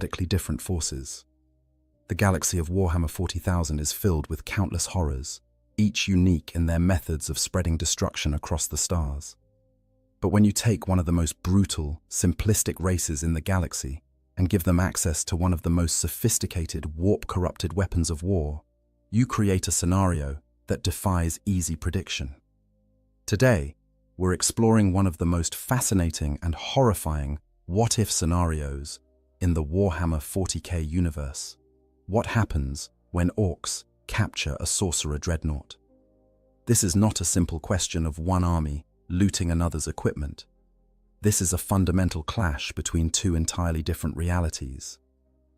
radically different forces. The galaxy of Warhammer 40,000 is filled with countless horrors, each unique in their methods of spreading destruction across the stars. But when you take one of the most brutal, simplistic races in the galaxy and give them access to one of the most sophisticated, warp-corrupted weapons of war, you create a scenario that defies easy prediction. Today, we're exploring one of the most fascinating and horrifying what-if scenarios in the Warhammer 40k universe. What happens when orcs capture a sorcerer dreadnought? This is not a simple question of one army looting another's equipment. This is a fundamental clash between two entirely different realities.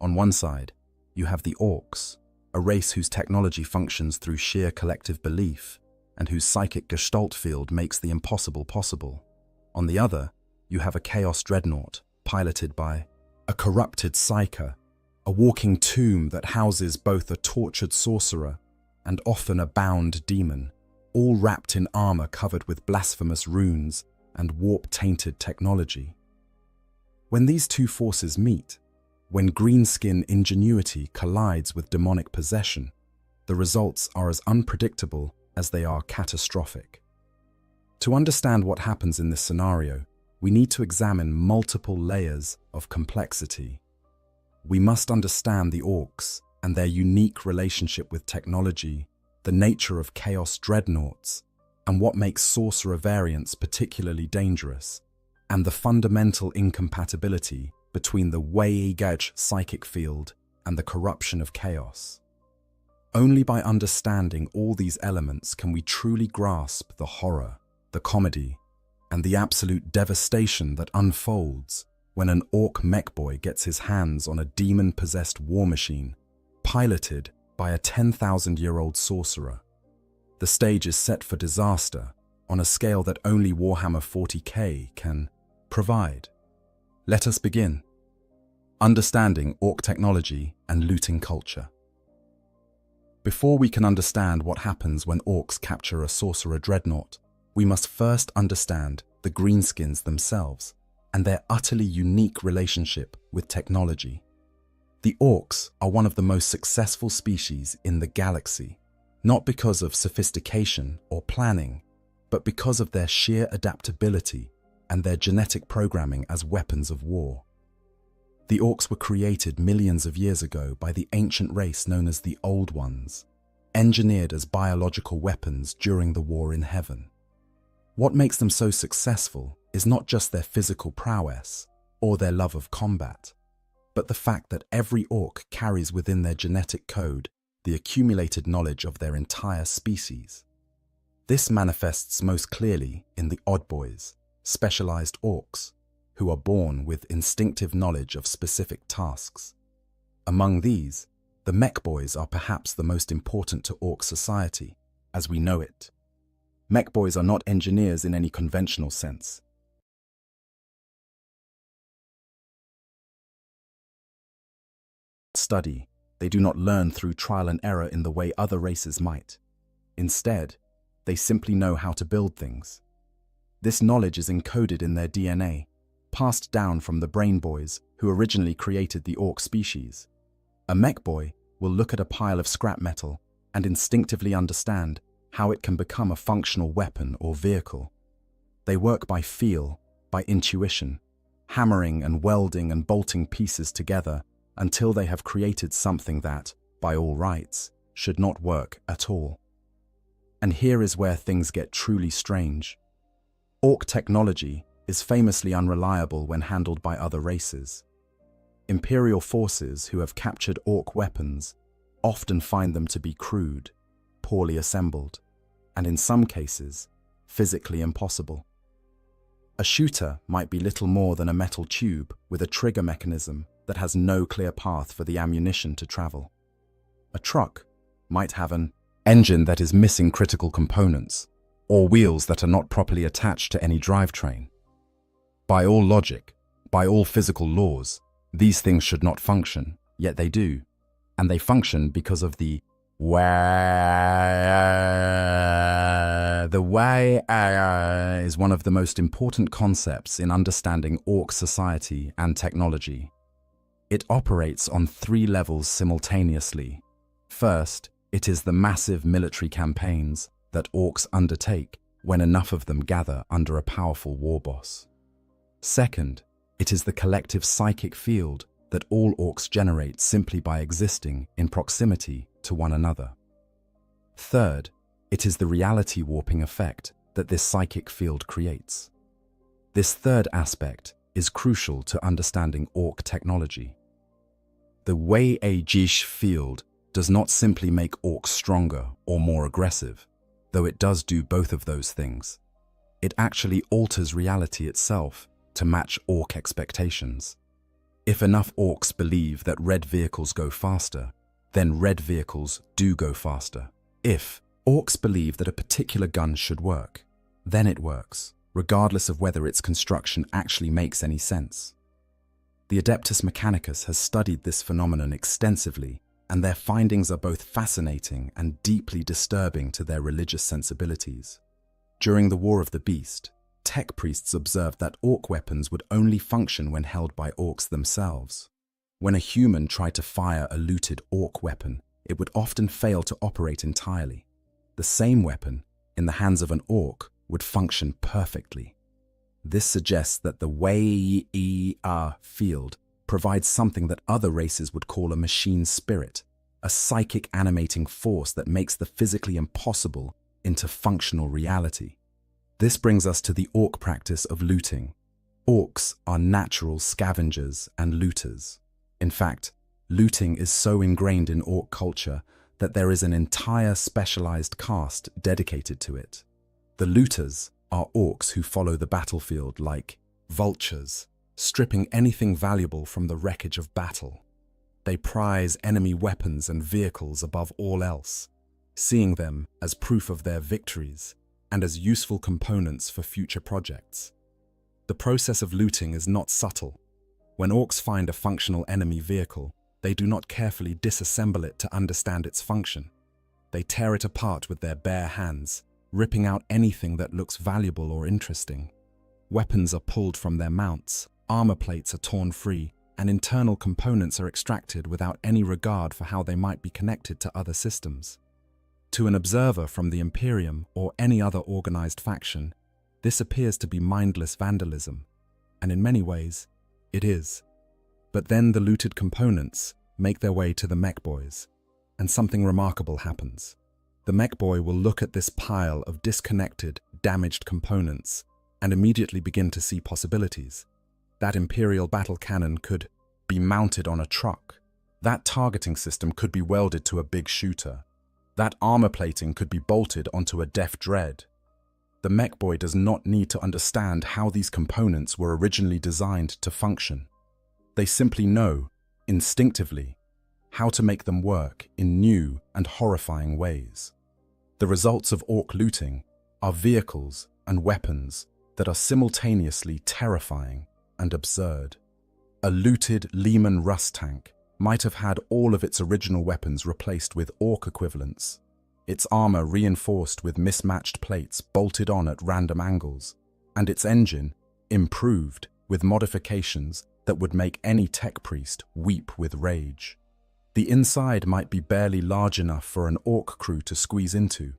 On one side, you have the orcs, a race whose technology functions through sheer collective belief and whose psychic gestalt field makes the impossible possible. On the other, you have a chaos dreadnought piloted by a corrupted psyker, a walking tomb that houses both a tortured sorcerer and often a bound demon, all wrapped in armor covered with blasphemous runes and warp-tainted technology. When these two forces meet, when greenskin ingenuity collides with demonic possession, the results are as unpredictable as they are catastrophic. To understand what happens in this scenario, we need to examine multiple layers of complexity. We must understand the orcs and their unique relationship with technology, the nature of chaos dreadnoughts, and what makes sorcerer variants particularly dangerous, and the fundamental incompatibility between the Weigaj psychic field and the corruption of chaos. Only by understanding all these elements can we truly grasp the horror, the comedy, and the absolute devastation that unfolds when an orc mechboy gets his hands on a demon-possessed war machine, piloted by a 10,000-year-old sorcerer. The stage is set for disaster on a scale that only Warhammer 40k can provide. Let us begin. Understanding orc technology and looting culture. Before we can understand what happens when orcs capture a sorcerer dreadnought, we must first understand the greenskins themselves and their utterly unique relationship with technology. The orcs are one of the most successful species in the galaxy, not because of sophistication or planning, but because of their sheer adaptability and their genetic programming as weapons of war. The orcs were created millions of years ago by the ancient race known as the Old Ones, engineered as biological weapons during the war in heaven. What makes them so successful is not just their physical prowess or their love of combat, but the fact that every orc carries within their genetic code the accumulated knowledge of their entire species. This manifests most clearly in the Odd Boys, specialized orcs, who are born with instinctive knowledge of specific tasks. Among these, the mech boys are perhaps the most important to orc society, as we know it. Mech boys are not engineers in any conventional sense. Study, they do not learn through trial and error in the way other races might. Instead, they simply know how to build things. This knowledge is encoded in their DNA, passed down from the brain boys who originally created the orc species. A mech boy will look at a pile of scrap metal and instinctively understand how it can become a functional weapon or vehicle. They work by feel, by intuition, hammering and welding and bolting pieces together until they have created something that, by all rights, should not work at all. And here is where things get truly strange. Orc technology is famously unreliable when handled by other races. Imperial forces who have captured orc weapons often find them to be crude, poorly assembled, and in some cases, physically impossible. A shooter might be little more than a metal tube with a trigger mechanism that has no clear path for the ammunition to travel. A truck might have an engine that is missing critical components, or wheels that are not properly attached to any drivetrain. By all logic, by all physical laws, these things should not function, yet they do. And they function because of the way is one of the most important concepts in understanding orc society and technology. It operates on three levels simultaneously. First, it is the massive military campaigns that orcs undertake when enough of them gather under a powerful war boss. Second, it is the collective psychic field that all orcs generate simply by existing in proximity to one another. Third, it is the reality warping effect that this psychic field creates. This third aspect is crucial to understanding orc technology. The Wei-Jish field does not simply make orcs stronger or more aggressive, though it does do both of those things. It actually alters reality itself to match orc expectations. If enough orcs believe that red vehicles go faster, then red vehicles do go faster. If orcs believe that a particular gun should work, then it works, regardless of whether its construction actually makes any sense. The Adeptus Mechanicus has studied this phenomenon extensively, and their findings are both fascinating and deeply disturbing to their religious sensibilities. During the War of the Beast, tech priests observed that orc weapons would only function when held by orcs themselves. When a human tried to fire a looted orc weapon, it would often fail to operate entirely. The same weapon, in the hands of an orc, would function perfectly. This suggests that the Wei-Er field provides something that other races would call a machine spirit, a psychic animating force that makes the physically impossible into functional reality. This brings us to the orc practice of looting. Orcs are natural scavengers and looters. In fact, looting is so ingrained in orc culture that there is an entire specialized caste dedicated to it. The looters are orcs who follow the battlefield like vultures, stripping anything valuable from the wreckage of battle. They prize enemy weapons and vehicles above all else, seeing them as proof of their victories and as useful components for future projects. The process of looting is not subtle. When orcs find a functional enemy vehicle, they do not carefully disassemble it to understand its function. They tear it apart with their bare hands, ripping out anything that looks valuable or interesting. Weapons are pulled from their mounts, armor plates are torn free, and internal components are extracted without any regard for how they might be connected to other systems. To an observer from the Imperium or any other organized faction, this appears to be mindless vandalism, and in many ways, it is. But then the looted components make their way to the mech boys, and something remarkable happens. The mech boy will look at this pile of disconnected, damaged components and immediately begin to see possibilities. That Imperial battle cannon could be mounted on a truck. That targeting system could be welded to a big shooter. That armor plating could be bolted onto a def dread. The mech boy does not need to understand how these components were originally designed to function. They simply know, instinctively, how to make them work in new and horrifying ways. The results of orc looting are vehicles and weapons that are simultaneously terrifying and absurd. A looted Lehman Russ tank might have had all of its original weapons replaced with orc equivalents, its armor reinforced with mismatched plates bolted on at random angles, and its engine improved with modifications that would make any tech priest weep with rage. The inside might be barely large enough for an orc crew to squeeze into.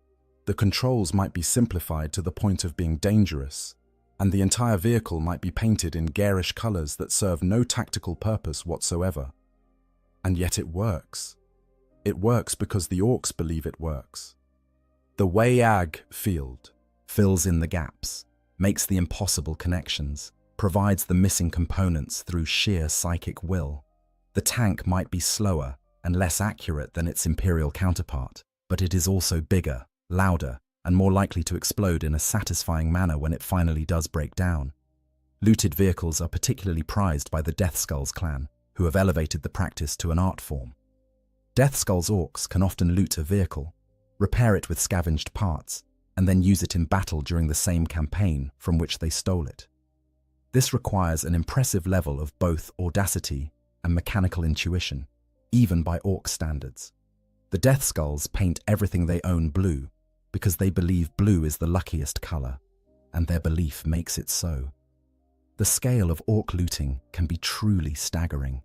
The controls might be simplified to the point of being dangerous, and the entire vehicle might be painted in garish colors that serve no tactical purpose whatsoever. And yet it works. It works because the orcs believe it works. The Wei-Ag field fills in the gaps, makes the impossible connections, provides the missing components through sheer psychic will. The tank might be slower and less accurate than its Imperial counterpart, but it is also bigger, louder, and more likely to explode in a satisfying manner when it finally does break down. Looted vehicles are particularly prized by the Death Skulls clan, who have elevated the practice to an art form. Death Skulls orcs can often loot a vehicle, repair it with scavenged parts, and then use it in battle during the same campaign from which they stole it. This requires an impressive level of both audacity and mechanical intuition, even by orc standards. The Death Skulls paint everything they own blue because they believe blue is the luckiest color, and their belief makes it so. The scale of orc looting can be truly staggering.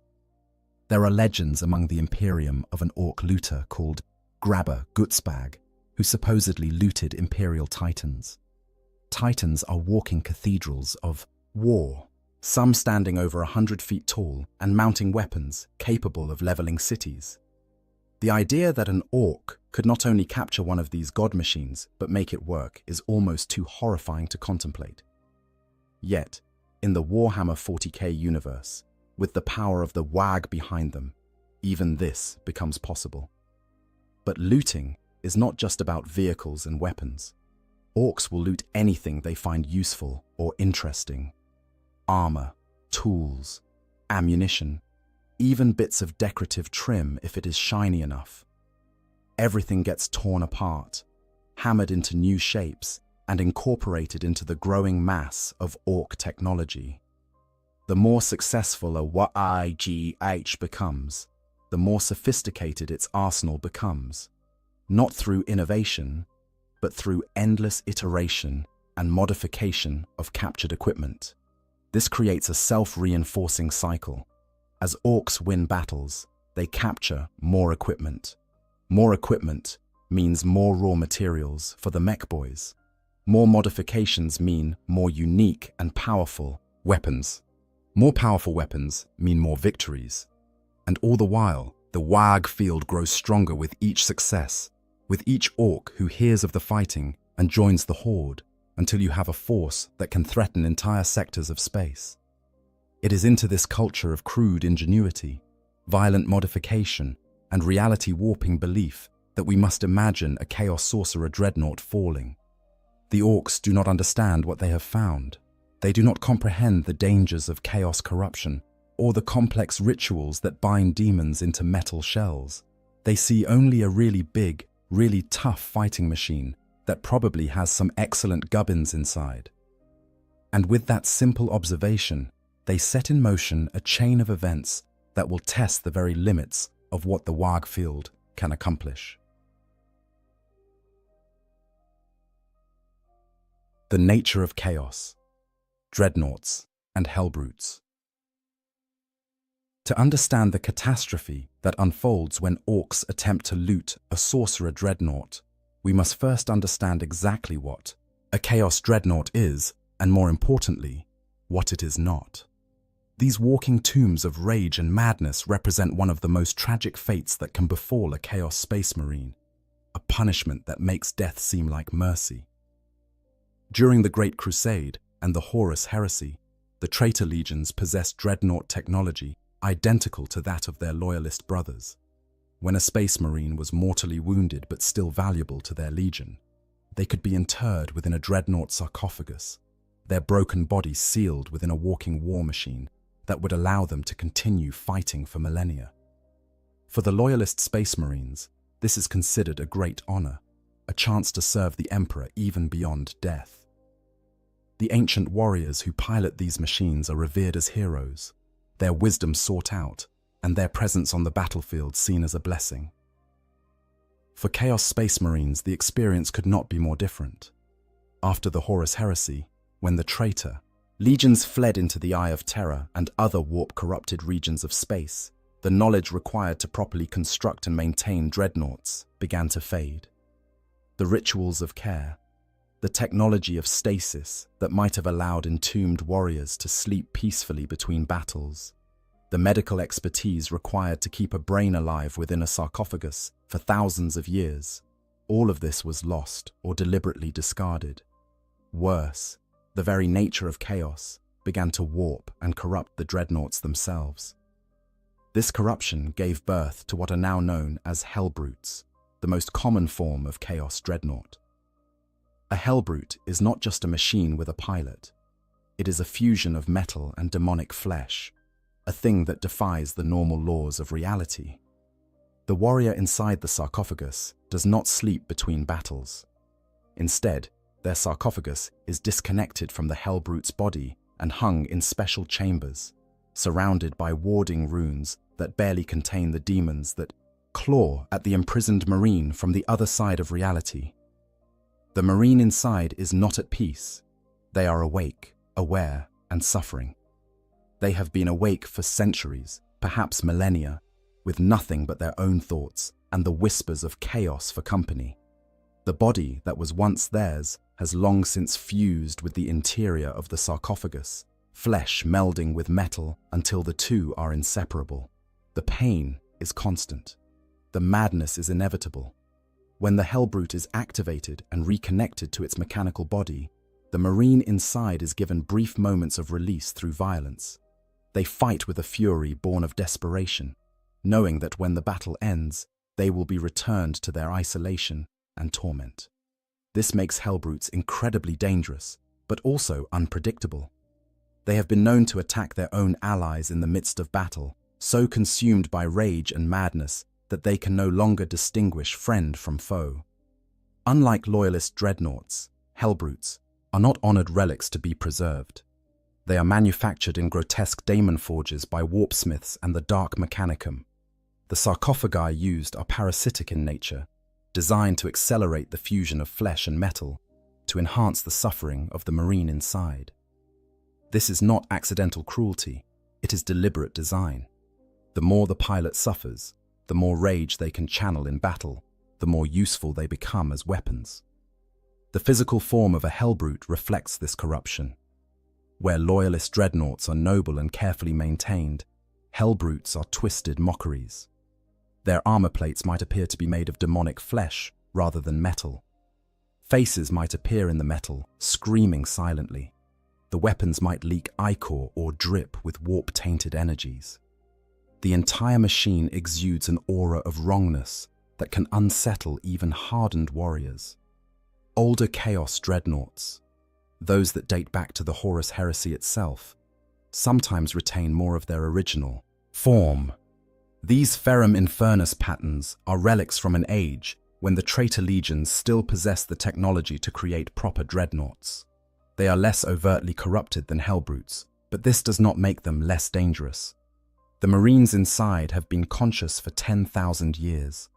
There are legends among the Imperium of an orc looter called Grabber Gutsbag, who supposedly looted Imperial Titans. Titans are walking cathedrals of war, some standing over 100 feet tall and mounting weapons capable of leveling cities. The idea that an orc could not only capture one of these god machines but make it work is almost too horrifying to contemplate. Yet, in the Warhammer 40k universe, with the power of the WAG behind them, even this becomes possible. But looting is not just about vehicles and weapons. Orcs will loot anything they find useful or interesting. Armor, tools, ammunition, even bits of decorative trim if it is shiny enough. Everything gets torn apart, hammered into new shapes, and incorporated into the growing mass of orc technology. The more successful a WAGH becomes, the more sophisticated its arsenal becomes, not through innovation, but through endless iteration and modification of captured equipment. This creates a self-reinforcing cycle. As orcs win battles, they capture more equipment. More equipment means more raw materials for the mech boys. More modifications mean more unique and powerful weapons. More powerful weapons mean more victories. And all the while, the WAG field grows stronger with each success, with each orc who hears of the fighting and joins the horde, until you have a force that can threaten entire sectors of space. It is into this culture of crude ingenuity, violent modification, and reality-warping belief that we must imagine a Chaos Sorcerer dreadnought falling. The orcs do not understand what they have found. They do not comprehend the dangers of chaos corruption or the complex rituals that bind demons into metal shells. They see only a really big, really tough fighting machine that probably has some excellent gubbins inside. And with that simple observation, they set in motion a chain of events that will test the very limits of what the WAG field can accomplish. The nature of chaos, dreadnoughts, and hellbrutes. To understand the catastrophe that unfolds when orcs attempt to loot a sorcerer dreadnought, we must first understand exactly what a chaos dreadnought is, and more importantly, what it is not. These walking tombs of rage and madness represent one of the most tragic fates that can befall a Chaos Space Marine, a punishment that makes death seem like mercy. During the Great Crusade and the Horus Heresy, the traitor legions possessed dreadnought technology identical to that of their loyalist brothers. When a Space Marine was mortally wounded but still valuable to their legion, they could be interred within a dreadnought sarcophagus, their broken bodies sealed within a walking war machine that would allow them to continue fighting for millennia. For the loyalist Space Marines, this is considered a great honor, a chance to serve the Emperor even beyond death. The ancient warriors who pilot these machines are revered as heroes, their wisdom sought out, and their presence on the battlefield seen as a blessing. For Chaos Space Marines, the experience could not be more different. After the Horus Heresy, when the traitor, legions fled into the Eye of Terror and other warp-corrupted regions of space, the knowledge required to properly construct and maintain dreadnoughts began to fade. The rituals of care, the technology of stasis that might have allowed entombed warriors to sleep peacefully between battles, the medical expertise required to keep a brain alive within a sarcophagus for thousands of years, all of this was lost or deliberately discarded. Worse, the very nature of chaos began to warp and corrupt the dreadnoughts themselves. This corruption gave birth to what are now known as hellbrutes, the most common form of chaos dreadnought. A hellbrute is not just a machine with a pilot. It is a fusion of metal and demonic flesh, a thing that defies the normal laws of reality. The warrior inside the sarcophagus does not sleep between battles. Instead, their sarcophagus is disconnected from the hellbrute's body and hung in special chambers, surrounded by warding runes that barely contain the demons that claw at the imprisoned marine from the other side of reality. The marine inside is not at peace. They are awake, aware, and suffering. They have been awake for centuries, perhaps millennia, with nothing but their own thoughts and the whispers of chaos for company. The body that was once theirs has long since fused with the interior of the sarcophagus, flesh melding with metal until the two are inseparable. The pain is constant. The madness is inevitable. When the Hellbrute is activated and reconnected to its mechanical body, the marine inside is given brief moments of release through violence. They fight with a fury born of desperation, knowing that when the battle ends, they will be returned to their isolation and torment. This makes Hellbrutes incredibly dangerous, but also unpredictable. They have been known to attack their own allies in the midst of battle, so consumed by rage and madness that they can no longer distinguish friend from foe. Unlike loyalist dreadnoughts, Hellbrutes are not honored relics to be preserved. They are manufactured in grotesque daemon forges by warpsmiths and the Dark Mechanicum. The sarcophagi used are parasitic in nature, designed to accelerate the fusion of flesh and metal, to enhance the suffering of the marine inside. This is not accidental cruelty, it is deliberate design. The more the pilot suffers, the more rage they can channel in battle, the more useful they become as weapons. The physical form of a Hellbrute reflects this corruption. Where loyalist dreadnoughts are noble and carefully maintained, Hellbrutes are twisted mockeries. Their armor plates might appear to be made of demonic flesh rather than metal. Faces might appear in the metal, screaming silently. The weapons might leak ichor or drip with warp-tainted energies. The entire machine exudes an aura of wrongness that can unsettle even hardened warriors. Older Chaos dreadnoughts, those that date back to the Horus Heresy itself, sometimes retain more of their original form. These Ferrum Infernus patterns are relics from an age when the traitor legions still possess the technology to create proper dreadnoughts. They are less overtly corrupted than Hellbrutes, but this does not make them less dangerous. The Marines inside have been conscious for 10,000 years.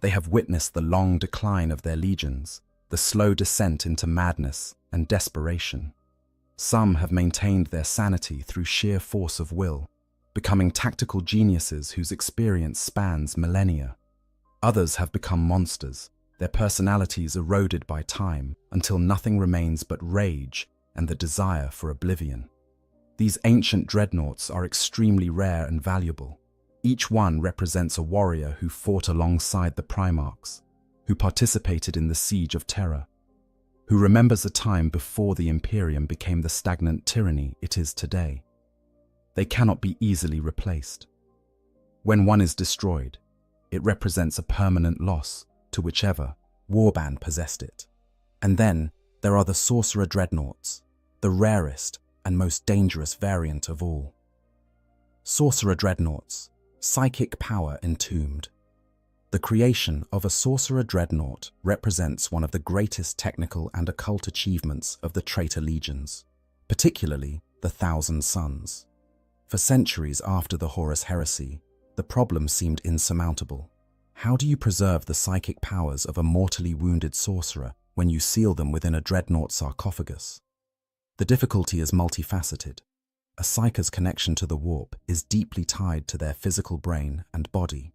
They have witnessed the long decline of their legions, the slow descent into madness and desperation. Some have maintained their sanity through sheer force of will, becoming tactical geniuses whose experience spans millennia. Others have become monsters, their personalities eroded by time until nothing remains but rage and the desire for oblivion. These ancient dreadnoughts are extremely rare and valuable. Each one represents a warrior who fought alongside the Primarchs, who participated in the Siege of Terror, who remembers a time before the Imperium became the stagnant tyranny it is today. They cannot be easily replaced. When one is destroyed, it represents a permanent loss to whichever warband possessed it. And then there are the Sorcerer Dreadnoughts, the rarest and most dangerous variant of all. Sorcerer Dreadnoughts, psychic power entombed. The creation of a Sorcerer Dreadnought represents one of the greatest technical and occult achievements of the traitor legions, particularly the Thousand Suns. For centuries after the Horus Heresy, the problem seemed insurmountable. How do you preserve the psychic powers of a mortally wounded sorcerer when you seal them within a dreadnought sarcophagus? The difficulty is multifaceted. A psyker's connection to the warp is deeply tied to their physical brain and body.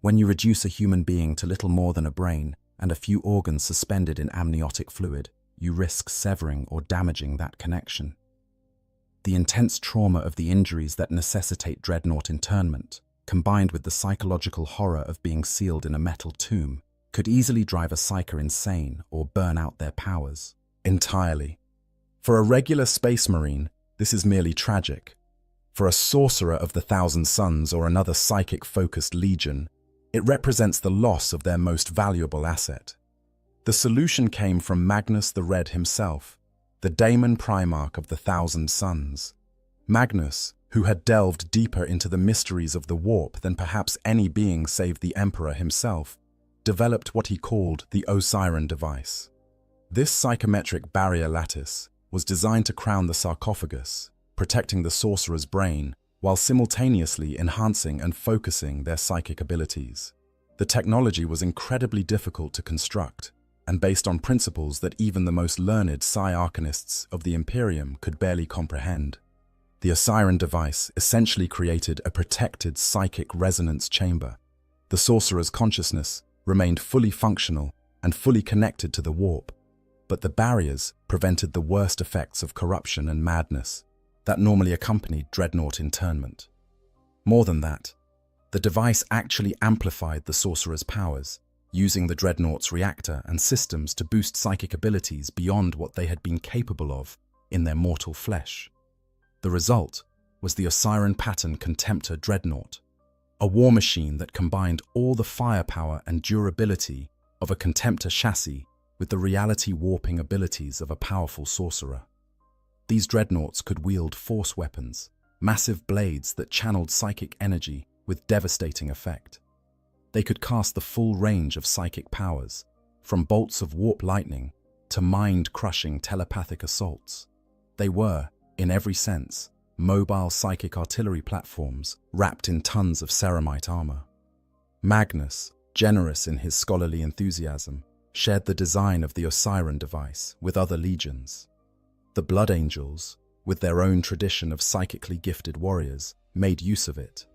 When you reduce a human being to little more than a brain and a few organs suspended in amniotic fluid, you risk severing or damaging that connection. The intense trauma of the injuries that necessitate dreadnought internment, combined with the psychological horror of being sealed in a metal tomb, could easily drive a psyker insane or burn out their powers entirely. For a regular space marine, this is merely tragic. For a sorcerer of the Thousand Suns or another psychic-focused legion, it represents the loss of their most valuable asset. The solution came from Magnus the Red himself, the Daemon Primarch of the Thousand Suns. Magnus, who had delved deeper into the mysteries of the warp than perhaps any being save the Emperor himself, developed what he called the Osiren device. This psychometric barrier lattice was designed to crown the sarcophagus, protecting the sorcerer's brain, while simultaneously enhancing and focusing their psychic abilities. The technology was incredibly difficult to construct, and based on principles that even the most learned psi-arcanists of the Imperium could barely comprehend. The Osiren device essentially created a protected psychic resonance chamber. The sorcerer's consciousness remained fully functional and fully connected to the warp, but the barriers prevented the worst effects of corruption and madness that normally accompanied dreadnought internment. More than that, the device actually amplified the sorcerer's powers, using the dreadnought's reactor and systems to boost psychic abilities beyond what they had been capable of in their mortal flesh. The result was the Osiren Pattern Contemptor Dreadnought, a war machine that combined all the firepower and durability of a Contemptor chassis with the reality-warping abilities of a powerful sorcerer. These dreadnoughts could wield force weapons, massive blades that channeled psychic energy with devastating effect. They could cast the full range of psychic powers, from bolts of warp lightning to mind-crushing telepathic assaults. They were, in every sense, mobile psychic artillery platforms wrapped in tons of ceramite armor. Magnus, generous in his scholarly enthusiasm, shared the design of the Osiren device with other legions. The Blood Angels, with their own tradition of psychically gifted warriors, made use of it.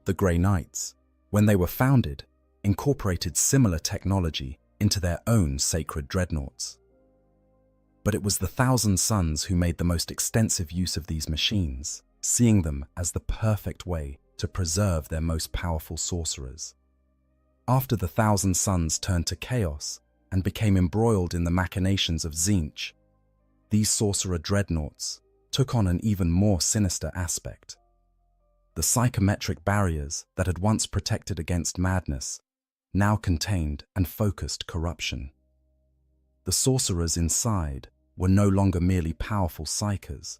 The Grey Knights, when they were founded, incorporated similar technology into their own sacred dreadnoughts. But it was the Thousand Sons who made the most extensive use of these machines, seeing them as the perfect way to preserve their most powerful sorcerers. After the Thousand Sons turned to chaos and became embroiled in the machinations of Tzeentch, these sorcerer dreadnoughts took on an even more sinister aspect. The psychometric barriers that had once protected against madness now contained and focused corruption. The sorcerers inside were no longer merely powerful psychers.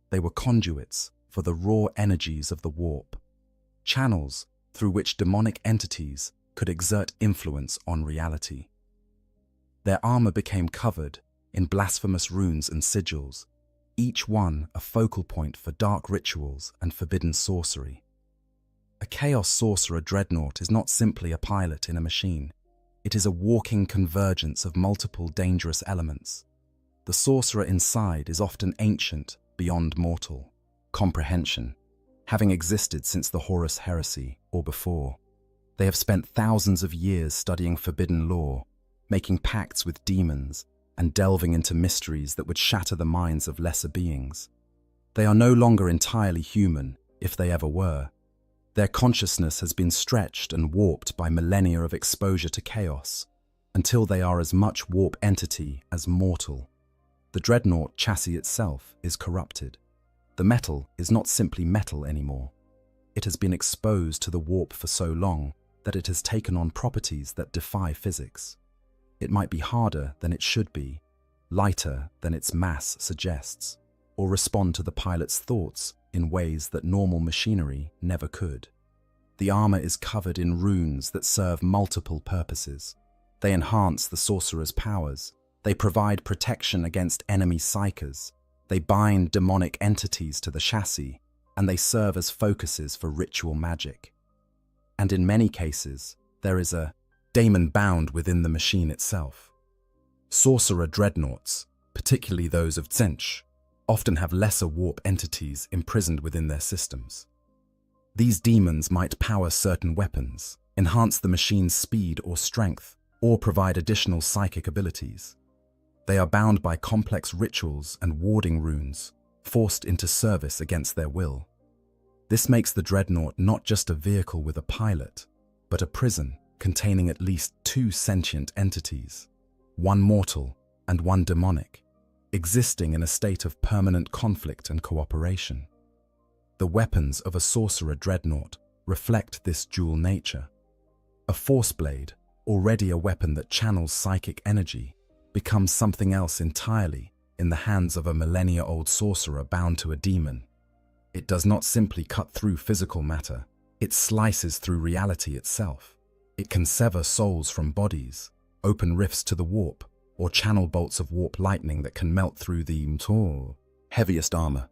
They were conduits for the raw energies of the warp, channels through which demonic entities could exert influence on reality. Their armor became covered in blasphemous runes and sigils, each one a focal point for dark rituals and forbidden sorcery. A Chaos Sorcerer dreadnought is not simply a pilot in a machine. It is a walking convergence of multiple dangerous elements. The sorcerer inside is often ancient beyond mortal comprehension, having existed since the Horus Heresy or before. They have spent thousands of years studying forbidden lore, making pacts with demons, and delving into mysteries that would shatter the minds of lesser beings. They are no longer entirely human, if they ever were. Their consciousness has been stretched and warped by millennia of exposure to chaos, until they are as much warp entity as mortal. The dreadnought chassis itself is corrupted. The metal is not simply metal anymore. It has been exposed to the warp for so long that it has taken on properties that defy physics. It might be harder than it should be, lighter than its mass suggests, or respond to the pilot's thoughts in ways that normal machinery never could. The armor is covered in runes that serve multiple purposes. They enhance the sorcerer's powers. They provide protection against enemy psychers. They bind demonic entities to the chassis, and they serve as focuses for ritual magic. And in many cases, there is a daemon bound within the machine itself. Sorcerer dreadnoughts, particularly those of Tzeentch, often have lesser warp entities imprisoned within their systems. These demons might power certain weapons, enhance the machine's speed or strength, or provide additional psychic abilities. They are bound by complex rituals and warding runes, forced into service against their will. This makes the dreadnought not just a vehicle with a pilot, but a prison containing at least two sentient entities, one mortal and one demonic, existing in a state of permanent conflict and cooperation. The weapons of a sorcerer dreadnought reflect this dual nature. A force blade, already a weapon that channels psychic energy, becomes something else entirely in the hands of a millennia-old sorcerer bound to a demon. It does not simply cut through physical matter, it slices through reality itself. It can sever souls from bodies, open rifts to the warp, or channel bolts of warp lightning that can melt through the heaviest armor.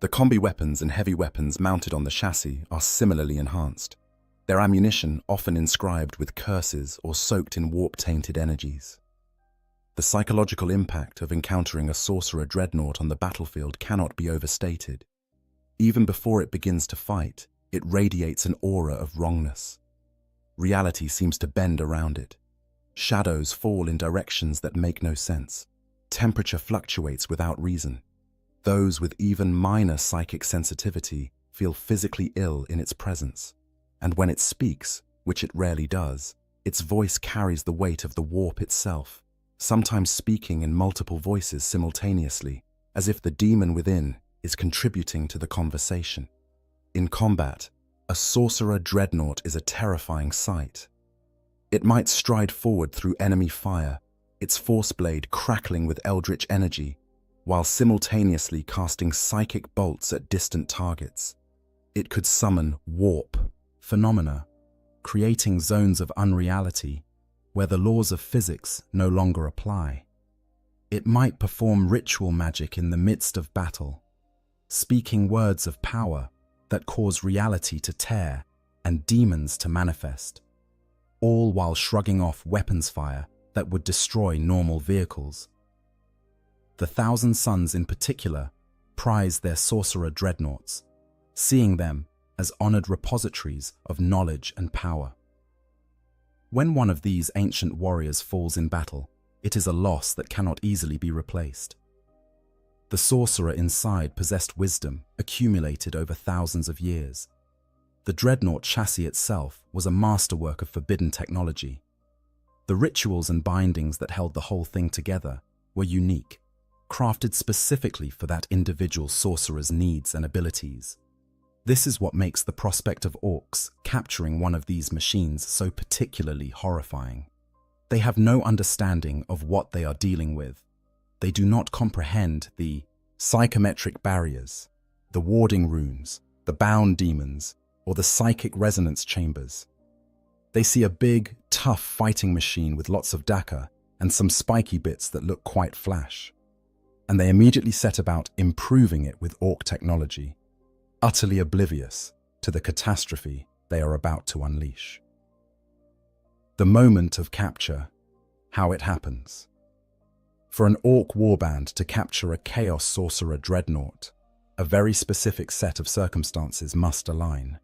The combi weapons and heavy weapons mounted on the chassis are similarly enhanced, their ammunition often inscribed with curses or soaked in warp-tainted energies. The psychological impact of encountering a sorcerer dreadnought on the battlefield cannot be overstated. Even before it begins to fight, it radiates an aura of wrongness. Reality seems to bend around it. Shadows fall in directions that make no sense. Temperature fluctuates without reason. Those with even minor psychic sensitivity feel physically ill in its presence. And when it speaks, which it rarely does, its voice carries the weight of the warp itself, sometimes speaking in multiple voices simultaneously, as if the demon within is contributing to the conversation. In combat, a sorcerer dreadnought is a terrifying sight. It might stride forward through enemy fire, its force blade crackling with eldritch energy, while simultaneously casting psychic bolts at distant targets. It could summon warp phenomena, creating zones of unreality where the laws of physics no longer apply. It might perform ritual magic in the midst of battle, speaking words of power that cause reality to tear and demons to manifest, all while shrugging off weapons fire that would destroy normal vehicles. The Thousand Sons in particular prize their sorcerer dreadnoughts, seeing them as honored repositories of knowledge and power. When one of these ancient warriors falls in battle, it is a loss that cannot easily be replaced. The sorcerer inside possessed wisdom accumulated over thousands of years. The dreadnought chassis itself was a masterwork of forbidden technology. The rituals and bindings that held the whole thing together were unique, crafted specifically for that individual sorcerer's needs and abilities. This is what makes the prospect of orcs capturing one of these machines so particularly horrifying. They have no understanding of what they are dealing with. They do not comprehend the psychometric barriers, the warding runes, the bound demons, or the psychic resonance chambers. They see a big, tough fighting machine with lots of dakka and some spiky bits that look quite flash. And they immediately set about improving it with orc technology, utterly oblivious to the catastrophe they are about to unleash. The moment of capture, how it happens. For an orc warband to capture a chaos sorcerer dreadnought, a very specific set of circumstances must align.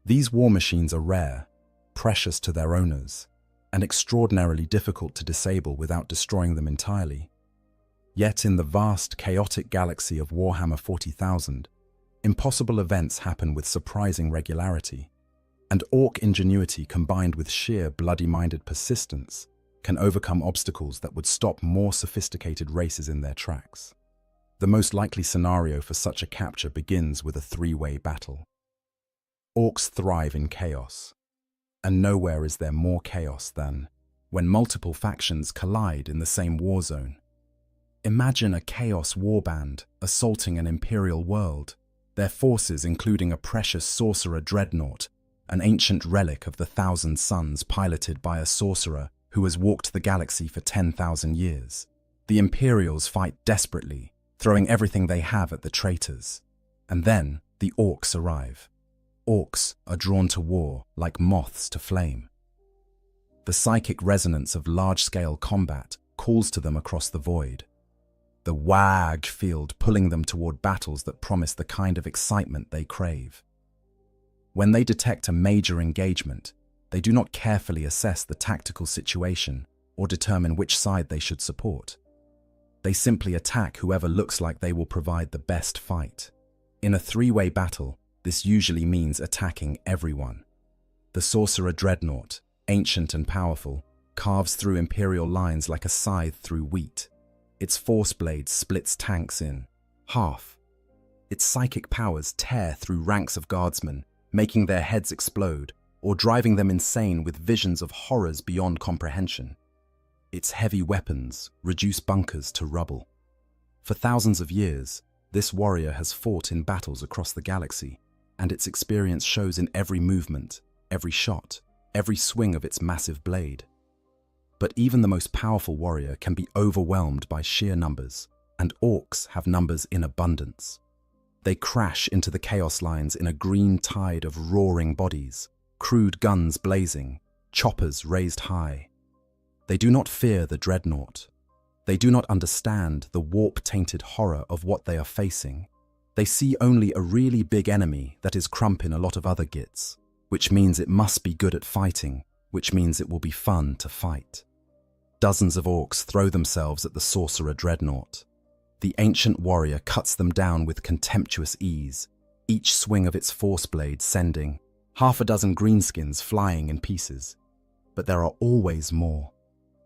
These war machines are rare, precious to their owners, and extraordinarily difficult to disable without destroying them entirely. Yet in the vast, chaotic galaxy of Warhammer 40,000, impossible events happen with surprising regularity, and orc ingenuity combined with sheer bloody-minded persistence can overcome obstacles that would stop more sophisticated races in their tracks. The most likely scenario for such a capture begins with a three-way battle. Orcs thrive in chaos, and nowhere is there more chaos than when multiple factions collide in the same war zone. Imagine a chaos warband assaulting an imperial world, their forces including a precious sorcerer dreadnought, an ancient relic of the Thousand Sons piloted by a sorcerer who has walked the galaxy for 10,000 years. The Imperials fight desperately, throwing everything they have at the traitors. And then the orcs arrive. Orcs are drawn to war like moths to flame. The psychic resonance of large-scale combat calls to them across the void, the wag field pulling them toward battles that promise the kind of excitement they crave. When they detect a major engagement, they do not carefully assess the tactical situation or determine which side they should support. They simply attack whoever looks like they will provide the best fight. In a three-way battle, this usually means attacking everyone. The sorcerer dreadnought, ancient and powerful, carves through Imperial lines like a scythe through wheat. Its force blade splits tanks in half. Its psychic powers tear through ranks of guardsmen, making their heads explode or driving them insane with visions of horrors beyond comprehension. Its heavy weapons reduce bunkers to rubble. For thousands of years, this warrior has fought in battles across the galaxy, and its experience shows in every movement, every shot, every swing of its massive blade. But even the most powerful warrior can be overwhelmed by sheer numbers, and orcs have numbers in abundance. They crash into the chaos lines in a green tide of roaring bodies, crude guns blazing, choppers raised high. They do not fear the dreadnought. They do not understand the warp-tainted horror of what they are facing. They see only a really big enemy that is crumping a lot of other gits, which means it must be good at fighting, which means it will be fun to fight. Dozens of orcs throw themselves at the sorcerer dreadnought. The ancient warrior cuts them down with contemptuous ease, each swing of its force blade sending half a dozen greenskins flying in pieces. But there are always more.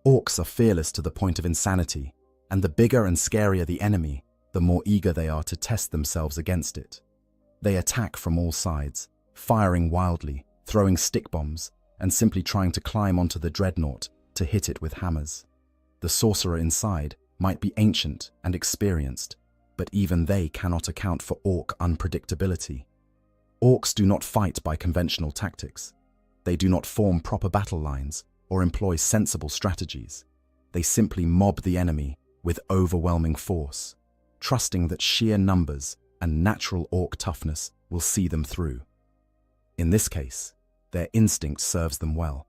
Orcs are fearless to the point of insanity, and the bigger and scarier the enemy, the more eager they are to test themselves against it. They attack from all sides, firing wildly, throwing stick bombs, and simply trying to climb onto the dreadnought to hit it with hammers. The sorcerer inside might be ancient and experienced, but even they cannot account for orc unpredictability. Orcs do not fight by conventional tactics. They do not form proper battle lines or employ sensible strategies. They simply mob the enemy with overwhelming force, trusting that sheer numbers and natural orc toughness will see them through. In this case, their instinct serves them well.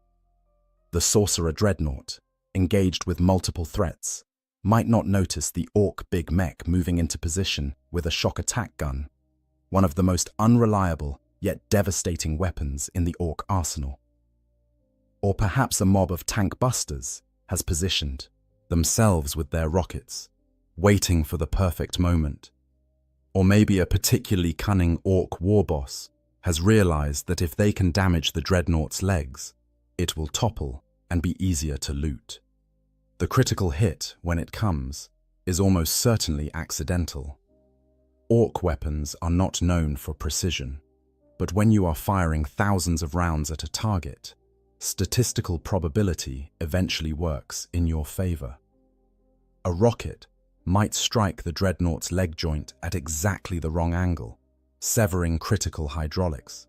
The sorcerer dreadnought, engaged with multiple threats, might not notice the orc big mech moving into position with a shock attack gun, one of the most unreliable yet devastating weapons in the orc arsenal. Or perhaps a mob of tank busters has positioned themselves with their rockets, waiting for the perfect moment. Or maybe a particularly cunning orc war boss has realized that if they can damage the dreadnought's legs, it will topple and be easier to loot. The critical hit, when it comes, is almost certainly accidental. Orc weapons are not known for precision, but when you are firing thousands of rounds at a target, statistical probability eventually works in your favor. A rocket might strike the dreadnought's leg joint at exactly the wrong angle, severing critical hydraulics.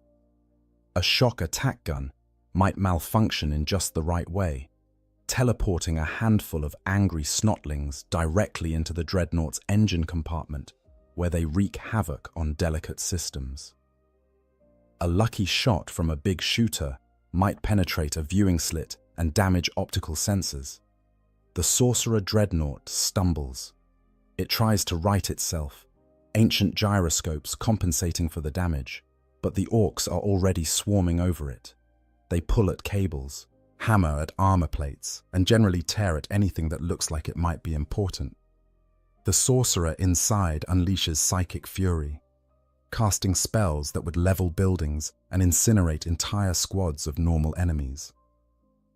A shock attack gun might malfunction in just the right way, teleporting a handful of angry snotlings directly into the dreadnought's engine compartment, where they wreak havoc on delicate systems. A lucky shot from a big shooter might penetrate a viewing slit and damage optical sensors. The sorcerer dreadnought stumbles. It tries to right itself, ancient gyroscopes compensating for the damage, but the orcs are already swarming over it. They pull at cables, hammer at armor plates, and generally tear at anything that looks like it might be important. The sorcerer inside unleashes psychic fury, casting spells that would level buildings and incinerate entire squads of normal enemies.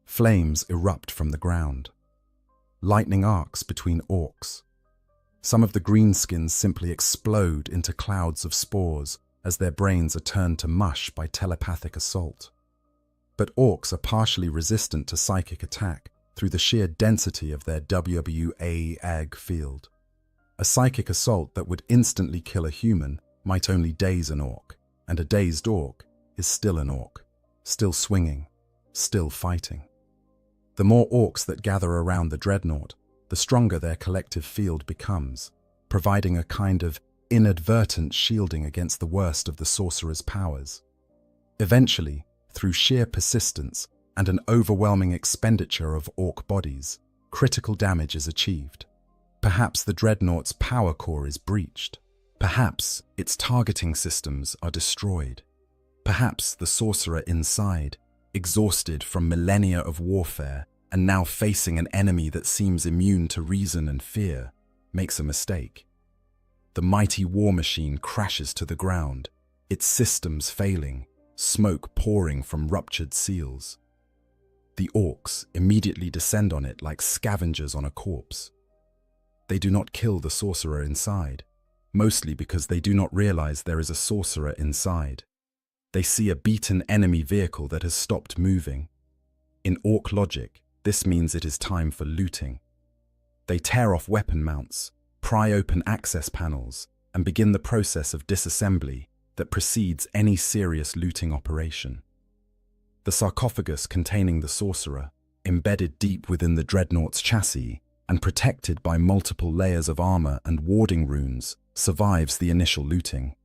Flames erupt from the ground. Lightning arcs between orcs. Some of the greenskins simply explode into clouds of spores as their brains are turned to mush by telepathic assault. But orcs are partially resistant to psychic attack through the sheer density of their WWA-AG field. A psychic assault that would instantly kill a human might only daze an orc, and a dazed orc is still an orc, still swinging, still fighting. The more orcs that gather around the dreadnought, the stronger their collective field becomes, providing a kind of inadvertent shielding against the worst of the sorcerer's powers. Eventually, through sheer persistence and an overwhelming expenditure of orc bodies, critical damage is achieved. Perhaps the dreadnought's power core is breached. Perhaps its targeting systems are destroyed. Perhaps the sorcerer inside, exhausted from millennia of warfare and now facing an enemy that seems immune to reason and fear, makes a mistake. The mighty war machine crashes to the ground, its systems failing, smoke pouring from ruptured seals. The orcs immediately descend on it like scavengers on a corpse. They do not kill the sorcerer inside, mostly because they do not realize there is a sorcerer inside. They see a beaten enemy vehicle that has stopped moving. In orc logic, this means it is time for looting. They tear off weapon mounts, pry open access panels, and begin the process of disassembly that precedes any serious looting operation. The sarcophagus containing the sorcerer, embedded deep within the dreadnought's chassis and protected by multiple layers of armor and warding runes, survives the initial looting.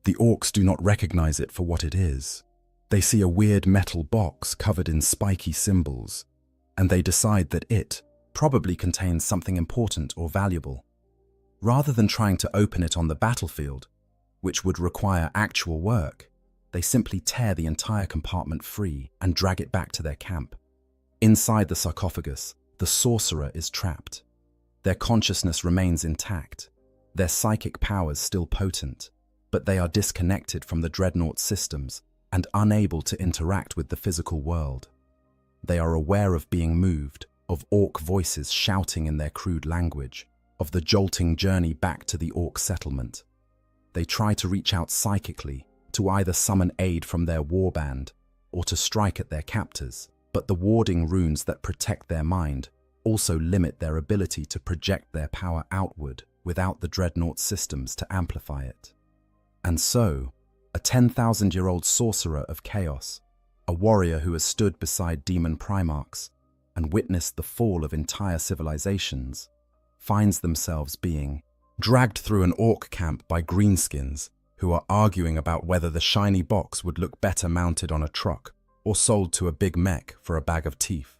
The orcs do not recognize it for what it is. They see a weird metal box covered in spiky symbols, and they decide that it probably contains something important or valuable. Rather than trying to open it on the battlefield, which would require actual work, they simply tear the entire compartment free and drag it back to their camp. Inside the sarcophagus, the sorcerer is trapped. Their consciousness remains intact, their psychic powers still potent, but they are disconnected from the dreadnought's systems and unable to interact with the physical world. They are aware of being moved, of orc voices shouting in their crude language, of the jolting journey back to the orc settlement. They try to reach out psychically to either summon aid from their warband or to strike at their captors, but the warding runes that protect their mind also limit their ability to project their power outward without the dreadnought systems to amplify it. And so, a 10,000-year-old sorcerer of chaos, a warrior who has stood beside demon primarchs and witnessed the fall of entire civilizations, finds themselves being dragged through an orc camp by greenskins who are arguing about whether the shiny box would look better mounted on a truck or sold to a big mech for a bag of teeth.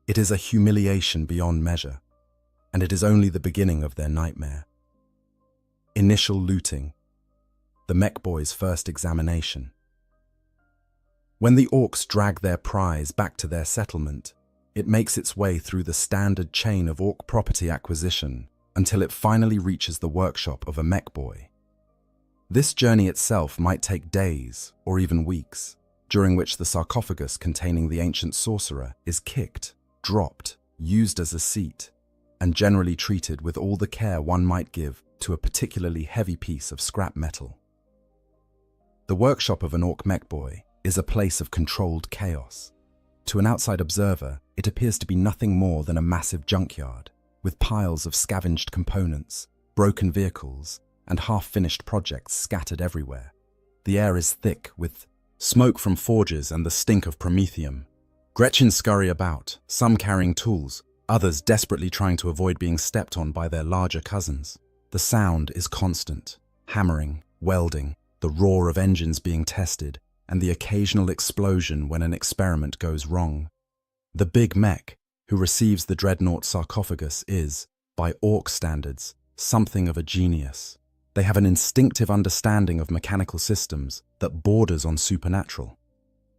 It is a humiliation beyond measure, and it is only the beginning of their nightmare. Initial looting. The mech boys' first examination. When the orcs drag their prize back to their settlement, it makes its way through the standard chain of orc property acquisition until it finally reaches the workshop of a mech boy. This journey itself might take days or even weeks, during which the sarcophagus containing the ancient sorcerer is kicked, dropped, used as a seat, and generally treated with all the care one might give to a particularly heavy piece of scrap metal. The workshop of an orc mech boy is a place of controlled chaos. To an outside observer, it appears to be nothing more than a massive junkyard, with piles of scavenged components, broken vehicles, and half-finished projects scattered everywhere. The air is thick with smoke from forges and the stink of promethium. Gretchens scurry about, some carrying tools, others desperately trying to avoid being stepped on by their larger cousins. The sound is constant, hammering, welding, the roar of engines being tested, and the occasional explosion when an experiment goes wrong. The big mech, who receives the dreadnought sarcophagus, is, by orc standards, something of a genius. They have an instinctive understanding of mechanical systems that borders on supernatural.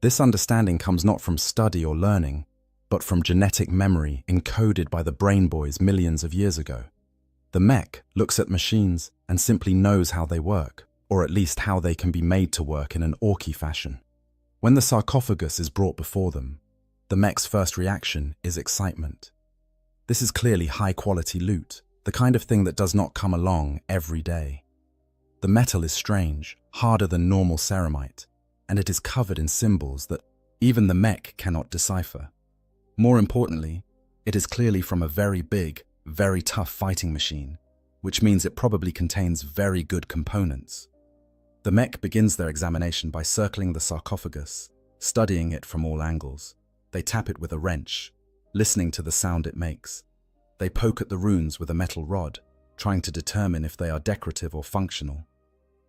This understanding comes not from study or learning, but from genetic memory encoded by the brain boys millions of years ago. The mech looks at machines and simply knows how they work, or at least how they can be made to work in an orky fashion. When the sarcophagus is brought before them, the mech's first reaction is excitement. This is clearly high-quality loot, the kind of thing that does not come along every day. The metal is strange, harder than normal ceramite, and it is covered in symbols that even the mech cannot decipher. More importantly, it is clearly from a very big, very tough fighting machine, which means it probably contains very good components. The mech begins their examination by circling the sarcophagus, studying it from all angles. They tap it with a wrench, listening to the sound it makes. They poke at the runes with a metal rod, trying to determine if they are decorative or functional.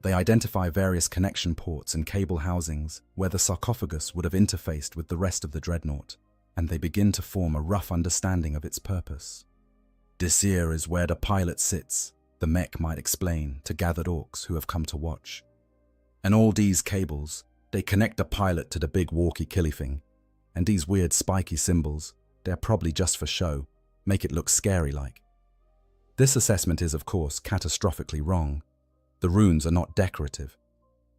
They identify various connection ports and cable housings where the sarcophagus would have interfaced with the rest of the dreadnought, and they begin to form a rough understanding of its purpose. "This here is where the pilot sits," the mech might explain to gathered orcs who have come to watch. "And all these cables, they connect the pilot to the big walkie-killy thing. And these weird spiky symbols, they're probably just for show, make it look scary-like." This assessment is, of course, catastrophically wrong. The runes are not decorative.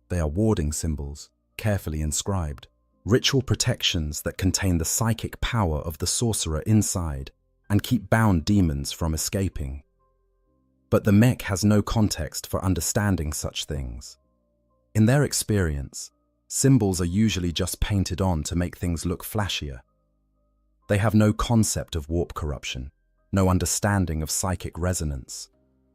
They are warding symbols, carefully inscribed, ritual protections that contain the psychic power of the sorcerer inside and keep bound demons from escaping. But the mech has no context for understanding such things. In their experience, symbols are usually just painted on to make things look flashier. They have no concept of warp corruption, no understanding of psychic resonance,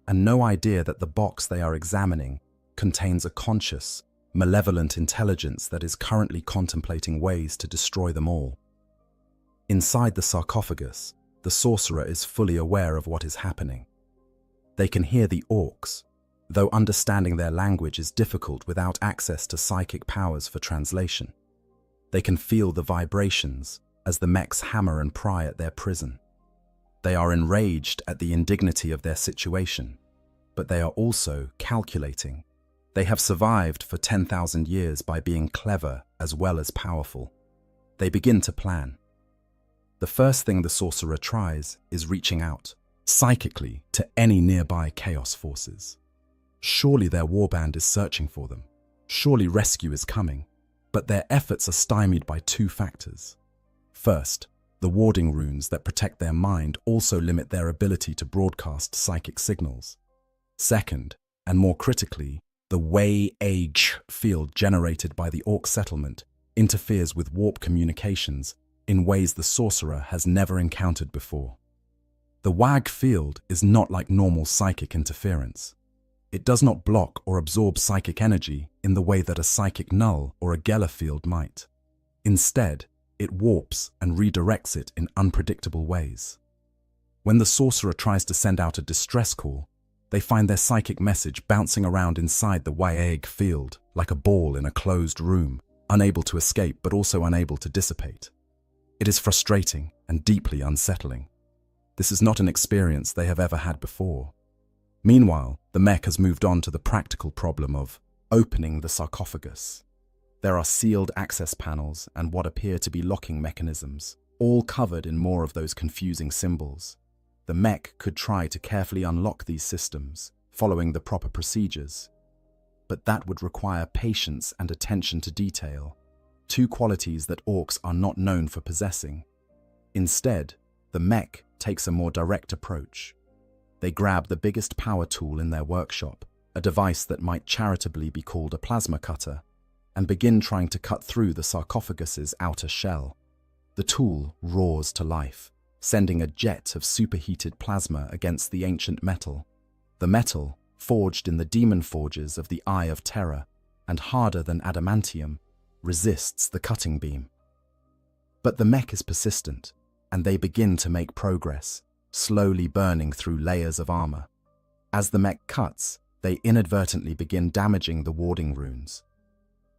and no idea that the box they are examining contains a conscious, malevolent intelligence that is currently contemplating ways to destroy them all. Inside the sarcophagus, the sorcerer is fully aware of what is happening. They can hear the orcs, though understanding their language is difficult without access to psychic powers for translation. They can feel the vibrations as the mechs hammer and pry at their prison. They are enraged at the indignity of their situation, but they are also calculating, They have survived for 10,000 years by being clever as well as powerful. They begin to plan. The first thing the sorcerer tries is reaching out, psychically, to any nearby chaos forces. Surely their warband is searching for them. Surely rescue is coming. But their efforts are stymied by two factors. First, the warding runes that protect their mind also limit their ability to broadcast psychic signals. Second, and more critically, the Way-Age field generated by the Orc settlement interferes with warp communications in ways the sorcerer has never encountered before. The WAG field is not like normal psychic interference. It does not block or absorb psychic energy in the way that a psychic null or a Geller field might. Instead, it warps and redirects it in unpredictable ways. When the sorcerer tries to send out a distress call, they find their psychic message bouncing around inside the WAG field like a ball in a closed room, unable to escape but also unable to dissipate. It is frustrating and deeply unsettling. This is not an experience they have ever had before. Meanwhile, the mech has moved on to the practical problem of opening the sarcophagus. There are sealed access panels and what appear to be locking mechanisms, all covered in more of those confusing symbols. The mech could try to carefully unlock these systems, following the proper procedures. But that would require patience and attention to detail, two qualities that orcs are not known for possessing. Instead, the mech takes a more direct approach. They grab the biggest power tool in their workshop, a device that might charitably be called a plasma cutter, and begin trying to cut through the sarcophagus's outer shell. The tool roars to life, sending a jet of superheated plasma against the ancient metal. The metal, forged in the demon forges of the Eye of Terror, and harder than adamantium, resists the cutting beam. But the mech is persistent, and they begin to make progress, slowly burning through layers of armor. As the mech cuts, they inadvertently begin damaging the warding runes.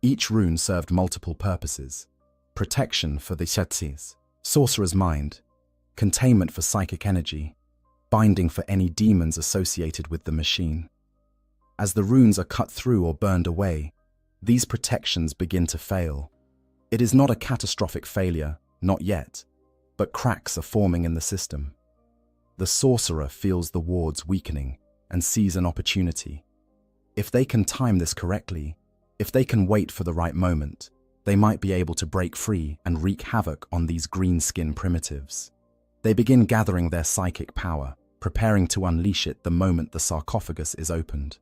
Each rune served multiple purposes: protection for the Shetsis, sorcerer's mind; containment for psychic energy; binding for any demons associated with the machine. As the runes are cut through or burned away, these protections begin to fail. It is not a catastrophic failure, not yet, but cracks are forming in the system. The sorcerer feels the wards weakening and sees an opportunity. If they can time this correctly, if they can wait for the right moment, they might be able to break free and wreak havoc on these green-skin primitives. They begin gathering their psychic power, preparing to unleash it the moment the sarcophagus is opened.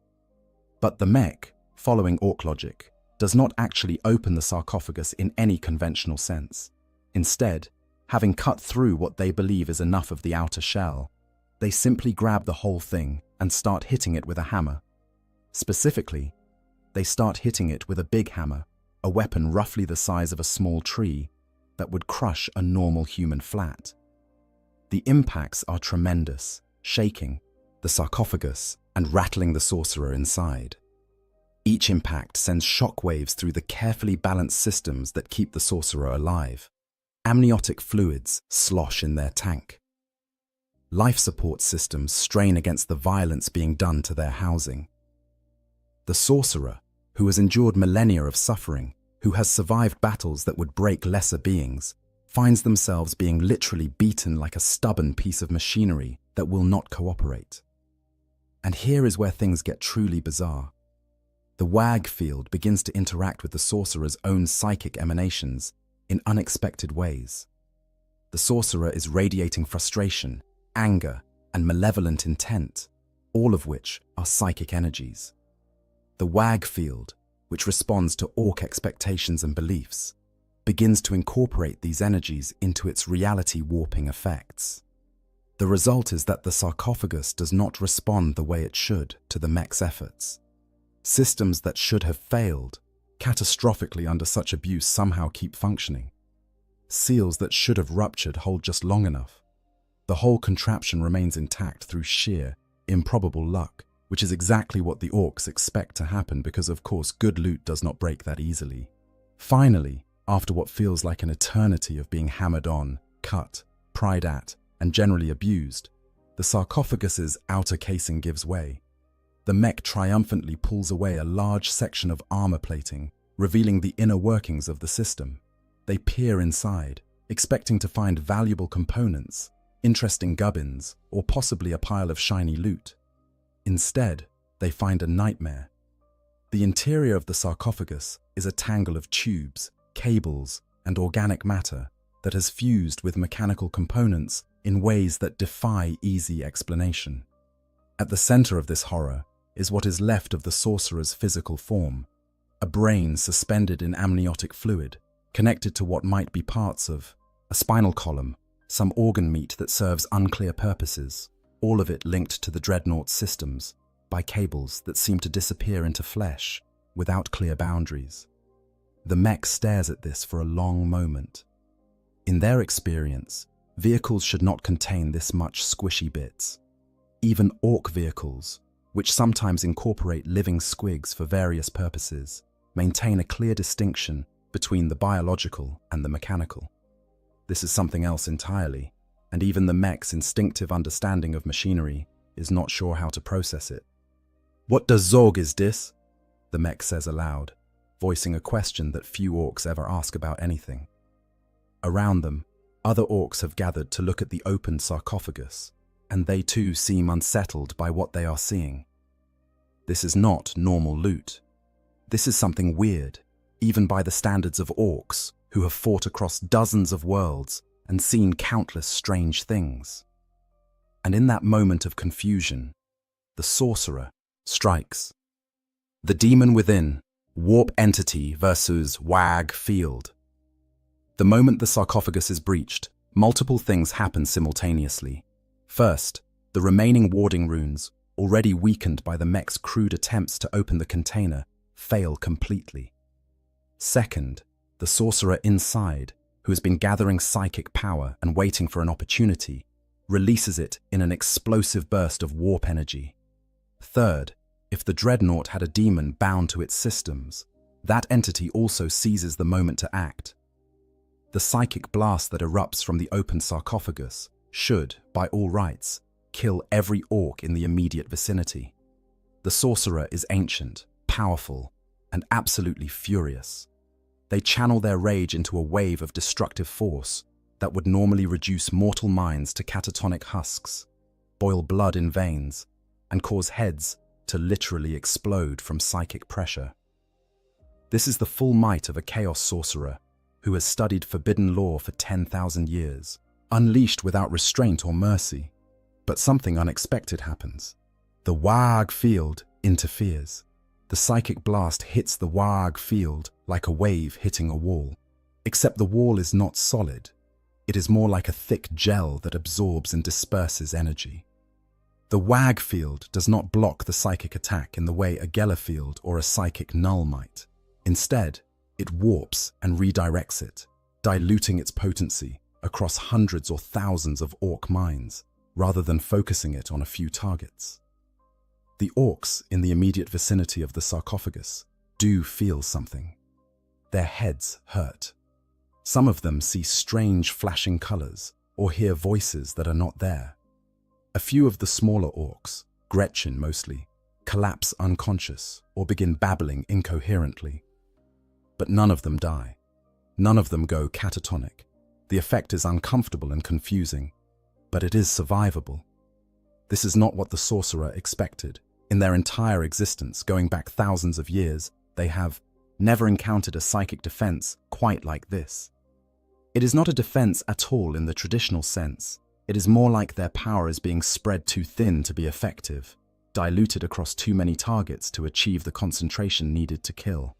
But the mech, following orc logic, does not actually open the sarcophagus in any conventional sense. Instead, having cut through what they believe is enough of the outer shell, they simply grab the whole thing and start hitting it with a hammer. Specifically, they start hitting it with a big hammer, a weapon roughly the size of a small tree that would crush a normal human flat. The impacts are tremendous, shaking the sarcophagus and rattling the sorcerer inside. Each impact sends shockwaves through the carefully balanced systems that keep the sorcerer alive. Amniotic fluids slosh in their tank. Life support systems strain against the violence being done to their housing. The sorcerer, who has endured millennia of suffering, who has survived battles that would break lesser beings, finds themselves being literally beaten like a stubborn piece of machinery that will not cooperate. And here is where things get truly bizarre. The WAG field begins to interact with the sorcerer's own psychic emanations in unexpected ways. The sorcerer is radiating frustration, anger, and malevolent intent, all of which are psychic energies. The WAG field, which responds to orc expectations and beliefs, begins to incorporate these energies into its reality-warping effects. The result is that the sarcophagus does not respond the way it should to the mech's efforts. Systems that should have failed catastrophically under such abuse somehow keep functioning. Seals that should have ruptured hold just long enough. The whole contraption remains intact through sheer, improbable luck, which is exactly what the orcs expect to happen because, of course, good loot does not break that easily. Finally, after what feels like an eternity of being hammered on, cut, pried at, and generally abused, the sarcophagus's outer casing gives way. The mech triumphantly pulls away a large section of armor plating, revealing the inner workings of the system. They peer inside, expecting to find valuable components, interesting gubbins, or possibly a pile of shiny loot. Instead, they find a nightmare. The interior of the sarcophagus is a tangle of tubes, cables, and organic matter that has fused with mechanical components in ways that defy easy explanation. At the center of this horror is what is left of the sorcerer's physical form, a brain suspended in amniotic fluid, connected to what might be parts of a spinal column, some organ meat that serves unclear purposes, all of it linked to the dreadnought's systems by cables that seem to disappear into flesh without clear boundaries. The mech stares at this for a long moment. In their experience, vehicles should not contain this much squishy bits. Even orc vehicles, which sometimes incorporate living squigs for various purposes, maintain a clear distinction between the biological and the mechanical. This is something else entirely, and even the mech's instinctive understanding of machinery is not sure how to process it. "What does Zorg is this?" the mech says aloud, voicing a question that few orcs ever ask about anything. Around them, other orcs have gathered to look at the open sarcophagus, and they too seem unsettled by what they are seeing. This is not normal loot. This is something weird, even by the standards of orcs, who have fought across dozens of worlds and seen countless strange things. And in that moment of confusion, the sorcerer strikes. The demon within, warp entity versus wag field. The moment the sarcophagus is breached, multiple things happen simultaneously. First, the remaining warding runes, already weakened by the mech's crude attempts to open the container, fail completely. Second, the sorcerer inside, who has been gathering psychic power and waiting for an opportunity, releases it in an explosive burst of warp energy. Third, if the dreadnought had a demon bound to its systems, that entity also seizes the moment to act. The psychic blast that erupts from the open sarcophagus should, by all rights, kill every orc in the immediate vicinity. The sorcerer is ancient, powerful, and absolutely furious. They channel their rage into a wave of destructive force that would normally reduce mortal minds to catatonic husks, boil blood in veins, and cause heads to literally explode from psychic pressure. This is the full might of a chaos sorcerer who has studied forbidden lore for 10,000 years, unleashed without restraint or mercy. But something unexpected happens. The Wag field interferes. The psychic blast hits the Wag field like a wave hitting a wall. Except the wall is not solid. It is more like a thick gel that absorbs and disperses energy. The Wag field does not block the psychic attack in the way a Geller field or a psychic null might. Instead, it warps and redirects it, diluting its potency across hundreds or thousands of orc minds, rather than focusing it on a few targets. The orcs in the immediate vicinity of the sarcophagus do feel something. Their heads hurt. Some of them see strange flashing colors or hear voices that are not there. A few of the smaller orcs, Gretchen mostly, collapse unconscious or begin babbling incoherently. But none of them die. None of them go catatonic. The effect is uncomfortable and confusing, but it is survivable. This is not what the sorcerer expected. In their entire existence, going back thousands of years, they have never encountered a psychic defense quite like this. It is not a defense at all in the traditional sense. It is more like their power is being spread too thin to be effective, diluted across too many targets to achieve the concentration needed to kill.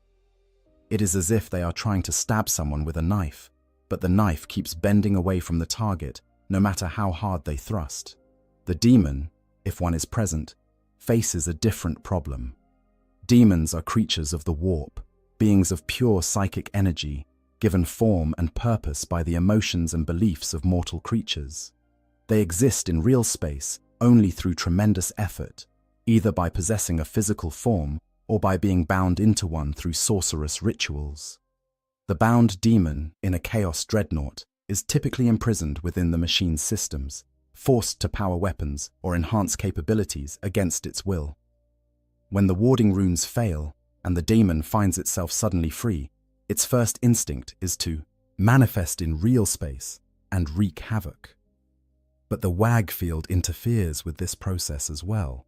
It is as if they are trying to stab someone with a knife, but the knife keeps bending away from the target no matter how hard they thrust. The demon, if one is present, faces a different problem. Demons are creatures of the warp, beings of pure psychic energy, given form and purpose by the emotions and beliefs of mortal creatures. They exist in real space only through tremendous effort, either by possessing a physical form or by being bound into one through sorcerous rituals. The bound demon in a chaos dreadnought is typically imprisoned within the machine's systems, forced to power weapons or enhance capabilities against its will. When the warding runes fail and the demon finds itself suddenly free, its first instinct is to manifest in real space and wreak havoc. But the WAG field interferes with this process as well.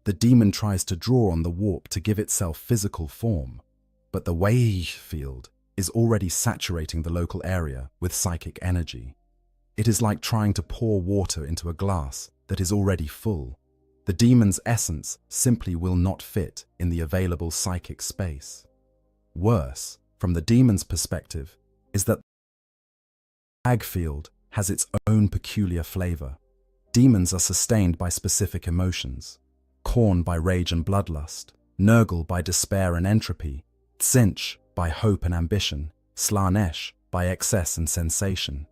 The demon tries to draw on the warp to give itself physical form, but the WAG field is already saturating the local area with psychic energy. It is like trying to pour water into a glass that is already full. The demon's essence simply will not fit in the available psychic space. Worse, from the demon's perspective, is that the WAG field has its own peculiar flavor. Demons are sustained by specific emotions. Khorne by rage and bloodlust, Nurgle by despair and entropy, Tzeentch by hope and ambition, Slaanesh by excess and sensation.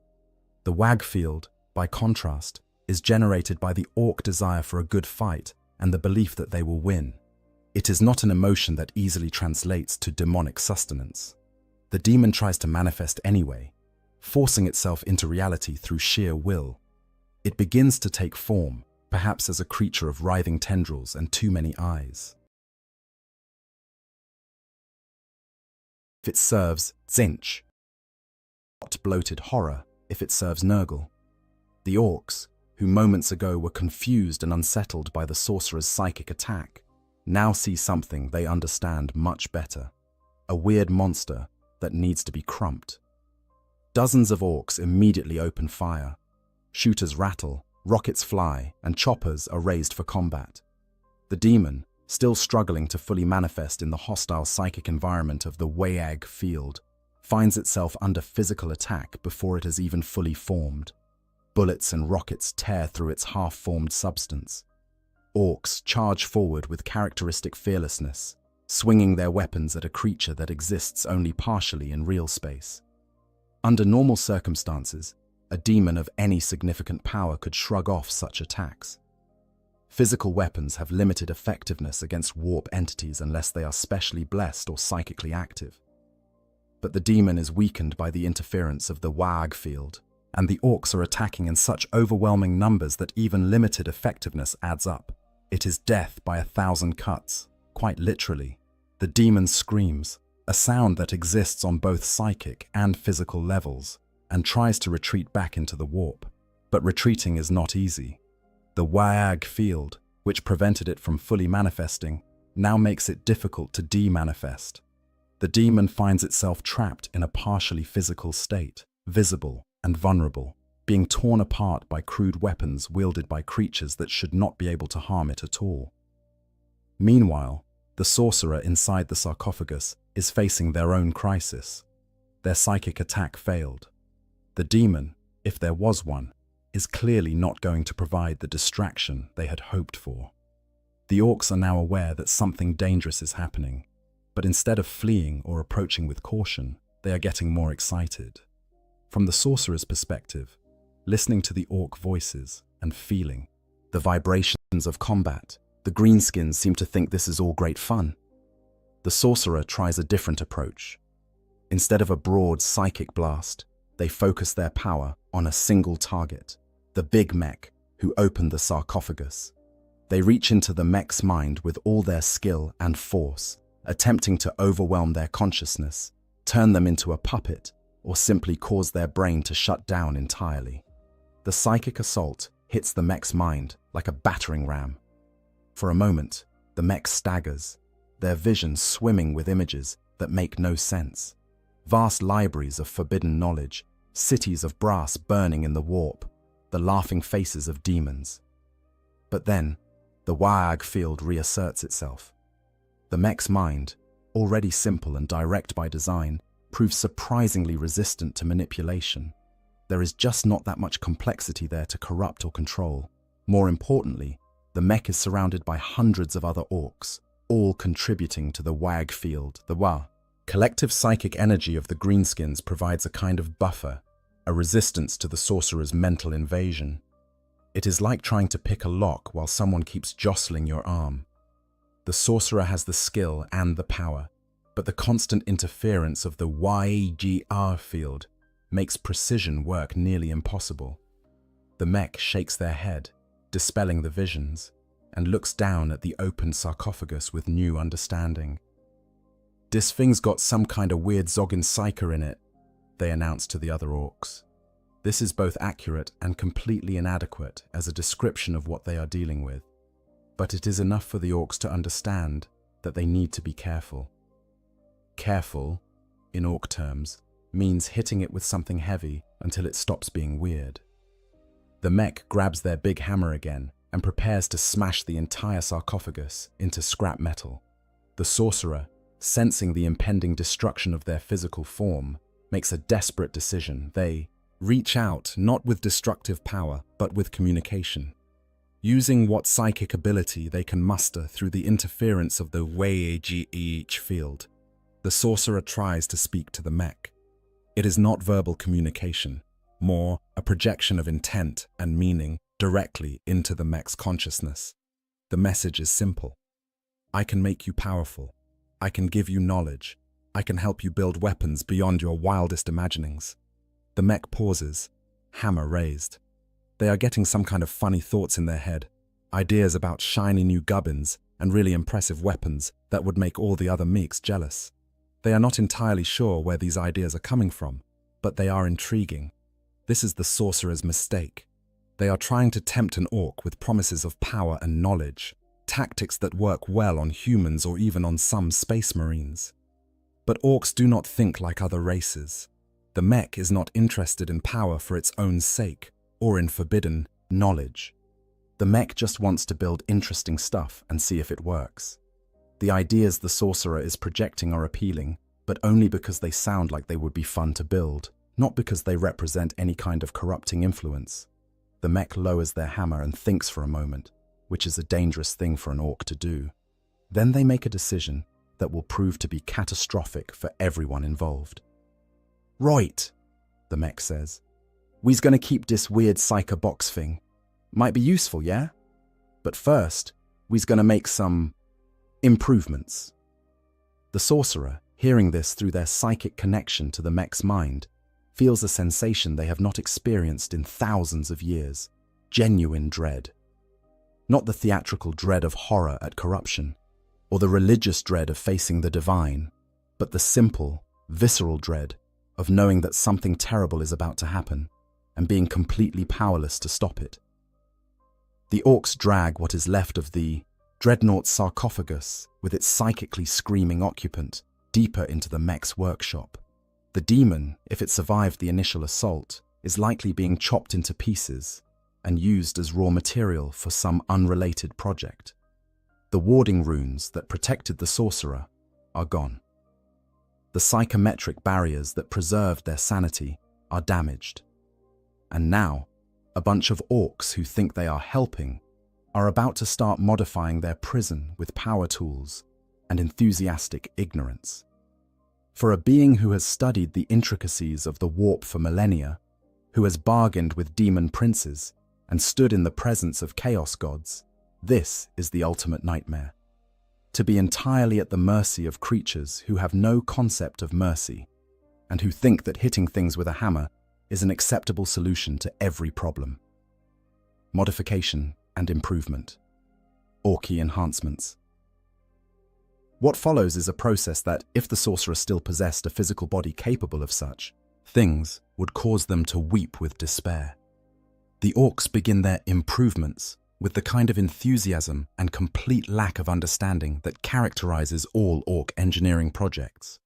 The WAG field, by contrast, is generated by the orc desire for a good fight and the belief that they will win. It is not an emotion that easily translates to demonic sustenance. The demon tries to manifest anyway, forcing itself into reality through sheer will. It begins to take form, perhaps as a creature of writhing tendrils and too many eyes. If it serves Tzeentch, hot bloated horror if it serves Nurgle. The orcs, who moments ago were confused and unsettled by the sorcerer's psychic attack, now see something they understand much better. A weird monster that needs to be crumped. Dozens of orcs immediately open fire. Shooters rattle, rockets fly, and choppers are raised for combat. The demon, still struggling to fully manifest in the hostile psychic environment of the WAG field, finds itself under physical attack before it has even fully formed. Bullets and rockets tear through its half-formed substance. Orcs charge forward with characteristic fearlessness, swinging their weapons at a creature that exists only partially in real space. Under normal circumstances, a demon of any significant power could shrug off such attacks. Physical weapons have limited effectiveness against warp entities unless they are specially blessed or psychically active. But the demon is weakened by the interference of the WAG field, and the orcs are attacking in such overwhelming numbers that even limited effectiveness adds up. It is death by 1,000 cuts, quite literally. The demon screams, a sound that exists on both psychic and physical levels, and tries to retreat back into the warp. But retreating is not easy. The WAG field, which prevented it from fully manifesting, now makes it difficult to de-manifest. The demon finds itself trapped in a partially physical state, visible and vulnerable, being torn apart by crude weapons wielded by creatures that should not be able to harm it at all. Meanwhile, the sorcerer inside the sarcophagus is facing their own crisis. Their psychic attack failed. The demon, if there was one, is clearly not going to provide the distraction they had hoped for. The orcs are now aware that something dangerous is happening, but instead of fleeing or approaching with caution, they are getting more excited. From the sorcerer's perspective, listening to the orc voices and feeling the vibrations of combat, the greenskins seem to think this is all great fun. The sorcerer tries a different approach. Instead of a broad psychic blast, they focus their power on a single target, the big mech who opened the sarcophagus. They reach into the mech's mind with all their skill and force, attempting to overwhelm their consciousness, turn them into a puppet, or simply cause their brain to shut down entirely. The psychic assault hits the mech's mind like a battering ram. For a moment, the mech staggers, their vision swimming with images that make no sense. Vast libraries of forbidden knowledge, cities of brass burning in the warp, the laughing faces of demons. But then, the WAG field reasserts itself. The mech's mind, already simple and direct by design, proves surprisingly resistant to manipulation. There is just not that much complexity there to corrupt or control. More importantly, the mech is surrounded by hundreds of other orcs, all contributing to the WAG field. The collective psychic energy of the greenskins provides a kind of buffer, a resistance to the sorcerer's mental invasion. It is like trying to pick a lock while someone keeps jostling your arm. The sorcerer has the skill and the power, but the constant interference of the WAG field makes precision work nearly impossible. The mech shakes their head, dispelling the visions, and looks down at the open sarcophagus with new understanding. "This thing's got some kind of weird zoggin psyker in it," they announced to the other orcs. This is both accurate and completely inadequate as a description of what they are dealing with, but it is enough for the orcs to understand that they need to be careful. Careful, in orc terms, means hitting it with something heavy until it stops being weird. The mech grabs their big hammer again and prepares to smash the entire sarcophagus into scrap metal. The sorcerer, sensing the impending destruction of their physical form, makes a desperate decision. They reach out not with destructive power, but with communication. Using what psychic ability they can muster through the interference of the Wei-G-H field, the sorcerer tries to speak to the mech. It is not verbal communication, more a projection of intent and meaning directly into the mech's consciousness. The message is simple. I can make you powerful. I can give you knowledge. I can help you build weapons beyond your wildest imaginings. The mech pauses, hammer raised. They are getting some kind of funny thoughts in their head, ideas about shiny new gubbins and really impressive weapons that would make all the other meeks jealous. They are not entirely sure where these ideas are coming from, but they are intriguing. This is the sorcerer's mistake. They are trying to tempt an orc with promises of power and knowledge, tactics that work well on humans or even on some space marines. But orcs do not think like other races. The mech is not interested in power for its own sake or in forbidden knowledge. The mech just wants to build interesting stuff and see if it works. The ideas the sorcerer is projecting are appealing, but only because they sound like they would be fun to build, not because they represent any kind of corrupting influence. The mech lowers their hammer and thinks for a moment, which is a dangerous thing for an orc to do. Then they make a decision that will prove to be catastrophic for everyone involved. "Right," the mech says. "We's gonna keep this weird psyker box thing. Might be useful, yeah? But first, we's gonna make some improvements." The sorcerer, hearing this through their psychic connection to the mech's mind, feels a sensation they have not experienced in thousands of years, genuine dread. Not the theatrical dread of horror at corruption, or the religious dread of facing the divine, but the simple, visceral dread of knowing that something terrible is about to happen and being completely powerless to stop it. The orcs drag what is left of the dreadnought sarcophagus with its psychically screaming occupant deeper into the mech's workshop. The demon, if it survived the initial assault, is likely being chopped into pieces and used as raw material for some unrelated project. The warding runes that protected the sorcerer are gone. The psychometric barriers that preserved their sanity are damaged. And now, a bunch of orcs who think they are helping are about to start modifying their prison with power tools and enthusiastic ignorance. For a being who has studied the intricacies of the warp for millennia, who has bargained with demon princes and stood in the presence of chaos gods, this is the ultimate nightmare. To be entirely at the mercy of creatures who have no concept of mercy and who think that hitting things with a hammer is an acceptable solution to every problem. Modification and improvement. Orky enhancements. What follows is a process that, if the sorcerer still possessed a physical body capable of such things, would cause them to weep with despair. The orcs begin their improvements with the kind of enthusiasm and complete lack of understanding that characterizes all orc engineering projects.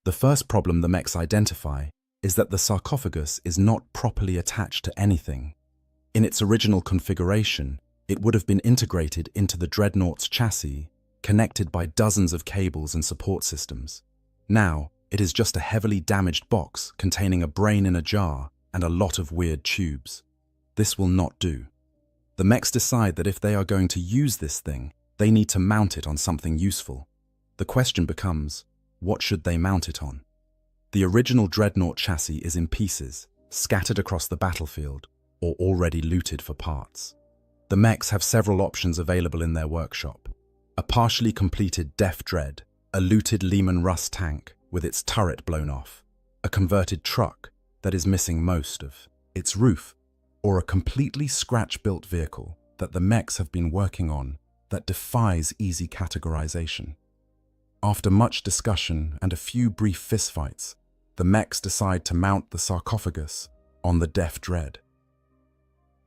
The first problem the mechs identify is that the sarcophagus is not properly attached to anything. In its original configuration, it would have been integrated into the dreadnought's chassis, connected by dozens of cables and support systems. Now, it is just a heavily damaged box containing a brain in a jar and a lot of weird tubes. This will not do. The mechs decide that if they are going to use this thing, they need to mount it on something useful. The question becomes, what should they mount it on? The original dreadnought chassis is in pieces, scattered across the battlefield, or already looted for parts. The mechs have several options available in their workshop. A partially completed Def Dread, a looted Lehman Russ tank with its turret blown off, a converted truck that is missing most of its roof, or a completely scratch-built vehicle that the mechs have been working on that defies easy categorization. After much discussion and a few brief fistfights, the mechs decide to mount the sarcophagus on the Def Dread.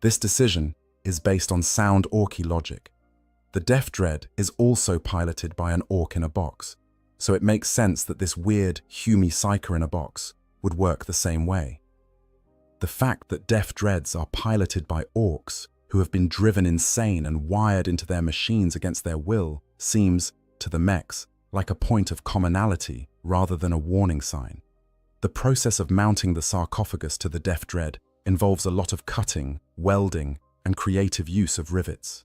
This decision is based on sound Orky logic. The Def Dread is also piloted by an orc in a box, so it makes sense that this weird, Humy psyker in a box would work the same way. The fact that Def Dreads are piloted by orcs who have been driven insane and wired into their machines against their will seems, to the mechs, like a point of commonality rather than a warning sign. The process of mounting the sarcophagus to the Def Dread involves a lot of cutting, welding, and creative use of rivets.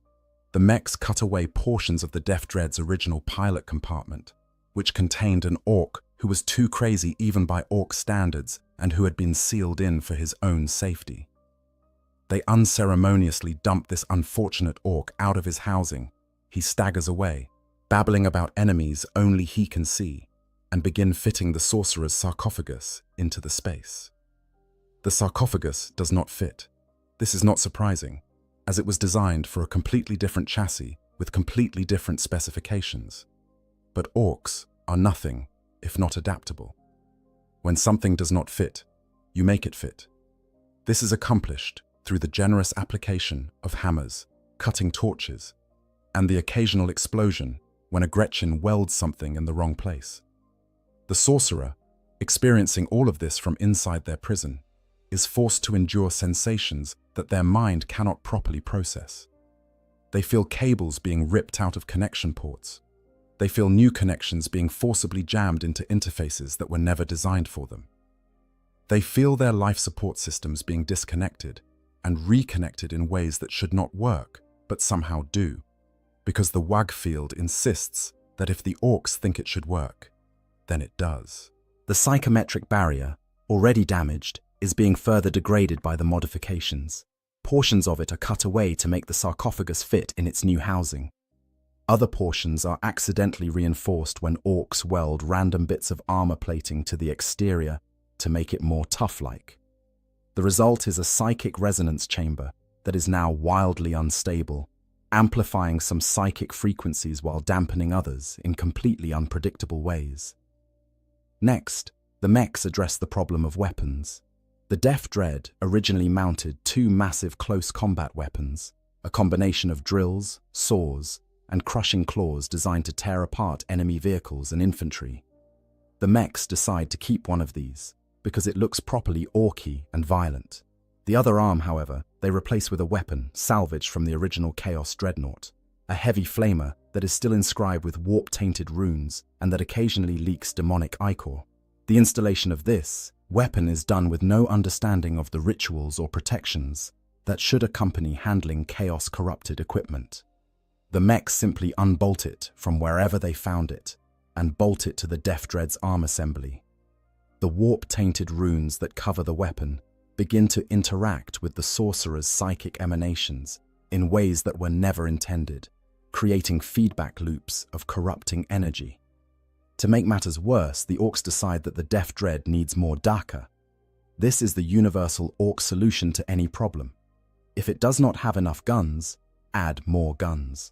The mechs cut away portions of the Def Dread's original pilot compartment, which contained an orc who was too crazy even by orc standards and who had been sealed in for his own safety. They unceremoniously dump this unfortunate orc out of his housing. He staggers away, babbling about enemies only he can see, and begin fitting the sorcerer's sarcophagus into the space. The sarcophagus does not fit. This is not surprising, as it was designed for a completely different chassis with completely different specifications. But orcs are nothing if not adaptable. When something does not fit, you make it fit. This is accomplished through the generous application of hammers, cutting torches, and the occasional explosion when a Gretchen welds something in the wrong place. The sorcerer, experiencing all of this from inside their prison, is forced to endure sensations that their mind cannot properly process. They feel cables being ripped out of connection ports. They feel new connections being forcibly jammed into interfaces that were never designed for them. They feel their life support systems being disconnected and reconnected in ways that should not work, but somehow do, because the WAG field insists that if the orcs think it should work, then it does. The psychometric barrier, already damaged, is being further degraded by the modifications. Portions of it are cut away to make the sarcophagus fit in its new housing. Other portions are accidentally reinforced when orcs weld random bits of armor plating to the exterior to make it more tough-like. The result is a psychic resonance chamber that is now wildly unstable, amplifying some psychic frequencies while dampening others in completely unpredictable ways. Next, the mechs address the problem of weapons. The Def Dread originally mounted two massive close combat weapons, a combination of drills, saws, and crushing claws designed to tear apart enemy vehicles and infantry. The mechs decide to keep one of these because it looks properly orky and violent. The other arm, however, they replace with a weapon salvaged from the original Chaos Dreadnought, a heavy flamer that is still inscribed with warp-tainted runes and that occasionally leaks demonic ichor. The installation of this weapon is done with no understanding of the rituals or protections that should accompany handling chaos-corrupted equipment. The mechs simply unbolt it from wherever they found it and bolt it to the Def Dread's arm assembly. The warp-tainted runes that cover the weapon begin to interact with the sorcerer's psychic emanations in ways that were never intended, creating feedback loops of corrupting energy. To make matters worse, the orcs decide that the Def Dread needs more Daka. This is the universal orc solution to any problem. If it does not have enough guns, add more guns.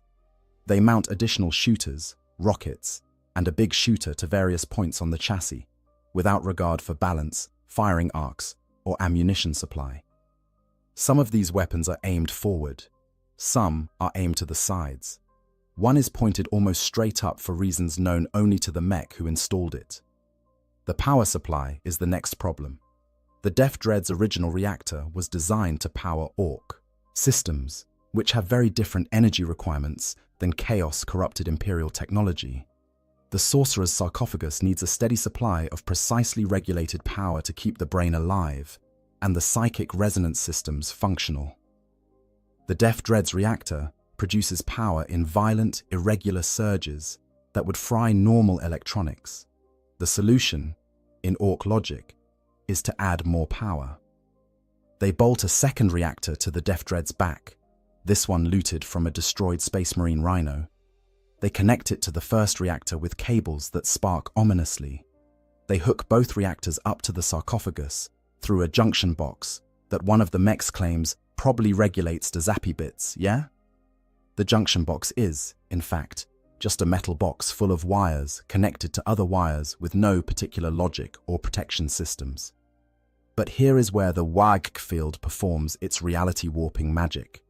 They mount additional shooters, rockets, and a big shooter to various points on the chassis, without regard for balance, firing arcs, or ammunition supply. Some of these weapons are aimed forward. Some are aimed to the sides. One is pointed almost straight up for reasons known only to the mech who installed it. The power supply is the next problem. The Def Dread's original reactor was designed to power orc systems, which have very different energy requirements than chaos-corrupted Imperial technology. The sorcerer's sarcophagus needs a steady supply of precisely regulated power to keep the brain alive and the psychic resonance systems functional. The Def Dread's reactor produces power in violent, irregular surges that would fry normal electronics. The solution, in orc logic, is to add more power. They bolt a second reactor to the Def Dread's back, this one looted from a destroyed Space Marine Rhino. They connect it to the first reactor with cables that spark ominously. They hook both reactors up to the sarcophagus through a junction box that one of the mechs claims probably regulates the zappy bits, yeah? The junction box is, in fact, just a metal box full of wires connected to other wires with no particular logic or protection systems. But here is where the WAG field performs its reality-warping magic.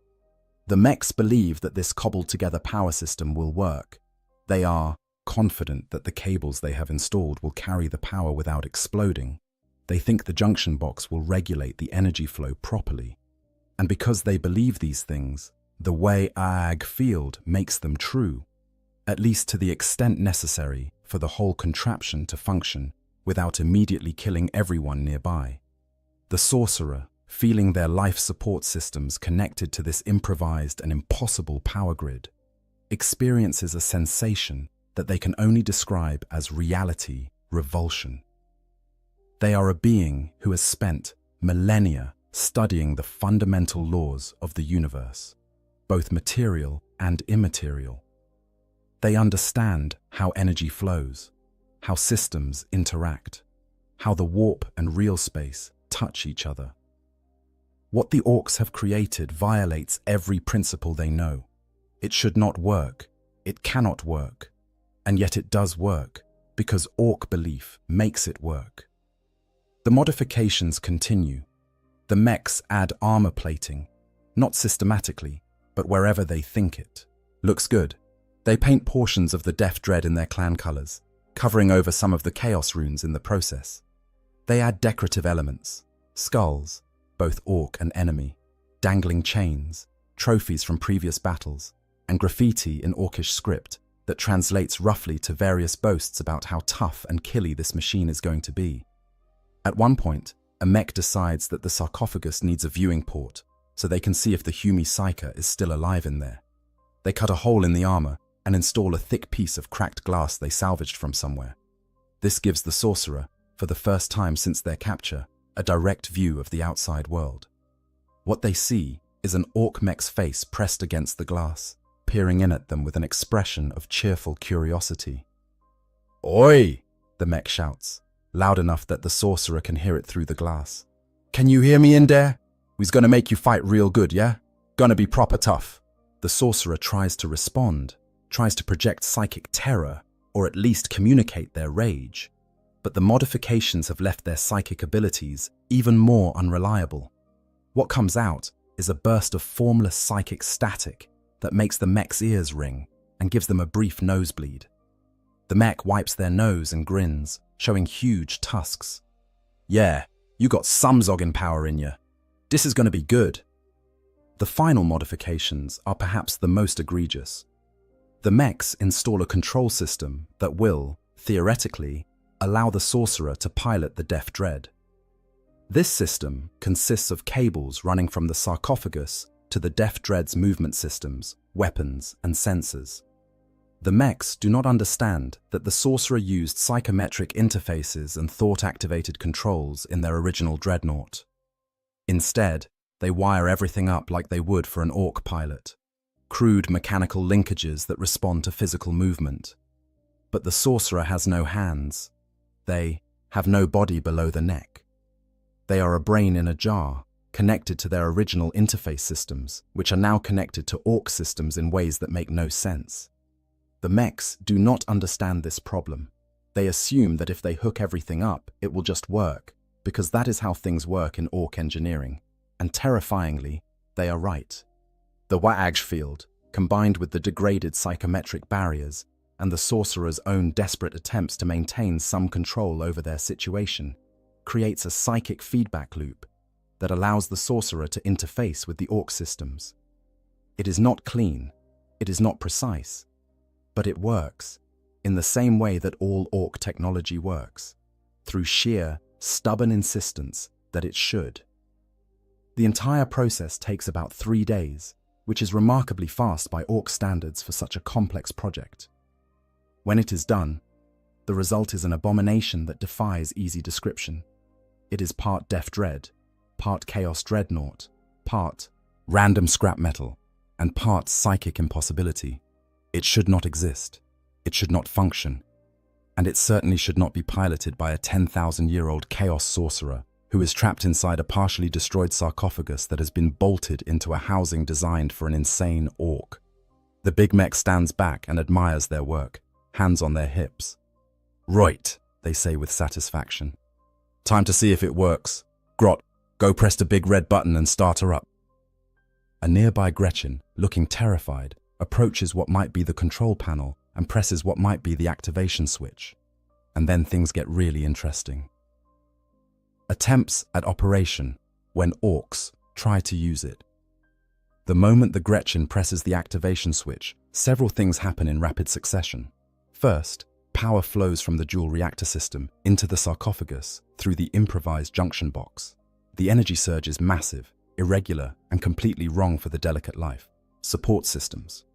The mechs believe that this cobbled-together power system will work. They are confident that the cables they have installed will carry the power without exploding. They think the junction box will regulate the energy flow properly. And because they believe these things, the WAG field makes them true, at least to the extent necessary for the whole contraption to function without immediately killing everyone nearby. The sorcerer, feeling their life support systems connected to this improvised and impossible power grid, experiences a sensation that they can only describe as reality revulsion. They are a being who has spent millennia studying the fundamental laws of the universe, both material and immaterial. They understand how energy flows, how systems interact, how the warp and real space touch each other. What the orcs have created violates every principle they know. It should not work, it cannot work, and yet it does work because orc belief makes it work. The modifications continue. The mechs add armor plating, not systematically, but wherever they think it. Looks good. They paint portions of the Death Dread in their clan colors, covering over some of the Chaos runes in the process. They add decorative elements, skulls, both orc and enemy, dangling chains, trophies from previous battles, and graffiti in orcish script that translates roughly to various boasts about how tough and killy this machine is going to be. At one point, a mech decides that the sarcophagus needs a viewing port so they can see if the Humi Psyker is still alive in there. They cut a hole in the armor and install a thick piece of cracked glass they salvaged from somewhere. This gives the sorcerer, for the first time since their capture, a direct view of the outside world. What they see is an orc mech's face pressed against the glass, peering in at them with an expression of cheerful curiosity. "Oi!" the mech shouts, loud enough that the sorcerer can hear it through the glass. "Can you hear me in there? We's gonna make you fight real good, yeah? Gonna be proper tough." The sorcerer tries to respond, tries to project psychic terror, or at least communicate their rage. But the modifications have left their psychic abilities even more unreliable. What comes out is a burst of formless psychic static that makes the mech's ears ring and gives them a brief nosebleed. The mech wipes their nose and grins, showing huge tusks. "Yeah, you got some zogging power in you. This is gonna be good." The final modifications are perhaps the most egregious. The mechs install a control system that will, theoretically, allow the sorcerer to pilot the Death Dread. This system consists of cables running from the sarcophagus to the Death Dread's movement systems, weapons, and sensors. The mechs do not understand that the sorcerer used psychometric interfaces and thought-activated controls in their original dreadnought. Instead, they wire everything up like they would for an orc pilot, crude mechanical linkages that respond to physical movement. But the sorcerer has no hands. They have no body below the neck. They are a brain in a jar, connected to their original interface systems, which are now connected to orc systems in ways that make no sense. The mechs do not understand this problem. They assume that if they hook everything up, it will just work, because that is how things work in orc engineering. And terrifyingly, they are right. The WAG field, combined with the degraded psychometric barriers, and the sorcerer's own desperate attempts to maintain some control over their situation, creates a psychic feedback loop that allows the sorcerer to interface with the orc systems. It is not clean, it is not precise, but it works, in the same way that all orc technology works, through sheer, stubborn insistence that it should. The entire process takes about 3 days, which is remarkably fast by orc standards for such a complex project. When it is done, the result is an abomination that defies easy description. It is part Death Dread, part Chaos Dreadnought, part random scrap metal, and part psychic impossibility. It should not exist. It should not function. And it certainly should not be piloted by a 10,000-year-old chaos sorcerer who is trapped inside a partially destroyed sarcophagus that has been bolted into a housing designed for an insane orc. The big mech stands back and admires their work, hands on their hips. Right, they say with satisfaction. Time to see if it works. Grot, go press the big red button and start her up. A nearby Gretchen, looking terrified, approaches what might be the control panel and presses what might be the activation switch. And then things get really interesting. Attempts at operation when orcs try to use it. The moment the Gretchen presses the activation switch, several things happen in rapid succession. First, power flows from the dual reactor system into the sarcophagus through the improvised junction box. The energy surge is massive, irregular, and completely wrong for the delicate life. Support systems.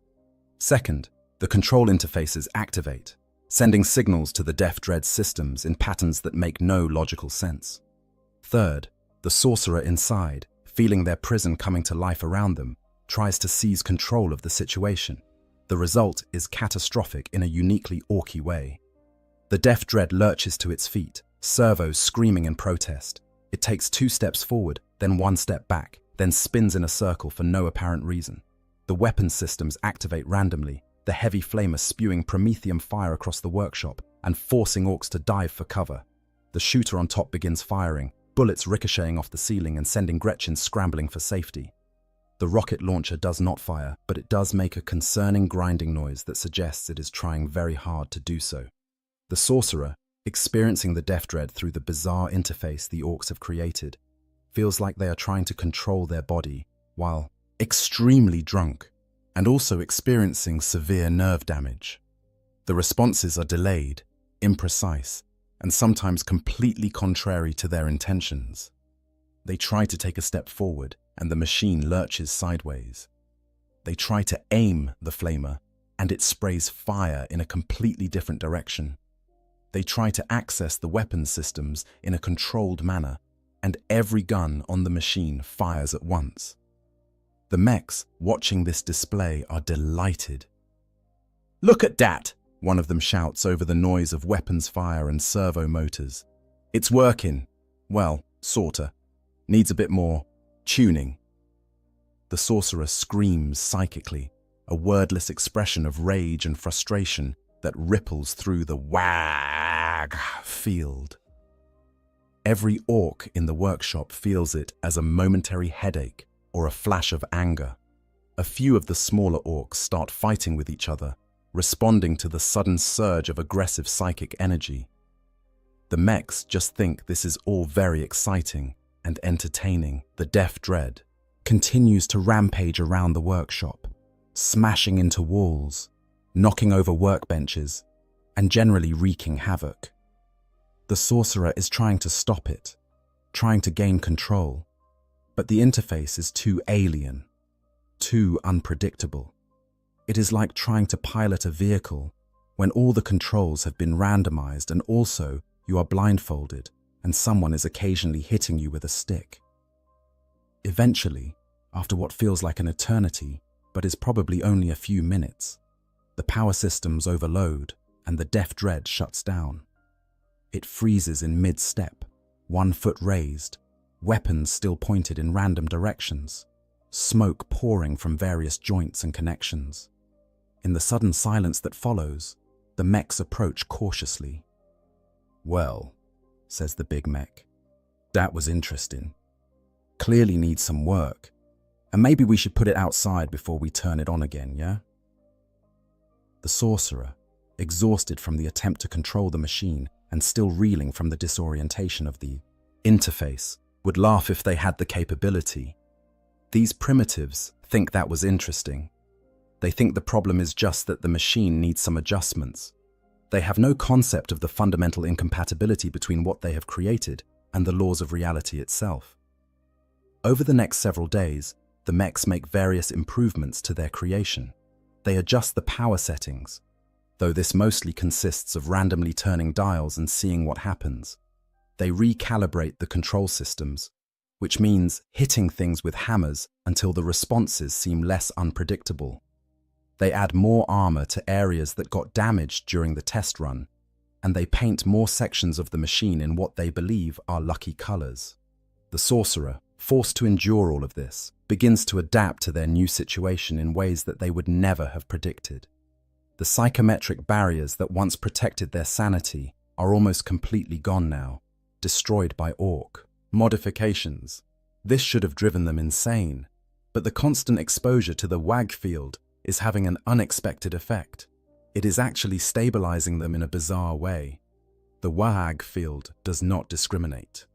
Second, the control interfaces activate, sending signals to the Death Dread systems in patterns that make no logical sense. Third, the sorcerer inside, feeling their prison coming to life around them, tries to seize control of the situation. The result is catastrophic in a uniquely orky way. The Death Dread lurches to its feet, servos screaming in protest. It takes 2 steps forward, then 1 step back, then spins in a circle for no apparent reason. The weapon systems activate randomly, the heavy flamer spewing promethium fire across the workshop and forcing orcs to dive for cover. The shooter on top begins firing, bullets ricocheting off the ceiling and sending Gretchen scrambling for safety. The rocket launcher does not fire, but it does make a concerning grinding noise that suggests it is trying very hard to do so. The sorcerer, experiencing the Death Dread through the bizarre interface the orcs have created, feels like they are trying to control their body while extremely drunk and also experiencing severe nerve damage. The responses are delayed, imprecise, and sometimes completely contrary to their intentions. They try to take a step forward, and the machine lurches sideways. They try to aim the flamer, and it sprays fire in a completely different direction. They try to access the weapons systems in a controlled manner, and every gun on the machine fires at once. The mechs watching this display are delighted. "Look at that!" one of them shouts over the noise of weapons fire and servo motors. "It's working. Well, sorta. Needs a bit more tuning." The sorcerer screams psychically, a wordless expression of rage and frustration that ripples through the wag field. Every orc in the workshop feels it as a momentary headache or a flash of anger. A few of the smaller orcs start fighting with each other, responding to the sudden surge of aggressive psychic energy. The mechs just think this is all very exciting and entertaining. The Death Dread continues to rampage around the workshop, smashing into walls, knocking over workbenches, and generally wreaking havoc. The sorcerer is trying to stop it, trying to gain control, but the interface is too alien, too unpredictable. It is like trying to pilot a vehicle when all the controls have been randomized and also you are blindfolded and someone is occasionally hitting you with a stick. Eventually, after what feels like an eternity, but is probably only a few minutes, the power systems overload and the Death Dread shuts down. It freezes in mid-step, 1 foot raised, weapons still pointed in random directions, smoke pouring from various joints and connections. In the sudden silence that follows, the mechs approach cautiously. "Well," says the big mech, "that was interesting. Clearly needs some work. And maybe we should put it outside before we turn it on again, yeah?" The sorcerer, exhausted from the attempt to control the machine and still reeling from the disorientation of the interface, would laugh if they had the capability. These primitives think that was interesting. They think the problem is just that the machine needs some adjustments. They have no concept of the fundamental incompatibility between what they have created and the laws of reality itself. Over the next several days, the mechs make various improvements to their creation. They adjust the power settings, though this mostly consists of randomly turning dials and seeing what happens. They recalibrate the control systems, which means hitting things with hammers until the responses seem less unpredictable. They add more armor to areas that got damaged during the test run, and they paint more sections of the machine in what they believe are lucky colors. The sorcerer, forced to endure all of this, begins to adapt to their new situation in ways that they would never have predicted. The psychometric barriers that once protected their sanity are almost completely gone now, destroyed by orc modifications. This should have driven them insane, but the constant exposure to the WAG field is having an unexpected effect. It is actually stabilizing them in a bizarre way. The WAG field does not discriminate.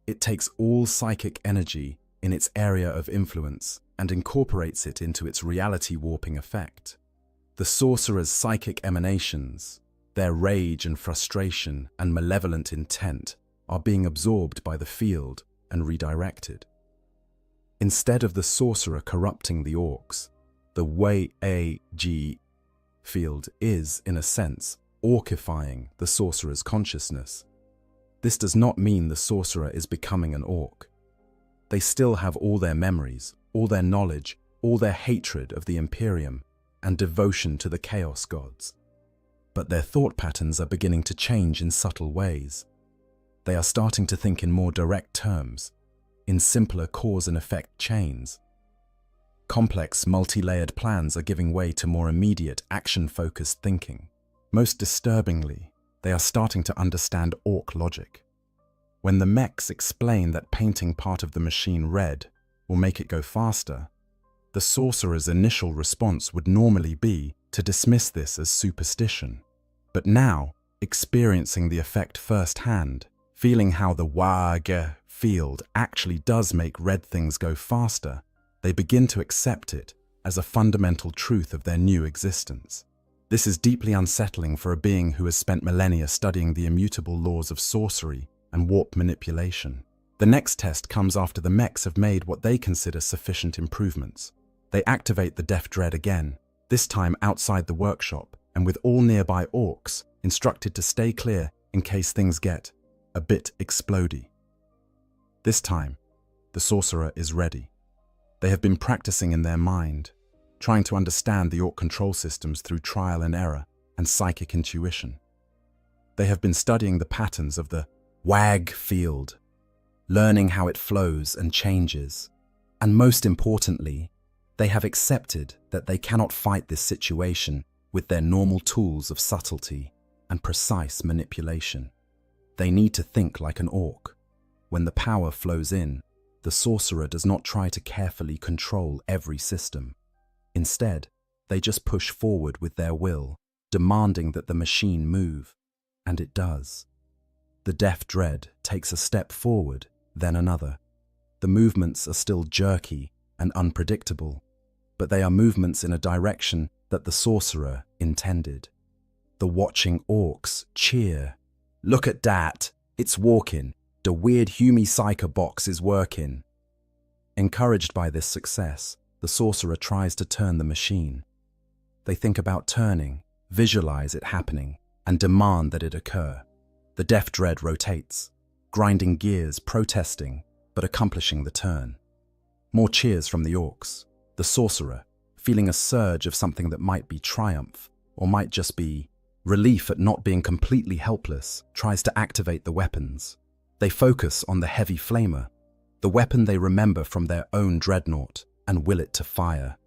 It takes all psychic energy in its area of influence and incorporates it into its reality warping effect. The sorcerer's psychic emanations, their rage and frustration and malevolent intent, are being absorbed by the field and redirected. Instead of the sorcerer corrupting the orcs, the WAG field is, in a sense, orcifying the sorcerer's consciousness. This does not mean the sorcerer is becoming an orc. They still have all their memories, all their knowledge, all their hatred of the Imperium, and devotion to the Chaos Gods. But their thought patterns are beginning to change in subtle ways. They are starting to think in more direct terms, in simpler cause and effect chains. Complex, multi-layered plans are giving way to more immediate, action-focused thinking. Most disturbingly, they are starting to understand orc logic. When the mechs explain that painting part of the machine red will make it go faster, the sorcerer's initial response would normally be to dismiss this as superstition. But now, experiencing the effect firsthand, feeling how the WAG field actually does make red things go faster, they begin to accept it as a fundamental truth of their new existence. This is deeply unsettling for a being who has spent millennia studying the immutable laws of sorcery and warp manipulation. The next test comes after the mechs have made what they consider sufficient improvements. They activate the Death Dread again, this time outside the workshop, and with all nearby orcs instructed to stay clear in case things get a bit explodey. This time, the sorcerer is ready. They have been practicing in their mind, trying to understand the orc control systems through trial and error and psychic intuition. They have been studying the patterns of the WAG field, learning how it flows and changes, and most importantly, they have accepted that they cannot fight this situation with their normal tools of subtlety and precise manipulation. They need to think like an orc. When the power flows in, the sorcerer does not try to carefully control every system. Instead, they just push forward with their will, demanding that the machine move, and it does. The Death Dread takes a step forward, then another. The movements are still jerky and unpredictable, but they are movements in a direction that the sorcerer intended. The watching orcs cheer. "Look at that, it's walking. The weird Humy Psyker box is working." Encouraged by this success, the sorcerer tries to turn the machine. They think about turning, visualize it happening, and demand that it occur. The Death Dread rotates, grinding gears, protesting, but accomplishing the turn. More cheers from the orcs. The sorcerer, feeling a surge of something that might be triumph, or might just be relief at not being completely helpless, tries to activate the weapons. They focus on the heavy flamer, the weapon they remember from their own dreadnought, and will it to fire.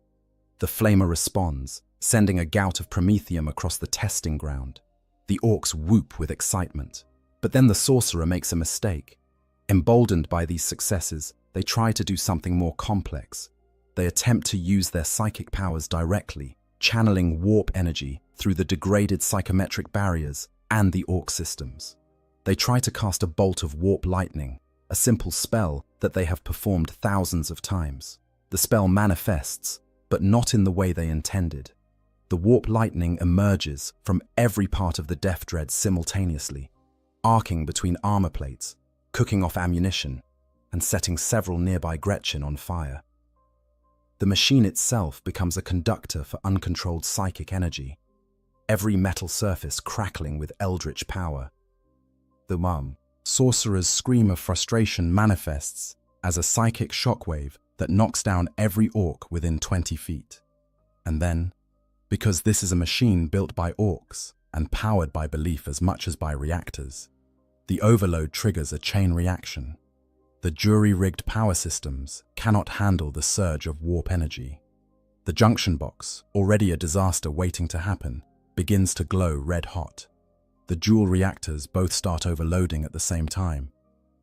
The flamer responds, sending a gout of promethium across the testing ground. The orcs whoop with excitement. But then the sorcerer makes a mistake. Emboldened by these successes, they try to do something more complex. They attempt to use their psychic powers directly, channeling warp energy through the degraded psychometric barriers and the orc systems. They try to cast a bolt of warp lightning, a simple spell that they have performed thousands of times. The spell manifests, but not in the way they intended. The warp lightning emerges from every part of the Death Dread simultaneously, arcing between armor plates, cooking off ammunition, and setting several nearby Gretchen on fire. The machine itself becomes a conductor for uncontrolled psychic energy, every metal surface crackling with eldritch power. The sorcerer's scream of frustration manifests as a psychic shockwave that knocks down every orc within 20 feet. And then, because this is a machine built by orcs and powered by belief as much as by reactors, the overload triggers a chain reaction. The jury-rigged power systems cannot handle the surge of warp energy. The junction box, already a disaster waiting to happen, begins to glow red-hot. The dual reactors both start overloading at the same time.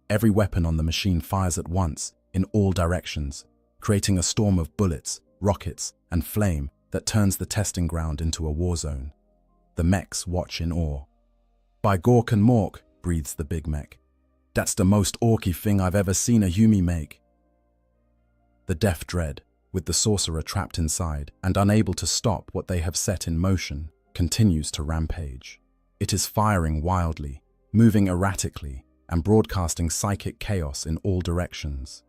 Every weapon on the machine fires at once, in all directions, creating a storm of bullets, rockets, and flame that turns the testing ground into a war zone. The mechs watch in awe. "By Gork and Mork," breathes the big mech. "That's the most orky thing I've ever seen a Humi make." The Death Dread, with the sorcerer trapped inside and unable to stop what they have set in motion, continues to rampage. It is firing wildly, moving erratically, and broadcasting psychic chaos in all directions.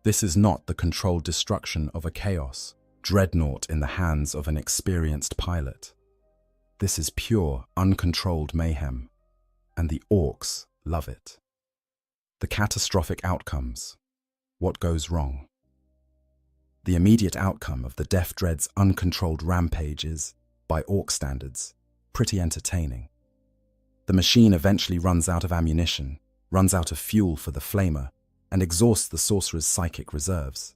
This is not the controlled destruction of a chaos dreadnought in the hands of an experienced pilot. This is pure, uncontrolled mayhem, and the orcs love it. The catastrophic outcomes. What goes wrong? The immediate outcome of the Death Dread's uncontrolled rampage is, by orc standards, pretty entertaining. The machine eventually runs out of ammunition, runs out of fuel for the flamer, and exhausts the sorcerer's psychic reserves.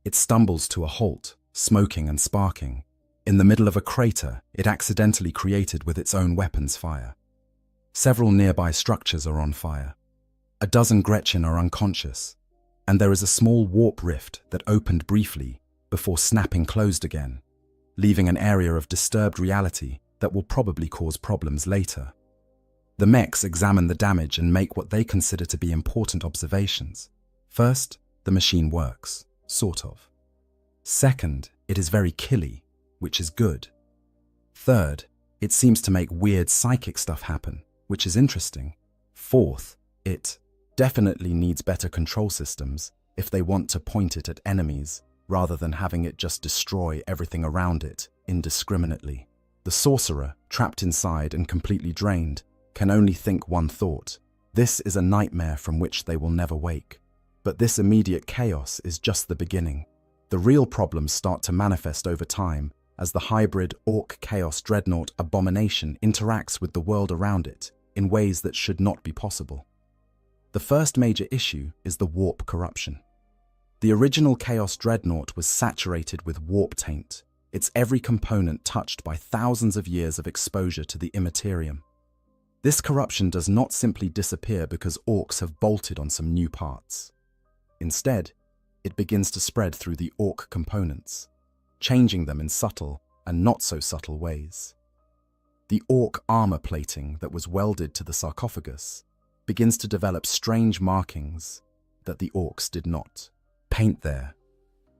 It stumbles to a halt, smoking and sparking, in the middle of a crater it accidentally created with its own weapons fire. Several nearby structures are on fire. A dozen Gretchen are unconscious, and there is a small warp rift that opened briefly before snapping closed again, leaving an area of disturbed reality that will probably cause problems later. The mechs examine the damage and make what they consider to be important observations. First, the machine works, sort of. Second, it is very killy, which is good. Third, it seems to make weird psychic stuff happen, which is interesting. Fourth, it definitely needs better control systems if they want to point it at enemies rather than having it just destroy everything around it indiscriminately. The sorcerer, trapped inside and completely drained, can only think one thought. This is a nightmare from which they will never wake. But this immediate chaos is just the beginning. The real problems start to manifest over time as the hybrid Orc-Chaos Dreadnought abomination interacts with the world around it in ways that should not be possible. The first major issue is the warp corruption. The original Chaos Dreadnought was saturated with warp taint, its every component touched by thousands of years of exposure to the immaterium. This corruption does not simply disappear because orcs have bolted on some new parts. Instead, it begins to spread through the orc components, changing them in subtle and not so subtle ways. The orc armor plating that was welded to the sarcophagus begins to develop strange markings that the orcs did not. Paint there.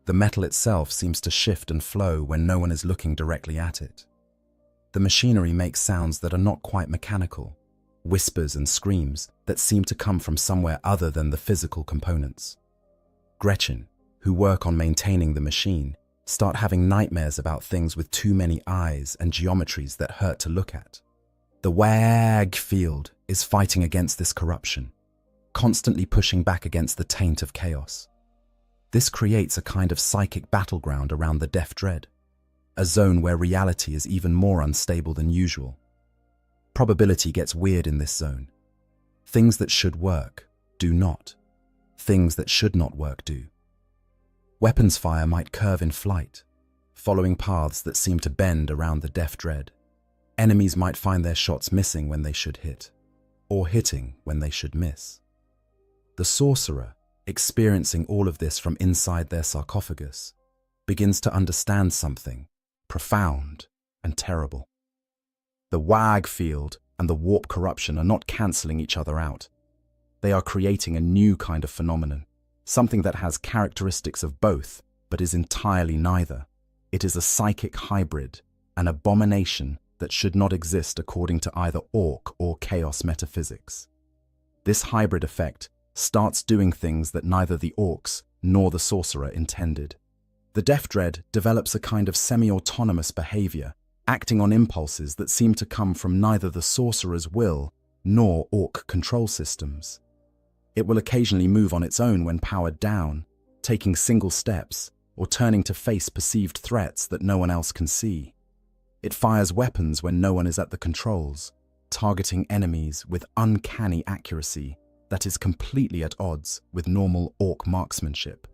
The metal itself seems to shift and flow when no one is looking directly at it. The machinery makes sounds that are not quite mechanical, whispers and screams that seem to come from somewhere other than the physical components. Gretchen, who work on maintaining the machine, start having nightmares about things with too many eyes and geometries that hurt to look at. The WAG field is fighting against this corruption, constantly pushing back against the taint of chaos. This creates a kind of psychic battleground around the Death Dread, a zone where reality is even more unstable than usual. Probability gets weird in this zone. Things that should work do not. Things that should not work do. Weapons fire might curve in flight, following paths that seem to bend around the Death Dread. Enemies might find their shots missing when they should hit, or hitting when they should miss. The sorcerer, experiencing all of this from inside their sarcophagus, begins to understand something profound and terrible. The WAG field and the warp corruption are not cancelling each other out. They are creating a new kind of phenomenon, something that has characteristics of both, but is entirely neither. It is a psychic hybrid, an abomination that should not exist according to either orc or chaos metaphysics. This hybrid effect starts doing things that neither the orcs nor the sorcerer intended. The Death Dread develops a kind of semi-autonomous behavior, acting on impulses that seem to come from neither the sorcerer's will nor orc control systems. It will occasionally move on its own when powered down, taking single steps or turning to face perceived threats that no one else can see. It fires weapons when no one is at the controls, targeting enemies with uncanny accuracy that is completely at odds with normal orc marksmanship.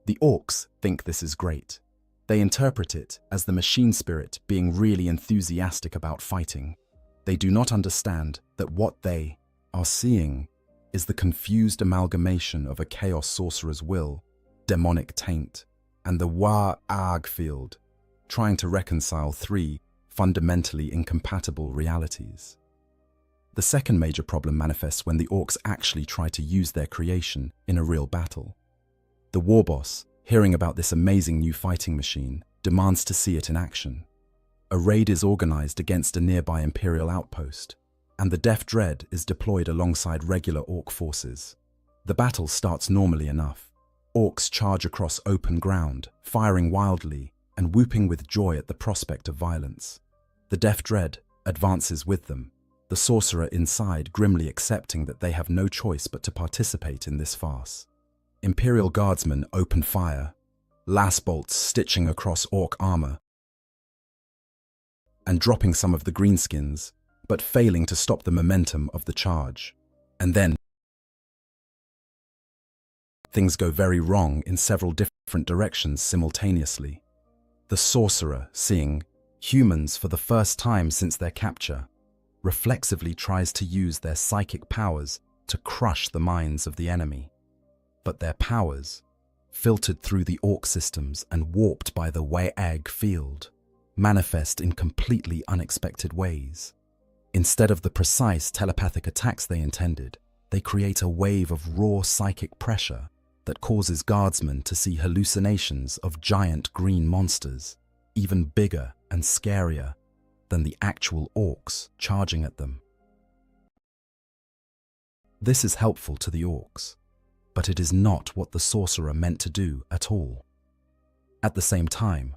The orcs think this is great. They interpret it as the machine spirit being really enthusiastic about fighting. They do not understand that what they are seeing is the confused amalgamation of a chaos sorcerer's will, demonic taint, and the Warhammer field, trying to reconcile three fundamentally incompatible realities. The second major problem manifests when the orcs actually try to use their creation in a real battle. The war boss, hearing about this amazing new fighting machine, demands to see it in action. A raid is organized against a nearby Imperial outpost, and the Death Dread is deployed alongside regular orc forces. The battle starts normally enough. Orcs charge across open ground, firing wildly and whooping with joy at the prospect of violence. The Death Dread advances with them, the sorcerer inside grimly accepting that they have no choice but to participate in this farce. Imperial guardsmen open fire, last bolts stitching across orc armor and dropping some of the greenskins, but failing to stop the momentum of the charge. And then things go very wrong in several different directions simultaneously. The sorcerer, seeing humans for the first time since their capture, reflexively tries to use their psychic powers to crush the minds of the enemy. But their powers, filtered through the orc systems and warped by the Warhammer field, manifest in completely unexpected ways. Instead of the precise telepathic attacks they intended, they create a wave of raw psychic pressure that causes guardsmen to see hallucinations of giant green monsters, even bigger and scarier than the actual orcs charging at them. This is helpful to the orcs, but it is not what the sorcerer meant to do at all. At the same time,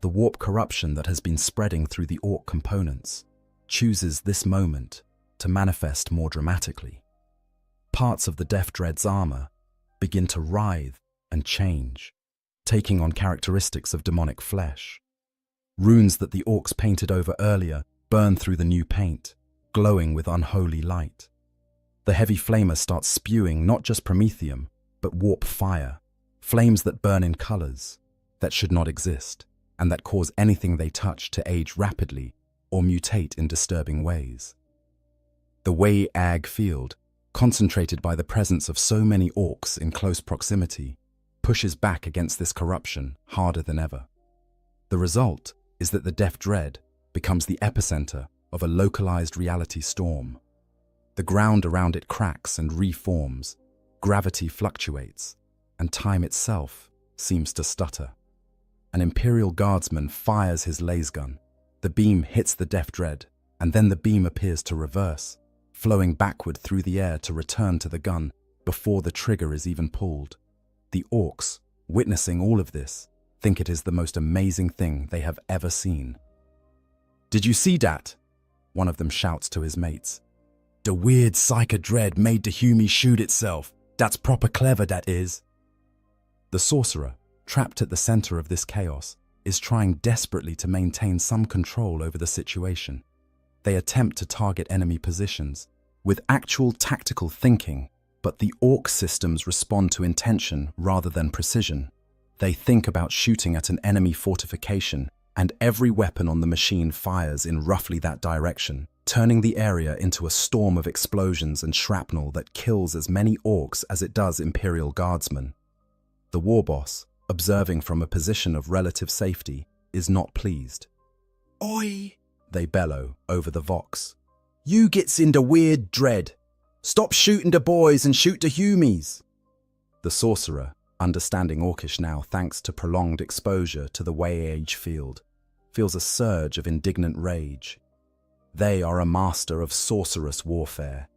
the warp corruption that has been spreading through the orc components chooses this moment to manifest more dramatically. Parts of the Death Dread's armor begin to writhe and change, taking on characteristics of demonic flesh. Runes that the orcs painted over earlier burn through the new paint, glowing with unholy light. The heavy flamer starts spewing not just promethium, but warp fire, flames that burn in colors that should not exist, and that cause anything they touch to age rapidly or mutate in disturbing ways. The Warhammer field, concentrated by the presence of so many orcs in close proximity, pushes back against this corruption harder than ever. The result is that the Death Dread becomes the epicenter of a localized reality storm. The ground around it cracks and reforms, gravity fluctuates, and time itself seems to stutter. An Imperial guardsman fires his laser gun. The beam hits the Death Dread, and then the beam appears to reverse, flowing backward through the air to return to the gun before the trigger is even pulled. The orcs, witnessing all of this, think it is the most amazing thing they have ever seen. "Did you see that?" one of them shouts to his mates. "The weird Psycho Dread made the Humi shoot itself. That's proper clever, that is." The sorcerer, trapped at the center of this chaos, is trying desperately to maintain some control over the situation. They attempt to target enemy positions with actual tactical thinking, but the orc systems respond to intention rather than precision. They think about shooting at an enemy fortification, and every weapon on the machine fires in roughly that direction, turning the area into a storm of explosions and shrapnel that kills as many orcs as it does Imperial guardsmen. The war boss, observing from a position of relative safety, is not pleased. "Oi!" they bellow over the vox. "You gets in the weird dread. Stop shooting the boys and shoot the humies." The sorcerer, understanding Orcish now thanks to prolonged exposure to the Warhammer field, feels a surge of indignant rage. They are a master of sorcerous warfare.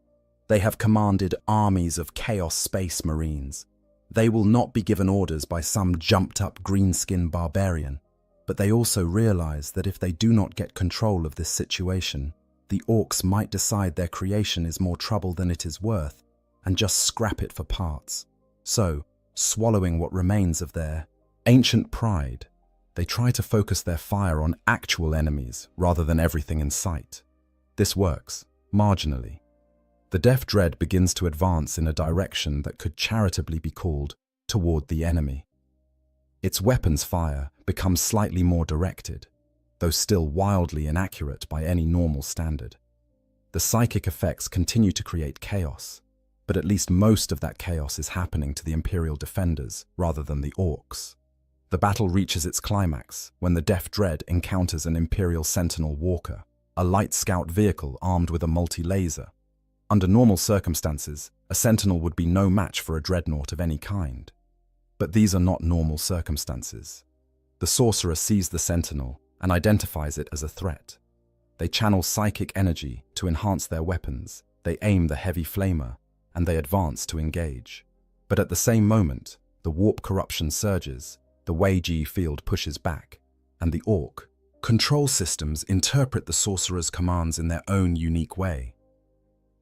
They have commanded armies of Chaos Space Marines. They will not be given orders by some jumped-up greenskin barbarian, but they also realize that if they do not get control of this situation, the orcs might decide their creation is more trouble than it is worth and just scrap it for parts. So, swallowing what remains of their ancient pride, they try to focus their fire on actual enemies rather than everything in sight. This works, marginally. The Death Dread begins to advance in a direction that could charitably be called toward the enemy. Its weapons fire becomes slightly more directed, though still wildly inaccurate by any normal standard. The psychic effects continue to create chaos, but at least most of that chaos is happening to the Imperial defenders rather than the Orcs. The battle reaches its climax when the Death Dread encounters an Imperial Sentinel Walker, a light scout vehicle armed with a multi-laser. Under normal circumstances, a Sentinel would be no match for a Dreadnought of any kind. But these are not normal circumstances. The Sorcerer sees the Sentinel and identifies it as a threat. They channel psychic energy to enhance their weapons, they aim the heavy flamer, and they advance to engage. But at the same moment, the warp corruption surges, the Wei-Ji field pushes back, and the Orc control systems interpret the Sorcerer's commands in their own unique way.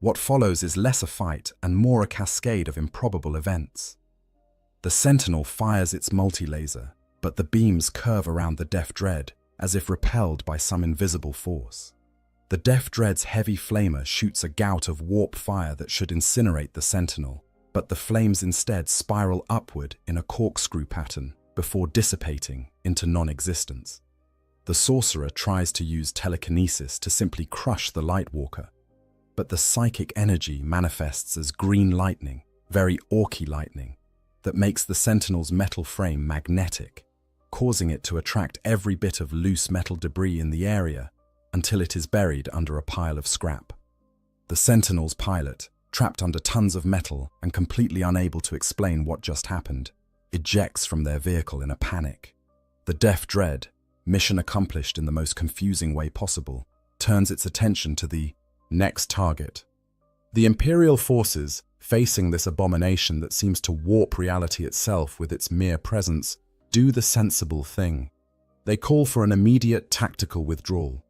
What follows is less a fight and more a cascade of improbable events. The Sentinel fires its multi-laser, but the beams curve around the Death Dread as if repelled by some invisible force. The Death Dread's heavy flamer shoots a gout of warp fire that should incinerate the Sentinel, but the flames instead spiral upward in a corkscrew pattern before dissipating into non-existence. The Sorcerer tries to use telekinesis to simply crush the Lightwalker, but the psychic energy manifests as green lightning, very orky lightning, that makes the Sentinel's metal frame magnetic, causing it to attract every bit of loose metal debris in the area until it is buried under a pile of scrap. The Sentinel's pilot, trapped under tons of metal and completely unable to explain what just happened, ejects from their vehicle in a panic. The Death Dread, mission accomplished in the most confusing way possible, turns its attention to the next target. The Imperial forces, facing this abomination that seems to warp reality itself with its mere presence, do the sensible thing. They call for an immediate tactical withdrawal.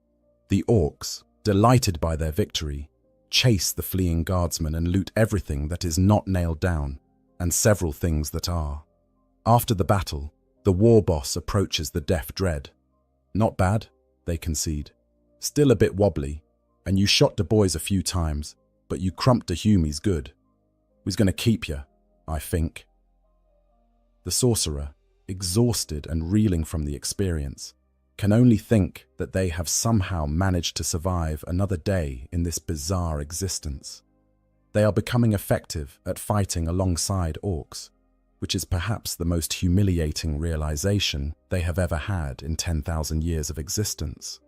The Orcs, delighted by their victory, chase the fleeing guardsmen and loot everything that is not nailed down, and several things that are. After the battle, the war boss approaches the Death Dread. Not bad, they concede. Still a bit wobbly, and you shot the boys a few times, but you crumped the Humies good. We's gonna keep ya, I think. The Sorcerer, exhausted and reeling from the experience, can only think that they have somehow managed to survive another day in this bizarre existence. They are becoming effective at fighting alongside Orcs, which is perhaps the most humiliating realization they have ever had in 10,000 years of existence.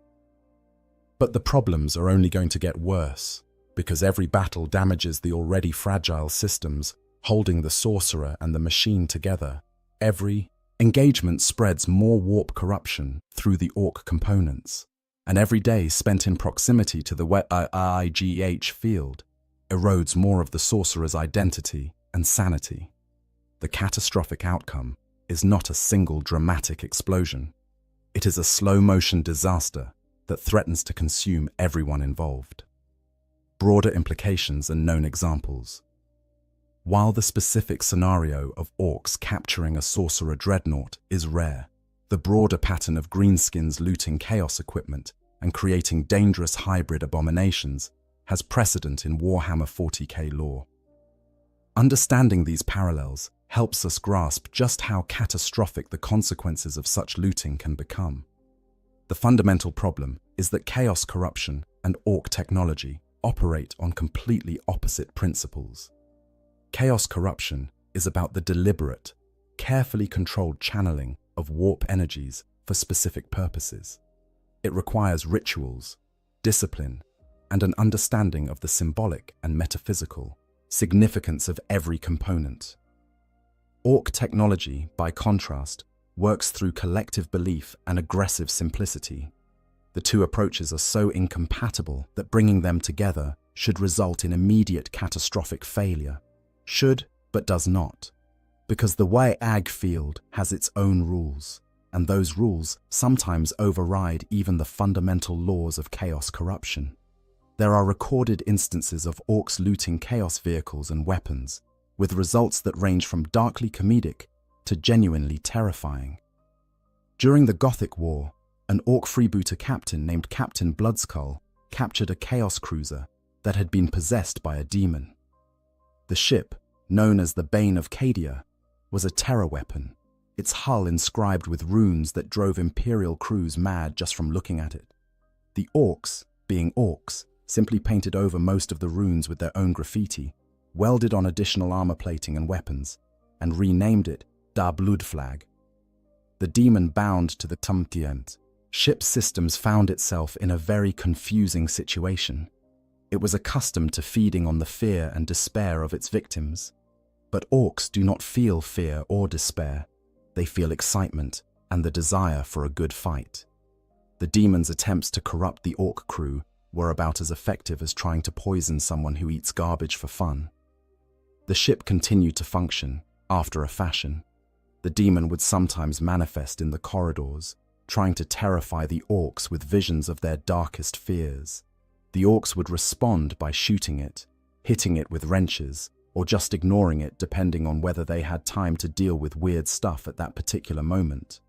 But the problems are only going to get worse, because every battle damages the already fragile systems holding the Sorcerer and the machine together. Every engagement spreads more warp corruption through the Orc components, and every day spent in proximity to the Wei-Ji field erodes more of the Sorcerer's identity and sanity. The catastrophic outcome is not a single dramatic explosion. It is a slow-motion disaster that threatens to consume everyone involved. Broader implications and known examples. While the specific scenario of Orcs capturing a Sorcerer Dreadnought is rare, the broader pattern of greenskins looting Chaos equipment and creating dangerous hybrid abominations has precedent in Warhammer 40k lore. Understanding these parallels helps us grasp just how catastrophic the consequences of such looting can become. The fundamental problem is that Chaos corruption and Orc technology operate on completely opposite principles. Chaos corruption is about the deliberate, carefully controlled channeling of warp energies for specific purposes. It requires rituals, discipline, and an understanding of the symbolic and metaphysical significance of every component. Orc technology, by contrast, works through collective belief and aggressive simplicity. The two approaches are so incompatible that bringing them together should result in immediate catastrophic failure. Should, but does not. Because the Wei-Ag field has its own rules, and those rules sometimes override even the fundamental laws of Chaos corruption. There are recorded instances of Orcs looting Chaos vehicles and weapons, with results that range from darkly comedic to genuinely terrifying. During the Gothic War, an Orc freebooter captain named Captain Bloodskull captured a Chaos cruiser that had been possessed by a demon. The ship, known as the Bane of Cadia, was a terror weapon, its hull inscribed with runes that drove Imperial crews mad just from looking at it. The orcs, being orcs, simply painted over most of the runes with their own graffiti, welded on additional armor plating and weapons, and renamed it Da Bloodflag. The demon bound to the Tumtient ship's systems found itself in a very confusing situation. It was accustomed to feeding on the fear and despair of its victims. But orcs do not feel fear or despair. They feel excitement and the desire for a good fight. The demon's attempts to corrupt the orc crew were about as effective as trying to poison someone who eats garbage for fun. The ship continued to function, after a fashion. The demon would sometimes manifest in the corridors, trying to terrify the orcs with visions of their darkest fears. The orcs would respond by shooting it, hitting it with wrenches, or just ignoring it depending on whether they had time to deal with weird stuff at that particular moment.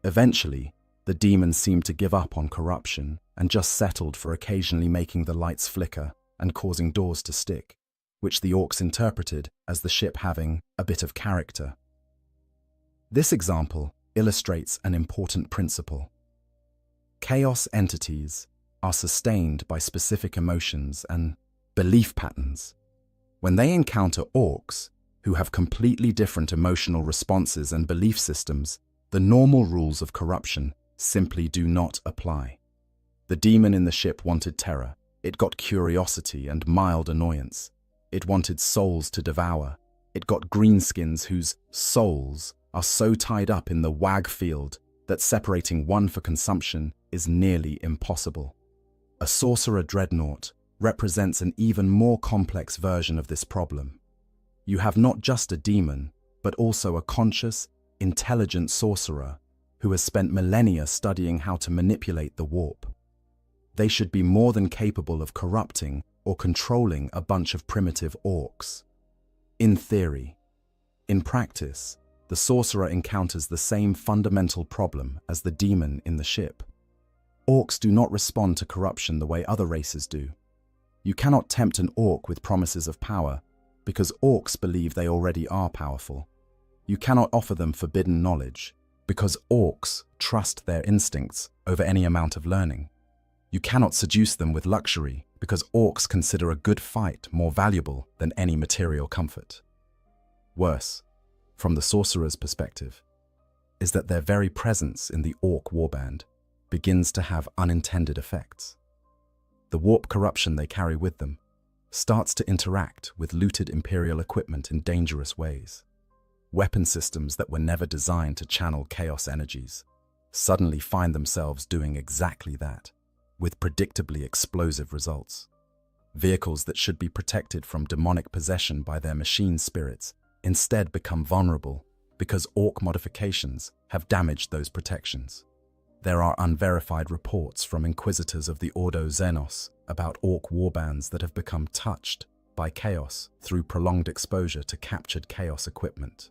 Eventually, the demon seemed to give up on corruption and just settled for occasionally making the lights flicker and causing doors to stick, which the orcs interpreted as the ship having a bit of character. This example illustrates an important principle. Chaos entities are sustained by specific emotions and belief patterns. When they encounter orcs, who have completely different emotional responses and belief systems, the normal rules of corruption simply do not apply. The demon in the ship wanted terror. It got curiosity and mild annoyance. It wanted souls to devour. It got greenskins whose souls are so tied up in the wag field that separating one for consumption is nearly impossible. A sorcerer dreadnought represents an even more complex version of this problem. You have not just a demon, but also a conscious, intelligent sorcerer who has spent millennia studying how to manipulate the warp. They should be more than capable of corrupting or controlling a bunch of primitive orcs. In theory. In practice, the sorcerer encounters the same fundamental problem as the demon in the ship. Orcs do not respond to corruption the way other races do. You cannot tempt an orc with promises of power, because orcs believe they already are powerful. You cannot offer them forbidden knowledge, because orcs trust their instincts over any amount of learning. You cannot seduce them with luxury, because orcs consider a good fight more valuable than any material comfort. Worse, from the sorcerer's perspective, is that their very presence in the orc warband begins to have unintended effects. The warp corruption they carry with them starts to interact with looted Imperial equipment in dangerous ways. Weapon systems that were never designed to channel chaos energies suddenly find themselves doing exactly that, with predictably explosive results. Vehicles that should be protected from demonic possession by their machine spirits instead become vulnerable because orc modifications have damaged those protections. There are unverified reports from inquisitors of the Ordo Xenos about orc warbands that have become touched by chaos through prolonged exposure to captured chaos equipment.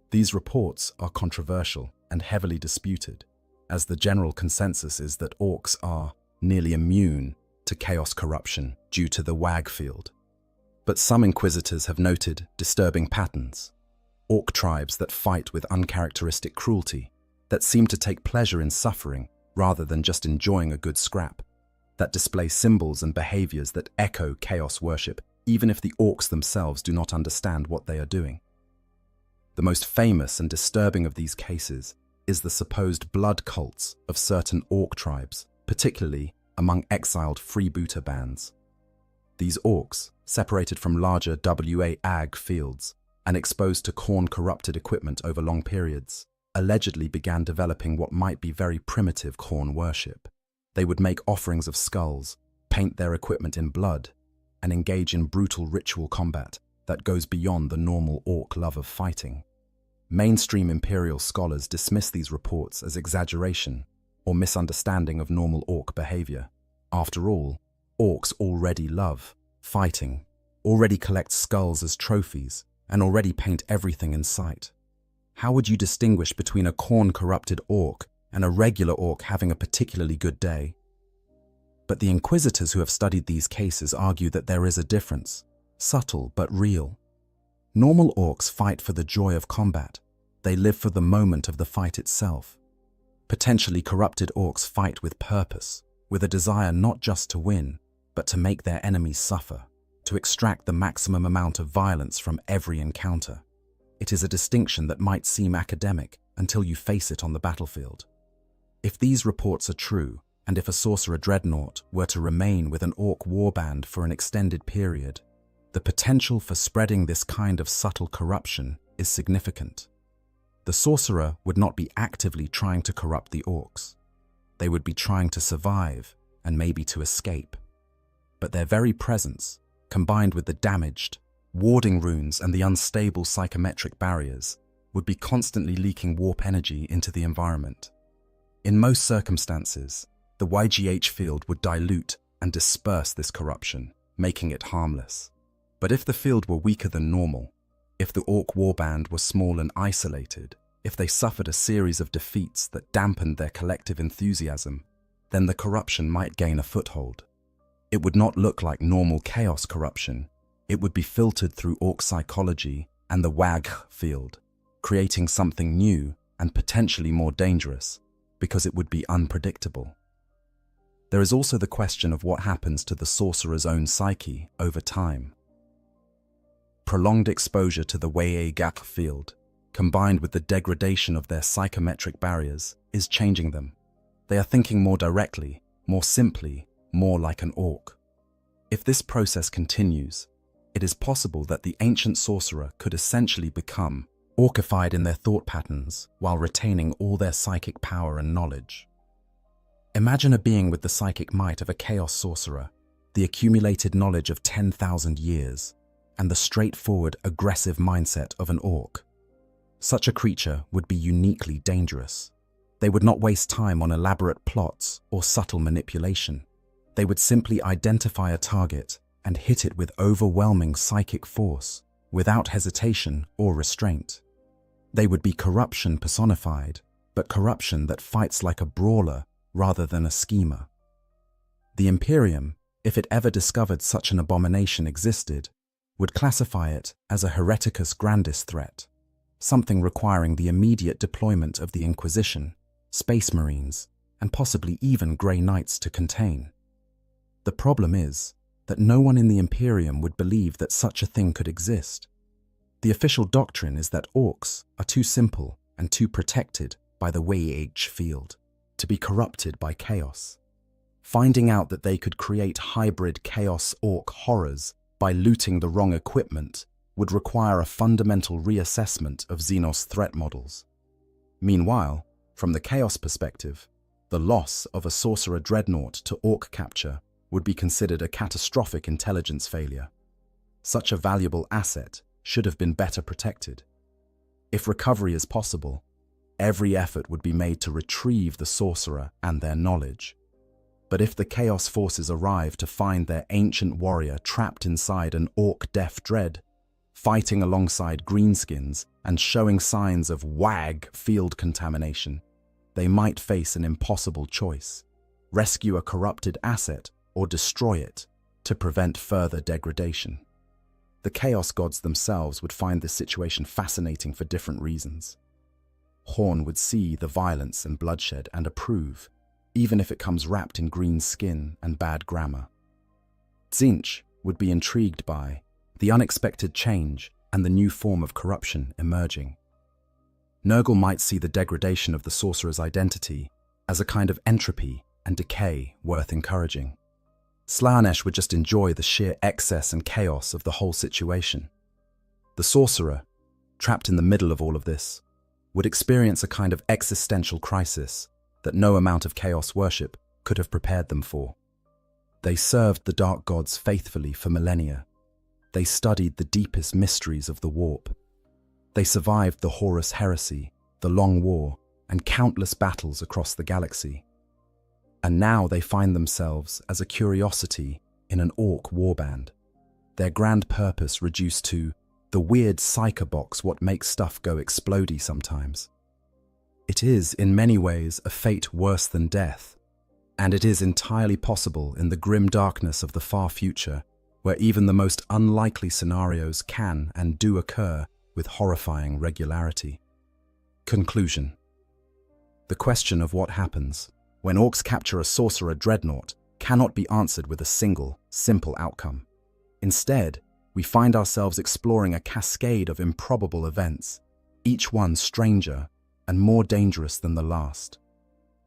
These reports are controversial and heavily disputed, as the general consensus is that orcs are nearly immune to chaos corruption due to the wag field. But some inquisitors have noted disturbing patterns. Orc tribes that fight with uncharacteristic cruelty, that seem to take pleasure in suffering rather than just enjoying a good scrap, that display symbols and behaviors that echo chaos worship, even if the orcs themselves do not understand what they are doing. The most famous and disturbing of these cases is the supposed blood cults of certain orc tribes, particularly among exiled freebooter bands. These orcs, separated from larger WA-AG fields and exposed to Khorne-corrupted equipment over long periods, allegedly began developing what might be very primitive Khorne worship. They would make offerings of skulls, paint their equipment in blood, and engage in brutal ritual combat that goes beyond the normal orc love of fighting. Mainstream Imperial scholars dismiss these reports as exaggeration or misunderstanding of normal orc behavior. After all, orcs already love fighting, already collect skulls as trophies, and already paint everything in sight. How would you distinguish between a Khorne-corrupted orc and a regular orc having a particularly good day? But the inquisitors who have studied these cases argue that there is a difference, subtle but real. Normal orcs fight for the joy of combat. They live for the moment of the fight itself. Potentially corrupted orcs fight with purpose, with a desire not just to win, but to make their enemies suffer, to extract the maximum amount of violence from every encounter. It is a distinction that might seem academic until you face it on the battlefield. If these reports are true, and if a sorcerer dreadnought were to remain with an orc warband for an extended period, the potential for spreading this kind of subtle corruption is significant. The sorcerer would not be actively trying to corrupt the orcs. They would be trying to survive and maybe to escape. But their very presence, combined with the damaged, warding runes and the unstable psychometric barriers, would be constantly leaking warp energy into the environment. In most circumstances, the YGH field would dilute and disperse this corruption, making it harmless. But if the field were weaker than normal, if the orc warband were small and isolated, if they suffered a series of defeats that dampened their collective enthusiasm, then the corruption might gain a foothold. It would not look like normal chaos corruption. It would be filtered through orc psychology and the WAG field, creating something new and potentially more dangerous, because it would be unpredictable. There is also the question of what happens to the sorcerer's own psyche over time. Prolonged exposure to the WAG field, combined with the degradation of their psychometric barriers, is changing them. They are thinking more directly, more simply, more like an orc. If this process continues, it is possible that the ancient sorcerer could essentially become orcified in their thought patterns while retaining all their psychic power and knowledge. Imagine a being with the psychic might of a chaos sorcerer, the accumulated knowledge of 10,000 years, and the straightforward, aggressive mindset of an orc. Such a creature would be uniquely dangerous. They would not waste time on elaborate plots or subtle manipulation. They would simply identify a target and hit it with overwhelming psychic force, without hesitation or restraint. They would be corruption personified, but corruption that fights like a brawler rather than a schemer. The Imperium, if it ever discovered such an abomination existed, would classify it as a hereticus grandis threat, something requiring the immediate deployment of the Inquisition, Space Marines, and possibly even Grey Knights to contain. The problem is that no one in the Imperium would believe that such a thing could exist. The official doctrine is that orcs are too simple and too protected by the WAG field to be corrupted by chaos. Finding out that they could create hybrid chaos orc horrors by looting the wrong equipment would require a fundamental reassessment of Xenos threat models. Meanwhile, from the chaos perspective, the loss of a sorcerer dreadnought to orc capture would be considered a catastrophic intelligence failure. Such a valuable asset should have been better protected. If recovery is possible, every effort would be made to retrieve the sorcerer and their knowledge. But if the Chaos Forces arrive to find their ancient warrior trapped inside an orc death dread, fighting alongside greenskins and showing signs of WAG field contamination, they might face an impossible choice: rescue a corrupted asset or destroy it to prevent further degradation. The Chaos Gods themselves would find this situation fascinating for different reasons. Horn would see the violence and bloodshed and approve, even if it comes wrapped in green skin and bad grammar. Tzeentch would be intrigued by the unexpected change and the new form of corruption emerging. Nurgle might see the degradation of the sorcerer's identity as a kind of entropy and decay worth encouraging. Slaanesh would just enjoy the sheer excess and chaos of the whole situation. The sorcerer, trapped in the middle of all of this, would experience a kind of existential crisis that no amount of chaos worship could have prepared them for. They served the dark gods faithfully for millennia. They studied the deepest mysteries of the warp. They survived the Horus heresy, the Long War, and countless battles across the galaxy. And now they find themselves as a curiosity in an orc warband, their grand purpose reduced to the weird psycho box what makes stuff go explodey sometimes. It is, in many ways, a fate worse than death. And it is entirely possible in the grim darkness of the far future, where even the most unlikely scenarios can and do occur with horrifying regularity. Conclusion. The question of what happens when orcs capture a sorcerer dreadnought cannot be answered with a single, simple outcome. Instead, we find ourselves exploring a cascade of improbable events, each one stranger and more dangerous than the last.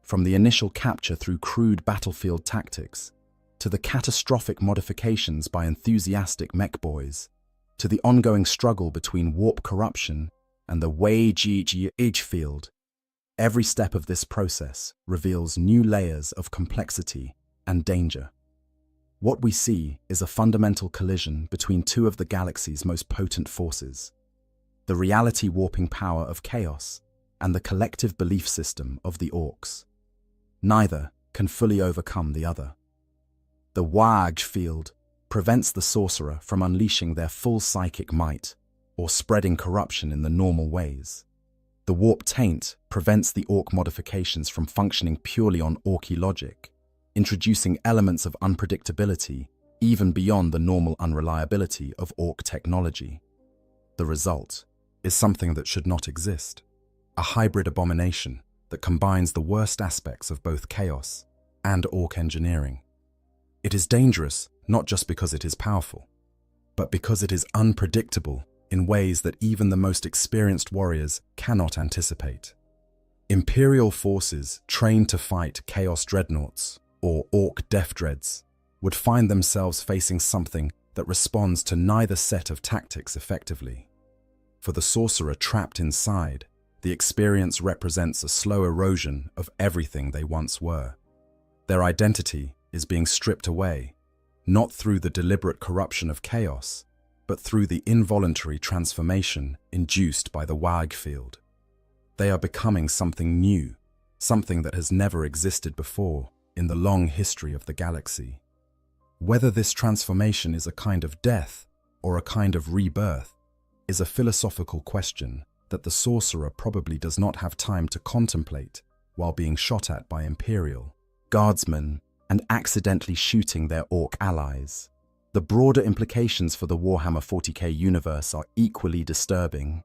From the initial capture through crude battlefield tactics, to the catastrophic modifications by enthusiastic mech boys, to the ongoing struggle between warp corruption and the wage field, every step of this process reveals new layers of complexity and danger. What we see is a fundamental collision between two of the galaxy's most potent forces, the reality-warping power of chaos and the collective belief system of the orcs. Neither can fully overcome the other. The wage field prevents the sorcerer from unleashing their full psychic might or spreading corruption in the normal ways. The warp taint prevents the orc modifications from functioning purely on orky logic, introducing elements of unpredictability even beyond the normal unreliability of orc technology. The result is something that should not exist, a hybrid abomination that combines the worst aspects of both chaos and orc engineering. It is dangerous not just because it is powerful, but because it is unpredictable in ways that even the most experienced warriors cannot anticipate. Imperial forces trained to fight chaos dreadnoughts, or orc death dreads, would find themselves facing something that responds to neither set of tactics effectively. For the sorcerer trapped inside, the experience represents a slow erosion of everything they once were. Their identity is being stripped away, not through the deliberate corruption of chaos, but through the involuntary transformation induced by the wag field. They are becoming something new, something that has never existed before in the long history of the galaxy. Whether this transformation is a kind of death or a kind of rebirth is a philosophical question that the sorcerer probably does not have time to contemplate while being shot at by Imperial guardsmen and accidentally shooting their orc allies. The broader implications for the Warhammer 40k universe are equally disturbing.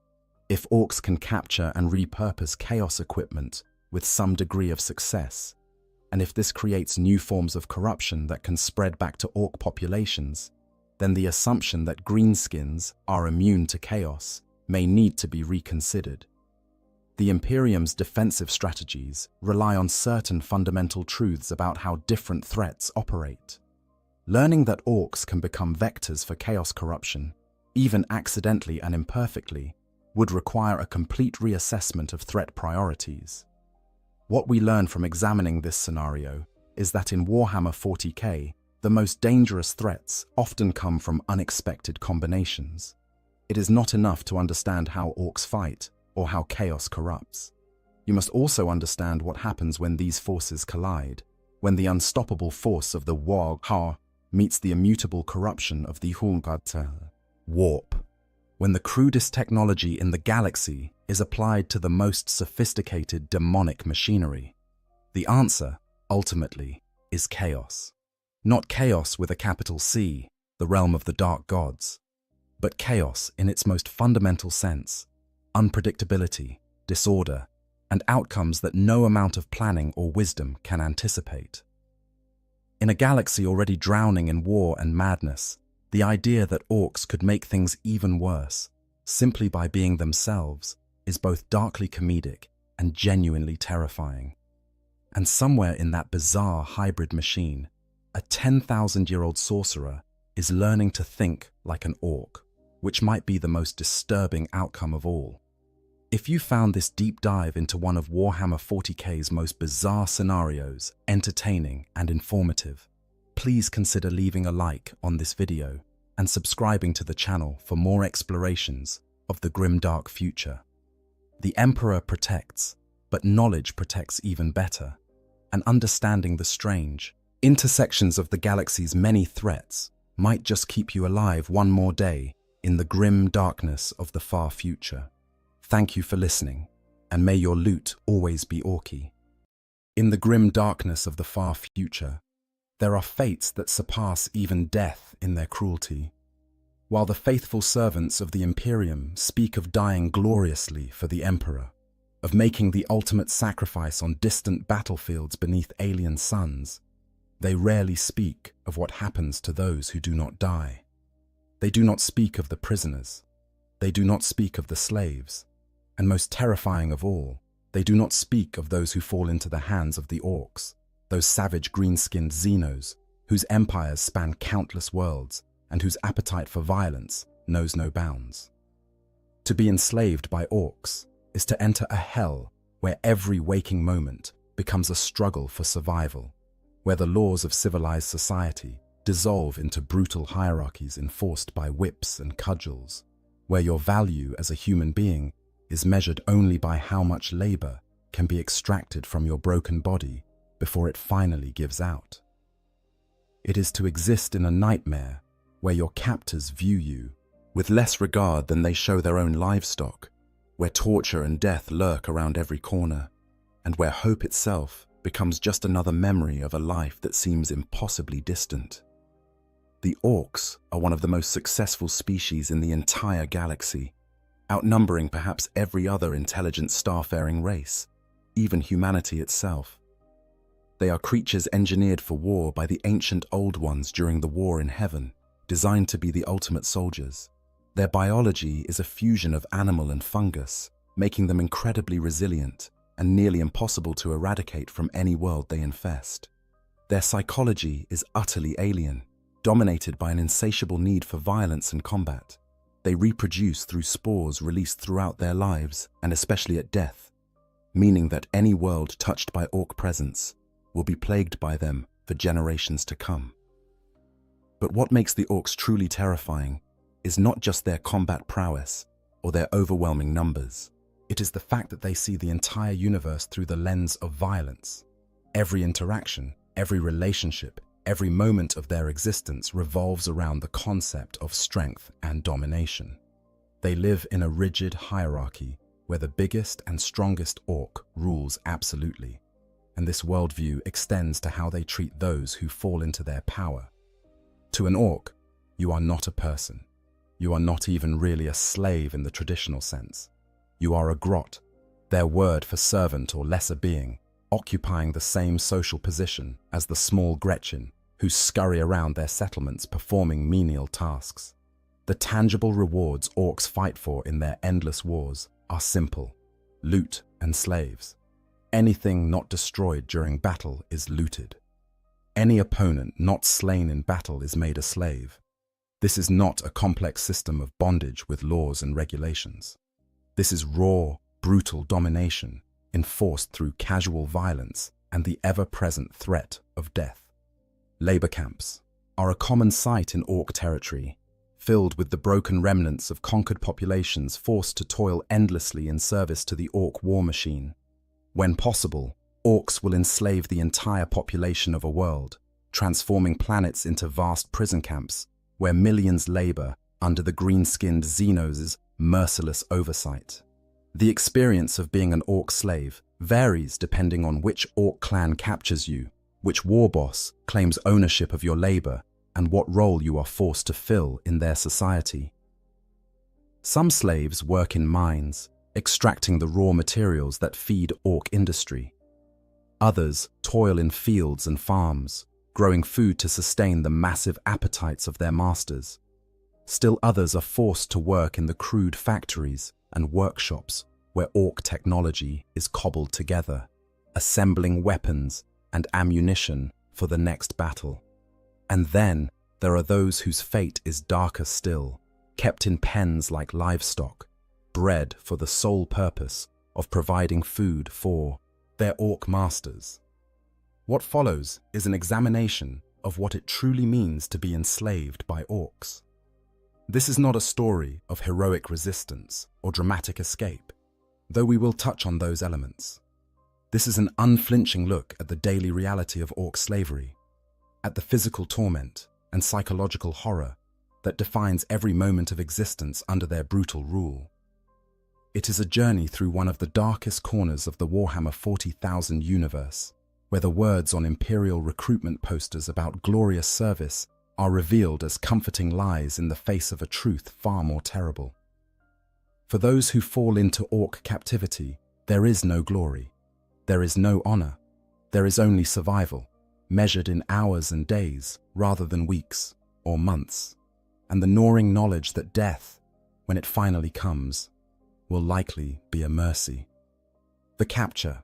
If orcs can capture and repurpose chaos equipment with some degree of success, and if this creates new forms of corruption that can spread back to orc populations, then the assumption that greenskins are immune to chaos may need to be reconsidered. The Imperium's defensive strategies rely on certain fundamental truths about how different threats operate. Learning that orcs can become vectors for chaos corruption, even accidentally and imperfectly, would require a complete reassessment of threat priorities. What we learn from examining this scenario is that in Warhammer 40k, the most dangerous threats often come from unexpected combinations. It is not enough to understand how orcs fight or how chaos corrupts. You must also understand what happens when these forces collide, when the unstoppable force of the Warhammer meets the immutable corruption of the warp. When the crudest technology in the galaxy is applied to the most sophisticated demonic machinery. The answer, ultimately, is chaos. Not chaos with a capital C, the realm of the dark gods, but chaos in its most fundamental sense, unpredictability, disorder, and outcomes that no amount of planning or wisdom can anticipate. In a galaxy already drowning in war and madness, the idea that orcs could make things even worse, simply by being themselves, is both darkly comedic and genuinely terrifying. And somewhere in that bizarre hybrid machine, a 10,000-year-old sorcerer is learning to think like an orc, which might be the most disturbing outcome of all. If you found this deep dive into one of Warhammer 40k's most bizarre scenarios entertaining and informative, please consider leaving a like on this video and subscribing to the channel for more explorations of the grimdark future. The Emperor protects, but knowledge protects even better, and understanding the strange intersections of the galaxy's many threats might just keep you alive one more day in the grim darkness of the far future. Thank you for listening, and may your loot always be orky. In the grim darkness of the far future, there are fates that surpass even death in their cruelty. While the faithful servants of the Imperium speak of dying gloriously for the Emperor, of making the ultimate sacrifice on distant battlefields beneath alien suns, they rarely speak of what happens to those who do not die. They do not speak of the prisoners. They do not speak of the slaves. And most terrifying of all, they do not speak of those who fall into the hands of the orcs, those savage green-skinned Xenos, whose empires span countless worlds and whose appetite for violence knows no bounds. To be enslaved by orcs is to enter a hell where every waking moment becomes a struggle for survival, where the laws of civilized society dissolve into brutal hierarchies enforced by whips and cudgels, where your value as a human being is measured only by how much labor can be extracted from your broken body before it finally gives out. It is to exist in a nightmare where your captors view you with less regard than they show their own livestock, where torture and death lurk around every corner, and where hope itself becomes just another memory of a life that seems impossibly distant. The orcs are one of the most successful species in the entire galaxy, outnumbering perhaps every other intelligent starfaring race, even humanity itself. They are creatures engineered for war by the ancient Old Ones during the War in Heaven, designed to be the ultimate soldiers. Their biology is a fusion of animal and fungus, making them incredibly resilient and nearly impossible to eradicate from any world they infest. Their psychology is utterly alien, dominated by an insatiable need for violence and combat. They reproduce through spores released throughout their lives, and especially at death, meaning that any world touched by orc presence will be plagued by them for generations to come. But what makes the orcs truly terrifying is not just their combat prowess or their overwhelming numbers. It is the fact that they see the entire universe through the lens of violence. Every interaction, every relationship, every moment of their existence revolves around the concept of strength and domination. They live in a rigid hierarchy where the biggest and strongest orc rules absolutely, and this worldview extends to how they treat those who fall into their power. To an orc, you are not a person. You are not even really a slave in the traditional sense. You are a grot, their word for servant or lesser being, occupying the same social position as the small Gretchen who scurry around their settlements performing menial tasks. The tangible rewards orcs fight for in their endless wars are simple: loot and slaves. Anything not destroyed during battle is looted. Any opponent not slain in battle is made a slave. This is not a complex system of bondage with laws and regulations. This is raw, brutal domination enforced through casual violence and the ever-present threat of death. Labor camps are a common sight in orc territory, filled with the broken remnants of conquered populations forced to toil endlessly in service to the orc war machine. When possible, orcs will enslave the entire population of a world, transforming planets into vast prison camps where millions labor under the green-skinned Xenos' merciless oversight. The experience of being an orc slave varies depending on which orc clan captures you, which war boss claims ownership of your labor, and what role you are forced to fill in their society. Some slaves work in mines, extracting the raw materials that feed orc industry. Others toil in fields and farms, growing food to sustain the massive appetites of their masters. Still others are forced to work in the crude factories and workshops where orc technology is cobbled together, assembling weapons and ammunition for the next battle. And then there are those whose fate is darker still, kept in pens like livestock, bred for the sole purpose of providing food for their orc masters. What follows is an examination of what it truly means to be enslaved by orcs. This is not a story of heroic resistance or dramatic escape, though we will touch on those elements. This is an unflinching look at the daily reality of orc slavery, at the physical torment and psychological horror that defines every moment of existence under their brutal rule. It is a journey through one of the darkest corners of the Warhammer 40,000 universe, where the words on imperial recruitment posters about glorious service are revealed as comforting lies in the face of a truth far more terrible. For those who fall into orc captivity, there is no glory, there is no honor, there is only survival, measured in hours and days rather than weeks or months, and the gnawing knowledge that death, when it finally comes, will likely be a mercy. The capture.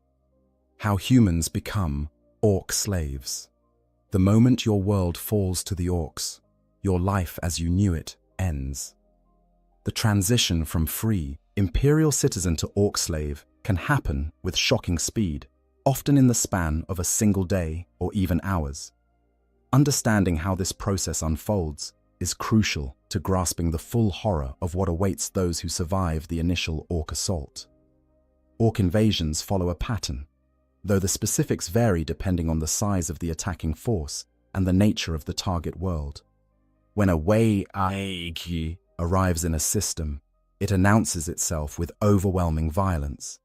How humans become orc slaves. The moment your world falls to the orcs, your life as you knew it ends. The transition from free, imperial citizen to orc slave can happen with shocking speed, often in the span of a single day or even hours. Understanding how this process unfolds is crucial to grasping the full horror of what awaits those who survive the initial orc assault. Orc invasions follow a pattern, though the specifics vary depending on the size of the attacking force and the nature of the target world. When a Wei-Aiki arrives in a system, it announces itself with overwhelming violence.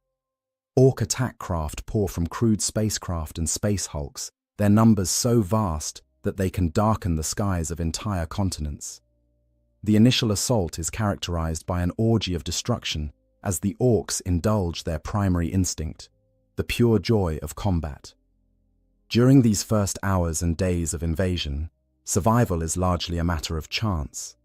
Orc attack craft pour from crude spacecraft and space hulks, their numbers so vast that they can darken the skies of entire continents. The initial assault is characterized by an orgy of destruction as the orcs indulge their primary instinct, the pure joy of combat. During these first hours and days of invasion, survival is largely a matter of chance.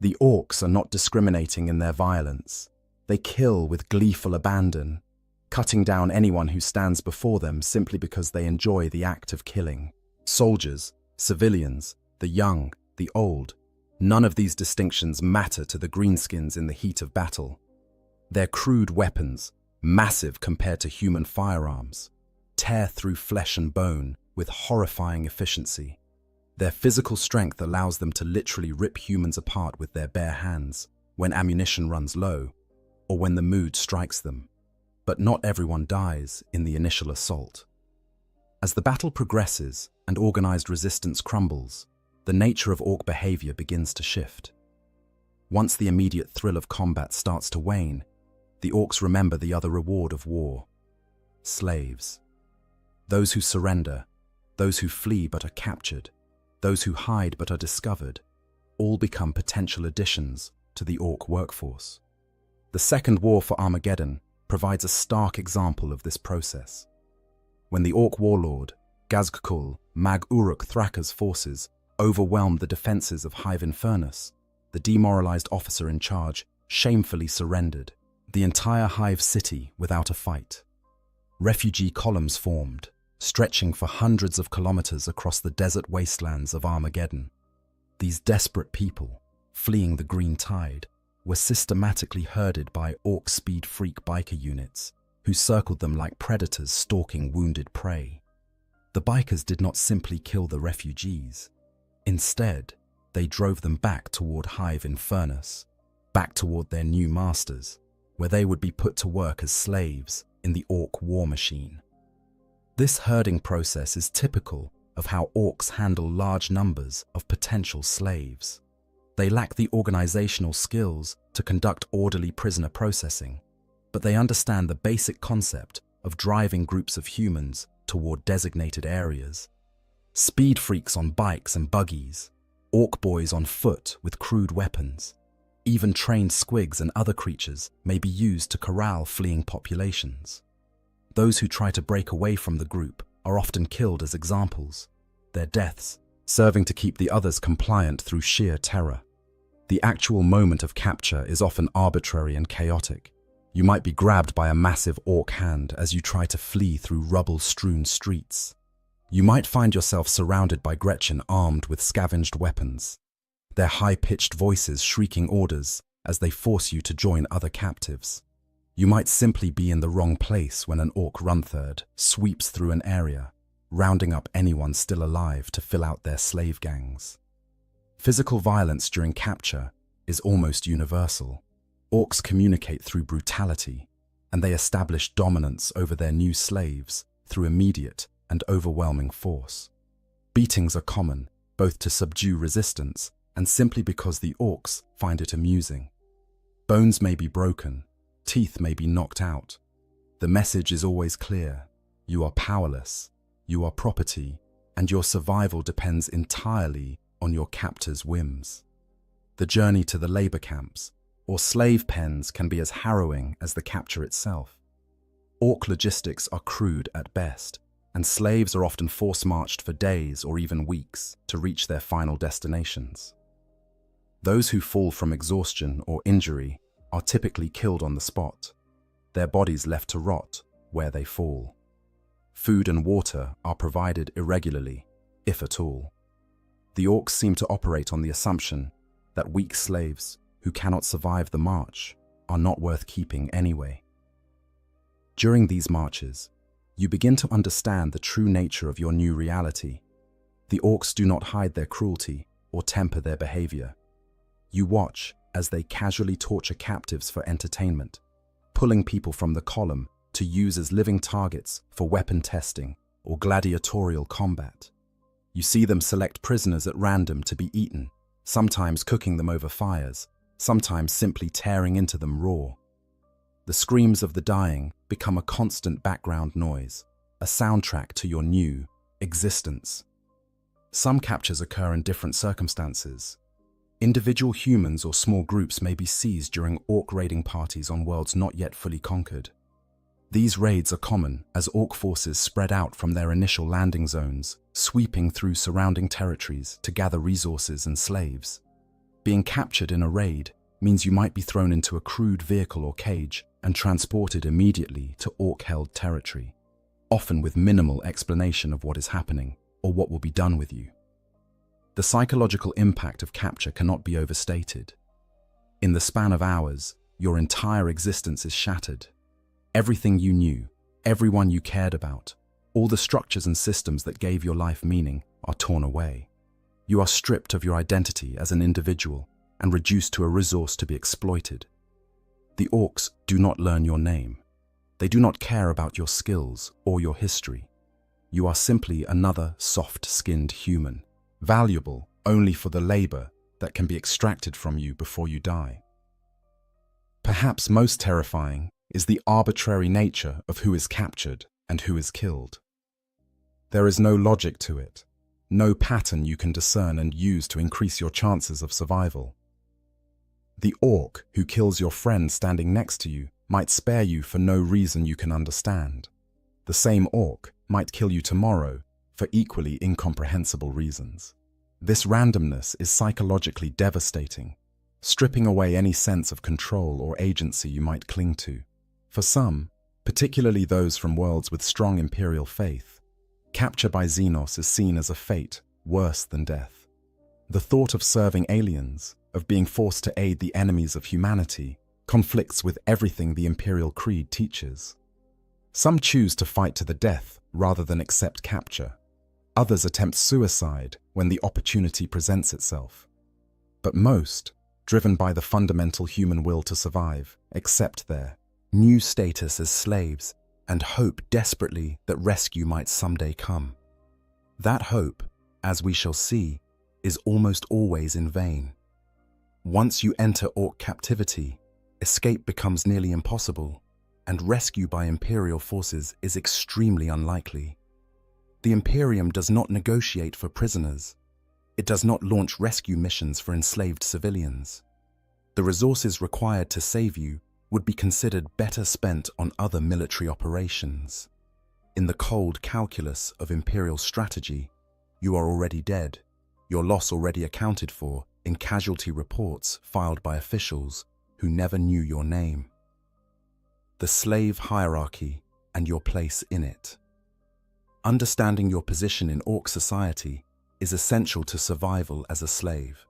The orcs are not discriminating in their violence. They kill with gleeful abandon, cutting down anyone who stands before them simply because they enjoy the act of killing. Soldiers, civilians, the young, the old, none of these distinctions matter to the greenskins in the heat of battle. Their crude weapons, massive compared to human firearms, tear through flesh and bone with horrifying efficiency. Their physical strength allows them to literally rip humans apart with their bare hands when ammunition runs low or when the mood strikes them. But not everyone dies in the initial assault. As the battle progresses and organized resistance crumbles, the nature of orc behavior begins to shift. Once the immediate thrill of combat starts to wane, the orcs remember the other reward of war: slaves. Those who surrender, those who flee but are captured, those who hide but are discovered, all become potential additions to the orc workforce. The Second War for Armageddon provides a stark example of this process. When the orc warlord, Gazgkul Mag-Uruk Thraka's forces overwhelmed the defenses of Hive Infernus, the demoralized officer in charge shamefully surrendered the entire Hive city without a fight. Refugee columns formed, stretching for hundreds of kilometers across the desert wastelands of Armageddon. These desperate people, fleeing the green tide, were systematically herded by orc speed freak biker units who circled them like predators stalking wounded prey. The bikers did not simply kill the refugees. Instead, they drove them back toward Hive Infernus, back toward their new masters, where they would be put to work as slaves in the orc war machine. This herding process is typical of how orcs handle large numbers of potential slaves. They lack the organizational skills to conduct orderly prisoner processing, but they understand the basic concept of driving groups of humans toward designated areas. Speed freaks on bikes and buggies, orc boys on foot with crude weapons. Even trained squigs and other creatures may be used to corral fleeing populations. Those who try to break away from the group are often killed as examples, their deaths serving to keep the others compliant through sheer terror. The actual moment of capture is often arbitrary and chaotic. You might be grabbed by a massive orc hand as you try to flee through rubble-strewn streets. You might find yourself surrounded by Gretchen armed with scavenged weapons, their high-pitched voices shrieking orders as they force you to join other captives. You might simply be in the wrong place when an orc runtherd sweeps through an area, rounding up anyone still alive to fill out their slave gangs. Physical violence during capture is almost universal. Orcs communicate through brutality, and they establish dominance over their new slaves through immediate and overwhelming force. Beatings are common, both to subdue resistance and simply because the orcs find it amusing. Bones may be broken, teeth may be knocked out. The message is always clear: you are powerless, You are property, and your survival depends entirely on your captor's whims. The journey to the labor camps, or slave pens, can be as harrowing as the capture itself. Orc logistics are crude at best, and slaves are often force-marched for days or even weeks to reach their final destinations. Those who fall from exhaustion or injury are typically killed on the spot, their bodies left to rot where they fall. Food and water are provided irregularly, if at all. The orcs seem to operate on the assumption that weak slaves who cannot survive the march are not worth keeping anyway. During these marches, you begin to understand the true nature of your new reality. The orcs do not hide their cruelty or temper their behavior. You watch as they casually torture captives for entertainment, pulling people from the column to use as living targets for weapon testing or gladiatorial combat. You see them select prisoners at random to be eaten, sometimes cooking them over fires, sometimes simply tearing into them raw. The screams of the dying become a constant background noise, a soundtrack to your new existence. Some captures occur in different circumstances. Individual humans or small groups may be seized during orc raiding parties on worlds not yet fully conquered. These raids are common as orc forces spread out from their initial landing zones, sweeping through surrounding territories to gather resources and slaves. Being captured in a raid means you might be thrown into a crude vehicle or cage and transported immediately to orc-held territory, often with minimal explanation of what is happening or what will be done with you. The psychological impact of capture cannot be overstated. In the span of hours, your entire existence is shattered. Everything you knew, everyone you cared about, all the structures and systems that gave your life meaning are torn away. You are stripped of your identity as an individual and reduced to a resource to be exploited. The orcs do not learn your name. They do not care about your skills or your history. You are simply another soft-skinned human, valuable only for the labor that can be extracted from you before you die. Perhaps most terrifying is the arbitrary nature of who is captured and who is killed. There is no logic to it, no pattern you can discern and use to increase your chances of survival. The orc who kills your friend standing next to you might spare you for no reason you can understand. The same orc might kill you tomorrow for equally incomprehensible reasons. This randomness is psychologically devastating, stripping away any sense of control or agency you might cling to. For some, particularly those from worlds with strong imperial faith, capture by Xenos is seen as a fate worse than death. The thought of serving aliens, of being forced to aid the enemies of humanity, conflicts with everything the Imperial Creed teaches. Some choose to fight to the death rather than accept capture. Others attempt suicide when the opportunity presents itself. But most, driven by the fundamental human will to survive, accept their new status as slaves and hope desperately that rescue might someday come. That hope, as we shall see, is almost always in vain. Once you enter orc captivity, escape becomes nearly impossible, and rescue by Imperial forces is extremely unlikely. The Imperium does not negotiate for prisoners. It does not launch rescue missions for enslaved civilians. The resources required to save you would be considered better spent on other military operations. In the cold calculus of Imperial strategy, you are already dead, your loss already accounted for in casualty reports filed by officials who never knew your name. The slave hierarchy and your place in it. Understanding your position in orc society is essential to survival as a slave.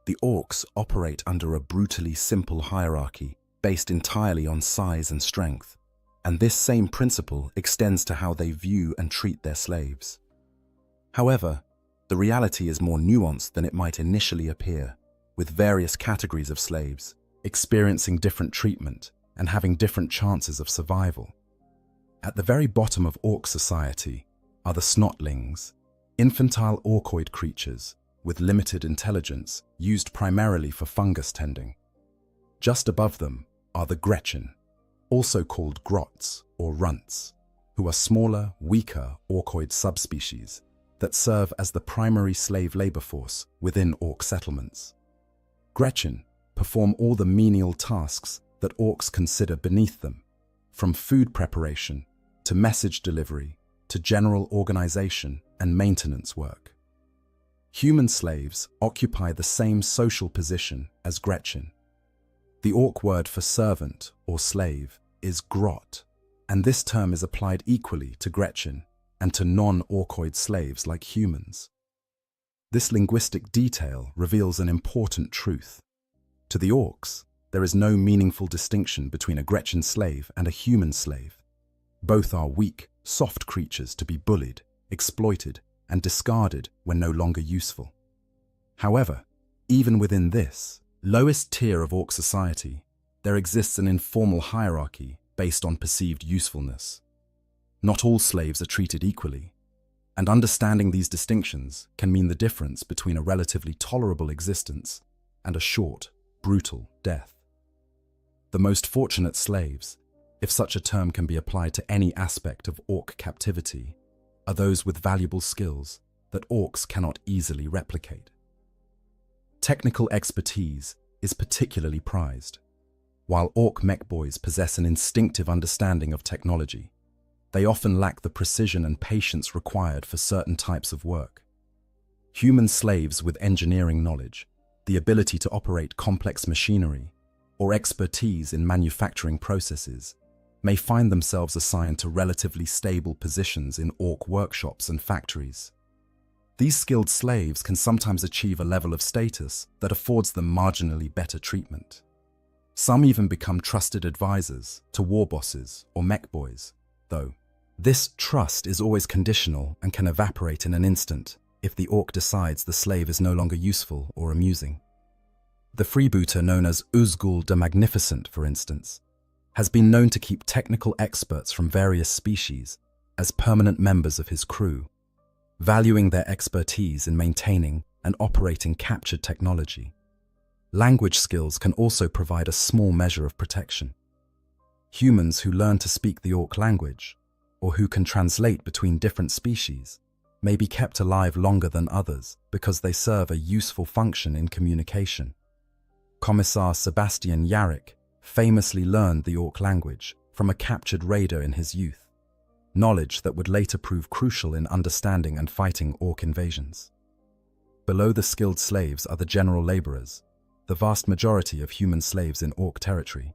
The orcs operate under a brutally simple hierarchy based entirely on size and strength, and this same principle extends to how they view and treat their slaves. However, the reality is more nuanced than it might initially appear, with various categories of slaves experiencing different treatment and having different chances of survival. At the very bottom of orc society are the snotlings, infantile orcoid creatures with limited intelligence used primarily for fungus tending. Just above them are the Gretchen, also called grots or runts. who are smaller, weaker orcoid subspecies that serve as the primary slave labor force within orc settlements. Gretchen perform all the menial tasks that orcs consider beneath them, from food preparation to message delivery to general organization and maintenance work. Human slaves occupy the same social position as Gretchen. The orc word for servant or slave is grot, and this term is applied equally to Gretchen and to non-orcoid slaves like humans. This linguistic detail reveals an important truth. To the orcs, there is no meaningful distinction between a Gretchen slave and a human slave. Both are weak, soft creatures to be bullied, exploited, and discarded when no longer useful. However, even within this lowest tier of orc society, there exists an informal hierarchy based on perceived usefulness. Not all slaves are treated equally, and understanding these distinctions can mean the difference between a relatively tolerable existence and a short, brutal death. The most fortunate slaves, if such a term can be applied to any aspect of orc captivity, are those with valuable skills that orcs cannot easily replicate. Technical expertise is particularly prized. While orc mech boys possess an instinctive understanding of technology, they often lack the precision and patience required for certain types of work. Human slaves with engineering knowledge, the ability to operate complex machinery, or expertise in manufacturing processes may find themselves assigned to relatively stable positions in orc workshops and factories. These skilled slaves can sometimes achieve a level of status that affords them marginally better treatment. Some even become trusted advisors to war bosses or mech boys, though this trust is always conditional and can evaporate in an instant if the orc decides the slave is no longer useful or amusing. The freebooter known as Uzgul the Magnificent, for instance, has been known to keep technical experts from various species as permanent members of his crew, valuing their expertise in maintaining and operating captured technology. Language skills can also provide a small measure of protection. Humans who learn to speak the orc language, or who can translate between different species, may be kept alive longer than others because they serve a useful function in communication. Commissar Sebastian Yarrick famously learned the orc language from a captured raider in his youth, knowledge that would later prove crucial in understanding and fighting orc invasions. Below the skilled slaves are the general laborers, the vast majority of human slaves in orc territory.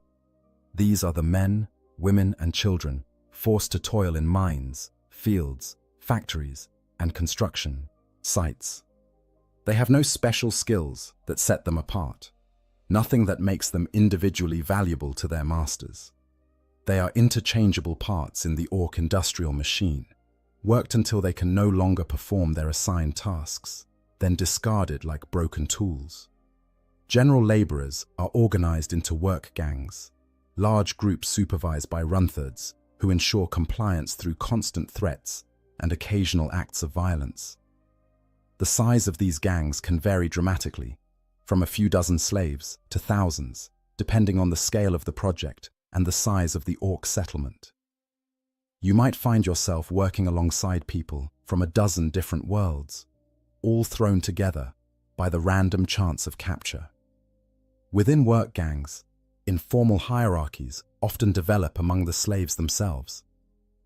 These are the men, women, and children forced to toil in mines, fields, factories, and construction sites. They have no special skills that set them apart, nothing that makes them individually valuable to their masters. They are interchangeable parts in the orc industrial machine, worked until they can no longer perform their assigned tasks, then discarded like broken tools. General laborers are organized into work gangs, large groups supervised by runthards who ensure compliance through constant threats and occasional acts of violence. The size of these gangs can vary dramatically, from a few dozen slaves to thousands, depending on the scale of the project and the size of the orc settlement. You might find yourself working alongside people from a dozen different worlds, all thrown together by the random chance of capture. Within work gangs, informal hierarchies often develop among the slaves themselves.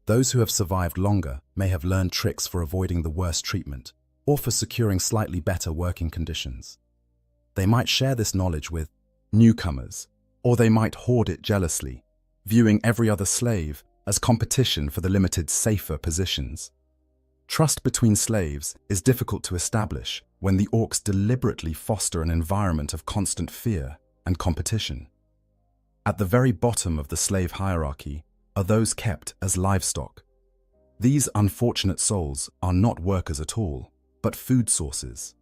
Those who have survived longer may have learned tricks for avoiding the worst treatment or for securing slightly better working conditions. They might share this knowledge with newcomers, or they might hoard it jealously, viewing every other slave as competition for the limited safer positions. Trust between slaves is difficult to establish when the orcs deliberately foster an environment of constant fear and competition. At the very bottom of the slave hierarchy are those kept as livestock. These unfortunate souls are not workers at all, but food sources.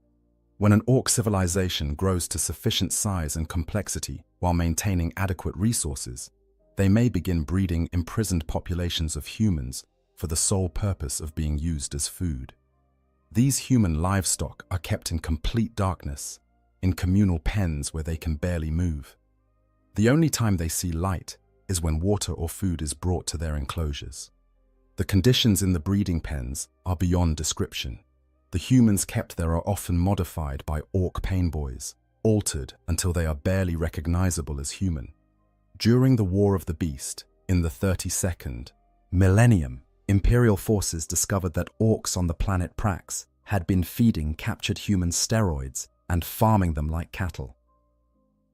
When an orc civilization grows to sufficient size and complexity while maintaining adequate resources, they may begin breeding imprisoned populations of humans for the sole purpose of being used as food. These human livestock are kept in complete darkness, in communal pens where they can barely move. The only time they see light is when water or food is brought to their enclosures. The conditions in the breeding pens are beyond description. The humans kept there are often modified by orc painboys, altered until they are barely recognizable as human. During the War of the Beast, in the 32nd millennium, Imperial forces discovered that orcs on the planet Prax had been feeding captured humans steroids and farming them like cattle.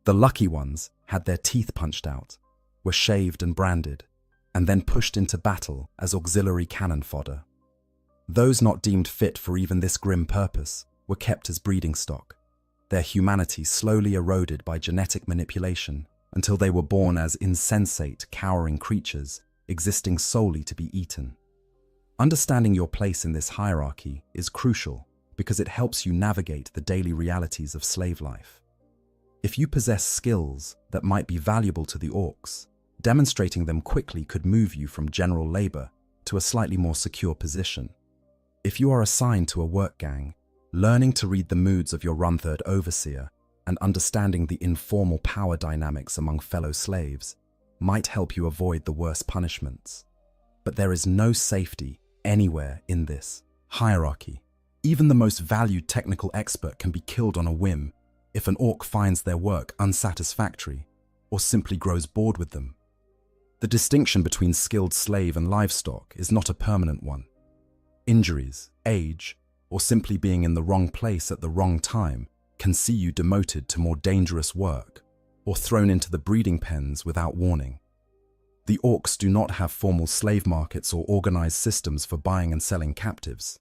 The lucky ones had their teeth punched out, were shaved and branded, and then pushed into battle as auxiliary cannon fodder. Those not deemed fit for even this grim purpose were kept as breeding stock, their humanity slowly eroded by genetic manipulation until they were born as insensate, cowering creatures existing solely to be eaten. Understanding your place in this hierarchy is crucial because it helps you navigate the daily realities of slave life. If you possess skills that might be valuable to the orcs, demonstrating them quickly could move you from general labor to a slightly more secure position. If you are assigned to a work gang, learning to read the moods of your run-third overseer and understanding the informal power dynamics among fellow slaves might help you avoid the worst punishments. But there is no safety anywhere in this hierarchy. Even the most valued technical expert can be killed on a whim if an orc finds their work unsatisfactory or simply grows bored with them. The distinction between skilled slave and livestock is not a permanent one. Injuries, age, or simply being in the wrong place at the wrong time can see you demoted to more dangerous work or thrown into the breeding pens without warning. The orcs do not have formal slave markets or organized systems for buying and selling captives.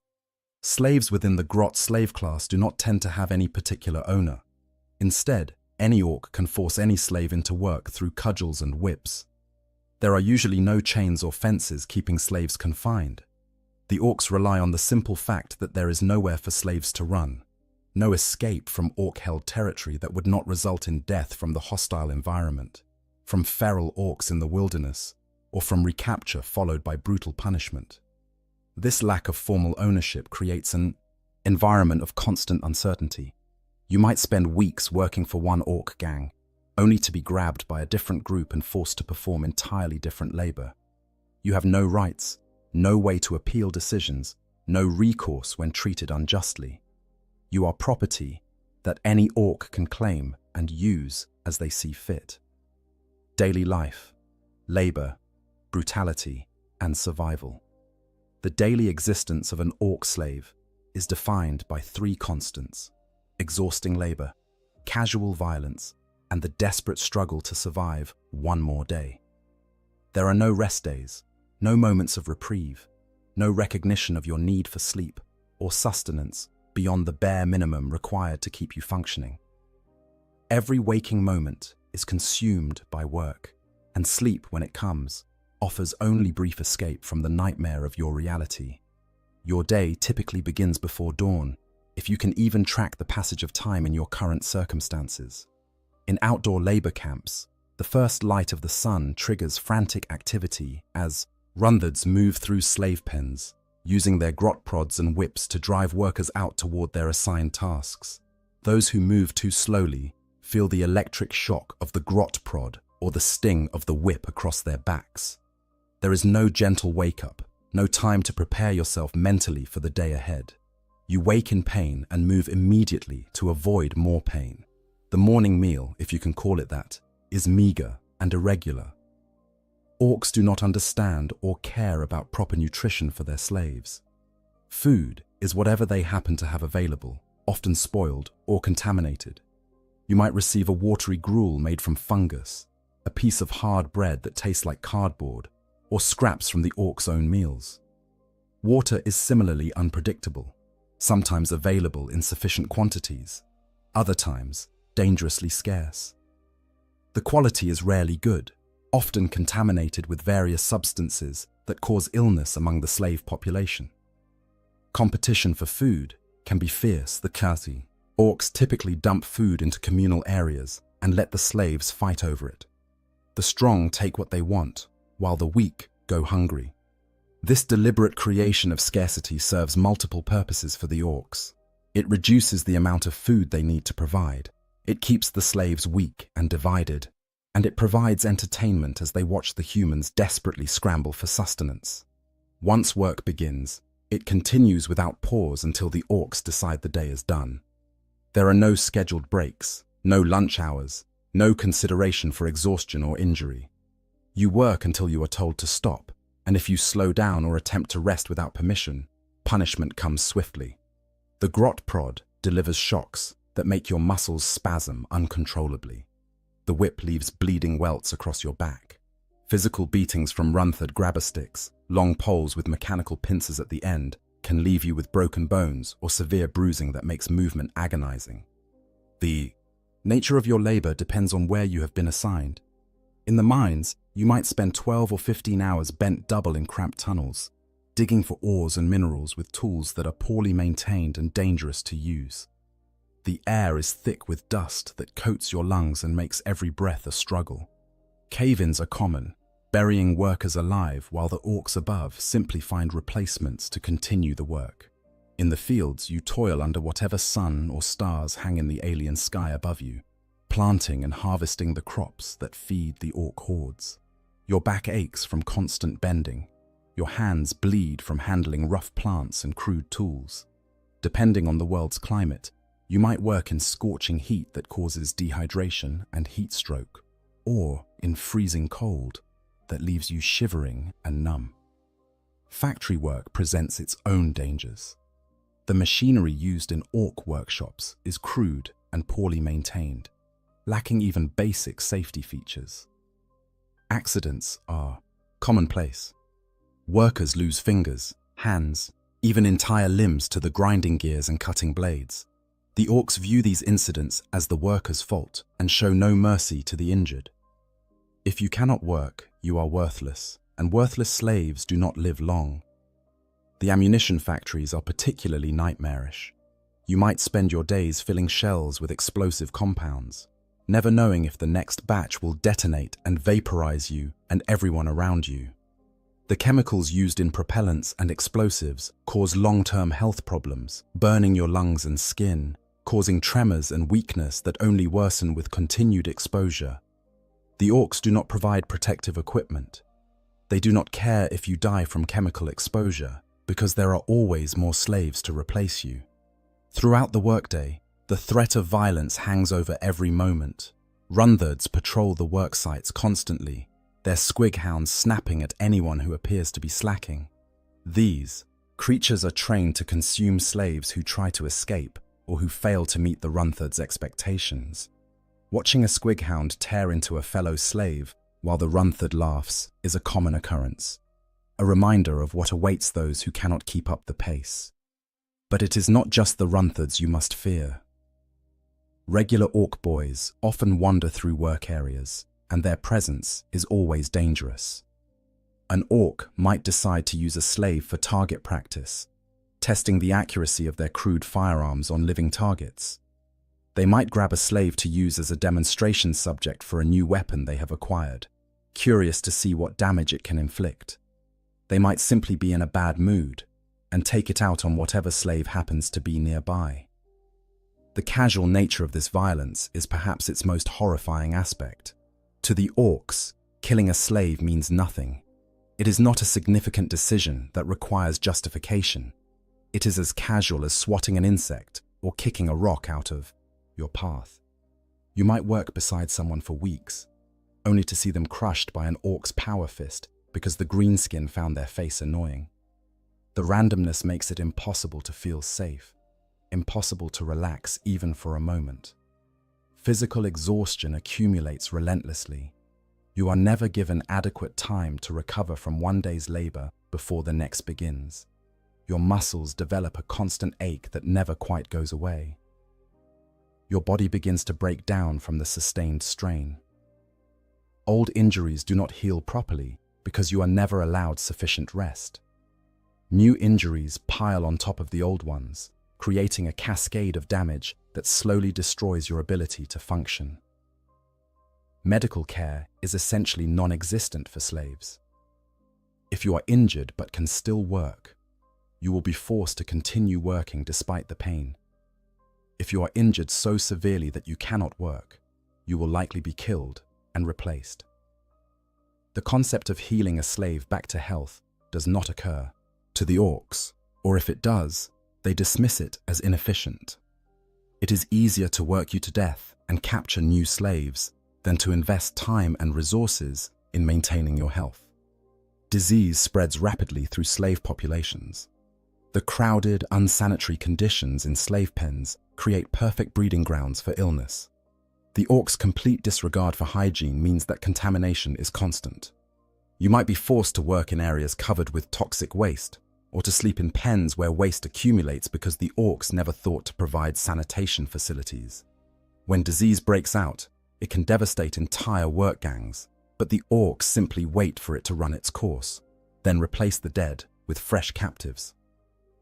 Slaves within the grot slave class do not tend to have any particular owner. Instead, any orc can force any slave into work through cudgels and whips. There are usually no chains or fences keeping slaves confined. The orcs rely on the simple fact that there is nowhere for slaves to run, no escape from orc-held territory that would not result in death from the hostile environment, from feral orcs in the wilderness, or from recapture followed by brutal punishment. This lack of formal ownership creates an environment of constant uncertainty. You might spend weeks working for one orc gang, only to be grabbed by a different group and forced to perform entirely different labor. You have no rights, no way to appeal decisions, no recourse when treated unjustly. You are property that any orc can claim and use as they see fit. Daily life, labor, brutality, and survival. The daily existence of an orc slave is defined by three constants: exhausting labor, casual violence, and the desperate struggle to survive one more day. There are no rest days, no moments of reprieve, no recognition of your need for sleep or sustenance beyond the bare minimum required to keep you functioning. Every waking moment is consumed by work, and sleep, when it comes, offers only brief escape from the nightmare of your reality. Your day typically begins before dawn, if you can even track the passage of time in your current circumstances. In outdoor labor camps, the first light of the sun triggers frantic activity as runthers move through slave pens, using their grot prods and whips to drive workers out toward their assigned tasks. Those who move too slowly feel the electric shock of the grot prod or the sting of the whip across their backs. There is no gentle wake-up, no time to prepare yourself mentally for the day ahead. You wake in pain and move immediately to avoid more pain. The morning meal, if you can call it that, is meager and irregular. Orcs do not understand or care about proper nutrition for their slaves. Food is whatever they happen to have available, often spoiled or contaminated. You might receive a watery gruel made from fungus, a piece of hard bread that tastes like cardboard, or scraps from the orc's own meals. Water is similarly unpredictable, sometimes available in sufficient quantities, other times dangerously scarce. The quality is rarely good, often contaminated with various substances that cause illness among the slave population. Competition for food can be fierce. The Kazi orcs typically dump food into communal areas and let the slaves fight over it. The strong take what they want, while the weak go hungry. This deliberate creation of scarcity serves multiple purposes for the orcs. It reduces the amount of food they need to provide. It keeps the slaves weak and divided, and it provides entertainment as they watch the humans desperately scramble for sustenance. Once work begins, it continues without pause until the orcs decide the day is done. There are no scheduled breaks, no lunch hours, no consideration for exhaustion or injury. You work until you are told to stop, and if you slow down or attempt to rest without permission, punishment comes swiftly. The grot prod delivers shocks that make your muscles spasm uncontrollably. The whip leaves bleeding welts across your back. Physical beatings from Runthard grabber sticks, long poles with mechanical pincers at the end, can leave you with broken bones or severe bruising that makes movement agonizing. The nature of your labor depends on where you have been assigned. In the mines, you might spend 12 or 15 hours bent double in cramped tunnels, digging for ores and minerals with tools that are poorly maintained and dangerous to use. The air is thick with dust that coats your lungs and makes every breath a struggle. Cave-ins are common, burying workers alive while the orcs above simply find replacements to continue the work. In the fields, you toil under whatever sun or stars hang in the alien sky above you, planting and harvesting the crops that feed the orc hordes. Your back aches from constant bending. Your hands bleed from handling rough plants and crude tools. Depending on the world's climate, you might work in scorching heat that causes dehydration and heat stroke, or in freezing cold that leaves you shivering and numb. Factory work presents its own dangers. The machinery used in orc workshops is crude and poorly maintained, lacking even basic safety features. Accidents are commonplace. Workers lose fingers, hands, even entire limbs to the grinding gears and cutting blades. The orcs view these incidents as the workers' fault and show no mercy to the injured. If you cannot work, you are worthless, and worthless slaves do not live long. The ammunition factories are particularly nightmarish. You might spend your days filling shells with explosive compounds, never knowing if the next batch will detonate and vaporize you and everyone around you. The chemicals used in propellants and explosives cause long-term health problems, burning your lungs and skin, causing tremors and weakness that only worsen with continued exposure. The orcs do not provide protective equipment. They do not care if you die from chemical exposure, because there are always more slaves to replace you. Throughout the workday, the threat of violence hangs over every moment. Runthards patrol the work sites constantly, their squig hounds snapping at anyone who appears to be slacking. These creatures are trained to consume slaves who try to escape or who fail to meet the Runthards' expectations. Watching a squig hound tear into a fellow slave while the Runthard laughs is a common occurrence, a reminder of what awaits those who cannot keep up the pace. But it is not just the Runthards you must fear. Regular orc boys often wander through work areas, and their presence is always dangerous. An orc might decide to use a slave for target practice, testing the accuracy of their crude firearms on living targets. They might grab a slave to use as a demonstration subject for a new weapon they have acquired, curious to see what damage it can inflict. They might simply be in a bad mood and take it out on whatever slave happens to be nearby. The casual nature of this violence is perhaps its most horrifying aspect. To the orcs, killing a slave means nothing. It is not a significant decision that requires justification. It is as casual as swatting an insect or kicking a rock out of your path. You might work beside someone for weeks, only to see them crushed by an orc's power fist because the greenskin found their face annoying. The randomness makes it impossible to feel safe, impossible to relax even for a moment. Physical exhaustion accumulates relentlessly. You are never given adequate time to recover from one day's labor before the next begins. Your muscles develop a constant ache that never quite goes away. Your body begins to break down from the sustained strain. Old injuries do not heal properly because you are never allowed sufficient rest. New injuries pile on top of the old ones, creating a cascade of damage that slowly destroys your ability to function. Medical care is essentially non-existent for slaves. If you are injured but can still work, you will be forced to continue working despite the pain. If you are injured so severely that you cannot work, you will likely be killed and replaced. The concept of healing a slave back to health does not occur to the orcs, or if it does, they dismiss it as inefficient. It is easier to work you to death and capture new slaves than to invest time and resources in maintaining your health. Disease spreads rapidly through slave populations. The crowded, unsanitary conditions in slave pens create perfect breeding grounds for illness. The orcs' complete disregard for hygiene means that contamination is constant. You might be forced to work in areas covered with toxic waste, or to sleep in pens where waste accumulates because the orcs never thought to provide sanitation facilities. When disease breaks out, it can devastate entire work gangs, but the orcs simply wait for it to run its course, then replace the dead with fresh captives.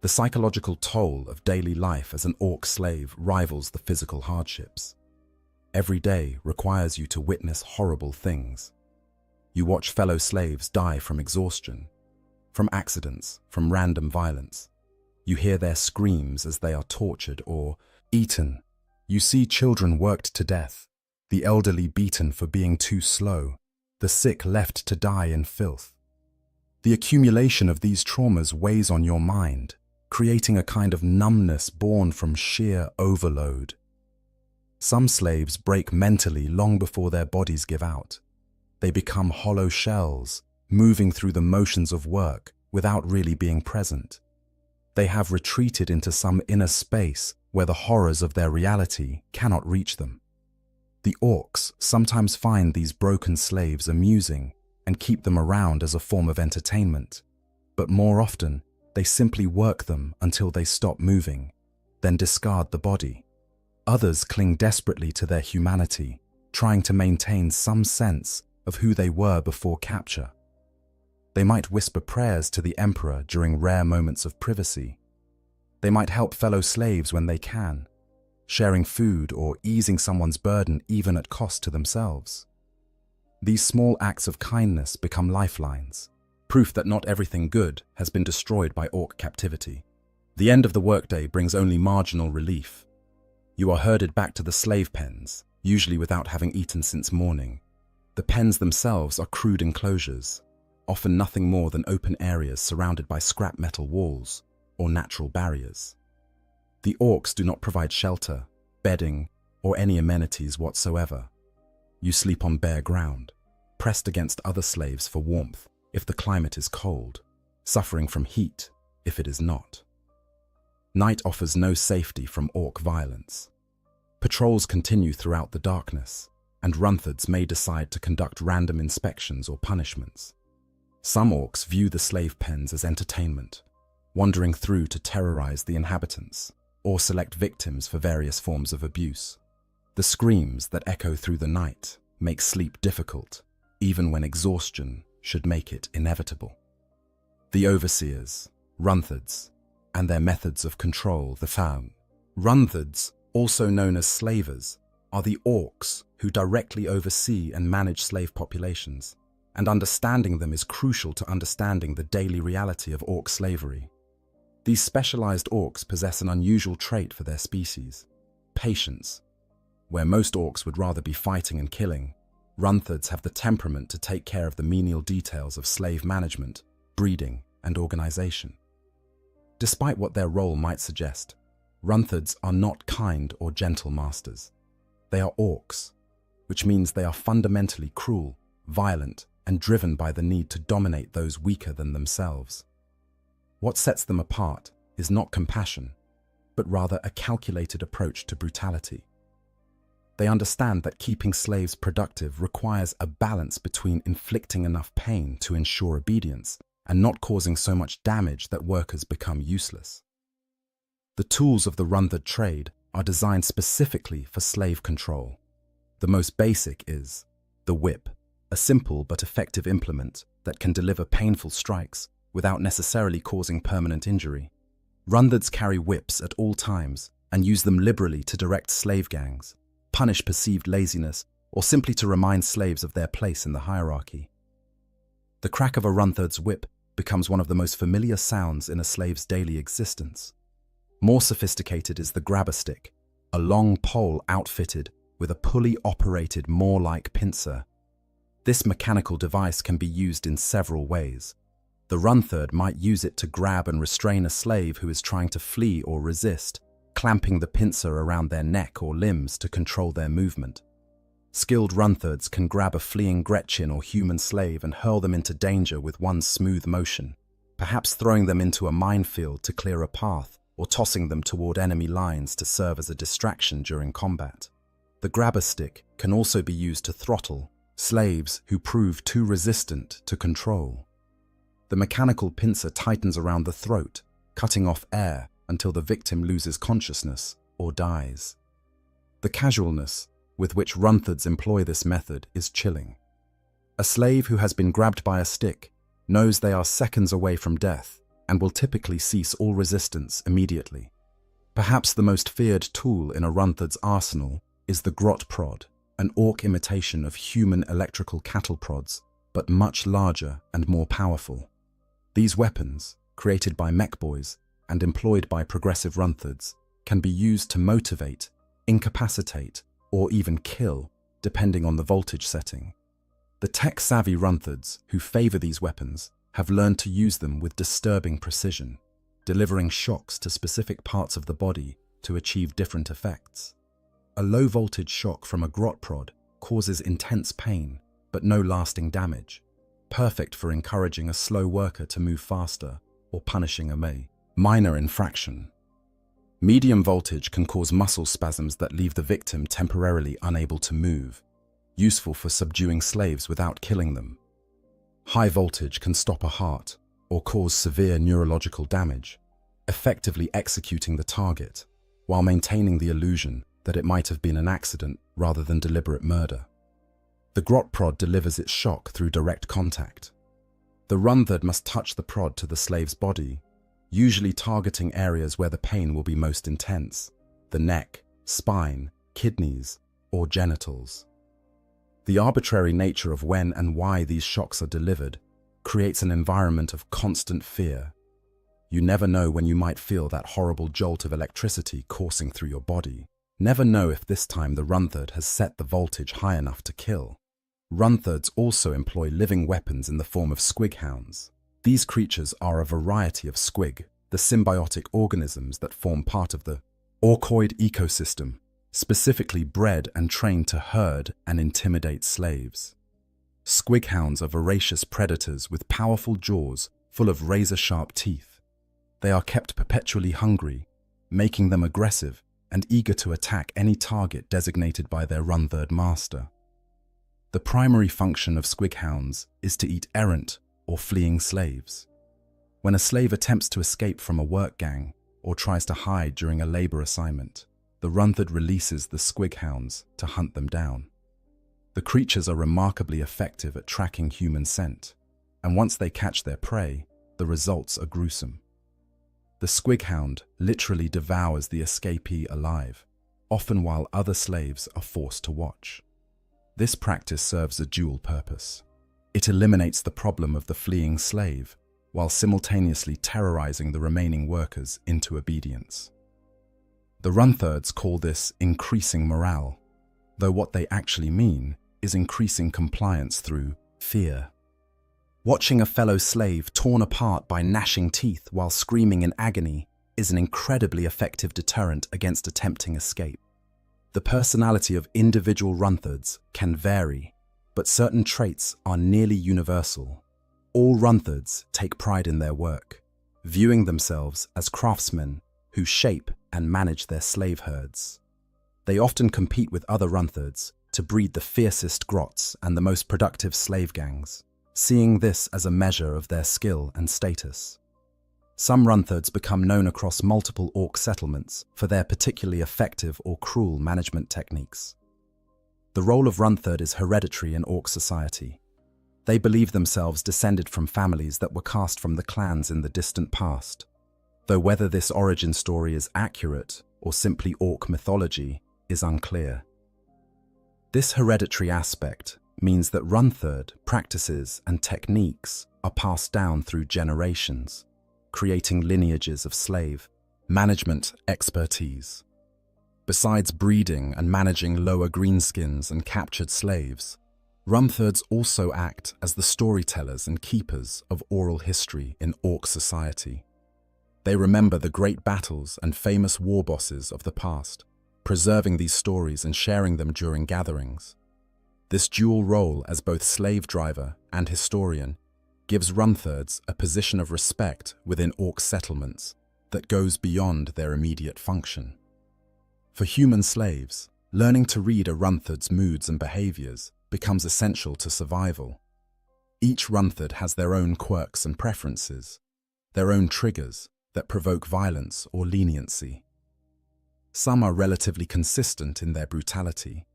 The psychological toll of daily life as an orc slave rivals the physical hardships. Every day requires you to witness horrible things. You watch fellow slaves die from exhaustion, from accidents, from random violence. You hear their screams as they are tortured or eaten. You see children worked to death, the elderly beaten for being too slow, the sick left to die in filth. The accumulation of these traumas weighs on your mind, creating a kind of numbness born from sheer overload. Some slaves break mentally long before their bodies give out. They become hollow shells, moving through the motions of work without really being present. They have retreated into some inner space where the horrors of their reality cannot reach them. The orcs sometimes find these broken slaves amusing and keep them around as a form of entertainment, but more often they simply work them until they stop moving, then discard the body. Others cling desperately to their humanity, trying to maintain some sense of who they were before capture. They might whisper prayers to the emperor during rare moments of privacy. They might help fellow slaves when they can, sharing food or easing someone's burden even at cost to themselves. These small acts of kindness become lifelines, proof that not everything good has been destroyed by orc captivity. The end of the workday brings only marginal relief. You are herded back to the slave pens, usually without having eaten since morning. The pens themselves are crude enclosures, often nothing more than open areas surrounded by scrap metal walls or natural barriers. The orcs do not provide shelter, bedding, or any amenities whatsoever. You sleep on bare ground, pressed against other slaves for warmth if the climate is cold, suffering from heat if it is not. Night offers no safety from orc violence. Patrols continue throughout the darkness, and Runthards may decide to conduct random inspections or punishments. Some orcs view the slave pens as entertainment, wandering through to terrorize the inhabitants, or select victims for various forms of abuse. The screams that echo through the night make sleep difficult, even when exhaustion should make it inevitable. The overseers, Runthards, and their methods of control, the Faun. Runthards, also known as slavers, are the orcs who directly oversee and manage slave populations, and understanding them is crucial to understanding the daily reality of orc slavery. These specialized orcs possess an unusual trait for their species: patience. Where most orcs would rather be fighting and killing, Runthards have the temperament to take care of the menial details of slave management, breeding, and organization. Despite what their role might suggest, Runthards are not kind or gentle masters. They are orcs, which means they are fundamentally cruel, violent, and driven by the need to dominate those weaker than themselves. What sets them apart is not compassion, but rather a calculated approach to brutality. They understand that keeping slaves productive requires a balance between inflicting enough pain to ensure obedience and not causing so much damage that workers become useless. The tools of the Runthard trade are designed specifically for slave control. The most basic is the whip, a simple but effective implement that can deliver painful strikes without necessarily causing permanent injury. Runthards carry whips at all times and use them liberally to direct slave gangs, punish perceived laziness, or simply to remind slaves of their place in the hierarchy. The crack of a Runthards whip becomes one of the most familiar sounds in a slave's daily existence. More sophisticated is the grabber stick, a long pole outfitted with a pulley-operated Moore-like pincer. This mechanical device can be used in several ways. The Runtherd might use it to grab and restrain a slave who is trying to flee or resist, clamping the pincer around their neck or limbs to control their movement. Skilled Runtherds can grab a fleeing Gretchen or human slave and hurl them into danger with one smooth motion, perhaps throwing them into a minefield to clear a path or tossing them toward enemy lines to serve as a distraction during combat. The grabber stick can also be used to throttle slaves who prove too resistant to control. The mechanical pincer tightens around the throat, cutting off air until the victim loses consciousness or dies. The casualness with which Runtherds employ this method is chilling. A slave who has been grabbed by a stick knows they are seconds away from death and will typically cease all resistance immediately. Perhaps the most feared tool in a Runtherd's arsenal is the grot prod, an orc imitation of human electrical cattle prods, but much larger and more powerful. These weapons, created by mech boys and employed by progressive Runtherds, can be used to motivate, incapacitate, or even kill, depending on the voltage setting. The tech-savvy Runtherds who favor these weapons have learned to use them with disturbing precision, delivering shocks to specific parts of the body to achieve different effects. A low-voltage shock from a grot prod causes intense pain, but no lasting damage, perfect for encouraging a slow worker to move faster or punishing a minor infraction. Medium voltage can cause muscle spasms that leave the victim temporarily unable to move, useful for subduing slaves without killing them. High voltage can stop a heart or cause severe neurological damage, effectively executing the target while maintaining the illusion that it might have been an accident rather than deliberate murder. The grot prod delivers its shock through direct contact. The Runtherd must touch the prod to the slave's body, usually targeting areas where the pain will be most intense: the neck, spine, kidneys, or genitals. The arbitrary nature of when and why these shocks are delivered creates an environment of constant fear. You never know when you might feel that horrible jolt of electricity coursing through your body. Never know if this time the Runtherd has set the voltage high enough to kill. Runtherds also employ living weapons in the form of squighounds. These creatures are a variety of squig, the symbiotic organisms that form part of the orcoid ecosystem, specifically bred and trained to herd and intimidate slaves. Squighounds are voracious predators with powerful jaws full of razor-sharp teeth. They are kept perpetually hungry, making them aggressive and eager to attack any target designated by their Runtherd master. The primary function of squighounds is to eat errant or fleeing slaves. When a slave attempts to escape from a work gang or tries to hide during a labor assignment, the Runtherd releases the squighounds to hunt them down. The creatures are remarkably effective at tracking human scent, and once they catch their prey, the results are gruesome. The squighound literally devours the escapee alive, often while other slaves are forced to watch. This practice serves a dual purpose. It eliminates the problem of the fleeing slave, while simultaneously terrorizing the remaining workers into obedience. The Runtherds call this increasing morale, though what they actually mean is increasing compliance through fear. Watching a fellow slave torn apart by gnashing teeth while screaming in agony is an incredibly effective deterrent against attempting escape. The personality of individual Runtherds can vary, but certain traits are nearly universal. All Runtherds take pride in their work, viewing themselves as craftsmen who shape and manage their slave herds. They often compete with other Runtherds to breed the fiercest grots and the most productive slave gangs, seeing this as a measure of their skill and status. Some Runtherds become known across multiple orc settlements for their particularly effective or cruel management techniques. The role of Runtherd is hereditary in orc society. They believe themselves descended from families that were cast from the clans in the distant past, though whether this origin story is accurate or simply orc mythology is unclear. This hereditary aspect means that Runtherd practices and techniques are passed down through generations, creating lineages of slave management expertise. Besides breeding and managing lower greenskins and captured slaves, Rumthirds also act as the storytellers and keepers of oral history in Orc society. They remember the great battles and famous war bosses of the past, preserving these stories and sharing them during gatherings. This dual role as both slave driver and historian gives Rumthirds a position of respect within Orc settlements that goes beyond their immediate function. For human slaves, learning to read a Rumtherd's moods and behaviors becomes essential to survival. Each Rumtherd has their own quirks and preferences, their own triggers that provoke violence or leniency. Some are relatively consistent in their brutality,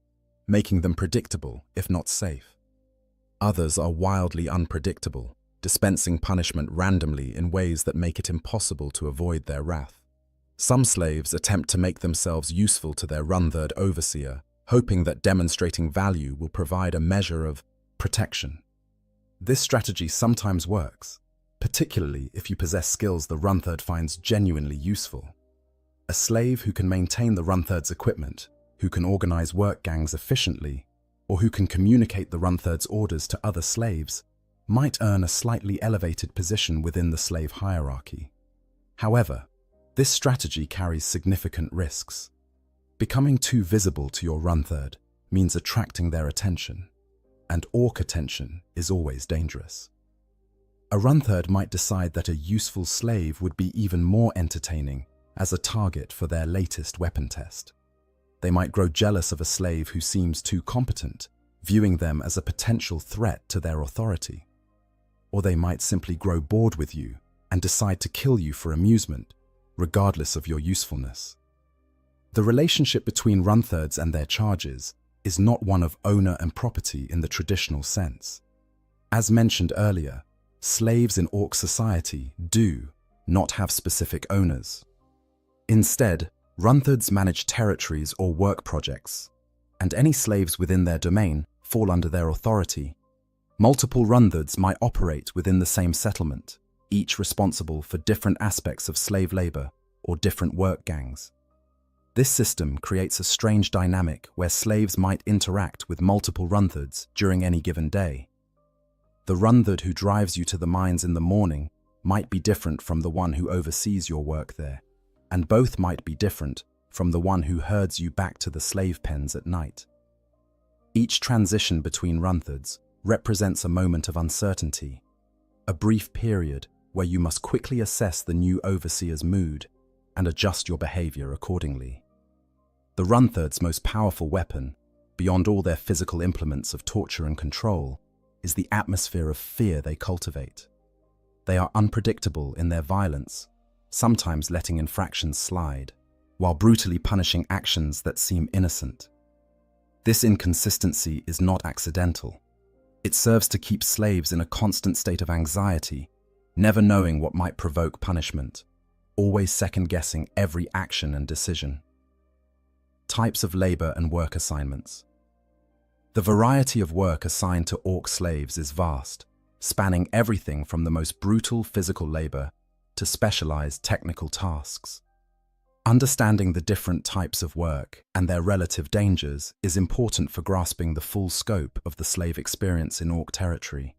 making them predictable if not safe. Others are wildly unpredictable, dispensing punishment randomly in ways that make it impossible to avoid their wrath. Some slaves attempt to make themselves useful to their Rumtherd overseer, hoping that demonstrating value will provide a measure of protection. This strategy sometimes works, particularly if you possess skills the Rumtherd finds genuinely useful. A slave who can maintain the Rumtherd's equipment, who can organize work gangs efficiently, or who can communicate the Rumtherd's orders to other slaves, might earn a slightly elevated position within the slave hierarchy. However, this strategy carries significant risks. Becoming too visible to your Rumtherd means attracting their attention, and Orc attention is always dangerous. A Rumtherd might decide that a useful slave would be even more entertaining as a target for their latest weapon test. They might grow jealous of a slave who seems too competent, viewing them as a potential threat to their authority. Or they might simply grow bored with you and decide to kill you for amusement, regardless of your usefulness. The relationship between Rumthirds and their charges is not one of owner and property in the traditional sense. As mentioned earlier, slaves in Orc society do not have specific owners. Instead, Rumthirds manage territories or work projects, and any slaves within their domain fall under their authority. Multiple Rumthirds might operate within the same settlement, each responsible for different aspects of slave labor or different work gangs. This system creates a strange dynamic where slaves might interact with multiple Rumthirds during any given day. The Rumtherd who drives you to the mines in the morning might be different from the one who oversees your work there, and both might be different from the one who herds you back to the slave pens at night. Each transition between Rumthirds represents a moment of uncertainty, a brief period where you must quickly assess the new overseer's mood and adjust your behavior accordingly. The Rumtherd's most powerful weapon, beyond all their physical implements of torture and control, is the atmosphere of fear they cultivate. They are unpredictable in their violence, sometimes letting infractions slide, while brutally punishing actions that seem innocent. This inconsistency is not accidental. It serves to keep slaves in a constant state of anxiety, never knowing what might provoke punishment, always second-guessing every action and decision. Types of labor and work assignments. The variety of work assigned to Orc slaves is vast, spanning everything from the most brutal physical labor to specialized technical tasks. Understanding the different types of work and their relative dangers is important for grasping the full scope of the slave experience in Orc territory.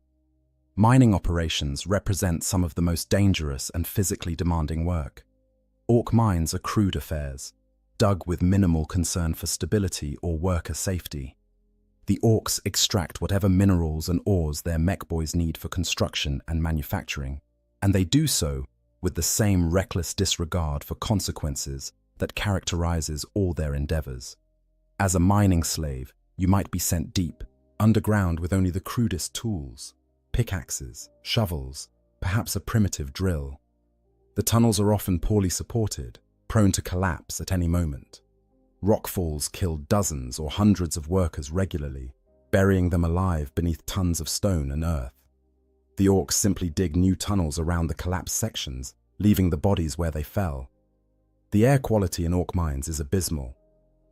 Mining operations represent some of the most dangerous and physically demanding work. Orc mines are crude affairs, dug with minimal concern for stability or worker safety. The Orcs extract whatever minerals and ores their mech boys need for construction and manufacturing, and they do so with the same reckless disregard for consequences that characterizes all their endeavors. As a mining slave, you might be sent deep, underground with only the crudest tools, pickaxes, shovels, perhaps a primitive drill. The tunnels are often poorly supported, prone to collapse at any moment. Rockfalls kill dozens or hundreds of workers regularly, burying them alive beneath tons of stone and earth. The Orcs simply dig new tunnels around the collapsed sections, leaving the bodies where they fell. The air quality in Orc mines is abysmal.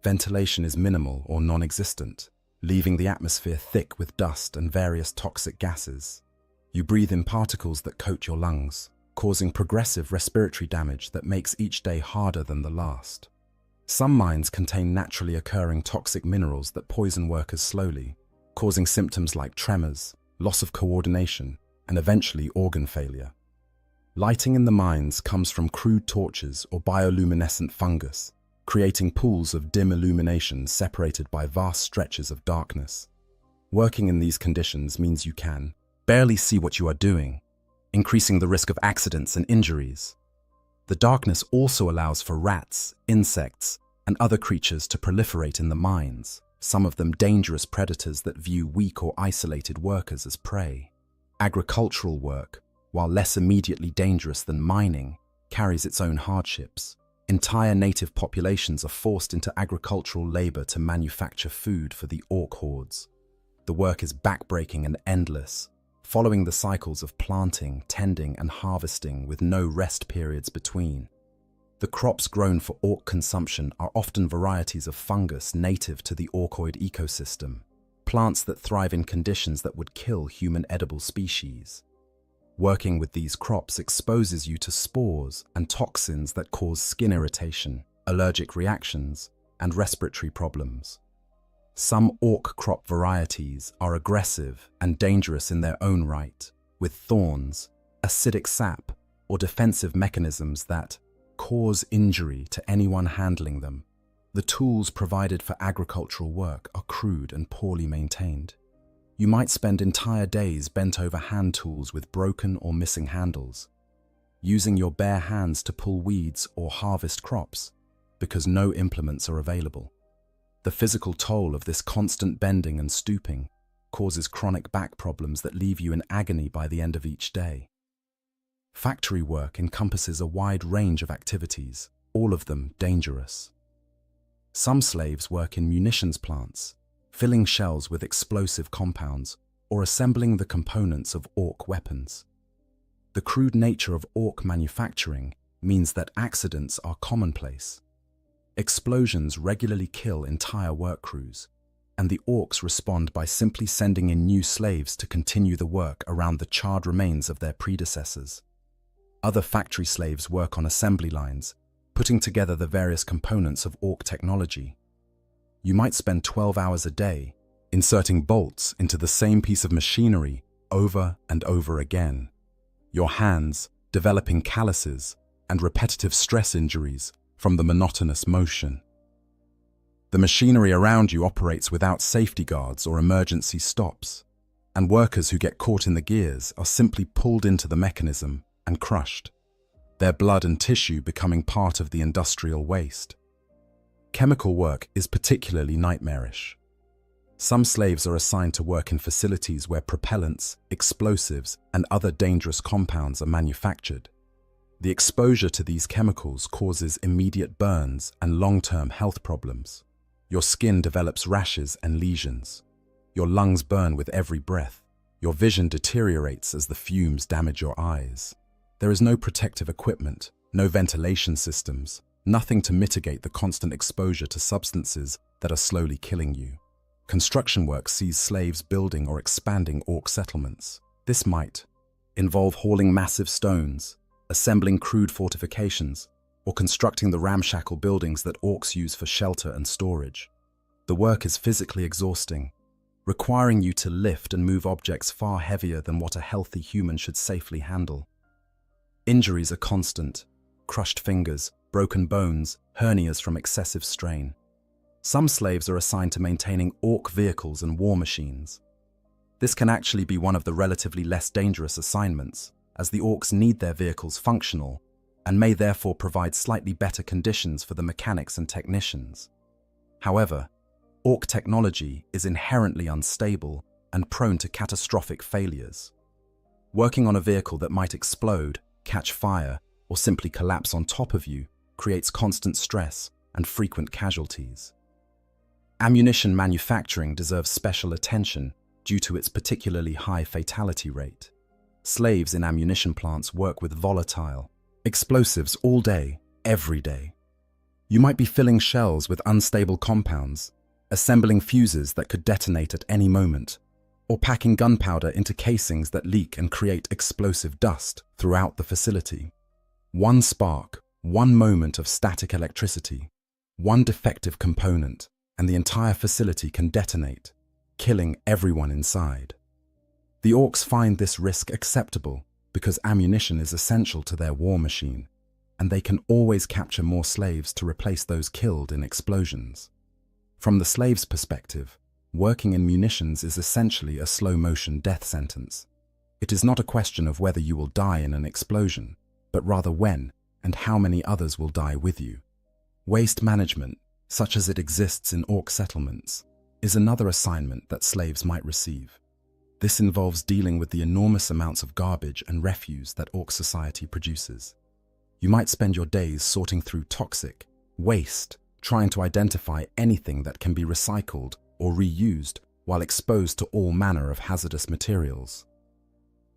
Ventilation is minimal or non-existent, leaving the atmosphere thick with dust and various toxic gases. You breathe in particles that coat your lungs, causing progressive respiratory damage that makes each day harder than the last. Some mines contain naturally occurring toxic minerals that poison workers slowly, causing symptoms like tremors, loss of coordination, and eventually organ failure. Lighting in the mines comes from crude torches or bioluminescent fungus, creating pools of dim illumination separated by vast stretches of darkness. Working in these conditions means you can barely see what you are doing, increasing the risk of accidents and injuries. The darkness also allows for rats, insects, and other creatures to proliferate in the mines, some of them dangerous predators that view weak or isolated workers as prey. Agricultural work, while less immediately dangerous than mining, carries its own hardships. Entire native populations are forced into agricultural labor to manufacture food for the orc hordes. The work is backbreaking and endless, following the cycles of planting, tending, and harvesting with no rest periods between. The crops grown for orc consumption are often varieties of fungus native to the orcoid ecosystem, plants that thrive in conditions that would kill human edible species. Working with these crops exposes you to spores and toxins that cause skin irritation, allergic reactions, and respiratory problems. Some orc crop varieties are aggressive and dangerous in their own right, with thorns, acidic sap, or defensive mechanisms that cause injury to anyone handling them. The tools provided for agricultural work are crude and poorly maintained. You might spend entire days bent over hand tools with broken or missing handles, using your bare hands to pull weeds or harvest crops, because no implements are available. The physical toll of this constant bending and stooping causes chronic back problems that leave you in agony by the end of each day. Factory work encompasses a wide range of activities, all of them dangerous. Some slaves work in munitions plants, filling shells with explosive compounds or assembling the components of orc weapons. The crude nature of orc manufacturing means that accidents are commonplace. Explosions regularly kill entire work crews, and the orcs respond by simply sending in new slaves to continue the work around the charred remains of their predecessors. Other factory slaves work on assembly lines, putting together the various components of orc technology. You might spend 12 hours a day inserting bolts into the same piece of machinery over and over again. Your hands developing calluses and repetitive stress injuries from the monotonous motion. The machinery around you operates without safety guards or emergency stops, and workers who get caught in the gears are simply pulled into the mechanism and crushed, their blood and tissue becoming part of the industrial waste. Chemical work is particularly nightmarish. Some slaves are assigned to work in facilities where propellants, explosives, and other dangerous compounds are manufactured. The exposure to these chemicals causes immediate burns and long-term health problems. Your skin develops rashes and lesions. Your lungs burn with every breath. Your vision deteriorates as the fumes damage your eyes. There is no protective equipment, no ventilation systems, nothing to mitigate the constant exposure to substances that are slowly killing you. Construction work sees slaves building or expanding orc settlements. This might involve hauling massive stones, assembling crude fortifications, or constructing the ramshackle buildings that orcs use for shelter and storage. The work is physically exhausting, requiring you to lift and move objects far heavier than what a healthy human should safely handle. Injuries are constant: crushed fingers, broken bones, hernias from excessive strain. Some slaves are assigned to maintaining orc vehicles and war machines. This can actually be one of the relatively less dangerous assignments, as the orcs need their vehicles functional and may therefore provide slightly better conditions for the mechanics and technicians. However, orc technology is inherently unstable and prone to catastrophic failures. Working on a vehicle that might explode, catch fire, or simply collapse on top of you creates constant stress and frequent casualties. Ammunition manufacturing deserves special attention due to its particularly high fatality rate. Slaves in ammunition plants work with volatile explosives all day, every day. You might be filling shells with unstable compounds, assembling fuses that could detonate at any moment, or packing gunpowder into casings that leak and create explosive dust throughout the facility. One spark, one moment of static electricity, one defective component, and the entire facility can detonate, killing everyone inside. The orcs find this risk acceptable because ammunition is essential to their war machine, and they can always capture more slaves to replace those killed in explosions. From the slave's perspective, working in munitions is essentially a slow-motion death sentence. It is not a question of whether you will die in an explosion, but rather when and how many others will die with you. Waste management, such as it exists in orc settlements, is another assignment that slaves might receive. This involves dealing with the enormous amounts of garbage and refuse that orc society produces. You might spend your days sorting through toxic waste, trying to identify anything that can be recycled or reused while exposed to all manner of hazardous materials.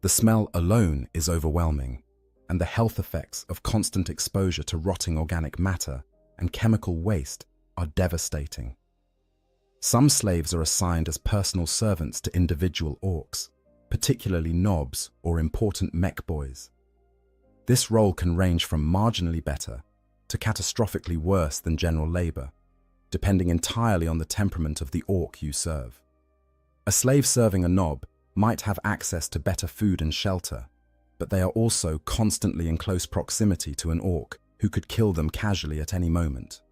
The smell alone is overwhelming, and the health effects of constant exposure to rotting organic matter and chemical waste are devastating. Some slaves are assigned as personal servants to individual orcs, particularly knobs or important mech boys. This role can range from marginally better to catastrophically worse than general labor, depending entirely on the temperament of the orc you serve. A slave serving a knob might have access to better food and shelter, but they are also constantly in close proximity to an orc who could kill them casually at any moment.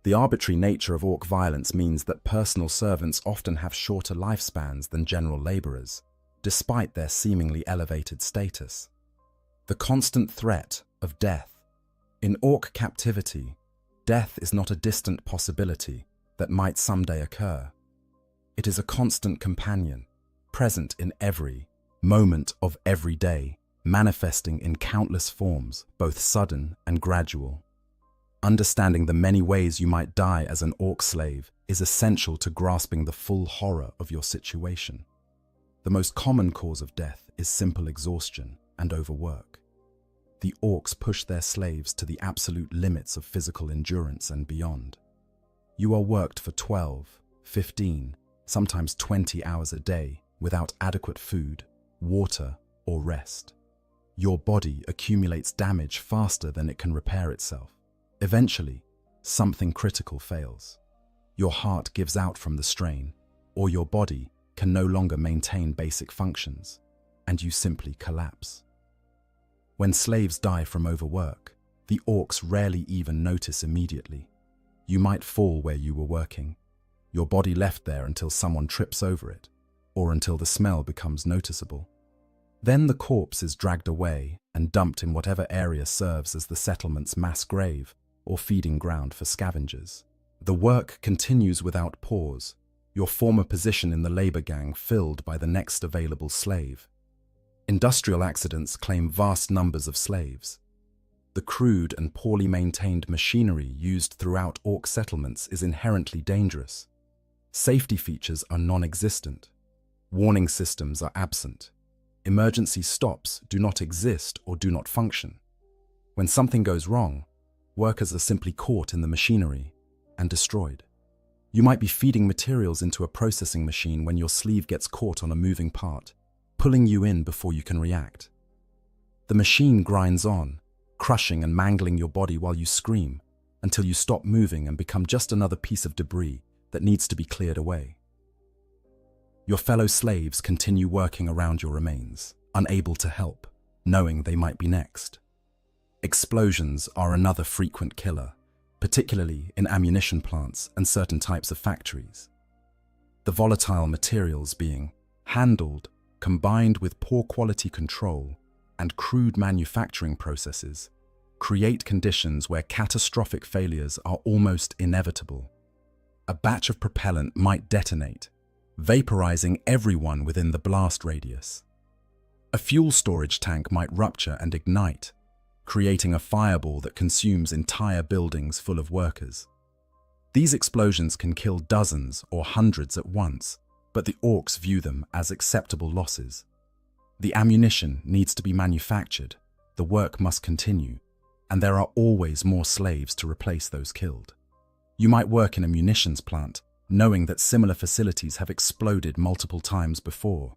The arbitrary nature of orc violence means that personal servants often have shorter lifespans than general laborers, despite their seemingly elevated status. The constant threat of death. In orc captivity, death is not a distant possibility that might someday occur. It is a constant companion, present in every moment of every day, manifesting in countless forms, both sudden and gradual. Understanding the many ways you might die as an orc slave is essential to grasping the full horror of your situation. The most common cause of death is simple exhaustion and overwork. The orcs push their slaves to the absolute limits of physical endurance and beyond. You are worked for 12, 15, sometimes 20 hours a day without adequate food, water, or rest. Your body accumulates damage faster than it can repair itself. Eventually, something critical fails. Your heart gives out from the strain, or your body can no longer maintain basic functions, and you simply collapse. When slaves die from overwork, the orcs rarely even notice immediately. You might fall where you were working, your body left there until someone trips over it, or until the smell becomes noticeable. Then the corpse is dragged away and dumped in whatever area serves as the settlement's mass grave or feeding ground for scavengers. The work continues without pause, your former position in the labor gang filled by the next available slave. Industrial accidents claim vast numbers of slaves. The crude and poorly maintained machinery used throughout orc settlements is inherently dangerous. Safety features are non-existent. Warning systems are absent. Emergency stops do not exist or do not function. When something goes wrong, workers are simply caught in the machinery and destroyed. You might be feeding materials into a processing machine when your sleeve gets caught on a moving part, pulling you in before you can react. The machine grinds on, crushing and mangling your body while you scream, until you stop moving and become just another piece of debris that needs to be cleared away. Your fellow slaves continue working around your remains, unable to help, knowing they might be next. Explosions are another frequent killer, particularly in ammunition plants and certain types of factories. The volatile materials being handled, combined with poor quality control and crude manufacturing processes, create conditions where catastrophic failures are almost inevitable. A batch of propellant might detonate, vaporizing everyone within the blast radius. A fuel storage tank might rupture and ignite, creating a fireball that consumes entire buildings full of workers. These explosions can kill dozens or hundreds at once, but the orcs view them as acceptable losses. The ammunition needs to be manufactured, the work must continue, and there are always more slaves to replace those killed. You might work in a munitions plant, knowing that similar facilities have exploded multiple times before,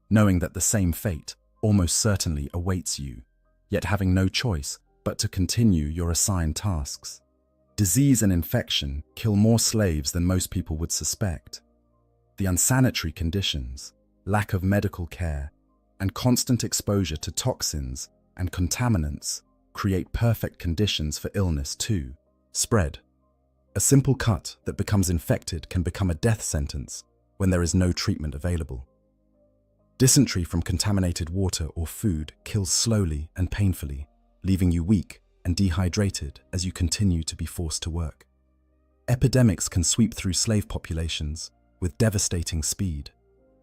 knowing that the same fate almost certainly awaits you, yet having no choice but to continue your assigned tasks. Disease and infection kill more slaves than most people would suspect. The unsanitary conditions, lack of medical care, and constant exposure to toxins and contaminants create perfect conditions for illness to spread. A simple cut that becomes infected can become a death sentence when there is no treatment available. Dysentery from contaminated water or food kills slowly and painfully, leaving you weak and dehydrated as you continue to be forced to work. Epidemics can sweep through slave populations with devastating speed.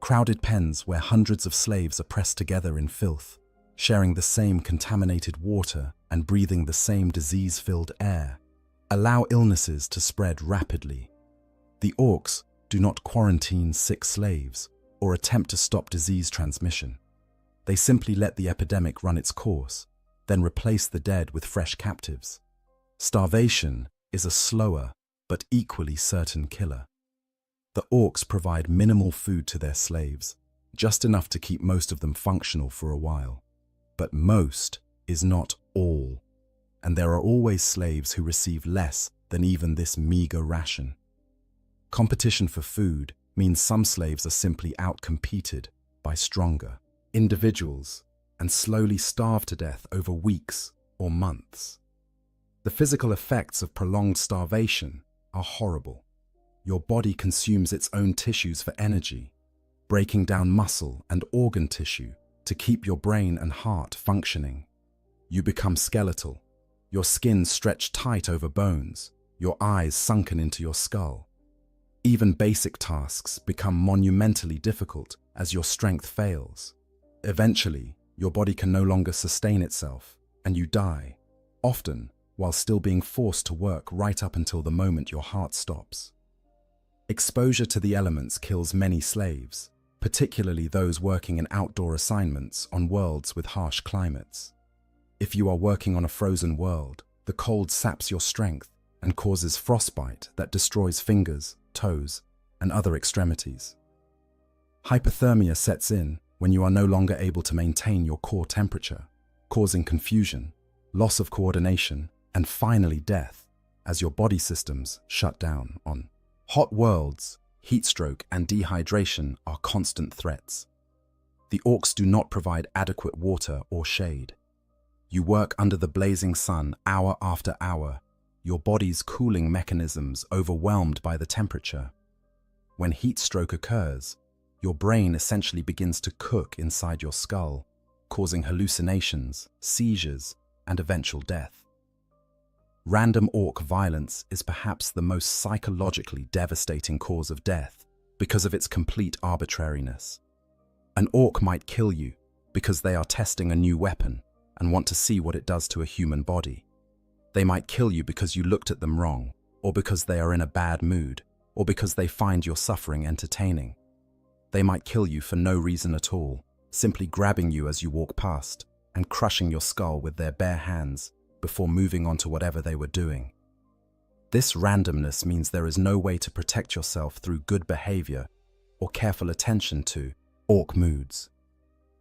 Crowded pens where hundreds of slaves are pressed together in filth, sharing the same contaminated water and breathing the same disease-filled air, allow illnesses to spread rapidly. The orcs do not quarantine sick slaves or attempt to stop disease transmission. They simply let the epidemic run its course, then replace the dead with fresh captives. Starvation is a slower but equally certain killer. The orcs provide minimal food to their slaves, just enough to keep most of them functional for a while. But most is not all, and there are always slaves who receive less than even this meager ration. Competition for food means some slaves are simply outcompeted by stronger individuals and slowly starve to death over weeks or months. The physical effects of prolonged starvation are horrible. Your body consumes its own tissues for energy, breaking down muscle and organ tissue to keep your brain and heart functioning. You become skeletal, your skin stretched tight over bones, your eyes sunken into your skull. Even basic tasks become monumentally difficult as your strength fails. Eventually, your body can no longer sustain itself, and you die, often while still being forced to work right up until the moment your heart stops. Exposure to the elements kills many slaves, particularly those working in outdoor assignments on worlds with harsh climates. If you are working on a frozen world, the cold saps your strength and causes frostbite that destroys fingers, toes, and other extremities. Hypothermia sets in when you are no longer able to maintain your core temperature, causing confusion, loss of coordination, and finally death as your body systems shut down. On hot worlds, heatstroke and dehydration are constant threats. The orcs do not provide adequate water or shade. You work under the blazing sun hour after hour, your body's cooling mechanisms overwhelmed by the temperature. When heat stroke occurs, your brain essentially begins to cook inside your skull, causing hallucinations, seizures, and eventual death. Random orc violence is perhaps the most psychologically devastating cause of death because of its complete arbitrariness. An orc might kill you because they are testing a new weapon and want to see what it does to a human body. They might kill you because you looked at them wrong, or because they are in a bad mood, or because they find your suffering entertaining. They might kill you for no reason at all, simply grabbing you as you walk past and crushing your skull with their bare hands before moving on to whatever they were doing. This randomness means there is no way to protect yourself through good behavior or careful attention to orc moods.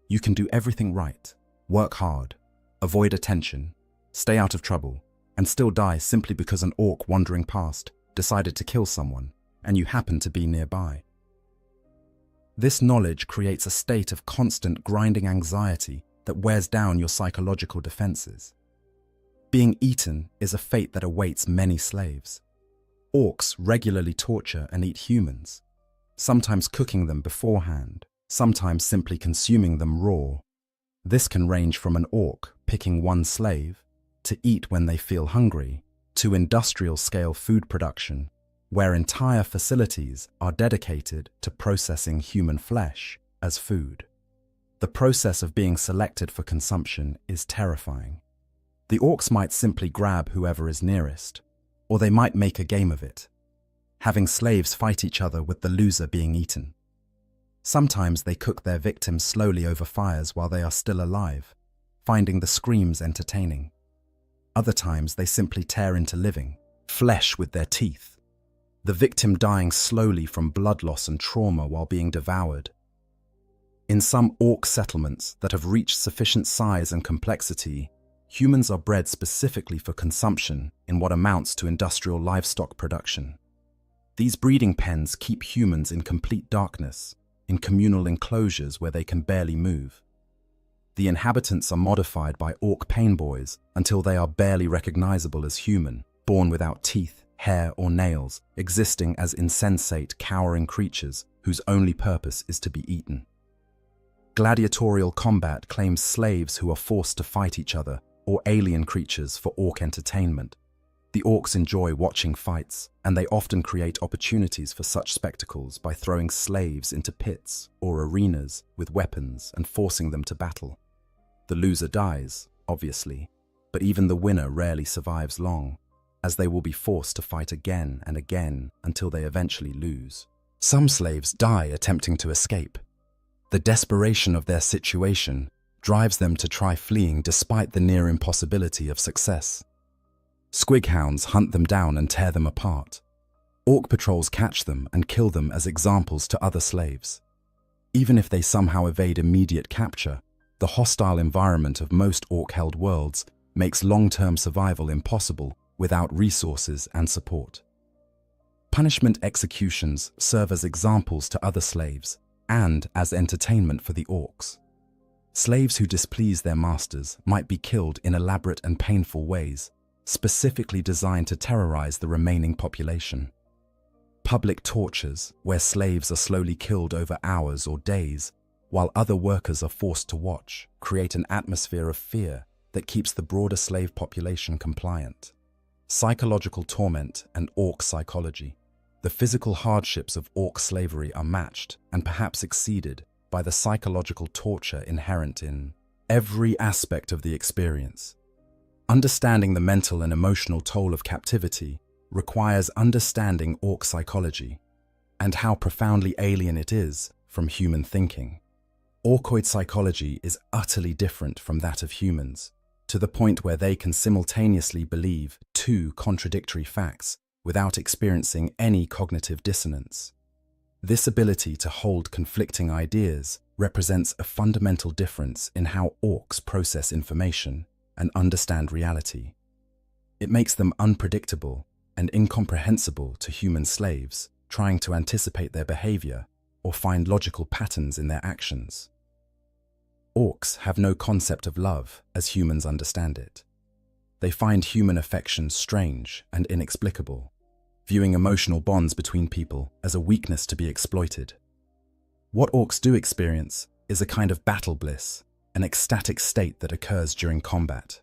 You can do everything right, work hard, avoid attention, stay out of trouble, and still die simply because an orc wandering past decided to kill someone and you happen to be nearby. This knowledge creates a state of constant grinding anxiety that wears down your psychological defenses. Being eaten is a fate that awaits many slaves. Orcs regularly torture and eat humans, sometimes cooking them beforehand, sometimes simply consuming them raw. This can range from an orc picking one slave to eat when they feel hungry, to industrial-scale food production, where entire facilities are dedicated to processing human flesh as food. The process of being selected for consumption is terrifying. The orcs might simply grab whoever is nearest, or they might make a game of it, having slaves fight each other with the loser being eaten. Sometimes they cook their victims slowly over fires while they are still alive, finding the screams entertaining. Other times they simply tear into living flesh with their teeth, the victim dying slowly from blood loss and trauma while being devoured. In some orc settlements that have reached sufficient size and complexity, humans are bred specifically for consumption in what amounts to industrial livestock production. These breeding pens keep humans in complete darkness, in communal enclosures where they can barely move. The inhabitants are modified by orc pain boys until they are barely recognizable as human, born without teeth, hair, or nails, existing as insensate, cowering creatures whose only purpose is to be eaten. Gladiatorial combat claims slaves who are forced to fight each other or alien creatures for orc entertainment. The orcs enjoy watching fights, and they often create opportunities for such spectacles by throwing slaves into pits or arenas with weapons and forcing them to battle. The loser dies, obviously, but even the winner rarely survives long, as they will be forced to fight again and again until they eventually lose. Some slaves die attempting to escape. The desperation of their situation drives them to try fleeing despite the near impossibility of success. Squighounds hunt them down and tear them apart. Orc patrols catch them and kill them as examples to other slaves. Even if they somehow evade immediate capture, the hostile environment of most orc-held worlds makes long-term survival impossible without resources and support. Punishment executions serve as examples to other slaves and as entertainment for the orcs. Slaves who displease their masters might be killed in elaborate and painful ways, specifically designed to terrorize the remaining population. Public tortures, where slaves are slowly killed over hours or days, while other workers are forced to watch, create an atmosphere of fear that keeps the broader slave population compliant. Psychological torment and orc psychology. The physical hardships of orc slavery are matched and perhaps exceeded by the psychological torture inherent in every aspect of the experience. Understanding the mental and emotional toll of captivity requires understanding orc psychology and how profoundly alien it is from human thinking. Orcoid psychology is utterly different from that of humans, to the point where they can simultaneously believe two contradictory facts without experiencing any cognitive dissonance. This ability to hold conflicting ideas represents a fundamental difference in how orcs process information and understand reality. It makes them unpredictable and incomprehensible to human slaves trying to anticipate their behavior or find logical patterns in their actions. Orcs have no concept of love as humans understand it. They find human affection strange and inexplicable, viewing emotional bonds between people as a weakness to be exploited. What orcs do experience is a kind of battle bliss, an ecstatic state that occurs during combat.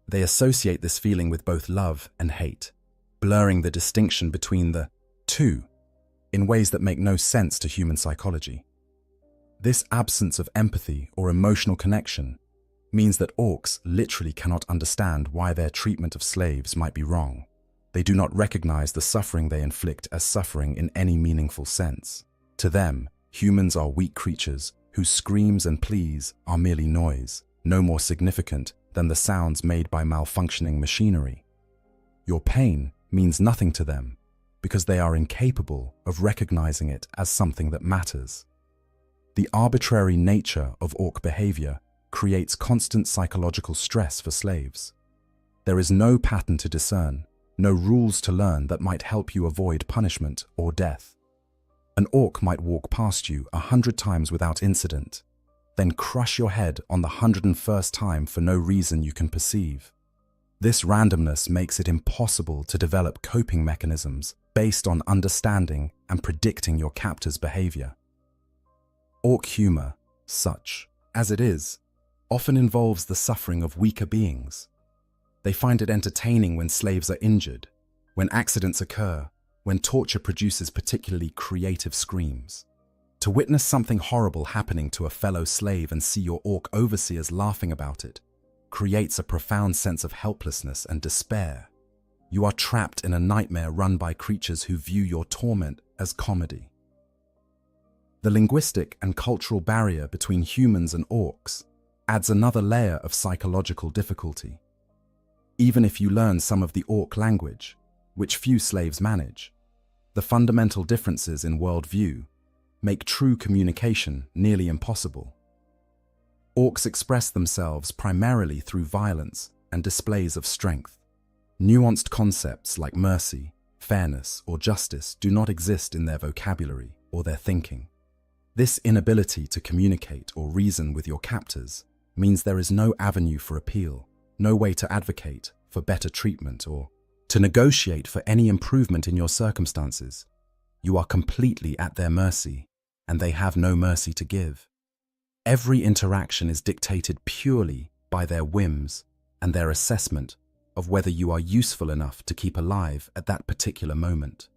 They associate this feeling with both love and hate, blurring the distinction between the two in ways that make no sense to human psychology. This absence of empathy or emotional connection means that orcs literally cannot understand why their treatment of slaves might be wrong. They do not recognize the suffering they inflict as suffering in any meaningful sense. To them, humans are weak creatures whose screams and pleas are merely noise, no more significant than the sounds made by malfunctioning machinery. Your pain means nothing to them because they are incapable of recognizing it as something that matters. The arbitrary nature of orc behavior creates constant psychological stress for slaves. There is no pattern to discern, no rules to learn that might help you avoid punishment or death. An orc might walk past you 100 times without incident, then crush your head on the 101st time for no reason you can perceive. This randomness makes it impossible to develop coping mechanisms based on understanding and predicting your captor's behavior. Orc humor, such as it is, often involves the suffering of weaker beings. They find it entertaining when slaves are injured, when accidents occur, when torture produces particularly creative screams. To witness something horrible happening to a fellow slave and see your orc overseers laughing about it creates a profound sense of helplessness and despair. You are trapped in a nightmare run by creatures who view your torment as comedy. The linguistic and cultural barrier between humans and orcs adds another layer of psychological difficulty. Even if you learn some of the orc language, which few slaves manage, the fundamental differences in worldview make true communication nearly impossible. Orcs express themselves primarily through violence and displays of strength. Nuanced concepts like mercy, fairness, or justice do not exist in their vocabulary or their thinking. This inability to communicate or reason with your captors means there is no avenue for appeal, no way to advocate for better treatment or to negotiate for any improvement in your circumstances. You are completely at their mercy, and they have no mercy to give. Every interaction is dictated purely by their whims and their assessment of whether you are useful enough to keep alive at that particular moment.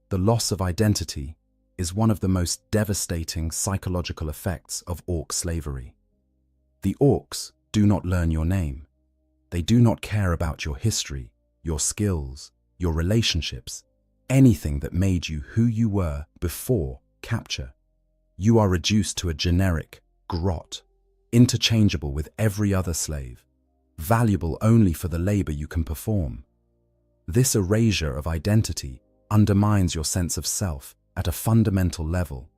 The loss of identity is one of the most devastating psychological effects of orc slavery. The orcs do not learn your name. They do not care about your history, your skills, your relationships, anything that made you who you were before capture. You are reduced to a generic grot, interchangeable with every other slave, valuable only for the labor you can perform. This erasure of identity undermines your sense of self at a fundamental level.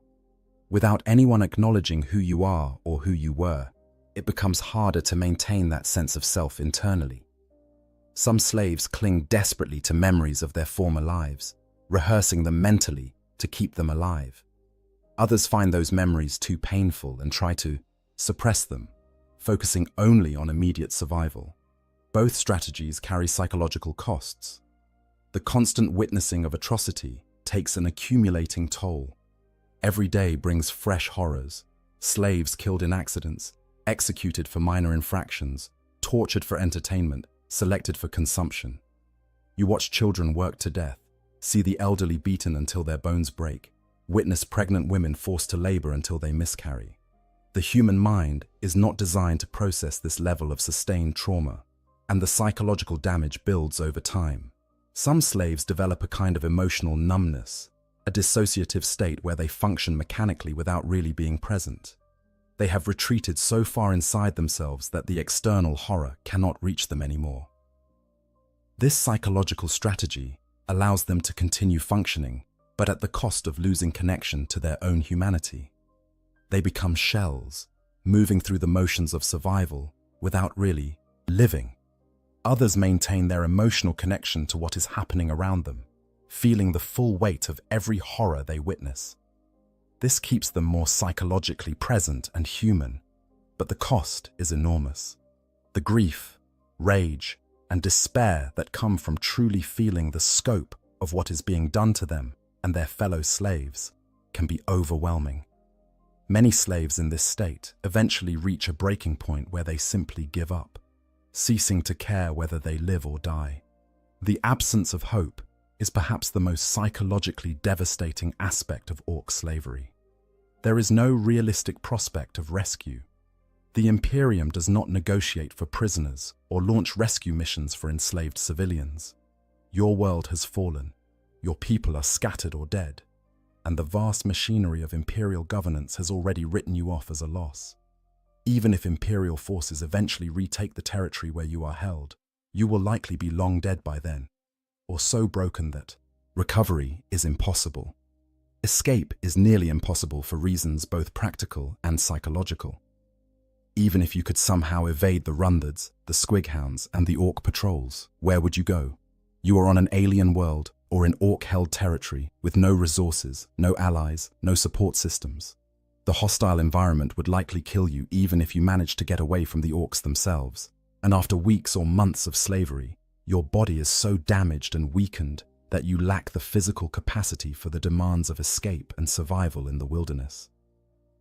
Without anyone acknowledging who you are or who you were, it becomes harder to maintain that sense of self internally. Some slaves cling desperately to memories of their former lives, rehearsing them mentally to keep them alive. Others find those memories too painful and try to suppress them, focusing only on immediate survival. Both strategies carry psychological costs. The constant witnessing of atrocity takes an accumulating toll. Every day brings fresh horrors: slaves killed in accidents, executed for minor infractions, tortured for entertainment, selected for consumption. You watch children worked to death, see the elderly beaten until their bones break, witness pregnant women forced to labor until they miscarry. The human mind is not designed to process this level of sustained trauma, and the psychological damage builds over time. Some slaves develop a kind of emotional numbness, a dissociative state where they function mechanically without really being present. They have retreated so far inside themselves that the external horror cannot reach them anymore. This psychological strategy allows them to continue functioning, but at the cost of losing connection to their own humanity. They become shells, moving through the motions of survival without really living. Others maintain their emotional connection to what is happening around them, feeling the full weight of every horror they witness. This keeps them more psychologically present and human, but the cost is enormous. The grief, rage, and despair that come from truly feeling the scope of what is being done to them and their fellow slaves can be overwhelming. Many slaves in this state eventually reach a breaking point where they simply give up, ceasing to care whether they live or die. The absence of hope is perhaps the most psychologically devastating aspect of orc slavery. There is no realistic prospect of rescue. The Imperium does not negotiate for prisoners or launch rescue missions for enslaved civilians. Your world has fallen, your people are scattered or dead, and the vast machinery of Imperial governance has already written you off as a loss. Even if Imperial forces eventually retake the territory where you are held, you will likely be long dead by then, or so broken that recovery is impossible. Escape is nearly impossible for reasons both practical and psychological. Even if you could somehow evade the Rundhards, the Squighounds, and the Orc patrols, where would you go? You are on an alien world or in Orc-held territory with no resources, no allies, no support systems. The hostile environment would likely kill you even if you managed to get away from the Orcs themselves. And after weeks or months of slavery, your body is so damaged and weakened that you lack the physical capacity for the demands of escape and survival in the wilderness.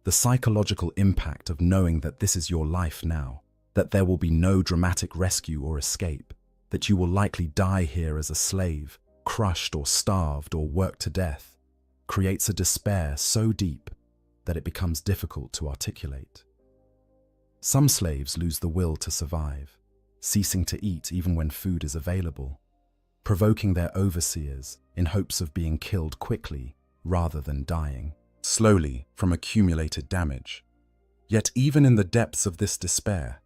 The psychological impact of knowing that this is your life now, that there will be no dramatic rescue or escape, that you will likely die here as a slave, crushed or starved or worked to death, creates a despair so deep that it becomes difficult to articulate. Some slaves lose the will to survive, ceasing to eat even when food is available, provoking their overseers in hopes of being killed quickly rather than dying slowly from accumulated damage. Yet even in the depths of this despair,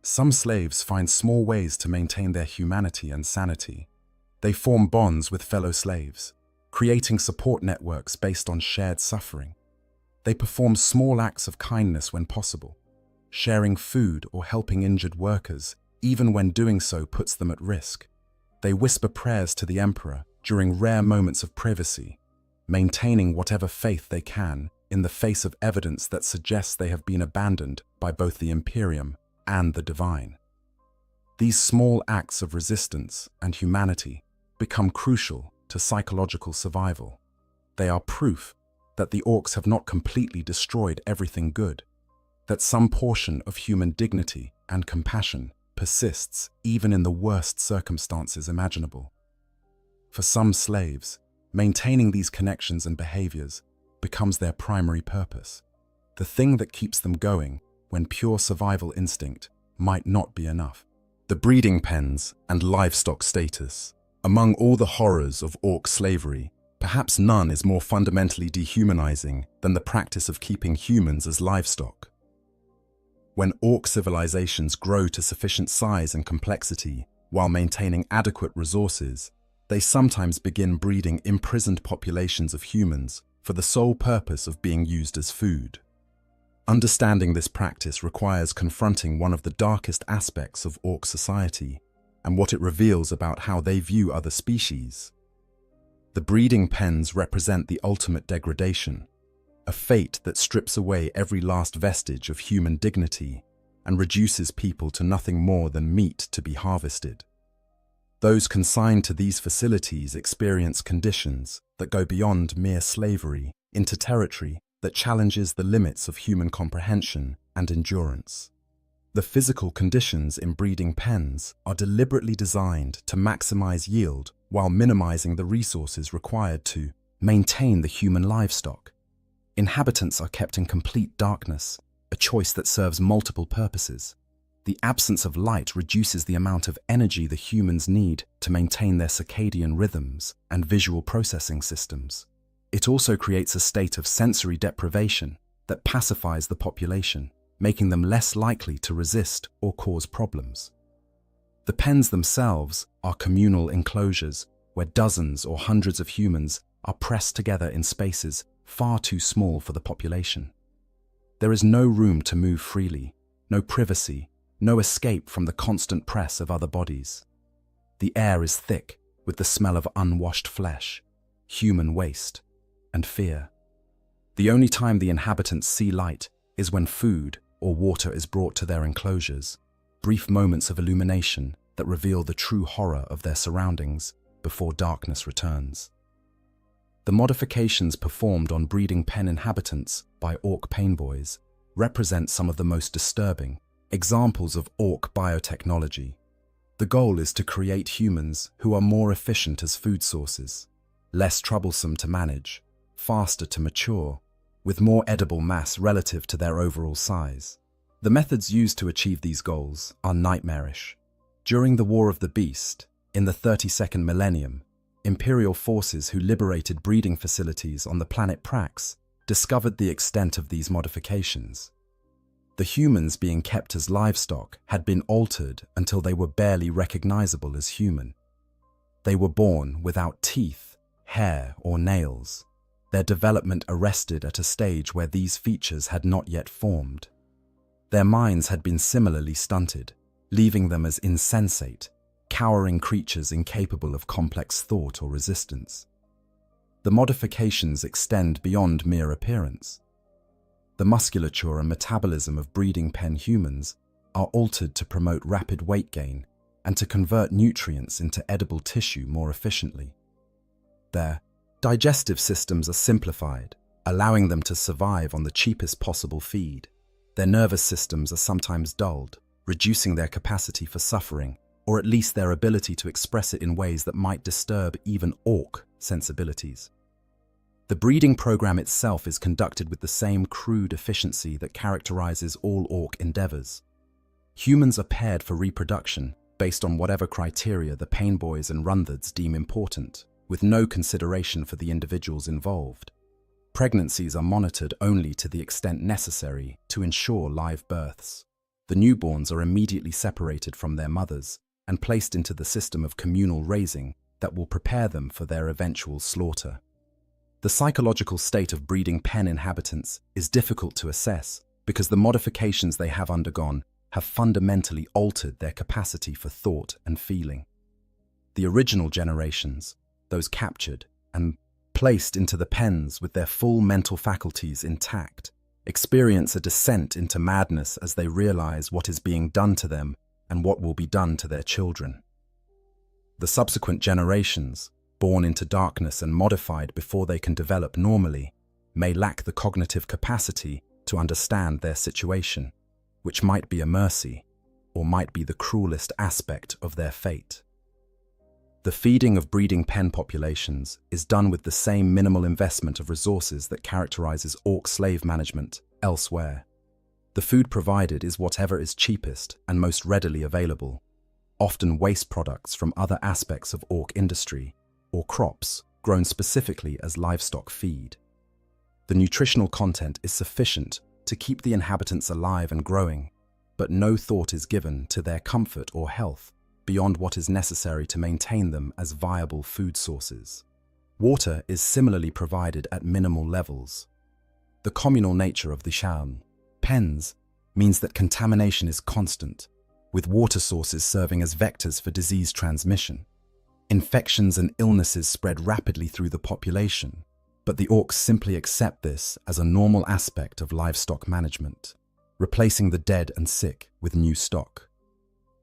some slaves find small ways to maintain their humanity and sanity. They form bonds with fellow slaves, creating support networks based on shared suffering. They perform small acts of kindness when possible, sharing food or helping injured workers, even when doing so puts them at risk. They whisper prayers to the Emperor during rare moments of privacy, maintaining whatever faith they can in the face of evidence that suggests they have been abandoned by both the Imperium and the divine. These small acts of resistance and humanity become crucial to psychological survival. They are proof that the orcs have not completely destroyed everything good, that some portion of human dignity and compassion persists even in the worst circumstances imaginable. For some slaves, maintaining these connections and behaviors becomes their primary purpose, the thing that keeps them going when pure survival instinct might not be enough. The breeding pens and livestock status. Among all the horrors of orc slavery, perhaps none is more fundamentally dehumanizing than the practice of keeping humans as livestock. When orc civilizations grow to sufficient size and complexity while maintaining adequate resources, they sometimes begin breeding imprisoned populations of humans for the sole purpose of being used as food. Understanding this practice requires confronting one of the darkest aspects of orc society and what it reveals about how they view other species. The breeding pens represent the ultimate degradation, a fate that strips away every last vestige of human dignity and reduces people to nothing more than meat to be harvested. Those consigned to these facilities experience conditions that go beyond mere slavery into territory that challenges the limits of human comprehension and endurance. The physical conditions in breeding pens are deliberately designed to maximize yield while minimizing the resources required to maintain the human livestock. Inhabitants are kept in complete darkness, a choice that serves multiple purposes. The absence of light reduces the amount of energy the humans need to maintain their circadian rhythms and visual processing systems. It also creates a state of sensory deprivation that pacifies the population, making them less likely to resist or cause problems. The pens themselves are communal enclosures where dozens or hundreds of humans are pressed together in spaces far too small for the population. There is no room to move freely, no privacy, no escape from the constant press of other bodies. The air is thick with the smell of unwashed flesh, human waste, and fear. The only time the inhabitants see light is when food or water is brought to their enclosures, brief moments of illumination that reveal the true horror of their surroundings before darkness returns. The modifications performed on breeding pen inhabitants by orc painboys represent some of the most disturbing examples of orc biotechnology. The goal is to create humans who are more efficient as food sources, less troublesome to manage, faster to mature, with more edible mass relative to their overall size. The methods used to achieve these goals are nightmarish. During the War of the Beast, in the 32nd millennium, Imperial forces who liberated breeding facilities on the planet Prax discovered the extent of these modifications. The humans being kept as livestock had been altered until they were barely recognizable as human. They were born without teeth, hair, or nails, their development arrested at a stage where these features had not yet formed. Their minds had been similarly stunted, leaving them as insensate, cowering creatures incapable of complex thought or resistance. The modifications extend beyond mere appearance. The musculature and metabolism of breeding pen humans are altered to promote rapid weight gain and to convert nutrients into edible tissue more efficiently. Their digestive systems are simplified, allowing them to survive on the cheapest possible feed. Their nervous systems are sometimes dulled, reducing their capacity for suffering, or at least their ability to express it in ways that might disturb even orc sensibilities. The breeding program itself is conducted with the same crude efficiency that characterizes all orc endeavors. Humans are paired for reproduction based on whatever criteria the painboys and rundhards deem important, with no consideration for the individuals involved. Pregnancies are monitored only to the extent necessary to ensure live births. The newborns are immediately separated from their mothers and placed into the system of communal raising that will prepare them for their eventual slaughter. The psychological state of breeding pen inhabitants is difficult to assess because the modifications they have undergone have fundamentally altered their capacity for thought and feeling. The original generations, those captured, and placed into the pens with their full mental faculties intact, experience a descent into madness as they realize what is being done to them and what will be done to their children. The subsequent generations, born into darkness and modified before they can develop normally, may lack the cognitive capacity to understand their situation, which might be a mercy or might be the cruelest aspect of their fate. The feeding of breeding pen populations is done with the same minimal investment of resources that characterizes orc slave management elsewhere. The food provided is whatever is cheapest and most readily available, often waste products from other aspects of orc industry, or crops grown specifically as livestock feed. The nutritional content is sufficient to keep the inhabitants alive and growing, but no thought is given to their comfort or health beyond what is necessary to maintain them as viable food sources. Water is similarly provided at minimal levels. The communal nature of the Shan pens means that contamination is constant, with water sources serving as vectors for disease transmission. Infections and illnesses spread rapidly through the population, but the orcs simply accept this as a normal aspect of livestock management, replacing the dead and sick with new stock.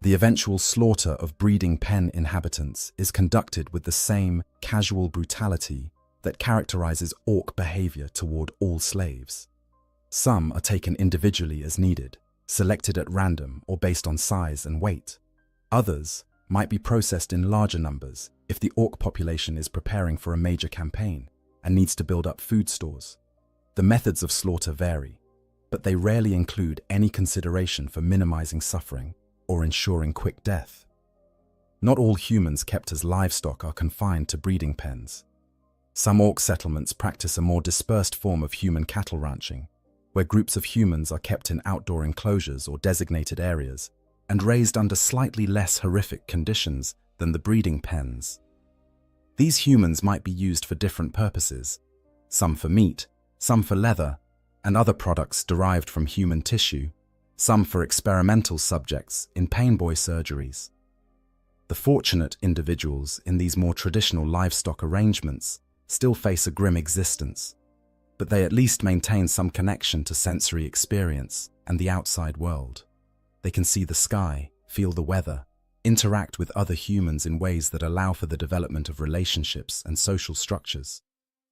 The eventual slaughter of breeding pen inhabitants is conducted with the same casual brutality that characterizes orc behavior toward all slaves. Some are taken individually as needed, selected at random or based on size and weight. Others might be processed in larger numbers if the orc population is preparing for a major campaign and needs to build up food stores. The methods of slaughter vary, but they rarely include any consideration for minimizing suffering or ensuring quick death. Not all humans kept as livestock are confined to breeding pens. Some orc settlements practice a more dispersed form of human cattle ranching, where groups of humans are kept in outdoor enclosures or designated areas and raised under slightly less horrific conditions than the breeding pens. These humans might be used for different purposes, some for meat, some for leather, and other products derived from human tissue, some for experimental subjects in painboy surgeries. The fortunate individuals in these more traditional livestock arrangements still face a grim existence, but they at least maintain some connection to sensory experience and the outside world. They can see the sky, feel the weather, interact with other humans in ways that allow for the development of relationships and social structures.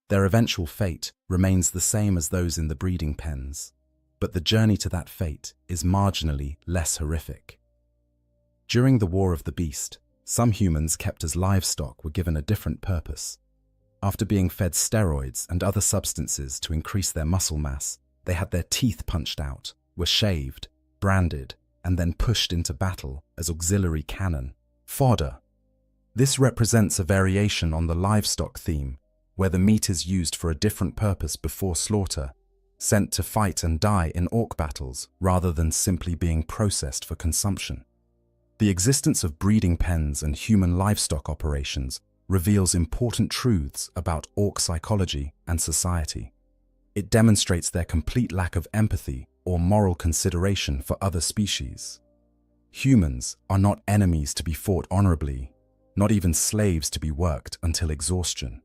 Their eventual fate remains the same as those in the breeding pens, but the journey to that fate is marginally less horrific. During the War of the Beast, some humans kept as livestock were given a different purpose. After being fed steroids and other substances to increase their muscle mass, they had their teeth punched out, were shaved, branded, and then pushed into battle as auxiliary cannon, fodder. This represents a variation on the livestock theme, where the meat is used for a different purpose before slaughter, sent to fight and die in orc battles rather than simply being processed for consumption. The existence of breeding pens and human livestock operations reveals important truths about orc psychology and society. It demonstrates their complete lack of empathy or moral consideration for other species. Humans are not enemies to be fought honorably, not even slaves to be worked until exhaustion.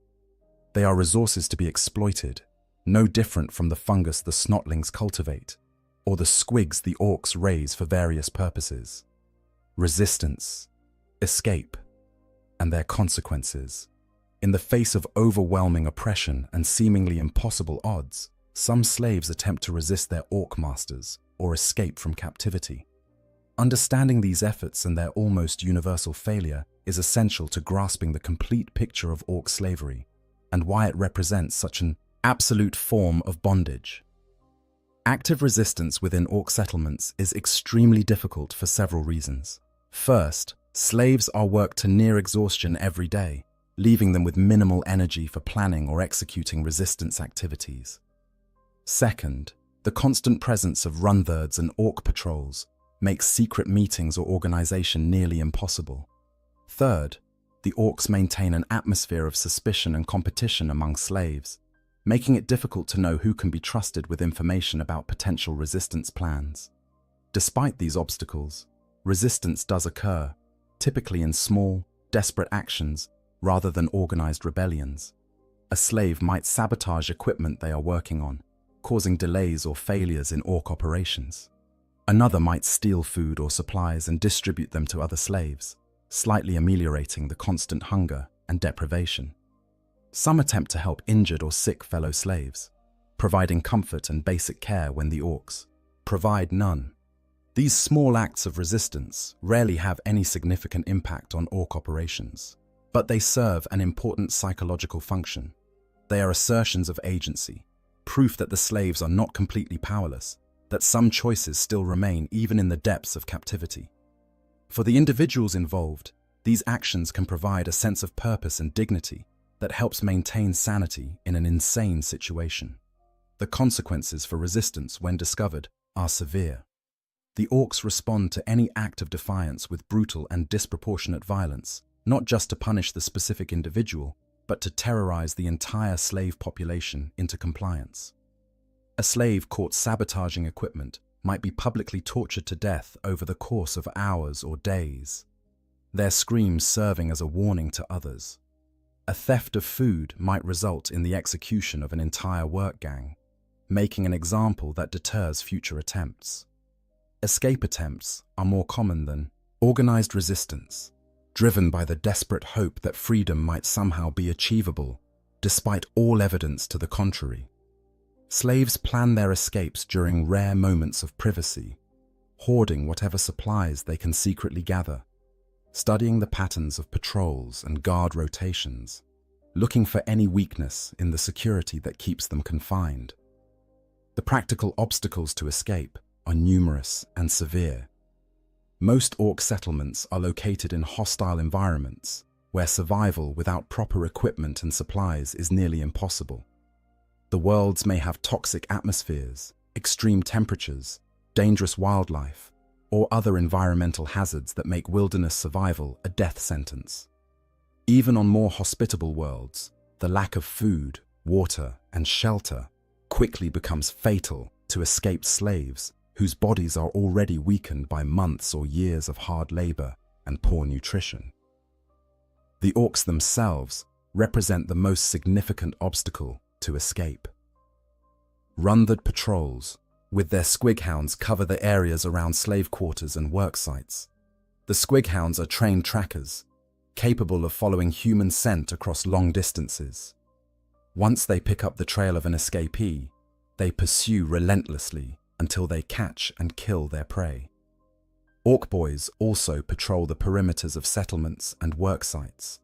They are resources to be exploited, no different from the fungus the snotlings cultivate, or the squigs the orcs raise for various purposes. Resistance, escape, and their consequences. In the face of overwhelming oppression and seemingly impossible odds, some slaves attempt to resist their orc masters or escape from captivity. Understanding these efforts and their almost universal failure is essential to grasping the complete picture of orc slavery and why it represents such an absolute form of bondage. Active resistance within orc settlements is extremely difficult for several reasons. First, slaves are worked to near exhaustion every day, leaving them with minimal energy for planning or executing resistance activities. Second, the constant presence of runthirds and orc patrols makes secret meetings or organization nearly impossible. Third, the orcs maintain an atmosphere of suspicion and competition among slaves, making it difficult to know who can be trusted with information about potential resistance plans. Despite these obstacles, resistance does occur, typically in small, desperate actions rather than organized rebellions. A slave might sabotage equipment they are working on, causing delays or failures in orc operations. Another might steal food or supplies and distribute them to other slaves, slightly ameliorating the constant hunger and deprivation. Some attempt to help injured or sick fellow slaves, providing comfort and basic care when the orcs provide none. These small acts of resistance rarely have any significant impact on orc operations, but they serve an important psychological function. They are assertions of agency, proof that the slaves are not completely powerless, that some choices still remain even in the depths of captivity. For the individuals involved, these actions can provide a sense of purpose and dignity that helps maintain sanity in an insane situation. The consequences for resistance, when discovered, are severe. The orcs respond to any act of defiance with brutal and disproportionate violence, not just to punish the specific individual, but to terrorize the entire slave population into compliance. A slave caught sabotaging equipment might be publicly tortured to death over the course of hours or days, their screams serving as a warning to others. A theft of food might result in the execution of an entire work gang, making an example that deters future attempts. Escape attempts are more common than organized resistance, driven by the desperate hope that freedom might somehow be achievable, despite all evidence to the contrary. Slaves plan their escapes during rare moments of privacy, hoarding whatever supplies they can secretly gather, studying the patterns of patrols and guard rotations, looking for any weakness in the security that keeps them confined. The practical obstacles to escape are numerous and severe. Most orc settlements are located in hostile environments, where survival without proper equipment and supplies is nearly impossible. The worlds may have toxic atmospheres, extreme temperatures, dangerous wildlife, or other environmental hazards that make wilderness survival a death sentence. Even on more hospitable worlds, the lack of food, water, and shelter quickly becomes fatal to escaped slaves whose bodies are already weakened by months or years of hard labor and poor nutrition. The orcs themselves represent the most significant obstacle to escape. Runthered patrols, with their squighounds, cover the areas around slave quarters and work sites. The squighounds are trained trackers, capable of following human scent across long distances. Once they pick up the trail of an escapee, they pursue relentlessly until they catch and kill their prey. Orc boys also patrol the perimeters of settlements and work sites,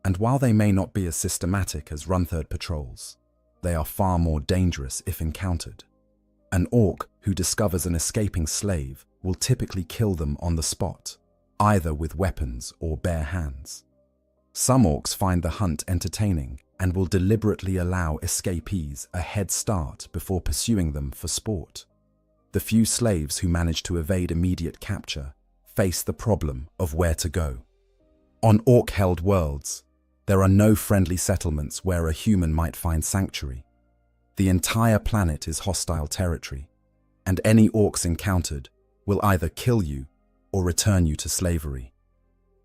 and while they may not be as systematic as Runthered patrols, they are far more dangerous if encountered. An orc who discovers an escaping slave will typically kill them on the spot, either with weapons or bare hands. Some orcs find the hunt entertaining and will deliberately allow escapees a head start before pursuing them for sport. The few slaves who manage to evade immediate capture face the problem of where to go. On orc-held worlds, there are no friendly settlements where a human might find sanctuary. The entire planet is hostile territory, and any orcs encountered will either kill you or return you to slavery.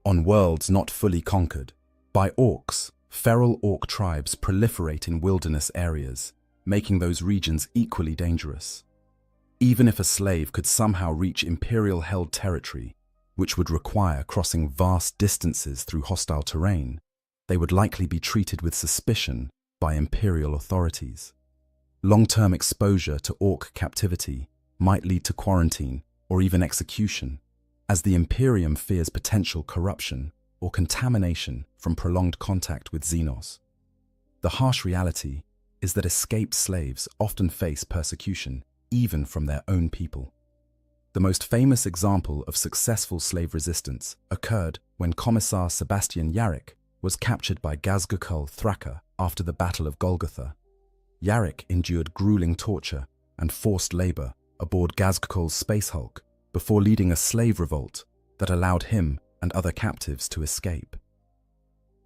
On worlds not fully conquered by orcs, feral orc tribes proliferate in wilderness areas, making those regions equally dangerous. Even if a slave could somehow reach imperial-held territory, which would require crossing vast distances through hostile terrain, they would likely be treated with suspicion by imperial authorities. Long-term exposure to orc captivity might lead to quarantine or even execution, as the Imperium fears potential corruption or contamination from prolonged contact with Xenos. The harsh reality is that escaped slaves often face persecution even from their own people. The most famous example of successful slave resistance occurred when Commissar Sebastian Yarrick was captured by Gazgukul Thraka after the Battle of Golgotha. Yarrick endured grueling torture and forced labor aboard Gazgukul's space hulk before leading a slave revolt that allowed him and other captives to escape.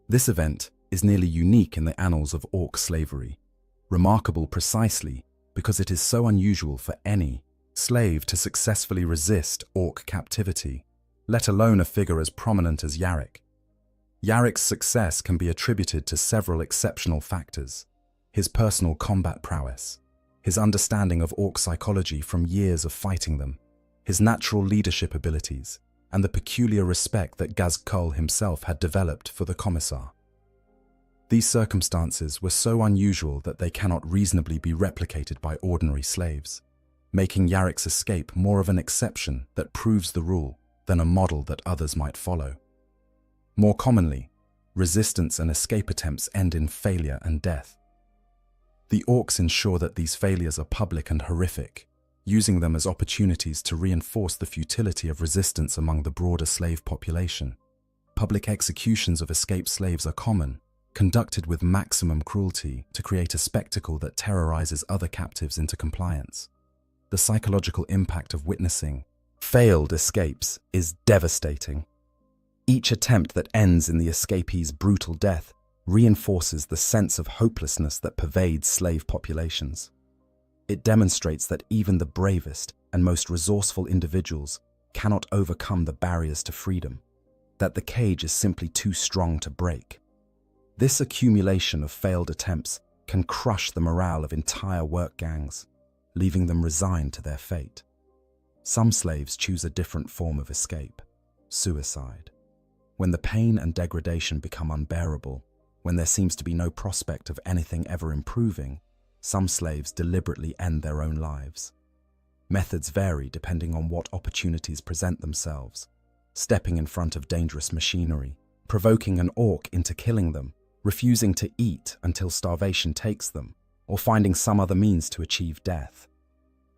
This event is nearly unique in the annals of orc slavery, remarkable precisely because it is so unusual for any slave to successfully resist orc captivity, let alone a figure as prominent as Yarrick. Yarrick's success can be attributed to several exceptional factors: his personal combat prowess, his understanding of orc psychology from years of fighting them, his natural leadership abilities, and the peculiar respect that Gazkul himself had developed for the commissar. These circumstances were so unusual that they cannot reasonably be replicated by ordinary slaves, making Yarrick's escape more of an exception that proves the rule than a model that others might follow. More commonly, resistance and escape attempts end in failure and death. The orcs ensure that these failures are public and horrific, using them as opportunities to reinforce the futility of resistance among the broader slave population. Public executions of escaped slaves are common, conducted with maximum cruelty to create a spectacle that terrorizes other captives into compliance. The psychological impact of witnessing failed escapes is devastating. Each attempt that ends in the escapee's brutal death reinforces the sense of hopelessness that pervades slave populations. It demonstrates that even the bravest and most resourceful individuals cannot overcome the barriers to freedom, that the cage is simply too strong to break. This accumulation of failed attempts can crush the morale of entire work gangs, leaving them resigned to their fate. Some slaves choose a different form of escape: suicide. When the pain and degradation become unbearable, when there seems to be no prospect of anything ever improving, some slaves deliberately end their own lives. Methods vary depending on what opportunities present themselves: stepping in front of dangerous machinery, provoking an orc into killing them, refusing to eat until starvation takes them, or finding some other means to achieve death.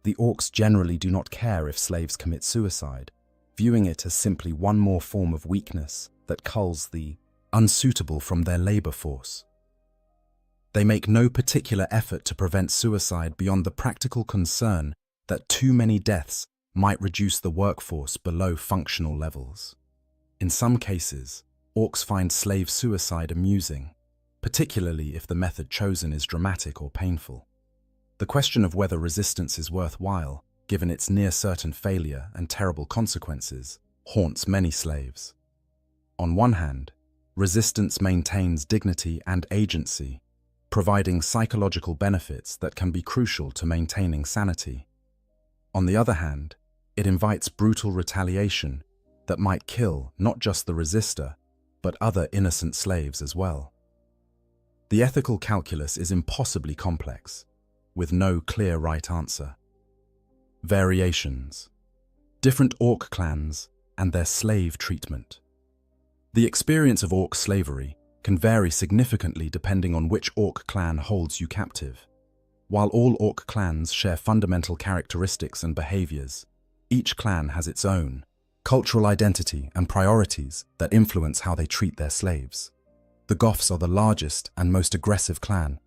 The orcs generally do not care if slaves commit suicide, viewing it as simply one more form of weakness that culls the unsuitable from their labor force. They make no particular effort to prevent suicide beyond the practical concern that too many deaths might reduce the workforce below functional levels. In some cases, orcs find slave suicide amusing, particularly if the method chosen is dramatic or painful. The question of whether resistance is worthwhile, given its near-certain failure and terrible consequences, haunts many slaves. On one hand, resistance maintains dignity and agency, providing psychological benefits that can be crucial to maintaining sanity. On the other hand, it invites brutal retaliation that might kill not just the resistor, but other innocent slaves as well. The ethical calculus is impossibly complex, with no clear right answer. Variations. Different orc clans and their slave treatment. The experience of orc slavery can vary significantly depending on which orc clan holds you captive. While all orc clans share fundamental characteristics and behaviors, each clan has its own cultural identity and priorities that influence how they treat their slaves. The Goths are the largest and most aggressive clan,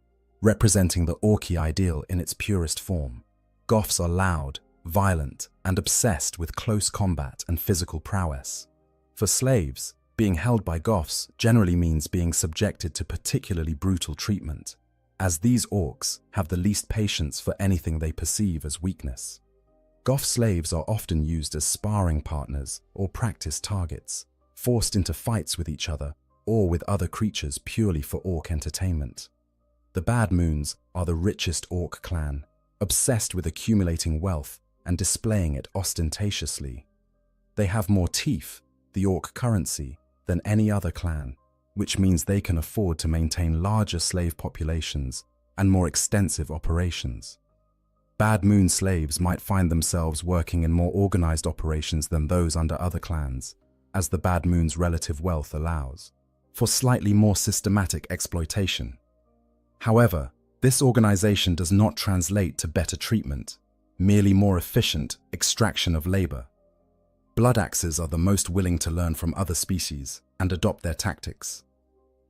representing the Orci ideal in its purest form. Goths are loud, violent, and obsessed with close combat and physical prowess. For slaves, being held by Goths generally means being subjected to particularly brutal treatment, as these orcs have the least patience for anything they perceive as weakness. Goth slaves are often used as sparring partners or practice targets, forced into fights with each other or with other creatures purely for orc entertainment. The Bad Moons are the richest orc clan, obsessed with accumulating wealth and displaying it ostentatiously. They have more teeth, the orc currency, than any other clan, which means they can afford to maintain larger slave populations and more extensive operations. Bad Moon slaves might find themselves working in more organized operations than those under other clans, as the Bad Moon's relative wealth allows, for slightly more systematic exploitation. However, this organization does not translate to better treatment, merely more efficient extraction of labor. Blood axes are the most willing to learn from other species and adopt their tactics.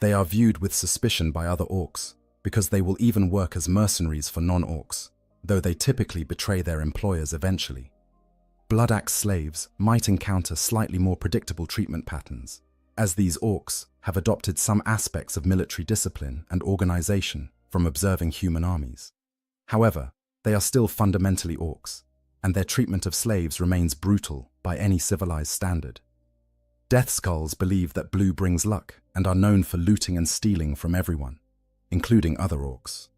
They are viewed with suspicion by other orcs because they will even work as mercenaries for non-orcs, though they typically betray their employers eventually. Blood axe slaves might encounter slightly more predictable treatment patterns, as these orcs have adopted some aspects of military discipline and organization from observing human armies. However, they are still fundamentally orcs, and their treatment of slaves remains brutal by any civilized standard. Death Skulls believe that blue brings luck and are known for looting and stealing from everyone, including other orcs.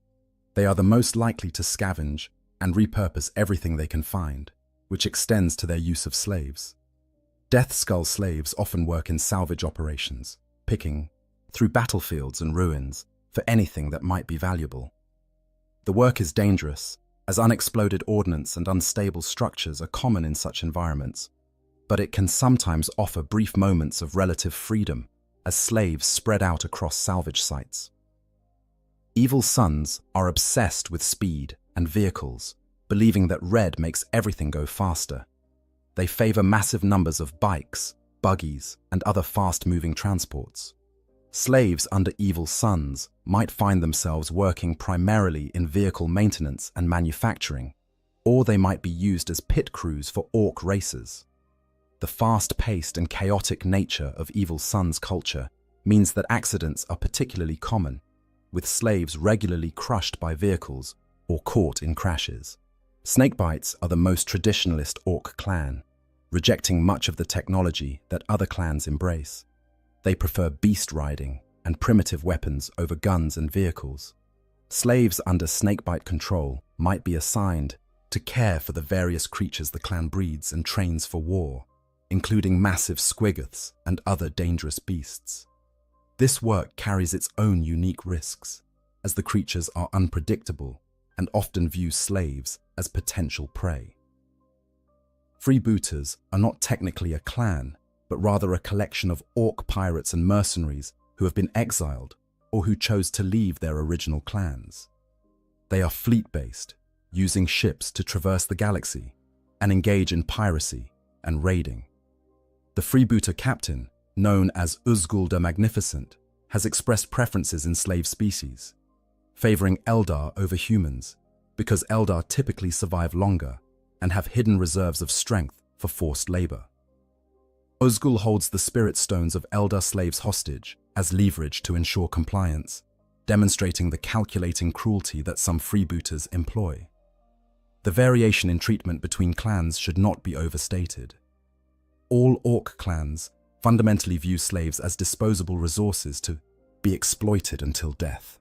They are the most likely to scavenge and repurpose everything they can find, which extends to their use of slaves. Death Skull slaves often work in salvage operations, picking through battlefields and ruins for anything that might be valuable. The work is dangerous, as unexploded ordnance and unstable structures are common in such environments, but it can sometimes offer brief moments of relative freedom as slaves spread out across salvage sites. Evil Sons are obsessed with speed and vehicles, believing that red makes everything go faster. They favor massive numbers of bikes, buggies, and other fast-moving transports. Slaves under Evil Sons might find themselves working primarily in vehicle maintenance and manufacturing, or they might be used as pit crews for orc races. The fast-paced and chaotic nature of Evil Sons culture means that accidents are particularly common, with slaves regularly crushed by vehicles or caught in crashes. Snakebites are the most traditionalist orc clan, rejecting much of the technology that other clans embrace. They prefer beast riding and primitive weapons over guns and vehicles. Slaves under Snakebite control might be assigned to care for the various creatures the clan breeds and trains for war, including massive squiggoths and other dangerous beasts. This work carries its own unique risks, as the creatures are unpredictable and often view slaves as potential prey. Freebooters are not technically a clan, but rather a collection of orc pirates and mercenaries who have been exiled or who chose to leave their original clans. They are fleet-based, using ships to traverse the galaxy and engage in piracy and raiding. The freebooter captain, known as Uzgul the Magnificent, has expressed preferences in slave species, favoring Eldar over humans because Eldar typically survive longer and have hidden reserves of strength for forced labor. Uzgul holds the spirit stones of Eldar slaves hostage as leverage to ensure compliance, demonstrating the calculating cruelty that some freebooters employ. The variation in treatment between clans should not be overstated. All orc clans fundamentally view slaves as disposable resources to be exploited until death.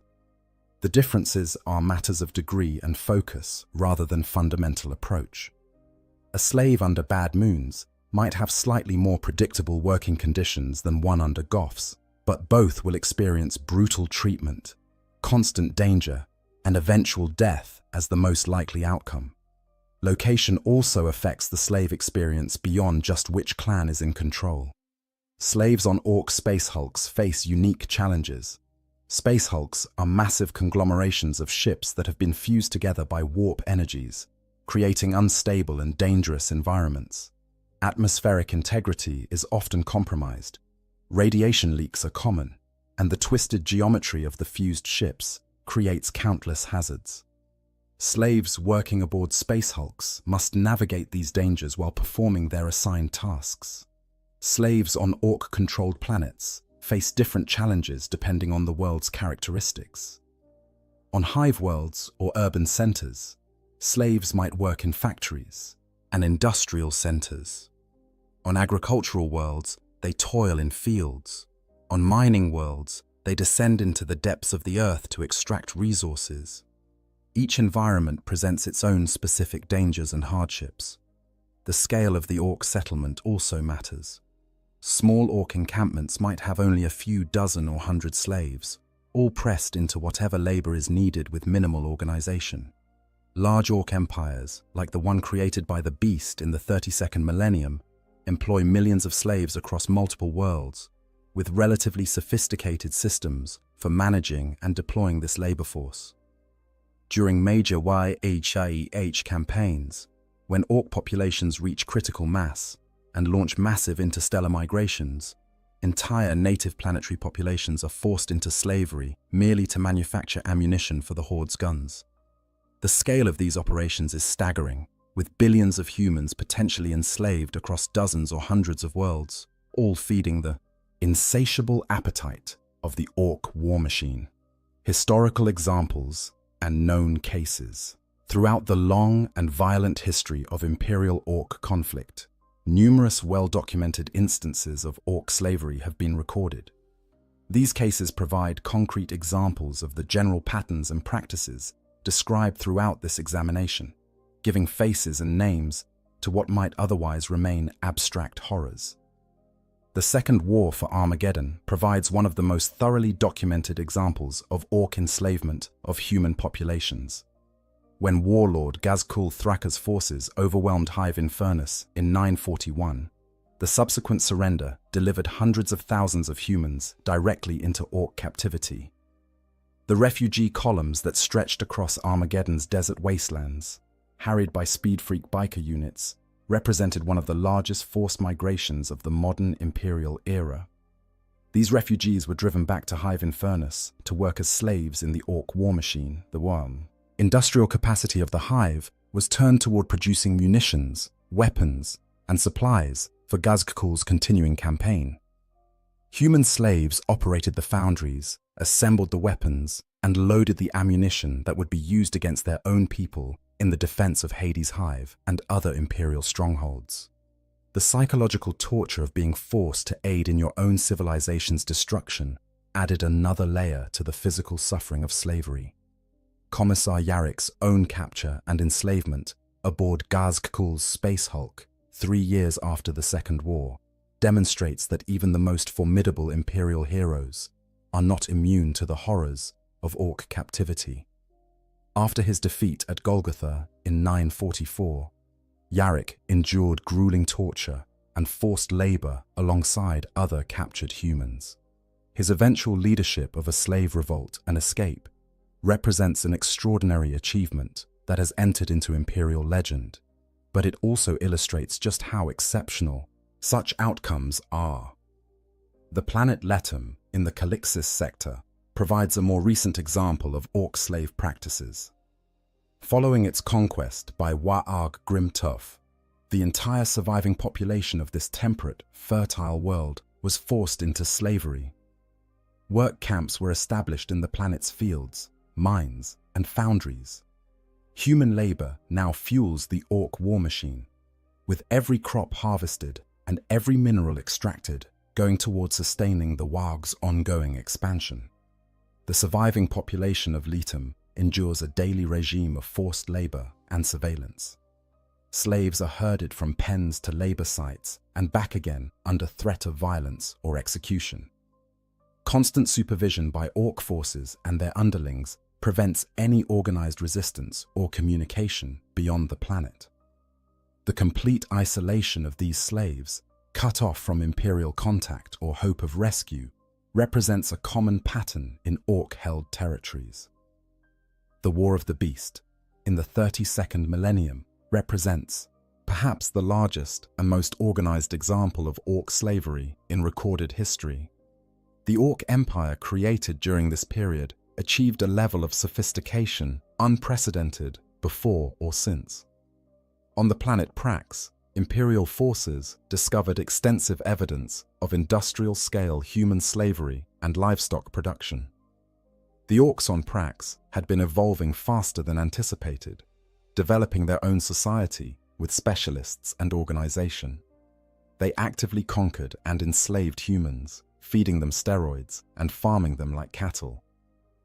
The differences are matters of degree and focus rather than fundamental approach. A slave under Bad Moons might have slightly more predictable working conditions than one under Goths, but both will experience brutal treatment, constant danger, and eventual death as the most likely outcome. Location also affects the slave experience beyond just which clan is in control. Slaves on orc space hulks face unique challenges. Space hulks are massive conglomerations of ships that have been fused together by warp energies, creating unstable and dangerous environments. Atmospheric integrity is often compromised. Radiation leaks are common, and the twisted geometry of the fused ships creates countless hazards. Slaves working aboard space hulks must navigate these dangers while performing their assigned tasks. Slaves on orc-controlled planets face different challenges depending on the world's characteristics. On hive worlds or urban centers, slaves might work in factories and industrial centers. On agricultural worlds, they toil in fields. On mining worlds, they descend into the depths of the earth to extract resources. Each environment presents its own specific dangers and hardships. The scale of the orc settlement also matters. Small orc encampments might have only a few dozen or hundred slaves, all pressed into whatever labor is needed with minimal organization. Large orc empires, like the one created by the Beast in the 32nd millennium, employ millions of slaves across multiple worlds, with relatively sophisticated systems for managing and deploying this labor force. During major YHIEH campaigns, when orc populations reach critical mass and launch massive interstellar migrations, entire native planetary populations are forced into slavery merely to manufacture ammunition for the Horde's guns. The scale of these operations is staggering, with billions of humans potentially enslaved across dozens or hundreds of worlds, all feeding the insatiable appetite of the orc war machine. Historical examples and known cases. Throughout the long and violent history of Imperial Orc conflict, numerous well-documented instances of orc slavery have been recorded. These cases provide concrete examples of the general patterns and practices described throughout this examination, giving faces and names to what might otherwise remain abstract horrors. The Second War for Armageddon provides one of the most thoroughly documented examples of orc enslavement of human populations. When warlord Ghazghkull Thraka's forces overwhelmed Hive Infernus in 941, the subsequent surrender delivered hundreds of thousands of humans directly into orc captivity. The refugee columns that stretched across Armageddon's desert wastelands, harried by speed freak biker units, represented one of the largest forced migrations of the modern imperial era. These refugees were driven back to Hive Infernus to work as slaves in the orc war machine, the Worm. Industrial capacity of the Hive was turned toward producing munitions, weapons, and supplies for Ghazghkull's continuing campaign. Human slaves operated the foundries, assembled the weapons, and loaded the ammunition that would be used against their own people in the defense of Hades' Hive and other imperial strongholds. The psychological torture of being forced to aid in your own civilization's destruction added another layer to the physical suffering of slavery. Commissar Yarrick's own capture and enslavement aboard Ghazghkull's Space Hulk 3 years after the Second War demonstrates that even the most formidable imperial heroes are not immune to the horrors of orc captivity. After his defeat at Golgotha in 944, Yarrick endured grueling torture and forced labor alongside other captured humans. His eventual leadership of a slave revolt and escape represents an extraordinary achievement that has entered into imperial legend, but it also illustrates just how exceptional such outcomes are. The planet Letum in the Calixis sector provides a more recent example of orc slave practices. Following its conquest by Wa'arg Grimtuf, the entire surviving population of this temperate, fertile world was forced into slavery. Work camps were established in the planet's fields, mines, and foundries. Human labor now fuels the orc war machine, with every crop harvested and every mineral extracted going towards sustaining the Warg's ongoing expansion. The surviving population of Letum endures a daily regime of forced labor and surveillance. Slaves are herded from pens to labor sites and back again under threat of violence or execution. Constant supervision by orc forces and their underlings prevents any organized resistance or communication beyond the planet. The complete isolation of these slaves, cut off from imperial contact or hope of rescue, represents a common pattern in orc-held territories. The War of the Beast, in the 32nd millennium, represents perhaps the largest and most organized example of orc slavery in recorded history. The Orc Empire created during this period achieved a level of sophistication unprecedented before or since. On the planet Prax, imperial forces discovered extensive evidence of industrial-scale human slavery and livestock production. The orcs on Prax had been evolving faster than anticipated, developing their own society with specialists and organization. They actively conquered and enslaved humans, feeding them steroids and farming them like cattle.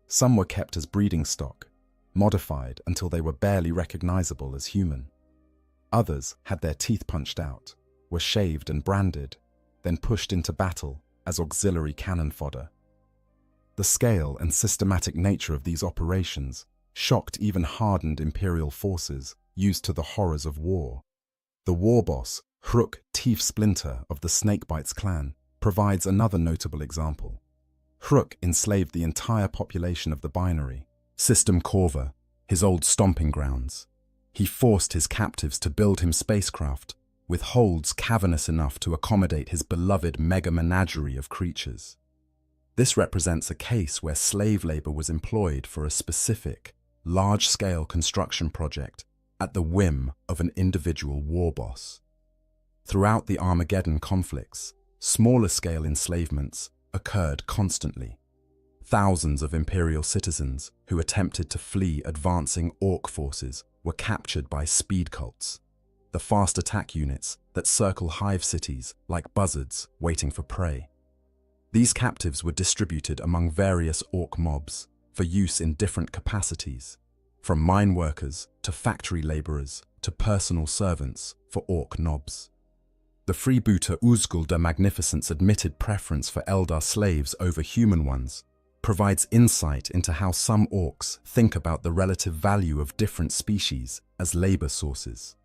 Some were kept as breeding stock, modified until they were barely recognizable as human. Others had their teeth punched out, were shaved and branded, then pushed into battle as auxiliary cannon fodder. The scale and systematic nature of these operations shocked even hardened imperial forces used to the horrors of war. The war boss, Hruk Teef Splinter of the Snakebites clan, provides another notable example. Hruk enslaved the entire population of the binary, System Corva, his old stomping grounds. He forced his captives to build him spacecraft, with holds cavernous enough to accommodate his beloved mega menagerie of creatures. This represents a case where slave labor was employed for a specific, large-scale construction project at the whim of an individual war boss. Throughout the Armageddon conflicts, smaller-scale enslavements occurred constantly. Thousands of imperial citizens who attempted to flee advancing orc forces were captured by speed cults, the fast attack units that circle hive cities like buzzards waiting for prey. These captives were distributed among various orc mobs for use in different capacities, from mine workers to factory laborers to personal servants for orc nobs. The freebooter Uzgul the Magnificent's admitted preference for Eldar slaves over human ones provides insight into how some orcs think about the relative value of different species as labor sources.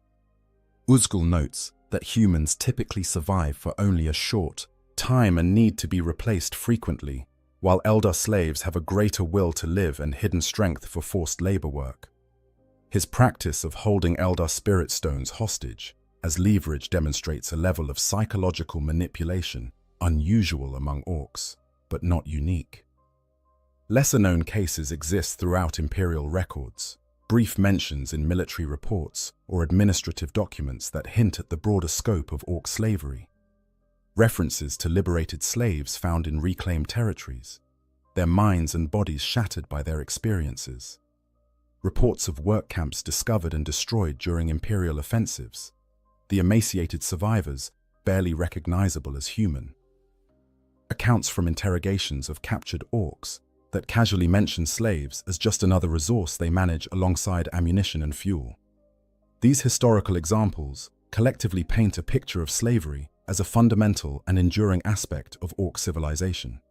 Uzgul notes that humans typically survive for only a short time and need to be replaced frequently, while Eldar slaves have a greater will to live and hidden strength for forced labor work. His practice of holding Eldar spirit stones hostage as leverage demonstrates a level of psychological manipulation unusual among orcs, but not unique. Lesser-known cases exist throughout imperial records, brief mentions in military reports or administrative documents that hint at the broader scope of orc slavery. References to liberated slaves found in reclaimed territories, their minds and bodies shattered by their experiences. Reports of work camps discovered and destroyed during imperial offensives, the emaciated survivors barely recognizable as human. Accounts from interrogations of captured orcs that casually mention slaves as just another resource they manage alongside ammunition and fuel. These historical examples collectively paint a picture of slavery as a fundamental and enduring aspect of orc civilization.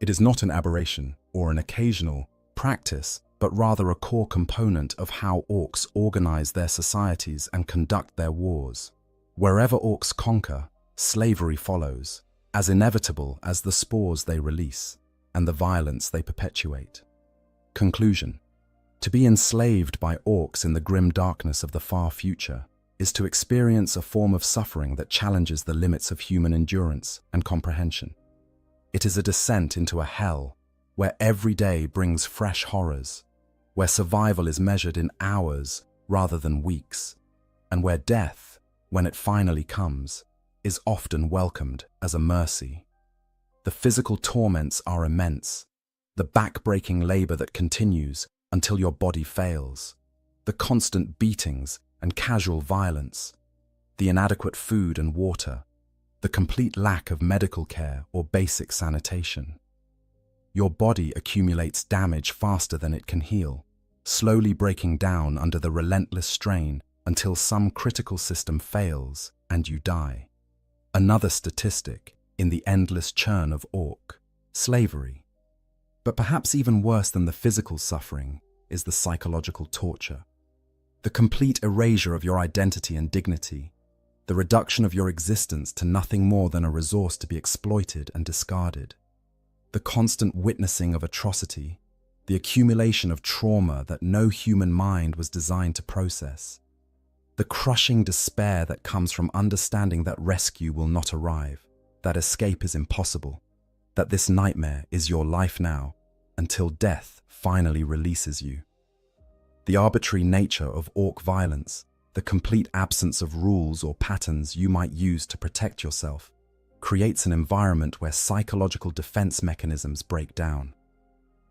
It is not an aberration or an occasional practice, but rather a core component of how orcs organize their societies and conduct their wars. Wherever orcs conquer, slavery follows, as inevitable as the spores they release and the violence they perpetuate. Conclusion: to be enslaved by orcs in the grim darkness of the far future is to experience a form of suffering that challenges the limits of human endurance and comprehension. It is a descent into a hell where every day brings fresh horrors, where survival is measured in hours rather than weeks, and where death, when it finally comes, is often welcomed as a mercy. The physical torments are immense, the back-breaking labor that continues until your body fails, the constant beatings and casual violence, the inadequate food and water, the complete lack of medical care or basic sanitation. Your body accumulates damage faster than it can heal, slowly breaking down under the relentless strain until some critical system fails and you die. Another statistic in the endless churn of orc slavery. But perhaps even worse than the physical suffering is the psychological torture. The complete erasure of your identity and dignity, the reduction of your existence to nothing more than a resource to be exploited and discarded. The constant witnessing of atrocity, the accumulation of trauma that no human mind was designed to process. The crushing despair that comes from understanding that rescue will not arrive, that escape is impossible, that this nightmare is your life now until death finally releases you. The arbitrary nature of orc violence, the complete absence of rules or patterns you might use to protect yourself, creates an environment where psychological defense mechanisms break down.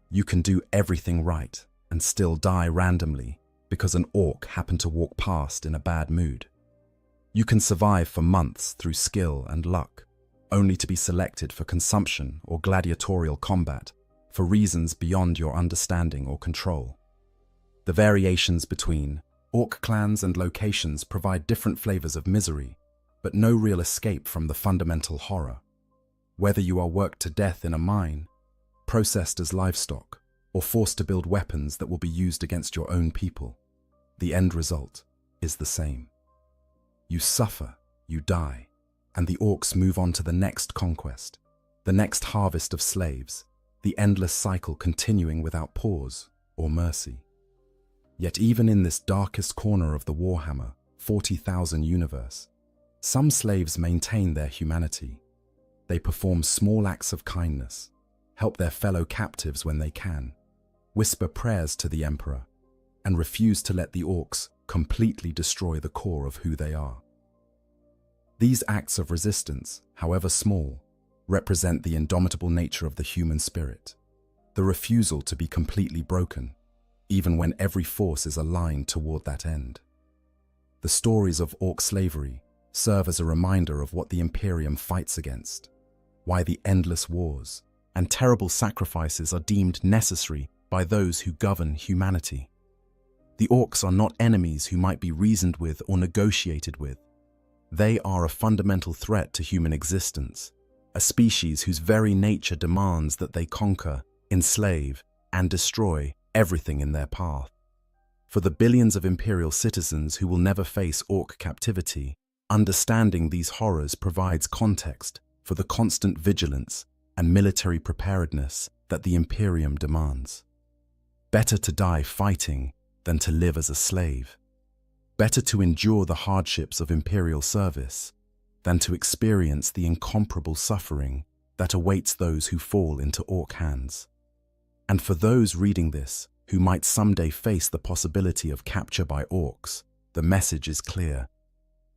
You can do everything right and still die randomly because an orc happened to walk past in a bad mood. You can survive for months through skill and luck, only to be selected for consumption or gladiatorial combat for reasons beyond your understanding or control. The variations between orc clans and locations provide different flavors of misery, but no real escape from the fundamental horror. Whether you are worked to death in a mine, processed as livestock, or forced to build weapons that will be used against your own people, the end result is the same. You suffer, you die, and the orcs move on to the next conquest, the next harvest of slaves, the endless cycle continuing without pause or mercy. Yet even in this darkest corner of the Warhammer 40,000 universe, some slaves maintain their humanity. They perform small acts of kindness, help their fellow captives when they can, whisper prayers to the Emperor, and refuse to let the orcs completely destroy the core of who they are. These acts of resistance, however small, represent the indomitable nature of the human spirit, the refusal to be completely broken, even when every force is aligned toward that end. The stories of orc slavery serve as a reminder of what the Imperium fights against, why the endless wars and terrible sacrifices are deemed necessary by those who govern humanity. The orcs are not enemies who might be reasoned with or negotiated with. They are a fundamental threat to human existence, a species whose very nature demands that they conquer, enslave, and destroy everything in their path. For the billions of Imperial citizens who will never face orc captivity, understanding these horrors provides context for the constant vigilance and military preparedness that the Imperium demands. Better to die fighting than to live as a slave. Better to endure the hardships of Imperial service than to experience the incomparable suffering that awaits those who fall into orc hands. And for those reading this, who might someday face the possibility of capture by orcs, the message is clear.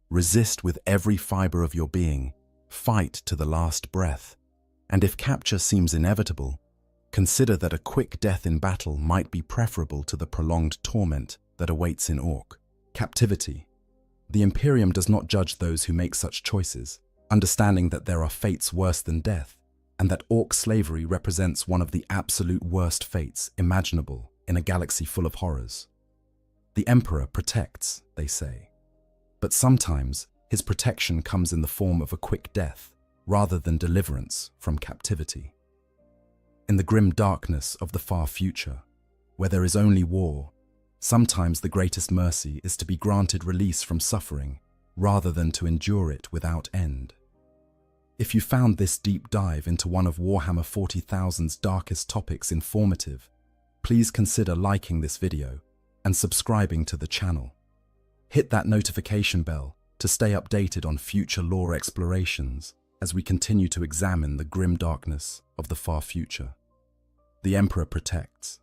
Resist with every fiber of your being, fight to the last breath, and if capture seems inevitable, consider that a quick death in battle might be preferable to the prolonged torment that awaits in orc captivity. The Imperium does not judge those who make such choices, understanding that there are fates worse than death, and that orc slavery represents one of the absolute worst fates imaginable in a galaxy full of horrors. The Emperor protects, they say, but sometimes his protection comes in the form of a quick death rather than deliverance from captivity. In the grim darkness of the far future, where there is only war, sometimes the greatest mercy is to be granted release from suffering rather than to endure it without end. If you found this deep dive into one of Warhammer 40,000's darkest topics informative, please consider liking this video and subscribing to the channel. Hit that notification bell to stay updated on future lore explorations as we continue to examine the grim darkness of the far future. The Emperor protects.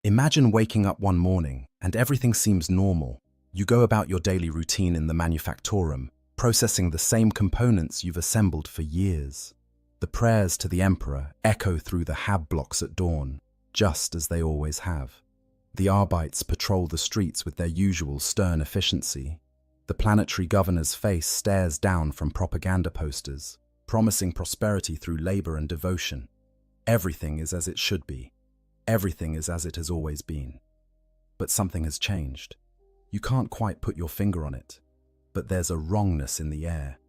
Imagine waking up one morning and everything seems normal. You go about your daily routine in the manufactorum, processing the same components you've assembled for years. The prayers to the Emperor echo through the hab blocks at dawn, just as they always have. The Arbites patrol the streets with their usual stern efficiency. The planetary governor's face stares down from propaganda posters, promising prosperity through labor and devotion. Everything is as it should be. Everything is as it has always been. But something has changed. You can't quite put your finger on it, but there's a wrongness in the air.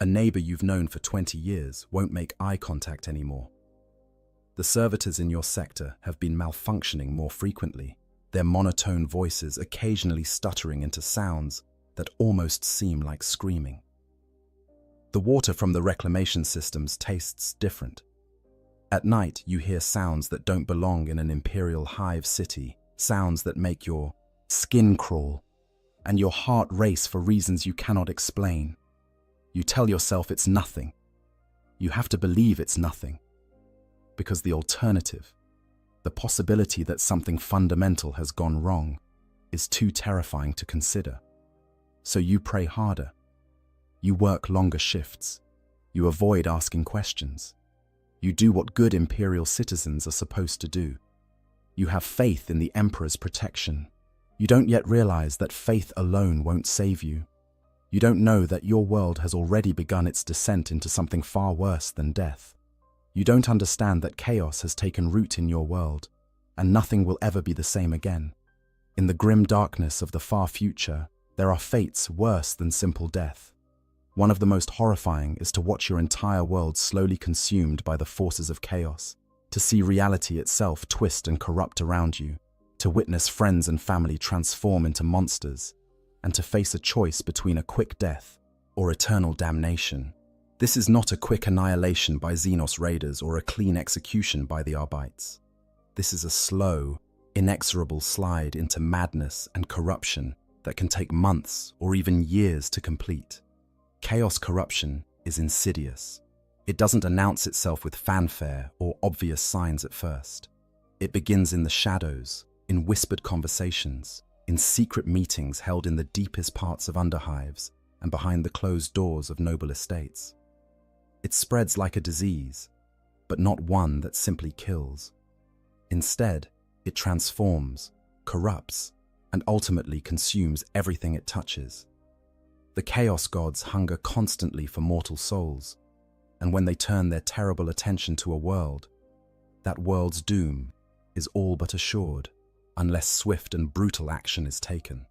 A neighbor you've known for 20 years won't make eye contact anymore. The servitors in your sector have been malfunctioning more frequently, their monotone voices occasionally stuttering into sounds that almost seem like screaming. The water from the reclamation systems tastes different. At night, you hear sounds that don't belong in an imperial hive city, sounds that make your skin crawl and your heart race for reasons you cannot explain. You tell yourself it's nothing. You have to believe it's nothing. Because the alternative, the possibility that something fundamental has gone wrong, is too terrifying to consider. So you pray harder. You work longer shifts. You avoid asking questions. You do what good imperial citizens are supposed to do. You have faith in the Emperor's protection. You don't yet realize that faith alone won't save you. You don't know that your world has already begun its descent into something far worse than death. You don't understand that chaos has taken root in your world, and nothing will ever be the same again. In the grim darkness of the far future, there are fates worse than simple death. One of the most horrifying is to watch your entire world slowly consumed by the forces of chaos, to see reality itself twist and corrupt around you, to witness friends and family transform into monsters, and to face a choice between a quick death or eternal damnation. This is not a quick annihilation by Xenos raiders or a clean execution by the Arbites. This is a slow, inexorable slide into madness and corruption that can take months or even years to complete. Chaos corruption is insidious. It doesn't announce itself with fanfare or obvious signs at first. It begins in the shadows, in whispered conversations, in secret meetings held in the deepest parts of underhives and behind the closed doors of noble estates. It spreads like a disease, but not one that simply kills. Instead, it transforms, corrupts, and ultimately consumes everything it touches. The Chaos Gods hunger constantly for mortal souls, and when they turn their terrible attention to a world, that world's doom is all but assured, unless swift and brutal action is taken.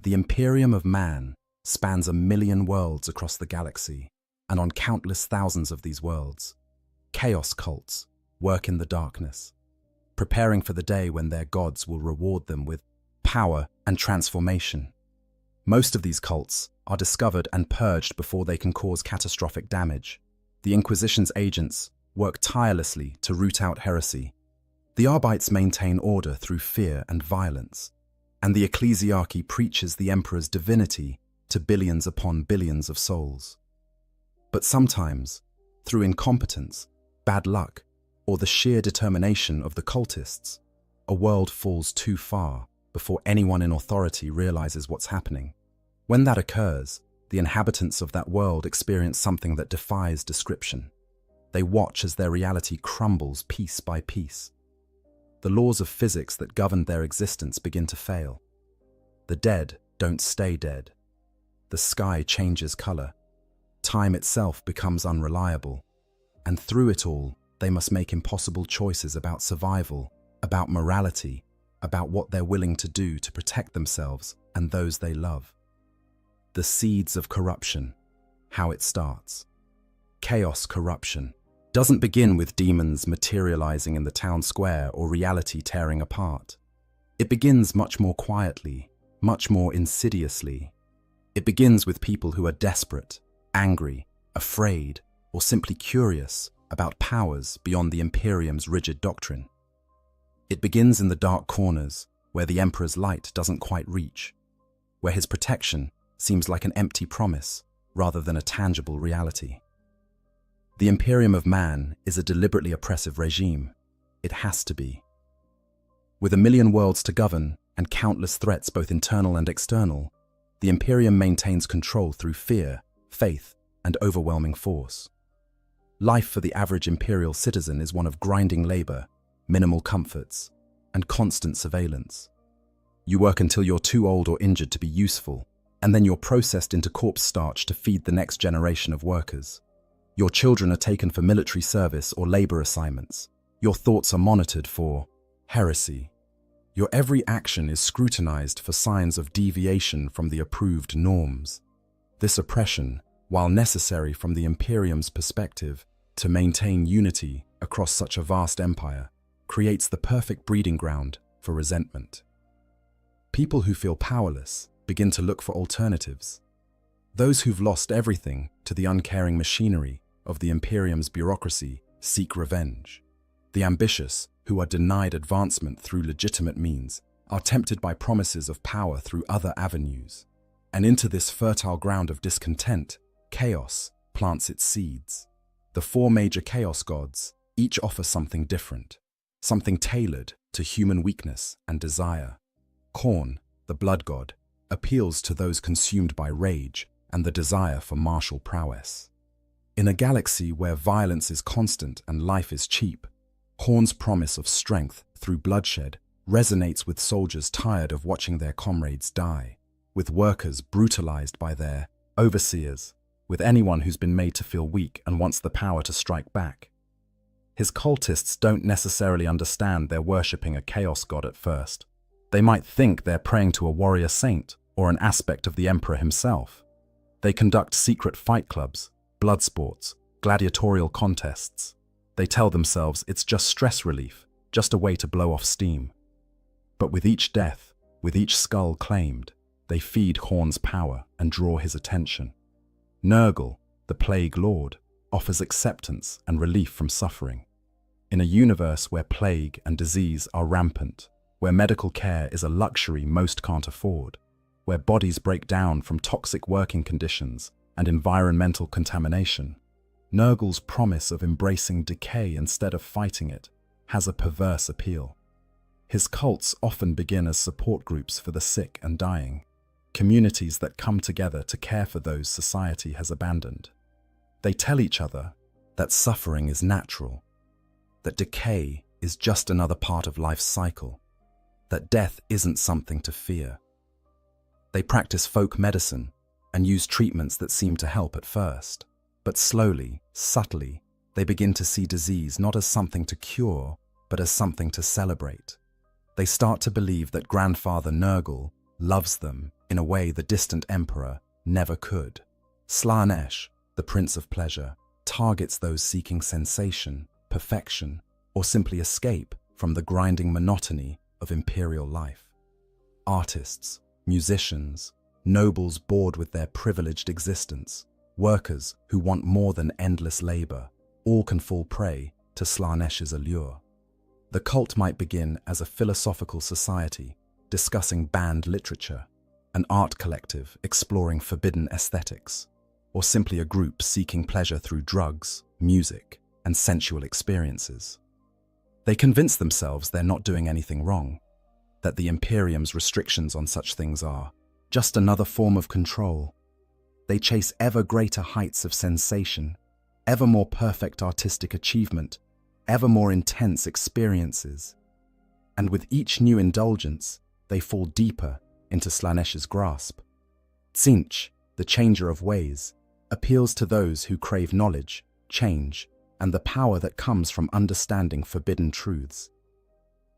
The Imperium of Man spans 1,000,000 worlds across the galaxy, and on countless thousands of these worlds, chaos cults work in the darkness, preparing for the day when their gods will reward them with power and transformation. Most of these cults are discovered and purged before they can cause catastrophic damage. The Inquisition's agents work tirelessly to root out heresy. The Arbites maintain order through fear and violence, and the ecclesiarchy preaches the Emperor's divinity to billions upon billions of souls. But sometimes, through incompetence, bad luck, or the sheer determination of the cultists, a world falls too far before anyone in authority realizes what's happening. When that occurs, the inhabitants of that world experience something that defies description. They watch as their reality crumbles piece by piece. The laws of physics that govern their existence begin to fail. The dead don't stay dead. The sky changes color. Time itself becomes unreliable. And through it all, they must make impossible choices about survival, about morality, about what they're willing to do to protect themselves and those they love. The seeds of corruption, how it starts. Chaos corruption doesn't begin with demons materializing in the town square or reality tearing apart. It begins much more quietly, much more insidiously. It begins with people who are desperate, angry, afraid, or simply curious about powers beyond the Imperium's rigid doctrine. It begins in the dark corners where the Emperor's light doesn't quite reach, where his protection seems like an empty promise rather than a tangible reality. The Imperium of Man is a deliberately oppressive regime. It has to be. With 1,000,000 worlds to govern and countless threats both internal and external, the Imperium maintains control through fear, faith, and overwhelming force. Life for the average Imperial citizen is one of grinding labor, minimal comforts, and constant surveillance. You work until you're too old or injured to be useful, and then you're processed into corpse starch to feed the next generation of workers. Your children are taken for military service or labor assignments. Your thoughts are monitored for heresy. Your every action is scrutinized for signs of deviation from the approved norms. This oppression, while necessary from the Imperium's perspective to maintain unity across such a vast empire, creates the perfect breeding ground for resentment. People who feel powerless begin to look for alternatives. Those who've lost everything to the uncaring machinery of the Imperium's bureaucracy seek revenge. The ambitious, who are denied advancement through legitimate means, are tempted by promises of power through other avenues. And into this fertile ground of discontent, chaos plants its seeds. The four major chaos gods each offer something different, something tailored to human weakness and desire. Khorne, the blood god, appeals to those consumed by rage and the desire for martial prowess. In a galaxy where violence is constant and life is cheap, Khorne's promise of strength through bloodshed resonates with soldiers tired of watching their comrades die, with workers brutalized by their overseers, with anyone who's been made to feel weak and wants the power to strike back. His cultists don't necessarily understand they're worshipping a chaos god at first. They might think they're praying to a warrior saint or an aspect of the emperor himself. They conduct secret fight clubs, blood sports, gladiatorial contests. They tell themselves it's just stress relief, just a way to blow off steam. But with each death, with each skull claimed, they feed Khorne's power and draw his attention. Nurgle, the Plague Lord, offers acceptance and relief from suffering. In a universe where plague and disease are rampant, where medical care is a luxury most can't afford, where bodies break down from toxic working conditions and environmental contamination, Nurgle's promise of embracing decay instead of fighting it has a perverse appeal. His cults often begin as support groups for the sick and dying, communities that come together to care for those society has abandoned. They tell each other that suffering is natural, that decay is just another part of life's cycle, that death isn't something to fear. They practice folk medicine and use treatments that seem to help at first, but slowly, subtly, they begin to see disease not as something to cure, but as something to celebrate. They start to believe that Grandfather Nurgle loves them in a way the distant emperor never could. Slaanesh, the Prince of Pleasure, targets those seeking sensation, perfection, or simply escape from the grinding monotony of imperial life. Artists, musicians, nobles bored with their privileged existence, workers who want more than endless labor, all can fall prey to Slaanesh's allure. The cult might begin as a philosophical society discussing banned literature, an art collective exploring forbidden aesthetics, or simply a group seeking pleasure through drugs, music, and sensual experiences. They convince themselves they're not doing anything wrong, that the Imperium's restrictions on such things are just another form of control. They chase ever greater heights of sensation, ever more perfect artistic achievement, ever more intense experiences. And with each new indulgence, they fall deeper into Slaanesh's grasp. Tzeentch, the changer of ways, appeals to those who crave knowledge, change, and the power that comes from understanding forbidden truths.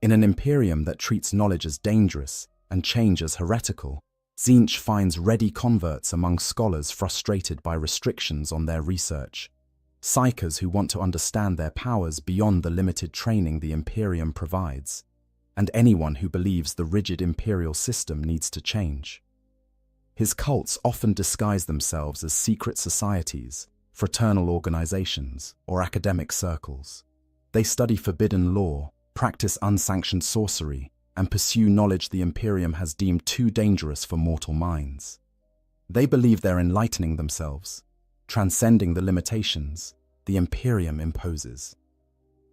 In an Imperium that treats knowledge as dangerous and change as heretical, Tzeentch finds ready converts among scholars frustrated by restrictions on their research, psychers who want to understand their powers beyond the limited training the Imperium provides, and anyone who believes the rigid imperial system needs to change. His cults often disguise themselves as secret societies, fraternal organizations, or academic circles. They study forbidden law, practice unsanctioned sorcery, and pursue knowledge the Imperium has deemed too dangerous for mortal minds. They believe they're enlightening themselves, transcending the limitations the Imperium imposes.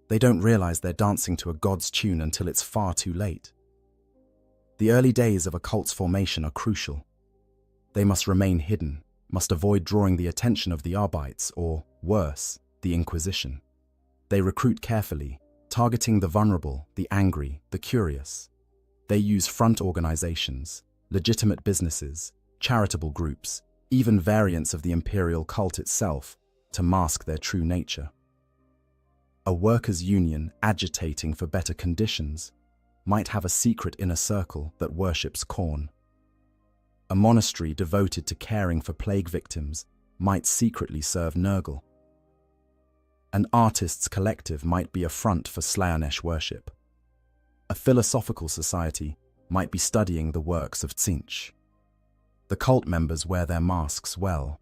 They don't realize they're dancing to a god's tune until it's far too late. The early days of a cult's formation are crucial. They must remain hidden, must avoid drawing the attention of the Arbites or, worse, the Inquisition. They recruit carefully, targeting the vulnerable, the angry, the curious. They use front organizations, legitimate businesses, charitable groups, even variants of the imperial cult itself, to mask their true nature. A workers' union agitating for better conditions might have a secret inner circle that worships corn. A monastery devoted to caring for plague victims might secretly serve Nurgle. An artists' collective might be a front for Slaanesh worship. A philosophical society might be studying the works of Tzeentch. The cult members wear their masks well.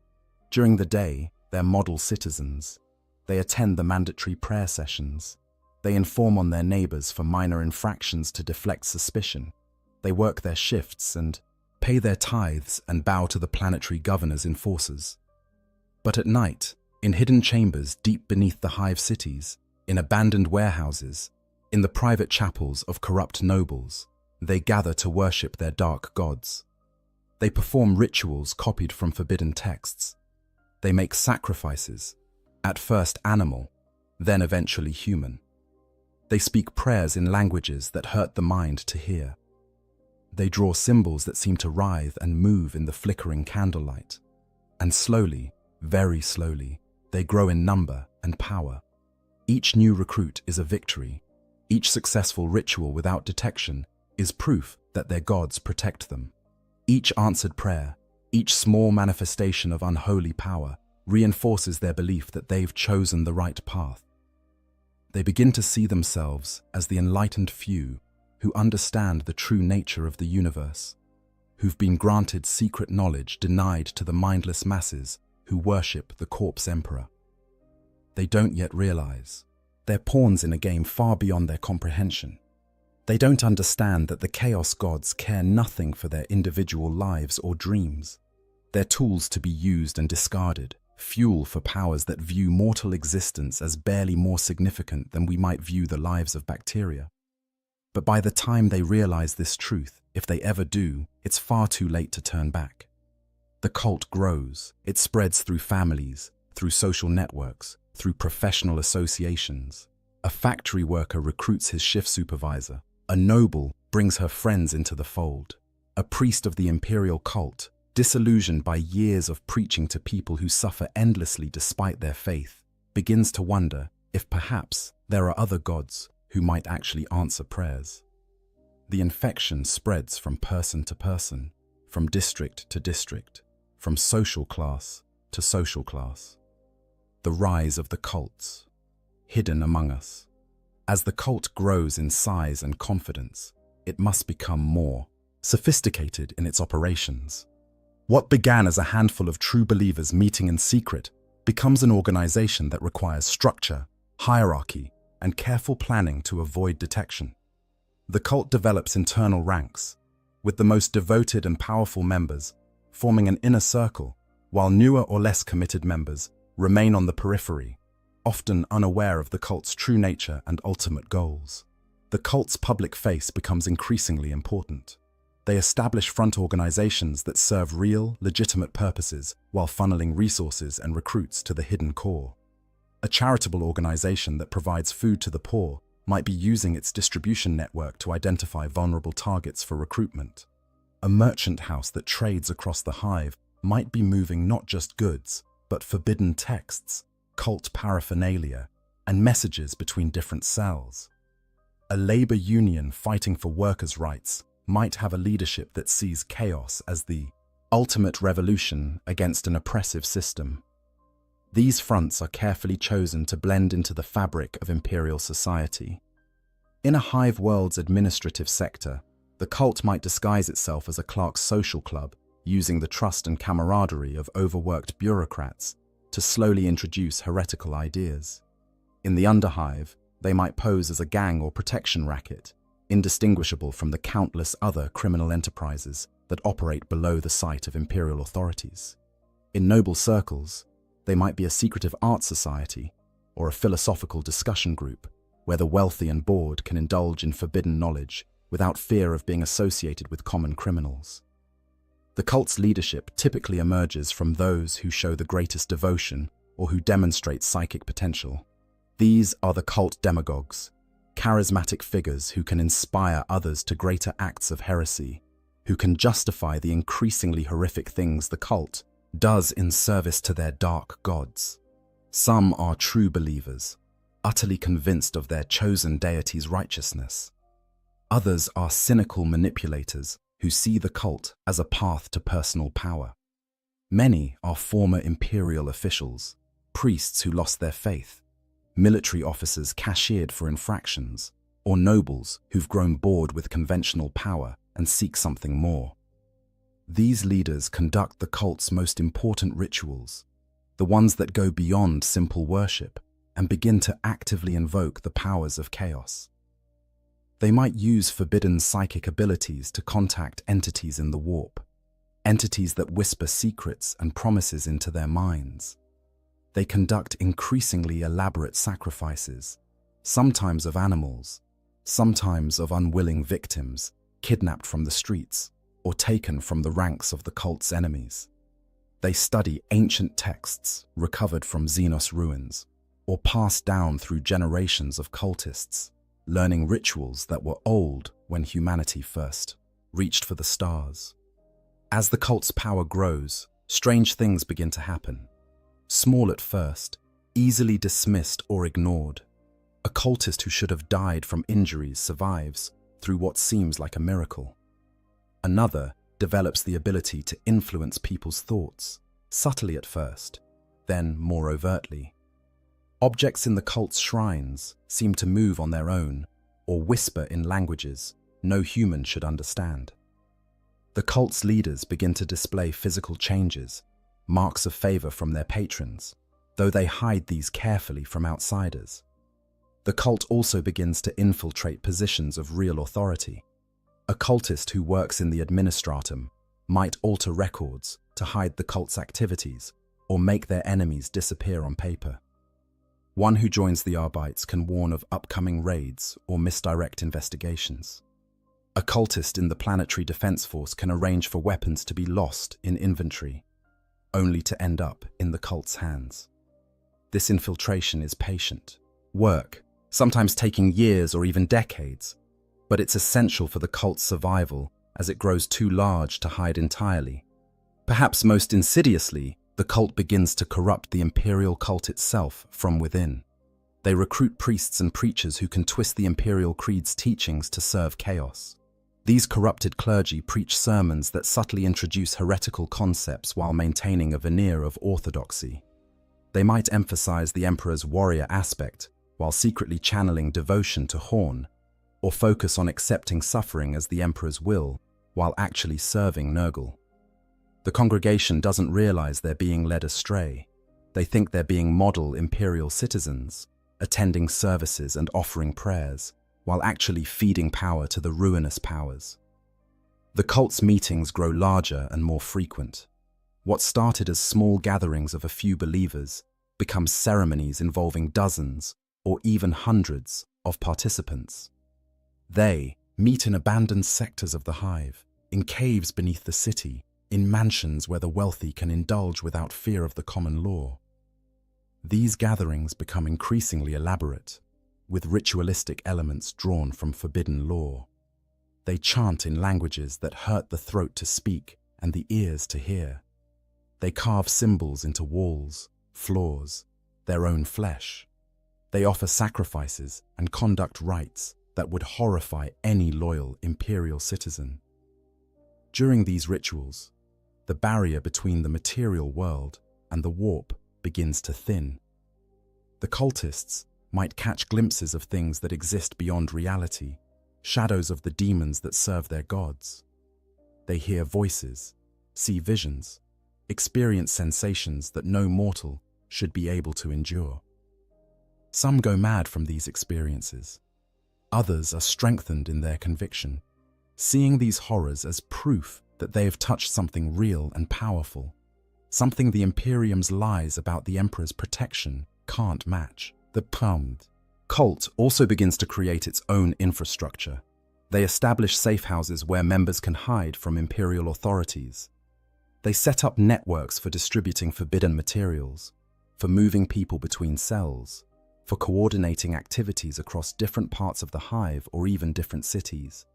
During the day, they're model citizens. They attend the mandatory prayer sessions. They inform on their neighbors for minor infractions to deflect suspicion. They work their shifts and pay their tithes and bow to the planetary governor's enforcers. But at night, in hidden chambers deep beneath the hive cities, in abandoned warehouses, in the private chapels of corrupt nobles, they gather to worship their dark gods. They perform rituals copied from forbidden texts. They make sacrifices, at first animal, then eventually human. They speak prayers in languages that hurt the mind to hear. They draw symbols that seem to writhe and move in the flickering candlelight. And slowly, very slowly, they grow in number and power. Each new recruit is a victory. Each successful ritual without detection is proof that their gods protect them. Each answered prayer, each small manifestation of unholy power reinforces their belief that they've chosen the right path. They begin to see themselves as the enlightened few who understand the true nature of the universe, who've been granted secret knowledge denied to the mindless masses who worship the corpse emperor. They don't yet realize they're pawns in a game far beyond their comprehension. They don't understand that the Chaos Gods care nothing for their individual lives or dreams. They're tools to be used and discarded, fuel for powers that view mortal existence as barely more significant than we might view the lives of bacteria. But by the time they realize this truth, if they ever do, it's far too late to turn back. The cult grows. It spreads through families, through social networks, through professional associations. A factory worker recruits his shift supervisor. A noble brings her friends into the fold. A priest of the imperial cult, disillusioned by years of preaching to people who suffer endlessly despite their faith, begins to wonder if perhaps there are other gods who might actually answer prayers. The infection spreads from person to person, from district to district, from social class to social class. The rise of the cults, hidden among us. As the cult grows in size and confidence, it must become more sophisticated in its operations. What began as a handful of true believers meeting in secret becomes an organization that requires structure, hierarchy, and careful planning to avoid detection. The cult develops internal ranks, with the most devoted and powerful members forming an inner circle, while newer or less committed members remain on the periphery, often unaware of the cult's true nature and ultimate goals. The cult's public face becomes increasingly important. They establish front organizations that serve real, legitimate purposes while funneling resources and recruits to the hidden core. A charitable organization that provides food to the poor might be using its distribution network to identify vulnerable targets for recruitment. A merchant house that trades across the hive might be moving not just goods, but forbidden texts, cult paraphernalia, and messages between different cells. A labor union fighting for workers' rights might have a leadership that sees chaos as the ultimate revolution against an oppressive system. These fronts are carefully chosen to blend into the fabric of imperial society. In a hive world's administrative sector, the cult might disguise itself as a clerk's social club, using the trust and camaraderie of overworked bureaucrats to slowly introduce heretical ideas. In the underhive, they might pose as a gang or protection racket, indistinguishable from the countless other criminal enterprises that operate below the sight of imperial authorities. In noble circles, they might be a secretive art society or a philosophical discussion group where the wealthy and bored can indulge in forbidden knowledge without fear of being associated with common criminals. The cult's leadership typically emerges from those who show the greatest devotion or who demonstrate psychic potential. These are the cult demagogues, charismatic figures who can inspire others to greater acts of heresy, who can justify the increasingly horrific things the cult does in service to their dark gods. Some are true believers, utterly convinced of their chosen deity's righteousness. Others are cynical manipulators who see the cult as a path to personal power. Many are former imperial officials, priests who lost their faith, military officers cashiered for infractions, or nobles who've grown bored with conventional power and seek something more. These leaders conduct the cult's most important rituals, the ones that go beyond simple worship and begin to actively invoke the powers of chaos. They might use forbidden psychic abilities to contact entities in the warp, entities that whisper secrets and promises into their minds. They conduct increasingly elaborate sacrifices, sometimes of animals, sometimes of unwilling victims, kidnapped from the streets or taken from the ranks of the cult's enemies. They study ancient texts recovered from Xenos ruins or passed down through generations of cultists, learning rituals that were old when humanity first reached for the stars. As the cult's power grows, strange things begin to happen. Small at first, easily dismissed or ignored. A cultist who should have died from injuries survives through what seems like a miracle. Another develops the ability to influence people's thoughts, subtly at first, then more overtly. Objects in the cult's shrines seem to move on their own or whisper in languages no human should understand. The cult's leaders begin to display physical changes, marks of favor from their patrons, though they hide these carefully from outsiders. The cult also begins to infiltrate positions of real authority. A cultist who works in the administratum might alter records to hide the cult's activities or make their enemies disappear on paper. One who joins the Arbites can warn of upcoming raids or misdirect investigations. A cultist in the Planetary Defense Force can arrange for weapons to be lost in inventory, only to end up in the cult's hands. This infiltration is patient work, sometimes taking years or even decades, but it's essential for the cult's survival as it grows too large to hide entirely. Perhaps most insidiously, the cult begins to corrupt the imperial cult itself from within. They recruit priests and preachers who can twist the imperial creed's teachings to serve chaos. These corrupted clergy preach sermons that subtly introduce heretical concepts while maintaining a veneer of orthodoxy. They might emphasize the emperor's warrior aspect while secretly channeling devotion to Horn, or focus on accepting suffering as the emperor's will while actually serving Nurgle. The congregation doesn't realize they're being led astray. They think they're being model imperial citizens, attending services and offering prayers, while actually feeding power to the ruinous powers. The cult's meetings grow larger and more frequent. What started as small gatherings of a few believers becomes ceremonies involving dozens or even hundreds of participants. They meet in abandoned sectors of the hive, in caves beneath the city, in mansions where the wealthy can indulge without fear of the common law. These gatherings become increasingly elaborate, with ritualistic elements drawn from forbidden lore. They chant in languages that hurt the throat to speak and the ears to hear. They carve symbols into walls, floors, their own flesh. They offer sacrifices and conduct rites that would horrify any loyal imperial citizen. During these rituals, the barrier between the material world and the warp begins to thin. The cultists might catch glimpses of things that exist beyond reality, shadows of the demons that serve their gods. They hear voices, see visions, experience sensations that no mortal should be able to endure. Some go mad from these experiences. Others are strengthened in their conviction, seeing these horrors as proof that they have touched something real and powerful, something the Imperium's lies about the Emperor's protection can't match. The cult also begins to create its own infrastructure. They establish safe houses where members can hide from Imperial authorities. They set up networks for distributing forbidden materials, for moving people between cells, for coordinating activities across different parts of the hive or even different cities.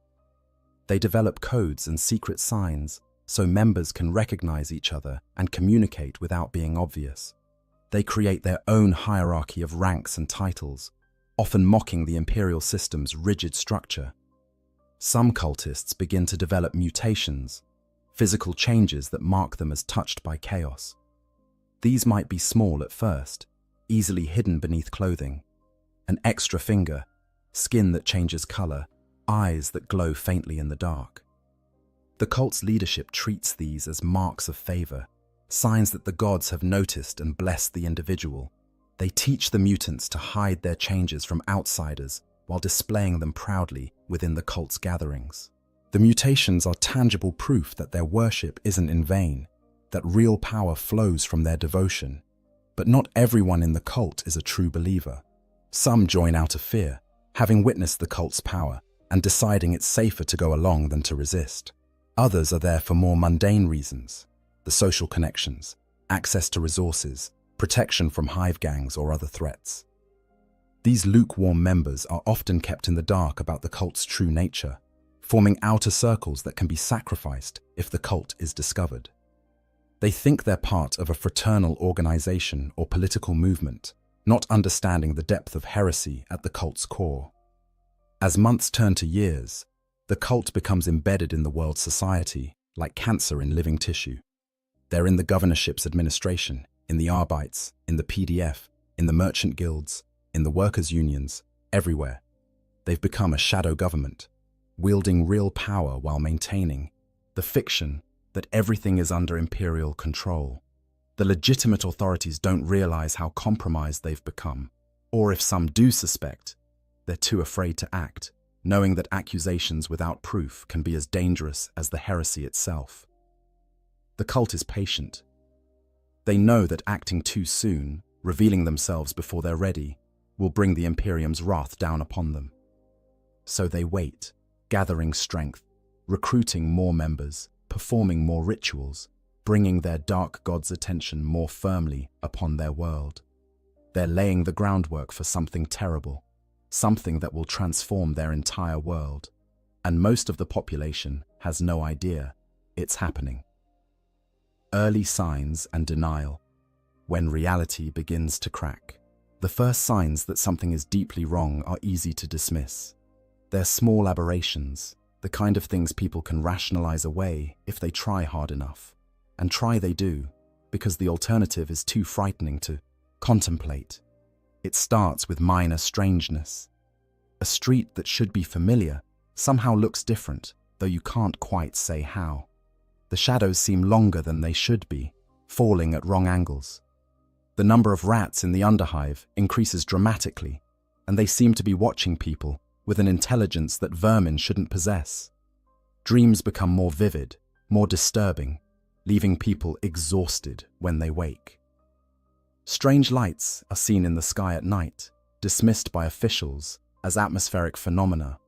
They develop codes and secret signs so members can recognize each other and communicate without being obvious. They create their own hierarchy of ranks and titles, often mocking the imperial system's rigid structure. Some cultists begin to develop mutations, physical changes that mark them as touched by chaos. These might be small at first, easily hidden beneath clothing. An extra finger, skin that changes color, eyes that glow faintly in the dark. The cult's leadership treats these as marks of favor, signs that the gods have noticed and blessed the individual. They teach the mutants to hide their changes from outsiders while displaying them proudly within the cult's gatherings. The mutations are tangible proof that their worship isn't in vain, that real power flows from their devotion. But not everyone in the cult is a true believer. Some join out of fear, having witnessed the cult's power and deciding it's safer to go along than to resist. Others are there for more mundane reasons: the social connections, access to resources, protection from hive gangs or other threats. These lukewarm members are often kept in the dark about the cult's true nature, forming outer circles that can be sacrificed if the cult is discovered. They think they're part of a fraternal organization or political movement, not understanding the depth of heresy at the cult's core. As months turn to years, the cult becomes embedded in the world's society, like cancer in living tissue. They're in the governorship's administration, in the Arbeits, in the PDF, in the merchant guilds, in the workers' unions, everywhere. They've become a shadow government, wielding real power while maintaining the fiction that everything is under imperial control. The legitimate authorities don't realize how compromised they've become, or if some do suspect, they're too afraid to act, knowing that accusations without proof can be as dangerous as the heresy itself. The cult is patient. They know that acting too soon, revealing themselves before they're ready, will bring the Imperium's wrath down upon them. So they wait, gathering strength, recruiting more members, performing more rituals, bringing their dark god's attention more firmly upon their world. They're laying the groundwork for something terrible, something that will transform their entire world, and most of the population has no idea it's happening. Early signs and denial, when reality begins to crack. The first signs that something is deeply wrong are easy to dismiss. They're small aberrations, the kind of things people can rationalize away if they try hard enough. And try they do, because the alternative is too frightening to contemplate. It starts with minor strangeness. A street that should be familiar somehow looks different, though you can't quite say how. The shadows seem longer than they should be, falling at wrong angles. The number of rats in the underhive increases dramatically, and they seem to be watching people with an intelligence that vermin shouldn't possess. Dreams become more vivid, more disturbing, leaving people exhausted when they wake. Strange lights are seen in the sky at night, dismissed by officials as atmospheric phenomena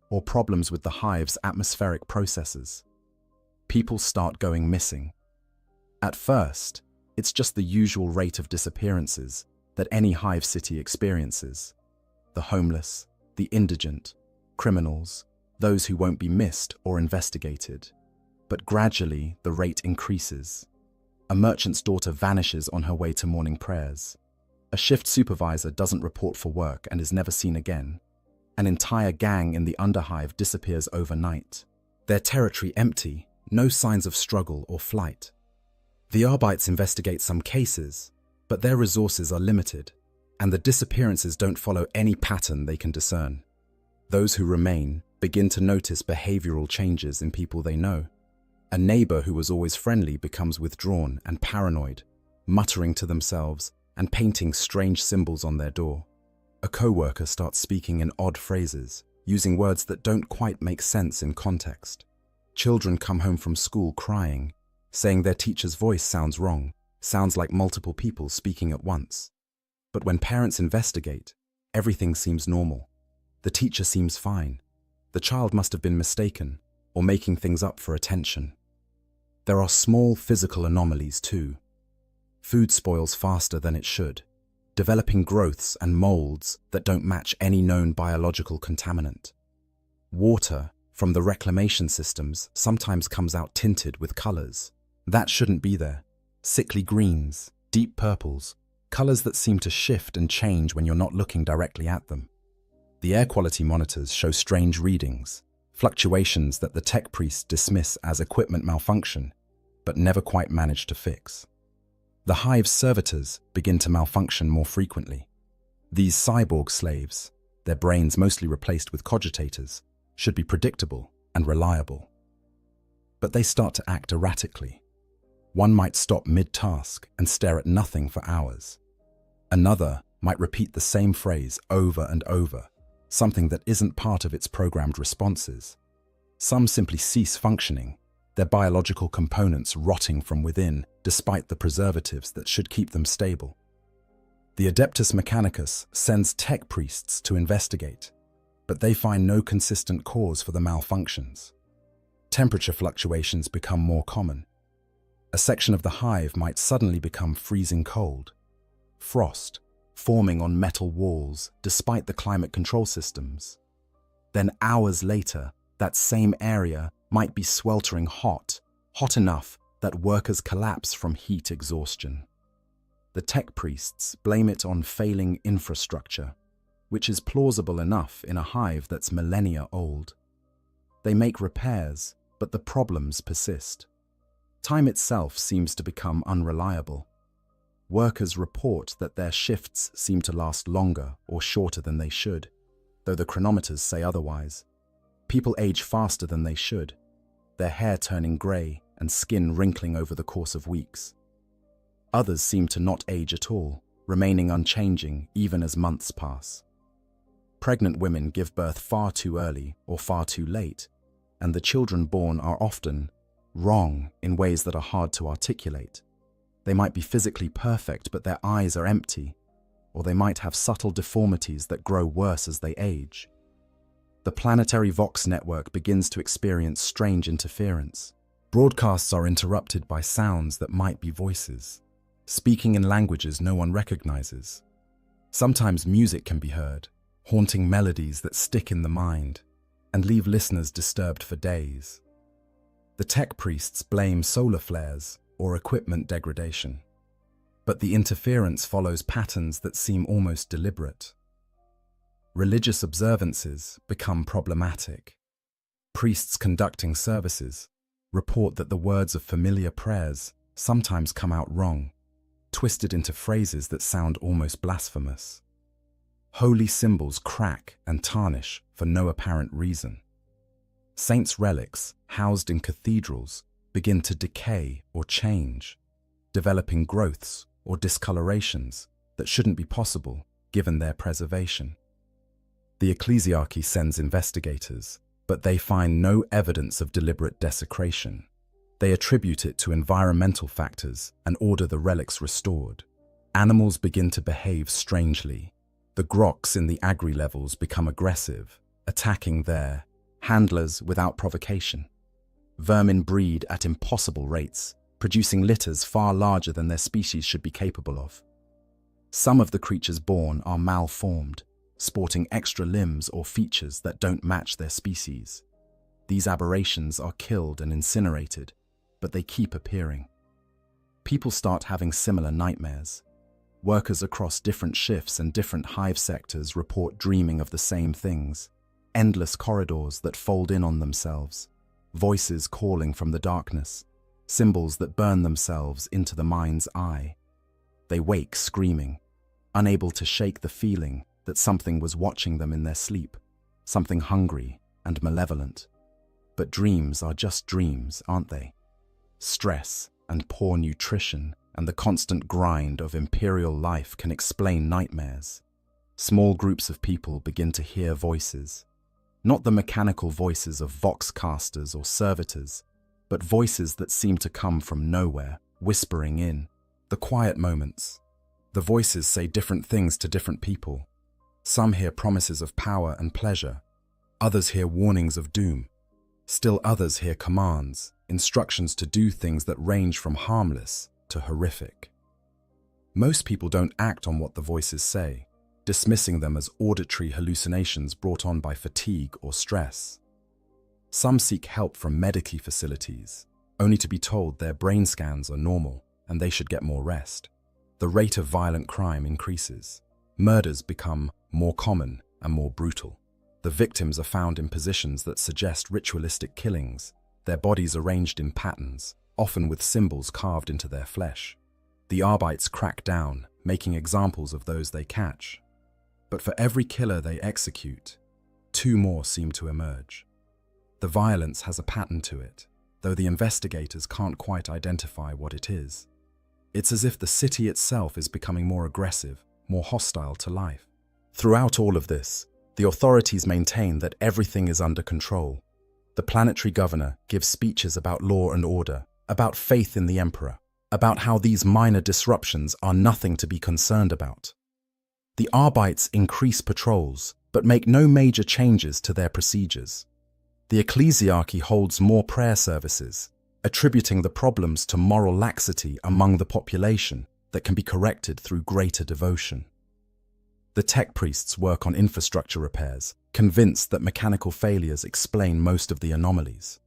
or problems with the hive's atmospheric processes. People start going missing. At first, it's just the usual rate of disappearances that any hive city experiences. The homeless, the indigent, criminals, those who won't be missed or investigated. But gradually, the rate increases. A merchant's daughter vanishes on her way to morning prayers. A shift supervisor doesn't report for work and is never seen again. An entire gang in the underhive disappears overnight. Their territory empty, no signs of struggle or flight. The Arbeits investigate some cases, but their resources are limited, and the disappearances don't follow any pattern they can discern. Those who remain begin to notice behavioral changes in people they know. A neighbor who was always friendly becomes withdrawn and paranoid, muttering to themselves and painting strange symbols on their door. A co-worker starts speaking in odd phrases, using words that don't quite make sense in context. Children come home from school crying, saying their teacher's voice sounds wrong, sounds like multiple people speaking at once. But when parents investigate, everything seems normal. The teacher seems fine. The child must have been mistaken or making things up for attention. There are small physical anomalies too. Food spoils faster than it should. developing growths and molds that don't match any known biological contaminant. Water from the reclamation systems sometimes comes out tinted with colors. That shouldn't be there. Sickly greens, deep purples, colors that seem to shift and change when you're not looking directly at them. The air quality monitors show strange readings, fluctuations that the tech priests dismiss as equipment malfunction, but never quite manage to fix. The hive's servitors begin to malfunction more frequently. These cyborg slaves, their brains mostly replaced with cogitators, should be predictable and reliable. But they start to act erratically. One might stop mid-task and stare at nothing for hours. Another might repeat the same phrase over and over, something that isn't part of its programmed responses. Some simply cease functioning, their biological components rotting from within despite the preservatives that should keep them stable. The Adeptus Mechanicus sends tech priests to investigate, but they find no consistent cause for the malfunctions. Temperature fluctuations become more common. A section of the hive might suddenly become freezing cold. Frost, forming on metal walls despite the climate control systems. Then hours later, that same area might be sweltering hot, hot enough that workers collapse from heat exhaustion. The tech priests blame it on failing infrastructure, which is plausible enough in a hive that's millennia old. They make repairs, but the problems persist. Time itself seems to become unreliable. Workers report that their shifts seem to last longer or shorter than they should, though the chronometers say otherwise. People age faster than they should, their hair turning grey and skin wrinkling over the course of weeks. Others seem to not age at all, remaining unchanging even as months pass. Pregnant women give birth far too early or far too late, and the children born are often wrong in ways that are hard to articulate. They might be physically perfect, but their eyes are empty, or they might have subtle deformities that grow worse as they age. The planetary Vox network begins to experience strange interference. Broadcasts are interrupted by sounds that might be voices, speaking in languages no one recognizes. Sometimes music can be heard, haunting melodies that stick in the mind and leave listeners disturbed for days. The tech priests blame solar flares or equipment degradation, but the interference follows patterns that seem almost deliberate. Religious observances become problematic. Priests conducting services report that the words of familiar prayers sometimes come out wrong, twisted into phrases that sound almost blasphemous. Holy symbols crack and tarnish for no apparent reason. Saints' relics housed in cathedrals begin to decay or change, developing growths or discolorations that shouldn't be possible given their preservation. The ecclesiarchy sends investigators, but they find no evidence of deliberate desecration. They attribute it to environmental factors and order the relics restored. Animals begin to behave strangely. The groks in the agri levels become aggressive, attacking their handlers without provocation. Vermin breed at impossible rates, producing litters far larger than their species should be capable of. Some of the creatures born are malformed, sporting extra limbs or features that don't match their species. These aberrations are killed and incinerated, but they keep appearing. People start having similar nightmares. Workers across different shifts and different hive sectors report dreaming of the same things. Endless corridors that fold in on themselves, voices calling from the darkness, symbols that burn themselves into the mind's eye. They wake screaming, unable to shake the feeling that something was watching them in their sleep, something hungry and malevolent. But dreams are just dreams, aren't they? Stress and poor nutrition and the constant grind of imperial life can explain nightmares. Small groups of people begin to hear voices, not the mechanical voices of voxcasters or servitors, but voices that seem to come from nowhere, whispering in. The quiet moments. The voices say different things to different people. Some hear promises of power and pleasure. Others hear warnings of doom. Still others hear commands, instructions to do things that range from harmless to horrific. Most people don't act on what the voices say, dismissing them as auditory hallucinations brought on by fatigue or stress. Some seek help from medical facilities, only to be told their brain scans are normal and they should get more rest. The rate of violent crime increases. Murders become more common and more brutal. The victims are found in positions that suggest ritualistic killings, their bodies arranged in patterns, often with symbols carved into their flesh. The Arbites crack down, making examples of those they catch. But for every killer they execute, 2 more seem to emerge. The violence has a pattern to it, though the investigators can't quite identify what it is. It's as if the city itself is becoming more aggressive, more hostile to life. Throughout all of this, the authorities maintain that everything is under control. The planetary governor gives speeches about law and order, about faith in the emperor, about how these minor disruptions are nothing to be concerned about. The Arbites increase patrols, but make no major changes to their procedures. The ecclesiarchy holds more prayer services, attributing the problems to moral laxity among the population that can be corrected through greater devotion. The tech priests work on infrastructure repairs, convinced that mechanical failures explain most of the anomalies.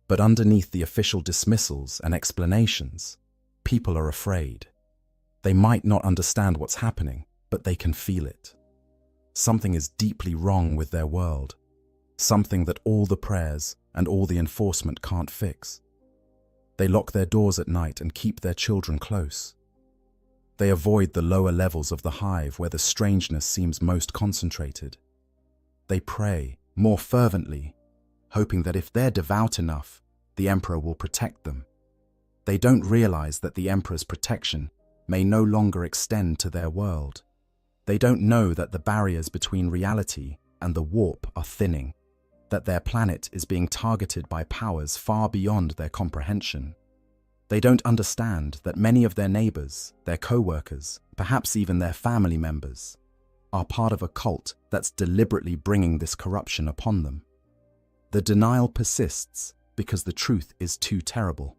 But underneath the official dismissals and explanations, people are afraid. They might not understand what's happening, but they can feel it. Something is deeply wrong with their world, something that all the prayers and all the enforcement can't fix. They lock their doors at night and keep their children close. They avoid the lower levels of the hive where the strangeness seems most concentrated. They pray more fervently, hoping that if they're devout enough, the emperor will protect them. They don't realize that the emperor's protection may no longer extend to their world. They don't know that the barriers between reality and the warp are thinning, that their planet is being targeted by powers far beyond their comprehension. They don't understand that many of their neighbors, their co-workers, perhaps even their family members, are part of a cult that's deliberately bringing this corruption upon them. The denial persists because the truth is too terrible.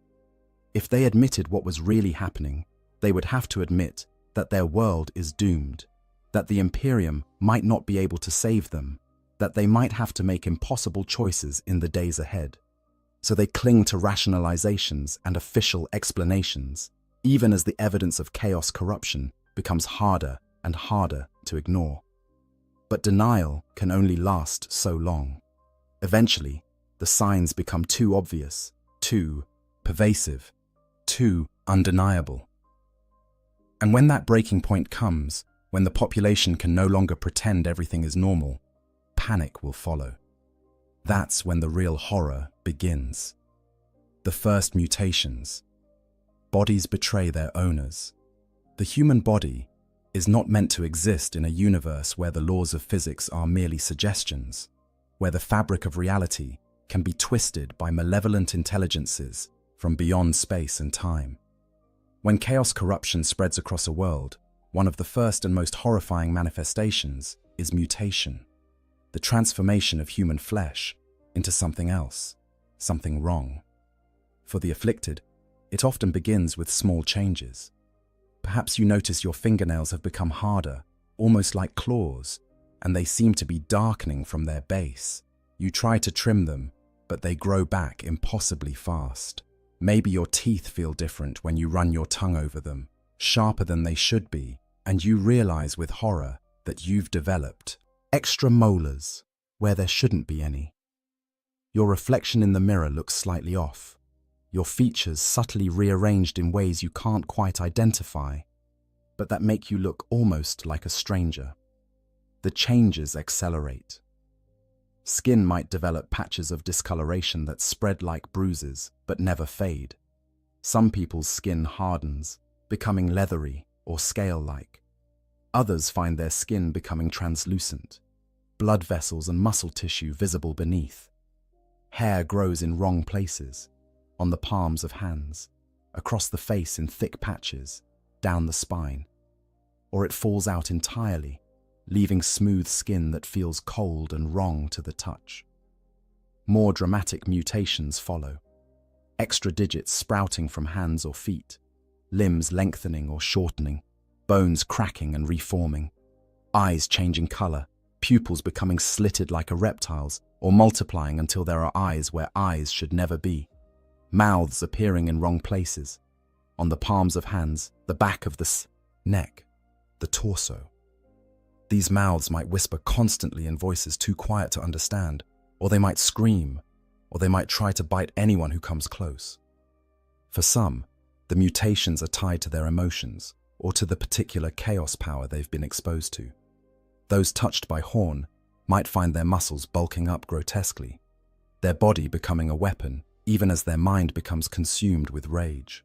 If they admitted what was really happening, they would have to admit that their world is doomed, that the Imperium might not be able to save them, that they might have to make impossible choices in the days ahead. So they cling to rationalizations and official explanations, even as the evidence of chaos corruption becomes harder and harder to ignore. But denial can only last so long. Eventually, the signs become too obvious, too pervasive, too undeniable. And when that breaking point comes, when the population can no longer pretend everything is normal, panic will follow. That's when the real horror begins. The first mutations. Bodies betray their owners. The human body is not meant to exist in a universe where the laws of physics are merely suggestions, where the fabric of reality can be twisted by malevolent intelligences from beyond space and time. When chaos corruption spreads across a world, one of the first and most horrifying manifestations is mutation. The transformation of human flesh into something else, something wrong. For the afflicted, it often begins with small changes. Perhaps you notice your fingernails have become harder, almost like claws, and they seem to be darkening from their base. You try to trim them, but they grow back impossibly fast. Maybe your teeth feel different when you run your tongue over them, sharper than they should be, and you realize with horror that you've developed extra molars where there shouldn't be any. Your reflection in the mirror looks slightly off, your features subtly rearranged in ways you can't quite identify, but that make you look almost like a stranger. The changes accelerate. Skin might develop patches of discoloration that spread like bruises but never fade. Some people's skin hardens, becoming leathery or scale-like. Others find their skin becoming translucent, blood vessels and muscle tissue visible beneath. Hair grows in wrong places, on the palms of hands, across the face in thick patches, down the spine. Or it falls out entirely, leaving smooth skin that feels cold and wrong to the touch. More dramatic mutations follow. Extra digits sprouting from hands or feet, limbs lengthening or shortening, bones cracking and reforming, eyes changing color, pupils becoming slitted like a reptile's, or multiplying until there are eyes where eyes should never be, mouths appearing in wrong places, on the palms of hands, the back of the neck, the torso. These mouths might whisper constantly in voices too quiet to understand, or they might scream, or they might try to bite anyone who comes close. For some, the mutations are tied to their emotions or to the particular chaos power they've been exposed to. Those touched by Horn might find their muscles bulking up grotesquely, their body becoming a weapon even as their mind becomes consumed with rage.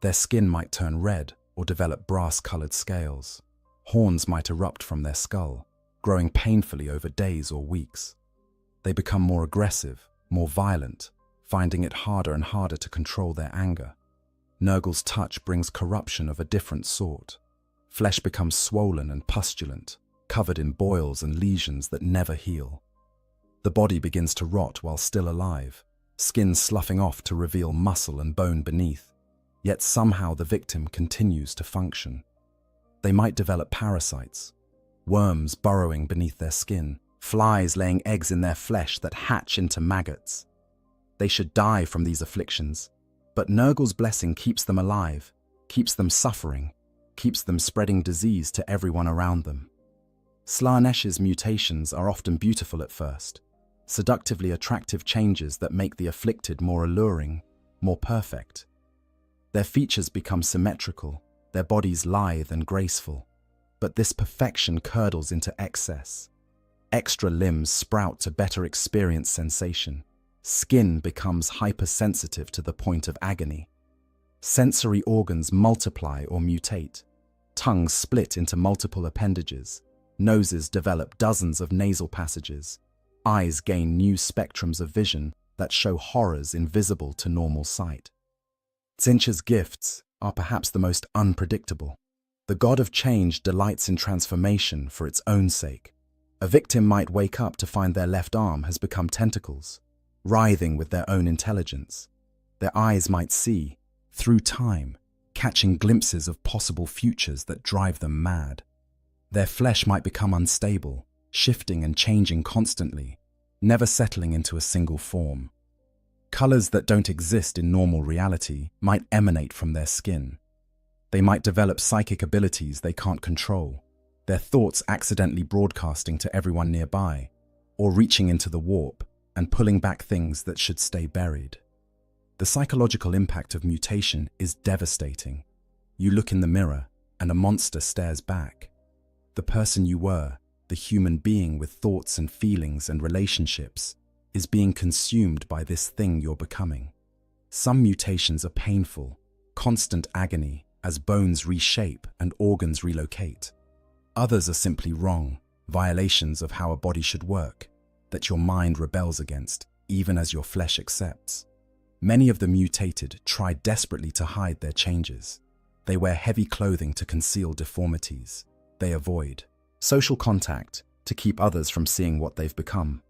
Their skin might turn red or develop brass-colored scales. Horns might erupt from their skull, growing painfully over days or weeks. They become more aggressive, more violent, finding it harder and harder to control their anger. Nurgle's touch brings corruption of a different sort. Flesh becomes swollen and pustulant, covered in boils and lesions that never heal. The body begins to rot while still alive, skin sloughing off to reveal muscle and bone beneath, yet somehow the victim continues to function. They might develop parasites, worms burrowing beneath their skin, flies laying eggs in their flesh that hatch into maggots. They should die from these afflictions, but Nurgle's blessing keeps them alive, keeps them suffering, keeps them spreading disease to everyone around them. Slaanesh's mutations are often beautiful at first, seductively attractive changes that make the afflicted more alluring, more perfect. Their features become symmetrical, their bodies lithe and graceful, but this perfection curdles into excess. Extra limbs sprout to better experience sensation. Skin becomes hypersensitive to the point of agony. Sensory organs multiply or mutate. Tongues split into multiple appendages. Noses develop dozens of nasal passages. Eyes gain new spectrums of vision that show horrors invisible to normal sight. Tzeentch's gifts are perhaps the most unpredictable. The god of change delights in transformation for its own sake. A victim might wake up to find their left arm has become tentacles, writhing with their own intelligence. Their eyes might see, through time, catching glimpses of possible futures that drive them mad. Their flesh might become unstable, shifting and changing constantly, never settling into a single form. Colors that don't exist in normal reality might emanate from their skin. They might develop psychic abilities they can't control, their thoughts accidentally broadcasting to everyone nearby, or reaching into the warp and pulling back things that should stay buried. The psychological impact of mutation is devastating. You look in the mirror and a monster stares back. The person you were, the human being with thoughts and feelings and relationships, is being consumed by this thing you're becoming. Some mutations are painful, constant agony as bones reshape and organs relocate. Others are simply wrong, violations of how a body should work, that your mind rebels against, even as your flesh accepts. Many of the mutated try desperately to hide their changes. They wear heavy clothing to conceal deformities. They avoid social contact to keep others from seeing what they've become.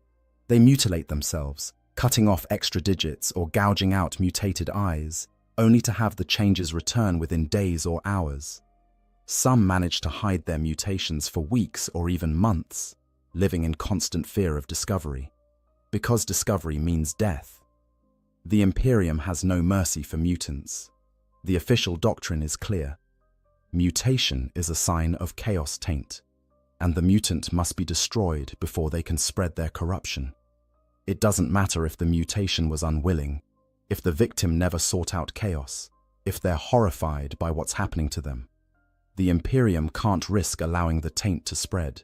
They mutilate themselves, cutting off extra digits or gouging out mutated eyes, only to have the changes return within days or hours. Some manage to hide their mutations for weeks or even months, living in constant fear of discovery, because discovery means death. The Imperium has no mercy for mutants. The official doctrine is clear. Mutation is a sign of chaos taint, and the mutant must be destroyed before they can spread their corruption. It doesn't matter if the mutation was unwilling, if the victim never sought out chaos, if they're horrified by what's happening to them. The Imperium can't risk allowing the taint to spread.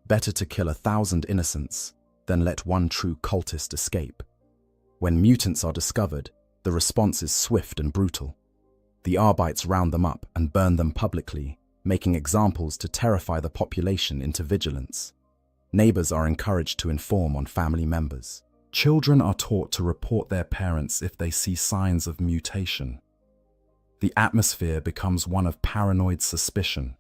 Better to kill 1,000 innocents than let one true cultist escape. When mutants are discovered, the response is swift and brutal. The Arbites round them up and burn them publicly, making examples to terrify the population into vigilance. Neighbors are encouraged to inform on family members. Children are taught to report their parents if they see signs of mutation. The atmosphere becomes one of paranoid suspicion,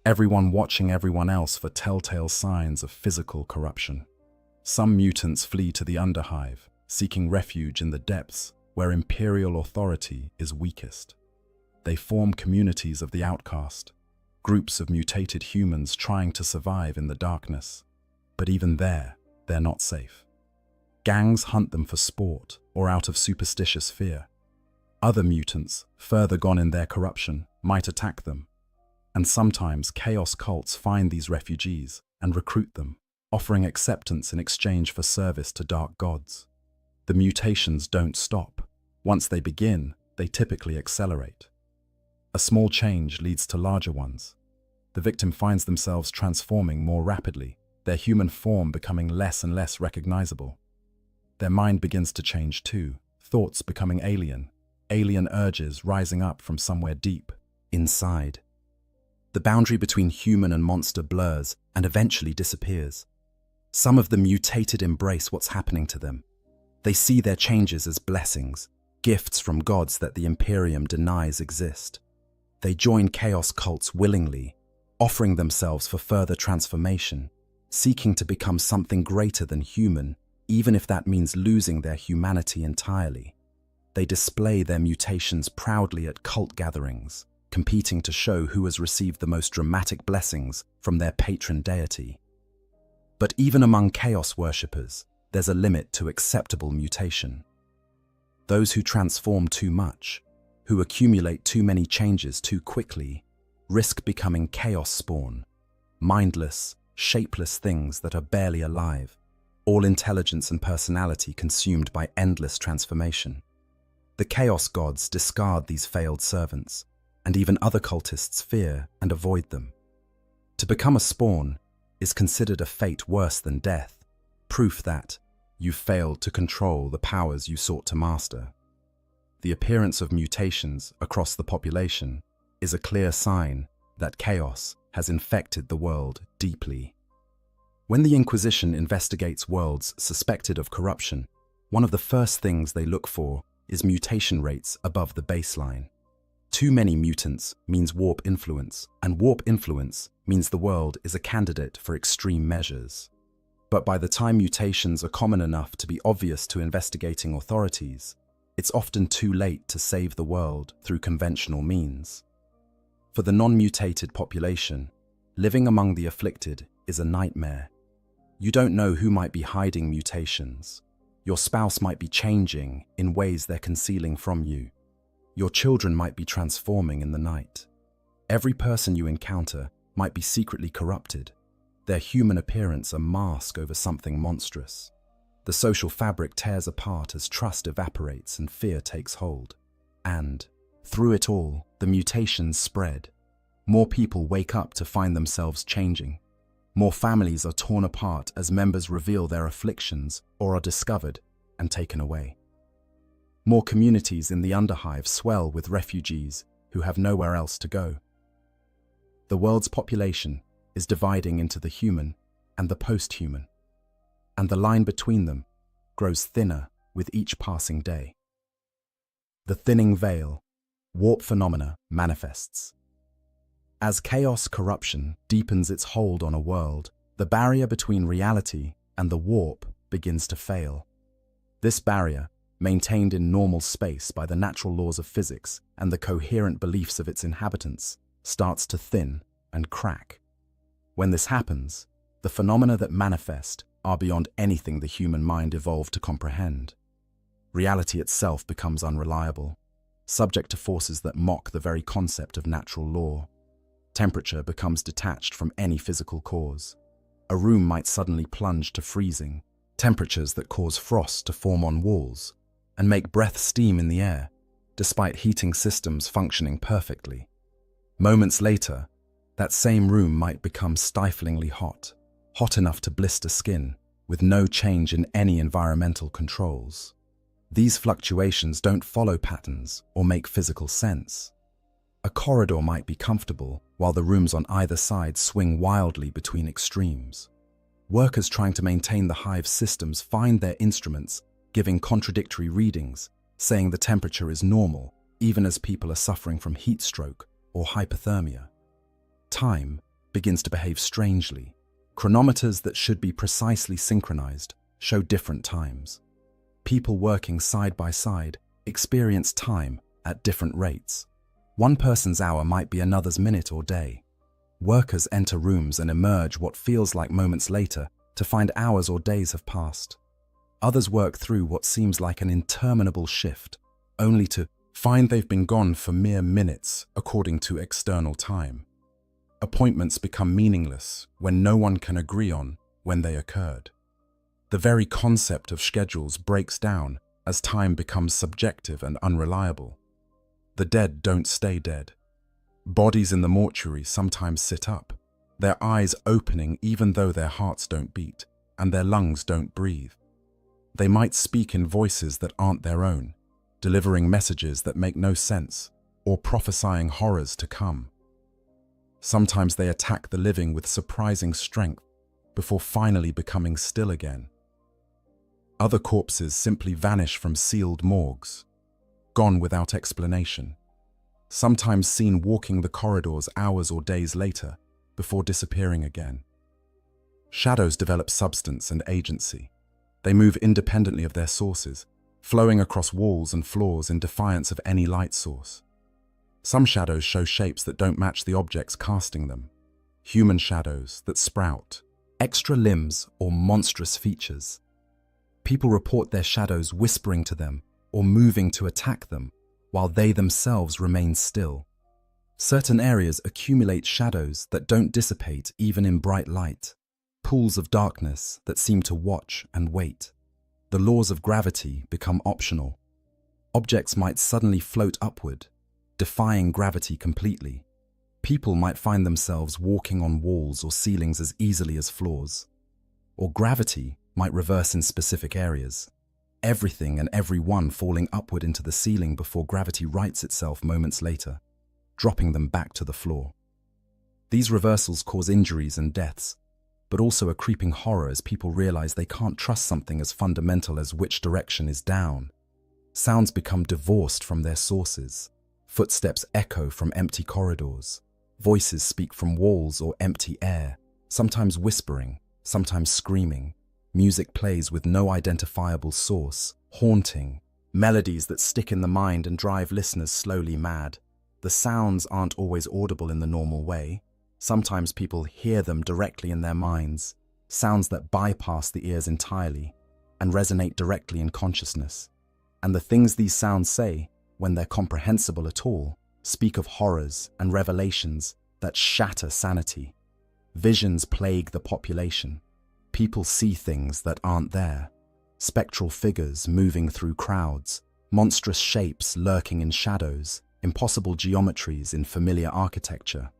everyone watching everyone else for telltale signs of physical corruption. Some mutants flee to the Underhive, seeking refuge in the depths where imperial authority is weakest. They form communities of the outcast, groups of mutated humans trying to survive in the darkness. But even there, they're not safe. Gangs hunt them for sport or out of superstitious fear. Other mutants, further gone in their corruption, might attack them. And sometimes chaos cults find these refugees and recruit them, offering acceptance in exchange for service to dark gods. The mutations don't stop. Once they begin, they typically accelerate. A small change leads to larger ones. The victim finds themselves transforming more rapidly, their human form becoming less and less recognizable. Their mind begins to change too, thoughts becoming alien urges rising up from somewhere deep inside. The boundary between human and monster blurs and eventually disappears. Some of the mutated embrace what's happening to them. They see their changes as blessings, gifts from gods that the Imperium denies exist. They join chaos cults willingly, offering themselves for further transformation, seeking to become something greater than human, even if that means losing their humanity entirely. They display their mutations proudly at cult gatherings, competing to show who has received the most dramatic blessings from their patron deity. But even among chaos worshippers, there's a limit to acceptable mutation. Those who transform too much, who accumulate too many changes too quickly, risk becoming chaos spawn, mindless, shapeless things that are barely alive, all intelligence and personality consumed by endless transformation. The chaos gods discard these failed servants, and even other cultists fear and avoid them. To become a spawn is considered a fate worse than death, proof that you failed to control the powers you sought to master. The appearance of mutations across the population is a clear sign that chaos has infected the world deeply. When the Inquisition investigates worlds suspected of corruption, one of the first things they look for is mutation rates above the baseline. Too many mutants means warp influence, and warp influence means the world is a candidate for extreme measures. But by the time mutations are common enough to be obvious to investigating authorities, it's often too late to save the world through conventional means. For the non-mutated population, living among the afflicted is a nightmare. You don't know who might be hiding mutations. Your spouse might be changing in ways they're concealing from you. Your children might be transforming in the night. Every person you encounter might be secretly corrupted, their human appearance a mask over something monstrous. The social fabric tears apart as trust evaporates and fear takes hold. And, through it all, the mutations spread. More people wake up to find themselves changing. More families are torn apart as members reveal their afflictions or are discovered and taken away. More communities in the underhive swell with refugees who have nowhere else to go. The world's population is dividing into the human and the post-human, and the line between them grows thinner with each passing day. The thinning veil, warp phenomena, manifests. As chaos corruption deepens its hold on a world, the barrier between reality and the warp begins to fail. This barrier, maintained in normal space by the natural laws of physics and the coherent beliefs of its inhabitants, starts to thin and crack. When this happens, the phenomena that manifest are beyond anything the human mind evolved to comprehend. Reality itself becomes unreliable, subject to forces that mock the very concept of natural law. Temperature becomes detached from any physical cause. A room might suddenly plunge to freezing, temperatures that cause frost to form on walls and make breath steam in the air, despite heating systems functioning perfectly. Moments later, that same room might become stiflingly hot, hot enough to blister skin, with no change in any environmental controls. These fluctuations don't follow patterns or make physical sense. A corridor might be comfortable, while the rooms on either side swing wildly between extremes. Workers trying to maintain the hive's systems find their instruments giving contradictory readings, saying the temperature is normal, even as people are suffering from heat stroke or hypothermia. Time begins to behave strangely. Chronometers that should be precisely synchronized show different times. People working side by side experience time at different rates. One person's hour might be another's minute or day. Workers enter rooms and emerge what feels like moments later to find hours or days have passed. Others work through what seems like an interminable shift, only to find they've been gone for mere minutes according to external time. Appointments become meaningless when no one can agree on when they occurred. The very concept of schedules breaks down as time becomes subjective and unreliable. The dead don't stay dead. Bodies in the mortuary sometimes sit up, their eyes opening even though their hearts don't beat and their lungs don't breathe. They might speak in voices that aren't their own, delivering messages that make no sense or prophesying horrors to come. Sometimes they attack the living with surprising strength before finally becoming still again. Other corpses simply vanish from sealed morgues, gone without explanation, sometimes seen walking the corridors hours or days later before disappearing again. Shadows develop substance and agency. They move independently of their sources, flowing across walls and floors in defiance of any light source. Some shadows show shapes that don't match the objects casting them. Human shadows that sprout, extra limbs or monstrous features. People report their shadows whispering to them or moving to attack them, while they themselves remain still. Certain areas accumulate shadows that don't dissipate even in bright light, pools of darkness that seem to watch and wait. The laws of gravity become optional. Objects might suddenly float upward, defying gravity completely. People might find themselves walking on walls or ceilings as easily as floors. Or gravity might reverse in specific areas. Everything and everyone falling upward into the ceiling before gravity rights itself moments later, dropping them back to the floor. These reversals cause injuries and deaths, but also a creeping horror as people realize they can't trust something as fundamental as which direction is down. Sounds become divorced from their sources. Footsteps echo from empty corridors. Voices speak from walls or empty air, sometimes whispering, sometimes screaming. Music plays with no identifiable source, haunting. Melodies that stick in the mind and drive listeners slowly mad. The sounds aren't always audible in the normal way. Sometimes people hear them directly in their minds, sounds that bypass the ears entirely and resonate directly in consciousness. And the things these sounds say, when they're comprehensible at all, speak of horrors and revelations that shatter sanity. Visions plague the population. People see things that aren't there. Spectral figures moving through crowds, monstrous shapes lurking in shadows, impossible geometries in familiar architecture.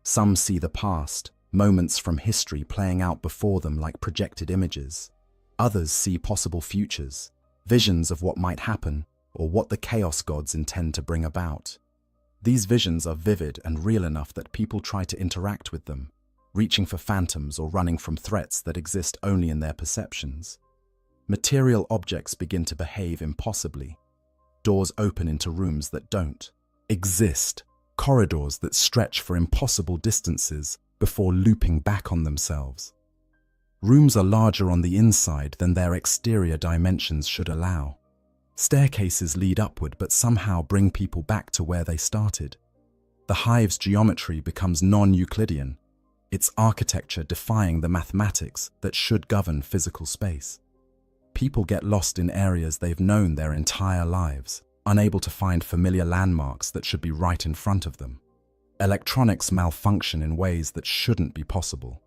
Some see the past, moments from history playing out before them like projected images. Others see possible futures, visions of what might happen or what the chaos gods intend to bring about. These visions are vivid and real enough that people try to interact with them, reaching for phantoms or running from threats that exist only in their perceptions. Material objects begin to behave impossibly. Doors open into rooms that don't exist, corridors that stretch for impossible distances before looping back on themselves. Rooms are larger on the inside than their exterior dimensions should allow. Staircases lead upward but somehow bring people back to where they started. The hive's geometry becomes non-Euclidean, its architecture defying the mathematics that should govern physical space. People get lost in areas they've known their entire lives, unable to find familiar landmarks that should be right in front of them. Electronics malfunction in ways that shouldn't be possible.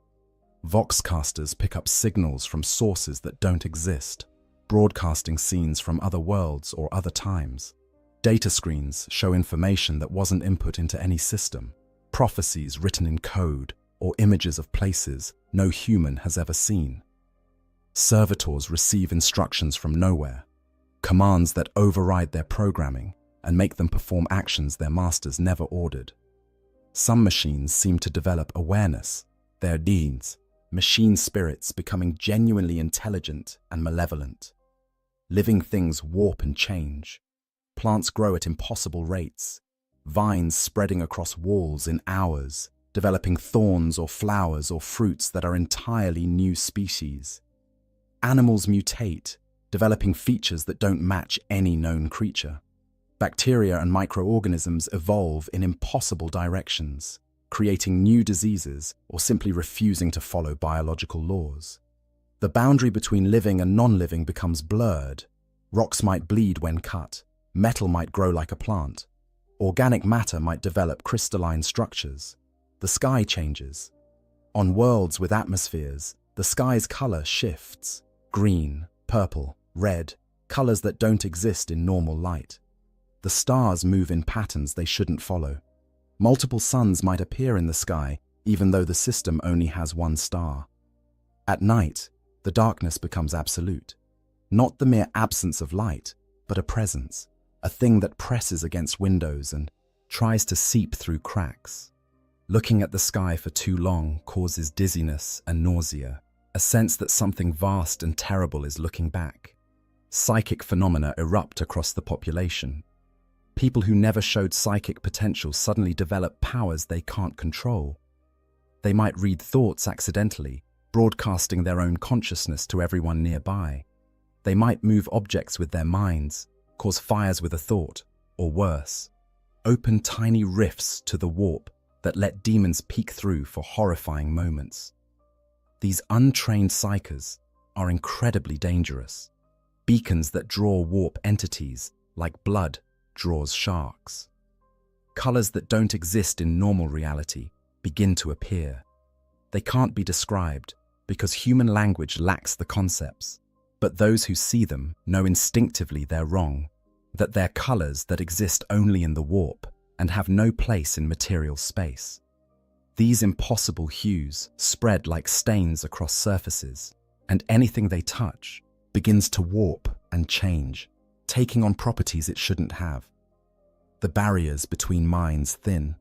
Voxcasters pick up signals from sources that don't exist, broadcasting scenes from other worlds or other times. Data screens show information that wasn't input into any system, prophecies written in code, or images of places no human has ever seen. Servitors receive instructions from nowhere, commands that override their programming and make them perform actions their masters never ordered. Some machines seem to develop awareness, their deeds, machine spirits becoming genuinely intelligent and malevolent. Living things warp and change. Plants grow at impossible rates, vines spreading across walls in hours, developing thorns or flowers or fruits that are entirely new species. Animals mutate, developing features that don't match any known creature. Bacteria and microorganisms evolve in impossible directions. creating new diseases or simply refusing to follow biological laws. The boundary between living and non-living becomes blurred. Rocks might bleed when cut, metal might grow like a plant, organic matter might develop crystalline structures. The sky changes. On worlds with atmospheres, the sky's color shifts. Green, purple, red, colors that don't exist in normal light. The stars move in patterns they shouldn't follow. Multiple suns might appear in the sky, even though the system only has one star. At night, the darkness becomes absolute. Not the mere absence of light, but a presence, a thing that presses against windows and tries to seep through cracks. Looking at the sky for too long causes dizziness and nausea, a sense that something vast and terrible is looking back. Psychic phenomena erupt across the population. People who never showed psychic potential suddenly develop powers they can't control. They might read thoughts accidentally, broadcasting their own consciousness to everyone nearby. They might move objects with their minds, cause fires with a thought, or worse, open tiny rifts to the warp that let demons peek through for horrifying moments. These untrained psychers are incredibly dangerous, beacons that draw warp entities like blood draws sharks. Colors that don't exist in normal reality begin to appear. They can't be described because human language lacks the concepts, but those who see them know instinctively they're wrong, that they're colors that exist only in the warp and have no place in material space. These impossible hues spread like stains across surfaces, and anything they touch begins to warp and change, taking on properties it shouldn't have. The barriers between minds thin.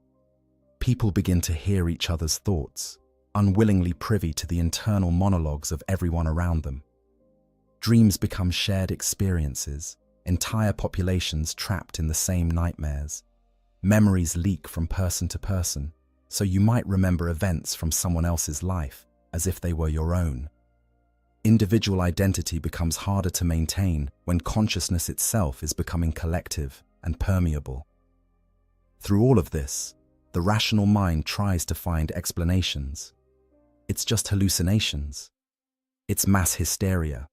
People begin to hear each other's thoughts, unwillingly privy to the internal monologues of everyone around them. Dreams become shared experiences, entire populations trapped in the same nightmares. Memories leak from person to person, so you might remember events from someone else's life as if they were your own. Individual identity becomes harder to maintain when consciousness itself is becoming collective and permeable. Through all of this, the rational mind tries to find explanations. It's just hallucinations. It's mass hysteria.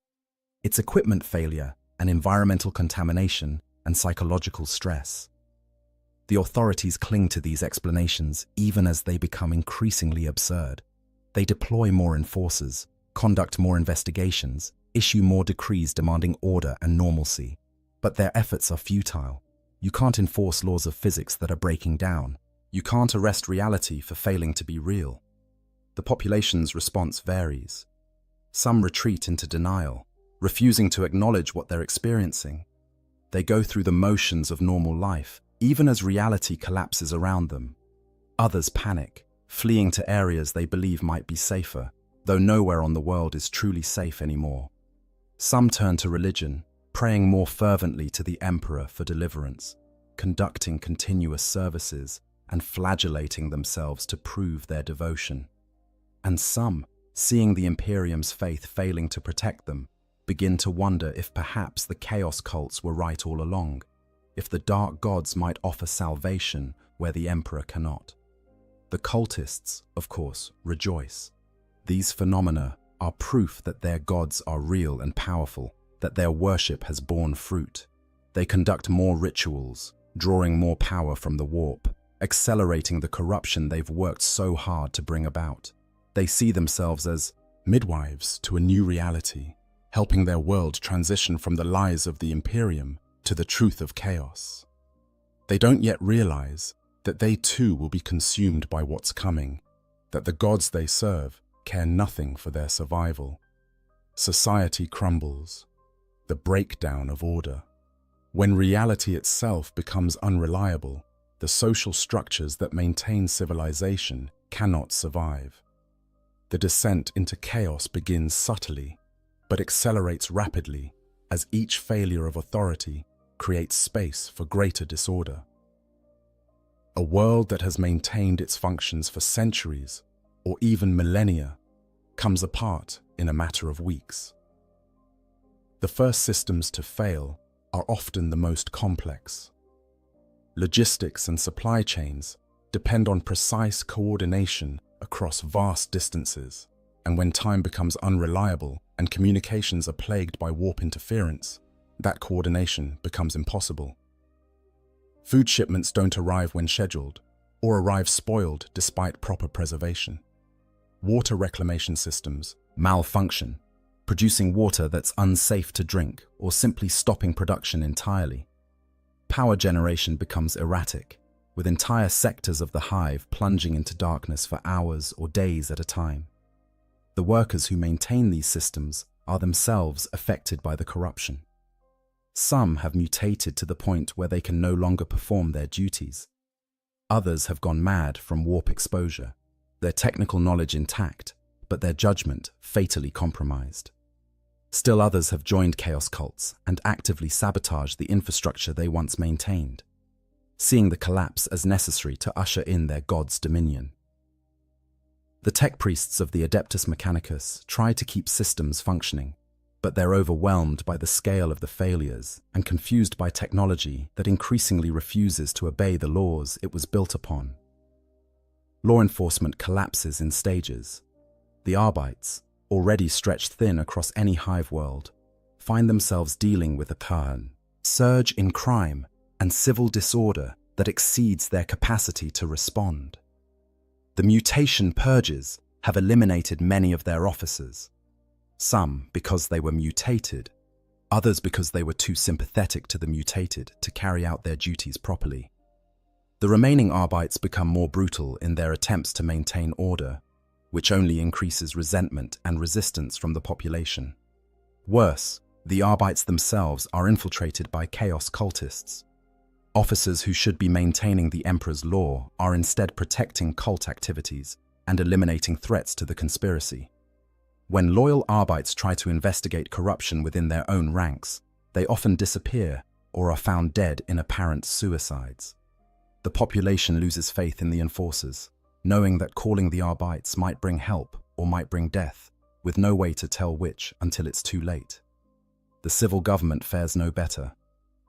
It's equipment failure and environmental contamination and psychological stress. The authorities cling to these explanations even as they become increasingly absurd. They deploy more enforcers, conduct more investigations, issue more decrees demanding order and normalcy. But their efforts are futile. You can't enforce laws of physics that are breaking down. You can't arrest reality for failing to be real. The population's response varies. Some retreat into denial, refusing to acknowledge what they're experiencing. They go through the motions of normal life, even as reality collapses around them. Others panic, fleeing to areas they believe might be safer, though nowhere on the world is truly safe anymore. Some turn to religion, praying more fervently to the emperor for deliverance, conducting continuous services and flagellating themselves to prove their devotion. And some, seeing the Imperium's faith failing to protect them, begin to wonder if perhaps the chaos cults were right all along, if the dark gods might offer salvation where the emperor cannot. The cultists, of course, rejoice. These phenomena are proof that their gods are real and powerful, that their worship has borne fruit. They conduct more rituals, drawing more power from the warp, accelerating the corruption they've worked so hard to bring about. They see themselves as midwives to a new reality, helping their world transition from the lies of the Imperium to the truth of chaos. They don't yet realize that they too will be consumed by what's coming, that the gods they serve care nothing for their survival. Society crumbles, the breakdown of order. When reality itself becomes unreliable, the social structures that maintain civilization cannot survive. The descent into chaos begins subtly, but accelerates rapidly as each failure of authority creates space for greater disorder. A world that has maintained its functions for centuries, or even millennia, comes apart in a matter of weeks. The first systems to fail are often the most complex. Logistics and supply chains depend on precise coordination across vast distances, and when time becomes unreliable and communications are plagued by warp interference, that coordination becomes impossible. Food shipments don't arrive when scheduled, or arrive spoiled despite proper preservation. Water reclamation systems malfunction, producing water that's unsafe to drink or simply stopping production entirely. Power generation becomes erratic, with entire sectors of the hive plunging into darkness for hours or days at a time. The workers who maintain these systems are themselves affected by the corruption. Some have mutated to the point where they can no longer perform their duties. Others have gone mad from warp exposure, their technical knowledge intact, but their judgment fatally compromised. Still others have joined chaos cults and actively sabotaged the infrastructure they once maintained, seeing the collapse as necessary to usher in their god's dominion. The tech priests of the Adeptus Mechanicus try to keep systems functioning, but they're overwhelmed by the scale of the failures and confused by technology that increasingly refuses to obey the laws it was built upon. Law enforcement collapses in stages. The Arbites, already stretched thin across any hive world, find themselves dealing with a surge in crime and civil disorder that exceeds their capacity to respond. The mutation purges have eliminated many of their officers, some because they were mutated, others because they were too sympathetic to the mutated to carry out their duties properly. The remaining Arbites become more brutal in their attempts to maintain order, which only increases resentment and resistance from the population. Worse, the Arbites themselves are infiltrated by chaos cultists. Officers who should be maintaining the Emperor's law are instead protecting cult activities and eliminating threats to the conspiracy. When loyal Arbites try to investigate corruption within their own ranks, they often disappear or are found dead in apparent suicides. The population loses faith in the enforcers, knowing that calling the Arbites might bring help or might bring death, with no way to tell which until it's too late. The civil government fares no better.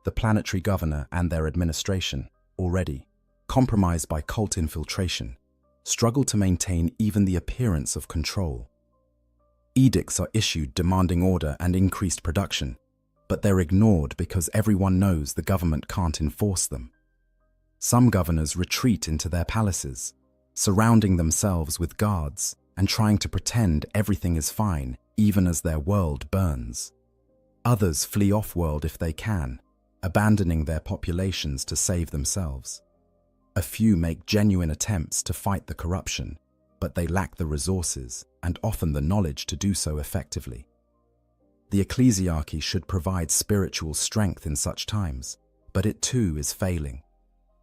The planetary governor and their administration, already compromised by cult infiltration, struggle to maintain even the appearance of control. Edicts are issued demanding order and increased production, but they're ignored because everyone knows the government can't enforce them. Some governors retreat into their palaces, surrounding themselves with guards and trying to pretend everything is fine even as their world burns. Others flee off-world if they can, abandoning their populations to save themselves. A few make genuine attempts to fight the corruption, but they lack the resources and often the knowledge to do so effectively. The ecclesiarchy should provide spiritual strength in such times, but it too is failing.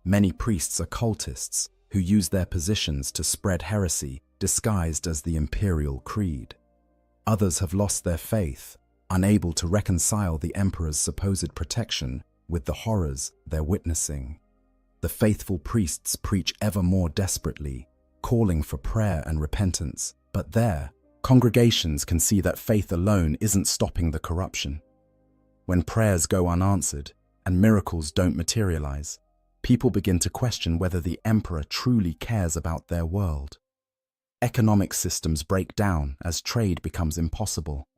Many priests are cultists who use their positions to spread heresy disguised as the imperial creed. Others have lost their faith, unable to reconcile the emperor's supposed protection with the horrors they're witnessing. The faithful priests preach ever more desperately, calling for prayer and repentance, but there, congregations can see that faith alone isn't stopping the corruption. When prayers go unanswered and miracles don't materialize, people begin to question whether the emperor truly cares about their world. Economic systems break down as trade becomes impossible.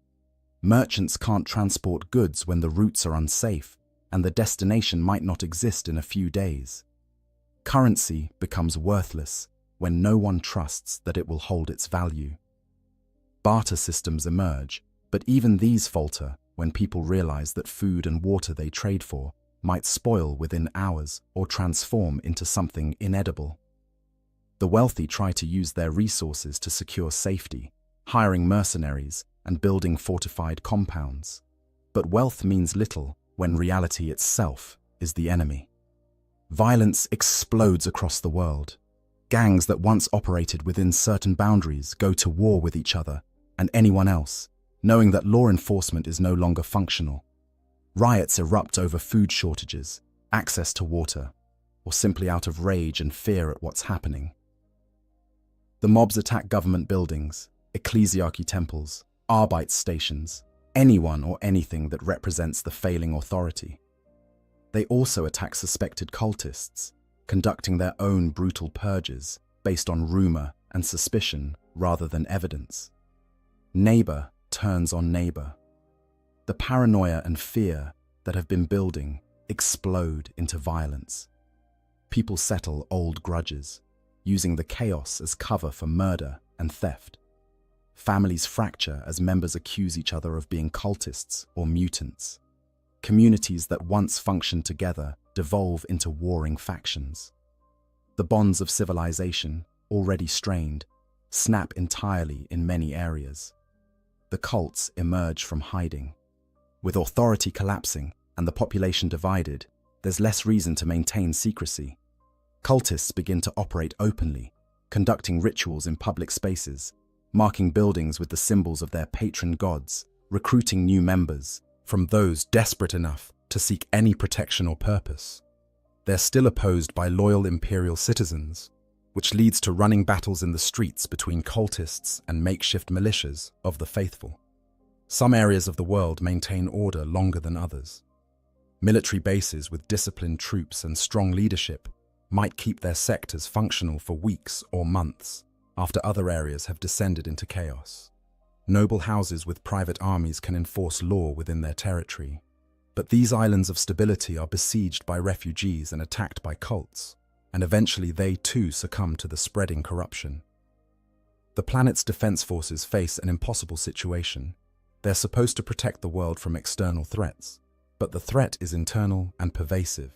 Merchants can't transport goods when the routes are unsafe and the destination might not exist in a few days. Currency becomes worthless when no one trusts that it will hold its value. Barter systems emerge, but even these falter when people realize that food and water they trade for might spoil within hours or transform into something inedible. The wealthy try to use their resources to secure safety, hiring mercenaries and building fortified compounds. But wealth means little when reality itself is the enemy. Violence explodes across the world. Gangs that once operated within certain boundaries go to war with each other and anyone else, knowing that law enforcement is no longer functional. Riots erupt over food shortages, access to water, or simply out of rage and fear at what's happening. The mobs attack government buildings, ecclesiarchy temples, Arbite stations, anyone or anything that represents the failing authority. They also attack suspected cultists, conducting their own brutal purges based on rumor and suspicion rather than evidence. Neighbor turns on neighbor. The paranoia and fear that have been building explode into violence. People settle old grudges, using the chaos as cover for murder and theft. Families fracture as members accuse each other of being cultists or mutants. Communities that once functioned together devolve into warring factions. The bonds of civilization, already strained, snap entirely in many areas. The cults emerge from hiding. With authority collapsing and the population divided, there's less reason to maintain secrecy. Cultists begin to operate openly, conducting rituals in public spaces, marking buildings with the symbols of their patron gods, recruiting new members from those desperate enough to seek any protection or purpose. They're still opposed by loyal imperial citizens, which leads to running battles in the streets between cultists and makeshift militias of the faithful. Some areas of the world maintain order longer than others. Military bases with disciplined troops and strong leadership might keep their sectors functional for weeks or months after other areas have descended into chaos. Noble houses with private armies can enforce law within their territory, but these islands of stability are besieged by refugees and attacked by cults, and eventually they too succumb to the spreading corruption. The planet's defense forces face an impossible situation. They're supposed to protect the world from external threats, but the threat is internal and pervasive.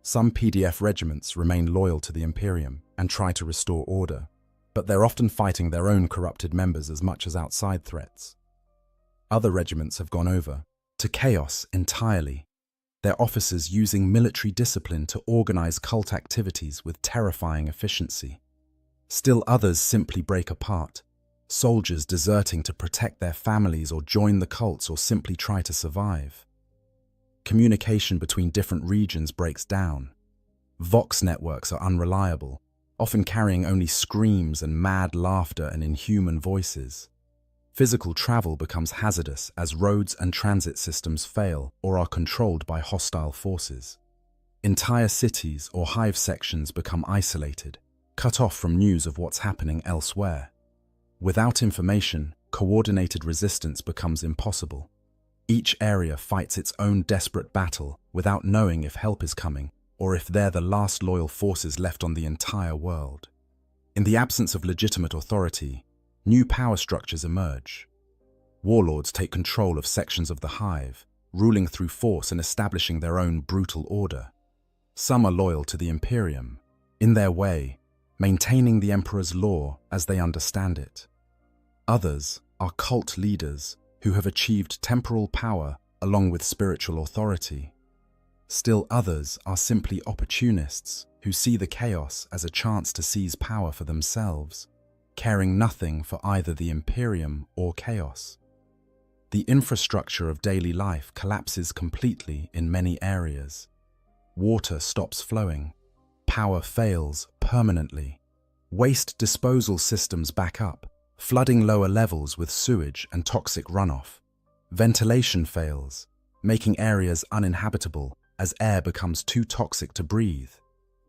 Some PDF regiments remain loyal to the Imperium and try to restore order, but they're often fighting their own corrupted members as much as outside threats. Other regiments have gone over to chaos entirely, their officers using military discipline to organize cult activities with terrifying efficiency. Still others simply break apart, soldiers deserting to protect their families or join the cults or simply try to survive. Communication between different regions breaks down. Vox networks are unreliable, often carrying only screams and mad laughter and inhuman voices. Physical travel becomes hazardous as roads and transit systems fail or are controlled by hostile forces. Entire cities or hive sections become isolated, cut off from news of what's happening elsewhere. Without information, coordinated resistance becomes impossible. Each area fights its own desperate battle without knowing if help is coming or if they're the last loyal forces left on the entire world. In the absence of legitimate authority, new power structures emerge. Warlords take control of sections of the hive, ruling through force and establishing their own brutal order. Some are loyal to the Imperium, in their way, maintaining the Emperor's law as they understand it. Others are cult leaders who have achieved temporal power along with spiritual authority. Still others are simply opportunists who see the chaos as a chance to seize power for themselves, caring nothing for either the Imperium or chaos. The infrastructure of daily life collapses completely in many areas. Water stops flowing. Power fails permanently. Waste disposal systems back up, flooding lower levels with sewage and toxic runoff. Ventilation fails, making areas uninhabitable as air becomes too toxic to breathe.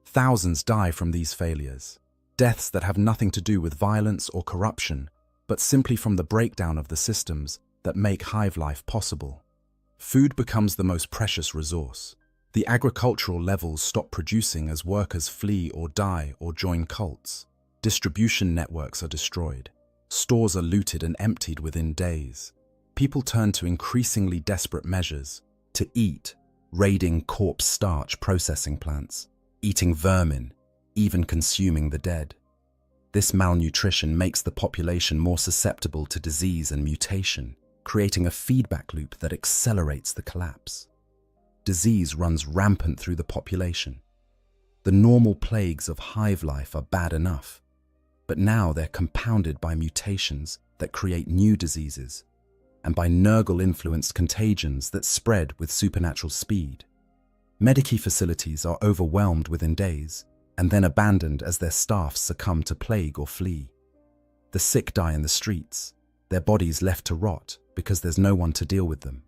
Thousands die from these failures, deaths that have nothing to do with violence or corruption, but simply from the breakdown of the systems that make hive life possible. Food becomes the most precious resource. The agricultural levels stop producing as workers flee or die or join cults. Distribution networks are destroyed. Stores are looted and emptied within days. People turn to increasingly desperate measures to eat, raiding corpse starch processing plants, eating vermin, even consuming the dead. This malnutrition makes the population more susceptible to disease and mutation, creating a feedback loop that accelerates the collapse. Disease runs rampant through the population. The normal plagues of hive life are bad enough, but now they're compounded by mutations that create new diseases, and by Nurgle-influenced contagions that spread with supernatural speed. Medici facilities are overwhelmed within days, and then abandoned as their staffs succumb to plague or flee. The sick die in the streets, their bodies left to rot because there's no one to deal with them.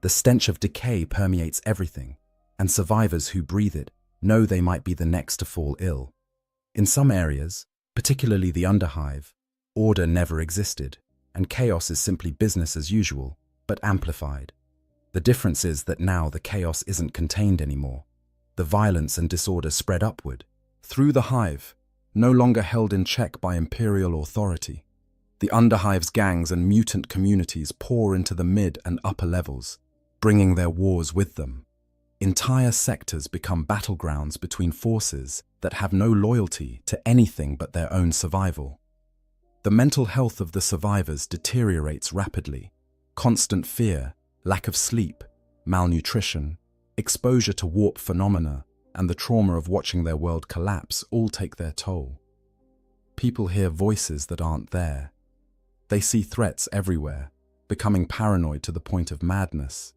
The stench of decay permeates everything, and survivors who breathe it know they might be the next to fall ill. In some areas, particularly the Underhive, order never existed, and chaos is simply business as usual, but amplified. The difference is that now the chaos isn't contained anymore. The violence and disorder spread upward, through the hive, no longer held in check by imperial authority. The Underhive's gangs and mutant communities pour into the mid and upper levels, bringing their wars with them. Entire sectors become battlegrounds between forces that have no loyalty to anything but their own survival. The mental health of the survivors deteriorates rapidly. Constant fear, lack of sleep, malnutrition, exposure to warp phenomena, and the trauma of watching their world collapse all take their toll. People hear voices that aren't there. They see threats everywhere, becoming paranoid to the point of madness.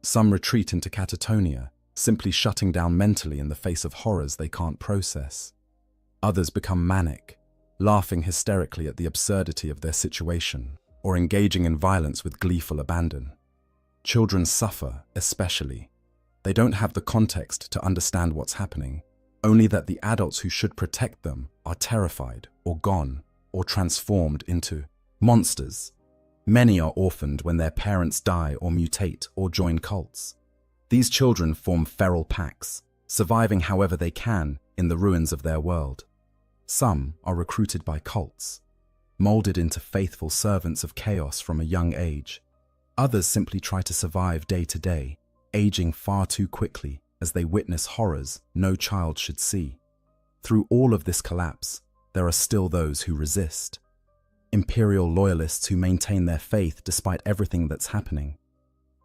Some retreat into catatonia, simply shutting down mentally in the face of horrors they can't process. Others become manic, laughing hysterically at the absurdity of their situation, or engaging in violence with gleeful abandon. Children suffer, especially. They don't have the context to understand what's happening, only that the adults who should protect them are terrified, or gone, or transformed into monsters. Many are orphaned when their parents die or mutate or join cults. These children form feral packs, surviving however they can in the ruins of their world. Some are recruited by cults, molded into faithful servants of chaos from a young age. Others simply try to survive day to day, aging far too quickly as they witness horrors no child should see. Through all of this collapse, there are still those who resist. Imperial loyalists who maintain their faith despite everything that's happening.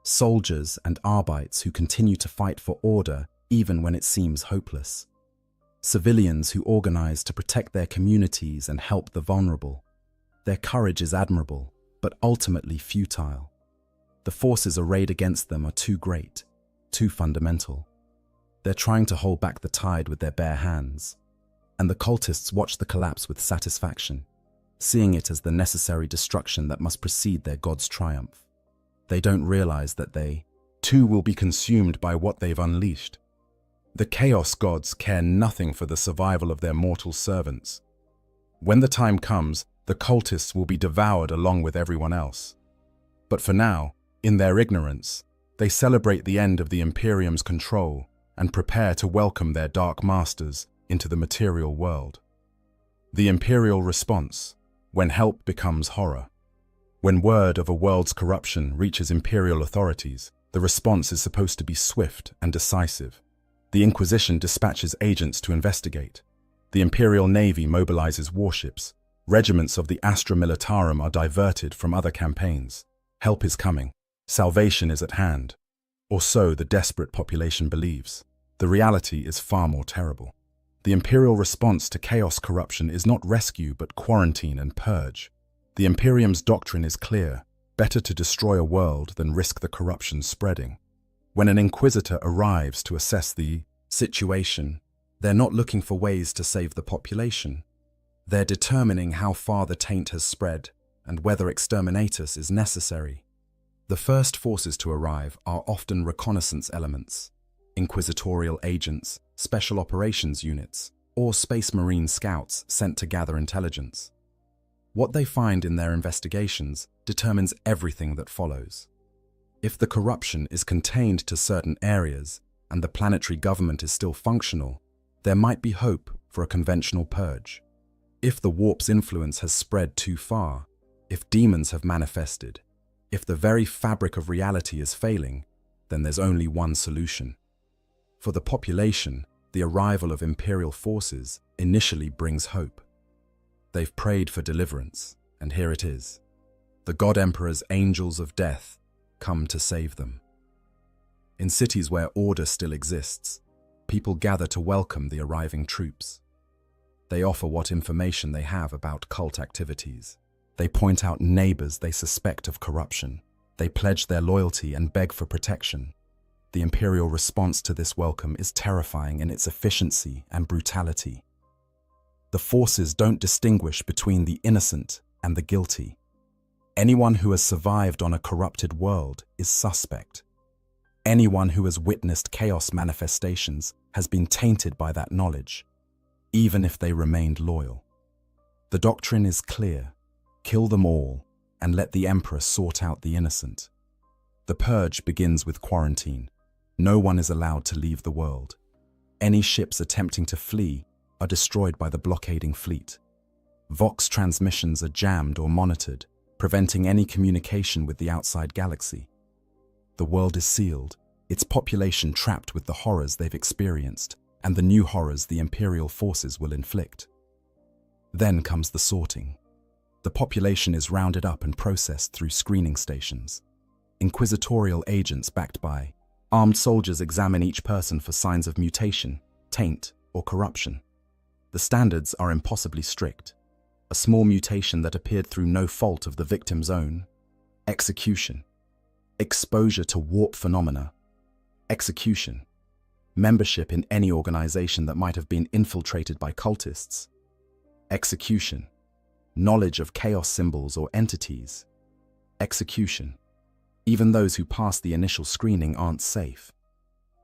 Soldiers and Arbites who continue to fight for order even when it seems hopeless. Civilians who organize to protect their communities and help the vulnerable. Their courage is admirable, but ultimately futile. The forces arrayed against them are too great, too fundamental. They're trying to hold back the tide with their bare hands, and the cultists watch the collapse with satisfaction, seeing it as the necessary destruction that must precede their god's triumph. They don't realize that they, too, will be consumed by what they've unleashed. The Chaos Gods care nothing for the survival of their mortal servants. When the time comes, the cultists will be devoured along with everyone else. But for now, in their ignorance, they celebrate the end of the Imperium's control and prepare to welcome their dark masters into the material world. The Imperial response, when help becomes horror. When word of a world's corruption reaches Imperial authorities, the response is supposed to be swift and decisive. The Inquisition dispatches agents to investigate. The Imperial Navy mobilizes warships. Regiments of the Astra Militarum are diverted from other campaigns. Help is coming. Salvation is at hand. Or so the desperate population believes. The reality is far more terrible. The Imperial response to chaos corruption is not rescue but quarantine and purge. The Imperium's doctrine is clear: better to destroy a world than risk the corruption spreading. When an Inquisitor arrives to assess the situation, they're not looking for ways to save the population. They're determining how far the taint has spread and whether exterminatus is necessary. The first forces to arrive are often reconnaissance elements, inquisitorial agents, special operations units, or Space Marine scouts sent to gather intelligence. What they find in their investigations determines everything that follows. If the corruption is contained to certain areas and the planetary government is still functional, there might be hope for a conventional purge. If the warp's influence has spread too far, if demons have manifested, if the very fabric of reality is failing, then there's only one solution. For the population, the arrival of Imperial forces initially brings hope. They've prayed for deliverance, and here it is. The God Emperor's angels of death come to save them. In cities where order still exists, people gather to welcome the arriving troops. They offer what information they have about cult activities. They point out neighbors they suspect of corruption. They pledge their loyalty and beg for protection. The Imperial response to this welcome is terrifying in its efficiency and brutality. The forces don't distinguish between the innocent and the guilty. Anyone who has survived on a corrupted world is suspect. Anyone who has witnessed chaos manifestations has been tainted by that knowledge, even if they remained loyal. The doctrine is clear: kill them all and let the Emperor sort out the innocent. The purge begins with quarantine. No one is allowed to leave the world. Any ships attempting to flee are destroyed by the blockading fleet. Vox transmissions are jammed or monitored, preventing any communication with the outside galaxy. The world is sealed, its population trapped with the horrors they've experienced and the new horrors the Imperial forces will inflict. Then comes the sorting. The population is rounded up and processed through screening stations. Inquisitorial agents backed by armed soldiers examine each person for signs of mutation, taint, or corruption. The standards are impossibly strict. A small mutation that appeared through no fault of the victim's own. Execution. Exposure to warp phenomena. Execution. Membership in any organization that might have been infiltrated by cultists. Execution. Knowledge of chaos symbols or entities. Execution. Even those who pass the initial screening aren't safe.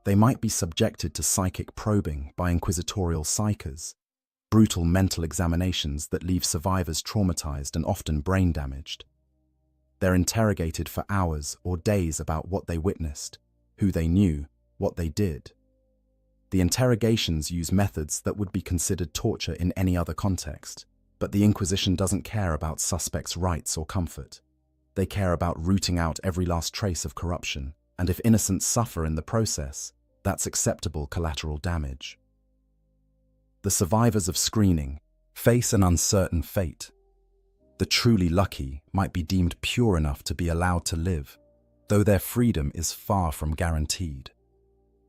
They might be subjected to psychic probing by inquisitorial psychers, brutal mental examinations that leave survivors traumatized and often brain damaged. They're interrogated for hours or days about what they witnessed, who they knew, what they did. The interrogations use methods that would be considered torture in any other context, but the Inquisition doesn't care about suspects' rights or comfort. They care about rooting out every last trace of corruption, and if innocents suffer in the process, that's acceptable collateral damage. The survivors of screening face an uncertain fate. The truly lucky might be deemed pure enough to be allowed to live, though their freedom is far from guaranteed.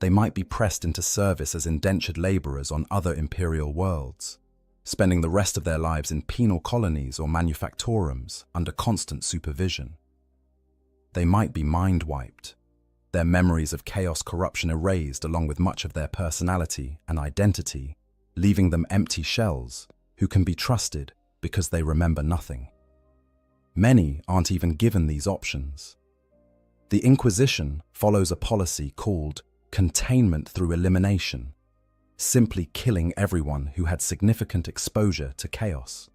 They might be pressed into service as indentured laborers on other imperial worlds, spending the rest of their lives in penal colonies or manufactorums under constant supervision. They might be mind-wiped, their memories of chaos corruption erased along with much of their personality and identity, leaving them empty shells who can be trusted because they remember nothing. Many aren't even given these options. The Inquisition follows a policy called containment through elimination, simply killing everyone who had significant exposure to chaos.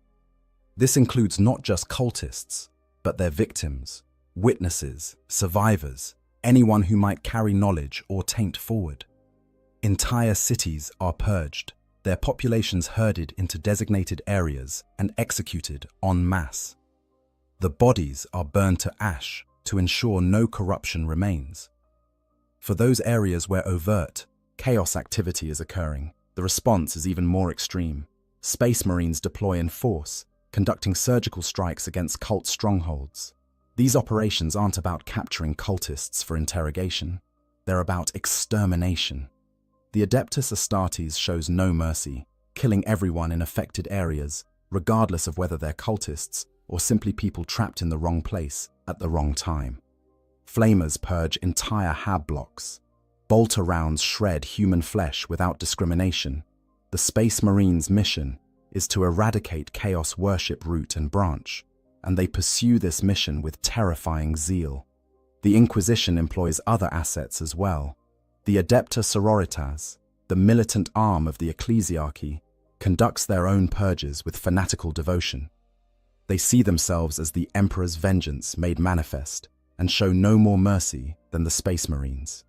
This includes not just cultists, but their victims, witnesses, survivors, anyone who might carry knowledge or taint forward. Entire cities are purged, their populations herded into designated areas and executed en masse. The bodies are burned to ash to ensure no corruption remains. For those areas where overt chaos activity is occurring, the response is even more extreme. Space Marines deploy in force, conducting surgical strikes against cult strongholds. These operations aren't about capturing cultists for interrogation. They're about extermination. The Adeptus Astartes shows no mercy, killing everyone in affected areas, regardless of whether they're cultists or simply people trapped in the wrong place at the wrong time. Flamers purge entire hab blocks. Bolter rounds shred human flesh without discrimination. The Space Marines' mission is to eradicate Chaos worship root and branch, and they pursue this mission with terrifying zeal. The Inquisition employs other assets as well. The Adepta Sororitas, the militant arm of the ecclesiarchy, conducts their own purges with fanatical devotion. They see themselves as the Emperor's vengeance made manifest and show no more mercy than the Space Marines.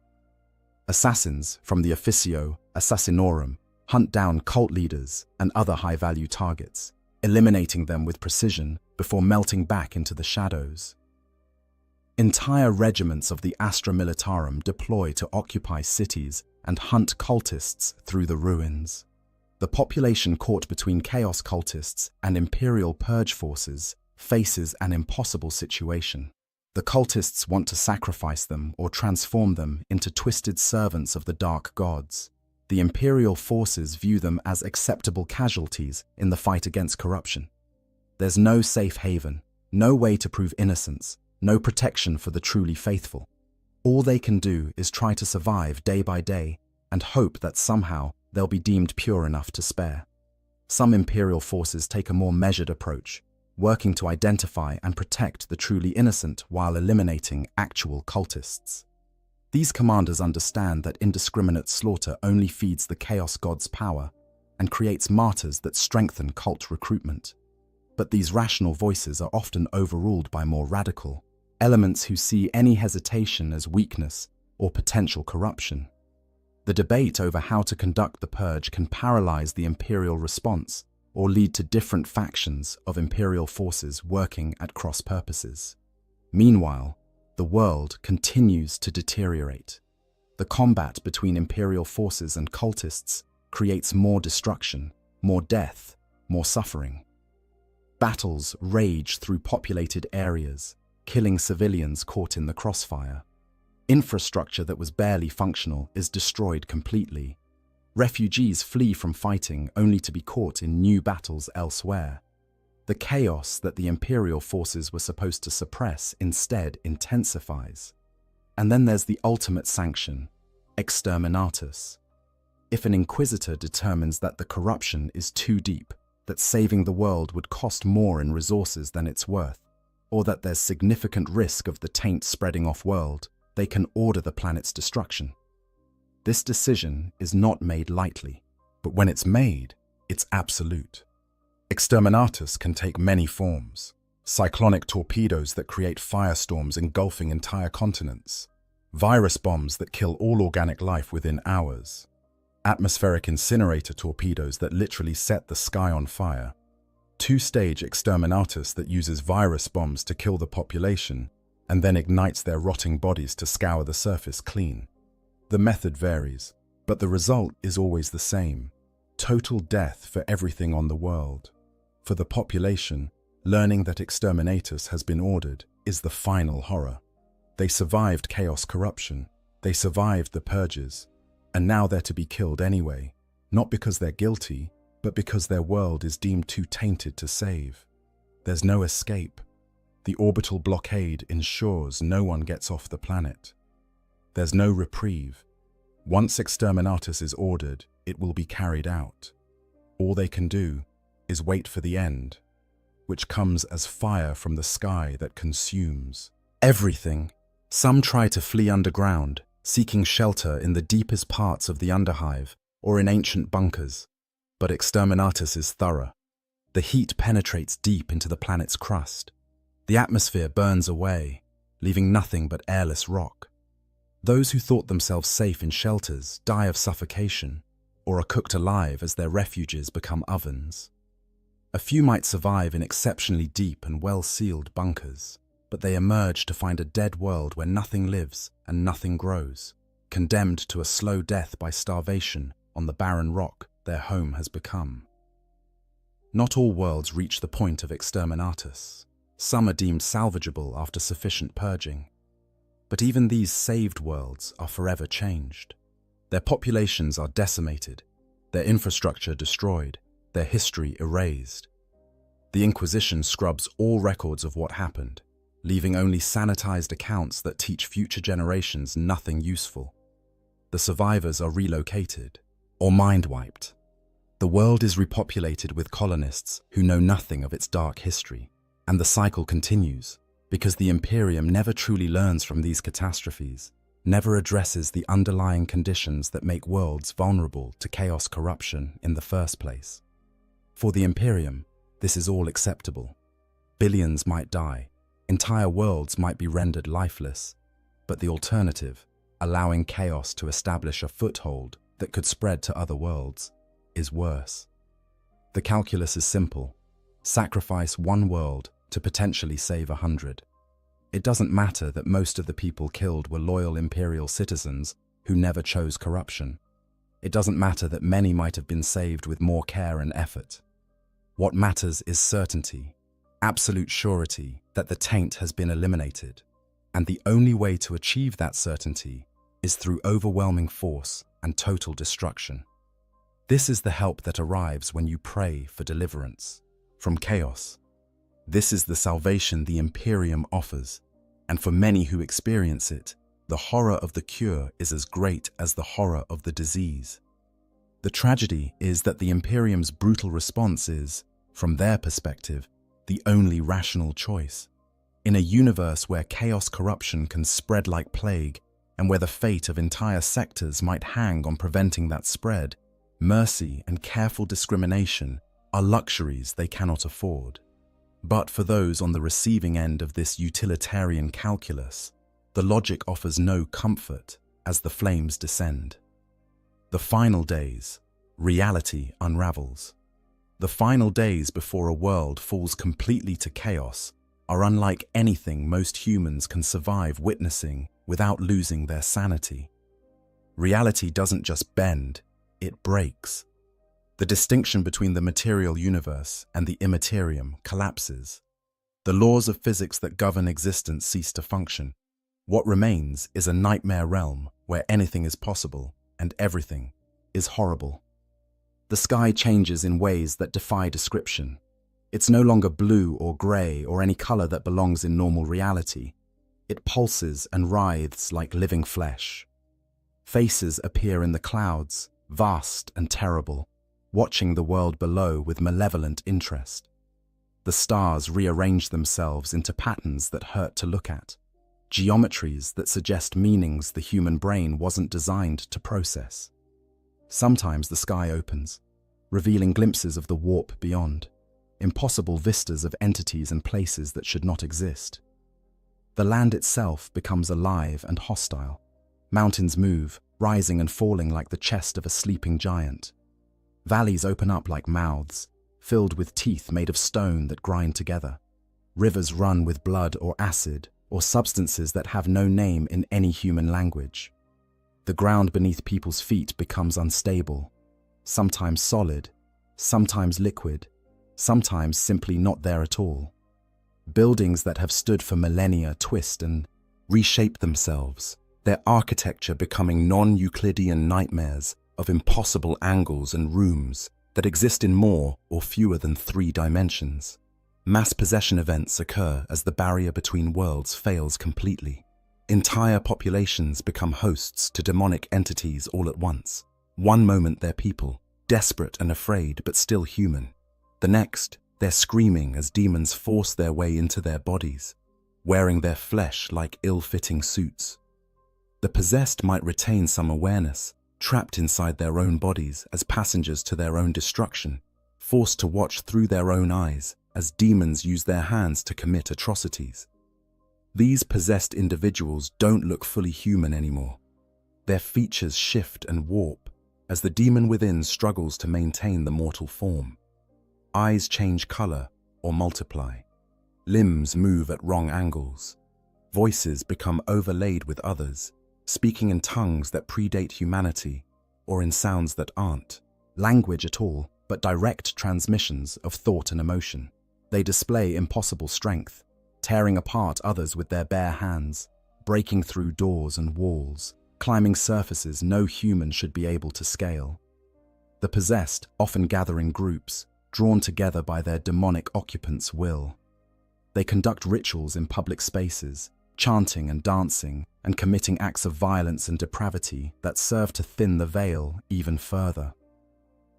Assassins from the Officio Assassinorum hunt down cult leaders and other high-value targets, eliminating them with precision before melting back into the shadows. Entire regiments of the Astra Militarum deploy to occupy cities and hunt cultists through the ruins. The population caught between chaos cultists and Imperial purge forces faces an impossible situation. The cultists want to sacrifice them or transform them into twisted servants of the dark gods. The Imperial forces view them as acceptable casualties in the fight against corruption. There's no safe haven, no way to prove innocence, no protection for the truly faithful. All they can do is try to survive day by day and hope that somehow they'll be deemed pure enough to spare. Some Imperial forces take a more measured approach, working to identify and protect the truly innocent while eliminating actual cultists. These commanders understand that indiscriminate slaughter only feeds the Chaos God's power and creates martyrs that strengthen cult recruitment. But these rational voices are often overruled by more radical elements who see any hesitation as weakness or potential corruption. The debate over how to conduct the purge can paralyze the imperial response or lead to different factions of imperial forces working at cross purposes. Meanwhile, the world continues to deteriorate. The combat between imperial forces and cultists creates more destruction, more death, more suffering. Battles rage through populated areas, killing civilians caught in the crossfire. Infrastructure that was barely functional is destroyed completely. Refugees flee from fighting only to be caught in new battles elsewhere. The chaos that the imperial forces were supposed to suppress instead intensifies. And then there's the ultimate sanction, exterminatus. If an inquisitor determines that the corruption is too deep, that saving the world would cost more in resources than it's worth, or that there's significant risk of the taint spreading off-world, they can order the planet's destruction. This decision is not made lightly, but when it's made, it's absolute. Exterminatus can take many forms. Cyclonic torpedoes that create firestorms engulfing entire continents. Virus bombs that kill all organic life within hours. Atmospheric incinerator torpedoes that literally set the sky on fire. Two-stage exterminatus that uses virus bombs to kill the population and then ignites their rotting bodies to scour the surface clean. The method varies, but the result is always the same. Total death for everything on the world. For the population, learning that exterminatus has been ordered is the final horror. They survived chaos corruption, they survived the purges, and now they're to be killed anyway, not because they're guilty, but because their world is deemed too tainted to save. There's no escape. The orbital blockade ensures no one gets off the planet. There's no reprieve. Once exterminatus is ordered, it will be carried out. All they can do is wait for the end, which comes as fire from the sky that consumes everything. Some try to flee underground, seeking shelter in the deepest parts of the underhive or in ancient bunkers. But exterminatus is thorough. The heat penetrates deep into the planet's crust. The atmosphere burns away, leaving nothing but airless rock. Those who thought themselves safe in shelters die of suffocation or are cooked alive as their refuges become ovens. A few might survive in exceptionally deep and well-sealed bunkers, but they emerge to find a dead world where nothing lives and nothing grows, condemned to a slow death by starvation on the barren rock their home has become. Not all worlds reach the point of exterminatus. Some are deemed salvageable after sufficient purging. But even these saved worlds are forever changed. Their populations are decimated, their infrastructure destroyed, their history erased. The Inquisition scrubs all records of what happened, leaving only sanitized accounts that teach future generations nothing useful. The survivors are relocated or mind-wiped. The world is repopulated with colonists who know nothing of its dark history, and the cycle continues because the Imperium never truly learns from these catastrophes, never addresses the underlying conditions that make worlds vulnerable to chaos corruption in the first place. For the Imperium, this is all acceptable. Billions might die, entire worlds might be rendered lifeless, but the alternative, allowing chaos to establish a foothold that could spread to other worlds, is worse. The calculus is simple. Sacrifice one world to potentially save 100. It doesn't matter that most of the people killed were loyal imperial citizens who never chose corruption. It doesn't matter that many might have been saved with more care and effort. What matters is certainty, absolute surety that the taint has been eliminated. And the only way to achieve that certainty is through overwhelming force and total destruction. This is the help that arrives when you pray for deliverance from chaos. This is the salvation the Imperium offers, and for many who experience it, the horror of the cure is as great as the horror of the disease. The tragedy is that the Imperium's brutal response is, from their perspective, the only rational choice. In a universe where chaos corruption can spread like plague, and where the fate of entire sectors might hang on preventing that spread, mercy and careful discrimination are luxuries they cannot afford. But for those on the receiving end of this utilitarian calculus, the logic offers no comfort as the flames descend. The final days, reality unravels. The final days before a world falls completely to chaos are unlike anything most humans can survive witnessing without losing their sanity. Reality doesn't just bend, it breaks. The distinction between the material universe and the immaterium collapses. The laws of physics that govern existence cease to function. What remains is a nightmare realm where anything is possible and everything is horrible. The sky changes in ways that defy description. It's no longer blue or grey or any colour that belongs in normal reality. It pulses and writhes like living flesh. Faces appear in the clouds, vast and terrible, watching the world below with malevolent interest. The stars rearrange themselves into patterns that hurt to look at, geometries that suggest meanings the human brain wasn't designed to process. Sometimes the sky opens, revealing glimpses of the warp beyond, impossible vistas of entities and places that should not exist. The land itself becomes alive and hostile. Mountains move, rising and falling like the chest of a sleeping giant. Valleys open up like mouths, filled with teeth made of stone that grind together. Rivers run with blood or acid, or substances that have no name in any human language. The ground beneath people's feet becomes unstable, sometimes solid, sometimes liquid, sometimes simply not there at all. Buildings that have stood for millennia twist and reshape themselves, their architecture becoming non-Euclidean nightmares of impossible angles and rooms that exist in more or fewer than 3 dimensions. Mass possession events occur as the barrier between worlds fails completely. Entire populations become hosts to demonic entities all at once. One moment they're people, desperate and afraid but still human. The next, they're screaming as demons force their way into their bodies, wearing their flesh like ill-fitting suits. The possessed might retain some awareness, trapped inside their own bodies as passengers to their own destruction, forced to watch through their own eyes as demons use their hands to commit atrocities. These possessed individuals don't look fully human anymore. Their features shift and warp as the demon within struggles to maintain the mortal form. Eyes change color or multiply. Limbs move at wrong angles. Voices become overlaid with others, speaking in tongues that predate humanity or in sounds that aren't language at all, but direct transmissions of thought and emotion. They display impossible strength, tearing apart others with their bare hands, breaking through doors and walls, climbing surfaces no human should be able to scale. The possessed often gather in groups, drawn together by their demonic occupants' will. They conduct rituals in public spaces, chanting and dancing, and committing acts of violence and depravity that serve to thin the veil even further.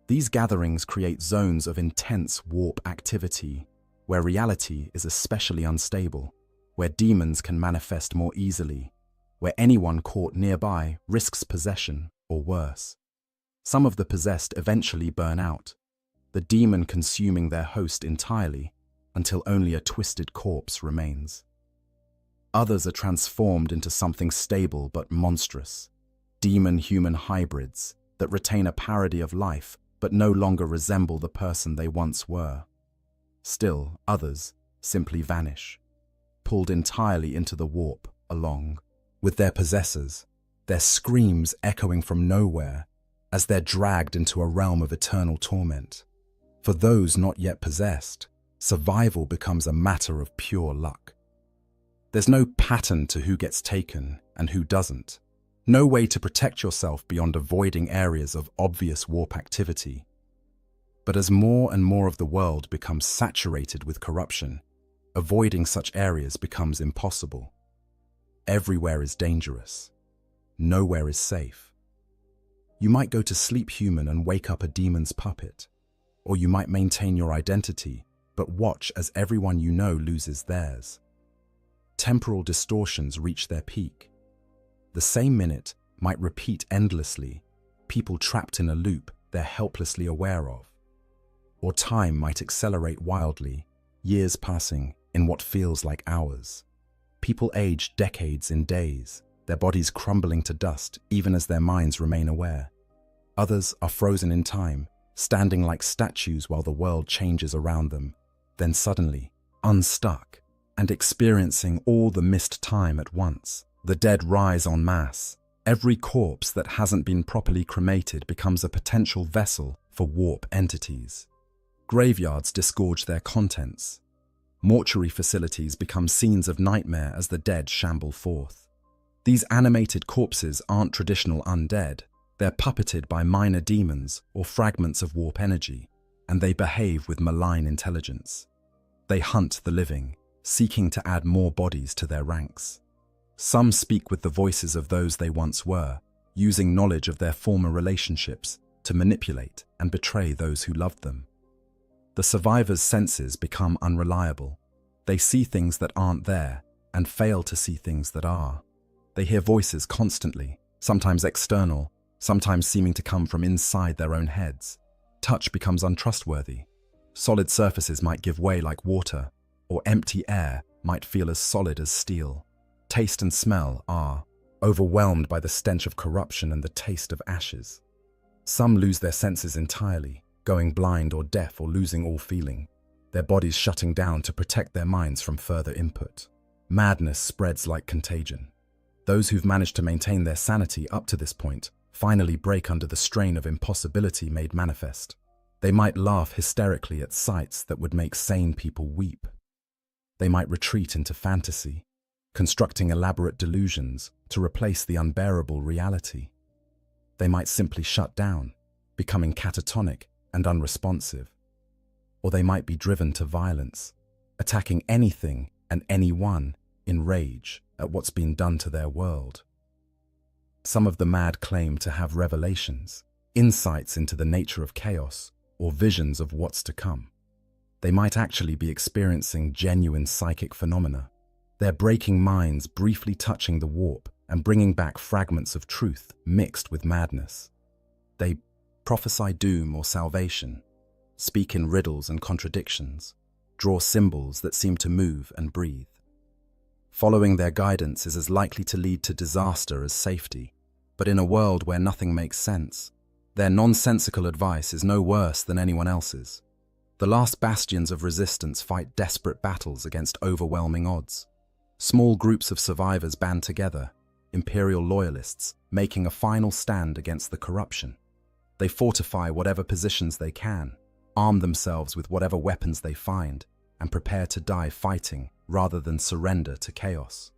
These gatherings create zones of intense warp activity, where reality is especially unstable, where demons can manifest more easily, where anyone caught nearby risks possession or worse. Some of the possessed eventually burn out, the demon consuming their host entirely until only a twisted corpse remains. Others are transformed into something stable but monstrous, demon-human hybrids that retain a parody of life but no longer resemble the person they once were. Still, others simply vanish, pulled entirely into the warp along with their possessors, their screams echoing from nowhere as they're dragged into a realm of eternal torment. For those not yet possessed, survival becomes a matter of pure luck. There's no pattern to who gets taken and who doesn't, no way to protect yourself beyond avoiding areas of obvious warp activity. But as more and more of the world becomes saturated with corruption, avoiding such areas becomes impossible. Everywhere is dangerous. Nowhere is safe. You might go to sleep human and wake up a demon's puppet, or you might maintain your identity, but watch as everyone you know loses theirs. Temporal distortions reach their peak. The same minute might repeat endlessly, people trapped in a loop they're helplessly aware of. Or time might accelerate wildly, years passing in what feels like hours. People age decades in days, their bodies crumbling to dust even as their minds remain aware. Others are frozen in time, standing like statues while the world changes around them, then suddenly unstuck and experiencing all the missed time at once. The dead rise en masse. Every corpse that hasn't been properly cremated becomes a potential vessel for warp entities. Graveyards disgorge their contents. Mortuary facilities become scenes of nightmare as the dead shamble forth. These animated corpses aren't traditional undead. They're puppeted by minor demons or fragments of warp energy, and they behave with malign intelligence. They hunt the living, seeking to add more bodies to their ranks. Some speak with the voices of those they once were, using knowledge of their former relationships to manipulate and betray those who loved them. The survivors' senses become unreliable. They see things that aren't there and fail to see things that are. They hear voices constantly, sometimes external, sometimes seeming to come from inside their own heads. Touch becomes untrustworthy. Solid surfaces might give way like water, or empty air might feel as solid as steel. Taste and smell are overwhelmed by the stench of corruption and the taste of ashes. Some lose their senses entirely, going blind or deaf or losing all feeling, their bodies shutting down to protect their minds from further input. Madness spreads like contagion. Those who've managed to maintain their sanity up to this point finally break under the strain of impossibility made manifest. They might laugh hysterically at sights that would make sane people weep. They might retreat into fantasy, constructing elaborate delusions to replace the unbearable reality. They might simply shut down, becoming catatonic and unresponsive. Or they might be driven to violence, attacking anything and anyone in rage at what's been done to their world. Some of the mad claim to have revelations, insights into the nature of chaos, or visions of what's to come. They might actually be experiencing genuine psychic phenomena, their breaking minds briefly touching the warp and bringing back fragments of truth mixed with madness. They prophesy doom or salvation, speak in riddles and contradictions, draw symbols that seem to move and breathe. Following their guidance is as likely to lead to disaster as safety, but in a world where nothing makes sense, their nonsensical advice is no worse than anyone else's. The last bastions of resistance fight desperate battles against overwhelming odds. Small groups of survivors band together, imperial loyalists, making a final stand against the corruption. They fortify whatever positions they can, arm themselves with whatever weapons they find, and prepare to die fighting rather than surrender to chaos.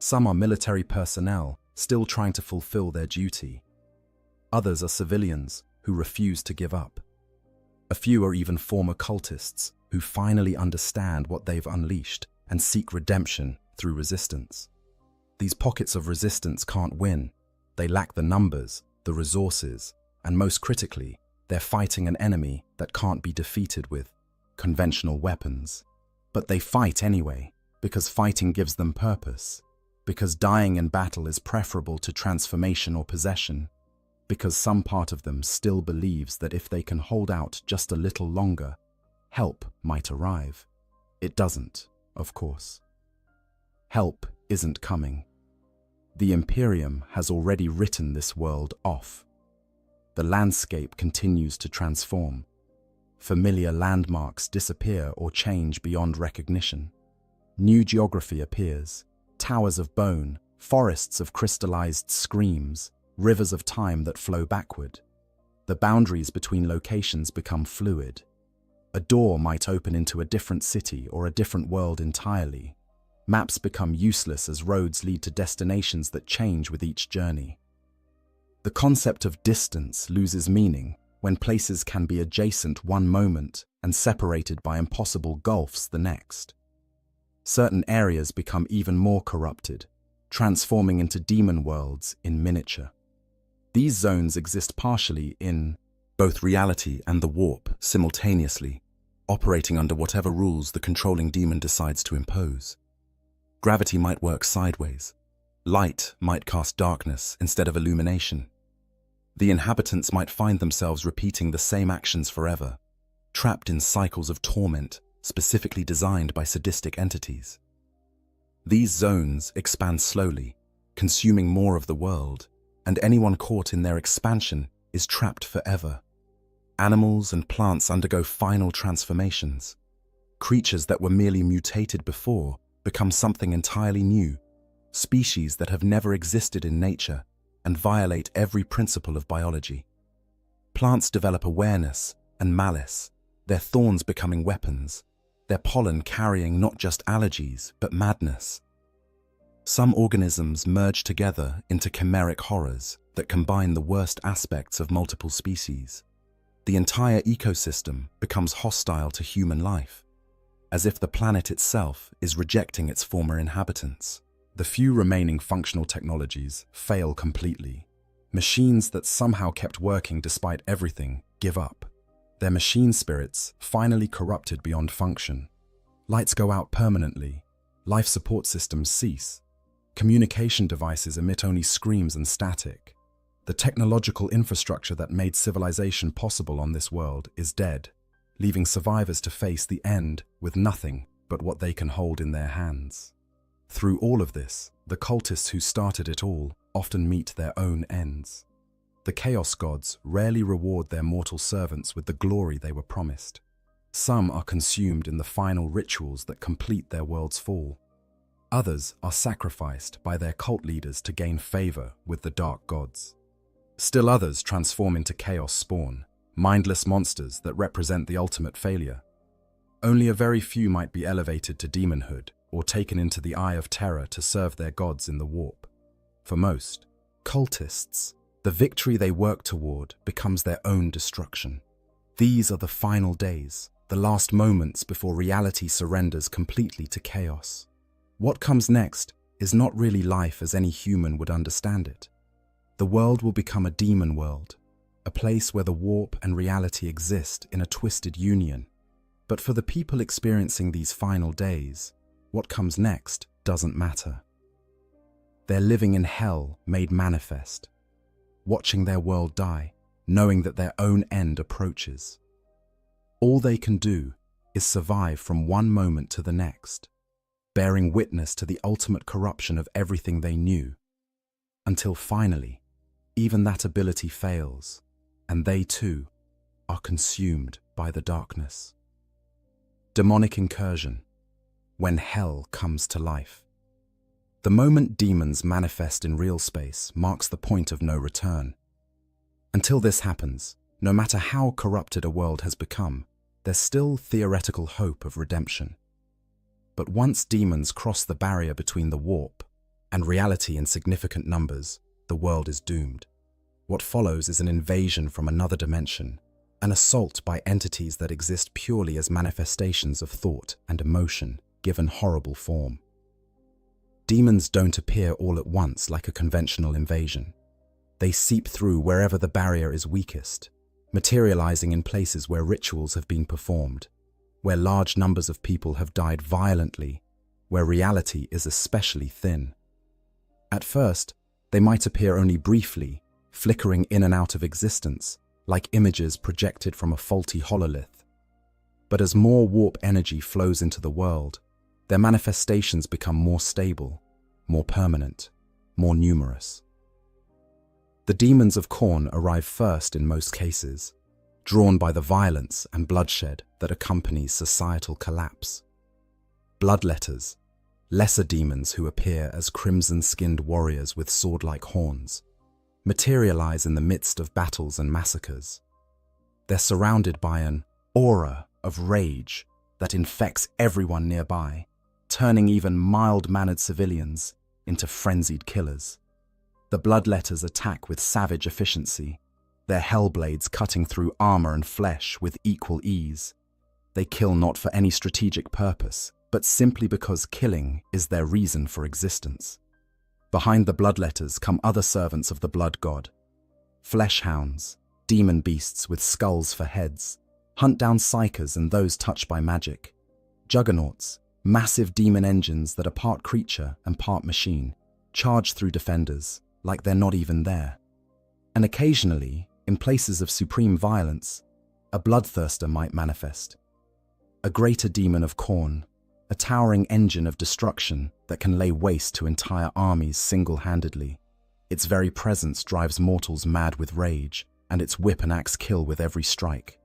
Some are military personnel still trying to fulfill their duty. Others are civilians who refuse to give up. A few are even former cultists who finally understand what they've unleashed and seek redemption through resistance. These pockets of resistance can't win. They lack the numbers, the resources, and most critically, they're fighting an enemy that can't be defeated with conventional weapons. But they fight anyway, because fighting gives them purpose, because dying in battle is preferable to transformation or possession, because some part of them still believes that if they can hold out just a little longer, help might arrive. It doesn't, of course. Help isn't coming. The Imperium has already written this world off. The landscape continues to transform. Familiar landmarks disappear or change beyond recognition. New geography appears, towers of bone, forests of crystallized screams, rivers of time that flow backward. The boundaries between locations become fluid. A door might open into a different city or a different world entirely. Maps become useless as roads lead to destinations that change with each journey. The concept of distance loses meaning when places can be adjacent one moment and separated by impossible gulfs the next. Certain areas become even more corrupted, transforming into demon worlds in miniature. These zones exist partially in both reality and the warp simultaneously, operating under whatever rules the controlling demon decides to impose. Gravity might work sideways. Light might cast darkness instead of illumination. The inhabitants might find themselves repeating the same actions forever, trapped in cycles of torment specifically designed by sadistic entities. These zones expand slowly, consuming more of the world, and anyone caught in their expansion is trapped forever. Animals and plants undergo final transformations. Creatures that were merely mutated before become something entirely new, species that have never existed in nature and violate every principle of biology. Plants develop awareness and malice, their thorns becoming weapons, their pollen carrying not just allergies but madness. Some organisms merge together into chimeric horrors that combine the worst aspects of multiple species. The entire ecosystem becomes hostile to human life, as if the planet itself is rejecting its former inhabitants. The few remaining functional technologies fail completely. Machines that somehow kept working despite everything give up. Their machine spirits finally corrupted beyond function. Lights go out permanently. Life support systems cease. Communication devices emit only screams and static. The technological infrastructure that made civilization possible on this world is dead, leaving survivors to face the end with nothing but what they can hold in their hands. Through all of this, the cultists who started it all often meet their own ends. The Chaos Gods rarely reward their mortal servants with the glory they were promised. Some are consumed in the final rituals that complete their world's fall. Others are sacrificed by their cult leaders to gain favor with the Dark Gods. Still others transform into Chaos Spawn, mindless monsters that represent the ultimate failure. Only a very few might be elevated to demonhood or taken into the Eye of Terror to serve their gods in the warp. For most, cultists, the victory they work toward becomes their own destruction. These are the final days, the last moments before reality surrenders completely to chaos. What comes next is not really life as any human would understand it. The world will become a demon world, a place where the warp and reality exist in a twisted union. But for the people experiencing these final days, what comes next doesn't matter. They're living in hell made manifest, watching their world die, knowing that their own end approaches. All they can do is survive from one moment to the next, bearing witness to the ultimate corruption of everything they knew, until finally, even that ability fails, and they too are consumed by the darkness. Demonic incursion, when hell comes to life. The moment demons manifest in real space marks the point of no return. Until this happens, no matter how corrupted a world has become, there's still theoretical hope of redemption. But once demons cross the barrier between the warp and reality in significant numbers, the world is doomed. What follows is an invasion from another dimension, an assault by entities that exist purely as manifestations of thought and emotion, given horrible form. Demons don't appear all at once like a conventional invasion. They seep through wherever the barrier is weakest, materializing in places where rituals have been performed, where large numbers of people have died violently, where reality is especially thin. At first, they might appear only briefly, flickering in and out of existence, like images projected from a faulty hololith. But as more warp energy flows into the world, their manifestations become more stable, more permanent, more numerous. The demons of Khorne arrive first in most cases, drawn by the violence and bloodshed that accompanies societal collapse. Bloodletters, lesser demons who appear as crimson-skinned warriors with sword-like horns, materialize in the midst of battles and massacres. They're surrounded by an aura of rage that infects everyone nearby, turning even mild-mannered civilians into frenzied killers. The bloodletters attack with savage efficiency, their hellblades cutting through armor and flesh with equal ease. They kill not for any strategic purpose, but simply because killing is their reason for existence. Behind the bloodletters come other servants of the blood god. Flesh hounds, demon beasts with skulls for heads, hunt down psychers and those touched by magic. Juggernauts, massive demon engines that are part creature and part machine. charge through defenders like they're not even there. And occasionally, in places of supreme violence, a bloodthirster might manifest. A greater demon of Khorne, a towering engine of destruction that can lay waste to entire armies single-handedly. Its very presence drives mortals mad with rage, and its whip and axe kill with every strike.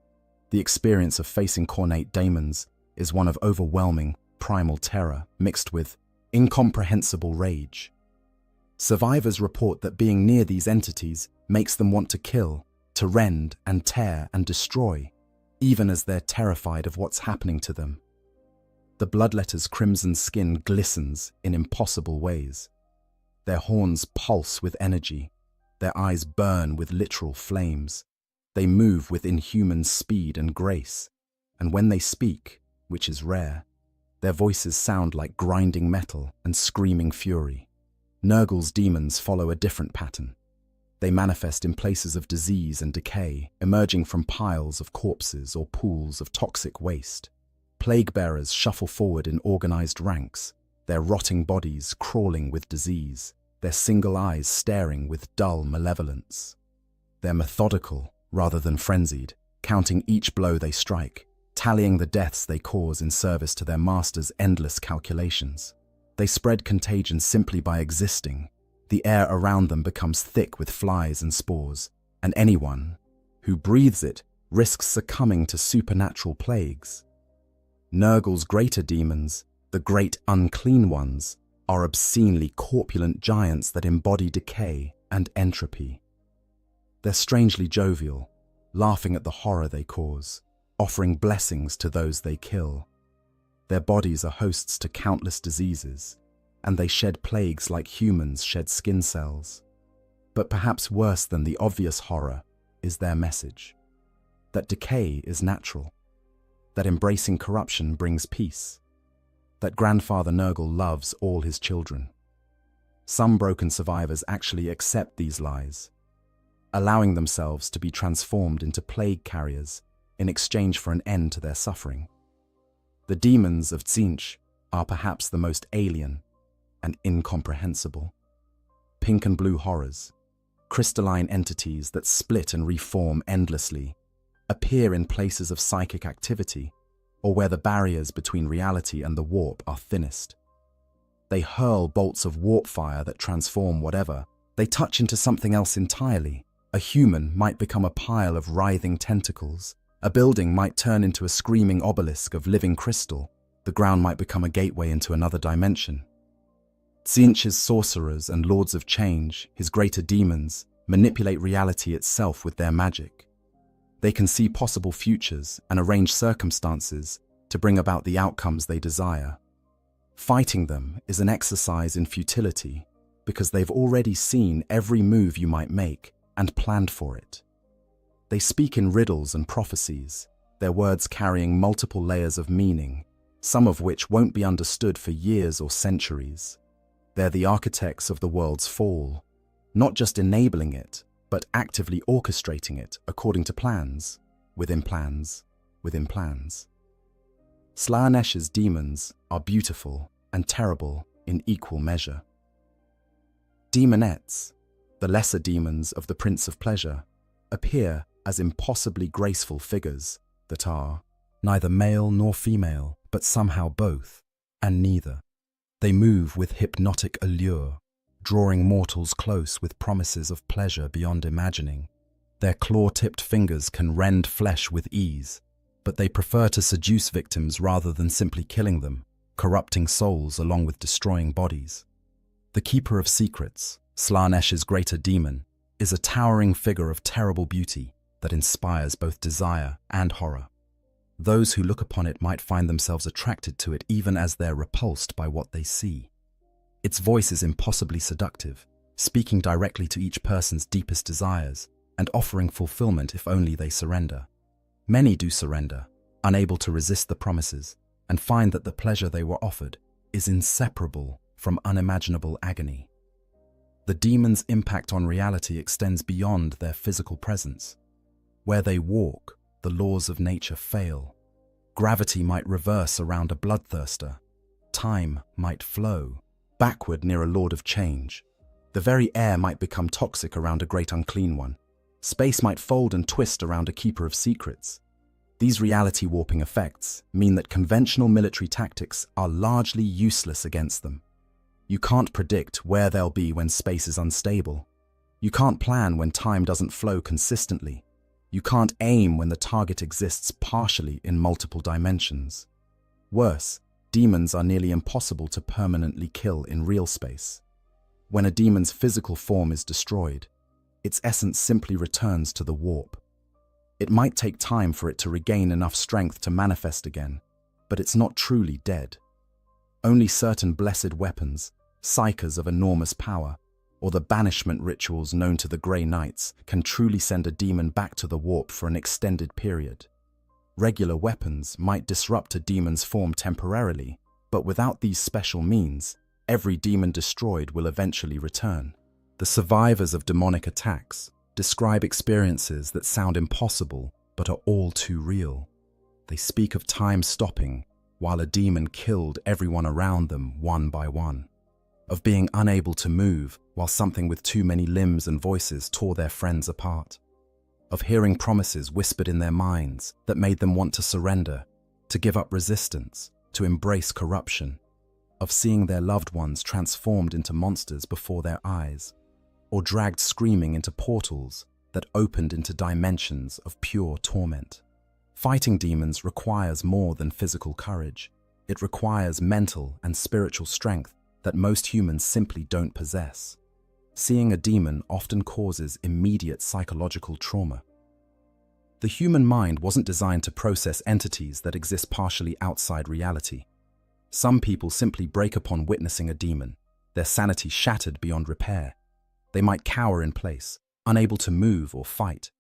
The experience of facing Khornate daemons is one of overwhelming, primal terror mixed with incomprehensible rage. Survivors report that being near these entities makes them want to kill, to rend and tear and destroy, even as they're terrified of what's happening to them. The Bloodletter's crimson skin glistens in impossible ways. Their horns pulse with energy. Their eyes burn with literal flames. They move with inhuman speed and grace. And when they speak, which is rare, their voices sound like grinding metal and screaming fury. Nurgle's demons follow a different pattern. They manifest in places of disease and decay, emerging from piles of corpses or pools of toxic waste. Plague-bearers shuffle forward in organized ranks, their rotting bodies crawling with disease, their single eyes staring with dull malevolence. They're methodical rather than frenzied, counting each blow they strike, tallying the deaths they cause in service to their master's endless calculations. They spread contagion simply by existing. The air around them becomes thick with flies and spores, and anyone who breathes it risks succumbing to supernatural plagues. Nurgle's greater demons, the great unclean ones, are obscenely corpulent giants that embody decay and entropy. They're strangely jovial, laughing at the horror they cause, offering blessings to those they kill. Their bodies are hosts to countless diseases, and they shed plagues like humans shed skin cells. But perhaps worse than the obvious horror is their message: that decay is natural, that embracing corruption brings peace, that Grandfather Nurgle loves all his children. Some broken survivors actually accept these lies, allowing themselves to be transformed into plague carriers in exchange for an end to their suffering. The demons of Tzeentch are perhaps the most alien and incomprehensible. Pink and blue horrors, crystalline entities that split and reform endlessly, appear in places of psychic activity or where the barriers between reality and the warp are thinnest. They hurl bolts of warp fire that transform whatever they touch into something else entirely. A human might become a pile of writhing tentacles. A building might turn into a screaming obelisk of living crystal. The ground might become a gateway into another dimension. Tzeentch's sorcerers and lords of change, his greater demons, manipulate reality itself with their magic. They can see possible futures and arrange circumstances to bring about the outcomes they desire. Fighting them is an exercise in futility because they've already seen every move you might make and planned for it. They speak in riddles and prophecies, their words carrying multiple layers of meaning, some of which won't be understood for years or centuries. They're the architects of the world's fall, not just enabling it, but actively orchestrating it according to plans, within plans, within plans. Slaanesh's demons are beautiful and terrible in equal measure. Demonettes, the lesser demons of the Prince of Pleasure, appear as impossibly graceful figures that are neither male nor female, but somehow both, and neither. They move with hypnotic allure, drawing mortals close with promises of pleasure beyond imagining. Their claw-tipped fingers can rend flesh with ease, but they prefer to seduce victims rather than simply killing them, corrupting souls along with destroying bodies. The Keeper of Secrets, Slaanesh's greater demon, is a towering figure of terrible beauty that inspires both desire and horror. Those who look upon it might find themselves attracted to it even as they're repulsed by what they see. Its voice is impossibly seductive, speaking directly to each person's deepest desires and offering fulfillment if only they surrender. Many do surrender, unable to resist the promises, and find that the pleasure they were offered is inseparable from unimaginable agony. The demon's impact on reality extends beyond their physical presence. Where they walk, the laws of nature fail. Gravity might reverse around a bloodthirster. Time might flow. backward near a lord of change. The very air might become toxic around a great unclean one. Space might fold and twist around a keeper of secrets. These reality warping effects mean that conventional military tactics are largely useless against them. You can't predict where they'll be when space is unstable. You can't plan when time doesn't flow consistently. You can't aim when the target exists partially in multiple dimensions. Worse, demons are nearly impossible to permanently kill in real space. When a demon's physical form is destroyed, its essence simply returns to the warp. It might take time for it to regain enough strength to manifest again, but it's not truly dead. Only certain blessed weapons, psychers of enormous power, or the banishment rituals known to the Grey Knights can truly send a demon back to the warp for an extended period. Regular weapons might disrupt a demon's form temporarily, but without these special means, every demon destroyed will eventually return. The survivors of demonic attacks describe experiences that sound impossible but are all too real. They speak of time stopping while a demon killed everyone around them one by one, of being unable to move while something with too many limbs and voices tore their friends apart, of hearing promises whispered in their minds that made them want to surrender, to give up resistance, to embrace corruption, of seeing their loved ones transformed into monsters before their eyes, or dragged screaming into portals that opened into dimensions of pure torment. Fighting demons requires more than physical courage. It requires mental and spiritual strength that most humans simply don't possess. Seeing a demon often causes immediate psychological trauma. The human mind wasn't designed to process entities that exist partially outside reality. Some people simply break upon witnessing a demon, their sanity shattered beyond repair. They might cower in place, unable to move or fight.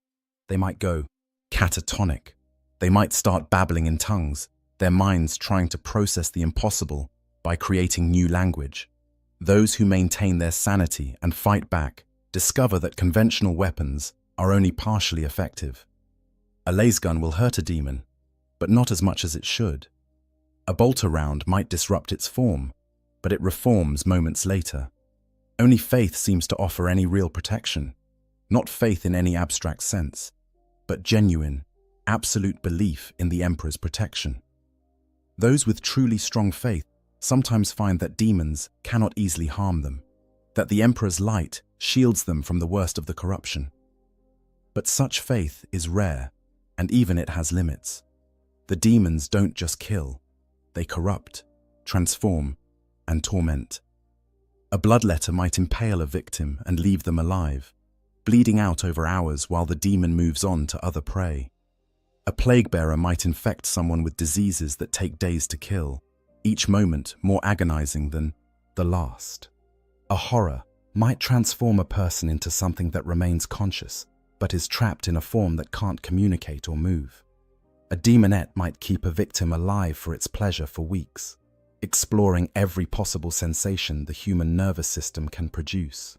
They might go catatonic. They might start babbling in tongues, their minds trying to process the impossible by creating new language. Those who maintain their sanity and fight back discover that conventional weapons are only partially effective. A laser gun will hurt a demon, but not as much as it should. A bolter round might disrupt its form, but it reforms moments later. Only faith seems to offer any real protection. Not faith in any abstract sense, but genuine, absolute belief in the Emperor's protection. Those with truly strong faith sometimes find that demons cannot easily harm them, that the Emperor's light shields them from the worst of the corruption. But such faith is rare, and even it has limits. The demons don't just kill, they corrupt, transform, and torment. A bloodletter might impale a victim and leave them alive, bleeding out over hours while the demon moves on to other prey. A plague bearer might infect someone with diseases that take days to kill, each moment more agonizing than the last. A horror might transform a person into something that remains conscious, but is trapped in a form that can't communicate or move. A demonette might keep a victim alive for its pleasure for weeks, exploring every possible sensation the human nervous system can produce.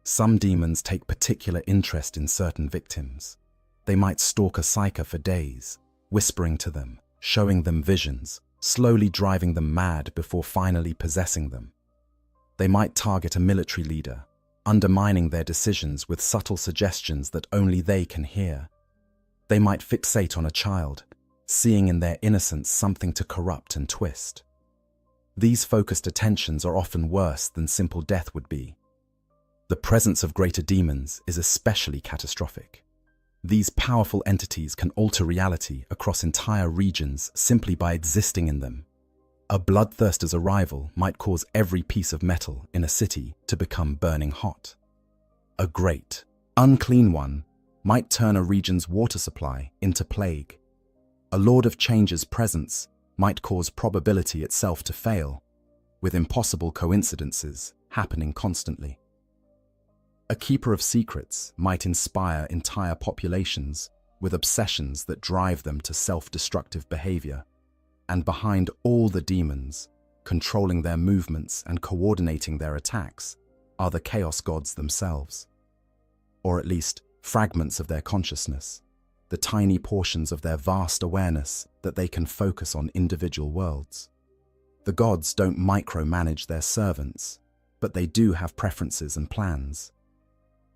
Some demons take particular interest in certain victims. They might stalk a psyker for days, whispering to them, showing them visions, slowly driving them mad before finally possessing them. They might target a military leader, undermining their decisions with subtle suggestions that only they can hear. They might fixate on a child, seeing in their innocence something to corrupt and twist. These focused attentions are often worse than simple death would be. The presence of greater demons is especially catastrophic. These powerful entities can alter reality across entire regions simply by existing in them. A bloodthirster's arrival might cause every piece of metal in a city to become burning hot. A great, unclean one might turn a region's water supply into plague. A Lord of Change's presence might cause probability itself to fail, with impossible coincidences happening constantly. A keeper of secrets might inspire entire populations with obsessions that drive them to self-destructive behavior. And behind all the demons, controlling their movements and coordinating their attacks, are the chaos gods themselves. Or at least fragments of their consciousness, the tiny portions of their vast awareness that they can focus on individual worlds. The gods don't micromanage their servants, but they do have preferences and plans.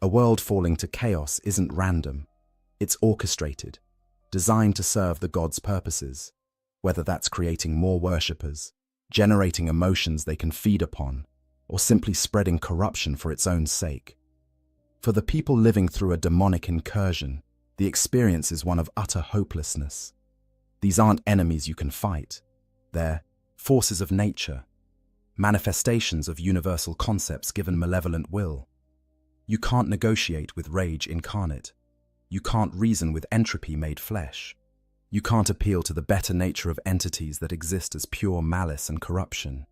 A world falling to chaos isn't random. It's orchestrated, designed to serve the gods' purposes, whether that's creating more worshippers, generating emotions they can feed upon, or simply spreading corruption for its own sake. For the people living through a demonic incursion, the experience is one of utter hopelessness. These aren't enemies you can fight. They're forces of nature, manifestations of universal concepts given malevolent will. You can't negotiate with rage incarnate. You can't reason with entropy made flesh. You can't appeal to the better nature of entities that exist as pure malice and corruption.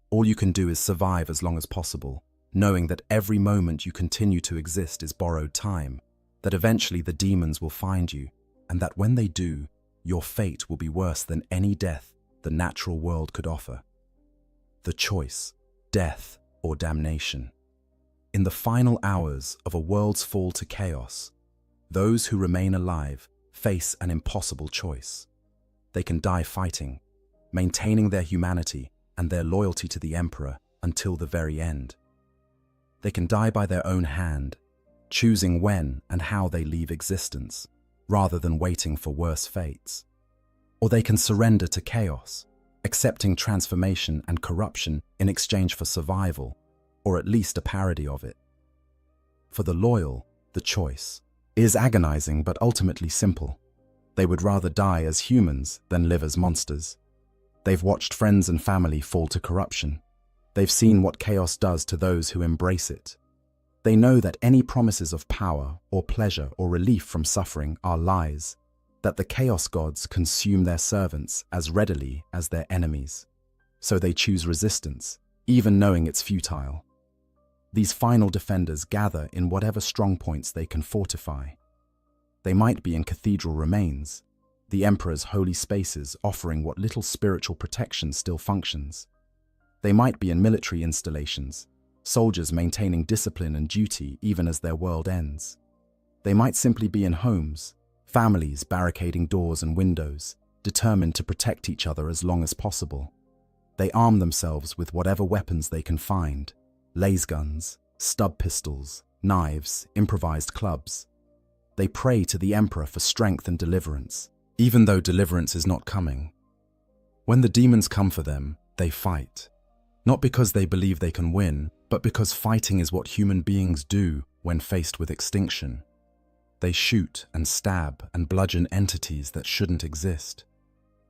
All you can do is survive as long as possible, knowing that every moment you continue to exist is borrowed time, that eventually the demons will find you, and that when they do, your fate will be worse than any death the natural world could offer. The choice, death or damnation. In the final hours of a world's fall to chaos, those who remain alive face an impossible choice. They can die fighting, maintaining their humanity and their loyalty to the Emperor until the very end. They can die by their own hand, choosing when and how they leave existence, rather than waiting for worse fates. Or they can surrender to chaos, accepting transformation and corruption in exchange for survival, or at least a parody of it. For the loyal, the choice is agonizing but ultimately simple. They would rather die as humans than live as monsters. They've watched friends and family fall to corruption. They've seen what chaos does to those who embrace it. They know that any promises of power or pleasure or relief from suffering are lies, that the chaos gods consume their servants as readily as their enemies. So they choose resistance, even knowing it's futile. These final defenders gather in whatever strong points they can fortify. They might be in cathedral remains, the Emperor's holy spaces offering what little spiritual protection still functions. They might be in military installations, soldiers maintaining discipline and duty even as their world ends. They might simply be in homes, families barricading doors and windows, determined to protect each other as long as possible. They arm themselves with whatever weapons they can find: laser guns, stub pistols, knives, improvised clubs. They pray to the Emperor for strength and deliverance, even though deliverance is not coming. When the demons come for them, they fight. Not because they believe they can win, but because fighting is what human beings do when faced with extinction. They shoot and stab and bludgeon entities that shouldn't exist.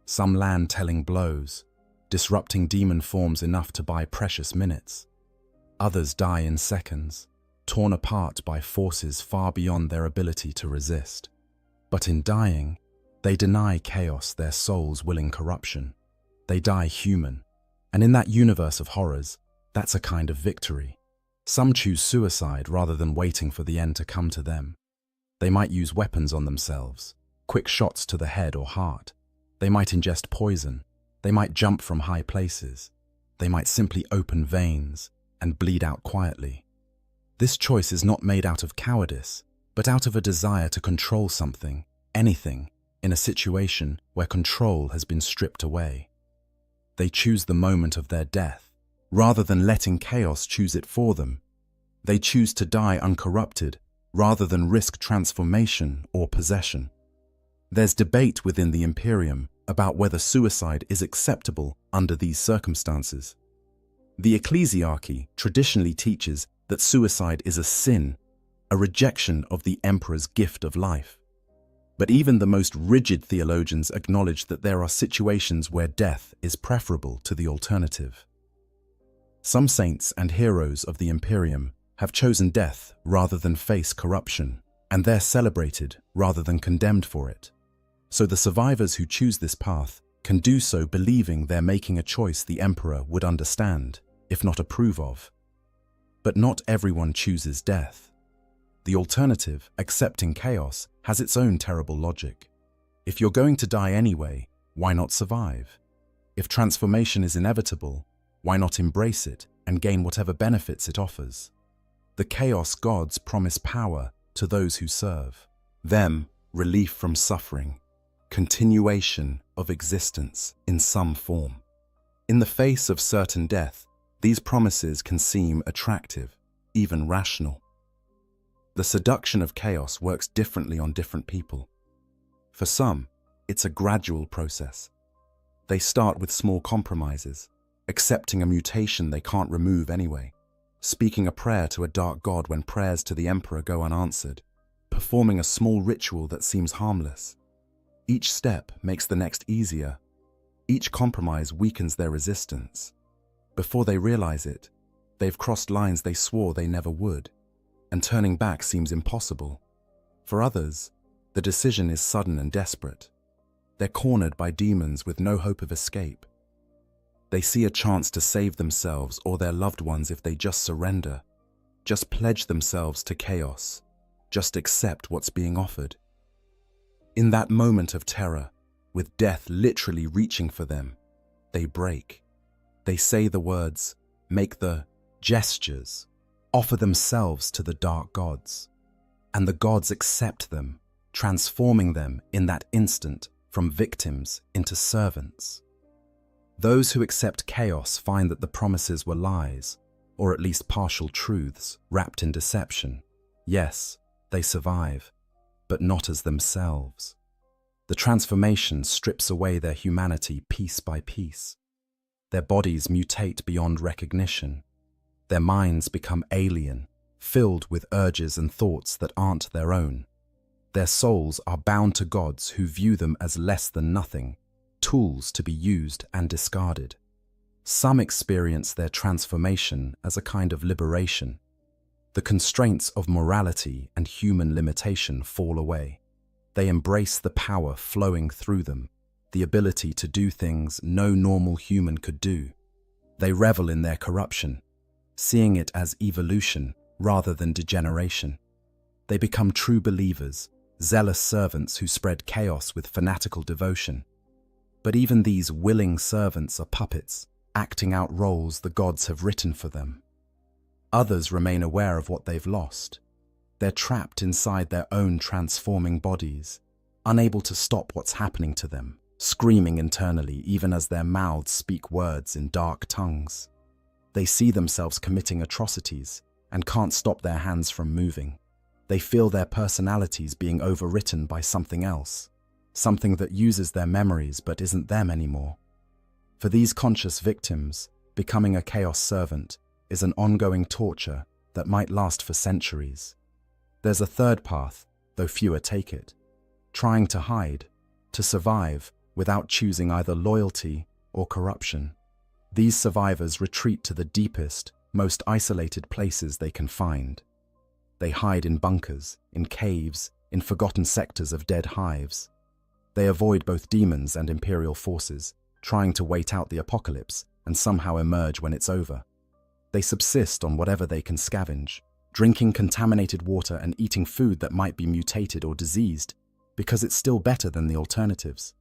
Some land telling blows, disrupting demon forms enough to buy precious minutes. Others die in seconds, torn apart by forces far beyond their ability to resist. But in dying, they deny chaos their soul's willing corruption. They die human, and in that universe of horrors, that's a kind of victory. Some choose suicide rather than waiting for the end to come to them. They might use weapons on themselves, quick shots to the head or heart. They might ingest poison. They might jump from high places. They might simply open veins and bleed out quietly. This choice is not made out of cowardice, but out of a desire to control something, anything, in a situation where control has been stripped away. They choose the moment of their death, rather than letting chaos choose it for them. They choose to die uncorrupted, rather than risk transformation or possession. There's debate within the Imperium about whether suicide is acceptable under these circumstances. The ecclesiarchy traditionally teaches that suicide is a sin, a rejection of the Emperor's gift of life. But even the most rigid theologians acknowledge that there are situations where death is preferable to the alternative. Some saints and heroes of the Imperium have chosen death rather than face corruption, and they're celebrated rather than condemned for it. So the survivors who choose this path can do so believing they're making a choice the Emperor would understand, if not approve of. But not everyone chooses death. The alternative, accepting chaos, has its own terrible logic. If you're going to die anyway, why not survive? If transformation is inevitable, why not embrace it and gain whatever benefits it offers? The chaos gods promise power to those who serve. Them, relief from suffering, continuation of existence in some form. In the face of certain death, these promises can seem attractive, even rational. The seduction of chaos works differently on different people. For some, it's a gradual process. They start with small compromises, accepting a mutation they can't remove anyway, speaking a prayer to a dark god when prayers to the emperor go unanswered, performing a small ritual that seems harmless. Each step makes the next easier. Each compromise weakens their resistance. Before they realize it, they've crossed lines they swore they never would, and turning back seems impossible. For others, the decision is sudden and desperate. They're cornered by demons with no hope of escape. They see a chance to save themselves or their loved ones if they just surrender, just pledge themselves to chaos, just accept what's being offered. In that moment of terror, with death literally reaching for them, they break. They say the words, make the gestures, offer themselves to the dark gods. And the gods accept them, transforming them in that instant from victims into servants. Those who accept chaos find that the promises were lies, or at least partial truths wrapped in deception. Yes, they survive, but not as themselves. The transformation strips away their humanity piece by piece. Their bodies mutate beyond recognition. Their minds become alien, filled with urges and thoughts that aren't their own. Their souls are bound to gods who view them as less than nothing, tools to be used and discarded. Some experience their transformation as a kind of liberation. The constraints of morality and human limitation fall away. They embrace the power flowing through them, the ability to do things no normal human could do. They revel in their corruption, seeing it as evolution rather than degeneration. They become true believers, zealous servants who spread chaos with fanatical devotion. But even these willing servants are puppets, acting out roles the gods have written for them. Others remain aware of what they've lost. They're trapped inside their own transforming bodies, unable to stop what's happening to them, screaming internally even as their mouths speak words in dark tongues. They see themselves committing atrocities and can't stop their hands from moving. They feel their personalities being overwritten by something else, something that uses their memories but isn't them anymore. For these conscious victims, becoming a chaos servant is an ongoing torture that might last for centuries. There's a third path, though fewer take it, trying to hide, to survive without choosing either loyalty or corruption. These survivors retreat to the deepest, most isolated places they can find. They hide in bunkers, in caves, in forgotten sectors of dead hives. They avoid both demons and imperial forces, trying to wait out the apocalypse and somehow emerge when it's over. They subsist on whatever they can scavenge, drinking contaminated water and eating food that might be mutated or diseased, because it's still better than the alternatives.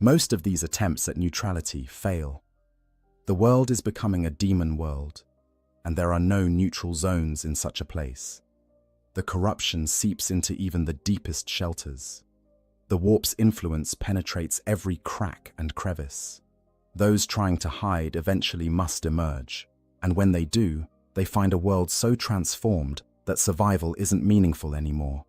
Most of these attempts at neutrality fail. The world is becoming a demon world, and there are no neutral zones in such a place. The corruption seeps into even the deepest shelters. The warp's influence penetrates every crack and crevice. Those trying to hide eventually must emerge, and when they do, they find a world so transformed that survival isn't meaningful anymore.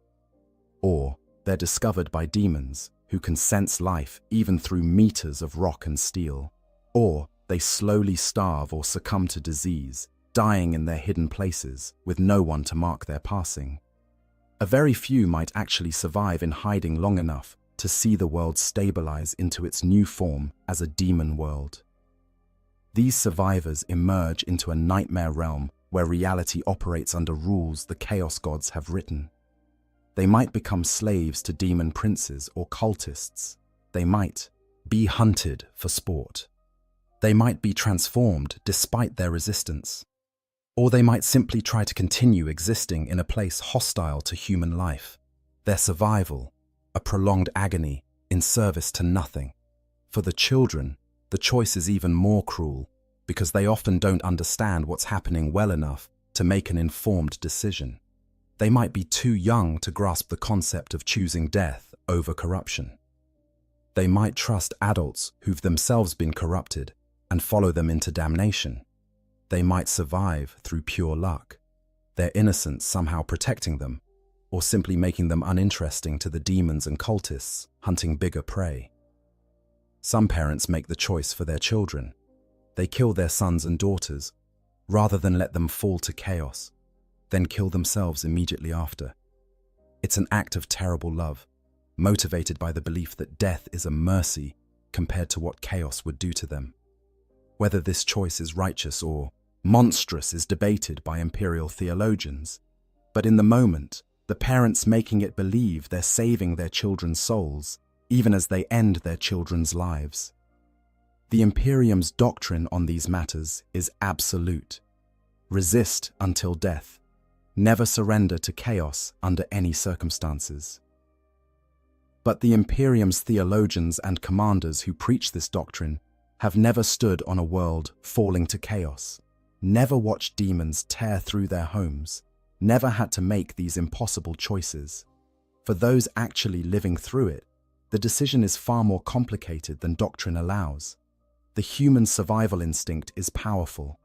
Or they're discovered by demons who can sense life even through meters of rock and steel. Or they slowly starve or succumb to disease, dying in their hidden places with no one to mark their passing. A very few might actually survive in hiding long enough to see the world stabilize into its new form as a demon world. These survivors emerge into a nightmare realm where reality operates under rules the chaos gods have written. They might become slaves to demon princes or cultists. They might be hunted for sport. They might be transformed despite their resistance. Or they might simply try to continue existing in a place hostile to human life. Their survival, a prolonged agony in service to nothing. For the children, the choice is even more cruel, because they often don't understand what's happening well enough to make an informed decision. They might be too young to grasp the concept of choosing death over corruption. They might trust adults who've themselves been corrupted and follow them into damnation. They might survive through pure luck, their innocence somehow protecting them, or simply making them uninteresting to the demons and cultists hunting bigger prey. Some parents make the choice for their children. They kill their sons and daughters, rather than let them fall to chaos, then kill themselves immediately after. It's an act of terrible love, motivated by the belief that death is a mercy compared to what chaos would do to them. Whether this choice is righteous or monstrous is debated by imperial theologians, but in the moment, the parents making it believe they're saving their children's souls, even as they end their children's lives. The Imperium's doctrine on these matters is absolute. Resist until death. Never surrender to chaos under any circumstances. But the Imperium's theologians and commanders who preach this doctrine have never stood on a world falling to chaos, never watched demons tear through their homes, never had to make these impossible choices. For those actually living through it, the decision is far more complicated than doctrine allows. The human survival instinct is powerful,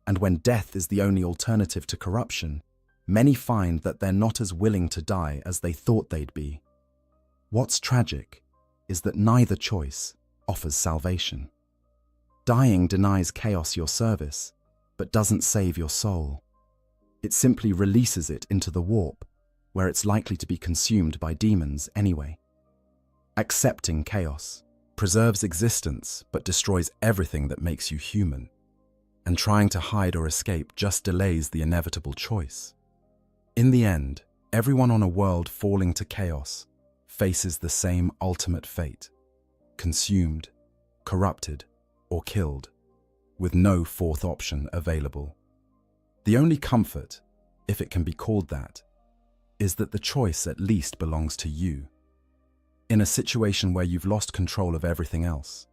and when death is the only alternative to corruption, many find that they're not as willing to die as they thought they'd be. What's tragic is that neither choice offers salvation. Dying denies chaos your service, but doesn't save your soul. It simply releases it into the warp, where it's likely to be consumed by demons anyway. Accepting chaos preserves existence but destroys everything that makes you human, and trying to hide or escape just delays the inevitable choice. In the end, everyone on a world falling to chaos faces the same ultimate fate: consumed, corrupted, or killed, with no fourth option available. The only comfort, if it can be called that, is that the choice at least belongs to you. In a situation where you've lost control of everything else,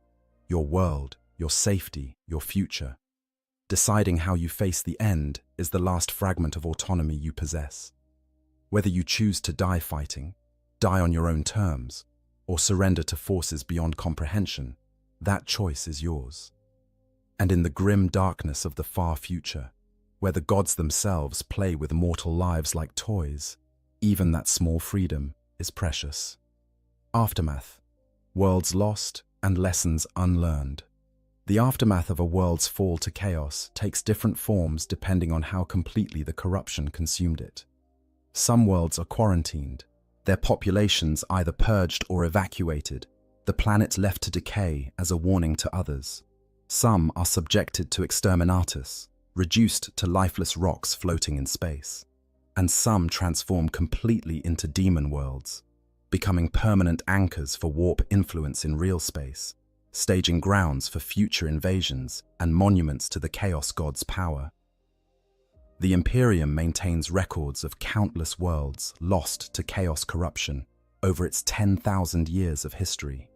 your world, your safety, your future, deciding how you face the end is the last fragment of autonomy you possess. Whether you choose to die fighting, die on your own terms, or surrender to forces beyond comprehension, that choice is yours. And in the grim darkness of the far future, where the gods themselves play with mortal lives like toys, even that small freedom is precious. Aftermath: worlds lost and lessons unlearned. The aftermath of a world's fall to chaos takes different forms depending on how completely the corruption consumed it. Some worlds are quarantined, their populations either purged or evacuated, the planet left to decay as a warning to others. Some are subjected to exterminatus, reduced to lifeless rocks floating in space. And some transform completely into demon worlds, becoming permanent anchors for warp influence in real space, staging grounds for future invasions and monuments to the Chaos God's power. The Imperium maintains records of countless worlds lost to chaos corruption over its 10,000 years of history.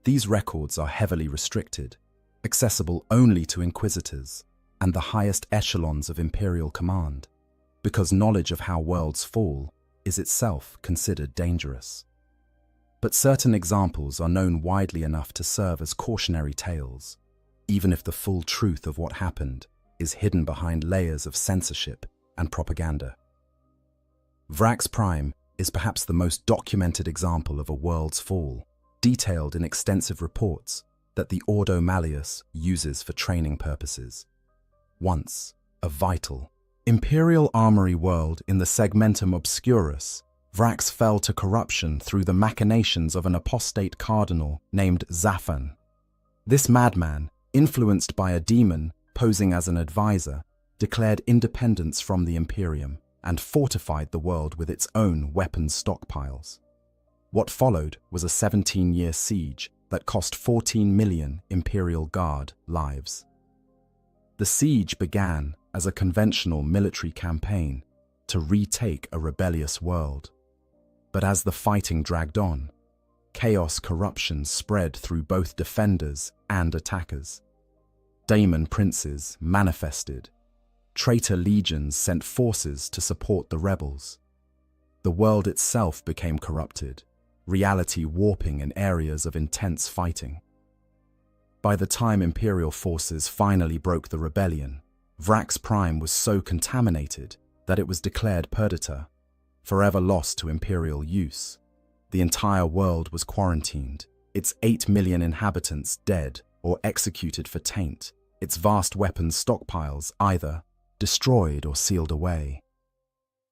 These records are heavily restricted, accessible only to inquisitors and the highest echelons of Imperial command, because knowledge of how worlds fall is itself considered dangerous. But certain examples are known widely enough to serve as cautionary tales, even if the full truth of what happened is hidden behind layers of censorship and propaganda. Vrax Prime is perhaps the most documented example of a world's fall, detailed in extensive reports that the Ordo Malleus uses for training purposes. Once a vital Imperial armory world in the Segmentum Obscurus, Vrax fell to corruption through the machinations of an apostate cardinal named Zaphan. This madman, influenced by a demon posing as an advisor, declared independence from the Imperium and fortified the world with its own weapons stockpiles. What followed was a 17-year siege that cost 14 million Imperial Guard lives. The siege began as a conventional military campaign to retake a rebellious world. But as the fighting dragged on, chaos corruption spread through both defenders and attackers. Daemon princes manifested. Traitor legions sent forces to support the rebels. The world itself became corrupted, reality warping in areas of intense fighting. By the time Imperial forces finally broke the rebellion, Vrax Prime was so contaminated that it was declared perdita, forever lost to Imperial use. The entire world was quarantined, its 8 million inhabitants dead or executed for taint, its vast weapons stockpiles either destroyed or sealed away.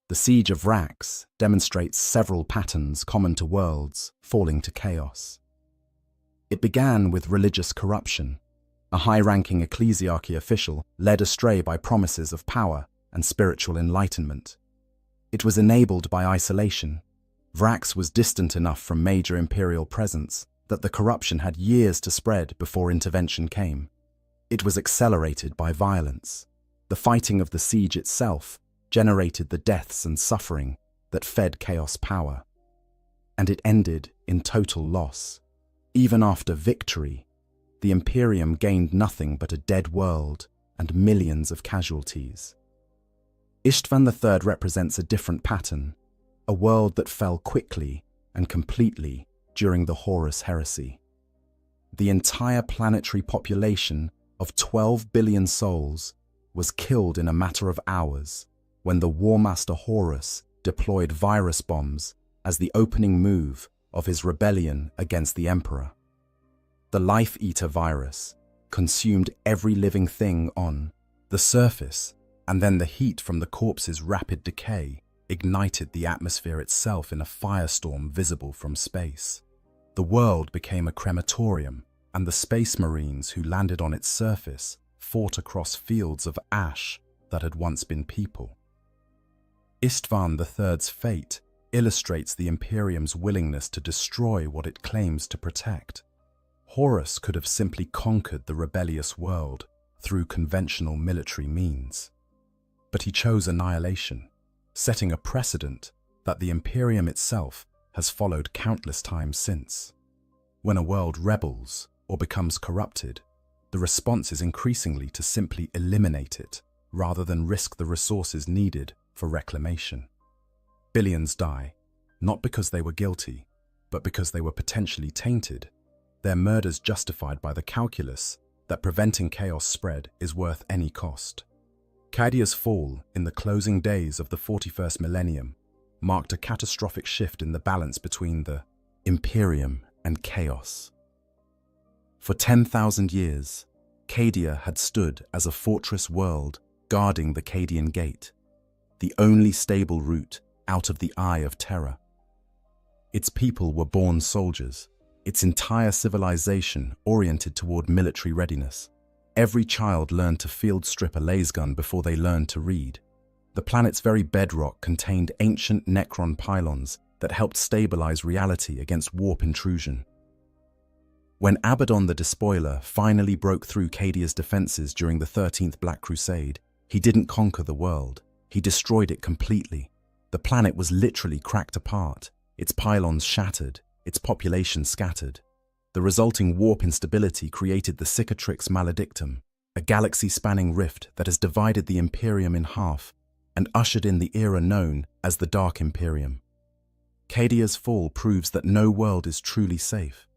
The Siege of Vrax demonstrates several patterns common to worlds falling to chaos. It began with religious corruption, a high-ranking ecclesiarchy official led astray by promises of power and spiritual enlightenment. It was enabled by isolation. Vrax was distant enough from major imperial presence that the corruption had years to spread before intervention came. It was accelerated by violence. The fighting of the siege itself generated the deaths and suffering that fed chaos power. And it ended in total loss. Even after victory, the Imperium gained nothing but a dead world and millions of casualties. Istvan III represents a different pattern, a world that fell quickly and completely during the Horus heresy. The entire planetary population of 12 billion souls was killed in a matter of hours when the War Master Horus deployed virus bombs as the opening move of his rebellion against the Emperor. The Life Eater virus consumed every living thing on the surface, and then the heat from the corpse's rapid decay ignited the atmosphere itself in a firestorm visible from space. The world became a crematorium, and the space marines who landed on its surface fought across fields of ash that had once been people. Istvan III's fate illustrates the Imperium's willingness to destroy what it claims to protect. Horus could have simply conquered the rebellious world through conventional military means. But he chose annihilation, setting a precedent that the Imperium itself has followed countless times since. When a world rebels or becomes corrupted, the response is increasingly to simply eliminate it rather than risk the resources needed for reclamation. Billions die, not because they were guilty, but because they were potentially tainted, their murders justified by the calculus that preventing chaos spread is worth any cost. Cadia's fall in the closing days of the 41st millennium marked a catastrophic shift in the balance between the Imperium and chaos. For 10,000 years, Cadia had stood as a fortress world guarding the Cadian Gate, the only stable route out of the Eye of Terror. Its people were born soldiers, its entire civilization oriented toward military readiness. Every child learned to field strip a lasgun before they learned to read. The planet's very bedrock contained ancient Necron pylons that helped stabilize reality against warp intrusion. When Abaddon the Despoiler finally broke through Cadia's defenses during the 13th Black Crusade, he didn't conquer the world. He destroyed it completely. The planet was literally cracked apart, its pylons shattered, its population scattered. The resulting warp instability created the Cicatrix Maledictum, a galaxy-spanning rift that has divided the Imperium in half and ushered in the era known as the Dark Imperium. Cadia's fall proves that no world is truly safe,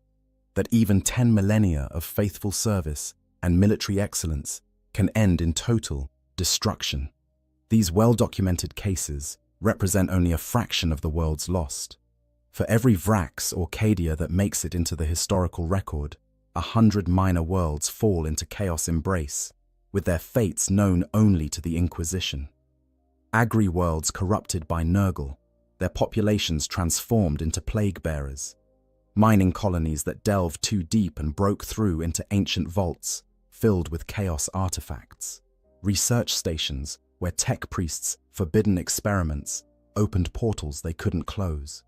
that even 10 millennia of faithful service and military excellence can end in total destruction. These well-documented cases represent only a fraction of the world's lost. For every Vrax or Cadia that makes it into the historical record, 100 minor worlds fall into chaos embrace, with their fates known only to the Inquisition. Agri worlds corrupted by Nurgle, their populations transformed into plague-bearers. Mining colonies that delved too deep and broke through into ancient vaults filled with chaos artifacts. Research stations where tech priests' forbidden experiments opened portals they couldn't close.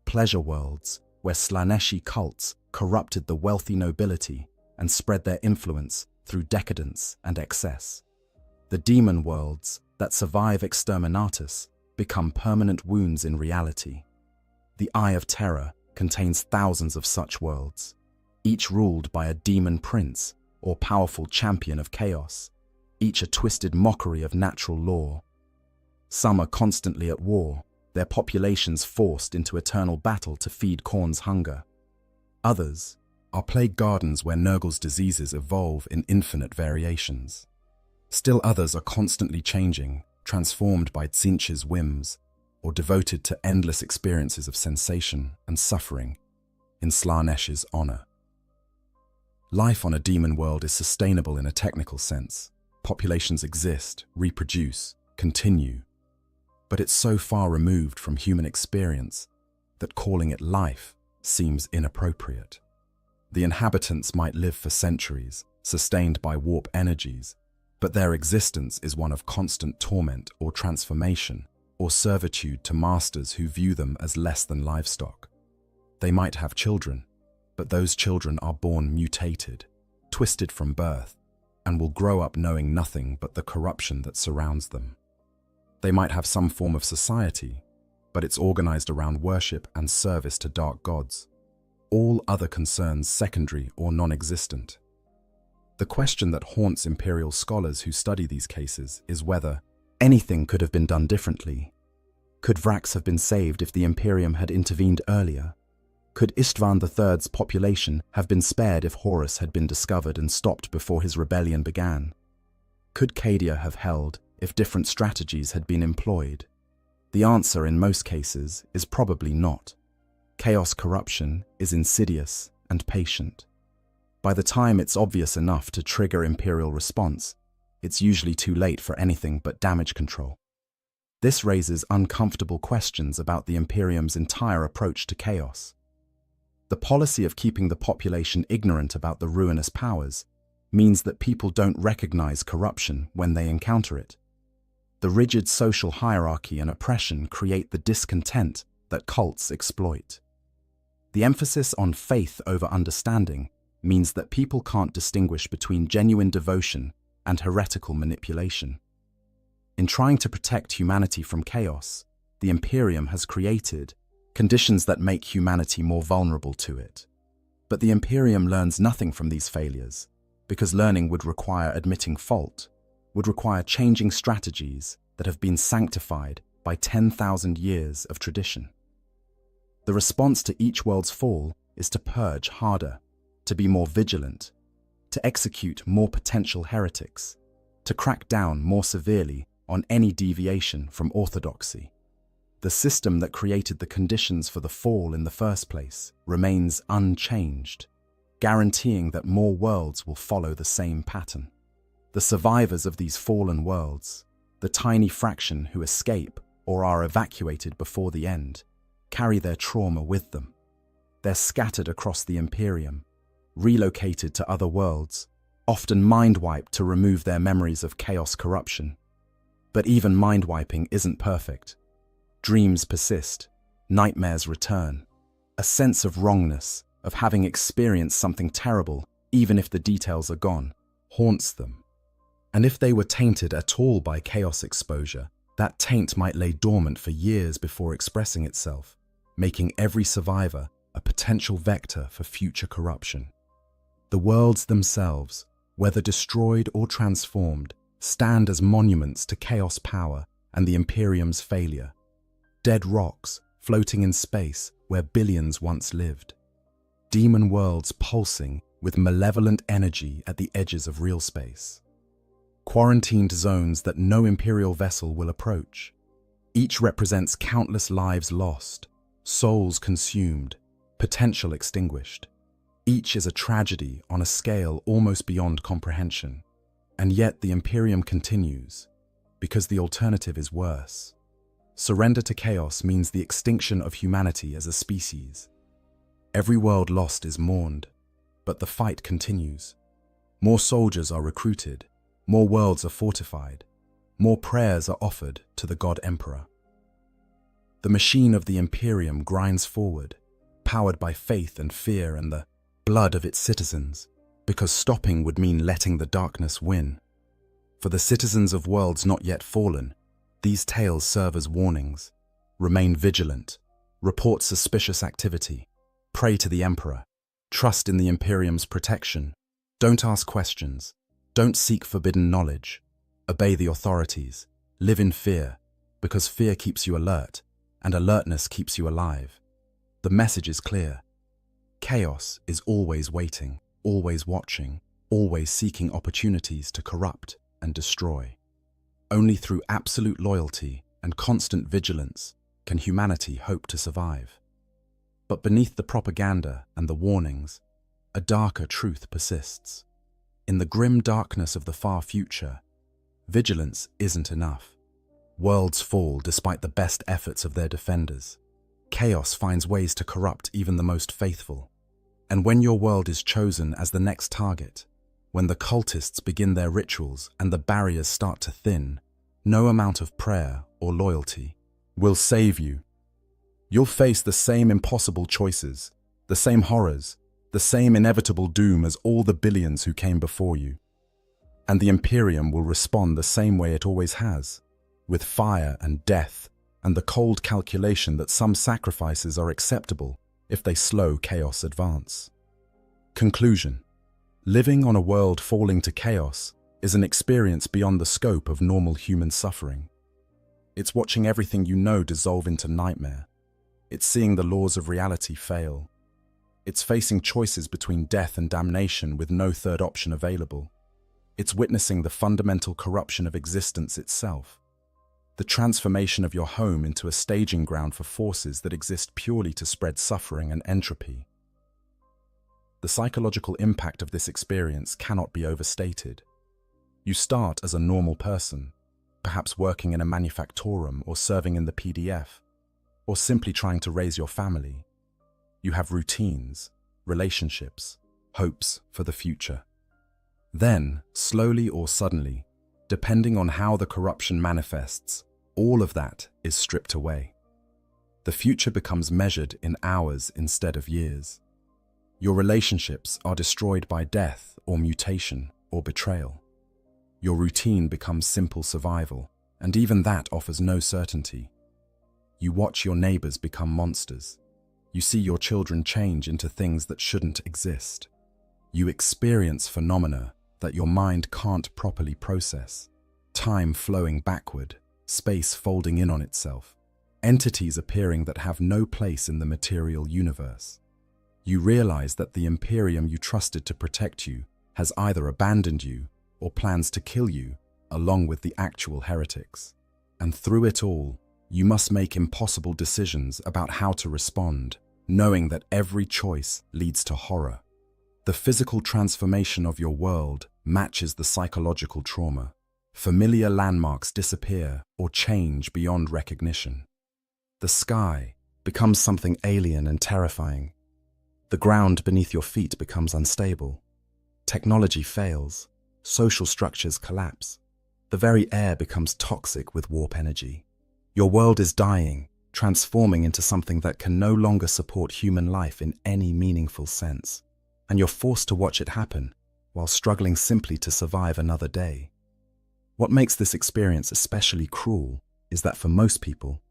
Pleasure worlds where Slaneshi cults corrupted the wealthy nobility and spread their influence through decadence and excess. The demon worlds that survive exterminatus become permanent wounds in reality. The Eye of Terror contains thousands of such worlds, each ruled by a demon prince or powerful champion of chaos, each a twisted mockery of natural law. Some are constantly at war, their populations forced into eternal battle to feed Khorne's hunger. Others are plague gardens where Nurgle's diseases evolve in infinite variations. Still others are constantly changing, transformed by Tzeentch's whims, or devoted to endless experiences of sensation and suffering in Slaanesh's honor. Life on a demon world is sustainable in a technical sense. Populations exist, reproduce, continue. But it's so far removed from human experience that calling it life seems inappropriate. The inhabitants might live for centuries, sustained by warp energies, but their existence is one of constant torment or transformation, or servitude to masters who view them as less than livestock. They might have children, but those children are born mutated, twisted from birth, and will grow up knowing nothing but the corruption that surrounds them. They might have some form of society, but it's organized around worship and service to dark gods, all other concerns secondary or non-existent. The question that haunts imperial scholars who study these cases is whether anything could have been done differently. Could Vrax have been saved if the Imperium had intervened earlier? Could Istvan III's population have been spared if Horus had been discovered and stopped before his rebellion began? Could Cadia have held if different strategies had been employed? The answer in most cases is probably not. Chaos corruption is insidious and patient. By the time it's obvious enough to trigger Imperial response, it's usually too late for anything but damage control. This raises uncomfortable questions about the Imperium's entire approach to chaos. The policy of keeping the population ignorant about the ruinous powers means that people don't recognize corruption when they encounter it. The rigid social hierarchy and oppression create the discontent that cults exploit. The emphasis on faith over understanding means that people can't distinguish between genuine devotion and heretical manipulation. In trying to protect humanity from chaos, the Imperium has created conditions that make humanity more vulnerable to it. But the Imperium learns nothing from these failures, because learning would require admitting fault, would require changing strategies that have been sanctified by 10,000 years of tradition. The response to each world's fall is to purge harder, to be more vigilant, to execute more potential heretics, to crack down more severely on any deviation from orthodoxy. The system that created the conditions for the fall in the first place remains unchanged, guaranteeing that more worlds will follow the same pattern. The survivors of these fallen worlds, the tiny fraction who escape or are evacuated before the end, carry their trauma with them. They're scattered across the Imperium, relocated to other worlds, often mind-wiped to remove their memories of chaos corruption. But even mind-wiping isn't perfect. Dreams persist, nightmares return. A sense of wrongness, of having experienced something terrible, even if the details are gone, haunts them. And if they were tainted at all by chaos exposure, that taint might lay dormant for years before expressing itself, making every survivor a potential vector for future corruption. The worlds themselves, whether destroyed or transformed, stand as monuments to chaos power and the Imperium's failure. Dead rocks floating in space where billions once lived. Demon worlds pulsing with malevolent energy at the edges of real space. Quarantined zones that no Imperial vessel will approach. Each represents countless lives lost, souls consumed, potential extinguished. Each is a tragedy on a scale almost beyond comprehension. And yet the Imperium continues, because the alternative is worse. Surrender to chaos means the extinction of humanity as a species. Every world lost is mourned, but the fight continues. More soldiers are recruited, more worlds are fortified, more prayers are offered to the God Emperor. The machine of the Imperium grinds forward, powered by faith and fear and the blood of its citizens, because stopping would mean letting the darkness win. For the citizens of worlds not yet fallen, these tales serve as warnings. Remain vigilant, report suspicious activity, pray to the Emperor, trust in the Imperium's protection, don't ask questions, don't seek forbidden knowledge, obey the authorities, live in fear, because fear keeps you alert, and alertness keeps you alive. The message is clear. Chaos is always waiting, always watching, always seeking opportunities to corrupt and destroy. Only through absolute loyalty and constant vigilance can humanity hope to survive. But beneath the propaganda and the warnings, a darker truth persists. In the grim darkness of the far future, vigilance isn't enough. Worlds fall despite the best efforts of their defenders. Chaos finds ways to corrupt even the most faithful. And when your world is chosen as the next target, when the cultists begin their rituals and the barriers start to thin, no amount of prayer or loyalty will save you. You'll face the same impossible choices, the same horrors, the same inevitable doom as all the billions who came before you. And the Imperium will respond the same way it always has, with fire and death, and the cold calculation that some sacrifices are acceptable if they slow chaos advance. Conclusion: living on a world falling to chaos is an experience beyond the scope of normal human suffering. It's watching everything you know dissolve into nightmare. It's seeing the laws of reality fail. It's facing choices between death and damnation with no third option available. It's witnessing the fundamental corruption of existence itself. The transformation of your home into a staging ground for forces that exist purely to spread suffering and entropy. The psychological impact of this experience cannot be overstated. You start as a normal person, perhaps working in a manufactorum or serving in the PDF, or simply trying to raise your family. You have routines, relationships, hopes for the future. Then, slowly or suddenly, depending on how the corruption manifests, all of that is stripped away. The future becomes measured in hours instead of years. Your relationships are destroyed by death or mutation or betrayal. Your routine becomes simple survival, and even that offers no certainty. You watch your neighbors become monsters. You see your children change into things that shouldn't exist. You experience phenomena that your mind can't properly process. Time flowing backward, space folding in on itself, entities appearing that have no place in the material universe. You realize that the Imperium you trusted to protect you has either abandoned you or plans to kill you, along with the actual heretics. And through it all, you must make impossible decisions about how to respond, knowing that every choice leads to horror. The physical transformation of your world matches the psychological trauma. Familiar landmarks disappear or change beyond recognition. The sky becomes something alien and terrifying. The ground beneath your feet becomes unstable. Technology fails. Social structures collapse. The very air becomes toxic with warp energy. Your world is dying, transforming into something that can no longer support human life in any meaningful sense. And you're forced to watch it happen, while struggling simply to survive another day. What makes this experience especially cruel is that for most people,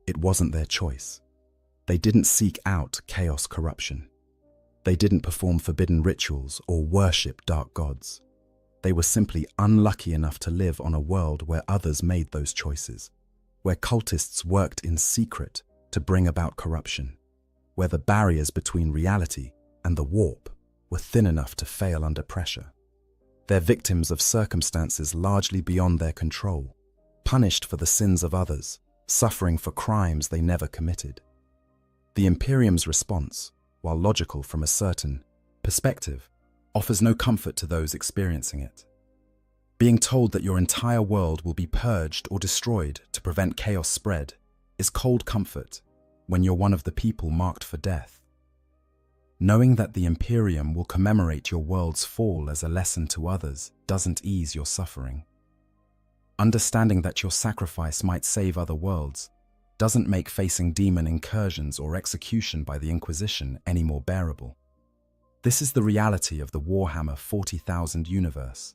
it wasn't their choice. They didn't seek out chaos corruption. They didn't perform forbidden rituals or worship dark gods. They were simply unlucky enough to live on a world where others made those choices, where cultists worked in secret to bring about corruption, where the barriers between reality and the warp were thin enough to fail under pressure. They're victims of circumstances largely beyond their control, punished for the sins of others, suffering for crimes they never committed. The Imperium's response, while logical from a certain perspective, offers no comfort to those experiencing it. Being told that your entire world will be purged or destroyed to prevent chaos spread is cold comfort when you're one of the people marked for death. Knowing that the Imperium will commemorate your world's fall as a lesson to others doesn't ease your suffering. Understanding that your sacrifice might save other worlds doesn't make facing demon incursions or execution by the Inquisition any more bearable. This is the reality of the Warhammer 40,000 universe,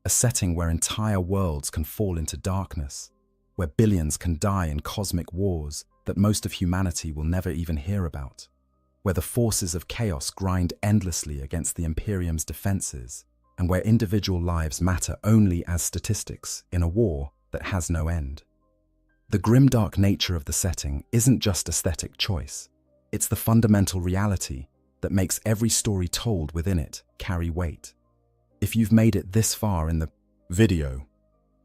a setting where entire worlds can fall into darkness, where billions can die in cosmic wars that most of humanity will never even hear about, where the forces of chaos grind endlessly against the Imperium's defenses, and where individual lives matter only as statistics in a war that has no end. The grimdark nature of the setting isn't just aesthetic choice, it's the fundamental reality that makes every story told within it carry weight. If you've made it this far in the video,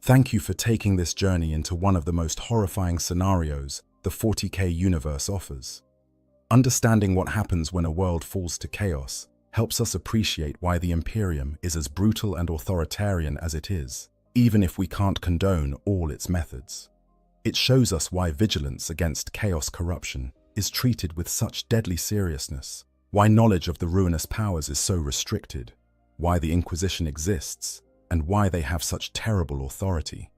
thank you for taking this journey into one of the most horrifying scenarios the 40K universe offers. Understanding what happens when a world falls to chaos helps us appreciate why the Imperium is as brutal and authoritarian as it is, even if we can't condone all its methods. It shows us why vigilance against chaos corruption is treated with such deadly seriousness, why knowledge of the ruinous powers is so restricted, why the Inquisition exists, and why they have such terrible authority.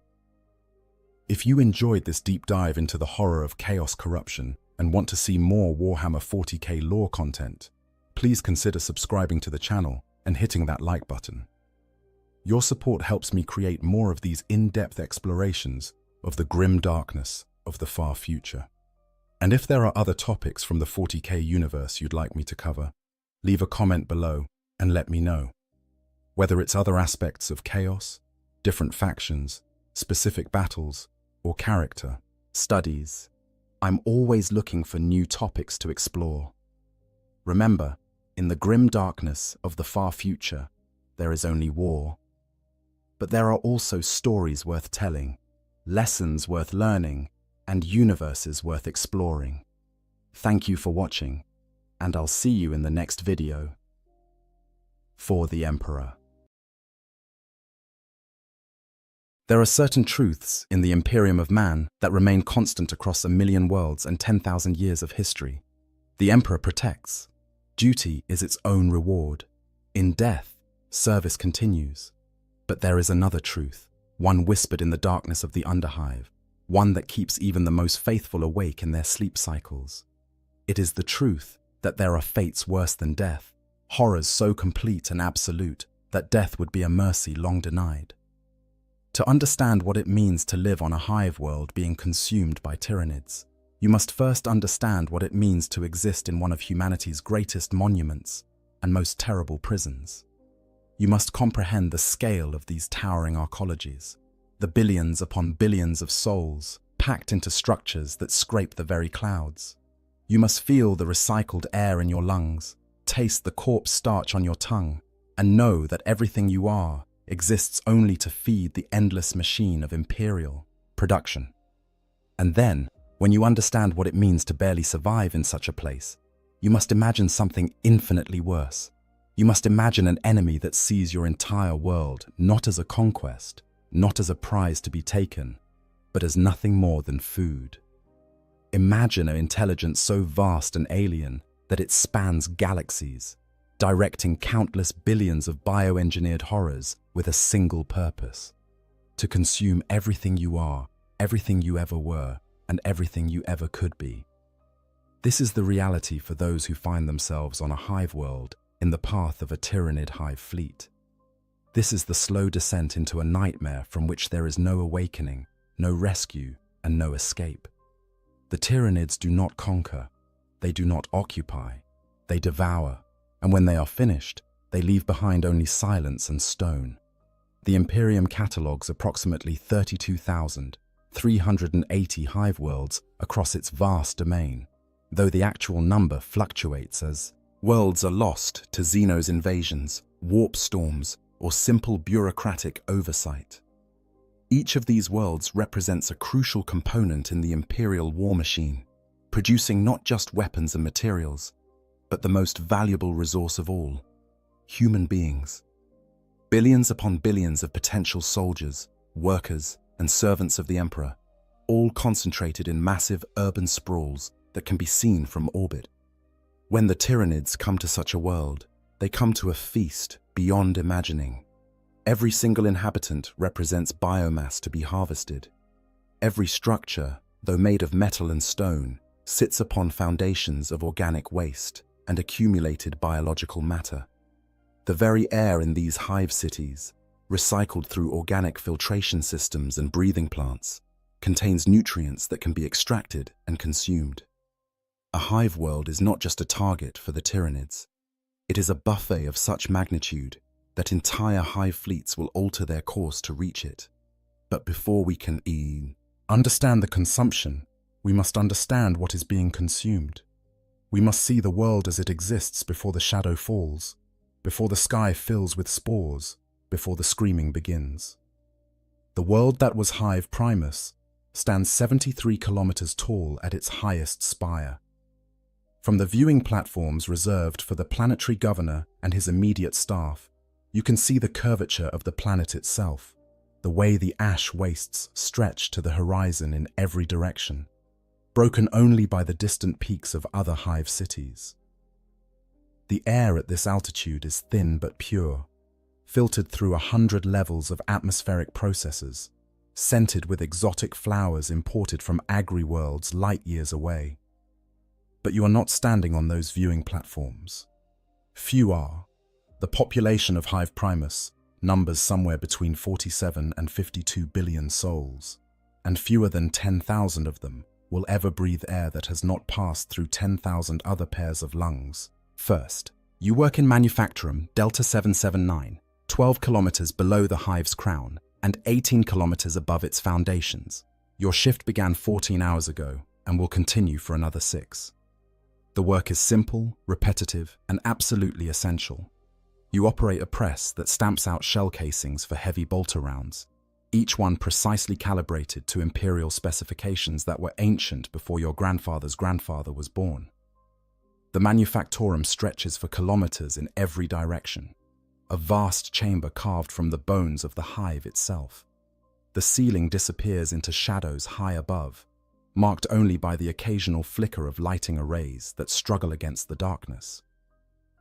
If you enjoyed this deep dive into the horror of chaos corruption and want to see more Warhammer 40K lore content, please consider subscribing to the channel and hitting that like button. Your support helps me create more of these in-depth explorations of the grim darkness of the far future. And if there are other topics from the 40K universe you'd like me to cover, leave a comment below and let me know. Whether it's other aspects of chaos, different factions, specific battles, or character studies, I'm always looking for new topics to explore. Remember, in the grim darkness of the far future, there is only war. But there are also stories worth telling, lessons worth learning, and universes worth exploring. Thank you for watching, and I'll see you in the next video. For the Emperor. There are certain truths in the Imperium of Man that remain constant across 1,000,000 worlds and 10,000 years of history. The Emperor protects. Duty is its own reward. In death, service continues. But there is another truth, one whispered in the darkness of the Underhive, one that keeps even the most faithful awake in their sleep cycles. It is the truth that there are fates worse than death, horrors so complete and absolute that death would be a mercy long denied. To understand what it means to live on a hive world being consumed by tyrannids, you must first understand what it means to exist in one of humanity's greatest monuments and most terrible prisons. You must comprehend the scale of these towering arcologies, the billions upon billions of souls packed into structures that scrape the very clouds. You must feel the recycled air in your lungs, taste the corpse starch on your tongue, and know that everything you are exists only to feed the endless machine of imperial production. And then, when you understand what it means to barely survive in such a place, you must imagine something infinitely worse. You must imagine an enemy that sees your entire world not as a conquest, not as a prize to be taken, but as nothing more than food. Imagine an intelligence so vast and alien that it spans galaxies, directing countless billions of bioengineered horrors with a single purpose: to consume everything you are, everything you ever were, and everything you ever could be. This is the reality for those who find themselves on a hive world in the path of a tyrannid hive fleet. This is the slow descent into a nightmare from which there is no awakening, no rescue, and no escape. The tyrannids do not conquer, they do not occupy, they devour, and when they are finished, they leave behind only silence and stone. The Imperium catalogues approximately 32,380 hive worlds across its vast domain, though the actual number fluctuates as worlds are lost to Xenos invasions, warp storms, or simple bureaucratic oversight. Each of these worlds represents a crucial component in the Imperial war machine, producing not just weapons and materials, but the most valuable resource of all: human beings. Billions upon billions of potential soldiers, workers, and servants of the Emperor, all concentrated in massive urban sprawls that can be seen from orbit. When the tyrannids come to such a world, they come to a feast beyond imagining. Every single inhabitant represents biomass to be harvested. Every structure, though made of metal and stone, sits upon foundations of organic waste and accumulated biological matter. The very air in these hive cities, recycled through organic filtration systems and breathing plants, contains nutrients that can be extracted and consumed. A hive world is not just a target for the tyrannids. It is a buffet of such magnitude that entire hive fleets will alter their course to reach it. But before we can understand the consumption, we must understand what is being consumed. We must see the world as it exists before the shadow falls, before the sky fills with spores, before the screaming begins. The world that was Hive Primus stands 73 kilometers tall at its highest spire. From the viewing platforms reserved for the planetary governor and his immediate staff, you can see the curvature of the planet itself, the way the ash wastes stretch to the horizon in every direction, broken only by the distant peaks of other hive cities. The air at this altitude is thin but pure, filtered through 100 levels of atmospheric processes, scented with exotic flowers imported from agri-worlds light years away. But you are not standing on those viewing platforms. Few are. The population of Hive Primus numbers somewhere between 47 and 52 billion souls, and fewer than 10,000 of them will ever breathe air that has not passed through 10,000 other pairs of lungs. First, you work in Manufacturum Delta 779, 12 kilometers below the hive's crown and 18 kilometers above its foundations. Your shift began 14 hours ago and will continue for another 6. The work is simple, repetitive, and absolutely essential. You operate a press that stamps out shell casings for heavy bolter rounds, each one precisely calibrated to imperial specifications that were ancient before your grandfather's grandfather was born. The Manufactorum stretches for kilometers in every direction, a vast chamber carved from the bones of the hive itself. The ceiling disappears into shadows high above, marked only by the occasional flicker of lighting arrays that struggle against the darkness.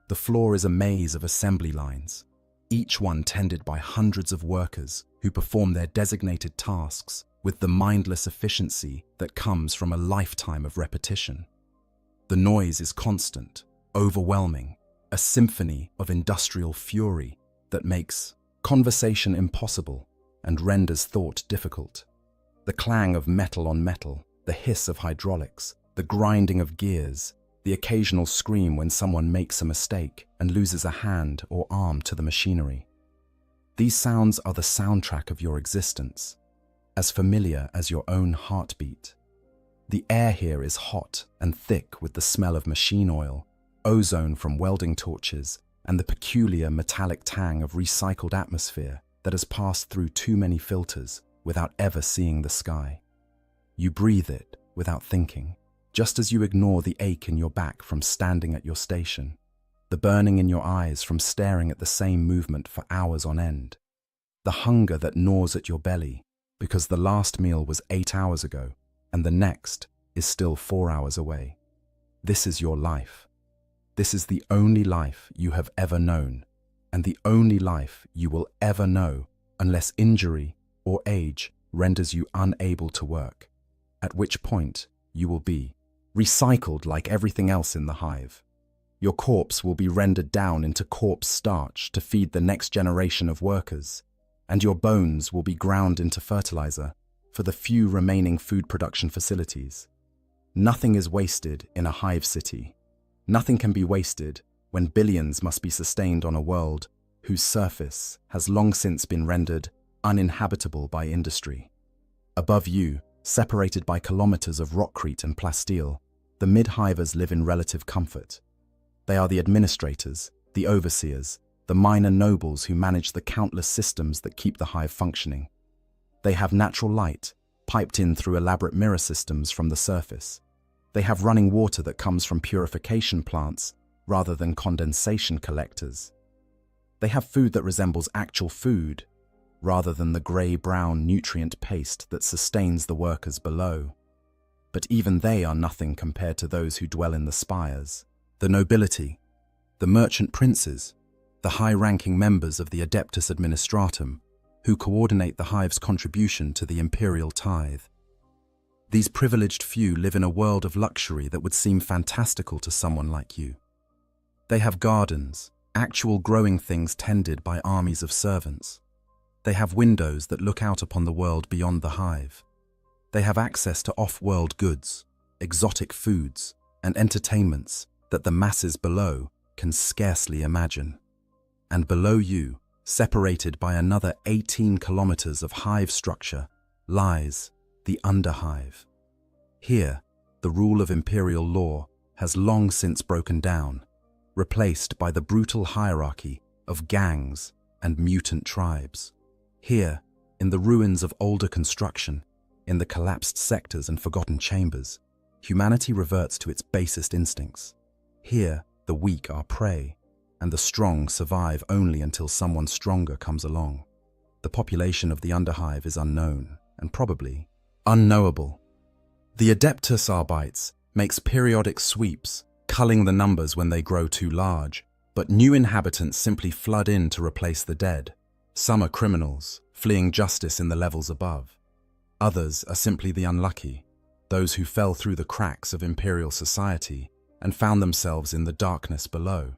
The floor is a maze of assembly lines, each one tended by hundreds of workers who perform their designated tasks with the mindless efficiency that comes from a lifetime of repetition. The noise is constant, overwhelming, a symphony of industrial fury that makes conversation impossible and renders thought difficult. The clang of metal on metal, the hiss of hydraulics, the grinding of gears, the occasional scream when someone makes a mistake and loses a hand or arm to the machinery. These sounds are the soundtrack of your existence, as familiar as your own heartbeat. The air here is hot and thick with the smell of machine oil, ozone from welding torches, and the peculiar metallic tang of recycled atmosphere that has passed through too many filters without ever seeing the sky. You breathe it without thinking, just as you ignore the ache in your back from standing at your station, the burning in your eyes from staring at the same movement for hours on end, the hunger that gnaws at your belly because the last meal was 8 hours ago and the next is still 4 hours away. This is your life. This is the only life you have ever known, and the only life you will ever know unless injury or age renders you unable to work, at which point you will be recycled like everything else in the hive. Your corpse will be rendered down into corpse starch to feed the next generation of workers, and your bones will be ground into fertilizer for the few remaining food production facilities. Nothing is wasted in a hive city. Nothing can be wasted when billions must be sustained on a world whose surface has long since been rendered uninhabitable by industry. Above you, separated by kilometers of rockcrete and plasteel, the mid-hivers live in relative comfort. They are the administrators, the overseers, the minor nobles who manage the countless systems that keep the hive functioning. They have natural light, piped in through elaborate mirror systems from the surface. They have running water that comes from purification plants rather than condensation collectors. They have food that resembles actual food rather than the grey-brown nutrient paste that sustains the workers below. But even they are nothing compared to those who dwell in the spires, the nobility, the merchant princes, the high-ranking members of the Adeptus Administratum, who coordinate the hive's contribution to the imperial tithe. These privileged few live in a world of luxury that would seem fantastical to someone like you. They have gardens, actual growing things tended by armies of servants. They have windows that look out upon the world beyond the hive. They have access to off-world goods, exotic foods, and entertainments that the masses below can scarcely imagine. And below you, separated by another 18 kilometers of hive structure, lies the underhive. Here, the rule of imperial law has long since broken down, replaced by the brutal hierarchy of gangs and mutant tribes. Here, in the ruins of older construction, in the collapsed sectors and forgotten chambers, humanity reverts to its basest instincts. Here, the weak are prey, and the strong survive only until someone stronger comes along. The population of the Underhive is unknown, and probably unknowable. The Adeptus Arbites makes periodic sweeps, culling the numbers when they grow too large, but new inhabitants simply flood in to replace the dead. Some are criminals, fleeing justice in the levels above. Others are simply the unlucky, those who fell through the cracks of imperial society and found themselves in the darkness below.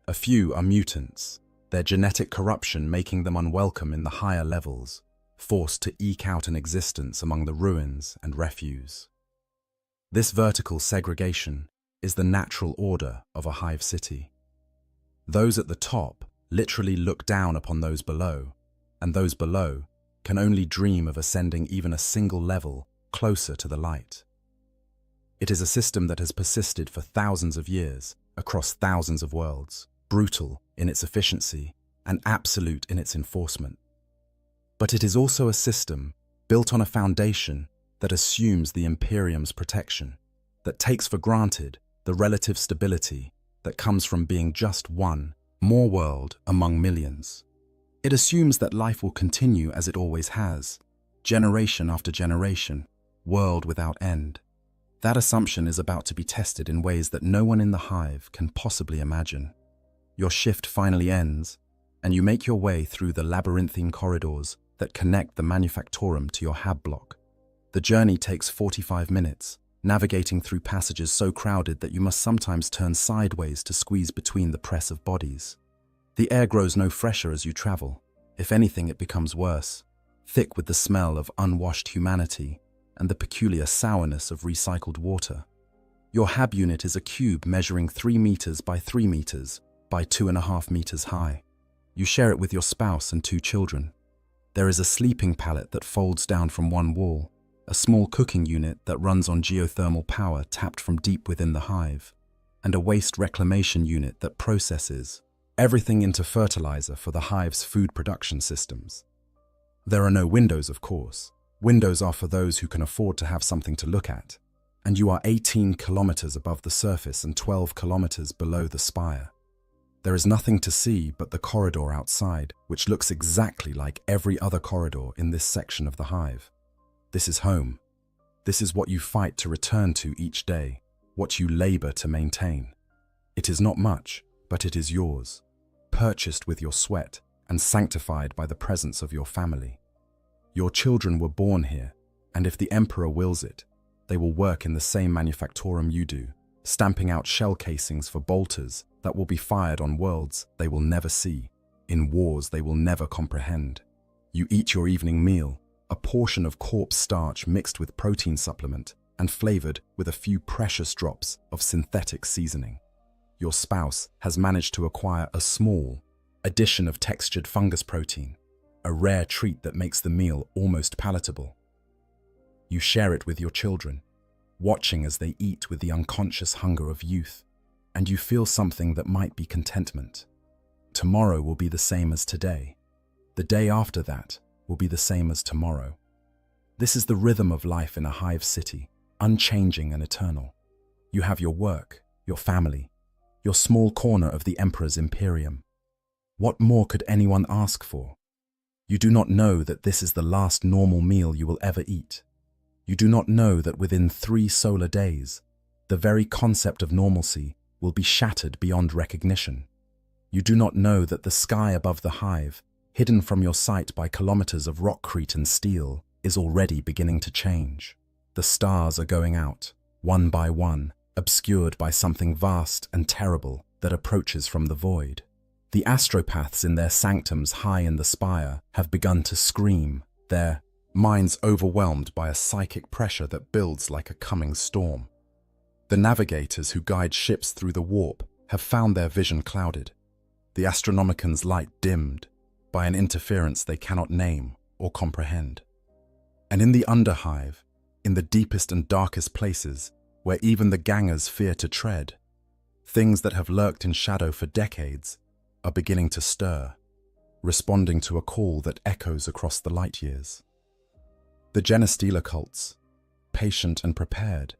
A few are mutants, their genetic corruption making them unwelcome in the higher levels, forced to eke out an existence among the ruins and refuse. This vertical segregation is the natural order of a hive city. Those at the top literally look down upon those below, and those below can only dream of ascending even a single level closer to the light. It is a system that has persisted for thousands of years, across thousands of worlds, brutal in its efficiency and absolute in its enforcement. But it is also a system built on a foundation that assumes the Imperium's protection, that takes for granted the relative stability that comes from being just one more world among millions. It assumes that life will continue as it always has, generation after generation, world without end. That assumption is about to be tested in ways that no one in the hive can possibly imagine. Your shift finally ends, and you make your way through the labyrinthine corridors that connect the manufactorum to your hab block. The journey takes 45 minutes, navigating through passages so crowded that you must sometimes turn sideways to squeeze between the press of bodies. The air grows no fresher as you travel. If anything, it becomes worse, thick with the smell of unwashed humanity and the peculiar sourness of recycled water. Your hab unit is a cube measuring 3 meters by 3 meters by 2.5 meters high. You share it with your spouse and 2 children. There is a sleeping pallet that folds down from one wall, a small cooking unit that runs on geothermal power tapped from deep within the hive, and a waste reclamation unit that processes everything into fertilizer for the hive's food production systems. There are no windows, of course. Windows are for those who can afford to have something to look at, and you are 18 kilometers above the surface and 12 kilometers below the spire. There is nothing to see but the corridor outside, which looks exactly like every other corridor in this section of the hive. This is home. This is what you fight to return to each day, what you labor to maintain. It is not much, but it is yours, purchased with your sweat and sanctified by the presence of your family. Your children were born here, and if the Emperor wills it, they will work in the same manufactorum you do, stamping out shell casings for bolters that will be fired on worlds they will never see, in wars they will never comprehend. You eat your evening meal, a portion of corpse starch mixed with protein supplement and flavored with a few precious drops of synthetic seasoning. Your spouse has managed to acquire a small addition of textured fungus protein, a rare treat that makes the meal almost palatable. You share it with your children, watching as they eat with the unconscious hunger of youth, and you feel something that might be contentment. Tomorrow will be the same as today. The day after that will be the same as tomorrow. This is the rhythm of life in a hive city, unchanging and eternal. You have your work, your family, your small corner of the Emperor's Imperium. What more could anyone ask for? You do not know that this is the last normal meal you will ever eat. You do not know that within 3 solar days, the very concept of normalcy will be shattered beyond recognition. You do not know that the sky above the hive, hidden from your sight by kilometers of rockcrete and steel, is already beginning to change. The stars are going out, one by one, obscured by something vast and terrible that approaches from the void. The astropaths in their sanctums high in the spire have begun to scream, their minds overwhelmed by a psychic pressure that builds like a coming storm. The navigators who guide ships through the warp have found their vision clouded, the Astronomican's light dimmed by an interference they cannot name or comprehend. And in the underhive, in the deepest and darkest places, where even the gangers fear to tread. Things that have lurked in shadow for decades are beginning to stir, responding to a call that echoes across the light years. The Genestealer cults, patient and prepared,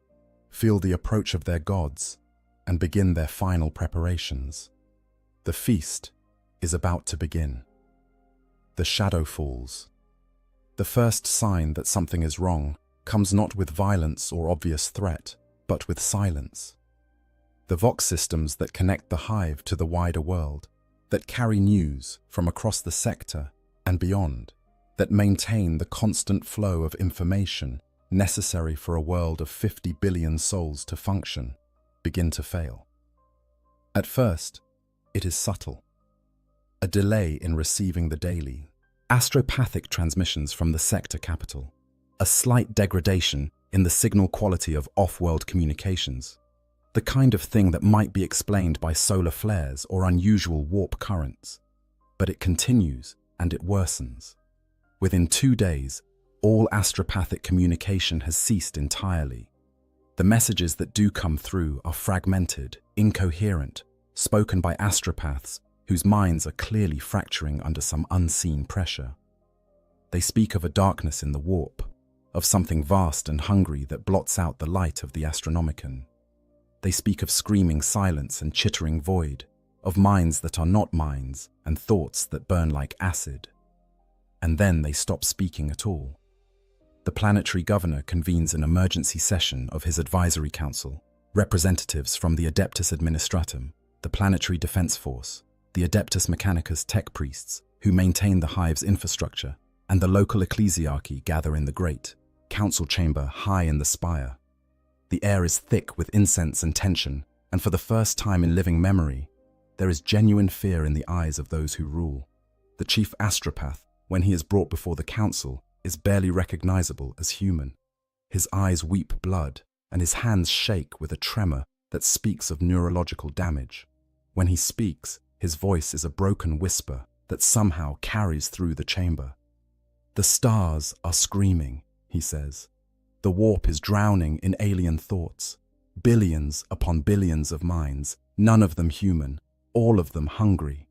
feel the approach of their gods and begin their final preparations. The feast is about to begin. The shadow falls. The first sign that something is wrong comes not with violence or obvious threat, but with silence. The Vox systems that connect the hive to the wider world, that carry news from across the sector and beyond, that maintain the constant flow of information necessary for a world of 50 billion souls to function, begin to fail. At first, it is subtle. A delay in receiving the daily, astropathic transmissions from the sector capital, a slight degradation in the signal quality of off-world communications, the kind of thing that might be explained by solar flares or unusual warp currents. But it continues and it worsens. Within 2 days, all astropathic communication has ceased entirely. The messages that do come through are fragmented, incoherent, spoken by astropaths whose minds are clearly fracturing under some unseen pressure. They speak of a darkness in the warp, of something vast and hungry that blots out the light of the Astronomicon. They speak of screaming silence and chittering void, of minds that are not minds and thoughts that burn like acid. And then they stop speaking at all. The planetary governor convenes an emergency session of his advisory council, representatives from the Adeptus Administratum, the Planetary Defense Force, the Adeptus Mechanicus tech priests, who maintain the hive's infrastructure, and the local ecclesiarchy gather in the great council chamber high in the spire. The air is thick with incense and tension, and for the first time in living memory, there is genuine fear in the eyes of those who rule. The chief astropath, when he is brought before the council, is barely recognizable as human. His eyes weep blood, and his hands shake with a tremor that speaks of neurological damage. When he speaks, his voice is a broken whisper that somehow carries through the chamber. "The stars are screaming," he says. "The warp is drowning in alien thoughts. Billions upon billions of minds, none of them human, all of them hungry.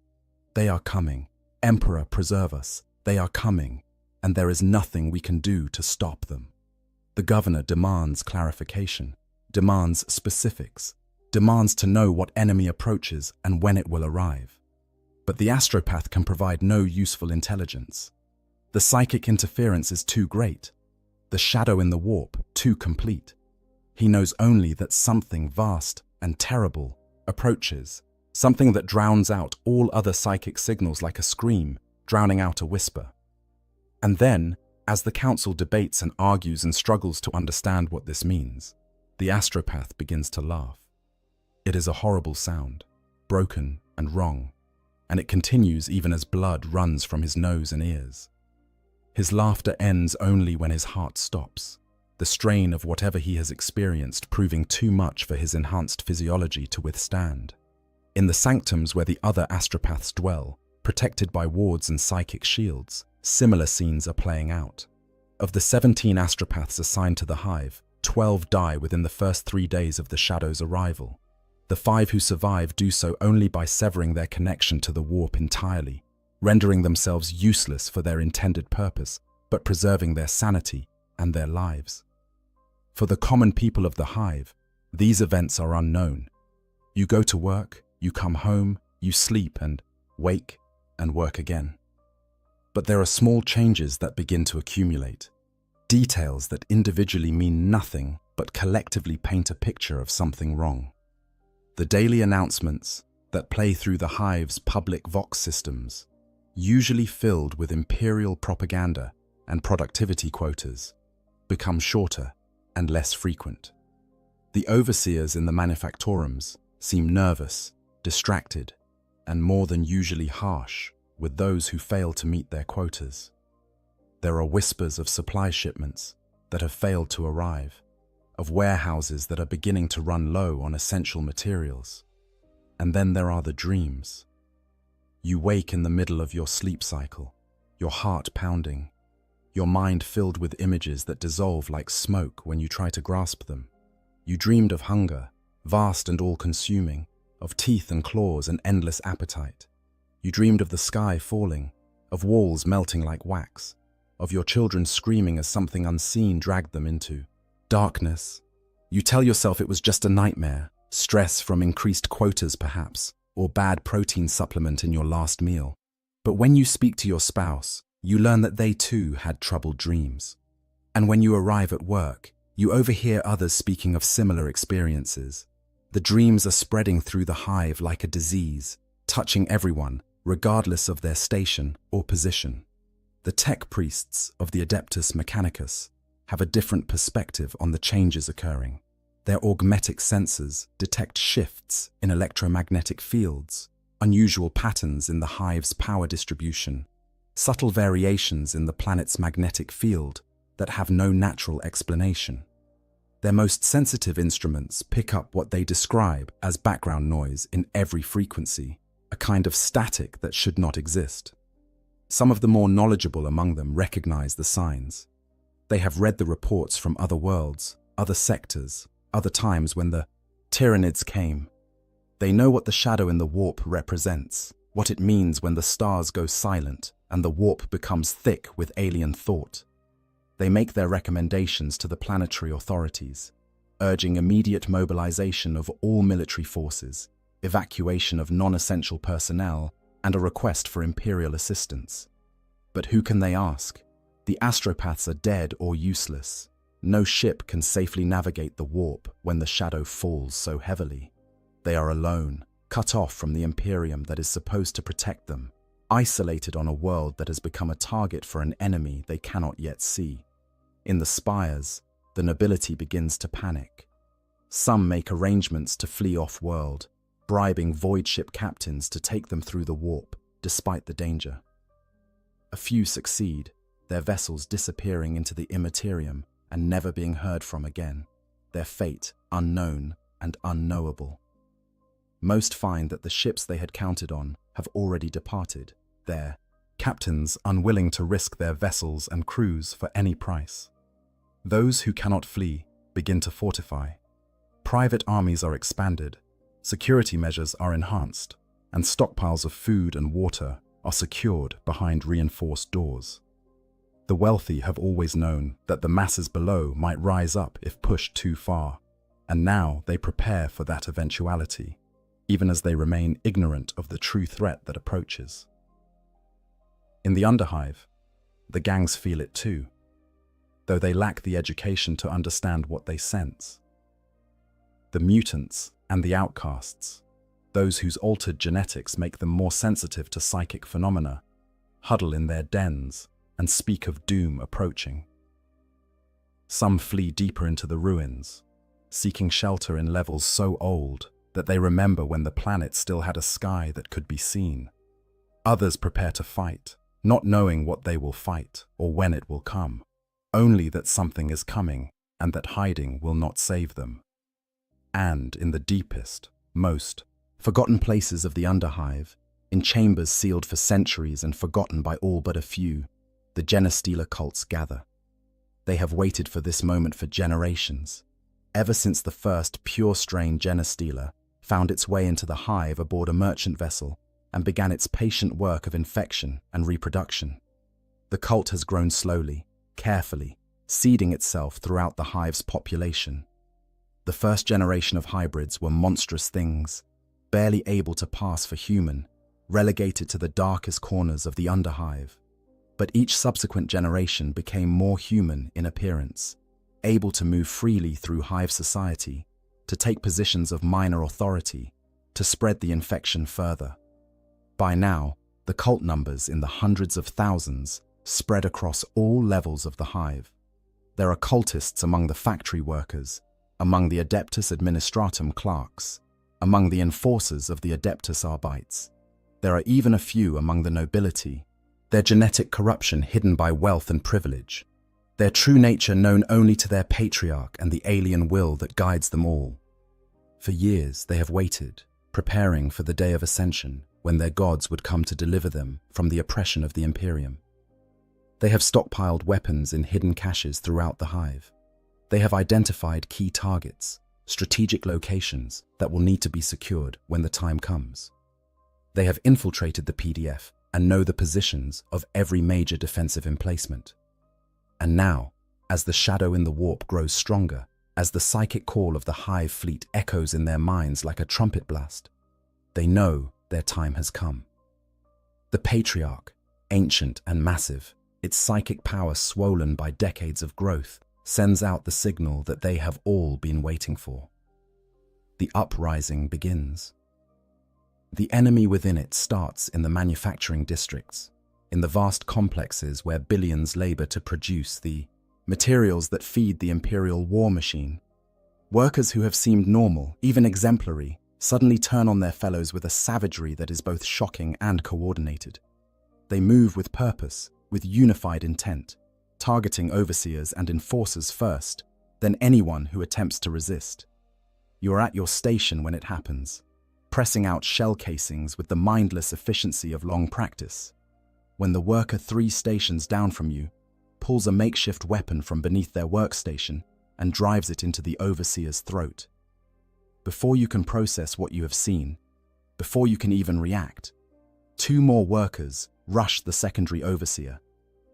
They are coming. Emperor, preserve us. They are coming, and there is nothing we can do to stop them." The governor demands clarification, demands specifics, demands to know what enemy approaches and when it will arrive. But the astropath can provide no useful intelligence. The psychic interference is too great, the shadow in the warp too complete. He knows only that something vast and terrible approaches, something that drowns out all other psychic signals like a scream, drowning out a whisper. And then, as the council debates and argues and struggles to understand what this means, the astropath begins to laugh. It is a horrible sound, broken and wrong, and it continues even as blood runs from his nose and ears. His laughter ends only when his heart stops, the strain of whatever he has experienced proving too much for his enhanced physiology to withstand. In the sanctums where the other astropaths dwell, protected by wards and psychic shields, similar scenes are playing out. Of the 17 astropaths assigned to the hive, 12 die within the first 3 days of the Shadow's arrival. The 5 who survive do so only by severing their connection to the warp entirely, rendering themselves useless for their intended purpose, but preserving their sanity and their lives. For the common people of the hive, these events are unknown. You go to work, you come home, you sleep and wake and work again. But there are small changes that begin to accumulate, details that individually mean nothing but collectively paint a picture of something wrong. The daily announcements that play through the hive's public Vox systems, usually filled with imperial propaganda and productivity quotas, become shorter and less frequent. The overseers in the manufactorums seem nervous, distracted, and more than usually harsh with those who fail to meet their quotas. There are whispers of supply shipments that have failed to arrive, of warehouses that are beginning to run low on essential materials. And then there are the dreams. You wake in the middle of your sleep cycle, your heart pounding, your mind filled with images that dissolve like smoke when you try to grasp them. You dreamed of hunger, vast and all-consuming, of teeth and claws and endless appetite. You dreamed of the sky falling, of walls melting like wax, of your children screaming as something unseen dragged them into darkness. You tell yourself it was just a nightmare, stress from increased quotas perhaps, or bad protein supplement in your last meal. But when you speak to your spouse, you learn that they too had troubled dreams. And when you arrive at work, you overhear others speaking of similar experiences. The dreams are spreading through the hive like a disease, touching everyone, regardless of their station or position. The tech priests of the Adeptus Mechanicus have a different perspective on the changes occurring. Their augmetic sensors detect shifts in electromagnetic fields, unusual patterns in the hive's power distribution, subtle variations in the planet's magnetic field that have no natural explanation. Their most sensitive instruments pick up what they describe as background noise in every frequency, a kind of static that should not exist. Some of the more knowledgeable among them recognize the signs. They have read the reports from other worlds, other sectors, other times when the Tyranids came. They know what the shadow in the warp represents, what it means when the stars go silent and the warp becomes thick with alien thought. They make their recommendations to the planetary authorities, urging immediate mobilization of all military forces, evacuation of non-essential personnel, and a request for imperial assistance. But who can they ask? The astropaths are dead or useless. No ship can safely navigate the warp when the shadow falls so heavily. They are alone, cut off from the Imperium that is supposed to protect them, isolated on a world that has become a target for an enemy they cannot yet see. In the spires, the nobility begins to panic. Some make arrangements to flee off-world, bribing void ship captains to take them through the warp, despite the danger. A few succeed, their vessels disappearing into the immaterium and never being heard from again, their fate unknown and unknowable. Most find that the ships they had counted on have already departed, their captains unwilling to risk their vessels and crews for any price. Those who cannot flee begin to fortify. Private armies are expanded, security measures are enhanced, and stockpiles of food and water are secured behind reinforced doors. The wealthy have always known that the masses below might rise up if pushed too far, and now they prepare for that eventuality, even as they remain ignorant of the true threat that approaches. In the underhive, the gangs feel it too, though they lack the education to understand what they sense. The mutants and the outcasts, those whose altered genetics make them more sensitive to psychic phenomena, huddle in their dens and speak of doom approaching. Some flee deeper into the ruins, seeking shelter in levels so old that they remember when the planet still had a sky that could be seen. Others prepare to fight, not knowing what they will fight or when it will come, only that something is coming and that hiding will not save them. And in the deepest, most forgotten places of the underhive, in chambers sealed for centuries and forgotten by all but a few, the Genestealer cults gather. They have waited for this moment for generations, ever since the first pure-strain Genestealer found its way into the hive aboard a merchant vessel and began its patient work of infection and reproduction. The cult has grown slowly, carefully, seeding itself throughout the hive's population. The first generation of hybrids were monstrous things, barely able to pass for human, relegated to the darkest corners of the underhive. But each subsequent generation became more human in appearance, able to move freely through hive society, to take positions of minor authority, to spread the infection further. By now, the cult numbers in the hundreds of thousands spread across all levels of the hive. There are cultists among the factory workers, among the Adeptus Administratum clerks, among the enforcers of the Adeptus Arbites. There are even a few among the nobility, their genetic corruption hidden by wealth and privilege, their true nature known only to their patriarch and the alien will that guides them all. For years they have waited, preparing for the day of ascension when their gods would come to deliver them from the oppression of the Imperium. They have stockpiled weapons in hidden caches throughout the hive. They have identified key targets, strategic locations that will need to be secured when the time comes. They have infiltrated the PDF and know the positions of every major defensive emplacement. And now, as the shadow in the warp grows stronger, as the psychic call of the Hive fleet echoes in their minds like a trumpet blast, they know their time has come. The Patriarch, ancient and massive, its psychic power swollen by decades of growth, sends out the signal that they have all been waiting for. The uprising begins. The enemy within it starts in the manufacturing districts, in the vast complexes where billions labor to produce the materials that feed the imperial war machine. Workers who have seemed normal, even exemplary, suddenly turn on their fellows with a savagery that is both shocking and coordinated. They move with purpose, with unified intent, targeting overseers and enforcers first, then anyone who attempts to resist. You are at your station when it happens, pressing out shell casings with the mindless efficiency of long practice, when the worker 3 stations down from you pulls a makeshift weapon from beneath their workstation and drives it into the overseer's throat. Before you can process what you have seen, before you can even react, 2 more workers rush the secondary overseer,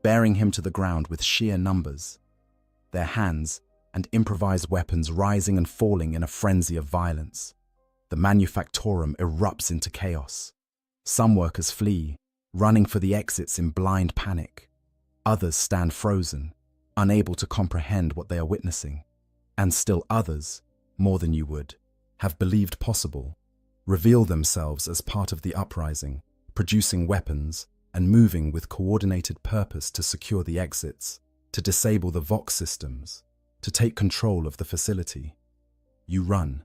bearing him to the ground with sheer numbers, their hands and improvised weapons rising and falling in a frenzy of violence. The manufactorum erupts into chaos. Some workers flee, running for the exits in blind panic. Others stand frozen, unable to comprehend what they are witnessing. And still others, more than you would, have believed possible, reveal themselves as part of the uprising, producing weapons and moving with coordinated purpose to secure the exits, to disable the Vox systems, to take control of the facility. You run.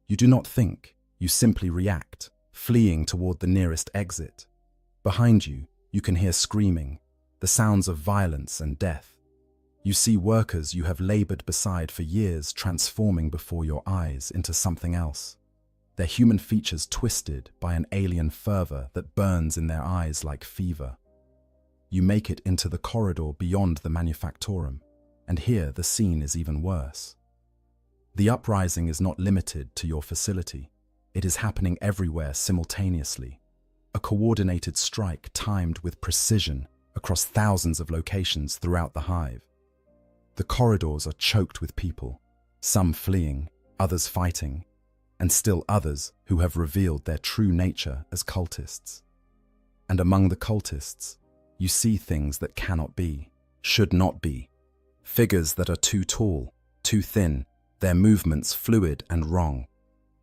You do not think, you simply react, fleeing toward the nearest exit. Behind you, you can hear screaming, the sounds of violence and death. You see workers you have labored beside for years transforming before your eyes into something else, their human features twisted by an alien fervor that burns in their eyes like fever. You make it into the corridor beyond the manufactorum, and here the scene is even worse. The uprising is not limited to your facility. It is happening everywhere simultaneously. A coordinated strike timed with precision across thousands of locations throughout the hive. The corridors are choked with people, some fleeing, others fighting, and still others who have revealed their true nature as cultists. And among the cultists, you see things that cannot be, should not be. Figures that are too tall, too thin, their movements fluid and wrong.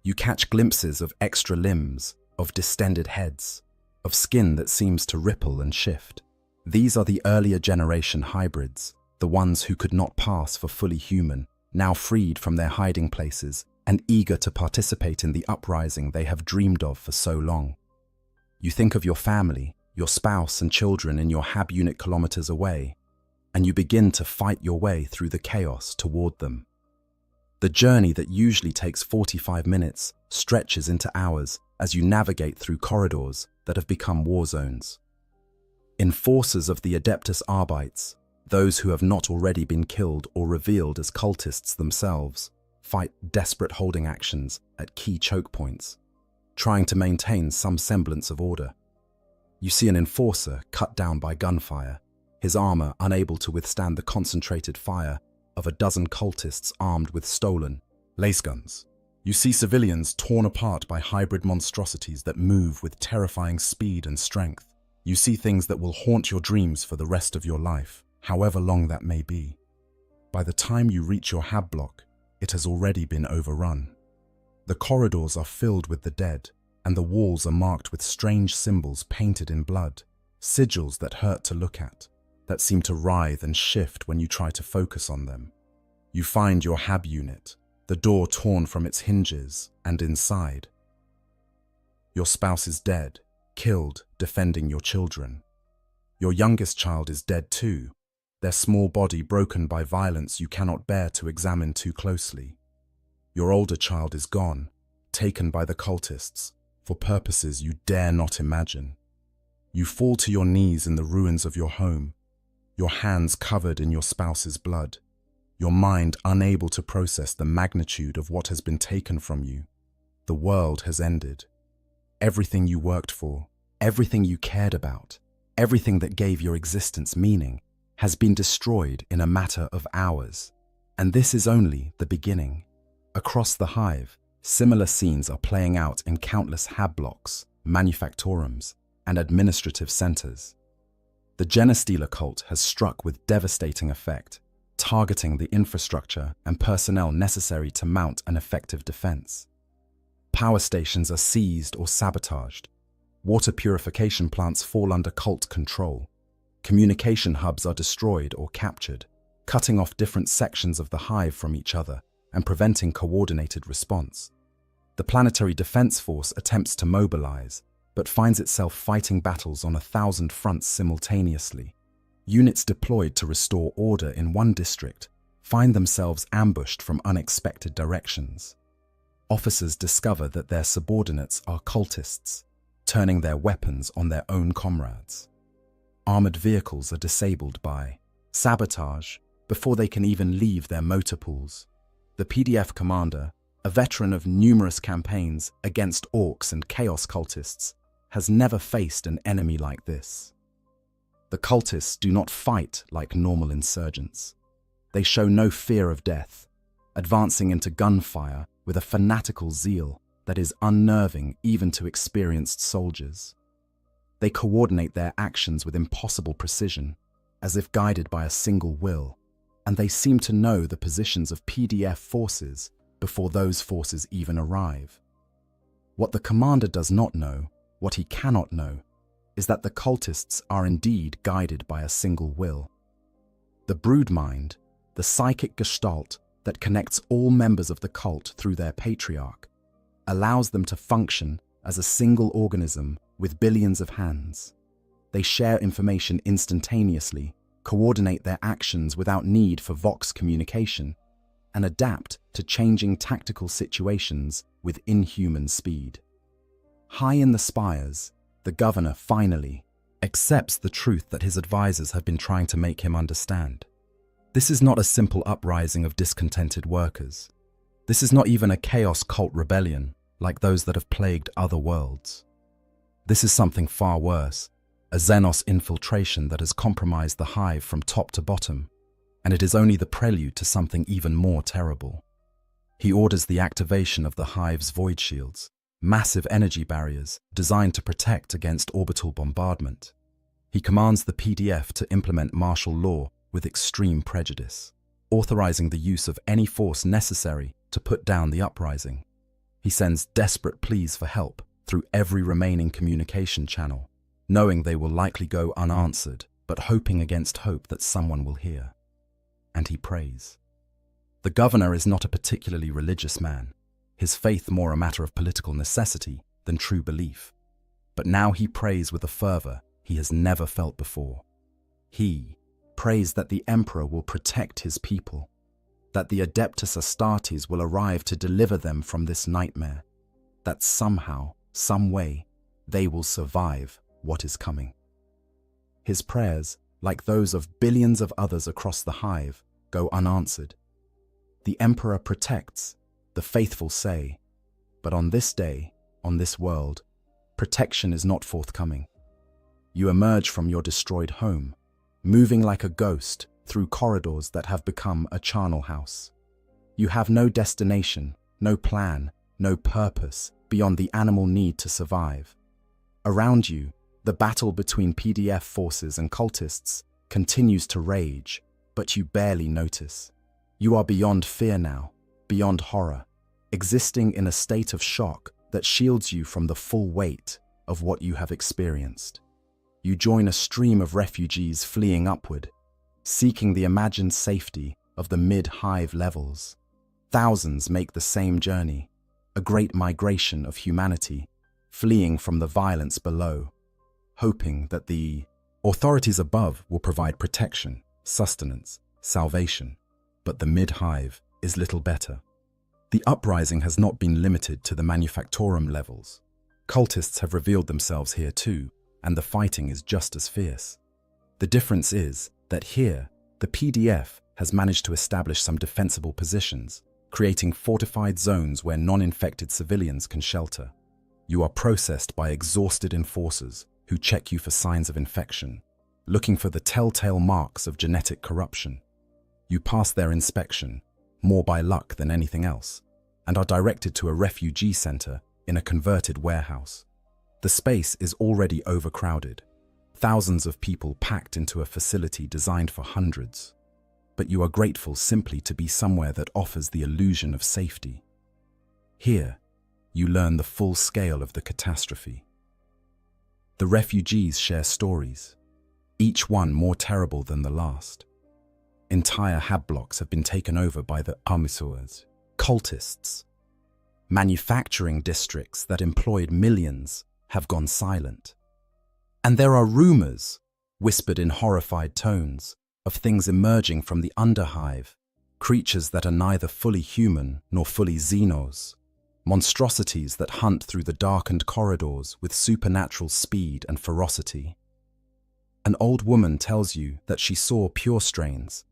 You catch glimpses of extra limbs, of distended heads, of skin that seems to ripple and shift. These are the earlier generation hybrids, the ones who could not pass for fully human, now freed from their hiding places and eager to participate in the uprising they have dreamed of for so long. You think of your family, your spouse and children in your hab unit kilometers away, and you begin to fight your way through the chaos toward them. The journey that usually takes 45 minutes stretches into hours as you navigate through corridors that have become war zones. Enforcers of the Adeptus Arbites, those who have not already been killed or revealed as cultists themselves, fight desperate holding actions at key choke points, trying to maintain some semblance of order. You see an enforcer cut down by gunfire, his armor unable to withstand the concentrated fire of a dozen cultists armed with stolen lace guns. You see civilians torn apart by hybrid monstrosities that move with terrifying speed and strength. You see things that will haunt your dreams for the rest of your life, however long that may be. By the time you reach your hab block, it has already been overrun. The corridors are filled with the dead, and the walls are marked with strange symbols painted in blood, sigils that hurt to look at, that seem to writhe and shift when you try to focus on them. You find your hab unit, the door torn from its hinges, and inside. Your spouse is dead, killed defending your children. Your youngest child is dead too, their small body broken by violence you cannot bear to examine too closely. Your older child is gone, taken by the cultists, for purposes you dare not imagine. You fall to your knees in the ruins of your home, your hands covered in your spouse's blood. your mind unable to process the magnitude of what has been taken from you. The world has ended. Everything you worked for, everything you cared about, everything that gave your existence meaning, has been destroyed in a matter of hours. And this is only the beginning. Across the hive, similar scenes are playing out in countless hab blocks, manufactorums, and administrative centers. The Genestealer cult has struck with devastating effect, targeting the infrastructure and personnel necessary to mount an effective defense. Power stations are seized or sabotaged. Water purification plants fall under cult control. Communication hubs are destroyed or captured, cutting off different sections of the hive from each other and preventing coordinated response. The Planetary Defense Force attempts to mobilize, but finds itself fighting battles on 1,000 fronts simultaneously. Units deployed to restore order in one district find themselves ambushed from unexpected directions. Officers discover that their subordinates are cultists, turning their weapons on their own comrades. Armored vehicles are disabled by sabotage before they can even leave their motor pools. The PDF commander, a veteran of numerous campaigns against orcs and chaos cultists, has never faced an enemy like this. The cultists do not fight like normal insurgents. They show no fear of death, advancing into gunfire with a fanatical zeal that is unnerving even to experienced soldiers. They coordinate their actions with impossible precision, as if guided by a single will, and they seem to know the positions of PDF forces before those forces even arrive. What the commander does not know, what he cannot know, is that the cultists are indeed guided by a single will. The brood mind, the psychic gestalt that connects all members of the cult through their patriarch, allows them to function as a single organism with billions of hands. They share information instantaneously, coordinate their actions without need for vox communication, and adapt to changing tactical situations with inhuman speed. High in the spires, the governor finally accepts the truth that his advisors have been trying to make him understand. This is not a simple uprising of discontented workers. This is not even a chaos cult rebellion like those that have plagued other worlds. This is something far worse, a Xenos infiltration that has compromised the hive from top to bottom, and it is only the prelude to something even more terrible. He orders the activation of the hive's void shields, massive energy barriers designed to protect against orbital bombardment. He commands the PDF to implement martial law with extreme prejudice, authorizing the use of any force necessary to put down the uprising. He sends desperate pleas for help through every remaining communication channel, knowing they will likely go unanswered, but hoping against hope that someone will hear. And he prays. The governor is not a particularly religious man, his faith more a matter of political necessity than true belief. But now he prays with a fervor he has never felt before. He prays that the emperor will protect his people, that the Adeptus Astartes will arrive to deliver them from this nightmare, that somehow, some way, they will survive what is coming. His prayers, like those of billions of others across the hive, go unanswered. The emperor protects, the faithful say, but on this day, on this world, protection is not forthcoming. You emerge from your destroyed home, moving like a ghost through corridors that have become a charnel house. You have no destination, no plan, no purpose beyond the animal need to survive. Around you, the battle between PDF forces and cultists continues to rage, but you barely notice. You are beyond fear now, beyond horror, existing in a state of shock that shields you from the full weight of what you have experienced. You join a stream of refugees fleeing upward, seeking the imagined safety of the mid-hive levels. Thousands make the same journey, a great migration of humanity, fleeing from the violence below, hoping that the authorities above will provide protection, sustenance, salvation. But the mid-hive is little better. The uprising has not been limited to the manufactorum levels. Cultists have revealed themselves here too, and the fighting is just as fierce. The difference is that here, the PDF has managed to establish some defensible positions, creating fortified zones where non-infected civilians can shelter. You are processed by exhausted enforcers who check you for signs of infection, looking for the telltale marks of genetic corruption. You pass their inspection, more by luck than anything else, and are directed to a refugee center in a converted warehouse. The space is already overcrowded, thousands of people packed into a facility designed for hundreds. But you are grateful simply to be somewhere that offers the illusion of safety. Here, you learn the full scale of the catastrophe. The refugees share stories, each one more terrible than the last. Entire hab blocks have been taken over by the Amisors, cultists. Manufacturing districts that employed millions have gone silent. And there are rumors, whispered in horrified tones, of things emerging from the underhive, creatures that are neither fully human nor fully xenos, monstrosities that hunt through the darkened corridors with supernatural speed and ferocity. An old woman tells you that she saw pure strains,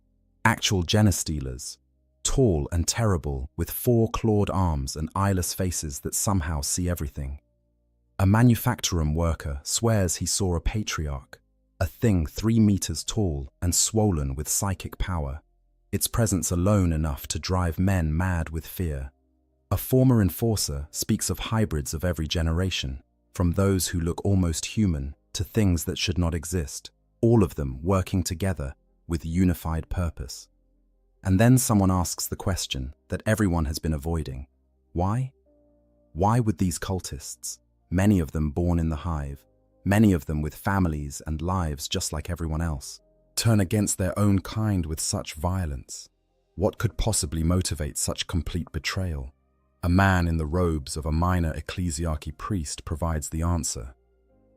actual genestealers, tall and terrible with 4 clawed arms and eyeless faces that somehow see everything. A manufacturing worker swears he saw a patriarch, a thing 3 meters tall and swollen with psychic power, its presence alone enough to drive men mad with fear. A former enforcer speaks of hybrids of every generation, from those who look almost human to things that should not exist, all of them working together with unified purpose. And then someone asks the question that everyone has been avoiding. Why? Why would these cultists, many of them born in the hive, many of them with families and lives just like everyone else, turn against their own kind with such violence? What could possibly motivate such complete betrayal? A man in the robes of a minor ecclesiarchy priest provides the answer,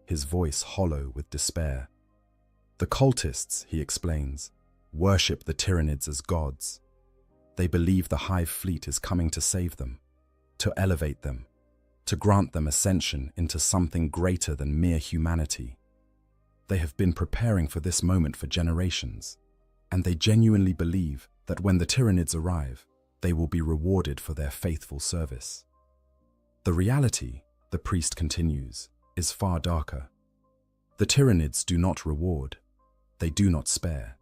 his voice hollow with despair. The cultists, he explains, worship the Tyranids as gods. They believe the hive fleet is coming to save them, to elevate them, to grant them ascension into something greater than mere humanity. They have been preparing for this moment for generations, and they genuinely believe that when the Tyranids arrive, they will be rewarded for their faithful service. The reality, the priest continues, is far darker. The Tyranids do not reward. They do not spare.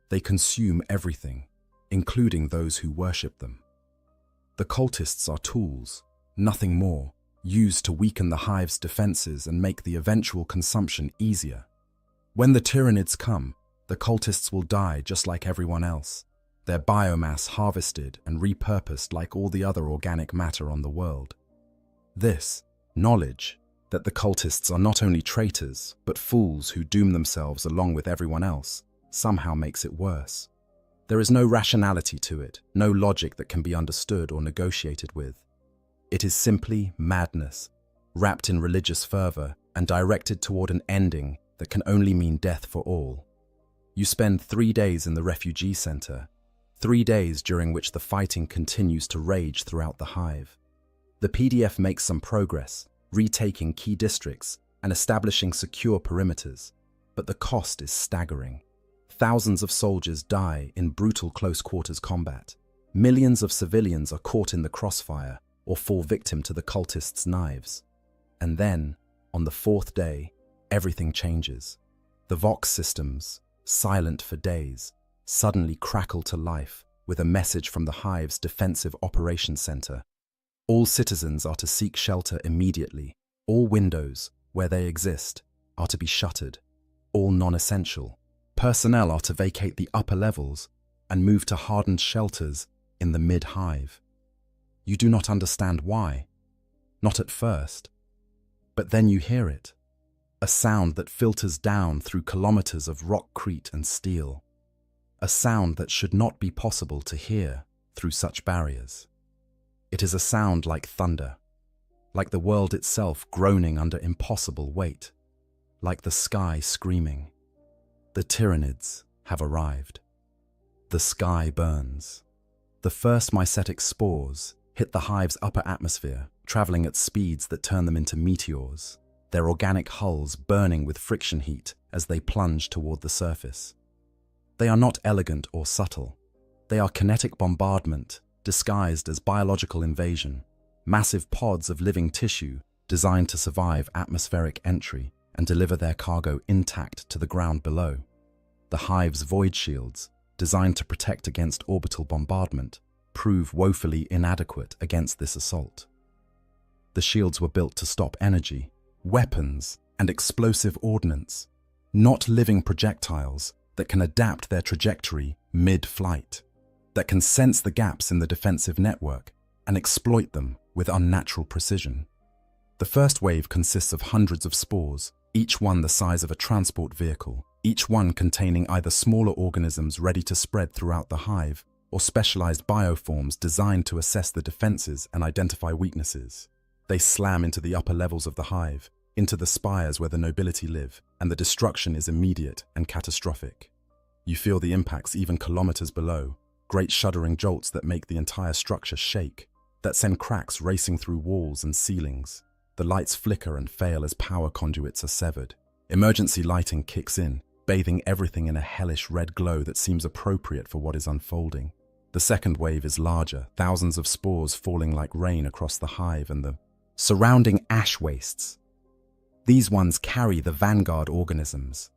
They consume everything, including those who worship them. The cultists are tools, nothing more, used to weaken the hive's defenses and make the eventual consumption easier. When the Tyranids come, the cultists will die just like everyone else, their biomass harvested and repurposed like all the other organic matter on the world. This knowledge that the cultists are not only traitors, but fools who doom themselves along with everyone else, somehow makes it worse. There is no rationality to it, no logic that can be understood or negotiated with. It is simply madness, wrapped in religious fervor and directed toward an ending that can only mean death for all. You spend 3 days in the refugee center, 3 days during which the fighting continues to rage throughout the hive. The PDF makes some progress, retaking key districts and establishing secure perimeters, but the cost is staggering. Thousands of soldiers die in brutal close-quarters combat. Millions of civilians are caught in the crossfire or fall victim to the cultists' knives. And then, on the 4th day, everything changes. The Vox systems, silent for days, suddenly crackle to life with a message from the hive's defensive operations center. All citizens are to seek shelter immediately. All windows, where they exist, are to be shuttered. All non-essential personnel are to vacate the upper levels and move to hardened shelters in the mid-hive. You do not understand why. Not at first. But then you hear it. A sound that filters down through kilometers of rockcrete and steel. A sound that should not be possible to hear through such barriers. It is a sound like thunder, like the world itself groaning under impossible weight, like the sky screaming. The Tyranids have arrived. The sky burns. The first mycetic spores hit the hive's upper atmosphere, traveling at speeds that turn them into meteors, their organic hulls burning with friction heat as they plunge toward the surface. They are not elegant or subtle. They are kinetic bombardment, disguised as biological invasion, massive pods of living tissue designed to survive atmospheric entry and deliver their cargo intact to the ground below. The hive's void shields, designed to protect against orbital bombardment, prove woefully inadequate against this assault. The shields were built to stop energy, weapons, and explosive ordnance, not living projectiles that can adapt their trajectory mid-flight, that can sense the gaps in the defensive network and exploit them with unnatural precision. The first wave consists of hundreds of spores, each one the size of a transport vehicle, each one containing either smaller organisms ready to spread throughout the hive or specialized bioforms designed to assess the defenses and identify weaknesses. They slam into the upper levels of the hive, into the spires where the nobility live, and the destruction is immediate and catastrophic. You feel the impacts even kilometers below, great shuddering jolts that make the entire structure shake, that send cracks racing through walls and ceilings. The lights flicker and fail as power conduits are severed. Emergency lighting kicks in, bathing everything in a hellish red glow that seems appropriate for what is unfolding. The second wave is larger, thousands of spores falling like rain across the hive and the surrounding ash wastes. These ones carry the vanguard organisms,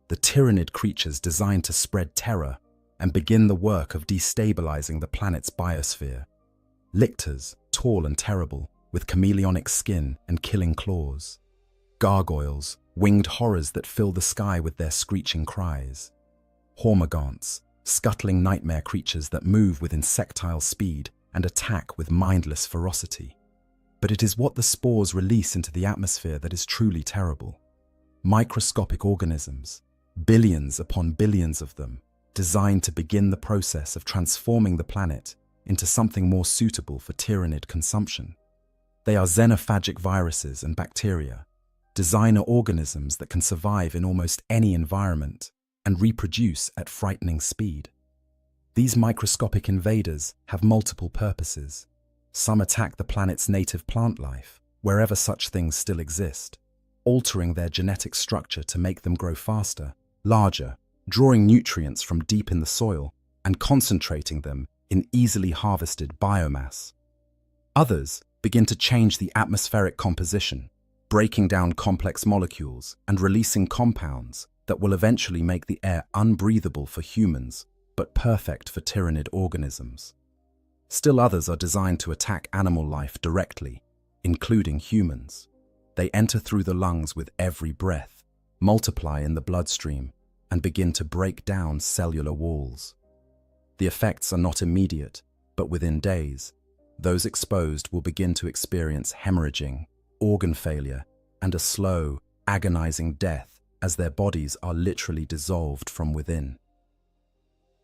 the tyrannid creatures designed to spread terror and begin the work of destabilizing the planet's biosphere. Lictors, tall and terrible, with chameleonic skin and killing claws. Gargoyles, winged horrors that fill the sky with their screeching cries. Hormagaunts, scuttling nightmare creatures that move with insectile speed and attack with mindless ferocity. But it is what the spores release into the atmosphere that is truly terrible. Microscopic organisms, billions upon billions of them, designed to begin the process of transforming the planet into something more suitable for tyrannid consumption. They are xenophagic viruses and bacteria, designer organisms that can survive in almost any environment and reproduce at frightening speed. These microscopic invaders have multiple purposes. Some attack the planet's native plant life, wherever such things still exist, altering their genetic structure to make them grow faster, larger, drawing nutrients from deep in the soil and concentrating them in easily harvested biomass. Others begin to change the atmospheric composition, breaking down complex molecules and releasing compounds that will eventually make the air unbreathable for humans, but perfect for tyrannid organisms. Still others are designed to attack animal life directly, including humans. They enter through the lungs with every breath, multiply in the bloodstream, and begin to break down cellular walls. The effects are not immediate, but within days, those exposed will begin to experience hemorrhaging, organ failure, and a slow, agonizing death as their bodies are literally dissolved from within.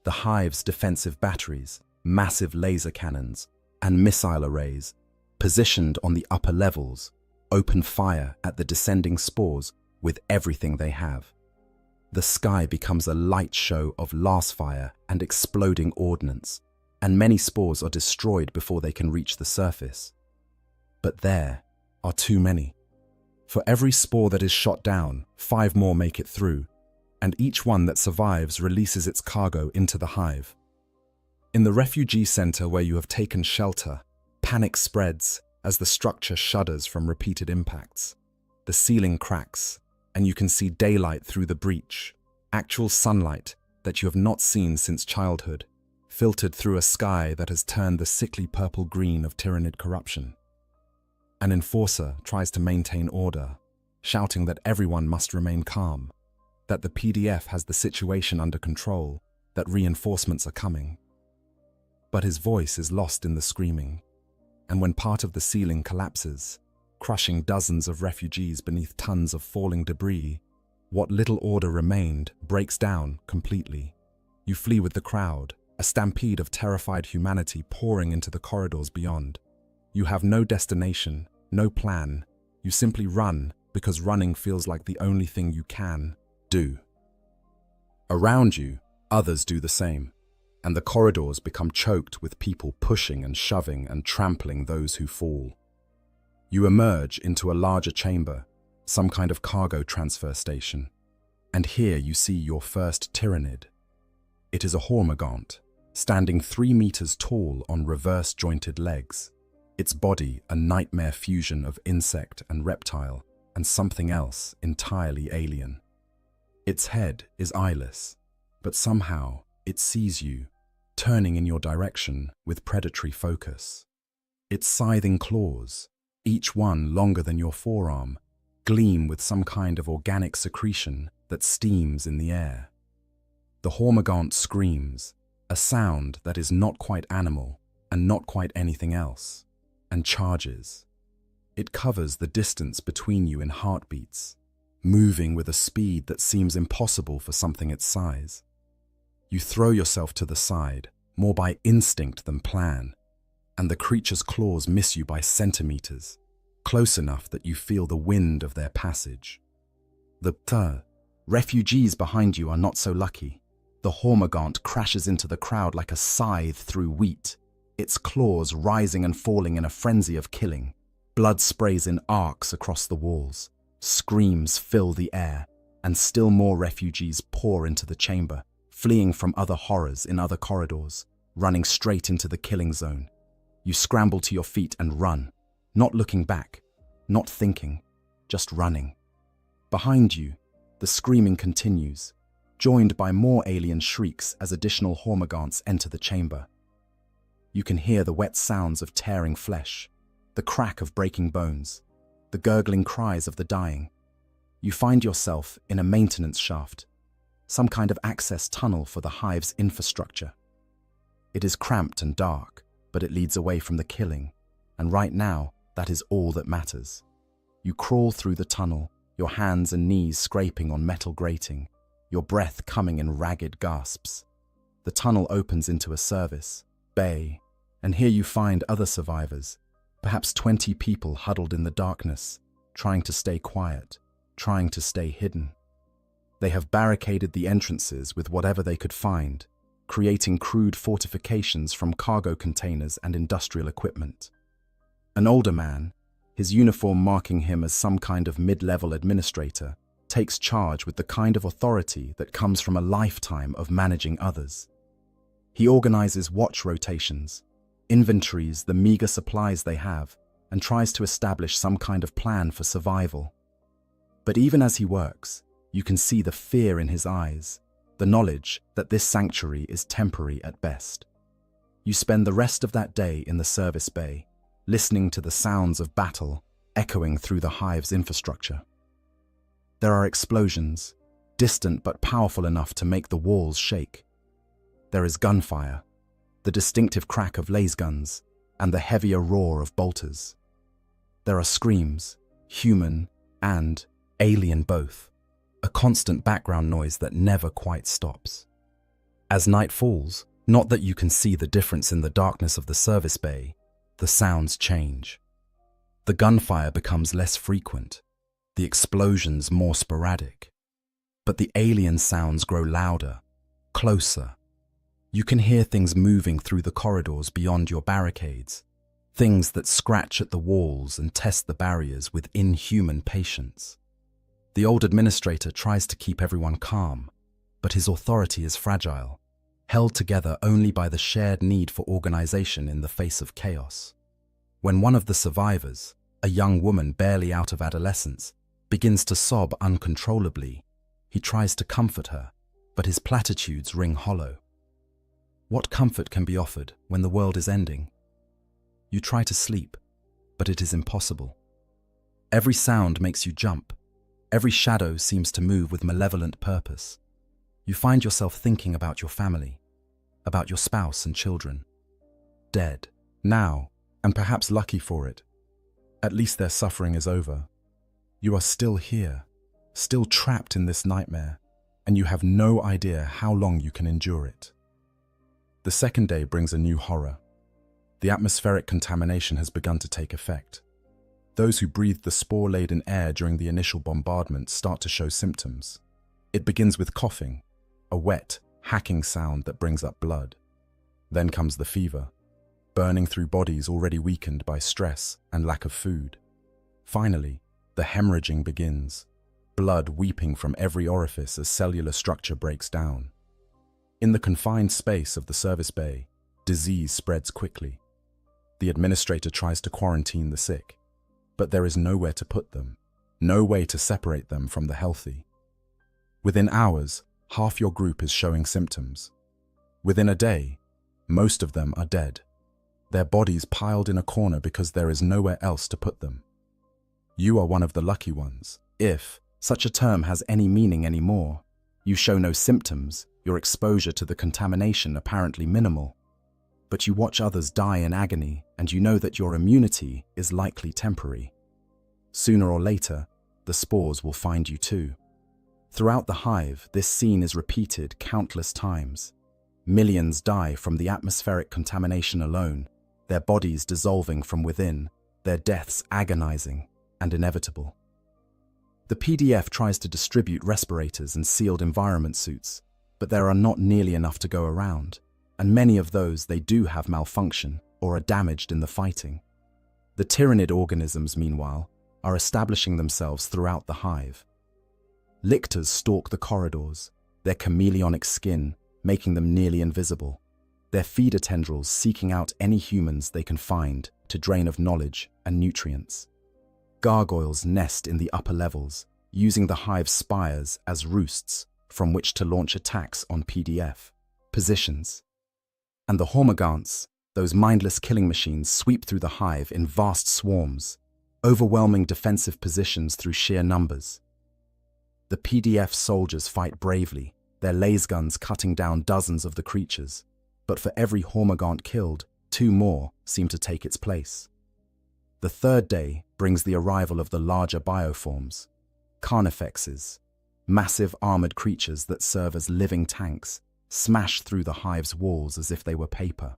The hive's defensive batteries, massive laser cannons, and missile arrays, positioned on the upper levels, open fire at the descending spores with everything they have. The sky becomes a light show of lasfire and exploding ordnance, and many spores are destroyed before they can reach the surface. But there are too many. For every spore that is shot down, 5 more make it through, and each one that survives releases its cargo into the hive. In the refugee center where you have taken shelter, panic spreads as the structure shudders from repeated impacts. The ceiling cracks, and you can see daylight through the breach, actual sunlight that you have not seen since childhood, filtered through a sky that has turned the sickly purple-green of tyrannid corruption. An enforcer tries to maintain order, shouting that everyone must remain calm, that the PDF has the situation under control, that reinforcements are coming. But his voice is lost in the screaming, and when part of the ceiling collapses, crushing dozens of refugees beneath tons of falling debris, what little order remained breaks down completely. You flee with the crowd, a stampede of terrified humanity pouring into the corridors beyond. You have no destination, no plan. You simply run because running feels like the only thing you can do. Around you, others do the same, and the corridors become choked with people pushing and shoving and trampling those who fall. You emerge into a larger chamber, some kind of cargo transfer station, and here you see your first tyrannid. It is a hormigaunt, standing 3 meters tall on reverse-jointed legs, its body a nightmare fusion of insect and reptile, and something else entirely alien. Its head is eyeless, but somehow it sees you, turning in your direction with predatory focus. Its scything claws, each one longer than your forearm, gleam with some kind of organic secretion that steams in the air. The hormigaunt screams, a sound that is not quite animal and not quite anything else, and charges. It covers the distance between you in heartbeats, moving with a speed that seems impossible for something its size. You throw yourself to the side, more by instinct than plan, and the creature's claws miss you by centimeters, close enough that you feel the wind of their passage. The refugees behind you are not so lucky. The hormigaunt crashes into the crowd like a scythe through wheat, its claws rising and falling in a frenzy of killing. Blood sprays in arcs across the walls. Screams fill the air, and still more refugees pour into the chamber, fleeing from other horrors in other corridors, running straight into the killing zone. You scramble to your feet and run, not looking back, not thinking, just running. Behind you, the screaming continues, joined by more alien shrieks as additional hormigaunts enter the chamber. You can hear the wet sounds of tearing flesh, the crack of breaking bones, the gurgling cries of the dying. You find yourself in a maintenance shaft, some kind of access tunnel for the hive's infrastructure. It is cramped and dark, but it leads away from the killing, and right now, that is all that matters. You crawl through the tunnel, your hands and knees scraping on metal grating, your breath coming in ragged gasps. The tunnel opens into a service bay, and here you find other survivors, perhaps 20 people huddled in the darkness, trying to stay quiet, trying to stay hidden. They have barricaded the entrances with whatever they could find, creating crude fortifications from cargo containers and industrial equipment. An older man, his uniform marking him as some kind of mid-level administrator, takes charge with the kind of authority that comes from a lifetime of managing others. He organizes watch rotations, inventories the meager supplies they have, and tries to establish some kind of plan for survival. But even as he works, you can see the fear in his eyes, the knowledge that this sanctuary is temporary at best. You spend the rest of that day in the service bay, listening to the sounds of battle echoing through the hive's infrastructure. There are explosions, distant but powerful enough to make the walls shake. There is gunfire, the distinctive crack of laser guns, and the heavier roar of bolters. There are screams, human and alien both, a constant background noise that never quite stops. As night falls, not that you can see the difference in the darkness of the service bay, the sounds change. The gunfire becomes less frequent, the explosions more sporadic. But the alien sounds grow louder, closer. You can hear things moving through the corridors beyond your barricades, things that scratch at the walls and test the barriers with inhuman patience. The old administrator tries to keep everyone calm, but his authority is fragile, held together only by the shared need for organization in the face of chaos. When one of the survivors, a young woman barely out of adolescence, begins to sob uncontrollably, he tries to comfort her, but his platitudes ring hollow. What comfort can be offered when the world is ending? You try to sleep, but it is impossible. Every sound makes you jump. Every shadow seems to move with malevolent purpose. You find yourself thinking about your family, about your spouse and children. Dead, now, and perhaps lucky for it. At least their suffering is over. You are still here, still trapped in this nightmare, and you have no idea how long you can endure it. The second day brings a new horror. The atmospheric contamination has begun to take effect. Those who breathed the spore-laden air during the initial bombardment start to show symptoms. It begins with coughing, a wet, hacking sound that brings up blood. Then comes the fever, burning through bodies already weakened by stress and lack of food. Finally, the hemorrhaging begins, blood weeping from every orifice as cellular structure breaks down. In the confined space of the service bay, disease spreads quickly. The administrator tries to quarantine the sick, but there is nowhere to put them, no way to separate them from the healthy. Within hours, half your group is showing symptoms. Within a day, most of them are dead, their bodies piled in a corner because there is nowhere else to put them. You are one of the lucky ones, if such a term has any meaning anymore. You show no symptoms, your exposure to the contamination apparently minimal. But you watch others die in agony, and you know that your immunity is likely temporary. Sooner or later, the spores will find you too. Throughout the hive, this scene is repeated countless times. Millions die from the atmospheric contamination alone, their bodies dissolving from within, their deaths agonizing and inevitable. The PDF tries to distribute respirators and sealed environment suits, but there are not nearly enough to go around, and many of those they do have malfunction or are damaged in the fighting. The tyrannid organisms, meanwhile, are establishing themselves throughout the hive. Lictors stalk the corridors, their chameleonic skin making them nearly invisible, their feeder tendrils seeking out any humans they can find to drain of knowledge and nutrients. Gargoyles nest in the upper levels, using the hive's spires as roosts from which to launch attacks on PDF positions. And the hormagaunts, those mindless killing machines, sweep through the hive in vast swarms, overwhelming defensive positions through sheer numbers. The PDF soldiers fight bravely, their lasguns cutting down dozens of the creatures, but for every hormagaunt killed, 2 more seem to take its place. The third day brings the arrival of the larger bioforms, carnifexes, massive armored creatures that serve as living tanks, smash through the hive's walls as if they were paper.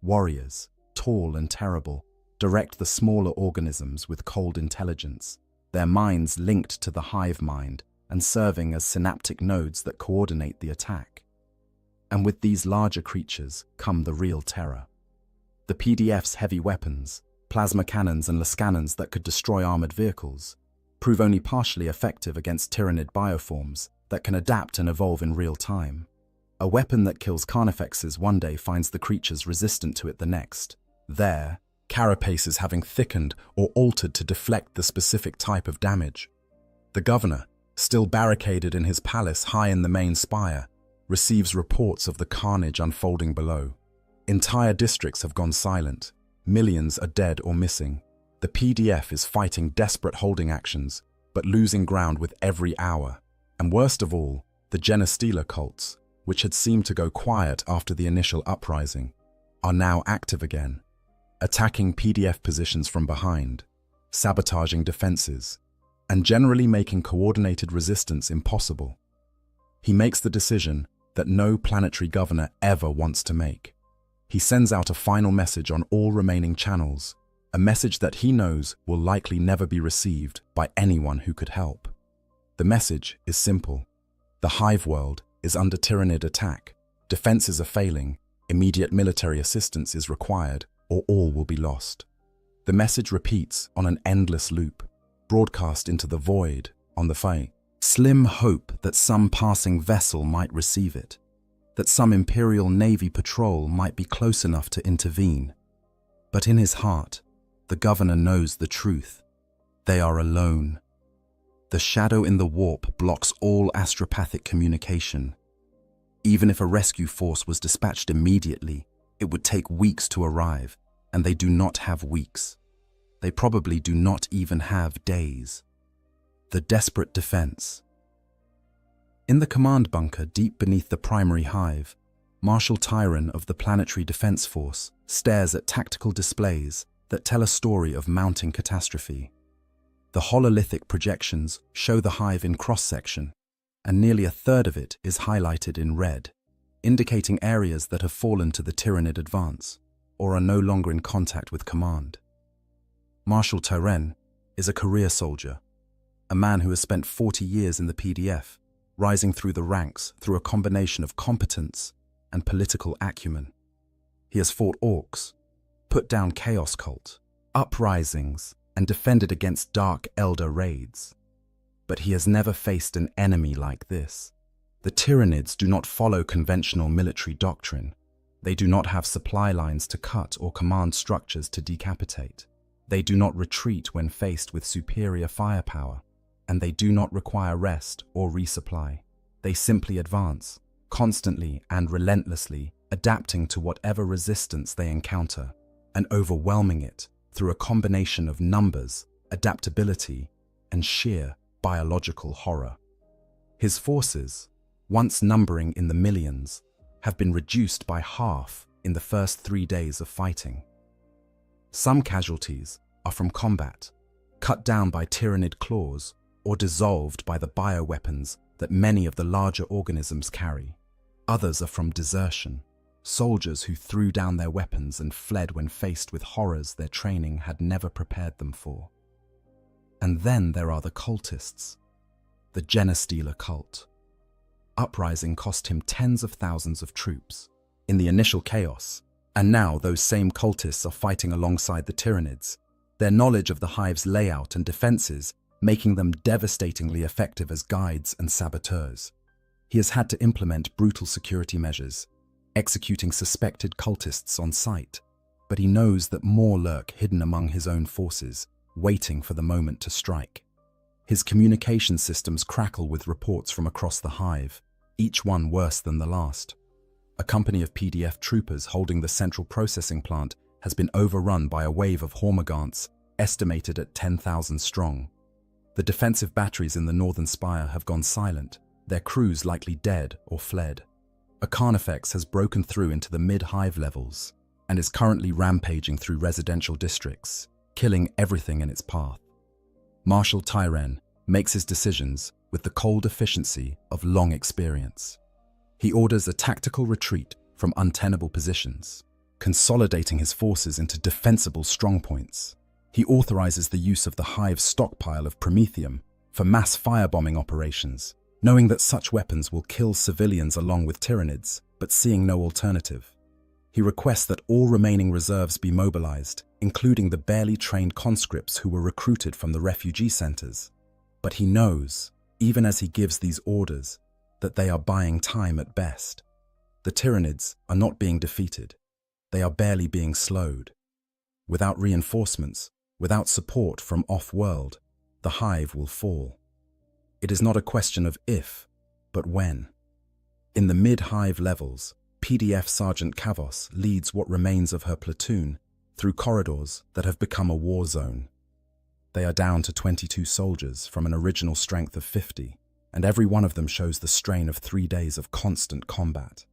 Warriors, tall and terrible, direct the smaller organisms with cold intelligence, their minds linked to the hive mind and serving as synaptic nodes that coordinate the attack. And with these larger creatures come the real terror. The PDF's heavy weapons, plasma cannons and lascannons that could destroy armored vehicles, prove only partially effective against tyrannid bioforms that can adapt and evolve in real time. A weapon that kills carnifexes one day finds the creatures resistant to it the next. Their carapaces having thickened or altered to deflect the specific type of damage. The governor, still barricaded in his palace high in the main spire, receives reports of the carnage unfolding below. Entire districts have gone silent. Millions are dead or missing. The PDF is fighting desperate holding actions, but losing ground with every hour. And worst of all, the Genestealer cults, which had seemed to go quiet after the initial uprising, are now active again, attacking PDF positions from behind, sabotaging defenses, and generally making coordinated resistance impossible. He makes the decision that no planetary governor ever wants to make. He sends out a final message on all remaining channels, a message that he knows will likely never be received by anyone who could help. The message is simple. The hive world is under tyrannid attack, defenses are failing, immediate military assistance is required, or all will be lost. The message repeats on an endless loop, broadcast into the void on the fight. Slim hope that some passing vessel might receive it, that some Imperial Navy patrol might be close enough to intervene. But in his heart, the governor knows the truth. They are alone. The shadow in the warp blocks all astropathic communication. Even if a rescue force was dispatched immediately, it would take weeks to arrive, and they do not have weeks. They probably do not even have days. The desperate defense. In the command bunker deep beneath the primary hive, Marshal Tyron of the Planetary Defense Force stares at tactical displays that tell a story of mounting catastrophe. The hololithic projections show the hive in cross-section, and nearly a third of it is highlighted in red, indicating areas that have fallen to the tyrannid advance or are no longer in contact with command. Marshal Tyron is a career soldier, a man who has spent 40 years in the PDF, rising through the ranks through a combination of competence and political acumen. He has fought orcs, put down chaos cult, uprisings, and defended against Dark Elder raids. But he has never faced an enemy like this. The Tyranids do not follow conventional military doctrine. They do not have supply lines to cut or command structures to decapitate. They do not retreat when faced with superior firepower, and they do not require rest or resupply. They simply advance, constantly and relentlessly, adapting to whatever resistance they encounter, and overwhelming it through a combination of numbers, adaptability, and sheer biological horror. His forces, once numbering in the millions, have been reduced by half in the first 3 days of fighting. Some casualties are from combat, cut down by Tyranid claws or dissolved by the bioweapons that many of the larger organisms carry. Others are from desertion, soldiers who threw down their weapons and fled when faced with horrors their training had never prepared them for. And then there are the cultists, the Genestealer cult. Uprising cost him tens of thousands of troops in the initial chaos, and now those same cultists are fighting alongside the Tyranids, their knowledge of the hive's layout and defenses making them devastatingly effective as guides and saboteurs. He has had to implement brutal security measures, executing suspected cultists on sight, but he knows that more lurk hidden among his own forces, waiting for the moment to strike. His communication systems crackle with reports from across the hive, each one worse than the last. A company of PDF troopers holding the central processing plant has been overrun by a wave of Hormagaunts, estimated at 10,000 strong. The defensive batteries in the northern spire have gone silent, their crews likely dead or fled. A Carnifex has broken through into the mid-hive levels and is currently rampaging through residential districts, killing everything in its path. Marshal Tyren makes his decisions with the cold efficiency of long experience. He orders a tactical retreat from untenable positions, consolidating his forces into defensible strongpoints. He authorizes the use of the hive's stockpile of promethium for mass firebombing operations, knowing that such weapons will kill civilians along with Tyranids, but seeing no alternative. He requests that all remaining reserves be mobilized, including the barely trained conscripts who were recruited from the refugee centers. But he knows, even as he gives these orders, that they are buying time at best. The Tyranids are not being defeated. They are barely being slowed. Without reinforcements, without support from off-world, the hive will fall. It is not a question of if, but when. In the mid-hive levels, PDF Sergeant Kavos leads what remains of her platoon through corridors that have become a war zone. They are down to 22 soldiers from an original strength of 50, and every one of them shows the strain of 3 days of constant combat.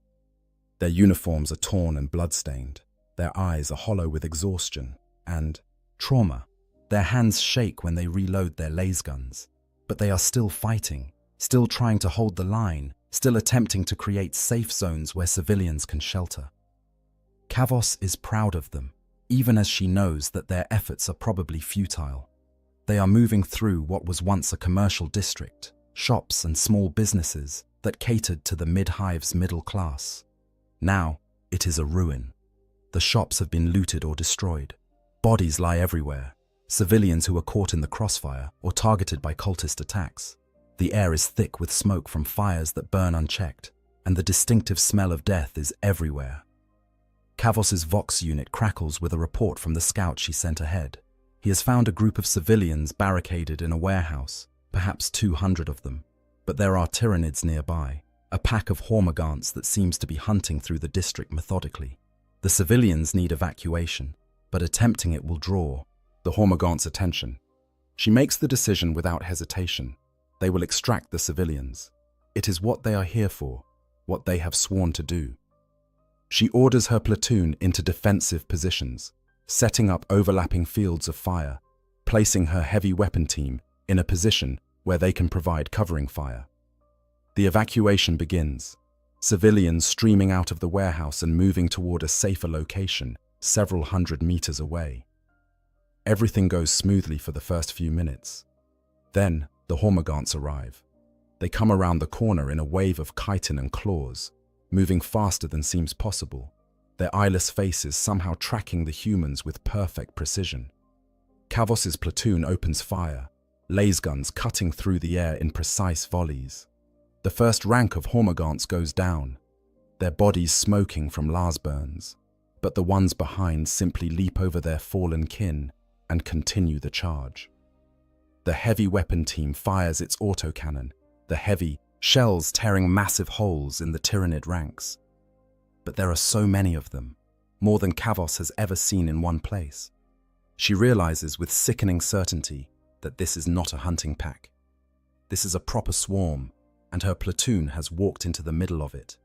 Their uniforms are torn and bloodstained, their eyes are hollow with exhaustion and trauma. Their hands shake when they reload their laser guns, but they are still fighting, still trying to hold the line, still attempting to create safe zones where civilians can shelter. Kavos is proud of them, even as she knows that their efforts are probably futile. They are moving through what was once a commercial district, shops and small businesses that catered to the mid-hive's middle class. Now, it is a ruin. The shops have been looted or destroyed. Bodies lie everywhere, civilians who were caught in the crossfire or targeted by cultist attacks. The air is thick with smoke from fires that burn unchecked, and the distinctive smell of death is everywhere. Kavos's Vox unit crackles with a report from the scout she sent ahead. He has found a group of civilians barricaded in a warehouse, perhaps 200 of them, but there are Tyranids nearby, a pack of Hormagaunts that seems to be hunting through the district methodically. The civilians need evacuation, but attempting it will draw the Hormagaunts' attention. She makes the decision without hesitation. They will extract the civilians. It is what they are here for, what they have sworn to do. She orders her platoon into defensive positions, setting up overlapping fields of fire, placing her heavy weapon team in a position where they can provide covering fire. The evacuation begins, civilians streaming out of the warehouse and moving toward a safer location several hundred meters away. Everything goes smoothly for the first few minutes. Then, the Hormagaunts arrive. They come around the corner in a wave of chitin and claws, moving faster than seems possible, their eyeless faces somehow tracking the humans with perfect precision. Kavos's platoon opens fire, laser guns cutting through the air in precise volleys. The first rank of Hormagaunts goes down, their bodies smoking from Lars burns, but the ones behind simply leap over their fallen kin and continue the charge. The heavy weapon team fires its autocannon, the heavy shells tearing massive holes in the Tyranid ranks. But there are so many of them, more than Kavos has ever seen in one place. She realizes with sickening certainty that this is not a hunting pack. This is a proper swarm, and her platoon has walked into the middle of it.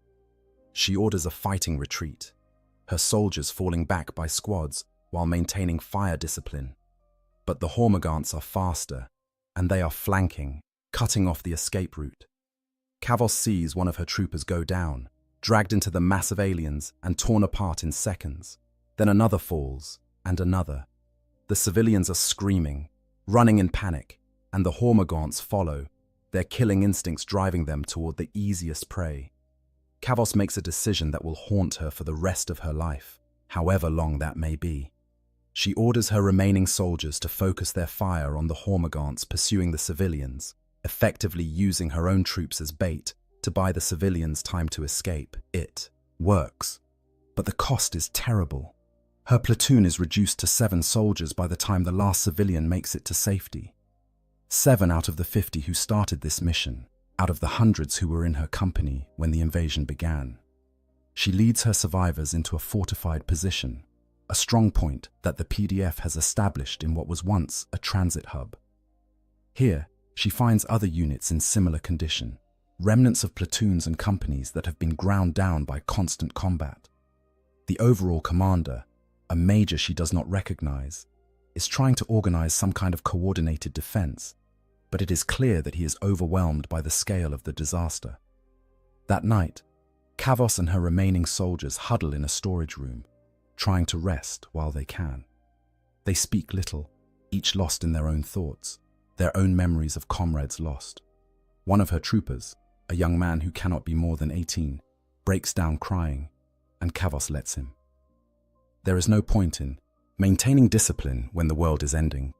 She orders a fighting retreat, her soldiers falling back by squads while maintaining fire discipline. But the Hormagaunts are faster, and they are flanking, cutting off the escape route. Kavos sees one of her troopers go down, dragged into the mass of aliens and torn apart in seconds. Then another falls, and another. The civilians are screaming, running in panic, and the Hormagaunts follow, their killing instincts driving them toward the easiest prey. Kavos makes a decision that will haunt her for the rest of her life, however long that may be. She orders her remaining soldiers to focus their fire on the Hormagaunts pursuing the civilians, effectively using her own troops as bait to buy the civilians time to escape. It works, but the cost is terrible. Her platoon is reduced to 7 soldiers by the time the last civilian makes it to safety. 7 out of the 50 who started this mission, out of the hundreds who were in her company when the invasion began. She leads her survivors into a fortified position, a strong point that the PDF has established in what was once a transit hub. Here, she finds other units in similar condition, remnants of platoons and companies that have been ground down by constant combat. The overall commander, a major she does not recognize, is trying to organize some kind of coordinated defense, but it is clear that he is overwhelmed by the scale of the disaster. That night, Kavos and her remaining soldiers huddle in a storage room, trying to rest while they can. They speak little, each lost in their own thoughts, their own memories of comrades lost. One of her troopers, a young man who cannot be more than 18, breaks down crying, and Kavos lets him. There is no point in maintaining discipline when the world is ending.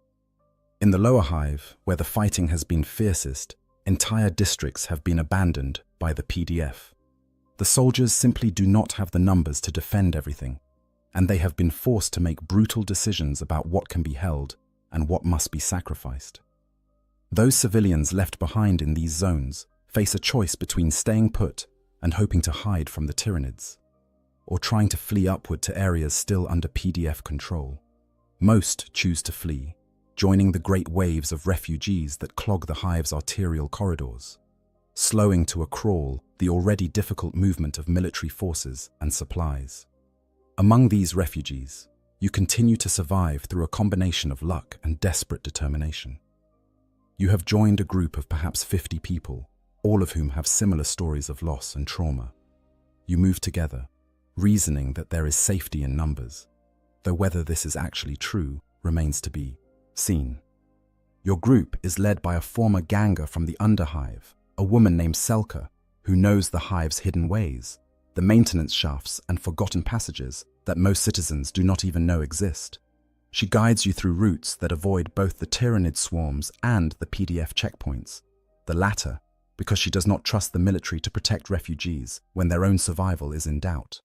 In the lower hive, where the fighting has been fiercest, entire districts have been abandoned by the PDF. The soldiers simply do not have the numbers to defend everything, and they have been forced to make brutal decisions about what can be held and what must be sacrificed. Those civilians left behind in these zones face a choice between staying put and hoping to hide from the Tyranids, or trying to flee upward to areas still under PDF control. Most choose to flee, joining the great waves of refugees that clog the hive's arterial corridors, slowing to a crawl the already difficult movement of military forces and supplies. Among these refugees, you continue to survive through a combination of luck and desperate determination. You have joined a group of perhaps 50 people, all of whom have similar stories of loss and trauma. You move together, reasoning that there is safety in numbers, though whether this is actually true remains to be seen. Your group is led by a former ganger from the Underhive, a woman named Selka, who knows the hive's hidden ways, the maintenance shafts and forgotten passages that most citizens do not even know exist. She guides you through routes that avoid both the Tyranid swarms and the PDF checkpoints, the latter because she does not trust the military to protect refugees when their own survival is in doubt.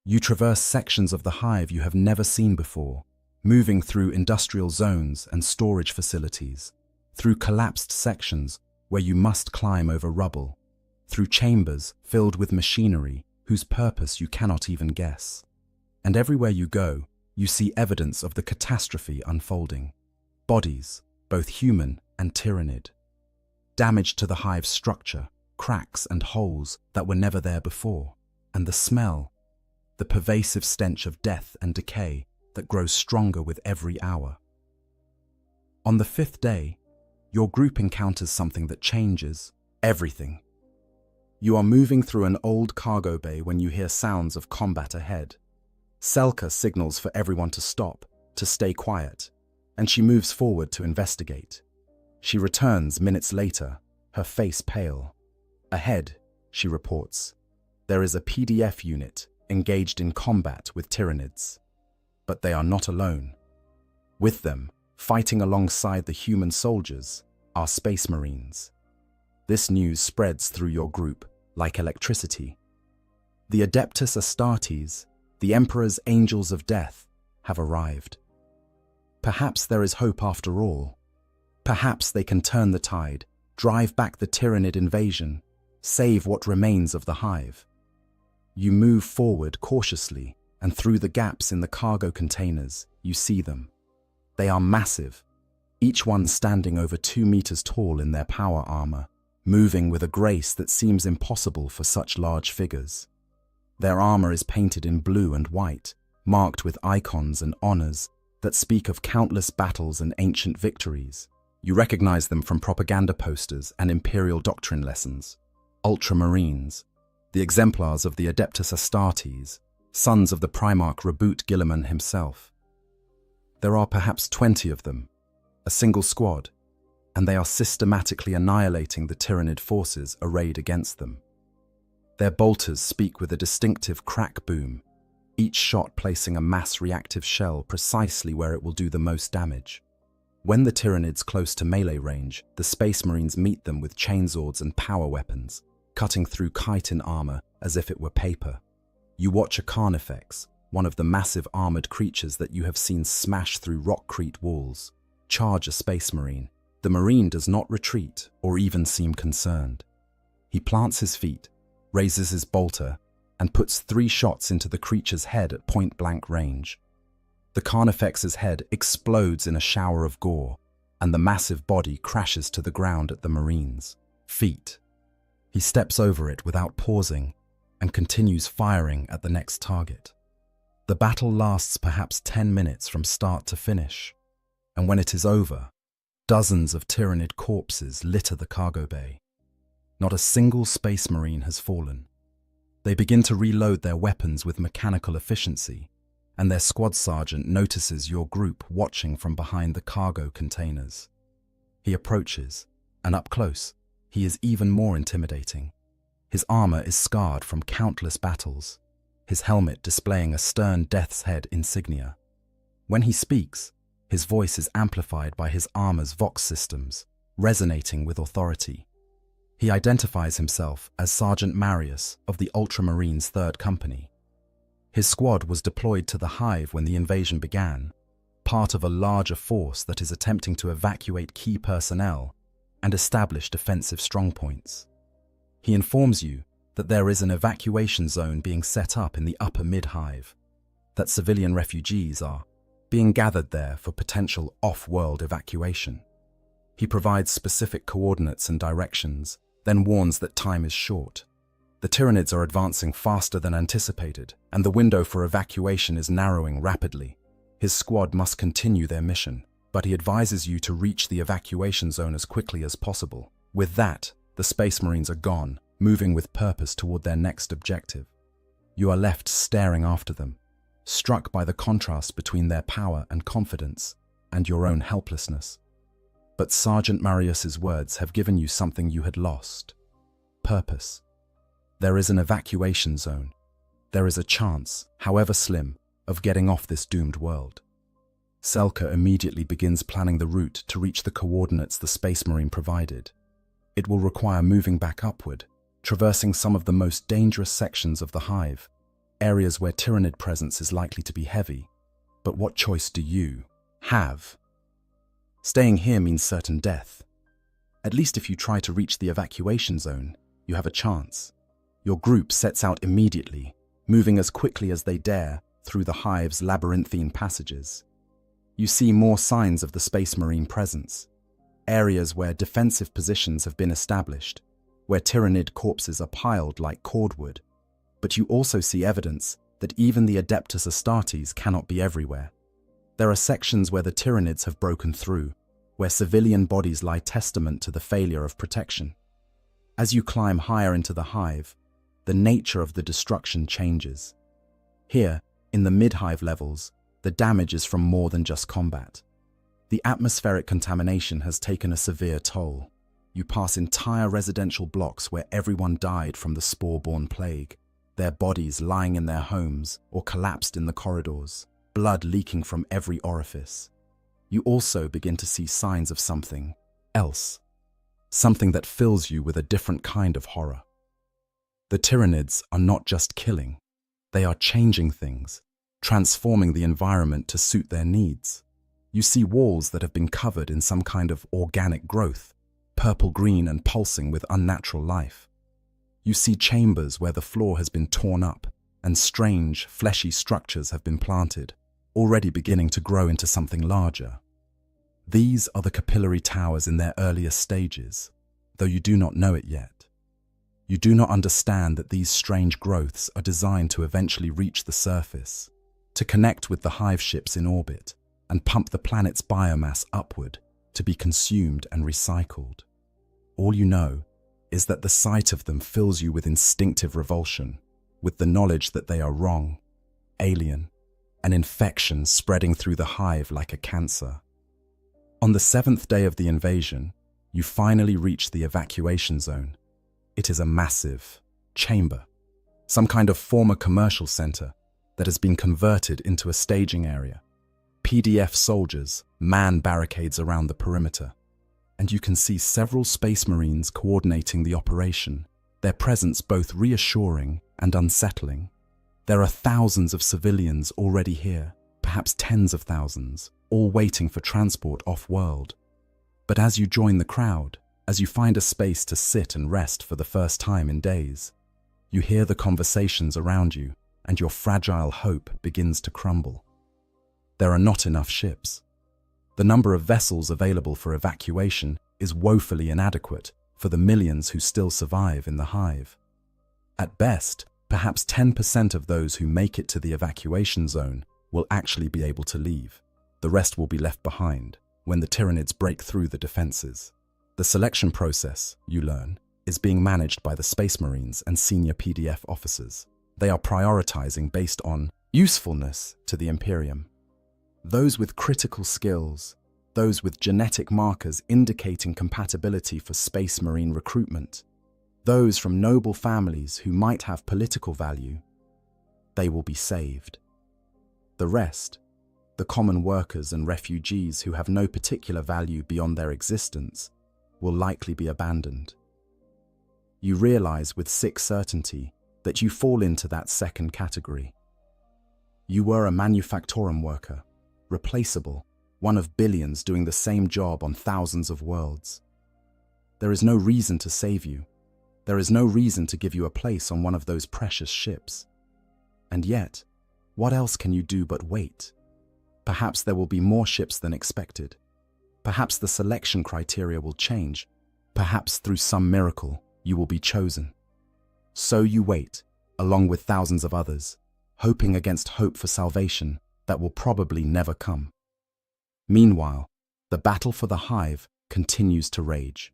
You traverse sections of the hive you have never seen before, moving through industrial zones and storage facilities, through collapsed sections where you must climb over rubble, through chambers filled with machinery whose purpose you cannot even guess. And everywhere you go, you see evidence of the catastrophe unfolding. Bodies, both human and Tyranid. Damage to the hive's structure, cracks and holes that were never there before. And the smell, the pervasive stench of death and decay that grows stronger with every hour. On the 5th day, your group encounters something that changes everything. You are moving through an old cargo bay when you hear sounds of combat ahead. Selka signals for everyone to stop, to stay quiet, and she moves forward to investigate. She returns minutes later, her face pale. Ahead, she reports, there is a PDF unit engaged in combat with Tyranids. But they are not alone. With them, fighting alongside the human soldiers, are Space Marines. This news spreads through your group like electricity. The Adeptus Astartes, the Emperor's Angels of Death, have arrived. Perhaps there is hope after all. Perhaps they can turn the tide, drive back the Tyranid invasion, save what remains of the hive. You move forward cautiously, and through the gaps in the cargo containers, you see them. They are massive, each one standing over 2 meters tall in their power armor, moving with a grace that seems impossible for such large figures. Their armor is painted in blue and white, marked with icons and honors that speak of countless battles and ancient victories. You recognize them from propaganda posters and imperial doctrine lessons. Ultramarines, the exemplars of the Adeptus Astartes, sons of the Primarch Reboot Guilliman himself. There are perhaps 20 of them, a single squad, and they are systematically annihilating the Tyranid forces arrayed against them. Their bolters speak with a distinctive crack boom, each shot placing a mass reactive shell precisely where it will do the most damage. When the Tyranids close to melee range, the Space Marines meet them with chainswords and power weapons, cutting through chitin armor as if it were paper. You watch a Carnifex, one of the massive armored creatures that you have seen smash through rockcrete walls, charge a Space Marine. The Marine does not retreat or even seem concerned. He plants his feet, raises his bolter, and puts 3 shots into the creature's head at point-blank range. The Carnifex's head explodes in a shower of gore, and the massive body crashes to the ground at the Marine's feet. He steps over it without pausing and continues firing at the next target. The battle lasts perhaps 10 minutes from start to finish, and when it is over, dozens of Tyranid corpses litter the cargo bay. Not a single Space Marine has fallen. They begin to reload their weapons with mechanical efficiency, and their squad sergeant notices your group watching from behind the cargo containers. He approaches, and up close, he is even more intimidating. His armor is scarred from countless battles, his helmet displaying a stern death's head insignia. When he speaks, his voice is amplified by his armor's vox systems, resonating with authority. He identifies himself as Sergeant Marius of the Ultramarines' 3rd Company. His squad was deployed to the Hive when the invasion began, part of a larger force that is attempting to evacuate key personnel and establish defensive strongpoints. He informs you that there is an evacuation zone being set up in the upper mid-hive, that civilian refugees are being gathered there for potential off-world evacuation. He provides specific coordinates and directions, then warns that time is short. The Tyranids are advancing faster than anticipated, and the window for evacuation is narrowing rapidly. His squad must continue their mission, but he advises you to reach the evacuation zone as quickly as possible. With that, the Space Marines are gone, moving with purpose toward their next objective. You are left staring after them, struck by the contrast between their power and confidence and your own helplessness. But Sergeant Marius's words have given you something you had lost: purpose. There is an evacuation zone. There is a chance, however slim, of getting off this doomed world. Selka immediately begins planning the route to reach the coordinates the Space Marine provided. It will require moving back upward, traversing some of the most dangerous sections of the Hive, areas where Tyranid presence is likely to be heavy. But what choice do you have? Staying here means certain death. At least if you try to reach the evacuation zone, you have a chance. Your group sets out immediately, moving as quickly as they dare through the Hive's labyrinthine passages. You see more signs of the Space Marine presence, areas where defensive positions have been established, where Tyranid corpses are piled like cordwood. But you also see evidence that even the Adeptus Astartes cannot be everywhere. There are sections where the Tyranids have broken through, where civilian bodies lie testament to the failure of protection. As you climb higher into the Hive, the nature of the destruction changes. Here, in the mid-Hive levels, the damage is from more than just combat. The atmospheric contamination has taken a severe toll. You pass entire residential blocks where everyone died from the spore-borne plague, their bodies lying in their homes or collapsed in the corridors, blood leaking from every orifice. You also begin to see signs of something else. something that fills you with a different kind of horror. The Tyranids are not just killing, they are changing things, transforming the environment to suit their needs. You see walls that have been covered in some kind of organic growth, purple-green and pulsing with unnatural life. You see chambers where the floor has been torn up and strange, fleshy structures have been planted, already beginning to grow into something larger. These are the capillary towers in their earliest stages, though you do not know it yet. You do not understand that these strange growths are designed to eventually reach the surface, to connect with the hive ships in orbit, and pump the planet's biomass upward to be consumed and recycled. All you know is that the sight of them fills you with instinctive revulsion, with the knowledge that they are wrong, alien, an infection spreading through the hive like a cancer. On the 7th day of the invasion, you finally reach the evacuation zone. It is a massive chamber, some kind of former commercial center that has been converted into a staging area. PDF soldiers man barricades around the perimeter, and you can see several Space Marines coordinating the operation, their presence both reassuring and unsettling. There are thousands of civilians already here, perhaps tens of thousands, all waiting for transport off-world. But as you join the crowd, as you find a space to sit and rest for the first time in days, you hear the conversations around you, and your fragile hope begins to crumble. There are not enough ships. The number of vessels available for evacuation is woefully inadequate for the millions who still survive in the hive. At best, perhaps 10% of those who make it to the evacuation zone will actually be able to leave. The rest will be left behind when the Tyranids break through the defenses. The selection process, you learn, is being managed by the Space Marines and senior PDF officers. They are prioritizing based on usefulness to the Imperium. Those with critical skills, those with genetic markers indicating compatibility for Space Marine recruitment, those from noble families who might have political value, they will be saved. The rest, the common workers and refugees who have no particular value beyond their existence, will likely be abandoned. You realize with sick certainty that you fall into that second category. You were a manufactorum worker, replaceable, one of billions doing the same job on thousands of worlds. There is no reason to save you. There is no reason to give you a place on one of those precious ships. And yet, what else can you do but wait? Perhaps there will be more ships than expected. Perhaps the selection criteria will change. Perhaps through some miracle, you will be chosen. So you wait, along with thousands of others, hoping against hope for salvation that will probably never come. Meanwhile, the battle for the hive continues to rage.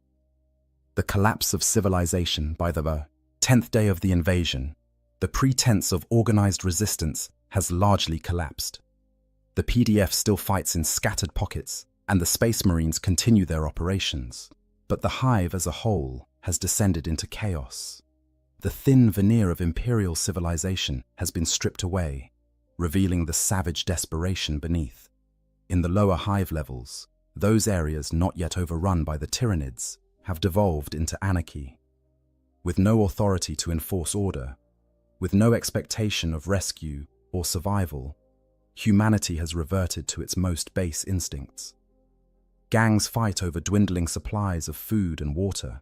The collapse of civilization by the 10th day of the invasion, the pretense of organized resistance has largely collapsed. The PDF still fights in scattered pockets, and the Space Marines continue their operations. But the hive as a whole has descended into chaos. The thin veneer of imperial civilization has been stripped away, revealing the savage desperation beneath. In the lower hive levels, those areas not yet overrun by the Tyranids have devolved into anarchy. With no authority to enforce order, with no expectation of rescue or survival, humanity has reverted to its most base instincts. Gangs fight over dwindling supplies of food and water.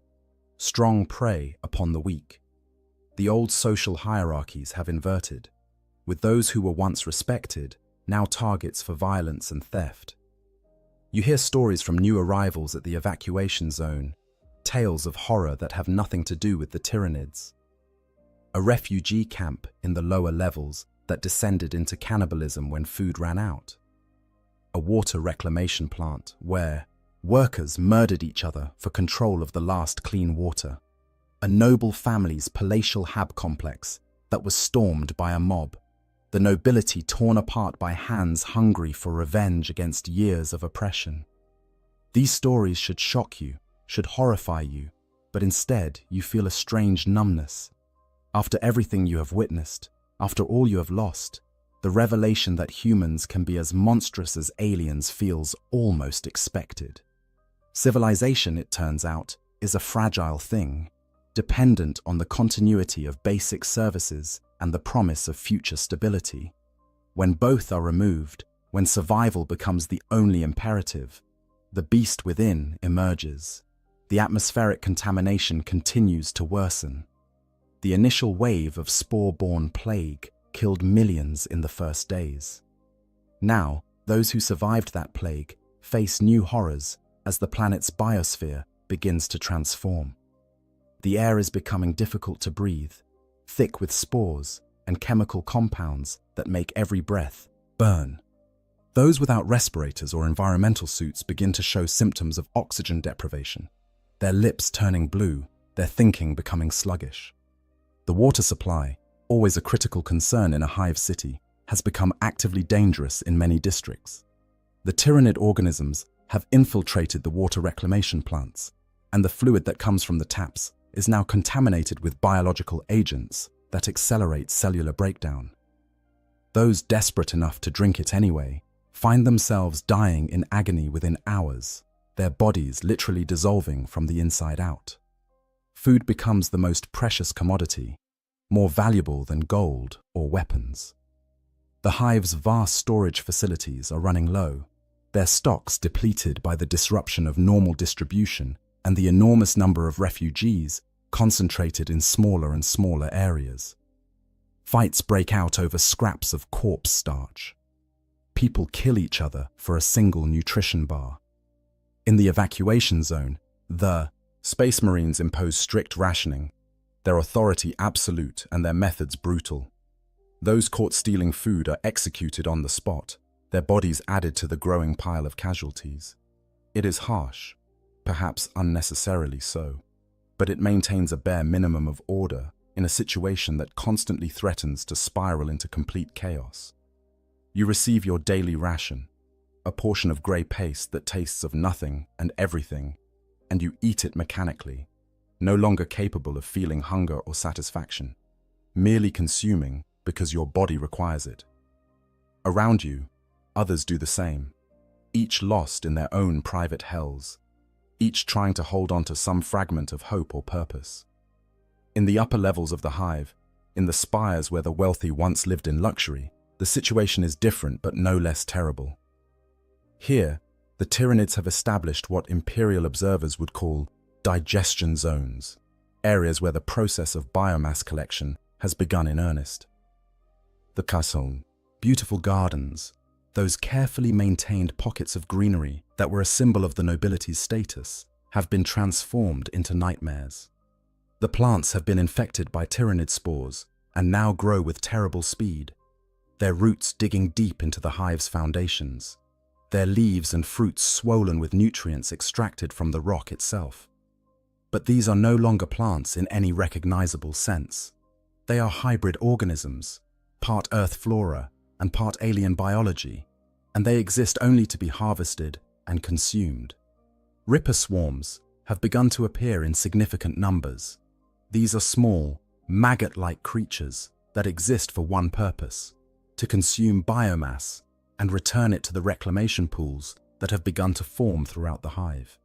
Strong prey upon the weak. The old social hierarchies have inverted, with those who were once respected now targets for violence and theft. You hear stories from new arrivals at the evacuation zone, tales of horror that have nothing to do with the Tyranids. A refugee camp in the lower levels that descended into cannibalism when food ran out. A water reclamation plant where workers murdered each other for control of the last clean water. A noble family's palatial hab complex that was stormed by a mob. The nobility torn apart by hands hungry for revenge against years of oppression. These stories should shock you, should horrify you, but instead you feel a strange numbness. After everything you have witnessed, after all you have lost, the revelation that humans can be as monstrous as aliens feels almost expected. Civilization, it turns out, is a fragile thing, dependent on the continuity of basic services and the promise of future stability. When both are removed, when survival becomes the only imperative, the beast within emerges. The atmospheric contamination continues to worsen. The initial wave of spore-borne plague killed millions in the first days. Now, those who survived that plague face new horrors as the planet's biosphere begins to transform. The air is becoming difficult to breathe, thick with spores and chemical compounds that make every breath burn. Those without respirators or environmental suits begin to show symptoms of oxygen deprivation, their lips turning blue, their thinking becoming sluggish. The water supply, always a critical concern in a hive city, has become actively dangerous in many districts. The tyrannid organisms have infiltrated the water reclamation plants, and the fluid that comes from the taps is now contaminated with biological agents that accelerate cellular breakdown. Those desperate enough to drink it anyway find themselves dying in agony within hours, their bodies literally dissolving from the inside out. Food becomes the most precious commodity, more valuable than gold or weapons. The hive's vast storage facilities are running low, their stocks depleted by the disruption of normal distribution and the enormous number of refugees concentrated in smaller and smaller areas. Fights break out over scraps of corpse starch. People kill each other for a single nutrition bar. In the evacuation zone, the Space Marines impose strict rationing, their authority absolute and their methods brutal. Those caught stealing food are executed on the spot, their bodies added to the growing pile of casualties. It is harsh, perhaps unnecessarily so, but it maintains a bare minimum of order in a situation that constantly threatens to spiral into complete chaos. You receive your daily ration, a portion of grey paste that tastes of nothing and everything, and you eat it mechanically, no longer capable of feeling hunger or satisfaction, merely consuming because your body requires it. Around you, others do the same, each lost in their own private hells, each trying to hold on to some fragment of hope or purpose. In the upper levels of the hive, in the spires where the wealthy once lived in luxury, the situation is different but no less terrible. Here, the Tyranids have established what imperial observers would call digestion zones, areas where the process of biomass collection has begun in earnest. The Cason, beautiful gardens, those carefully maintained pockets of greenery that were a symbol of the nobility's status, have been transformed into nightmares. The plants have been infected by tyrannid spores and now grow with terrible speed, their roots digging deep into the hive's foundations, their leaves and fruits swollen with nutrients extracted from the rock itself. But these are no longer plants in any recognizable sense. They are hybrid organisms, part earth flora and part alien biology, and they exist only to be harvested and consumed. Ripper swarms have begun to appear in significant numbers. These are small, maggot-like creatures that exist for one purpose: to consume biomass and return it to the reclamation pools that have begun to form throughout the hive.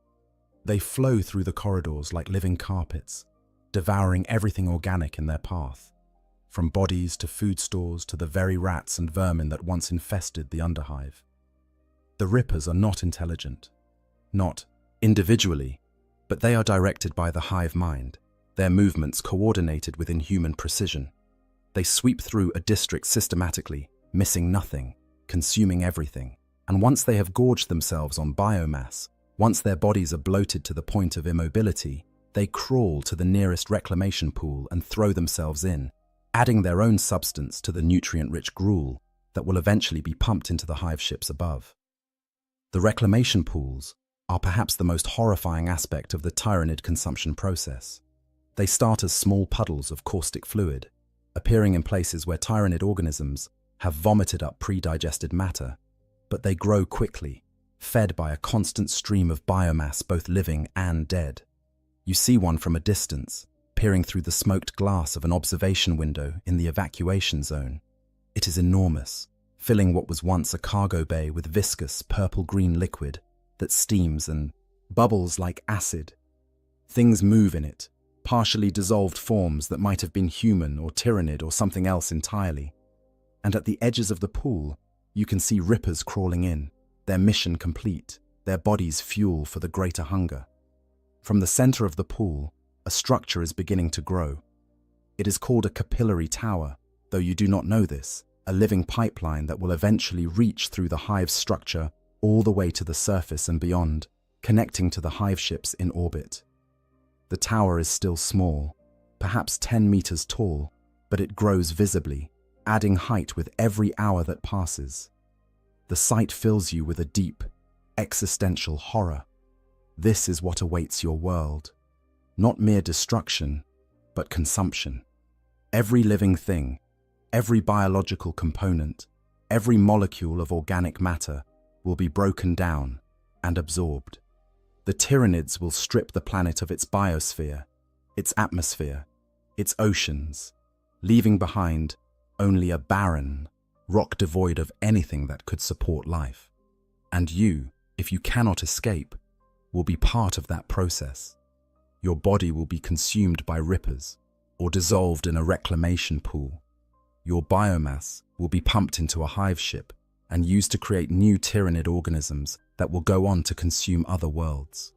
They flow through the corridors like living carpets, devouring everything organic in their path, from bodies to food stores to the very rats and vermin that once infested the underhive. The Rippers are not intelligent, not individually, but they are directed by the hive mind, their movements coordinated with inhuman precision. They sweep through a district systematically, missing nothing, consuming everything, and once they have gorged themselves on biomass, once their bodies are bloated to the point of immobility, they crawl to the nearest reclamation pool and throw themselves in, adding their own substance to the nutrient-rich gruel that will eventually be pumped into the hive ships above. The reclamation pools are perhaps the most horrifying aspect of the tyrannid consumption process. They start as small puddles of caustic fluid, appearing in places where tyrannid organisms have vomited up pre-digested matter, but they grow quickly, fed by a constant stream of biomass both living and dead. You see one from a distance, peering through the smoked glass of an observation window in the evacuation zone. It is enormous, filling what was once a cargo bay with viscous purple-green liquid that steams and bubbles like acid. Things move in it, partially dissolved forms that might have been human or tyrannid or something else entirely. And at the edges of the pool, you can see rippers crawling in, their mission complete, their bodies fuel for the greater hunger. From the center of the pool, a structure is beginning to grow. It is called a capillary tower, though you do not know this, a living pipeline that will eventually reach through the hive's structure all the way to the surface and beyond, connecting to the hive ships in orbit. The tower is still small, perhaps 10 meters tall, but it grows visibly, adding height with every hour that passes. The sight fills you with a deep, existential horror. This is what awaits your world. Not mere destruction, but consumption. Every living thing, every biological component, every molecule of organic matter will be broken down and absorbed. The tyrannids will strip the planet of its biosphere, its atmosphere, its oceans, leaving behind only a barren, rock devoid of anything that could support life. And you, if you cannot escape, will be part of that process. Your body will be consumed by rippers or dissolved in a reclamation pool. Your biomass will be pumped into a hive ship and used to create new tyrannid organisms that will go on to consume other worlds.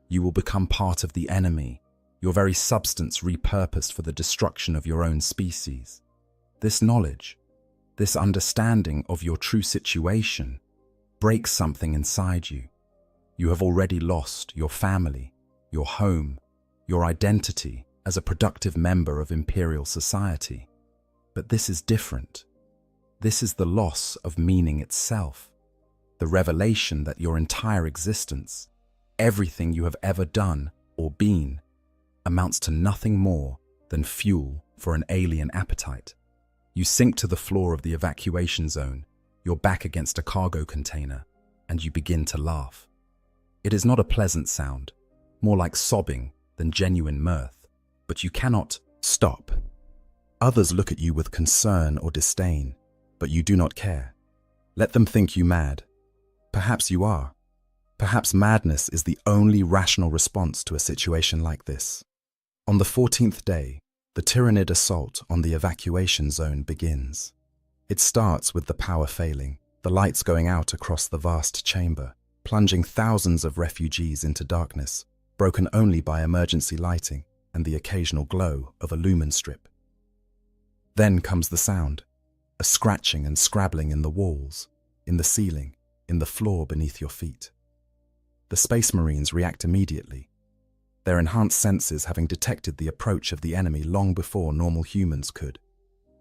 You will become part of the enemy, your very substance repurposed for the destruction of your own species. This knowledge, this understanding of your true situation, breaks something inside you. You have already lost your family, your home, your identity as a productive member of imperial society. But this is different. This is the loss of meaning itself, the revelation that your entire existence, everything you have ever done or been, amounts to nothing more than fuel for an alien appetite. You sink to the floor of the evacuation zone, your back against a cargo container, and you begin to laugh. It is not a pleasant sound, more like sobbing than genuine mirth, but you cannot stop. Others look at you with concern or disdain, but you do not care. Let them think you mad. Perhaps you are. Perhaps madness is the only rational response to a situation like this. On the 14th day, the tyrannid assault on the evacuation zone begins. It starts with the power failing, the lights going out across the vast chamber, plunging thousands of refugees into darkness, broken only by emergency lighting and the occasional glow of a lumen strip. Then comes the sound, a scratching and scrabbling in the walls, in the ceiling, in the floor beneath your feet. The Space Marines react immediately, their enhanced senses having detected the approach of the enemy long before normal humans could.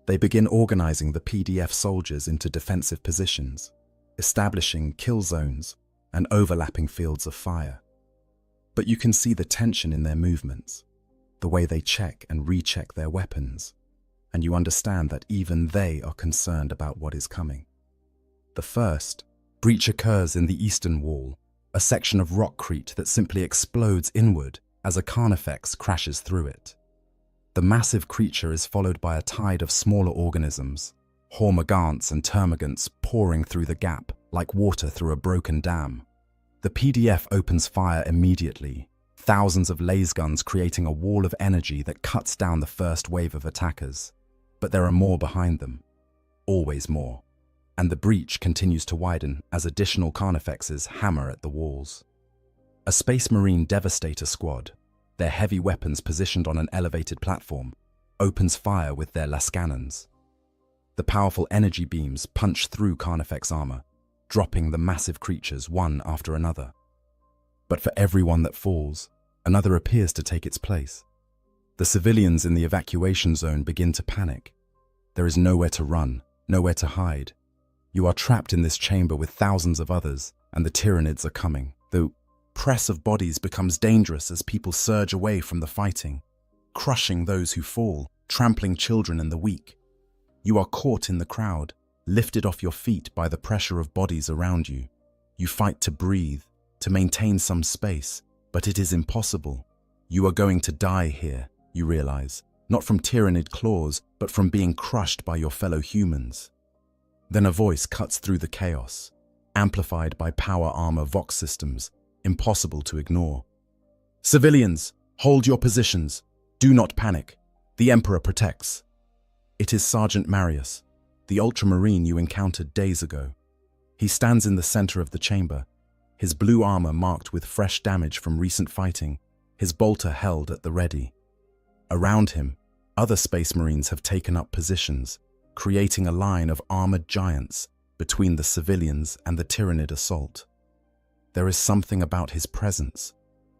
They begin organizing the PDF soldiers into defensive positions, establishing kill zones and overlapping fields of fire. But you can see the tension in their movements, the way they check and recheck their weapons, and you understand that even they are concerned about what is coming. The first breach occurs in the eastern wall, a section of rockcrete that simply explodes inward as a carnifex crashes through it. The massive creature is followed by a tide of smaller organisms, hormagaunts and termagants pouring through the gap like water through a broken dam. The PDF opens fire immediately, thousands of laser guns creating a wall of energy that cuts down the first wave of attackers. But there are more behind them, always more, and the breach continues to widen as additional carnifexes hammer at the walls. A Space Marine Devastator squad, their heavy weapons positioned on an elevated platform, opens fire with their lascannons. The powerful energy beams punch through carnifex armor, dropping the massive creatures one after another. But for every one that falls, another appears to take its place. The civilians in the evacuation zone begin to panic. There is nowhere to run, nowhere to hide. You are trapped in this chamber with thousands of others, and the tyrannids are coming. The press of bodies becomes dangerous as people surge away from the fighting, crushing those who fall, trampling children and the weak. You are caught in the crowd, lifted off your feet by the pressure of bodies around you. You fight to breathe, to maintain some space, but it is impossible. You are going to die here, you realize, not from tyrannid claws, but from being crushed by your fellow humans. Then a voice cuts through the chaos, amplified by power armor Vox systems, impossible to ignore. Civilians, Hold your positions. Do not panic. The Emperor protects. It is Sergeant Marius, the ultramarine you encountered days ago. He stands in the center of the chamber, his blue armor marked with fresh damage from recent fighting, his bolter held at the ready. Around him, other Space Marines have taken up positions, creating a line of armored giants between the civilians and the Tyranid assault. There is something about his presence,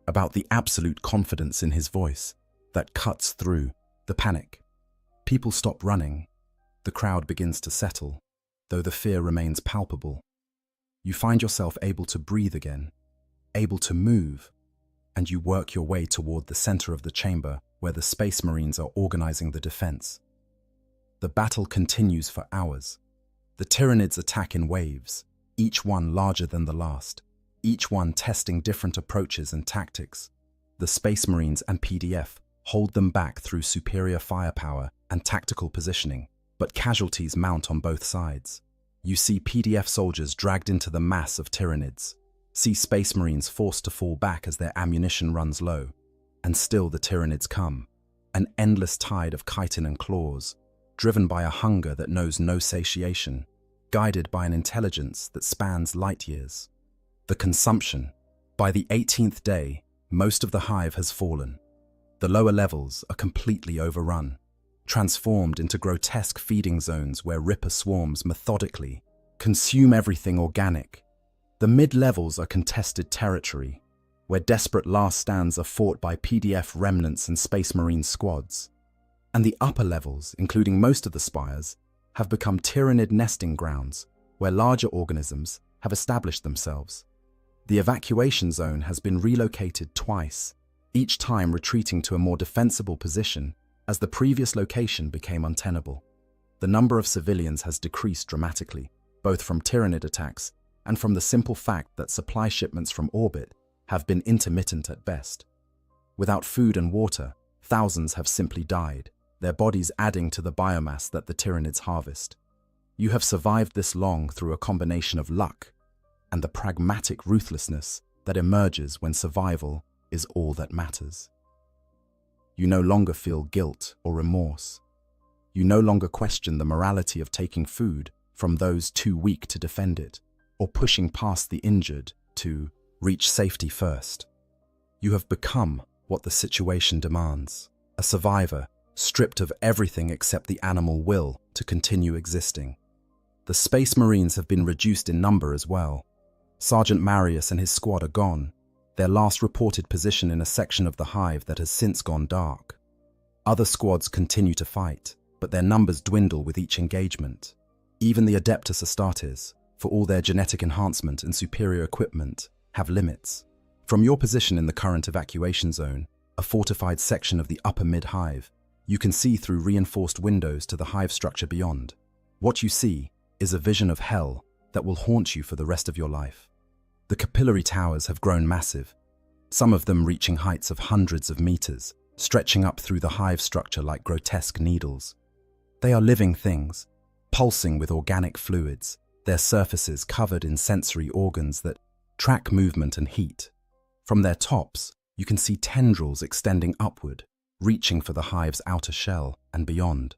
about the absolute confidence in his voice, that cuts through the panic. People stop running. The crowd begins to settle, though the fear remains palpable. You find yourself able to breathe again, able to move, and you work your way toward the center of the chamber where the Space Marines are organizing the defense. The battle continues for hours. The Tyranids attack in waves, each one larger than the last, each one testing different approaches and tactics. The Space Marines and PDF hold them back through superior firepower and tactical positioning, but casualties mount on both sides. You see PDF soldiers dragged into the mass of Tyranids, see Space Marines forced to fall back as their ammunition runs low, and still the Tyranids come, an endless tide of chitin and claws, driven by a hunger that knows no satiation, guided by an intelligence that spans light years. The consumption. By the 18th day, most of the hive has fallen. The lower levels are completely overrun, transformed into grotesque feeding zones where Ripper swarms methodically consume everything organic. The mid-levels are contested territory, where desperate last stands are fought by PDF remnants and Space Marine squads. And the upper levels, including most of the spires, have become Tyranid nesting grounds, where larger organisms have established themselves. The evacuation zone has been relocated twice, each time retreating to a more defensible position as the previous location became untenable. The number of civilians has decreased dramatically, both from Tyranid attacks and from the simple fact that supply shipments from orbit have been intermittent at best. Without food and water, thousands have simply died, their bodies adding to the biomass that the Tyranids harvest. You have survived this long through a combination of luck and the pragmatic ruthlessness that emerges when survival is all that matters. You no longer feel guilt or remorse. You no longer question the morality of taking food from those too weak to defend it, or pushing past the injured to reach safety first. You have become what the situation demands, a survivor stripped of everything except the animal will to continue existing. The Space Marines have been reduced in number as well. Sergeant Marius and his squad are gone, their last reported position in a section of the hive that has since gone dark. Other squads continue to fight, but their numbers dwindle with each engagement. Even the Adeptus Astartes, for all their genetic enhancement and superior equipment, have limits. From your position in the current evacuation zone, a fortified section of the upper mid-hive, you can see through reinforced windows to the hive structure beyond. What you see is a vision of hell that will haunt you for the rest of your life. The capillary towers have grown massive, some of them reaching heights of hundreds of meters, stretching up through the hive structure like grotesque needles. They are living things, pulsing with organic fluids, their surfaces covered in sensory organs that track movement and heat. From their tops, you can see tendrils extending upward, reaching for the hive's outer shell and beyond.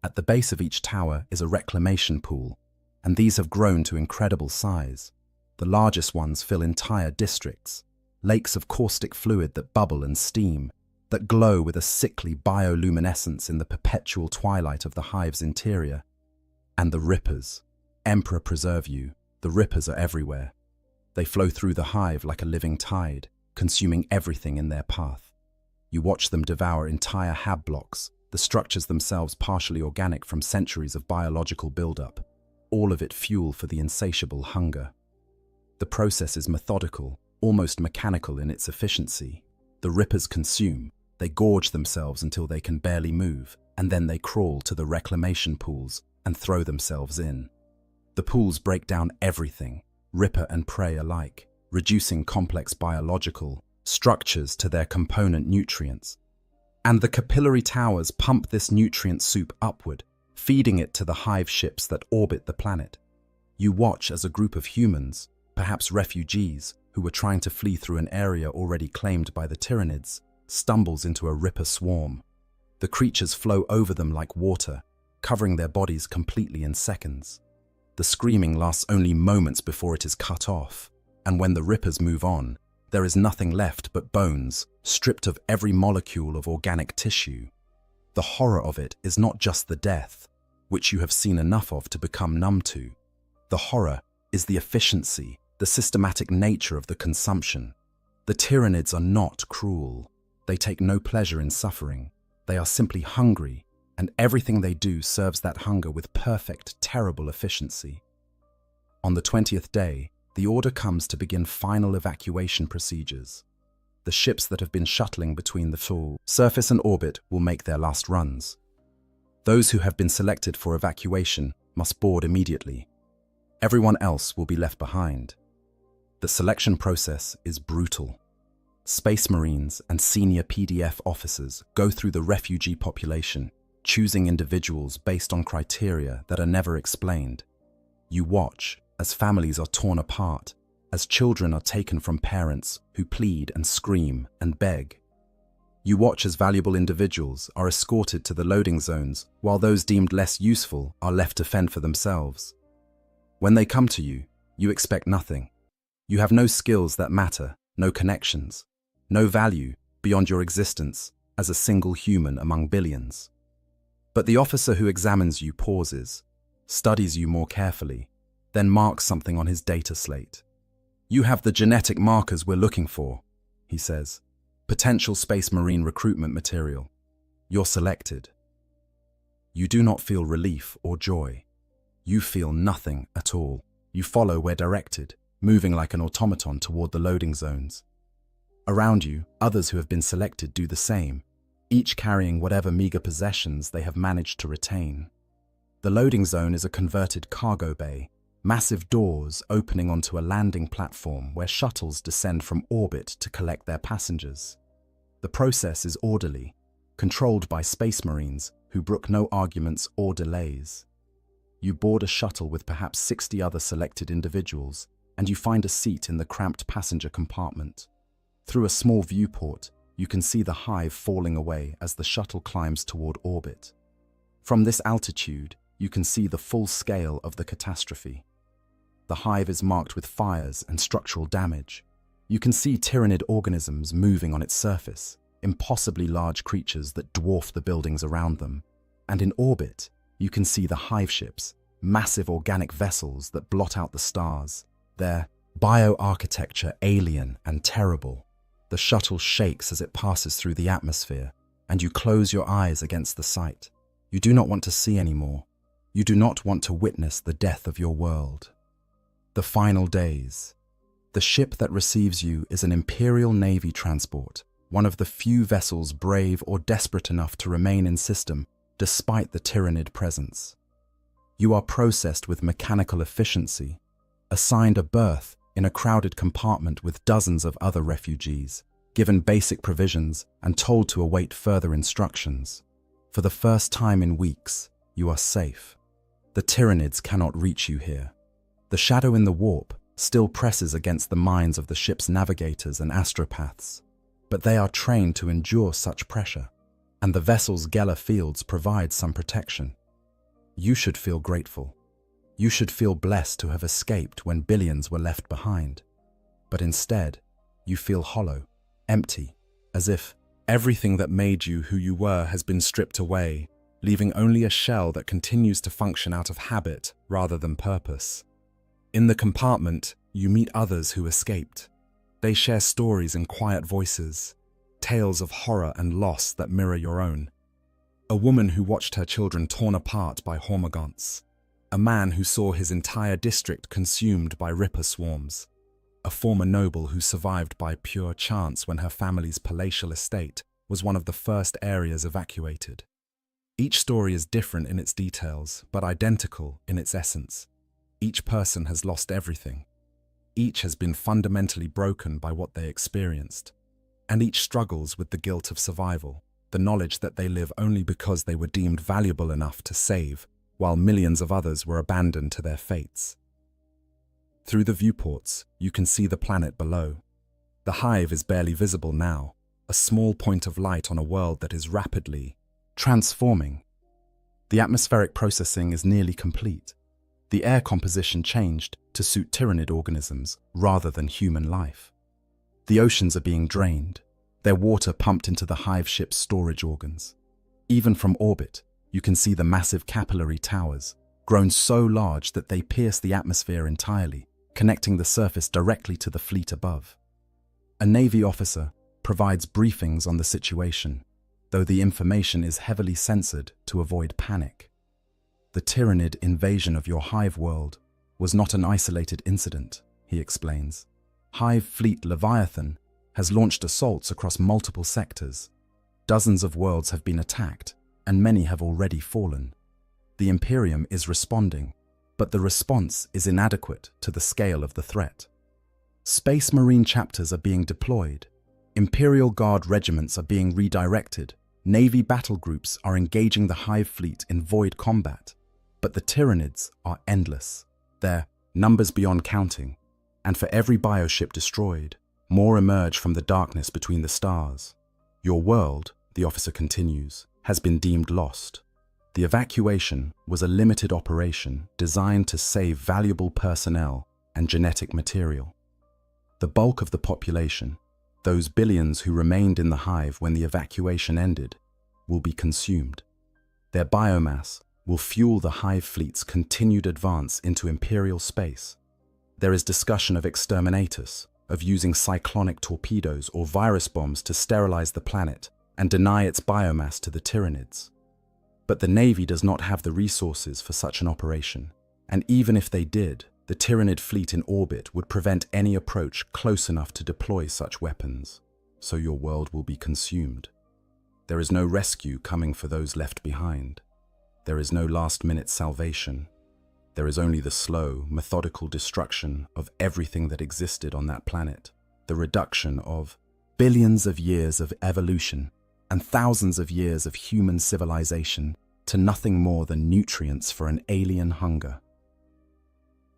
At the base of each tower is a reclamation pool, and these have grown to incredible size. The largest ones fill entire districts, lakes of caustic fluid that bubble and steam, that glow with a sickly bioluminescence in the perpetual twilight of the hive's interior. And the Rippers. Emperor preserve you, the Rippers are everywhere. They flow through the hive like a living tide, consuming everything in their path. You watch them devour entire hab blocks, the structures themselves partially organic from centuries of biological buildup, all of it fuel for the insatiable hunger. The process is methodical, almost mechanical in its efficiency. The Rippers consume, they gorge themselves until they can barely move, and then they crawl to the reclamation pools and throw themselves in. The pools break down everything, Ripper and prey alike, reducing complex biological structures to their component nutrients. And the capillary towers pump this nutrient soup upward, feeding it to the hive ships that orbit the planet. You watch as a group of humans, perhaps refugees who were trying to flee through an area already claimed by the Tyranids, stumbles into a Ripper swarm. The creatures flow over them like water, covering their bodies completely in seconds. The screaming lasts only moments before it is cut off, and when the Rippers move on, there is nothing left but bones, stripped of every molecule of organic tissue. The horror of it is not just the death, which you have seen enough of to become numb to. The horror is the efficiency, the systematic nature of the consumption. The Tyranids are not cruel. They take no pleasure in suffering. They are simply hungry, and everything they do serves that hunger with perfect, terrible efficiency. On the 20th day, the order comes to begin final evacuation procedures. The ships that have been shuttling between the full surface and orbit will make their last runs. Those who have been selected for evacuation must board immediately. Everyone else will be left behind. The selection process is brutal. Space Marines and senior PDF officers go through the refugee population, choosing individuals based on criteria that are never explained. You watch as families are torn apart, as children are taken from parents who plead and scream and beg. You watch as valuable individuals are escorted to the loading zones, while those deemed less useful are left to fend for themselves. When they come to you, you expect nothing. You have no skills that matter, no connections, no value beyond your existence as a single human among billions. But the officer who examines you pauses, studies you more carefully, then marks something on his data slate. "You have the genetic markers we're looking for," he says. "Potential Space Marine recruitment material. You're selected." You do not feel relief or joy. You feel nothing at all. You follow where directed, moving like an automaton toward the loading zones. Around you, others who have been selected do the same, each carrying whatever meager possessions they have managed to retain. The loading zone is a converted cargo bay, massive doors opening onto a landing platform where shuttles descend from orbit to collect their passengers. The process is orderly, controlled by Space Marines who brook no arguments or delays. You board a shuttle with perhaps 60 other selected individuals, and you find a seat in the cramped passenger compartment. Through a small viewport, you can see the hive falling away as the shuttle climbs toward orbit. From this altitude, you can see the full scale of the catastrophe. The hive is marked with fires and structural damage. You can see Tyranid organisms moving on its surface, impossibly large creatures that dwarf the buildings around them. And in orbit, you can see the hive ships, massive organic vessels that blot out the stars. Their bioarchitecture alien and terrible. The shuttle shakes as it passes through the atmosphere, and you close your eyes against the sight. You do not want to see anymore. You do not want to witness the death of your world. The final days. The ship that receives you is an Imperial Navy transport, one of the few vessels brave or desperate enough to remain in system despite the Tyranid presence. You are processed with mechanical efficiency, assigned a berth in a crowded compartment with dozens of other refugees, given basic provisions and told to await further instructions. For the first time in weeks, you are safe. The Tyranids cannot reach you here. The shadow in the warp still presses against the minds of the ship's navigators and astropaths, but they are trained to endure such pressure, and the vessel's Geller fields provide some protection. You should feel grateful. You should feel blessed to have escaped when billions were left behind. But instead, you feel hollow, empty, as if everything that made you who you were has been stripped away, leaving only a shell that continues to function out of habit rather than purpose. In the compartment, you meet others who escaped. They share stories in quiet voices, tales of horror and loss that mirror your own. A woman who watched her children torn apart by hormagaunts. A man who saw his entire district consumed by Ripper swarms. A former noble who survived by pure chance when her family's palatial estate was one of the first areas evacuated. Each story is different in its details, but identical in its essence. Each person has lost everything. Each has been fundamentally broken by what they experienced. And each struggles with the guilt of survival, the knowledge that they live only because they were deemed valuable enough to save, while millions of others were abandoned to their fates. Through the viewports, you can see the planet below. The hive is barely visible now, a small point of light on a world that is rapidly transforming. The atmospheric processing is nearly complete. The air composition changed to suit tyrannid organisms rather than human life. The oceans are being drained, their water pumped into the hive ship's storage organs. Even from orbit, you can see the massive capillary towers, grown so large that they pierce the atmosphere entirely, connecting the surface directly to the fleet above. A Navy officer provides briefings on the situation, though the information is heavily censored to avoid panic. The tyrannid invasion of your hive world was not an isolated incident, he explains. Hive Fleet Leviathan has launched assaults across multiple sectors. Dozens of worlds have been attacked, and many have already fallen. The Imperium is responding, but the response is inadequate to the scale of the threat. Space Marine chapters are being deployed. Imperial Guard regiments are being redirected. Navy battle groups are engaging the Hive fleet in void combat. But the Tyrannids are endless. Their numbers beyond counting. And for every bioship destroyed, more emerge from the darkness between the stars. Your world, the officer continues, has been deemed lost. The evacuation was a limited operation designed to save valuable personnel and genetic material. The bulk of the population, those billions who remained in the hive when the evacuation ended, will be consumed. Their biomass will fuel the hive fleet's continued advance into imperial space. There is discussion of exterminatus, of using cyclonic torpedoes or virus bombs to sterilize the planet and deny its biomass to the Tyrannids. But the Navy does not have the resources for such an operation, and even if they did, the Tyrannid fleet in orbit would prevent any approach close enough to deploy such weapons, so your world will be consumed. There is no rescue coming for those left behind. There is no last-minute salvation. There is only the slow, methodical destruction of everything that existed on that planet, the reduction of billions of years of evolution and thousands of years of human civilization to nothing more than nutrients for an alien hunger.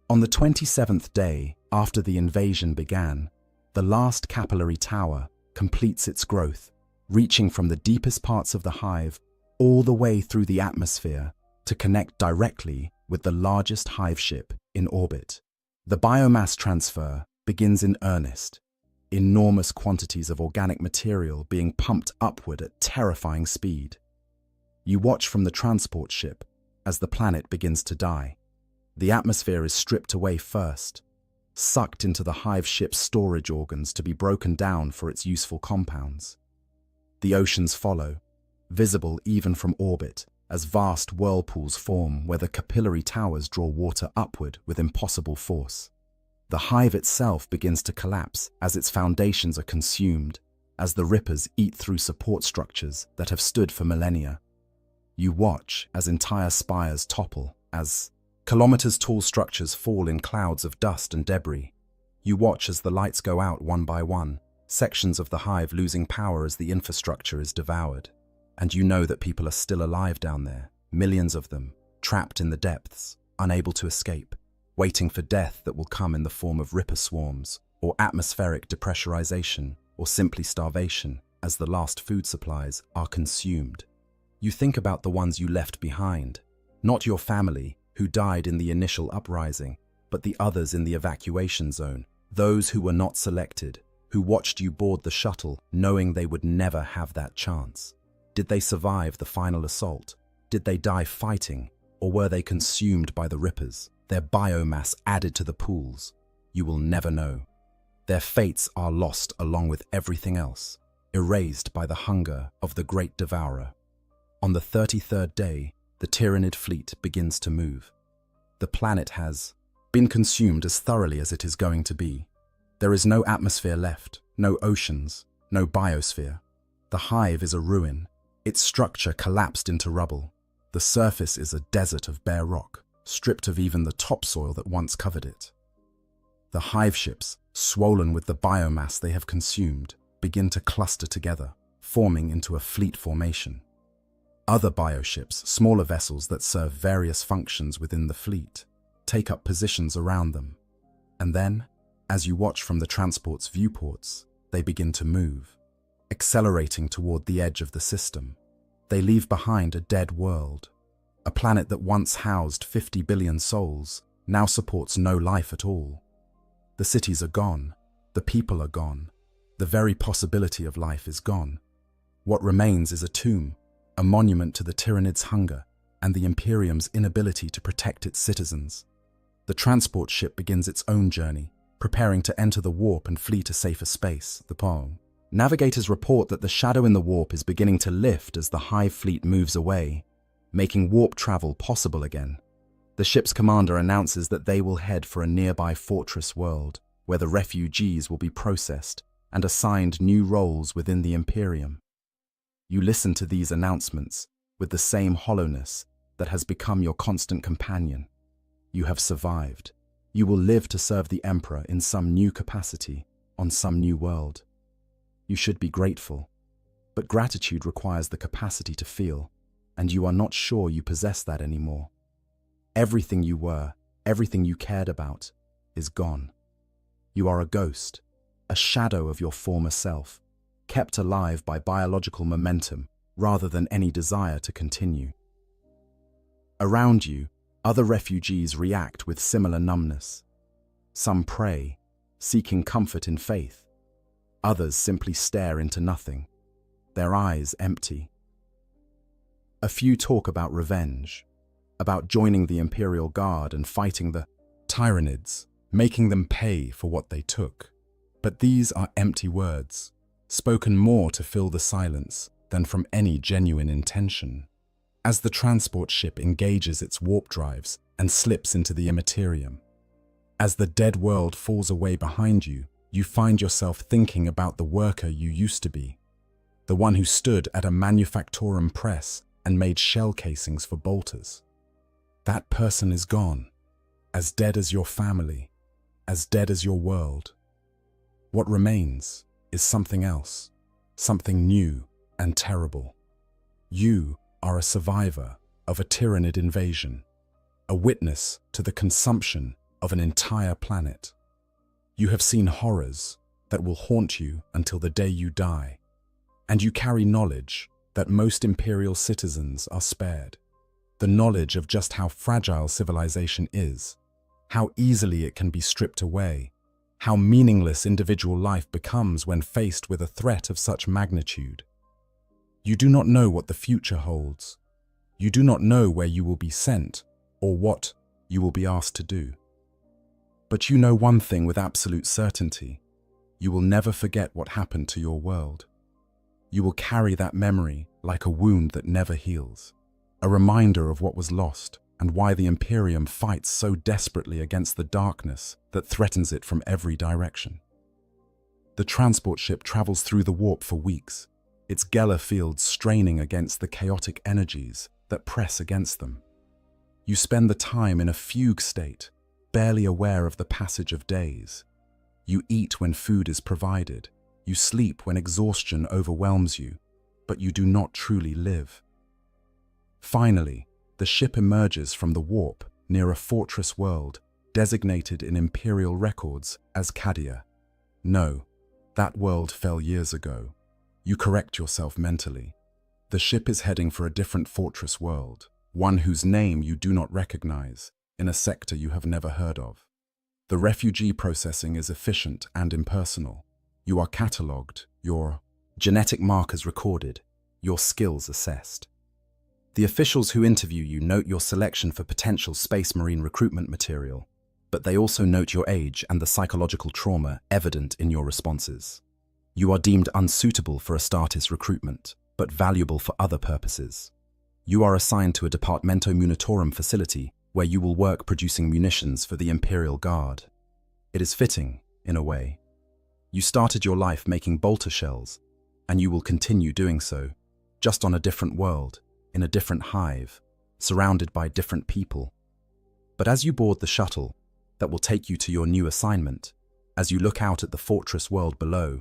On the 27th day after the invasion began, the last capillary tower completes its growth, reaching from the deepest parts of the hive all the way through the atmosphere to connect directly with the largest hive ship in orbit. The biomass transfer begins in earnest, enormous quantities of organic material being pumped upward at terrifying speed. You watch from the transport ship as the planet begins to die. The atmosphere is stripped away first, sucked into the hive ship's storage organs to be broken down for its useful compounds. The oceans follow, visible even from orbit, as vast whirlpools form where the capillary towers draw water upward with impossible force. The hive itself begins to collapse as its foundations are consumed, as the rippers eat through support structures that have stood for millennia. You watch as entire spires topple, as kilometers-tall structures fall in clouds of dust and debris. You watch as the lights go out one by one, sections of the hive losing power as the infrastructure is devoured. And you know that people are still alive down there, millions of them, trapped in the depths, unable to escape, waiting for death that will come in the form of ripper swarms, or atmospheric depressurization, or simply starvation, as the last food supplies are consumed. You think about the ones you left behind, not your family, who died in the initial uprising, but the others in the evacuation zone, those who were not selected, who watched you board the shuttle knowing they would never have that chance. Did they survive the final assault? Did they die fighting? Or were they consumed by the rippers, their biomass added to the pools? You will never know. Their fates are lost along with everything else, erased by the hunger of the great devourer. On the 33rd day, the Tyrannid fleet begins to move. The planet has been consumed as thoroughly as it is going to be. There is no atmosphere left, no oceans, no biosphere. The hive is a ruin. Its structure collapsed into rubble. The surface is a desert of bare rock, stripped of even the topsoil that once covered it. The hive ships, swollen with the biomass they have consumed, begin to cluster together, forming into a fleet formation. Other bioships, smaller vessels that serve various functions within the fleet, take up positions around them. And then, as you watch from the transport's viewports, they begin to move. accelerating toward the edge of the system. They leave behind a dead world. A planet that once housed 50 billion souls now supports no life at all. The cities are gone. The people are gone. The very possibility of life is gone. What remains is a tomb, a monument to the Tyranid's hunger and the Imperium's inability to protect its citizens. The transport ship begins its own journey, preparing to enter the warp and flee to safer space, the Pole. Navigators report that the shadow in the warp is beginning to lift as the Hive fleet moves away, making warp travel possible again. The ship's commander announces that they will head for a nearby fortress world, where the refugees will be processed and assigned new roles within the Imperium. You listen to these announcements with the same hollowness that has become your constant companion. You have survived. You will live to serve the Emperor in some new capacity, on some new world. You should be grateful, but gratitude requires the capacity to feel, and you are not sure you possess that anymore. Everything you were, everything you cared about, is gone. You are a ghost, a shadow of your former self, kept alive by biological momentum rather than any desire to continue. Around you, other refugees react with similar numbness. Some pray, seeking comfort in faith. Others simply stare into nothing, their eyes empty. A few talk about revenge, about joining the Imperial Guard and fighting the Tyranids, making them pay for what they took. But these are empty words, spoken more to fill the silence than from any genuine intention. As the transport ship engages its warp drives and slips into the immaterium, as the dead world falls away behind you, you find yourself thinking about the worker you used to be, the one who stood at a manufactorum press and made shell casings for bolters. That person is gone, as dead as your family, as dead as your world. What remains is something else, something new and terrible. You are a survivor of a Tyranid invasion, a witness to the consumption of an entire planet. You have seen horrors that will haunt you until the day you die, and you carry knowledge that most Imperial citizens are spared. The knowledge of just how fragile civilization is, how easily it can be stripped away, how meaningless individual life becomes when faced with a threat of such magnitude. You do not know what the future holds. You do not know where you will be sent or what you will be asked to do. But you know one thing with absolute certainty. You will never forget what happened to your world. You will carry that memory like a wound that never heals, a reminder of what was lost and why the Imperium fights so desperately against the darkness that threatens it from every direction. The transport ship travels through the warp for weeks, its Geller fields straining against the chaotic energies that press against them. You spend the time in a fugue state, barely aware of the passage of days. You eat when food is provided. You sleep when exhaustion overwhelms you, but you do not truly live. Finally, the ship emerges from the warp near a fortress world designated in Imperial records as Cadia. No, that world fell years ago. You correct yourself mentally. The ship is heading for a different fortress world, one whose name you do not recognize, in a sector you have never heard of. The refugee processing is efficient and impersonal. You are catalogued, your genetic markers recorded, your skills assessed. The officials who interview you note your selection for potential Space Marine recruitment material, but they also note your age and the psychological trauma evident in your responses. You are deemed unsuitable for Astartes recruitment, but valuable for other purposes. You are assigned to a Departamento Munitorum facility where you will work producing munitions for the Imperial Guard. It is fitting, in a way. You started your life making bolter shells, and you will continue doing so, just on a different world, in a different hive, surrounded by different people. But as you board the shuttle that will take you to your new assignment, as you look out at the fortress world below,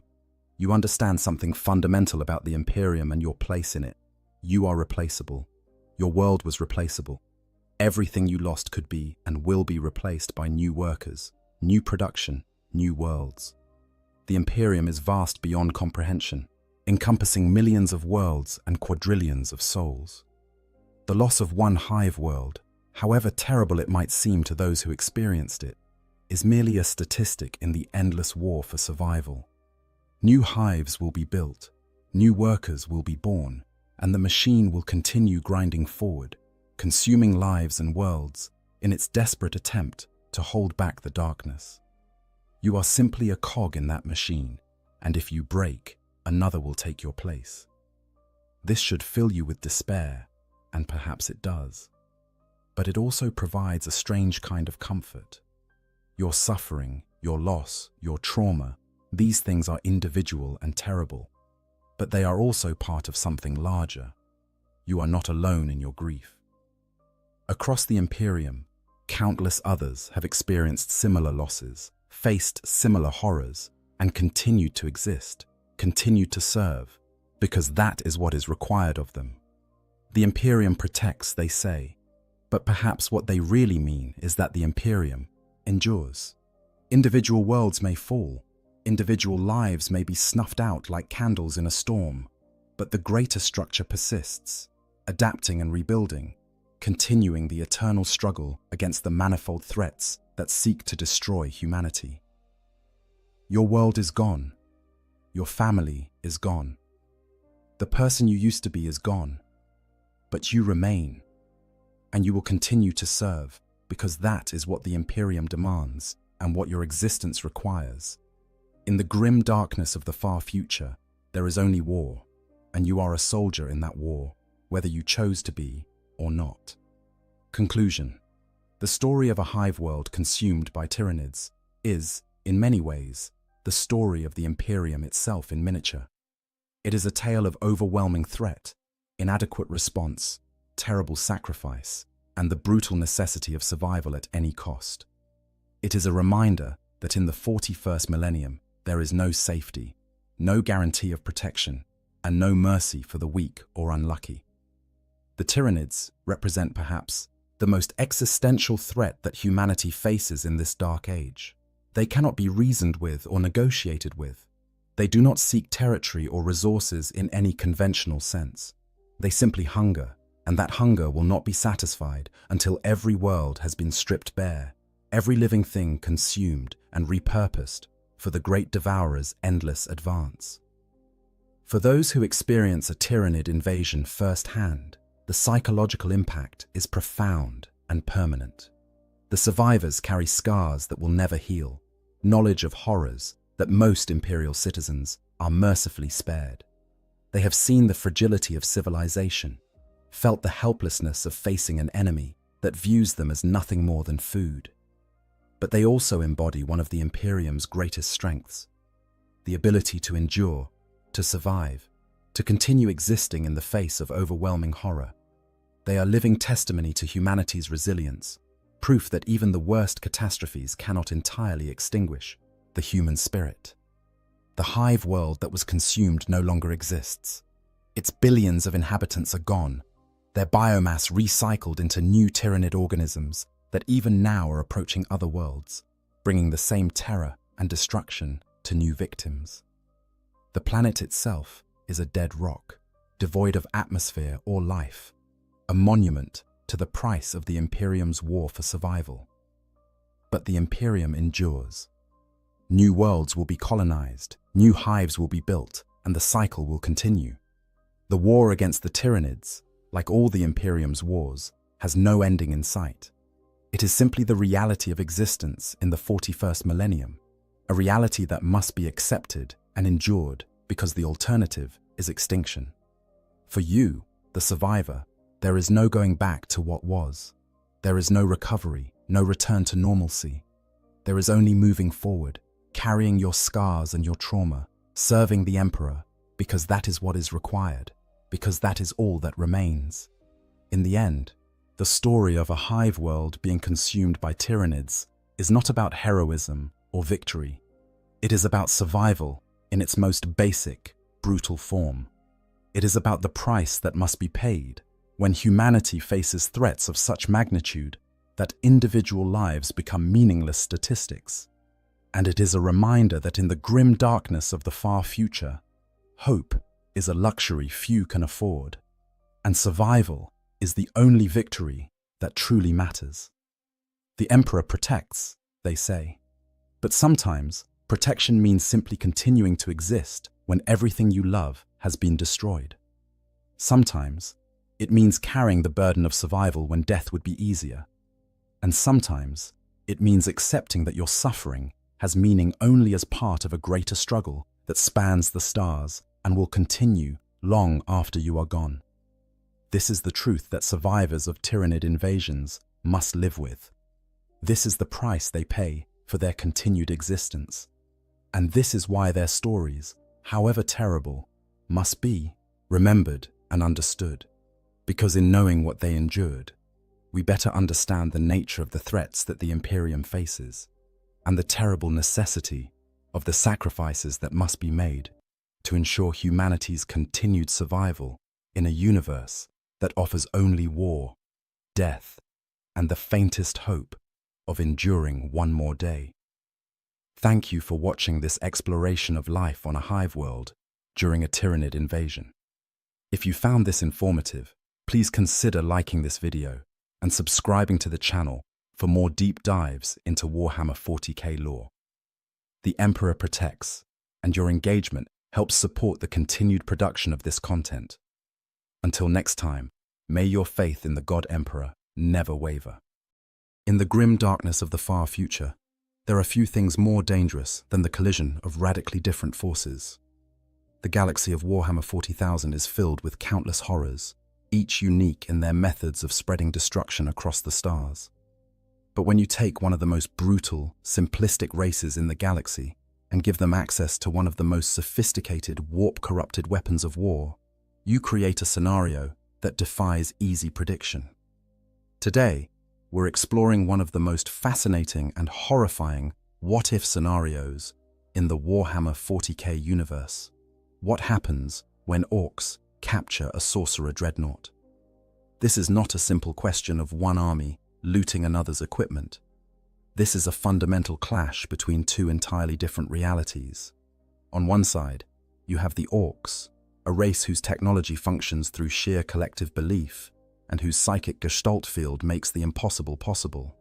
you understand something fundamental about the Imperium and your place in it. You are replaceable. Your world was replaceable. Everything you lost could be and will be replaced by new workers, new production, new worlds. The Imperium is vast beyond comprehension. encompassing millions of worlds and quadrillions of souls. The loss of one hive world, however terrible it might seem to those who experienced it, is merely a statistic in the endless war for survival. New hives will be built, new workers will be born, and the machine will continue grinding forward, consuming lives and worlds in its desperate attempt to hold back the darkness. You are simply a cog in that machine, and if you break, another will take your place. This should fill you with despair, and perhaps it does. But it also provides a strange kind of comfort. Your suffering, your loss, your trauma, these things are individual and terrible, but they are also part of something larger. You are not alone in your grief. Across the Imperium, countless others have experienced similar losses, faced similar horrors, and continued to exist, continued to serve, because that is what is required of them. The Imperium protects, they say, but perhaps what they really mean is that the Imperium endures. Individual worlds may fall, individual lives may be snuffed out like candles in a storm, but the greater structure persists, adapting and rebuilding, continuing the eternal struggle against the manifold threats that seek to destroy humanity. Your world is gone. Your family is gone. The person you used to be is gone, but you remain, and you will continue to serve because that is what the Imperium demands and what your existence requires. In the grim darkness of the far future, there is only war, and you are a soldier in that war, whether you chose to be or not. Conclusion. The story of a hive world consumed by Tyranids is, in many ways, the story of the Imperium itself in miniature. It is a tale of overwhelming threat, inadequate response, terrible sacrifice, and the brutal necessity of survival at any cost. It is a reminder that in the 41st millennium, there is no safety, no guarantee of protection, and no mercy for the weak or unlucky. The Tyranids represent perhaps the most existential threat that humanity faces in this dark age. They cannot be reasoned with or negotiated with. They do not seek territory or resources in any conventional sense. They simply hunger, and that hunger will not be satisfied until every world has been stripped bare, every living thing consumed and repurposed for the great devourer's endless advance. For those who experience a Tyranid invasion firsthand, the psychological impact is profound and permanent. The survivors carry scars that will never heal, knowledge of horrors that most Imperial citizens are mercifully spared. They have seen the fragility of civilization, felt the helplessness of facing an enemy that views them as nothing more than food. But they also embody one of the Imperium's greatest strengths, the ability to endure, to survive, to continue existing in the face of overwhelming horror. They are living testimony to humanity's resilience, proof that even the worst catastrophes cannot entirely extinguish the human spirit. The hive world that was consumed no longer exists. Its billions of inhabitants are gone, their biomass recycled into new Tyranid organisms that even now are approaching other worlds, bringing the same terror and destruction to new victims. The planet itself is a dead rock, devoid of atmosphere or life, a monument to the price of the Imperium's war for survival. But the Imperium endures. New worlds will be colonized, new hives will be built, and the cycle will continue. The war against the Tyranids, like all the Imperium's wars, has no ending in sight. It is simply the reality of existence in the 41st millennium, a reality that must be accepted and endured because the alternative is extinction. For you, the survivor, there is no going back to what was. There is no recovery, no return to normalcy. There is only moving forward, carrying your scars and your trauma, serving the Emperor, because that is what is required, because that is all that remains. In the end, the story of a hive world being consumed by Tyranids is not about heroism or victory. It is about survival in its most basic, brutal form. It is about the price that must be paid when humanity faces threats of such magnitude that individual lives become meaningless statistics. And it is a reminder that in the grim darkness of the far future, hope is a luxury few can afford, and survival is the only victory that truly matters. The Emperor protects, they say, but sometimes protection means simply continuing to exist when everything you love has been destroyed. Sometimes it means carrying the burden of survival when death would be easier. And sometimes it means accepting that your suffering has meaning only as part of a greater struggle that spans the stars and will continue long after you are gone. This is the truth that survivors of tyrannid invasions must live with. This is the price they pay for their continued existence. And this is why their stories, however terrible, must be remembered and understood. Because in knowing what they endured, we better understand the nature of the threats that the Imperium faces and the terrible necessity of the sacrifices that must be made to ensure humanity's continued survival in a universe that offers only war, death, and the faintest hope of enduring one more day. Thank you for watching this exploration of life on a hive world during a tyrannid invasion. If you found this informative, please consider liking this video and subscribing to the channel for more deep dives into Warhammer 40k lore. The Emperor protects, and your engagement helps support the continued production of this content. Until next time, may your faith in the God Emperor never waver. In the grim darkness of the far future, there are few things more dangerous than the collision of radically different forces. The galaxy of Warhammer 40,000 is filled with countless horrors, each unique in their methods of spreading destruction across the stars. But when you take one of the most brutal, simplistic races in the galaxy and give them access to one of the most sophisticated, warp-corrupted weapons of war, you create a scenario that defies easy prediction. Today, we're exploring one of the most fascinating and horrifying what-if scenarios in the Warhammer 40k universe. What happens when orcs capture a sorcerer dreadnought? This is not a simple question of one army looting another's equipment. This is a fundamental clash between two entirely different realities. On one side, you have the orcs, a race whose technology functions through sheer collective belief and whose psychic gestalt field makes the impossible possible.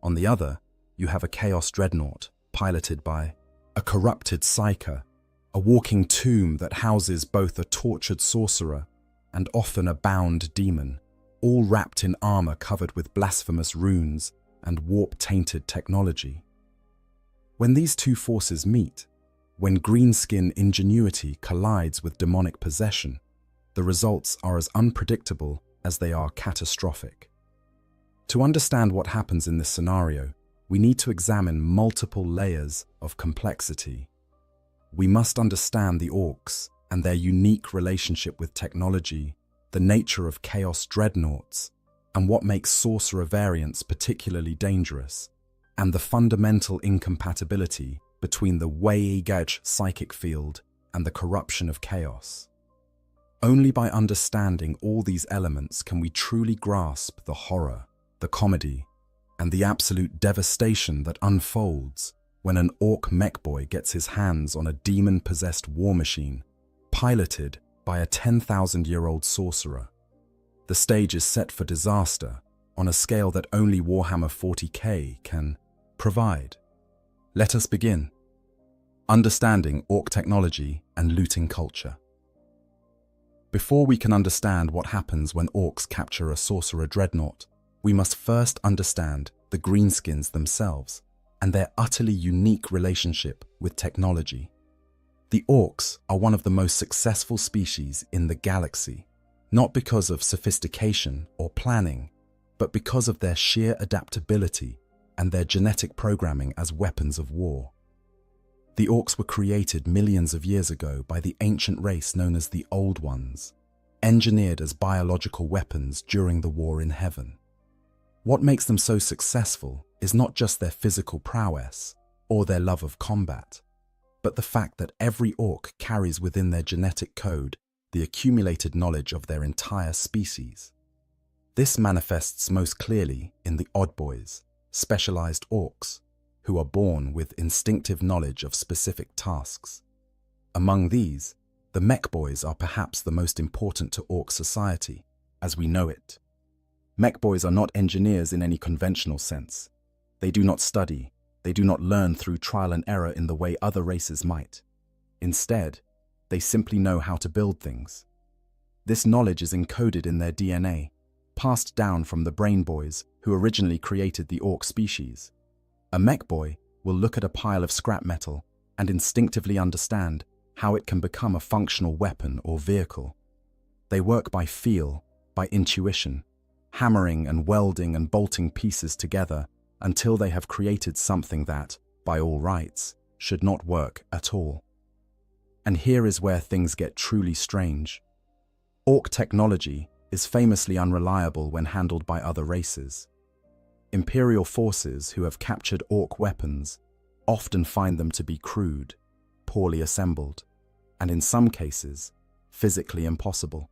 On the other, you have a chaos dreadnought piloted by a corrupted psyker, a walking tomb that houses both a tortured sorcerer and often a bound demon, all wrapped in armor covered with blasphemous runes and warp-tainted technology. When these two forces meet, when greenskin ingenuity collides with demonic possession, the results are as unpredictable as they are catastrophic. To understand what happens in this scenario, we need to examine multiple layers of complexity. We must understand the orcs and their unique relationship with technology, the nature of chaos dreadnoughts, and what makes sorcerer variants particularly dangerous, and the fundamental incompatibility between the Weigaj psychic field and the corruption of chaos. Only by understanding all these elements can we truly grasp the horror, the comedy, and the absolute devastation that unfolds when an orc mechboy gets his hands on a demon-possessed war machine, piloted by a 10,000-year-old sorcerer. The stage is set for disaster on a scale that only Warhammer 40k can provide. Let us begin. Understanding orc technology and looting culture. Before we can understand what happens when orcs capture a sorcerer dreadnought, we must first understand the greenskins themselves and their utterly unique relationship with technology. The orcs are one of the most successful species in the galaxy, not because of sophistication or planning, but because of their sheer adaptability and their genetic programming as weapons of war. The orcs were created millions of years ago by the ancient race known as the Old Ones, engineered as biological weapons during the war in heaven. What makes them so successful is not just their physical prowess or their love of combat, but the fact that every orc carries within their genetic code the accumulated knowledge of their entire species. This manifests most clearly in the Odd Boys, specialized orcs, who are born with instinctive knowledge of specific tasks. Among these, The mech boys are perhaps the most important to orc society, as we know it. Mech boys are not engineers in any conventional sense. They do not study, they do not learn through trial and error in the way other races might. Instead, they simply know how to build things. This knowledge is encoded in their DNA, passed down from the brain boys who originally created the orc species. A mech boy will look at a pile of scrap metal and instinctively understand how it can become a functional weapon or vehicle. They work by feel, by intuition, hammering and welding and bolting pieces together until they have created something that, by all rights, should not work at all. And here is where things get truly strange. Orc technology is famously unreliable when handled by other races. Imperial forces who have captured orc weapons often find them to be crude, poorly assembled, and in some cases, physically impossible.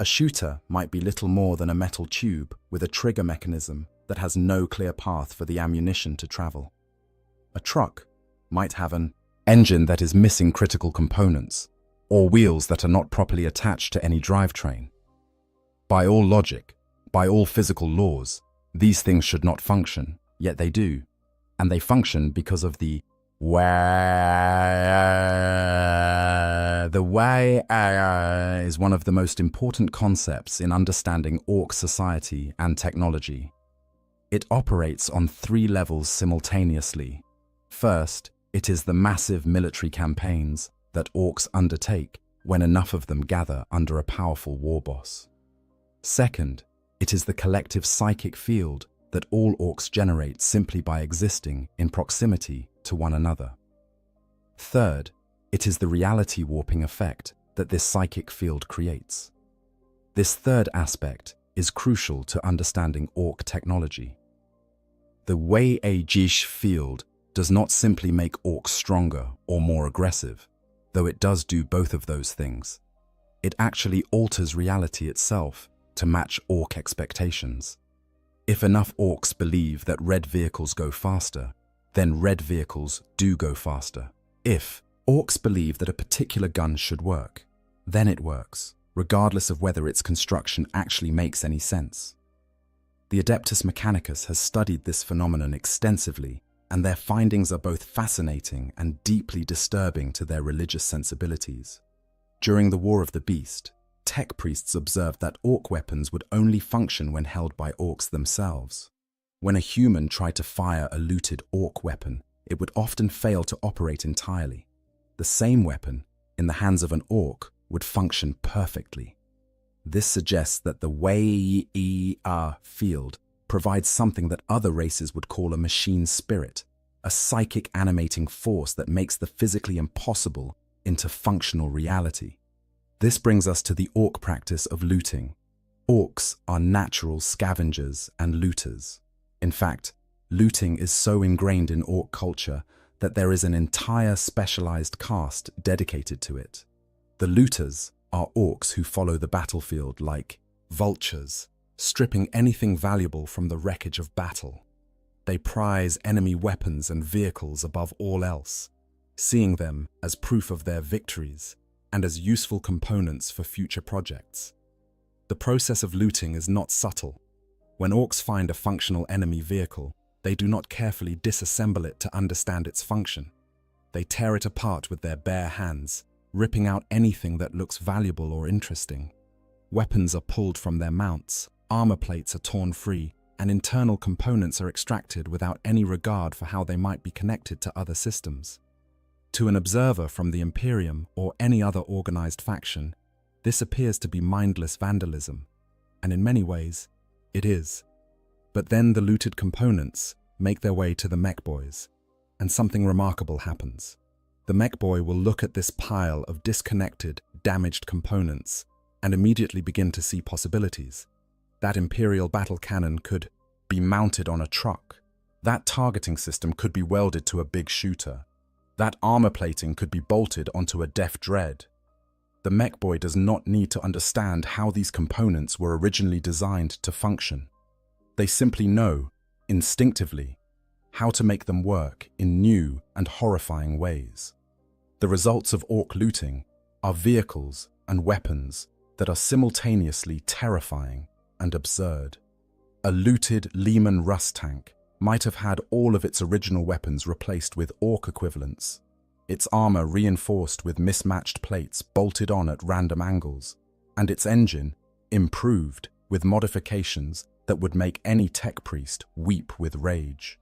A shooter might be little more than a metal tube with a trigger mechanism that has no clear path for the ammunition to travel. A truck might have an engine that is missing critical components, or wheels that are not properly attached to any drivetrain. By all logic, by all physical laws, these things should not function, yet they do. And they function because of the way is one of the most important concepts in understanding orc society and technology. It operates on 3 levels simultaneously. First, it is the massive military campaigns that orcs undertake when enough of them gather under a powerful war boss. Second, it is the collective psychic field that all orcs generate simply by existing in proximity to one another. Third, it is the reality warping effect that this psychic field creates. This third aspect is crucial to understanding orc technology. The Wei-Jish field does not simply make orcs stronger or more aggressive, though it does do both of those things. It actually alters reality itself to match orc expectations. If enough orcs believe that red vehicles go faster, then red vehicles do go faster. If orcs believe that a particular gun should work, then it works, regardless of whether its construction actually makes any sense. The Adeptus Mechanicus has studied this phenomenon extensively, and their findings are both fascinating and deeply disturbing to their religious sensibilities. During the War of the Beast, tech priests observed that orc weapons would only function when held by orcs themselves. When a human tried to fire a looted orc weapon, it would often fail to operate entirely. The same weapon, in the hands of an orc, would function perfectly. This suggests that the Wei-Er field provides something that other races would call a machine spirit, a psychic animating force that makes the physically impossible into functional reality. This brings us to the orc practice of looting. Orcs are natural scavengers and looters. In fact, looting is so ingrained in orc culture that there is an entire specialized caste dedicated to it. The looters are orcs who follow the battlefield like vultures, stripping anything valuable from the wreckage of battle. They prize enemy weapons and vehicles above all else, seeing them as proof of their victories and as useful components for future projects. The process of looting is not subtle. When orcs find a functional enemy vehicle, they do not carefully disassemble it to understand its function. They tear it apart with their bare hands, ripping out anything that looks valuable or interesting. Weapons are pulled from their mounts, armor plates are torn free, and internal components are extracted without any regard for how they might be connected to other systems. To an observer from the Imperium or any other organized faction, this appears to be mindless vandalism, and in many ways, it is. But then the looted components make their way to the mech boys, and something remarkable happens. The mech boy will look at this pile of disconnected, damaged components and immediately begin to see possibilities. That Imperial battle cannon could be mounted on a truck. That targeting system could be welded to a big shooter. That armor plating could be bolted onto a def dread. The mech boy does not need to understand how these components were originally designed to function. They simply know, instinctively, how to make them work in new and horrifying ways. The results of orc looting are vehicles and weapons that are simultaneously terrifying and absurd. A looted Lehman Russ tank might have had all of its original weapons replaced with Orc equivalents, its armor reinforced with mismatched plates bolted on at random angles, and its engine improved with modifications that would make any tech priest weep with rage.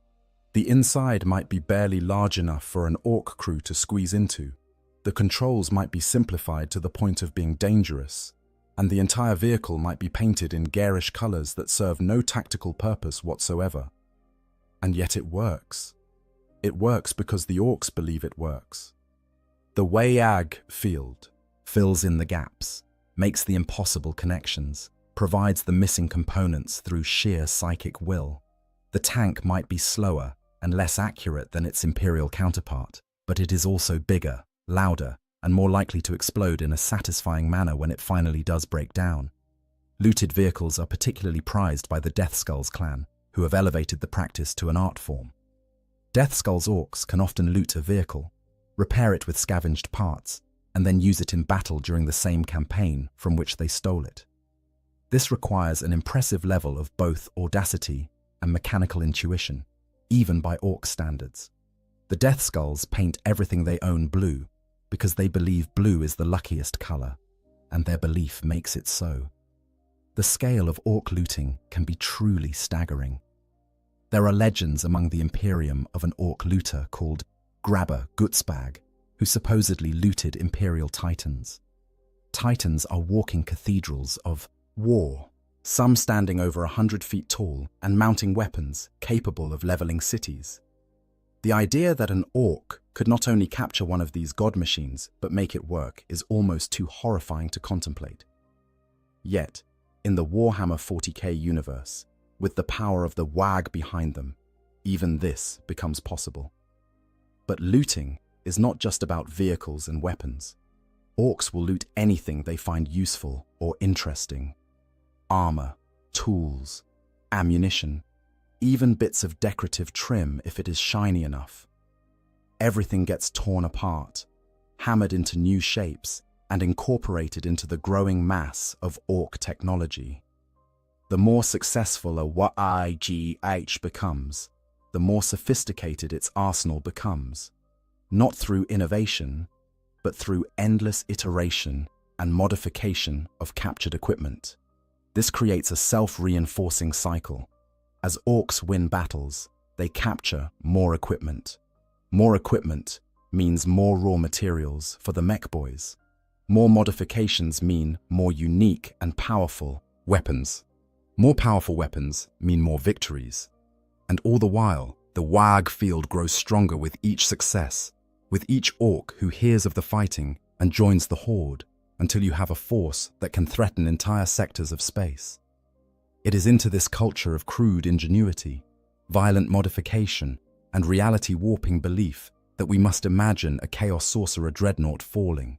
The inside might be barely large enough for an Orc crew to squeeze into. The controls might be simplified to the point of being dangerous, and the entire vehicle might be painted in garish colors that serve no tactical purpose whatsoever. And yet it works. It works because the Orcs believe it works. The Wayag field fills in the gaps, makes the impossible connections, provides the missing components through sheer psychic will. The tank might be slower and less accurate than its Imperial counterpart, but it is also bigger, louder, and more likely to explode in a satisfying manner when it finally does break down. Looted vehicles are particularly prized by the Death Skulls clan, who have elevated the practice to an art form. Death Skulls Orcs can often loot a vehicle, repair it with scavenged parts, and then use it in battle during the same campaign from which they stole it. This requires an impressive level of both audacity and mechanical intuition, even by Orc standards. The Death Skulls paint everything they own blue because they believe blue is the luckiest color, and their belief makes it so. The scale of Orc looting can be truly staggering. There are legends among the Imperium of an Orc looter called Grabber Gutsbag, who supposedly looted Imperial Titans. Titans are walking cathedrals of war, some standing over 100 feet tall and mounting weapons capable of leveling cities. The idea that an Orc could not only capture one of these god machines but make it work is almost too horrifying to contemplate. Yet, in the Warhammer 40k universe, with the power of the WAG behind them, even this becomes possible. But looting is not just about vehicles and weapons. Orcs will loot anything they find useful or interesting. Armor, tools, ammunition, even bits of decorative trim if it is shiny enough. Everything gets torn apart, hammered into new shapes, and incorporated into the growing mass of Orc technology. The more successful a WIGH becomes, the more sophisticated its arsenal becomes, not through innovation, but through endless iteration and modification of captured equipment. This creates a self-reinforcing cycle. As Orcs win battles, they capture more equipment. More equipment means more raw materials for the mech boys. More modifications mean more unique and powerful weapons. More powerful weapons mean more victories. And all the while, the WAG field grows stronger with each success, with each Orc who hears of the fighting and joins the horde, until you have a force that can threaten entire sectors of space. It is into this culture of crude ingenuity, violent modification, and reality-warping belief that we must imagine a Chaos Sorcerer dreadnought falling.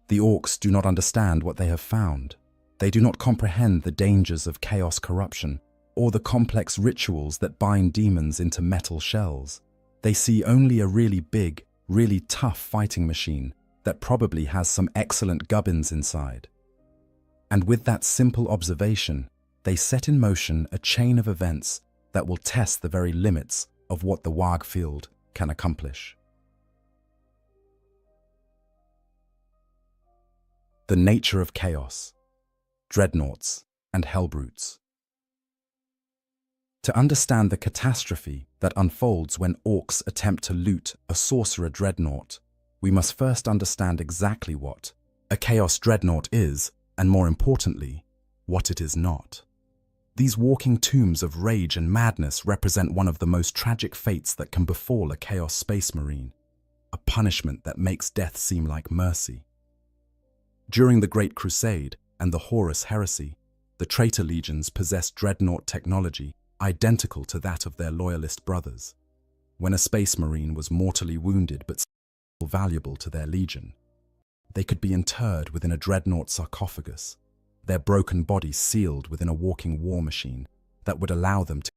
The Orcs do not understand what they have found. They do not comprehend the dangers of chaos corruption or the complex rituals that bind demons into metal shells. They see only a really big, really tough fighting machine that probably has some excellent gubbins inside. And with that simple observation, they set in motion a chain of events that will test the very limits of what the WAG field can accomplish. The nature of chaos, dreadnoughts, and hellbrutes. To understand the catastrophe that unfolds when Orcs attempt to loot a sorcerer dreadnought, we must first understand exactly what a Chaos Dreadnought is, and more importantly, what it is not. These walking tombs of rage and madness represent one of the most tragic fates that can befall a Chaos Space Marine, a punishment that makes death seem like mercy. During the Great Crusade and the Horus Heresy, the traitor legions possessed dreadnought technology identical to that of their loyalist brothers. When a Space Marine was mortally wounded but still valuable to their legion, they could be interred within a dreadnought sarcophagus, their broken bodies sealed within a walking war machine that would allow them to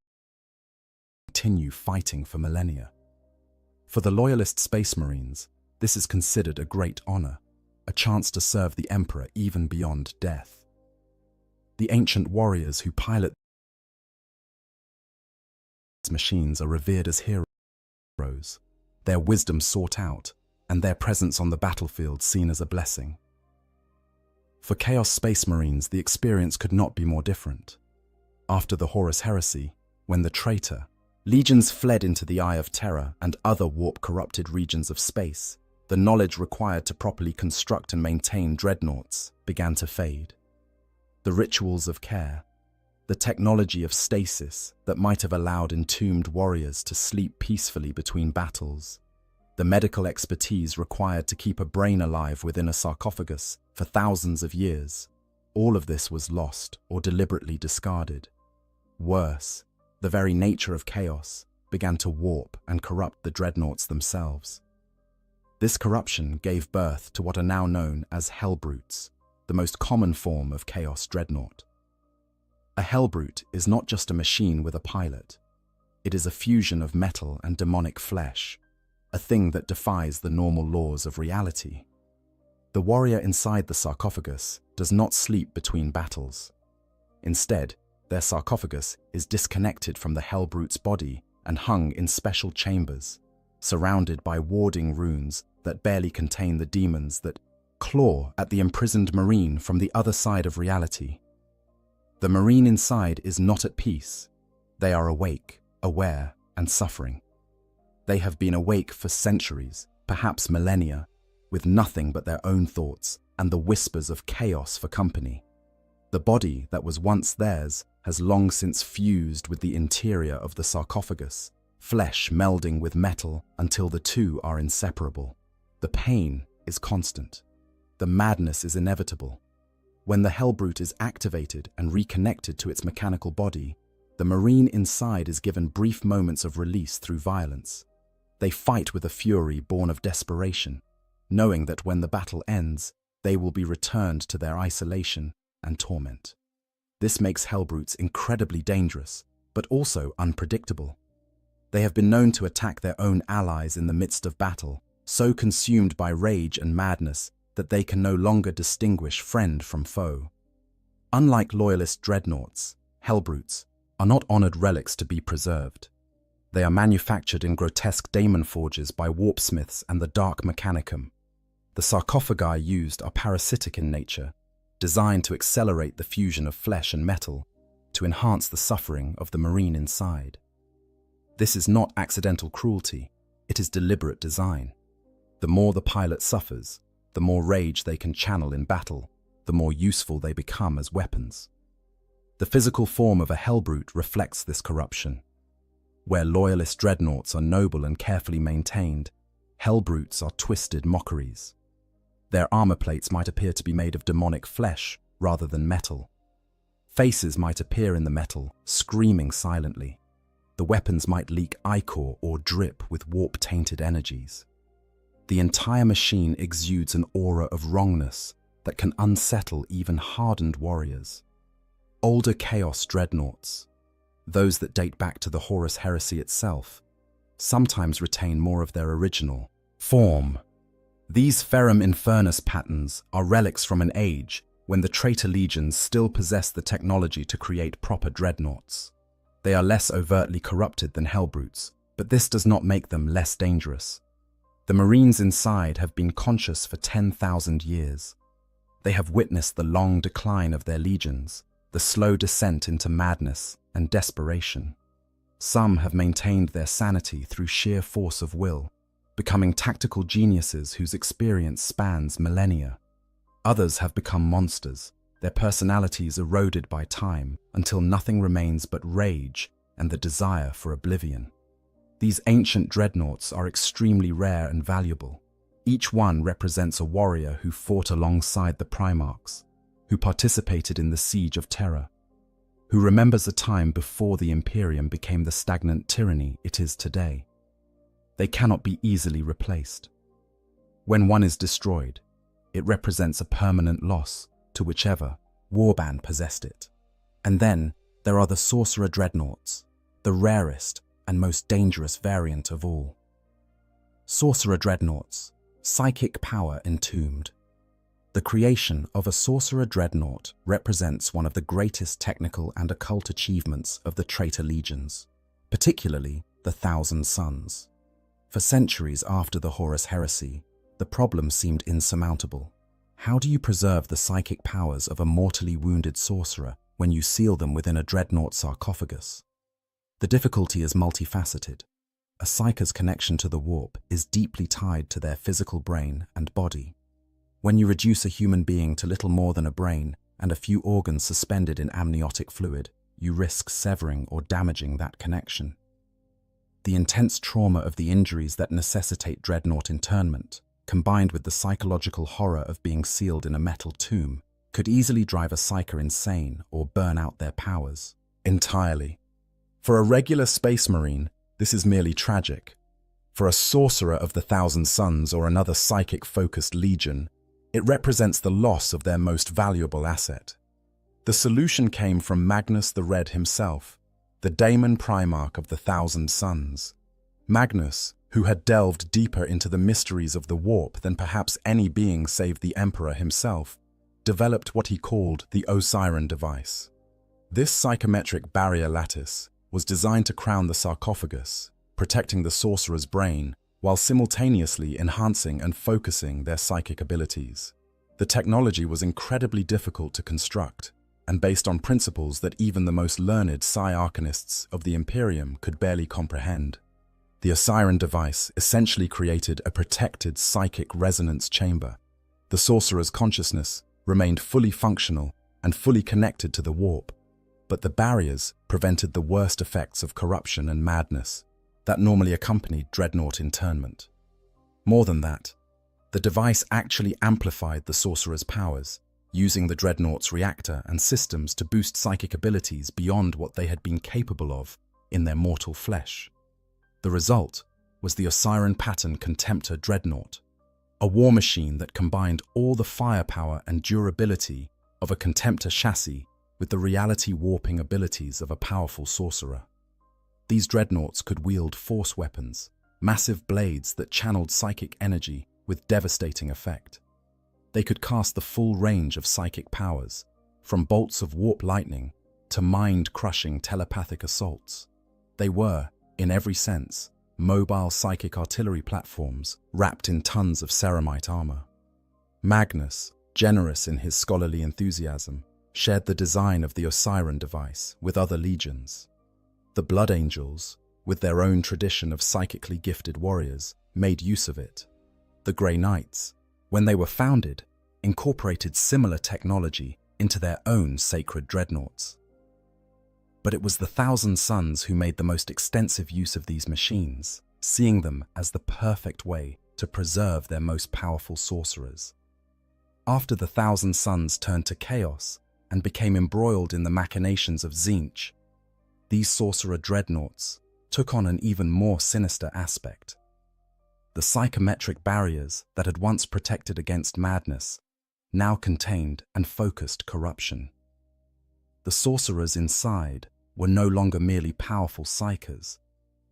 continue fighting for millennia. For the loyalist Space Marines, this is considered a great honor. a chance to serve the Emperor even beyond death. The ancient warriors who pilot these machines are revered as heroes, their wisdom sought out, and their presence on the battlefield seen as a blessing. For Chaos Space Marines, the experience could not be more different. After the Horus Heresy, when the traitor, legions fled into the Eye of Terror and other warp-corrupted regions of space, the knowledge required to properly construct and maintain dreadnoughts began to fade. The rituals of care, the technology of stasis that might have allowed entombed warriors to sleep peacefully between battles, the medical expertise required to keep a brain alive within a sarcophagus for thousands of years, all of this was lost or deliberately discarded. Worse, the very nature of chaos began to warp and corrupt the dreadnoughts themselves. This corruption gave birth to what are now known as Hellbrutes, the most common form of Chaos Dreadnought. A Hellbrute is not just a machine with a pilot. It is a fusion of metal and demonic flesh, a thing that defies the normal laws of reality. The warrior inside the sarcophagus does not sleep between battles. Instead, their sarcophagus is disconnected from the Hellbrute's body and hung in special chambers, surrounded by warding runes that barely contain the demons that claw at the imprisoned Marine from the other side of reality. The Marine inside is not at peace. They are awake, aware, and suffering. They have been awake for centuries, perhaps millennia, with nothing but their own thoughts and the whispers of chaos for company. The body that was once theirs has long since fused with the interior of the sarcophagus, flesh melding with metal until the two are inseparable. The pain is constant. The madness is inevitable. When the Hellbrute is activated and reconnected to its mechanical body, the Marine inside is given brief moments of release through violence. They fight with a fury born of desperation, knowing that when the battle ends, they will be returned to their isolation and torment. This makes Hellbrutes incredibly dangerous, but also unpredictable. They have been known to attack their own allies in the midst of battle, so consumed by rage and madness that they can no longer distinguish friend from foe. Unlike loyalist dreadnoughts, Hellbrutes are not honored relics to be preserved. They are manufactured in grotesque daemon forges by warpsmiths and the Dark Mechanicum. The sarcophagi used are parasitic in nature, designed to accelerate the fusion of flesh and metal to enhance the suffering of the Marine inside. This is not accidental cruelty, it is deliberate design. The more the pilot suffers, the more rage they can channel in battle, the more useful they become as weapons. The physical form of a Hellbrute reflects this corruption. Where loyalist dreadnoughts are noble and carefully maintained, Hellbrutes are twisted mockeries. Their armor plates might appear to be made of demonic flesh rather than metal. Faces might appear in the metal, screaming silently. The weapons might leak ichor or drip with warp-tainted energies. The entire machine exudes an aura of wrongness that can unsettle even hardened warriors. Older Chaos Dreadnoughts, those that date back to the Horus Heresy itself, sometimes retain more of their original form. These Ferrum Infernus patterns are relics from an age when the traitor legions still possess the technology to create proper dreadnoughts. They are less overtly corrupted than Hellbrutes, but this does not make them less dangerous. The Marines inside have been conscious for 10,000 years. They have witnessed the long decline of their legions, the slow descent into madness and desperation. Some have maintained their sanity through sheer force of will, becoming tactical geniuses whose experience spans millennia. Others have become monsters, their personalities eroded by time until nothing remains but rage and the desire for oblivion. These ancient dreadnoughts are extremely rare and valuable. Each one represents a warrior who fought alongside the Primarchs, who participated in the Siege of Terror, who remembers a time before the Imperium became the stagnant tyranny it is today. They cannot be easily replaced. When one is destroyed, it represents a permanent loss to whichever warband possessed it. And then there are the Sorcerer Dreadnoughts, the rarest and most dangerous variant of all. Sorcerer Dreadnoughts, psychic power entombed. The creation of a sorcerer dreadnought represents one of the greatest technical and occult achievements of the traitor legions, particularly the Thousand Sons. For centuries after the Horus Heresy, the problem seemed insurmountable. How do you preserve the psychic powers of a mortally wounded sorcerer when you seal them within a dreadnought sarcophagus? The difficulty is multifaceted. A psyker's connection to the warp is deeply tied to their physical brain and body. When you reduce a human being to little more than a brain and a few organs suspended in amniotic fluid, you risk severing or damaging that connection. The intense trauma of the injuries that necessitate dreadnought internment, combined with the psychological horror of being sealed in a metal tomb, could easily drive a psyker insane or burn out their powers entirely. For a regular space marine, this is merely tragic. For a sorcerer of the Thousand Sons or another psychic-focused legion, it represents the loss of their most valuable asset. The solution came from Magnus the Red himself, the daemon primarch of the Thousand Sons. Magnus, who had delved deeper into the mysteries of the warp than perhaps any being save the Emperor himself, developed what he called the Osiren device. This psychometric barrier lattice was designed to crown the sarcophagus, protecting the sorcerer's brain while simultaneously enhancing and focusing their psychic abilities. The technology was incredibly difficult to construct and based on principles that even the most learned psi-arcanists of the Imperium could barely comprehend. The Osiren device essentially created a protected psychic resonance chamber. The sorcerer's consciousness remained fully functional and fully connected to the warp, but the barriers prevented the worst effects of corruption and madness that normally accompanied dreadnought internment. More than that, the device actually amplified the sorcerer's powers, using the dreadnought's reactor and systems to boost psychic abilities beyond what they had been capable of in their mortal flesh. The result was the Osiren Pattern Contemptor dreadnought, a war machine that combined all the firepower and durability of a Contemptor chassis with the reality-warping abilities of a powerful sorcerer. These dreadnoughts could wield force weapons, massive blades that channeled psychic energy with devastating effect. They could cast the full range of psychic powers, from bolts of warp lightning to mind-crushing telepathic assaults. They were, in every sense, mobile psychic artillery platforms wrapped in tons of ceramite armor. Magnus, generous in his scholarly enthusiasm, shared the design of the Osiren device with other legions. The Blood Angels, with their own tradition of psychically gifted warriors, made use of it. The Grey Knights, when they were founded, incorporated similar technology into their own sacred dreadnoughts. But it was the Thousand Sons who made the most extensive use of these machines, seeing them as the perfect way to preserve their most powerful sorcerers. After the Thousand Sons turned to chaos and became embroiled in the machinations of Tzeentch, these sorcerer dreadnoughts took on an even more sinister aspect. The psychometric barriers that had once protected against madness now contained and focused corruption. The sorcerers inside were no longer merely powerful psychers.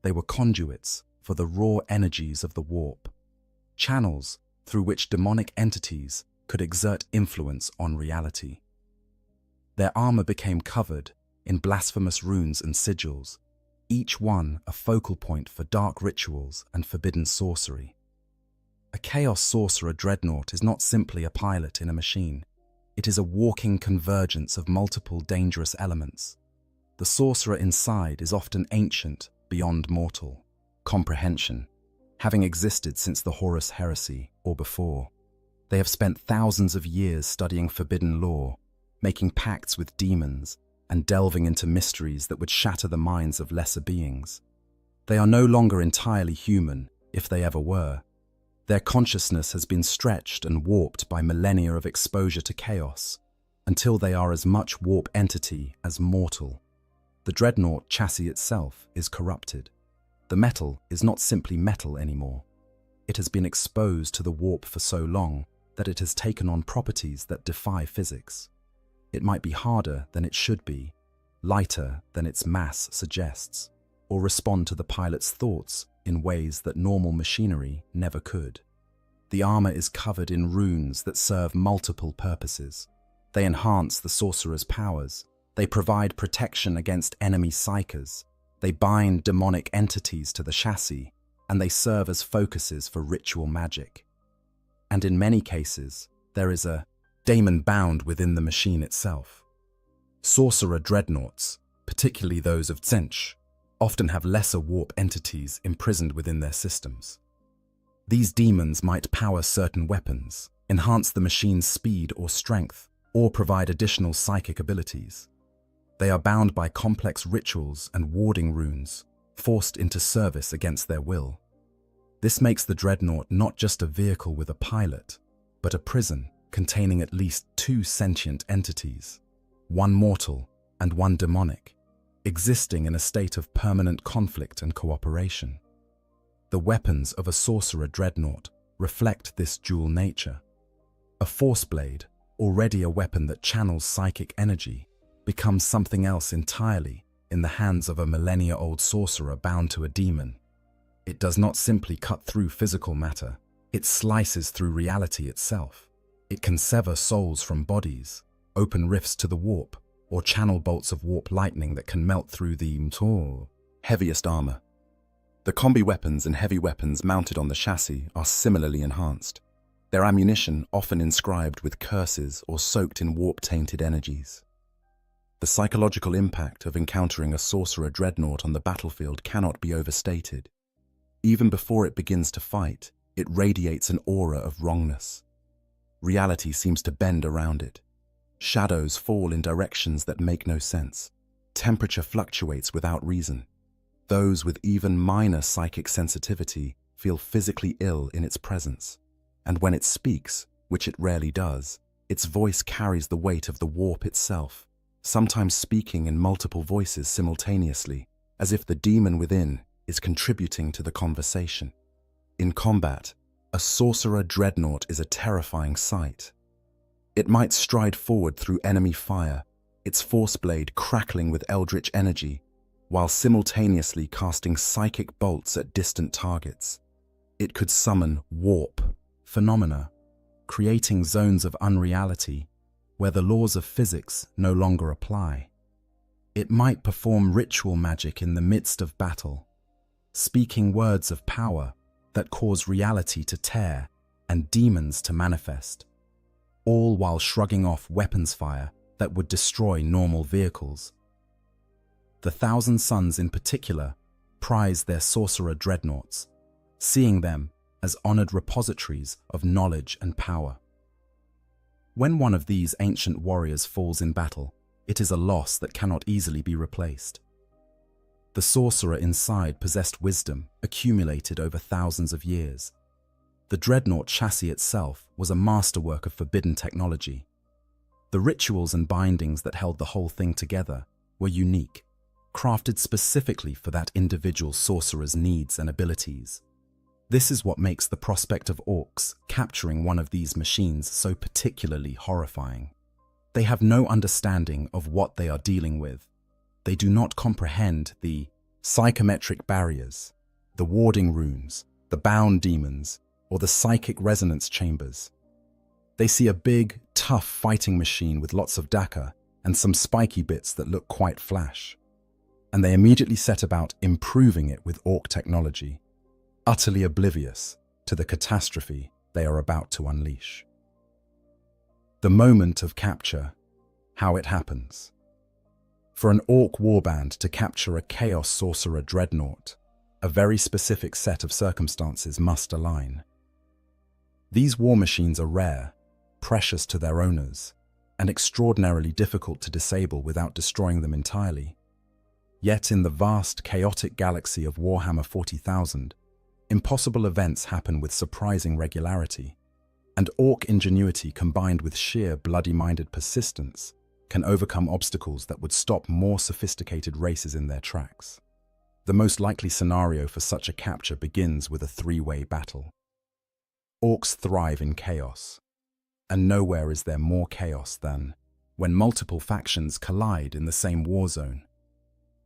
They were conduits for the raw energies of the warp, channels through which demonic entities could exert influence on reality. Their armor became covered in blasphemous runes and sigils, each one a focal point for dark rituals and forbidden sorcery. A Chaos Sorcerer dreadnought is not simply a pilot in a machine. It is a walking convergence of multiple dangerous elements. The sorcerer inside is often ancient beyond mortal comprehension, having existed since the Horus Heresy or before. They have spent thousands of years studying forbidden lore, making pacts with demons, and delving into mysteries that would shatter the minds of lesser beings. They are no longer entirely human, if they ever were. Their consciousness has been stretched and warped by millennia of exposure to chaos, until they are as much warp entity as mortal. The dreadnought chassis itself is corrupted. The metal is not simply metal anymore. It has been exposed to the warp for so long that it has taken on properties that defy physics. It might be harder than it should be, lighter than its mass suggests, or respond to the pilot's thoughts in ways that normal machinery never could. The armor is covered in runes that serve multiple purposes. They enhance the sorcerer's powers. They provide protection against enemy psykers. They bind demonic entities to the chassis, and they serve as focuses for ritual magic. And in many cases, there is a daemon bound within the machine itself. Sorcerer dreadnoughts, particularly those of Tzeentch, often have lesser warp entities imprisoned within their systems. These demons might power certain weapons, enhance the machine's speed or strength, or provide additional psychic abilities. They are bound by complex rituals and warding runes, forced into service against their will. This makes the dreadnought not just a vehicle with a pilot, but a prison containing at least two sentient entities, one mortal and one demonic, existing in a state of permanent conflict and cooperation. The weapons of a sorcerer dreadnought reflect this dual nature. A force blade, already a weapon that channels psychic energy, becomes something else entirely in the hands of a millennia-old sorcerer bound to a demon. It does not simply cut through physical matter, it slices through reality itself. It can sever souls from bodies, open rifts to the warp, or channel bolts of warp lightning that can melt through the heaviest armor. The combi weapons and heavy weapons mounted on the chassis are similarly enhanced, their ammunition often inscribed with curses or soaked in warp-tainted energies. The psychological impact of encountering a sorcerer dreadnought on the battlefield cannot be overstated. Even before it begins to fight, it radiates an aura of wrongness. Reality seems to bend around it. Shadows fall in directions that make no sense. Temperature fluctuates without reason. Those with even minor psychic sensitivity feel physically ill in its presence. And when it speaks, which it rarely does, its voice carries the weight of the warp itself, sometimes speaking in multiple voices simultaneously, as if the demon within is contributing to the conversation. In combat, a sorcerer dreadnought is a terrifying sight. It might stride forward through enemy fire, its force blade crackling with eldritch energy, while simultaneously casting psychic bolts at distant targets. It could summon warp phenomena, creating zones of unreality where the laws of physics no longer apply. It might perform ritual magic in the midst of battle, speaking words of power that cause reality to tear and demons to manifest, all while shrugging off weapons fire that would destroy normal vehicles. The Thousand Sons in particular prize their sorcerer dreadnoughts, seeing them as honored repositories of knowledge and power. When one of these ancient warriors falls in battle, it is a loss that cannot easily be replaced. The sorcerer inside possessed wisdom accumulated over thousands of years. The dreadnought chassis itself was a masterwork of forbidden technology. The rituals and bindings that held the whole thing together were unique, crafted specifically for that individual sorcerer's needs and abilities. This is what makes the prospect of orcs capturing one of these machines so particularly horrifying. They have no understanding of what they are dealing with. They do not comprehend the psychometric barriers, the warding runes, the bound demons, or the psychic resonance chambers. They see a big, tough fighting machine with lots of dakka and some spiky bits that look quite flash. And they immediately set about improving it with orc technology, utterly oblivious to the catastrophe they are about to unleash. The moment of capture, how it happens. For an orc warband to capture a chaos sorcerer dreadnought, a very specific set of circumstances must align. These war machines are rare, precious to their owners, and extraordinarily difficult to disable without destroying them entirely. Yet in the vast, chaotic galaxy of Warhammer 40,000, impossible events happen with surprising regularity, and orc ingenuity combined with sheer bloody-minded persistence can overcome obstacles that would stop more sophisticated races in their tracks. The most likely scenario for such a capture begins with a three-way battle. Orcs thrive in chaos, and nowhere is there more chaos than when multiple factions collide in the same war zone.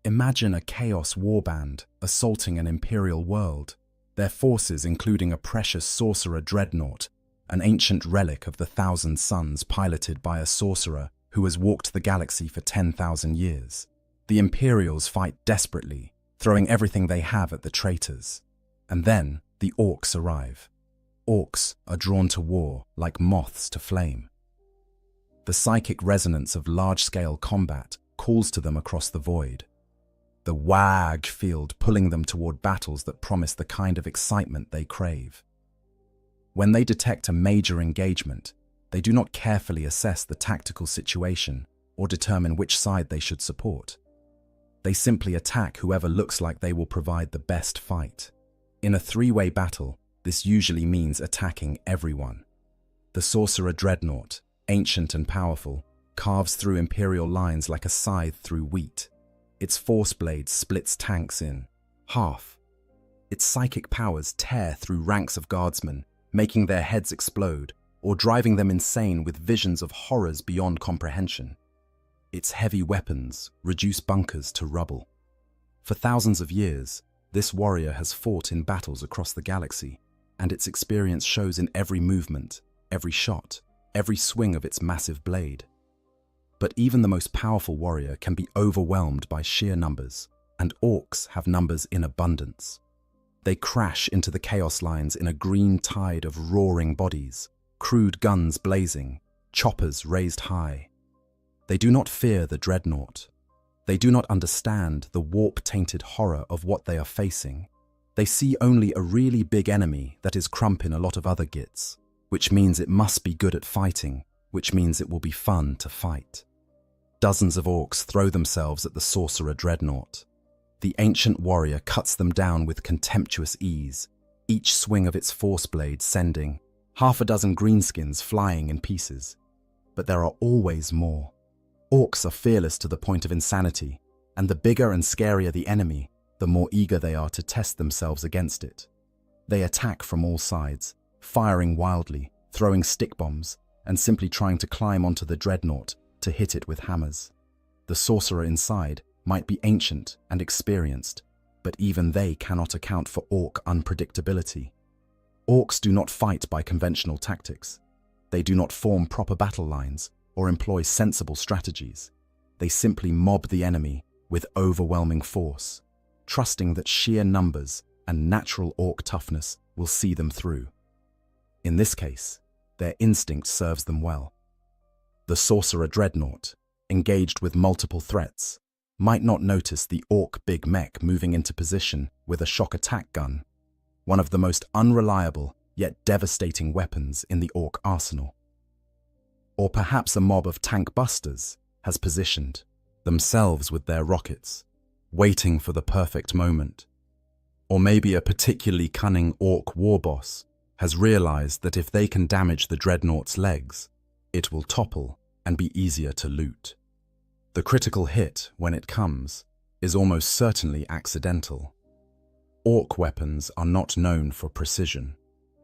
Imagine a chaos warband assaulting an imperial world, Their forces including a precious sorcerer dreadnought, an ancient relic of the Thousand Suns piloted by a sorcerer who has walked the galaxy for 10,000 years. The Imperials fight desperately, throwing everything they have at the traitors. And then the Orcs arrive. Orcs are drawn to war like moths to flame. The psychic resonance of large-scale combat calls to them across the void. The wag field pulling them toward battles that promise the kind of excitement they crave. When they detect a major engagement, they do not carefully assess the tactical situation or determine which side they should support. They simply attack whoever looks like they will provide the best fight. In a three-way battle, this usually means attacking everyone. The Sorcerer Dreadnought, ancient and powerful, carves through Imperial lines like a scythe through wheat. Its force blade splits tanks in half. Its psychic powers tear through ranks of guardsmen, making their heads explode or driving them insane with visions of horrors beyond comprehension. Its heavy weapons reduce bunkers to rubble. For thousands of years, this warrior has fought in battles across the galaxy, and its experience shows in every movement, every shot, every swing of its massive blade. But even the most powerful warrior can be overwhelmed by sheer numbers, and Orcs have numbers in abundance. They crash into the chaos lines in a green tide of roaring bodies, crude guns blazing, choppers raised high. They do not fear the dreadnought. They do not understand the warp-tainted horror of what they are facing. They see only a really big enemy that is crumping a lot of other gits, which means it must be good at fighting, which means it will be fun to fight. Dozens of Orcs throw themselves at the Sorcerer Dreadnought. The ancient warrior cuts them down with contemptuous ease, each swing of its force blade sending half a dozen greenskins flying in pieces. But there are always more. Orcs are fearless to the point of insanity, and the bigger and scarier the enemy, the more eager they are to test themselves against it. They attack from all sides, firing wildly, throwing stick bombs, and simply trying to climb onto the dreadnought to hit it with hammers. The sorcerer inside might be ancient and experienced, but even they cannot account for Orc unpredictability. Orcs do not fight by conventional tactics. They do not form proper battle lines or employ sensible strategies. They simply mob the enemy with overwhelming force, trusting that sheer numbers and natural Orc toughness will see them through. In this case, their instinct serves them well. The Sorcerer Dreadnought, engaged with multiple threats, might not notice the Orc big mech moving into position with a shock attack gun, one of the most unreliable yet devastating weapons in the Orc arsenal. Or perhaps a mob of tank busters has positioned themselves with their rockets, waiting for the perfect moment. Or maybe a particularly cunning Orc war boss has realized that if they can damage the dreadnought's legs, it will topple and be easier to loot. The critical hit, when it comes, is almost certainly accidental. Orc weapons are not known for precision,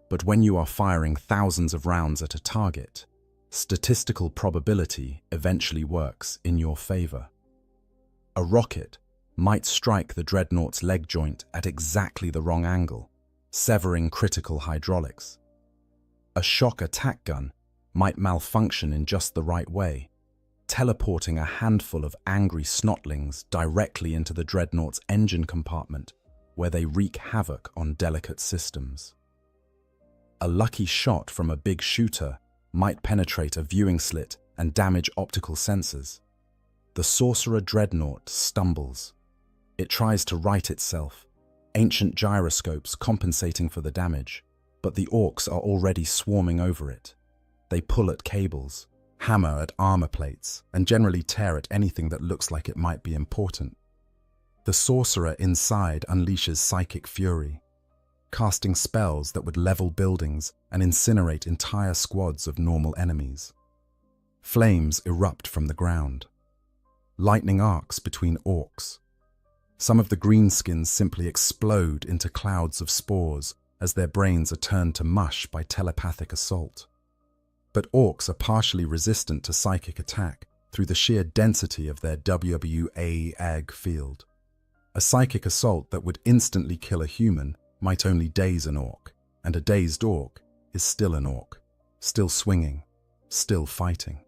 but when you are firing thousands of rounds at a target, statistical probability eventually works in your favor. A rocket might strike the dreadnought's leg joint at exactly the wrong angle, severing critical hydraulics. A shock attack gun might malfunction in just the right way, teleporting a handful of angry snotlings directly into the dreadnought's engine compartment, where they wreak havoc on delicate systems. A lucky shot from a big shooter might penetrate a viewing slit and damage optical sensors. The Sorcerer Dreadnought stumbles. It tries to right itself, ancient gyroscopes compensating for the damage, but the Orcs are already swarming over it. They pull at cables, hammer at armor plates, and generally tear at anything that looks like it might be important. The sorcerer inside unleashes psychic fury, casting spells that would level buildings and incinerate entire squads of normal enemies. Flames erupt from the ground. Lightning arcs between Orcs. Some of the greenskins simply explode into clouds of spores as their brains are turned to mush by telepathic assault. But Orcs are partially resistant to psychic attack through the sheer density of their WWA-AG field. A psychic assault that would instantly kill a human might only daze an orc, and a dazed orc is still an orc, still swinging, still fighting.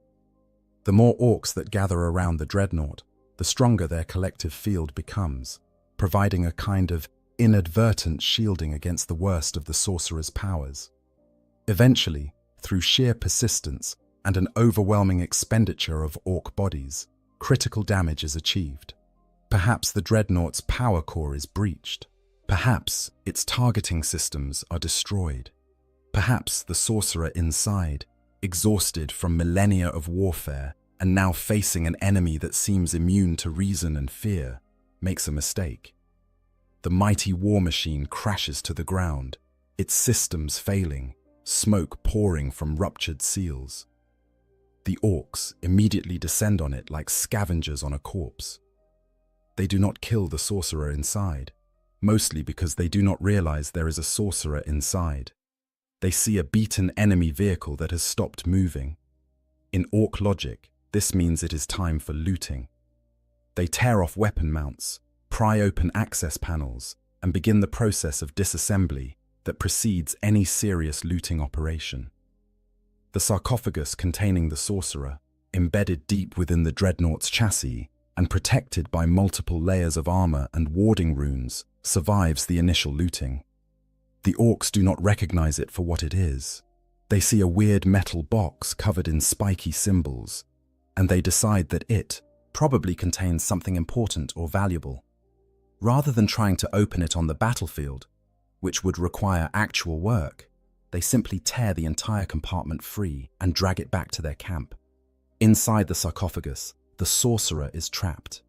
The more orcs that gather around the dreadnought, the stronger their collective field becomes, providing a kind of inadvertent shielding against the worst of the sorcerer's powers. Eventually, through sheer persistence and an overwhelming expenditure of orc bodies, critical damage is achieved. Perhaps the dreadnought's power core is breached. Perhaps its targeting systems are destroyed. Perhaps the sorcerer inside, exhausted from millennia of warfare and now facing an enemy that seems immune to reason and fear, makes a mistake. The mighty war machine crashes to the ground, its systems failing, smoke pouring from ruptured seals. The orcs immediately descend on it like scavengers on a corpse. They do not kill the sorcerer inside, mostly because they do not realize there is a sorcerer inside. They see a beaten enemy vehicle that has stopped moving. In orc logic, this means it is time for looting. They tear off weapon mounts, pry open access panels, and begin the process of disassembly that precedes any serious looting operation. The sarcophagus containing the sorcerer, embedded deep within the dreadnought's chassis and protected by multiple layers of armor and warding runes, survives the initial looting. The orcs do not recognize it for what it is. They see a weird metal box covered in spiky symbols, and they decide that it probably contains something important or valuable. Rather than trying to open it on the battlefield, which would require actual work, they simply tear the entire compartment free and drag it back to their camp. Inside the sarcophagus, the sorcerer is trapped.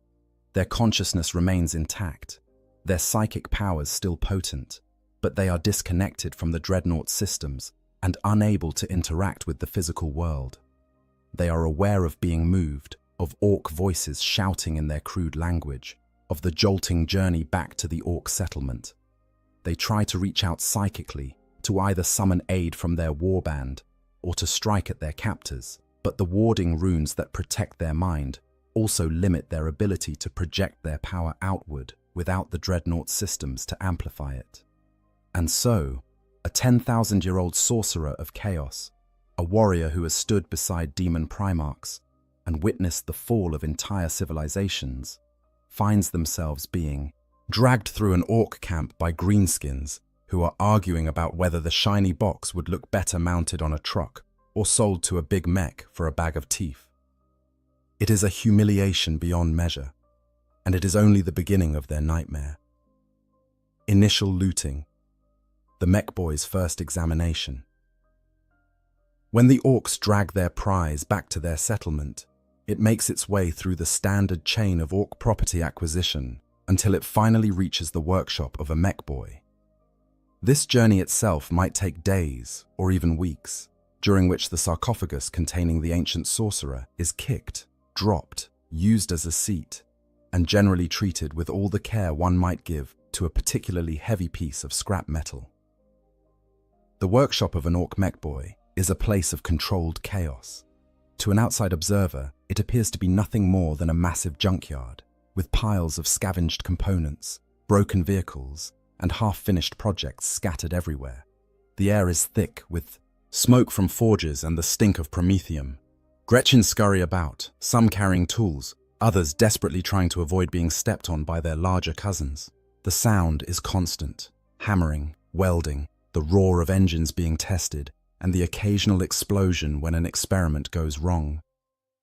Their consciousness remains intact, their psychic powers still potent, but they are disconnected from the dreadnought's systems and unable to interact with the physical world. They are aware of being moved, of orc voices shouting in their crude language, of the jolting journey back to the orc settlement. They try to reach out psychically, to either summon aid from their warband or to strike at their captors, but the warding runes that protect their mind also limit their ability to project their power outward without the dreadnought systems to amplify it. And so, a 10,000-year-old sorcerer of chaos, a warrior who has stood beside demon primarchs and witnessed the fall of entire civilizations, finds themselves being dragged through an orc camp by greenskins who are arguing about whether the shiny box would look better mounted on a truck or sold to a big mech for a bag of teeth. It is a humiliation beyond measure, and it is only the beginning of their nightmare. Initial looting. The mech boys' first examination. When the orcs drag their prize back to their settlement, it makes its way through the standard chain of orc property acquisition until it finally reaches the workshop of a mech boy. This journey itself might take days or even weeks, during which the sarcophagus containing the ancient sorcerer is kicked, dropped, used as a seat, and generally treated with all the care one might give to a particularly heavy piece of scrap metal. The workshop of an orc mech boy is a place of controlled chaos. To an outside observer, it appears to be nothing more than a massive junkyard, with piles of scavenged components, broken vehicles, and half-finished projects scattered everywhere. The air is thick with smoke from forges and the stink of promethium. Gretchens scurry about, some carrying tools, others desperately trying to avoid being stepped on by their larger cousins. The sound is constant, hammering, welding, the roar of engines being tested, and the occasional explosion when an experiment goes wrong.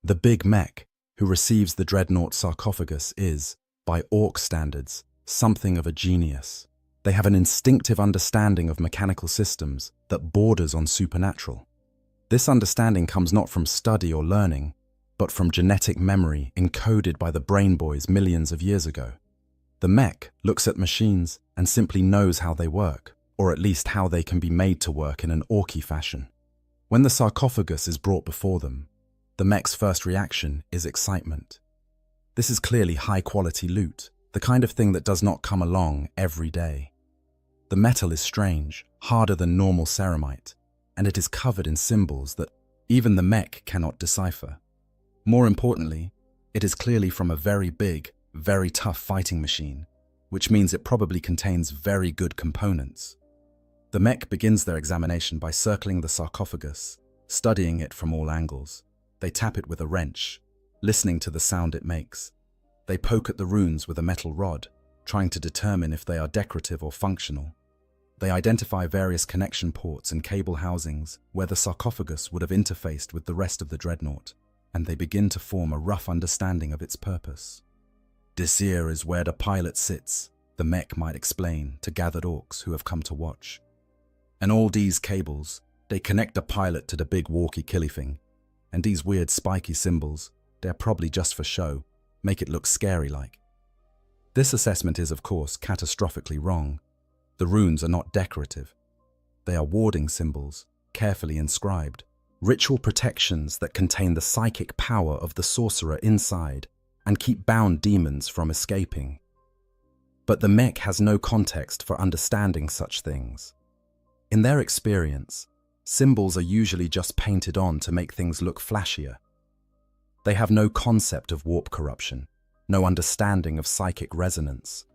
The big mech, who receives the dreadnought sarcophagus, is, by orc standards, something of a genius. They have an instinctive understanding of mechanical systems that borders on supernatural. This understanding comes not from study or learning, but from genetic memory encoded by the brain boys millions of years ago. The mech looks at machines and simply knows how they work, or at least how they can be made to work in an orky fashion. When the sarcophagus is brought before them, the mech's first reaction is excitement. This is clearly high-quality loot, the kind of thing that does not come along every day. The metal is strange, harder than normal ceramite, and it is covered in symbols that even the mech cannot decipher. More importantly, it is clearly from a very big, very tough fighting machine, which means it probably contains very good components. The mech begins their examination by circling the sarcophagus, studying it from all angles. They tap it with a wrench, listening to the sound it makes. They poke at the runes with a metal rod, trying to determine if they are decorative or functional. They identify various connection ports and cable housings where the sarcophagus would have interfaced with the rest of the dreadnought, and they begin to form a rough understanding of its purpose. "This here is where the pilot sits," the mech might explain to gathered orcs who have come to watch. "And all these cables, they connect the pilot to the big walkie-killy thing. And these weird spiky symbols, they're probably just for show, make it look scary-like." This assessment is, of course, catastrophically wrong. The runes are not decorative. They are warding symbols, carefully inscribed, ritual protections that contain the psychic power of the sorcerer inside and keep bound demons from escaping. But the mech has no context for understanding such things. In their experience, symbols are usually just painted on to make things look flashier. They have no concept of warp corruption, no understanding of psychic resonance,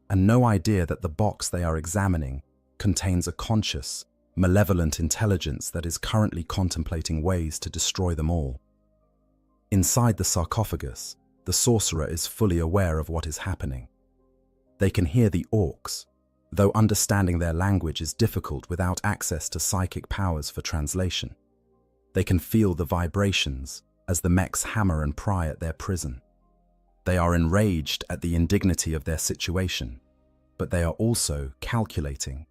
and no idea that the box they are examining contains a conscious, malevolent intelligence that is currently contemplating ways to destroy them all. Inside the sarcophagus, the sorcerer is fully aware of what is happening. They can hear the orcs, though understanding their language is difficult without access to psychic powers for translation. They can feel the vibrations as the mechs hammer and pry at their prison. They are enraged at the indignity of their situation, but they are also calculating.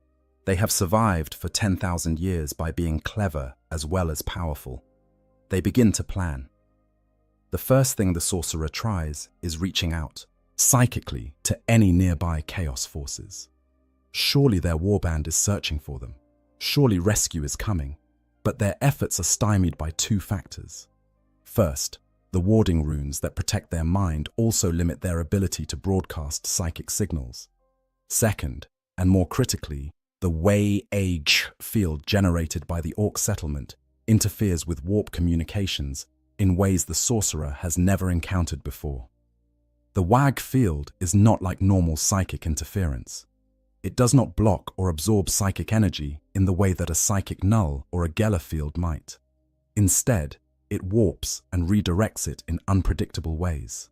They have survived for 10,000 years by being clever as well as powerful. They begin to plan. The first thing the sorcerer tries is reaching out, psychically, to any nearby chaos forces. Surely their warband is searching for them. Surely rescue is coming. But their efforts are stymied by two factors. First, the warding runes that protect their mind also limit their ability to broadcast psychic signals. Second, and more critically, the Way-Age field generated by the orc settlement interferes with warp communications in ways the sorcerer has never encountered before. The WAG field is not like normal psychic interference. It does not block or absorb psychic energy in the way that a psychic null or a Geller field might. Instead, it warps and redirects it in unpredictable ways.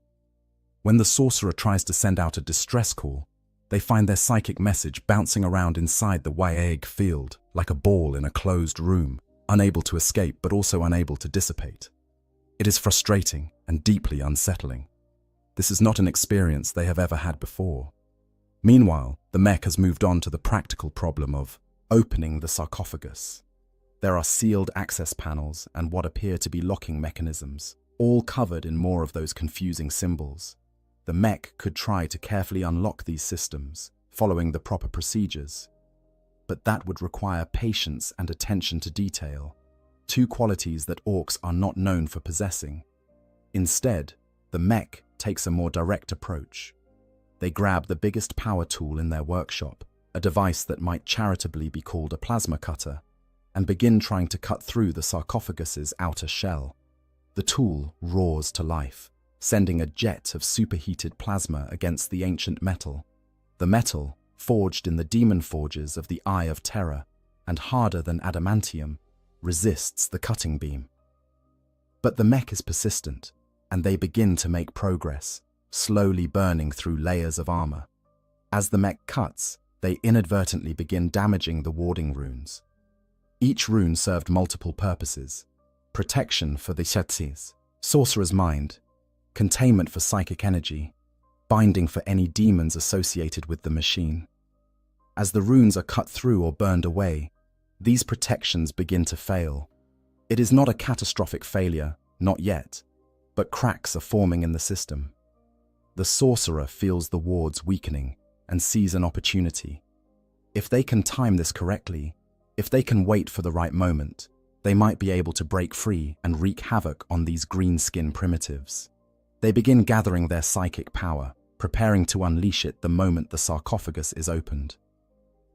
When the sorcerer tries to send out a distress call, they find their psychic message bouncing around inside the WAG field like a ball in a closed room, unable to escape but also unable to dissipate. It is frustrating and deeply unsettling. This is not an experience they have ever had before. Meanwhile, the mech has moved on to the practical problem of opening the sarcophagus. There are sealed access panels and what appear to be locking mechanisms, all covered in more of those confusing symbols. The mech could try to carefully unlock these systems, following the proper procedures. But that would require patience and attention to detail, two qualities that orcs are not known for possessing. Instead, the mech takes a more direct approach. They grab the biggest power tool in their workshop, a device that might charitably be called a plasma cutter, and begin trying to cut through the sarcophagus's outer shell. The tool roars to life, sending a jet of superheated plasma against the ancient metal. The metal, forged in the demon forges of the Eye of Terror, and harder than adamantium, resists the cutting beam. But the mech is persistent, and they begin to make progress, slowly burning through layers of armor. As the mech cuts, they inadvertently begin damaging the warding runes. Each rune served multiple purposes: protection for the Shetsis, sorcerer's mind; containment for psychic energy; binding for any demons associated with the machine. As the runes are cut through or burned away, these protections begin to fail. It is not a catastrophic failure, not yet, but cracks are forming in the system. The sorcerer feels the wards weakening and sees an opportunity. If they can time this correctly, if they can wait for the right moment, they might be able to break free and wreak havoc on these green-skin primitives. They begin gathering their psychic power, preparing to unleash it the moment the sarcophagus is opened.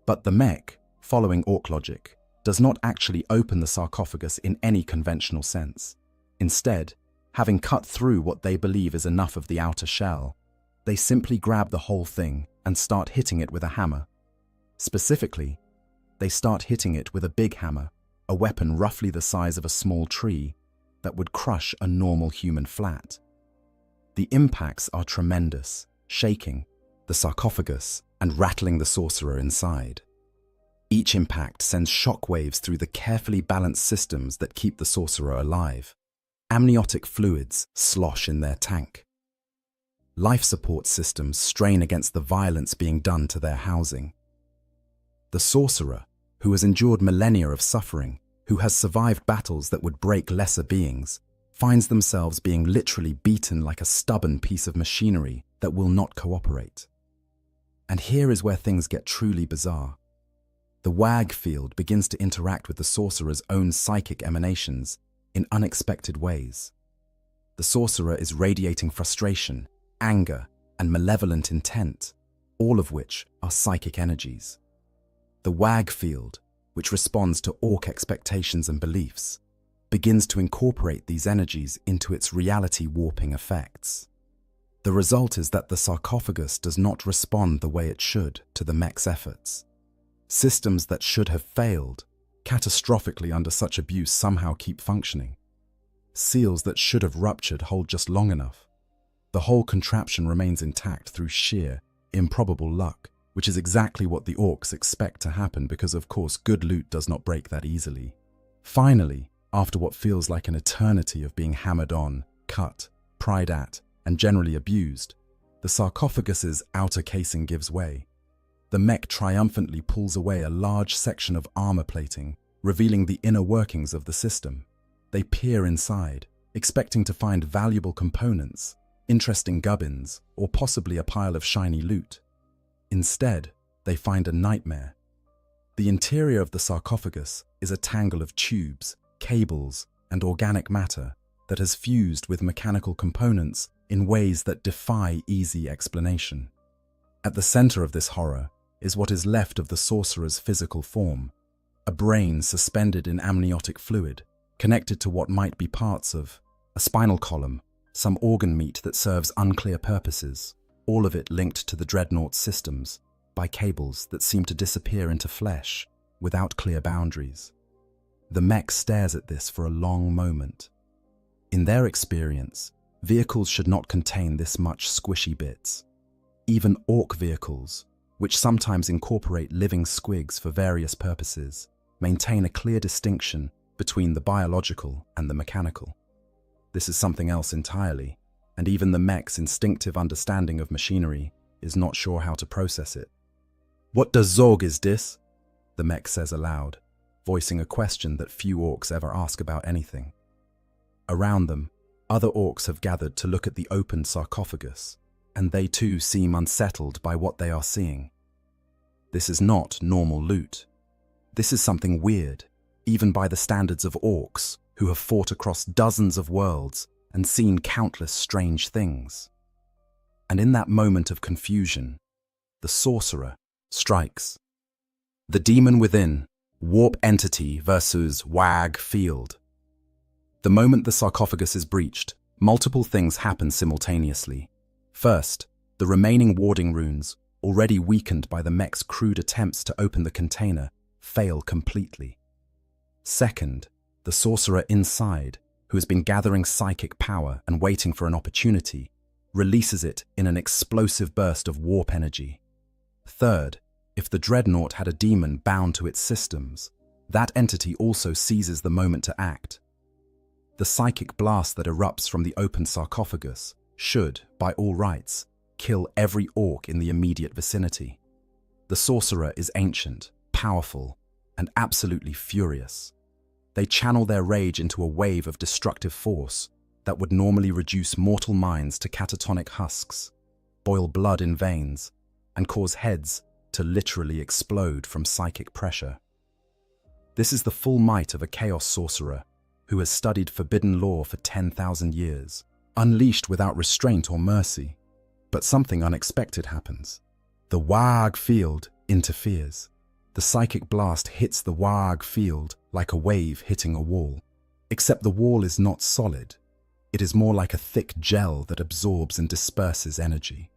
But the mech, following orc logic, does not actually open the sarcophagus in any conventional sense. Instead, having cut through what they believe is enough of the outer shell, they simply grab the whole thing and start hitting it with a hammer. Specifically, they start hitting it with a big hammer, a weapon roughly the size of a small tree that would crush a normal human flat. The impacts are tremendous, shaking the sarcophagus and rattling the sorcerer inside. Each impact sends shockwaves through the carefully balanced systems that keep the sorcerer alive. Amniotic fluids slosh in their tank. Life support systems strain against the violence being done to their housing. The sorcerer, who has endured millennia of suffering, who has survived battles that would break lesser beings, finds themselves being literally beaten like a stubborn piece of machinery that will not cooperate. And here is where things get truly bizarre. The WAG field begins to interact with the sorcerer's own psychic emanations in unexpected ways. The sorcerer is radiating frustration, anger, and malevolent intent, all of which are psychic energies. The WAG field, which responds to orc expectations and beliefs, begins to incorporate these energies into its reality-warping effects. The result is that the sarcophagus does not respond the way it should to the mech's efforts. Systems that should have failed catastrophically under such abuse somehow keep functioning. Seals that should have ruptured hold just long enough. The whole contraption remains intact through sheer, improbable luck, which is exactly what the orcs expect to happen because, of course, good loot does not break that easily. Finally, after what feels like an eternity of being hammered on, cut, pried at, and generally abused, the sarcophagus's outer casing gives way. The mech triumphantly pulls away a large section of armor plating, revealing the inner workings of the system. They peer inside, expecting to find valuable components, interesting gubbins, or possibly a pile of shiny loot. Instead, they find a nightmare. The interior of the sarcophagus is a tangle of tubes, cables, and organic matter that has fused with mechanical components in ways that defy easy explanation. At the center of this horror is what is left of the sorcerer's physical form, a brain suspended in amniotic fluid, connected to what might be parts of a spinal column, some organ meat that serves unclear purposes, all of it linked to the dreadnought's systems by cables that seem to disappear into flesh without clear boundaries. The mech stares at this for a long moment. In their experience, vehicles should not contain this much squishy bits. Even orc vehicles, which sometimes incorporate living squigs for various purposes, maintain a clear distinction between the biological and the mechanical. This is something else entirely, and even the mech's instinctive understanding of machinery is not sure how to process it. "What does Zog is this?" the mech says aloud, voicing a question that few orcs ever ask about anything. Around them, other orcs have gathered to look at the open sarcophagus, and they too seem unsettled by what they are seeing. This is not normal loot. This is something weird, even by the standards of orcs, who have fought across dozens of worlds and seen countless strange things. And in that moment of confusion, the sorcerer strikes. The demon within, warp entity versus WAG field. The moment the sarcophagus is breached, multiple things happen simultaneously. First, the remaining warding runes, already weakened by the mech's crude attempts to open the container, fail completely. Second, the sorcerer inside, who has been gathering psychic power and waiting for an opportunity, releases it in an explosive burst of warp energy. Third, if the dreadnought had a demon bound to its systems, that entity also seizes the moment to act. The psychic blast that erupts from the open sarcophagus should, by all rights, kill every orc in the immediate vicinity. The sorcerer is ancient, powerful, and absolutely furious. They channel their rage into a wave of destructive force that would normally reduce mortal minds to catatonic husks, boil blood in veins, and cause heads to literally explode from psychic pressure. This is the full might of a chaos sorcerer who has studied forbidden lore for 10,000 years, unleashed without restraint or mercy. But something unexpected happens. The WAG field interferes. The psychic blast hits the WAG field like a wave hitting a wall. Except the wall is not solid. It is more like a thick gel that absorbs and disperses energy.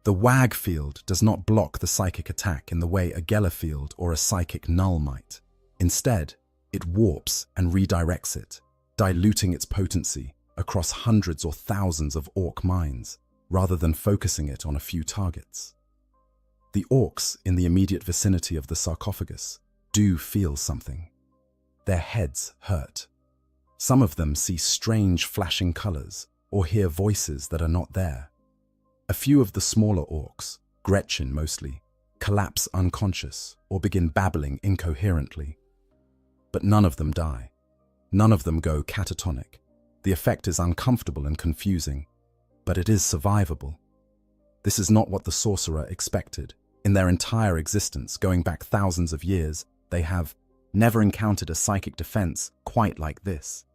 The WAG field does not block the psychic attack in the way a Geller field or a psychic null might. Instead, it warps and redirects it, diluting its potency across hundreds or thousands of orc minds, rather than focusing it on a few targets. The orcs in the immediate vicinity of the sarcophagus do feel something. Their heads hurt. Some of them see strange flashing colors or hear voices that are not there. A few of the smaller orcs, Gretchen mostly, collapse unconscious or begin babbling incoherently. But none of them die. None of them go catatonic. The effect is uncomfortable and confusing, but it is survivable. This is not what the sorcerer expected. In their entire existence, going back thousands of years, they have never encountered a psychic defense quite like this.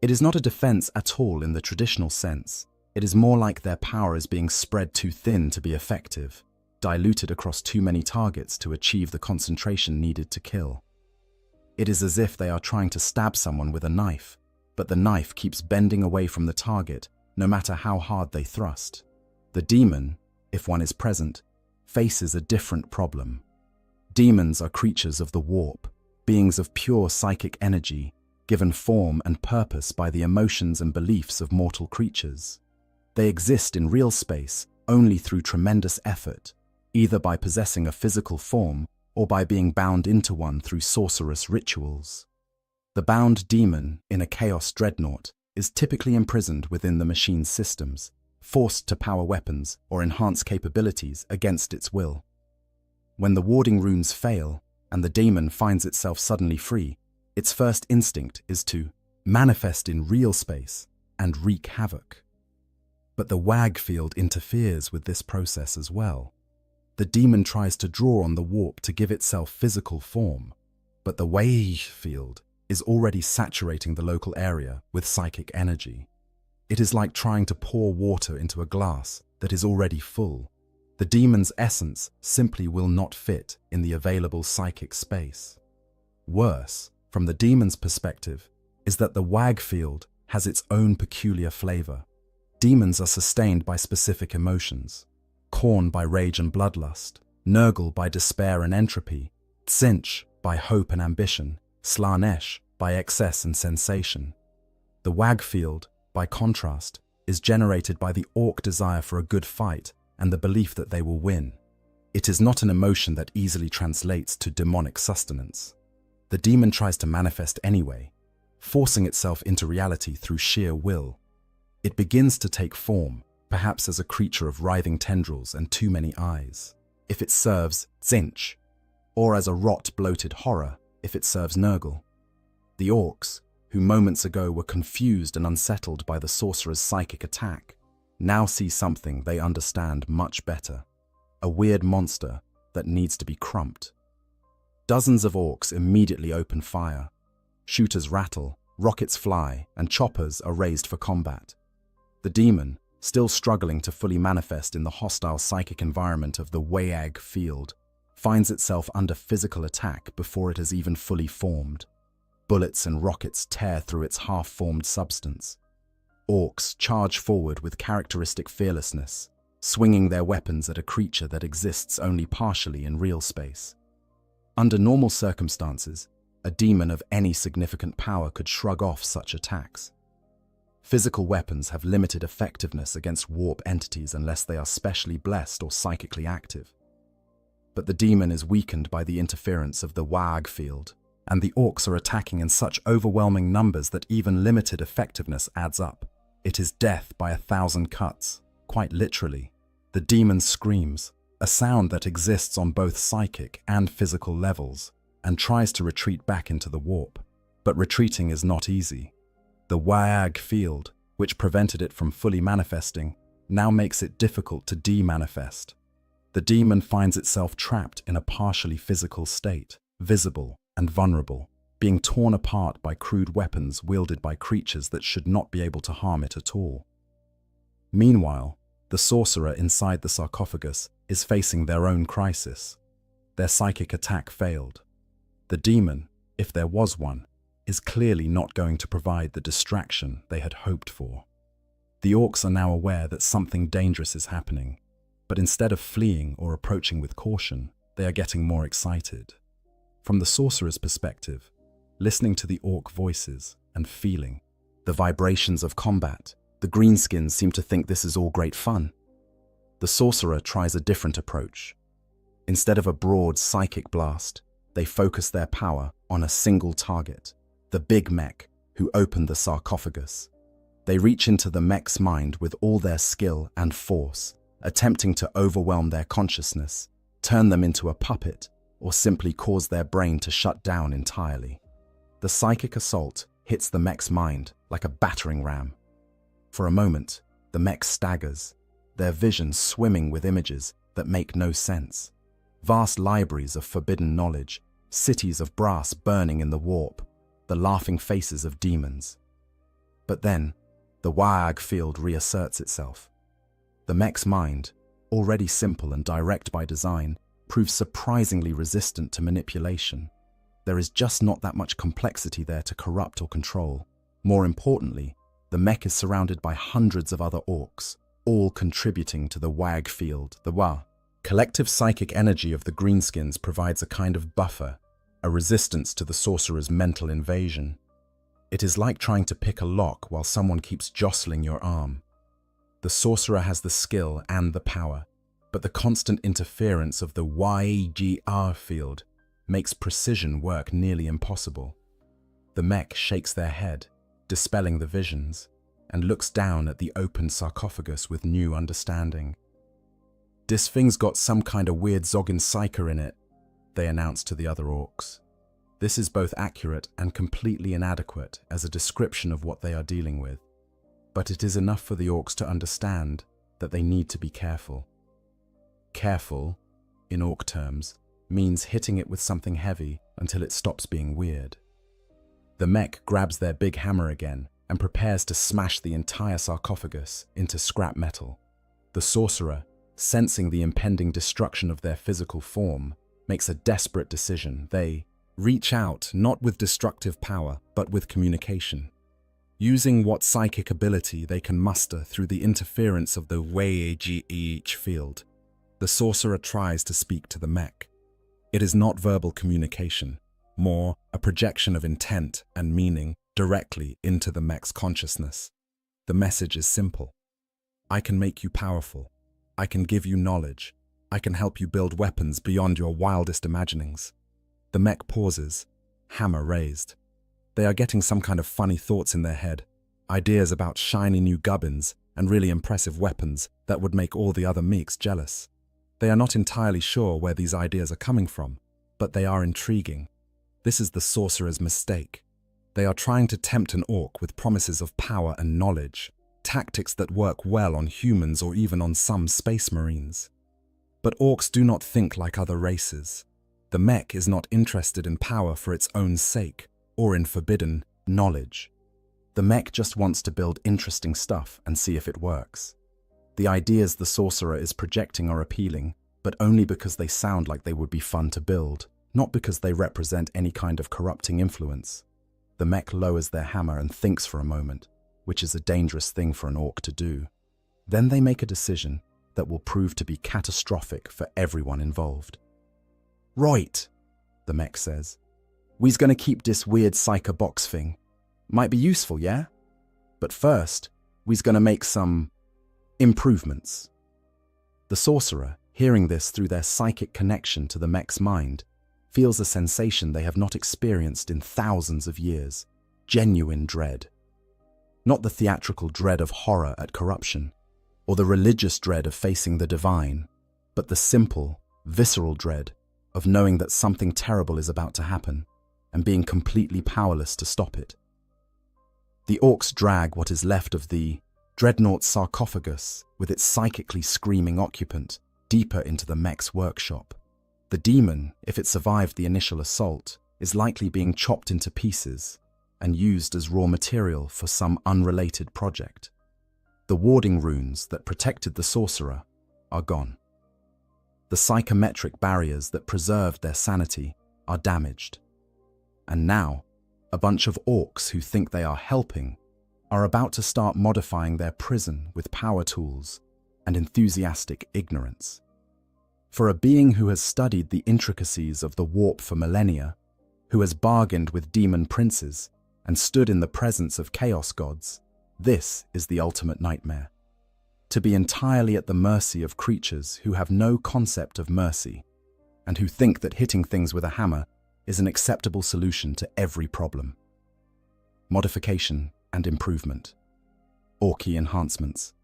It is not a defense at all in the traditional sense. It is more like their power is being spread too thin to be effective, diluted across too many targets to achieve the concentration needed to kill. It is as if they are trying to stab someone with a knife, but the knife keeps bending away from the target no matter how hard they thrust. The demon, if one is present, faces a different problem. Demons are creatures of the warp, beings of pure psychic energy, given form and purpose by the emotions and beliefs of mortal creatures. They exist in real space only through tremendous effort, either by possessing a physical form or by being bound into one through sorcerous rituals. The bound demon in a chaos dreadnought is typically imprisoned within the machine's systems, forced to power weapons or enhance capabilities against its will. When the warding runes fail and the demon finds itself suddenly free, its first instinct is to manifest in real space and wreak havoc. But the WAG field interferes with this process as well. The demon tries to draw on the warp to give itself physical form, but the WAG field is already saturating the local area with psychic energy. It is like trying to pour water into a glass that is already full. The demon's essence simply will not fit in the available psychic space. Worse, from the demon's perspective, is that the WAG field has its own peculiar flavor. Demons are sustained by specific emotions. Khorne by rage and bloodlust, Nurgle by despair and entropy, Tzeentch by hope and ambition, Slaanesh by excess and sensation. The WAG field, by contrast, is generated by the orc desire for a good fight and the belief that they will win. It is not an emotion that easily translates to demonic sustenance. The demon tries to manifest anyway, forcing itself into reality through sheer will. It begins to take form, perhaps as a creature of writhing tendrils and too many eyes, if it serves Tzeentch, or as a rot bloated horror, if it serves Nurgle. The orcs, who moments ago were confused and unsettled by the sorcerer's psychic attack, now see something they understand much better, a weird monster that needs to be crumped. Dozens of orcs immediately open fire. Shooters rattle, rockets fly, and choppers are raised for combat. The demon, still struggling to fully manifest in the hostile psychic environment of the WAG field, finds itself under physical attack before it has even fully formed. Bullets and rockets tear through its half-formed substance. Orcs charge forward with characteristic fearlessness, swinging their weapons at a creature that exists only partially in real space. Under normal circumstances, a demon of any significant power could shrug off such attacks. Physical weapons have limited effectiveness against warp entities unless they are specially blessed or psychically active. But the demon is weakened by the interference of the WAG field, and the orcs are attacking in such overwhelming numbers that even limited effectiveness adds up. It is death by 1,000 cuts, quite literally. The demon screams, a sound that exists on both psychic and physical levels, and tries to retreat back into the warp. But retreating is not easy. The WAG field, which prevented it from fully manifesting, now makes it difficult to de-manifest. The demon finds itself trapped in a partially physical state, visible and vulnerable, being torn apart by crude weapons wielded by creatures that should not be able to harm it at all. Meanwhile, the sorcerer inside the sarcophagus is facing their own crisis. Their psychic attack failed. The demon, if there was one, is clearly not going to provide the distraction they had hoped for. The orcs are now aware that something dangerous is happening. But instead of fleeing or approaching with caution, they are getting more excited. From the sorcerer's perspective, listening to the orc voices and feeling the vibrations of combat, the greenskins seem to think this is all great fun. The sorcerer tries a different approach. Instead of a broad psychic blast, they focus their power on a single target, the big mech who opened the sarcophagus. They reach into the mech's mind with all their skill and force, attempting to overwhelm their consciousness, turn them into a puppet, or simply cause their brain to shut down entirely. The psychic assault hits the mech's mind like a battering ram. For a moment, the mech staggers, their vision swimming with images that make no sense. Vast libraries of forbidden knowledge, cities of brass burning in the warp, the laughing faces of demons. But then, the Wag field reasserts itself. The mech's mind, already simple and direct by design, proves surprisingly resistant to manipulation. There is just not that much complexity there to corrupt or control. More importantly, the mech is surrounded by hundreds of other orcs, all contributing to the Wag field, the Wa. Collective psychic energy of the greenskins provides a kind of buffer, a resistance to the sorcerer's mental invasion. It is like trying to pick a lock while someone keeps jostling your arm. The sorcerer has the skill and the power, but the constant interference of the YGR field makes precision work nearly impossible. The mech shakes their head, dispelling the visions, and looks down at the open sarcophagus with new understanding. "This thing's got some kind of weird Zoggin psyker in it," they announced to the other orcs. This is both accurate and completely inadequate as a description of what they are dealing with, but it is enough for the orcs to understand that they need to be careful. Careful, in orc terms, means hitting it with something heavy until it stops being weird. The mech grabs their big hammer again and prepares to smash the entire sarcophagus into scrap metal. The sorcerer, sensing the impending destruction of their physical form, makes a desperate decision. They reach out not with destructive power, but with communication. Using what psychic ability they can muster through the interference of the WAGEH field, the sorcerer tries to speak to the mech. It is not verbal communication, more a projection of intent and meaning directly into the mech's consciousness. The message is simple. I can make you powerful. I can give you knowledge. I can help you build weapons beyond your wildest imaginings. The mech pauses, hammer raised. They are getting some kind of funny thoughts in their head, ideas about shiny new gubbins and really impressive weapons that would make all the other meeks jealous. They are not entirely sure where these ideas are coming from, but they are intriguing. This is the sorcerer's mistake. They are trying to tempt an orc with promises of power and knowledge, tactics that work well on humans or even on some space marines. But orcs do not think like other races. The mech is not interested in power for its own sake, or in forbidden knowledge. The mech just wants to build interesting stuff and see if it works. The ideas the sorcerer is projecting are appealing, but only because they sound like they would be fun to build, not because they represent any kind of corrupting influence. The mech lowers their hammer and thinks for a moment, which is a dangerous thing for an orc to do. Then they make a decision that will prove to be catastrophic for everyone involved. "Right," the mech says. "We's gonna keep this weird psycho box thing. Might be useful, yeah? But first, we's gonna make some improvements." The sorcerer, hearing this through their psychic connection to the mech's mind, feels a sensation they have not experienced in thousands of years, genuine dread. Not the theatrical dread of horror at corruption, or the religious dread of facing the divine, but the simple, visceral dread of knowing that something terrible is about to happen and being completely powerless to stop it. The orcs drag what is left of the dreadnought sarcophagus with its psychically screaming occupant deeper into the mech's workshop. The demon, if it survived the initial assault, is likely being chopped into pieces and used as raw material for some unrelated project. The warding runes that protected the sorcerer are gone. The psychometric barriers that preserved their sanity are damaged. And now, a bunch of orcs who think they are helping are about to start modifying their prison with power tools and enthusiastic ignorance. For a being who has studied the intricacies of the warp for millennia, who has bargained with demon princes and stood in the presence of chaos gods, this is the ultimate nightmare. To be entirely at the mercy of creatures who have no concept of mercy and who think that hitting things with a hammer is an acceptable solution to every problem. Modification and improvement. Orky enhancements.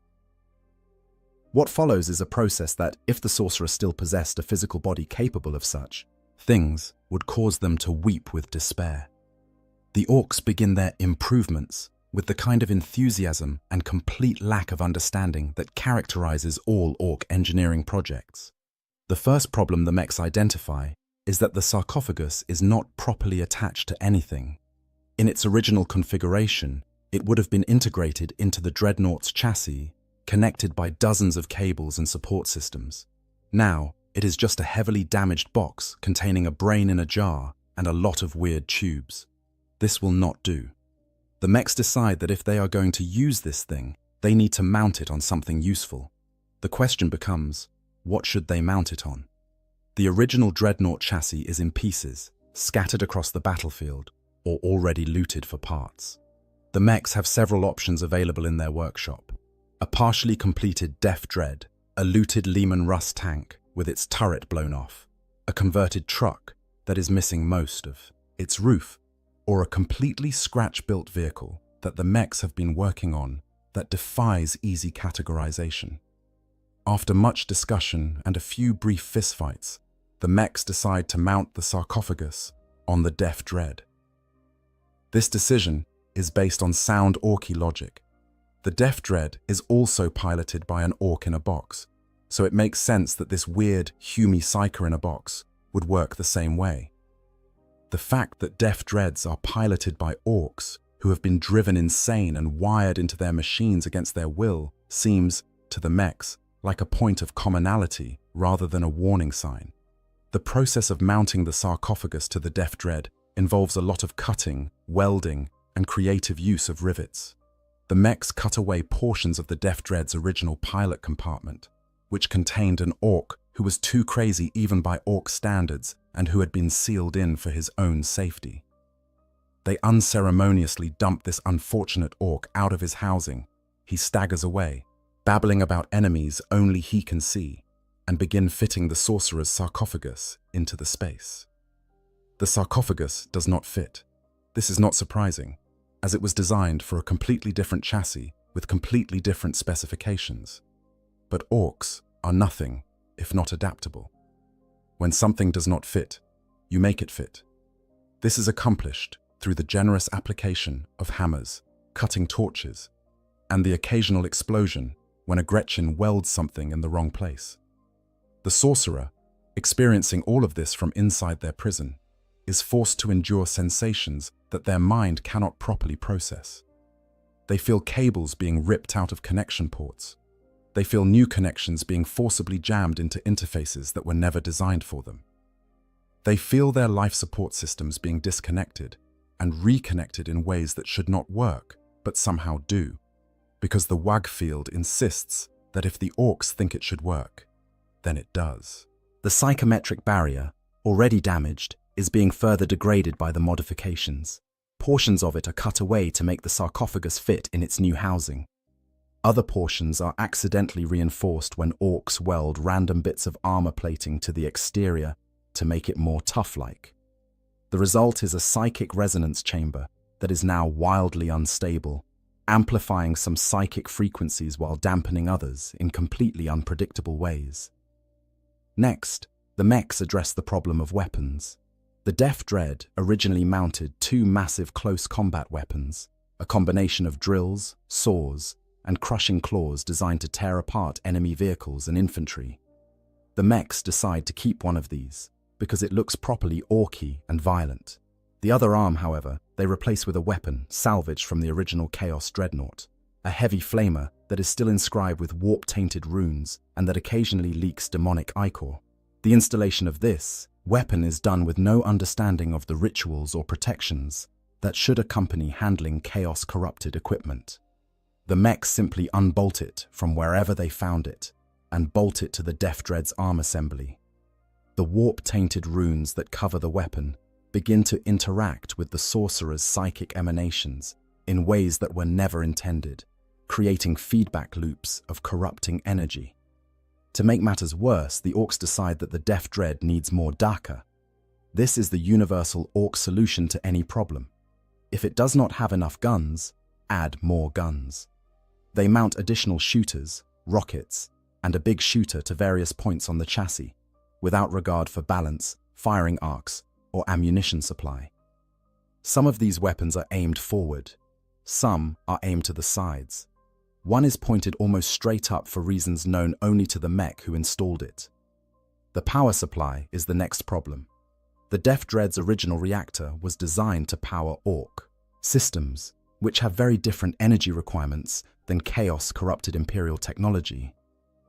What follows is a process that, if the sorcerer still possessed a physical body capable of such things, would cause them to weep with despair. The orcs begin their improvements with the kind of enthusiasm and complete lack of understanding that characterizes all orc engineering projects. The first problem the mechs identify is that the sarcophagus is not properly attached to anything. In its original configuration, it would have been integrated into the dreadnought's chassis, connected by dozens of cables and support systems. Now, it is just a heavily damaged box containing a brain in a jar and a lot of weird tubes. This will not do. The mechs decide that if they are going to use this thing, they need to mount it on something useful. The question becomes, what should they mount it on? The original dreadnought chassis is in pieces, scattered across the battlefield, or already looted for parts. The mechs have several options available in their workshop. A partially completed Def Dread, a looted Lehman Russ tank with its turret blown off, a converted truck that is missing most of its roof, or a completely scratch-built vehicle that the mechs have been working on that defies easy categorization. After much discussion and a few brief fistfights, the mechs decide to mount the sarcophagus on the Def Dread. This decision is based on sound orky logic. The Def Dread is also piloted by an orc in a box, so it makes sense that this weird Humy psyker in a box would work the same way. The fact that Def Dreads are piloted by orcs who have been driven insane and wired into their machines against their will seems, to the mechs, like a point of commonality rather than a warning sign. The process of mounting the sarcophagus to the Def Dread involves a lot of cutting, welding, and creative use of rivets. The mechs cut away portions of the Def Dread's original pilot compartment, which contained an orc who was too crazy even by orc standards and who had been sealed in for his own safety. They unceremoniously dump this unfortunate orc out of his housing. He staggers away, babbling about enemies only he can see, and begin fitting the sorcerer's sarcophagus into the space. The sarcophagus does not fit. This is not surprising, as it was designed for a completely different chassis with completely different specifications. But orcs are nothing if not adaptable. When something does not fit, you make it fit. This is accomplished through the generous application of hammers, cutting torches, and the occasional explosion when a Gretchen welds something in the wrong place. The sorcerer, experiencing all of this from inside their prison, is forced to endure sensations that their mind cannot properly process. They feel cables being ripped out of connection ports. They feel new connections being forcibly jammed into interfaces that were never designed for them. They feel their life support systems being disconnected and reconnected in ways that should not work, but somehow do, because the WAG field insists that if the orcs think it should work, then it does. The psychometric barrier, already damaged, is being further degraded by the modifications. Portions of it are cut away to make the sarcophagus fit in its new housing. Other portions are accidentally reinforced when orcs weld random bits of armor plating to the exterior to make it more tough-like. The result is a psychic resonance chamber that is now wildly unstable, amplifying some psychic frequencies while dampening others in completely unpredictable ways. Next, the mechs address the problem of weapons. The Def Dread originally mounted two massive close combat weapons, a combination of drills, saws, and crushing claws designed to tear apart enemy vehicles and infantry. The mechs decide to keep one of these because it looks properly orky and violent. The other arm, however, they replace with a weapon salvaged from the original Chaos Dreadnought, a heavy flamer that is still inscribed with warp-tainted runes and that occasionally leaks demonic ichor. The installation of this weapon is done with no understanding of the rituals or protections that should accompany handling chaos-corrupted equipment. The mechs simply unbolt it from wherever they found it and bolt it to the Death Dread's arm assembly. The warp-tainted runes that cover the weapon begin to interact with the sorcerer's psychic emanations in ways that were never intended, creating feedback loops of corrupting energy. To make matters worse, the orcs decide that the Death Dread needs more Daka. This is the universal orc solution to any problem. If it does not have enough guns, add more guns. They mount additional shooters, rockets, and a big shooter to various points on the chassis, without regard for balance, firing arcs, or ammunition supply. Some of these weapons are aimed forward. Some are aimed to the sides. One is pointed almost straight up for reasons known only to the mech who installed it. The power supply is the next problem. The Death Dread's original reactor was designed to power orc systems, which have very different energy requirements than chaos-corrupted Imperial technology.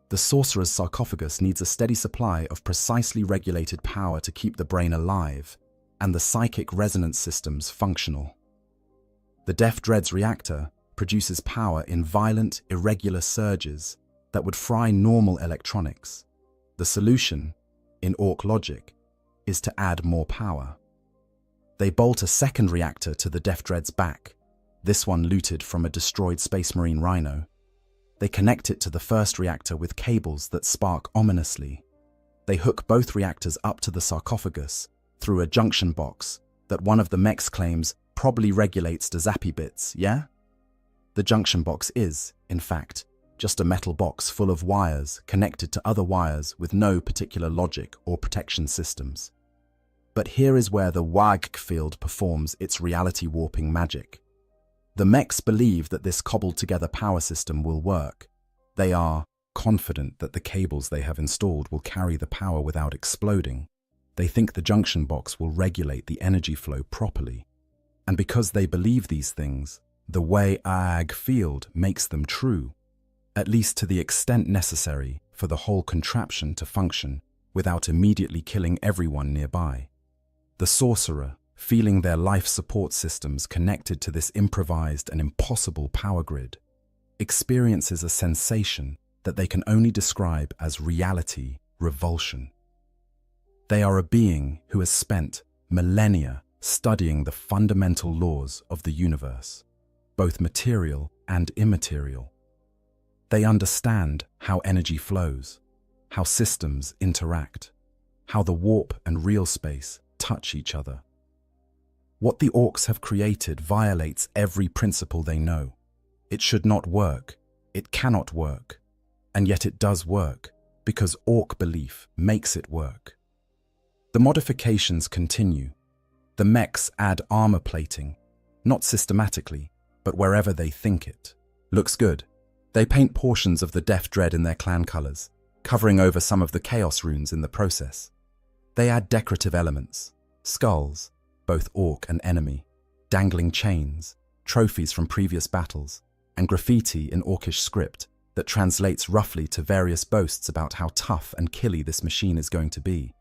The sorcerer's sarcophagus needs a steady supply of precisely regulated power to keep the brain alive and the psychic resonance systems functional. The Death Dread's reactor produces power in violent, irregular surges that would fry normal electronics. The solution, in orc logic, is to add more power. They bolt a second reactor to the Death Dread's back, this one looted from a destroyed Space Marine Rhino. They connect it to the first reactor with cables that spark ominously. They hook both reactors up to the sarcophagus through a junction box that one of the mechs claims probably regulates the zappy bits, yeah? The junction box is, in fact, just a metal box full of wires connected to other wires with no particular logic or protection systems. But here is where the WAG field performs its reality warping magic. The mechs believe that this cobbled-together power system will work. They are confident that the cables they have installed will carry the power without exploding. They think the junction box will regulate the energy flow properly. And because they believe these things, the WAG field makes them true, at least to the extent necessary for the whole contraption to function without immediately killing everyone nearby. The sorcerer, feeling their life support systems connected to this improvised and impossible power grid, experiences a sensation that they can only describe as reality revulsion. They are a being who has spent millennia studying the fundamental laws of the universe, both material and immaterial. They understand how energy flows, how systems interact, how the warp and real space touch each other. What the orcs have created violates every principle they know. It should not work, it cannot work, and yet it does work, because orc belief makes it work. The modifications continue. The mechs add armor plating, not systematically, but wherever they think it. Looks good. They paint portions of the Death Dread in their clan colors, covering over some of the chaos runes in the process. They add decorative elements, skulls, both orc and enemy, dangling chains, trophies from previous battles, and graffiti in orcish script that translates roughly to various boasts about how tough and killy this machine is going to be.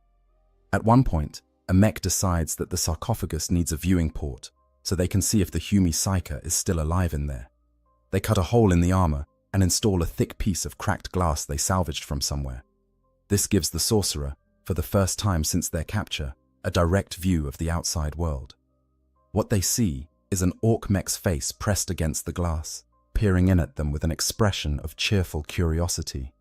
At one point, a mech decides that the sarcophagus needs a viewing port so they can see if the Humi Psyker is still alive in there. They cut a hole in the armor and install a thick piece of cracked glass they salvaged from somewhere. This gives the sorcerer, for the first time since their capture, a direct view of the outside world. What they see is an orc mech's face pressed against the glass, peering in at them with an expression of cheerful curiosity.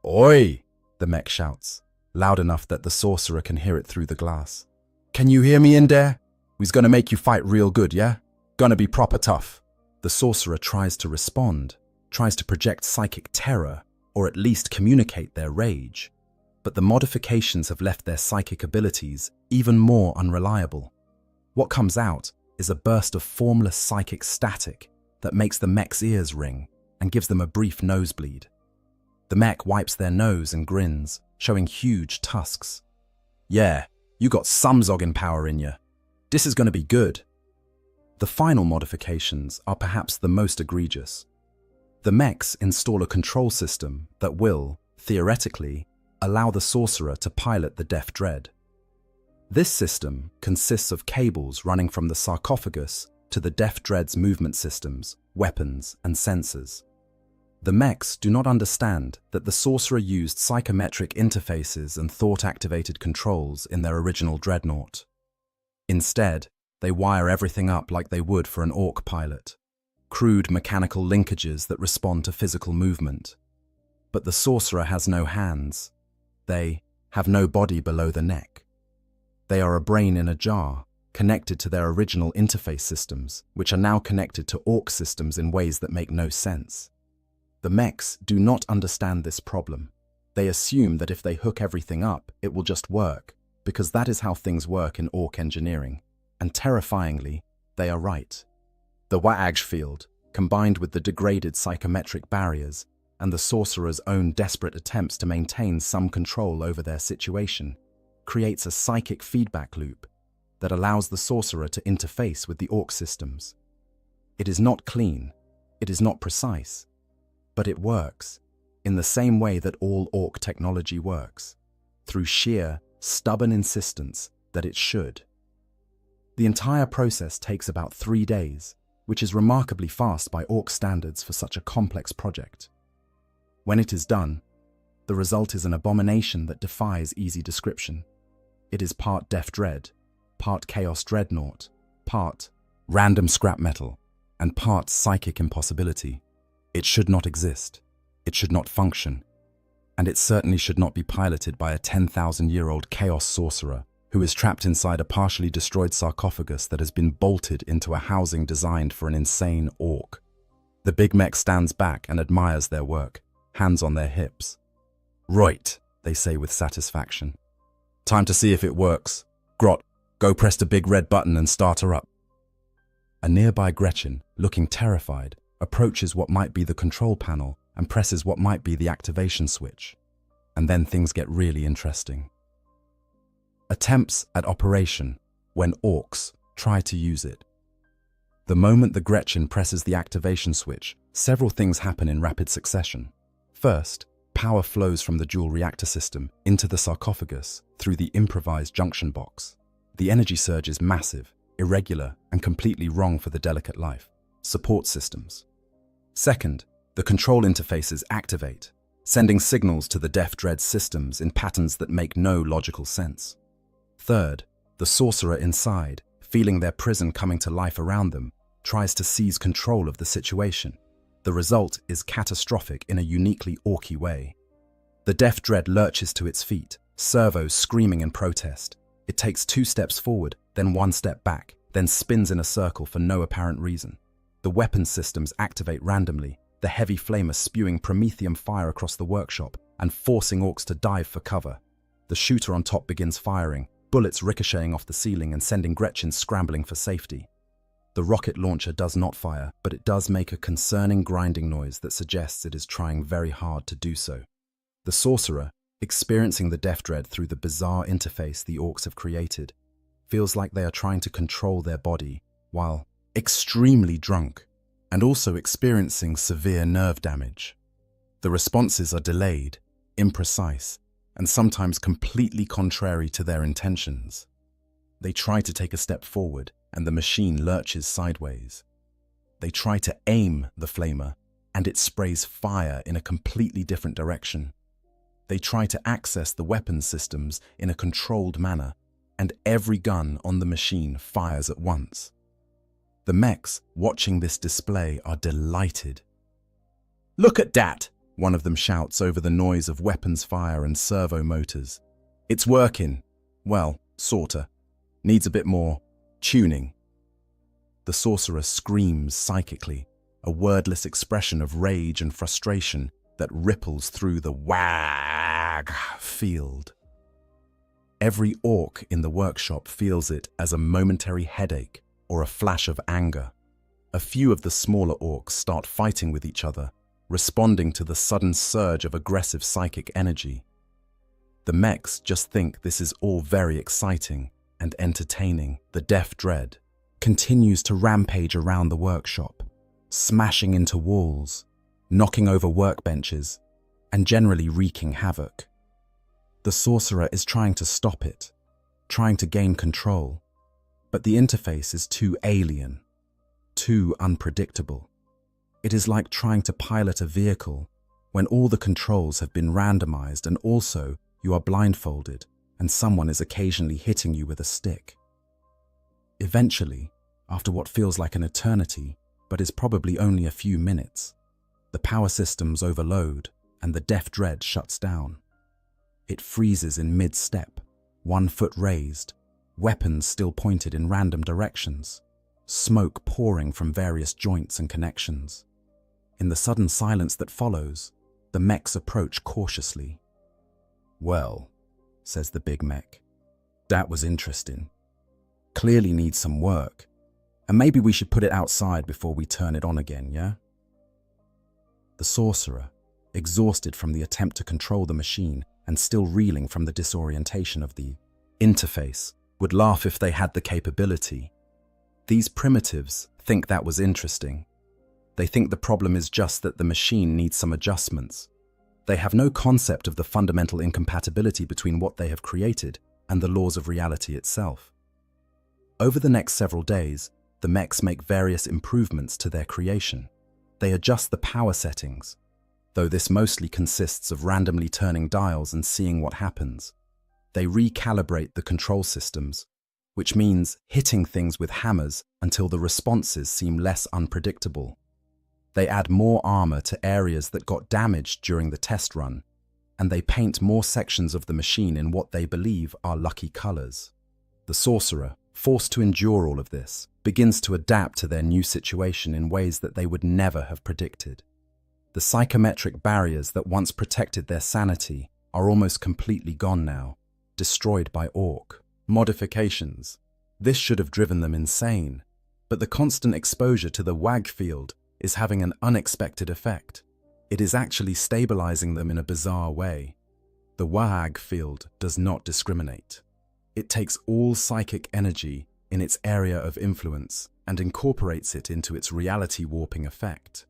"Oi!" the mech shouts, loud enough that the sorcerer can hear it through the glass. "Can you hear me in there? We's gonna make you fight real good, yeah? Gonna be proper tough." The sorcerer tries to respond, tries to project psychic terror, or at least communicate their rage. But the modifications have left their psychic abilities even more unreliable. What comes out is a burst of formless psychic static that makes the mech's ears ring and gives them a brief nosebleed. The mech wipes their nose and grins, showing huge tusks. "Yeah, you got some zogging power in you. This is gonna be good." The final modifications are perhaps the most egregious. The mechs install a control system that will, theoretically, allow the sorcerer to pilot the Death Dread. This system consists of cables running from the sarcophagus to the Def Dread's movement systems, weapons, and sensors. The mechs do not understand that the sorcerer used psychometric interfaces and thought-activated controls in their original dreadnought. Instead, they wire everything up like they would for an orc pilot. Crude mechanical linkages that respond to physical movement. But the sorcerer has no hands. They have no body below the neck. They are a brain in a jar, connected to their original interface systems, which are now connected to orc systems in ways that make no sense. The mechs do not understand this problem. They assume that if they hook everything up, it will just work, because that is how things work in orc engineering. And terrifyingly, they are right. The Waag field, combined with the degraded psychometric barriers, and the sorcerer's own desperate attempts to maintain some control over their situation, creates a psychic feedback loop that allows the sorcerer to interface with the orc systems. It is not clean, it is not precise, but it works, in the same way that all orc technology works, through sheer, stubborn insistence that it should. The entire process takes about 3 days, which is remarkably fast by orc standards for such a complex project. When it is done, the result is an abomination that defies easy description. It is part Def Dread, part Chaos Dreadnought, part random scrap metal, and part psychic impossibility. It should not exist, it should not function, and it certainly should not be piloted by a 10,000-year-old chaos sorcerer who is trapped inside a partially destroyed sarcophagus that has been bolted into a housing designed for an insane orc. The big mech stands back and admires their work, hands on their hips. "Right," they say with satisfaction. "Time to see if it works. Grot, go press the big red button and start her up." A nearby Gretchen, looking terrified, approaches what might be the control panel and presses what might be the activation switch. And then things get really interesting. Attempts at operation when orcs try to use it. The moment the Gretchen presses the activation switch, several things happen in rapid succession. First, power flows from the dual reactor system into the sarcophagus through the improvised junction box. The energy surge is massive, irregular, and completely wrong for the delicate life. Support systems. Second, the control interfaces activate, sending signals to the Def Dread systems in patterns that make no logical sense. Third, the sorcerer inside, feeling their prison coming to life around them, tries to seize control of the situation. The result is catastrophic in a uniquely orky way. The Def Dread lurches to its feet, servos screaming in protest. It takes 2 steps forward, then 1 step back, then spins in a circle for no apparent reason. The weapon systems activate randomly, the heavy flamer spewing promethium fire across the workshop and forcing orcs to dive for cover. The shooter on top begins firing, bullets ricocheting off the ceiling and sending Gretchen scrambling for safety. The rocket launcher does not fire, but it does make a concerning grinding noise that suggests it is trying very hard to do so. The sorcerer, experiencing the Def Dread through the bizarre interface the orcs have created, feels like they are trying to control their body while extremely drunk and also experiencing severe nerve damage. The responses are delayed, imprecise, and sometimes completely contrary to their intentions. They try to take a step forward, and the machine lurches sideways. They try to aim the flamer, and it sprays fire in a completely different direction. They try to access the weapons systems in a controlled manner, and every gun on the machine fires at once. The mechs watching this display are delighted. "Look at that!" one of them shouts over the noise of weapons fire and servo motors. "It's working. Well, sorta. Needs a bit more tuning." The sorcerer screams psychically, a wordless expression of rage and frustration that ripples through the Waag field. Every orc in the workshop feels it as a momentary headache or a flash of anger. A few of the smaller orcs start fighting with each other, responding to the sudden surge of aggressive psychic energy. The mechs just think this is all very exciting and entertaining. The Def Dread continues to rampage around the workshop, smashing into walls, knocking over workbenches, and generally wreaking havoc. The sorcerer is trying to stop it, trying to gain control, but the interface is too alien. too unpredictable. It is like trying to pilot a vehicle when all the controls have been randomized and also you are blindfolded and someone is occasionally hitting you with a stick. Eventually, after what feels like an eternity, but is probably only a few minutes, the power systems overload and the Death Dread shuts down. It freezes in mid-step, 1 foot raised, weapons still pointed in random directions, smoke pouring from various joints and connections. In the sudden silence that follows, the mechs approach cautiously. "Well," says the big mech, "that was interesting. Clearly needs some work, and maybe we should put it outside before we turn it on again, yeah?" The sorcerer, exhausted from the attempt to control the machine and still reeling from the disorientation of the interface, would laugh if they had the capability. These primitives think that was interesting. They think the problem is just that the machine needs some adjustments. They have no concept of the fundamental incompatibility between what they have created and the laws of reality itself. Over the next several days, the mechs make various improvements to their creation. They adjust the power settings, though this mostly consists of randomly turning dials and seeing what happens. They recalibrate the control systems, which means hitting things with hammers until the responses seem less unpredictable. They add more armor to areas that got damaged during the test run, and they paint more sections of the machine in what they believe are lucky colors. The sorcerer, forced to endure all of this, begins to adapt to their new situation in ways that they would never have predicted. The psychometric barriers that once protected their sanity are almost completely gone now, destroyed by orc modifications. This should have driven them insane, but the constant exposure to the WAG field is having an unexpected effect. It is actually stabilizing them in a bizarre way. The WAG field does not discriminate. It takes all psychic energy in its area of influence and incorporates it into its reality warping effect.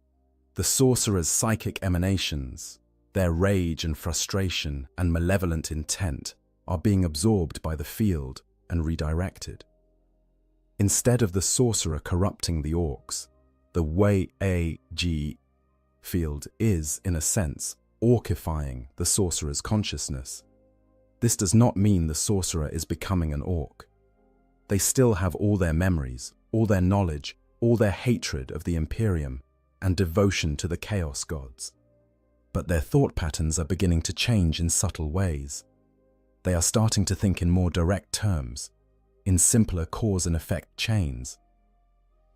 The sorcerer's psychic emanations, their rage and frustration and malevolent intent, are being absorbed by the field and redirected. Instead of the sorcerer corrupting the orcs, the WAG field is, in a sense, orcifying the sorcerer's consciousness. This does not mean the sorcerer is becoming an orc. They still have all their memories, all their knowledge, all their hatred of the Imperium, and devotion to the Chaos Gods. But their thought patterns are beginning to change in subtle ways. They are starting to think in more direct terms, in simpler cause and effect chains.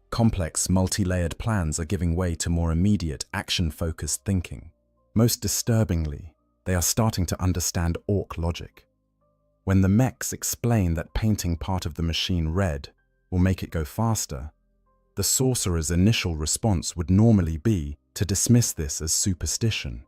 Complex, multi-layered plans are giving way to more immediate, action-focused thinking. Most disturbingly, they are starting to understand orc logic. When the mechs explain that painting part of the machine red will make it go faster, the sorcerer's initial response would normally be to dismiss this as superstition.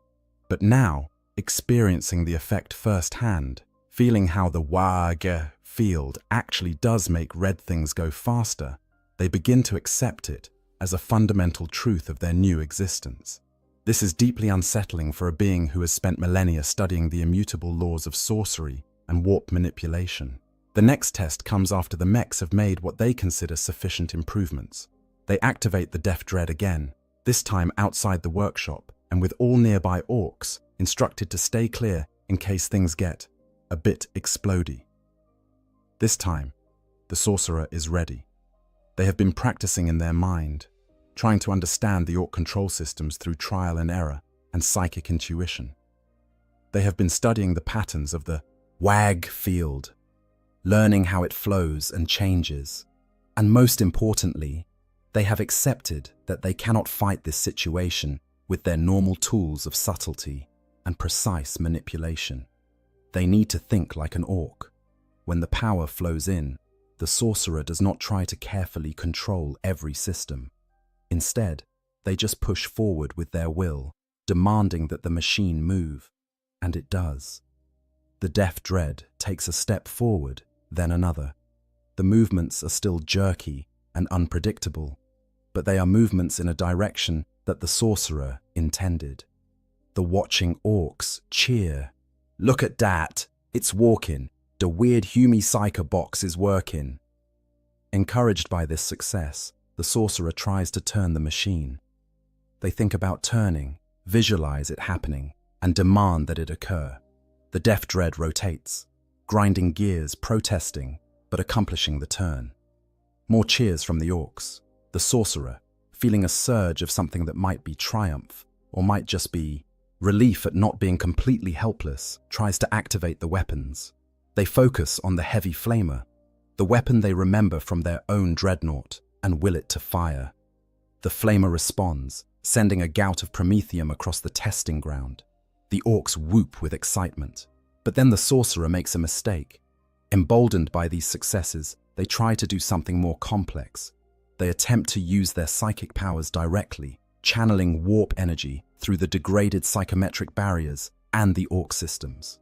But now, experiencing the effect firsthand, feeling how the WAG field actually does make red things go faster, they begin to accept it as a fundamental truth of their new existence. This is deeply unsettling for a being who has spent millennia studying the immutable laws of sorcery and warp manipulation. The next test comes after the mechs have made what they consider sufficient improvements. They activate the Death Dread again, this time outside the workshop, and with all nearby orcs instructed to stay clear in case things get a bit explodey. This time, the sorcerer is ready. They have been practicing in their mind, trying to understand the orc control systems through trial and error and psychic intuition. They have been studying the patterns of the WAG field, learning how it flows and changes, and most importantly, they have accepted that they cannot fight this situation with their normal tools of subtlety and precise manipulation. They need to think like an orc. When the power flows in, the sorcerer does not try to carefully control every system. Instead, they just push forward with their will, demanding that the machine move, and it does. The Death Dread takes a step forward, then another. The movements are still jerky and unpredictable, but they are movements in a direction that the sorcerer intended. The watching orcs cheer. "Look at that! It's walking! The weird Hume Psycho box is working!" Encouraged by this success, the sorcerer tries to turn the machine. They think about turning, visualize it happening, and demand that it occur. The deaf dread rotates, grinding gears, protesting, but accomplishing the turn. More cheers from the orcs. The sorcerer, feeling a surge of something that might be triumph, or might just be relief at not being completely helpless, tries to activate the weapons. They focus on the heavy flamer, the weapon they remember from their own dreadnought, and will it to fire. The flamer responds, sending a gout of promethium across the testing ground. The orcs whoop with excitement. But then the sorcerer makes a mistake. Emboldened by these successes, they try to do something more complex. They attempt to use their psychic powers directly, channeling warp energy through the degraded psychometric barriers and the orc systems.